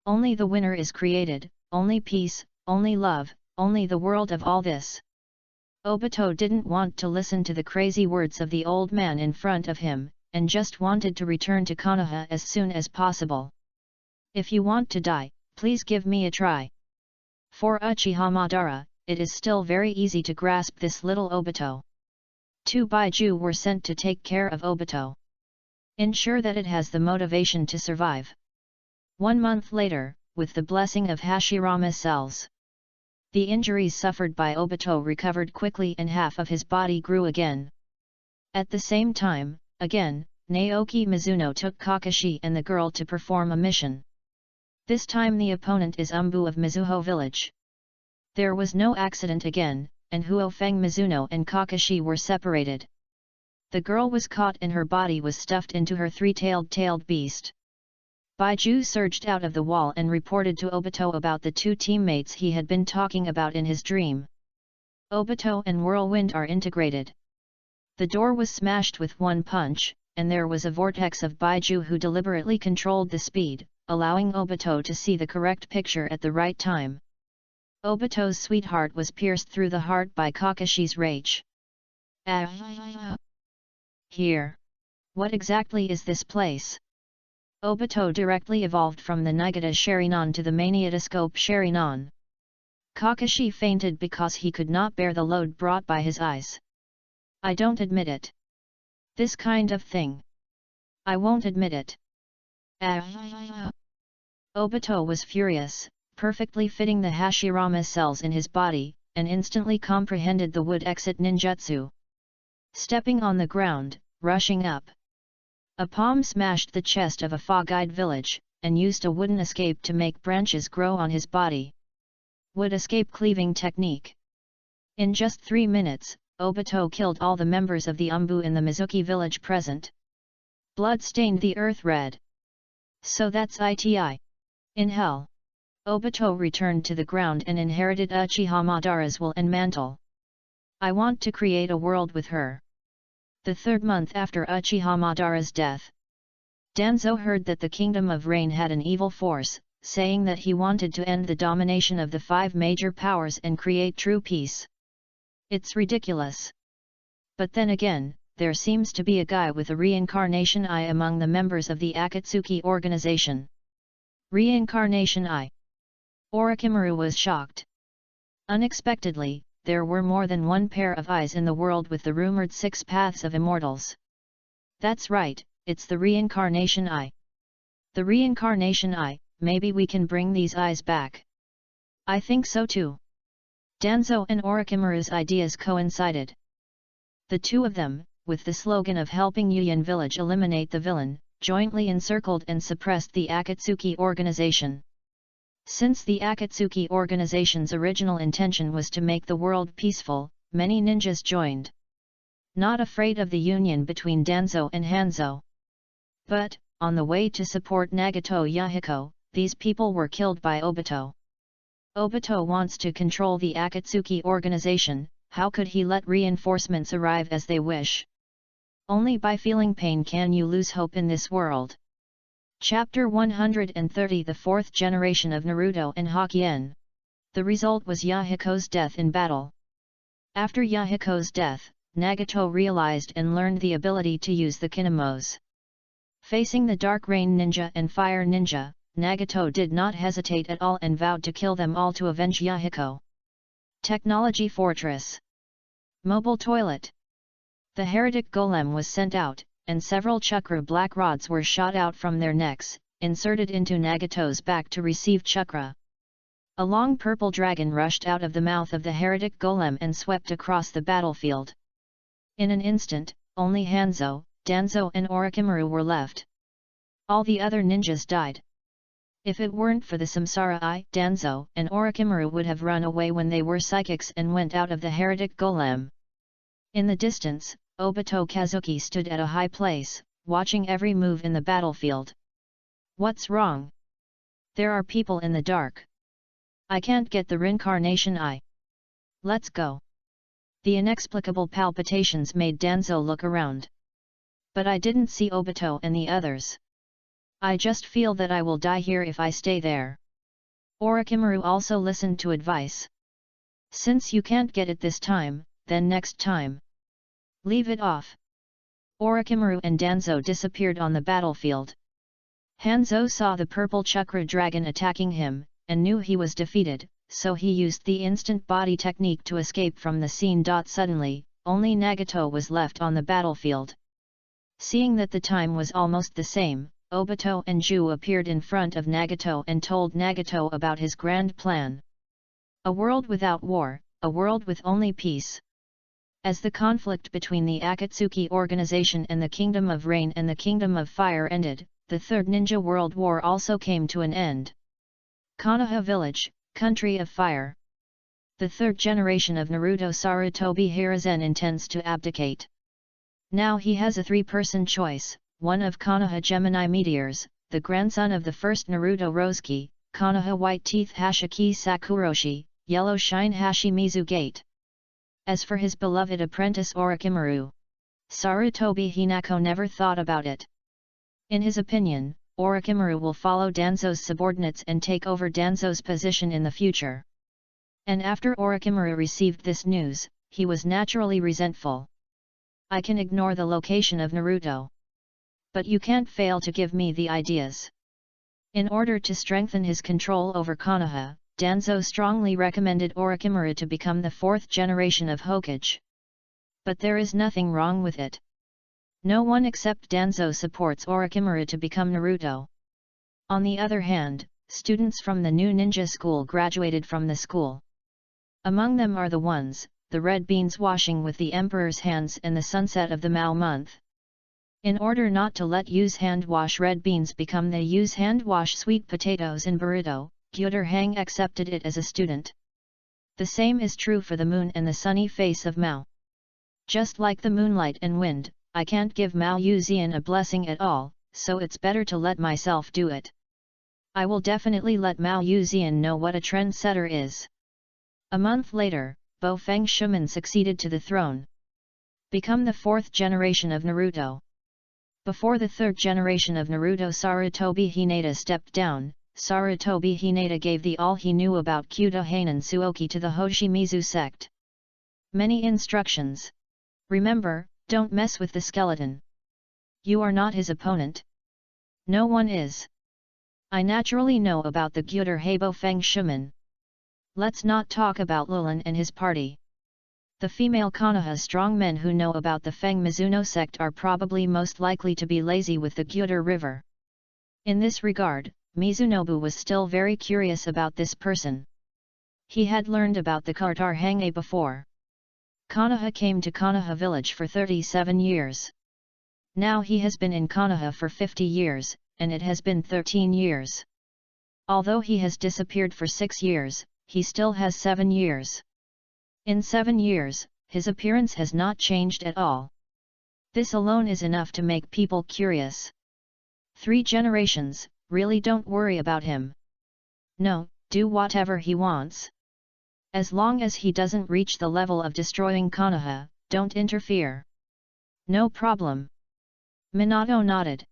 Only the winner is created, only peace, only love, only the world of all this. Obito didn't want to listen to the crazy words of the old man in front of him, and just wanted to return to Konoha as soon as possible. If you want to die, please give me a try. For Uchiha Madara, it is still very easy to grasp this little Obito. 2 Baiju were sent to take care of Obito. Ensure that it has the motivation to survive. 1 month later, with the blessing of Hashirama cells. The injuries suffered by Obito recovered quickly and half of his body grew again. At the same time, again, Naoki Mizuno took Kakashi and the girl to perform a mission. This time the opponent is Umbu of Mizuho village. There was no accident again, and Huofeng Mizuno and Kakashi were separated. The girl was caught and her body was stuffed into her three-tailed beast. Baiju surged out of the wall and reported to Obito about the 2 teammates he had been talking about in his dream. Obito and Whirlwind are integrated. The door was smashed with 1 punch, and there was a vortex of Baiju who deliberately controlled the speed, allowing Obito to see the correct picture at the right time. Obito's sweetheart was pierced through the heart by Kakashi's rage. Here. What exactly is this place? Obito directly evolved from the Nagata Sharingan to the Maniatoscope Sharingan. Kakashi fainted because he could not bear the load brought by his eyes. I don't admit it. This kind of thing. I won't admit it. Obito was furious, perfectly fitting the Hashirama cells in his body, and instantly comprehended the wood exit ninjutsu. Stepping on the ground, rushing up. A palm smashed the chest of a fog-eyed village, and used a wooden escape to make branches grow on his body. Wood escape cleaving technique. In just 3 minutes, Obito killed all the members of the Umbu in the Mizuki village present. Blood stained the earth red. So that's it. In hell. Obito returned to the ground and inherited Uchiha Madara's will and mantle. I want to create a world with her. The 3rd month after Uchiha Madara's death. Danzo heard that the Kingdom of Rain had an evil force, saying that he wanted to end the domination of the 5 major powers and create true peace. It's ridiculous. But then again, there seems to be a guy with a reincarnation eye among the members of the Akatsuki organization. Reincarnation eye. Orochimaru was shocked. Unexpectedly, there were more than 1 pair of eyes in the world with the rumored 6 paths of immortals. That's right, it's the reincarnation eye. The reincarnation eye, maybe we can bring these eyes back. I think so too. Danzo and Orochimaru's ideas coincided. The 2 of them, with the slogan of helping Yuyan village eliminate the villain, jointly encircled and suppressed the Akatsuki organization. Since the Akatsuki organization's original intention was to make the world peaceful, many ninjas joined. Not afraid of the union between Danzo and Hanzo. But, on the way to support Nagato Yahiko, these people were killed by Obito. Obito wants to control the Akatsuki organization, how could he let reinforcements arrive as they wish? Only by feeling pain can you lose hope in this world. Chapter 130 The 4th generation of Naruto and Hokkien. The result was Yahiko's death in battle. After Yahiko's death, Nagato realized and learned the ability to use the kinemos. Facing the Dark Rain Ninja and Fire Ninja, Nagato did not hesitate at all and vowed to kill them all to avenge Yahiko. Technology Fortress. Mobile Toilet. The heretic golem was sent out, and several chakra black rods were shot out from their necks, inserted into Nagato's back to receive chakra. A long purple dragon rushed out of the mouth of the heretic golem and swept across the battlefield. In an instant, only Hanzo, Danzo and Orochimaru were left. All the other ninjas died. If it weren't for the samsara, Danzo and Orochimaru would have run away when they were psychics and went out of the heretic golem. In the distance, Obito Kazuki stood at a high place, watching every move in the battlefield. What's wrong? There are people in the dark. I can't get the reincarnation eye. Let's go. The inexplicable palpitations made Danzo look around. But I didn't see Obito and the others. I just feel that I will die here if I stay there. Orochimaru also listened to advice. Since you can't get it this time, then next time. Leave it off. Orochimaru and Danzo disappeared on the battlefield. Hanzo saw the purple chakra dragon attacking him, and knew he was defeated, so he used the instant body technique to escape from the scene. Suddenly, only Nagato was left on the battlefield. Seeing that the time was almost the same, Obito and Ju appeared in front of Nagato and told Nagato about his grand plan. A world without war, a world with only peace. As the conflict between the Akatsuki organization and the Kingdom of Rain and the Kingdom of Fire ended, the Third Ninja World War also came to an end. Konoha Village, Country of Fire. The third generation of Naruto Sarutobi Hiruzen intends to abdicate. Now he has a three-person choice, one of Konoha Gemini Meteors, the grandson of the first Naruto Rosuke, Konoha White Teeth Hashiki Sakuroshi, Yellow Shine Hashimizu Gate. As for his beloved apprentice Orochimaru, Sarutobi Hinako never thought about it. In his opinion, Orochimaru will follow Danzo's subordinates and take over Danzo's position in the future. And after Orochimaru received this news, he was naturally resentful. I can ignore the location of Naruto. But you can't fail to give me the ideas. In order to strengthen his control over Konoha, Danzo strongly recommended Orochimaru to become the fourth generation of Hokage. But there is nothing wrong with it. No one except Danzo supports Orochimaru to become Naruto. On the other hand, students from the new ninja school graduated from the school. Among them are the ones, the red beans washing with the emperor's hands and the sunset of the Mao month. In order not to let use hand wash red beans become they use hand wash sweet potatoes in burrito, Gyuder Hang accepted it as a student. The same is true for the moon and the sunny face of Mao. Just like the moonlight and wind, I can't give Mao Yuzian a blessing at all, so it's better to let myself do it. I will definitely let Mao Yuzian know what a trendsetter is. A month later, Bo Feng Shuman succeeded to the throne. Become the fourth generation of Naruto. Before the third generation of Naruto Sarutobi Hinata stepped down, Sarutobi Hinata gave all he knew about Kyudo Hainen Suoki to the Hoshimizu sect. Many instructions. Remember, don't mess with the skeleton. You are not his opponent. No one is. I naturally know about the Gyuder Heibo Feng Shuman. Let's not talk about Lulin and his party. The female Konoha strongmen who know about the Feng Mizuno sect are probably most likely to be lazy with the Gyuder River. In this regard, Mizunobu was still very curious about this person. He had learned about the Kartar Hange before. Konoha came to Konoha village for 37 years. Now he has been in Konoha for 50 years, and it has been 13 years. Although he has disappeared for 6 years, he still has 7 years. In 7 years, his appearance has not changed at all. This alone is enough to make people curious. 3 generations, really don't worry about him. No, do whatever he wants. As long as he doesn't reach the level of destroying Konoha, don't interfere. No problem. Minato nodded.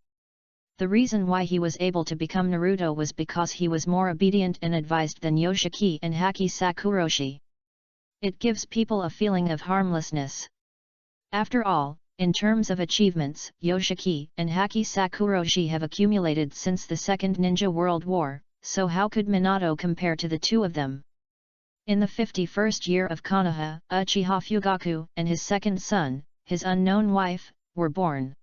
The reason why he was able to become Naruto was because he was more obedient and advised than Yoshiki and Haki Sakuroshi. It gives people a feeling of harmlessness. After all, in terms of achievements, Yoshiki and Haki Sakuroshi have accumulated since the Second Ninja World War, so how could Minato compare to the two of them? In the 51st year of Konoha, Uchiha Fugaku and his second son, his unknown wife, were born.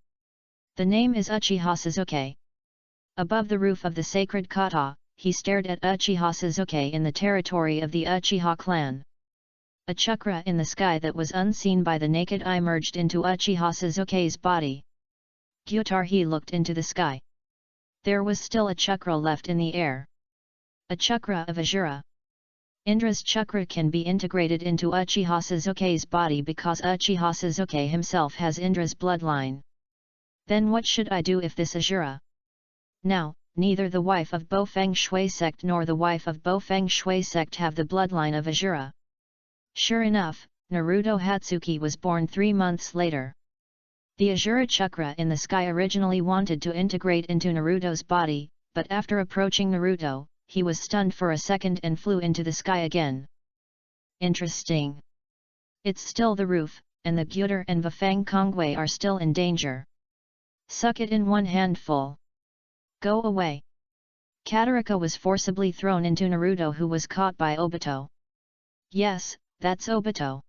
The name is Uchiha Suzuki. Above the roof of the sacred kata, he stared at Uchiha Suzuki in the territory of the Uchiha clan. A chakra in the sky that was unseen by the naked eye merged into Uchiha Suzuki's body. Gyutaro looked into the sky. There was still a chakra left in the air. A chakra of Asura. Indra's chakra can be integrated into Uchiha Sasuke's body because Uchiha Sasuke himself has Indra's bloodline. Then what should I do if this Asura? Now, neither the wife of Bo Feng Shui sect nor the wife of Bo Feng Shui sect have the bloodline of Asura. Sure enough, Naruto Hatsuki was born 3 months later. The Asura chakra in the sky originally wanted to integrate into Naruto's body, but after approaching Naruto, he was stunned for a second and flew into the sky again. Interesting. It's still the roof, and the Gyuder and Vafang Kongwei are still in danger. Suck it in one handful. Go away. Katarika was forcibly thrown into Naruto, who was caught by Obito. Yes, that's Obito.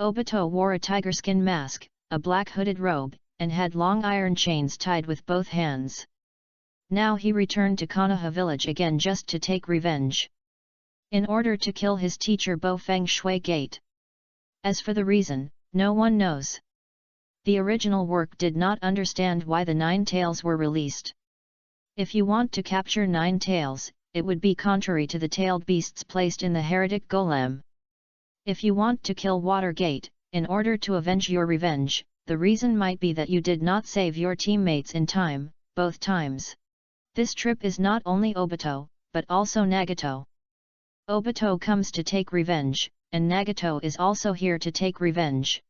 Obito wore a tiger skin mask, a black hooded robe, and had long iron chains tied with both hands. Now he returned to Konoha village again just to take revenge. In order to kill his teacher Bo Feng Shui Gate. As for the reason, no one knows. The original work did not understand why the 9 tails were released. If you want to capture 9 tails, it would be contrary to the tailed beasts placed in the heretic golem. If you want to kill Watergate, in order to avenge your revenge, the reason might be that you did not save your teammates in time, both times. This trip is not only Obito, but also Nagato. Obito comes to take revenge, and Nagato is also here to take revenge.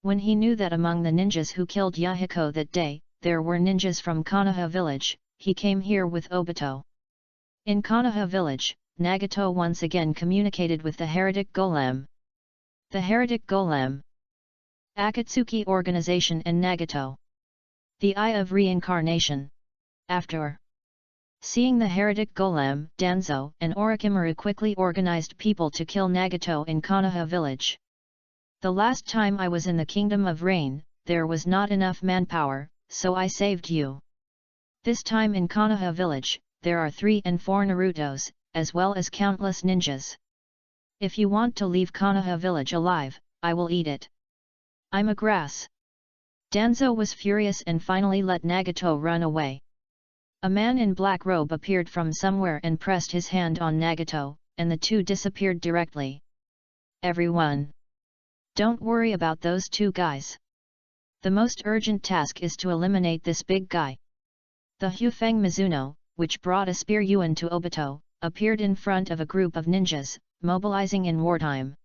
When he knew that among the ninjas who killed Yahiko that day, there were ninjas from Konoha village, he came here with Obito. In Konoha village, Nagato once again communicated with the heretic golem. The heretic golem, Akatsuki organization and Nagato. The Eye of Reincarnation. After seeing the heretic golem, Danzo and Orochimaru quickly organized people to kill Nagato in Konoha village. The last time I was in the Kingdom of Rain, there was not enough manpower, so I saved you. This time in Konoha village, there are 3 and 4 Narutos, as well as countless ninjas. If you want to leave Konoha village alive, I will eat it. I'm a grass. Danzo was furious and finally let Nagato run away. A man in black robe appeared from somewhere and pressed his hand on Nagato, and the two disappeared directly. Everyone! Don't worry about those 2 guys. The most urgent task is to eliminate this big guy. The Hufeng Mizuno, which brought a spear Yuan to Obito, appeared in front of a group of ninjas, mobilizing in wartime.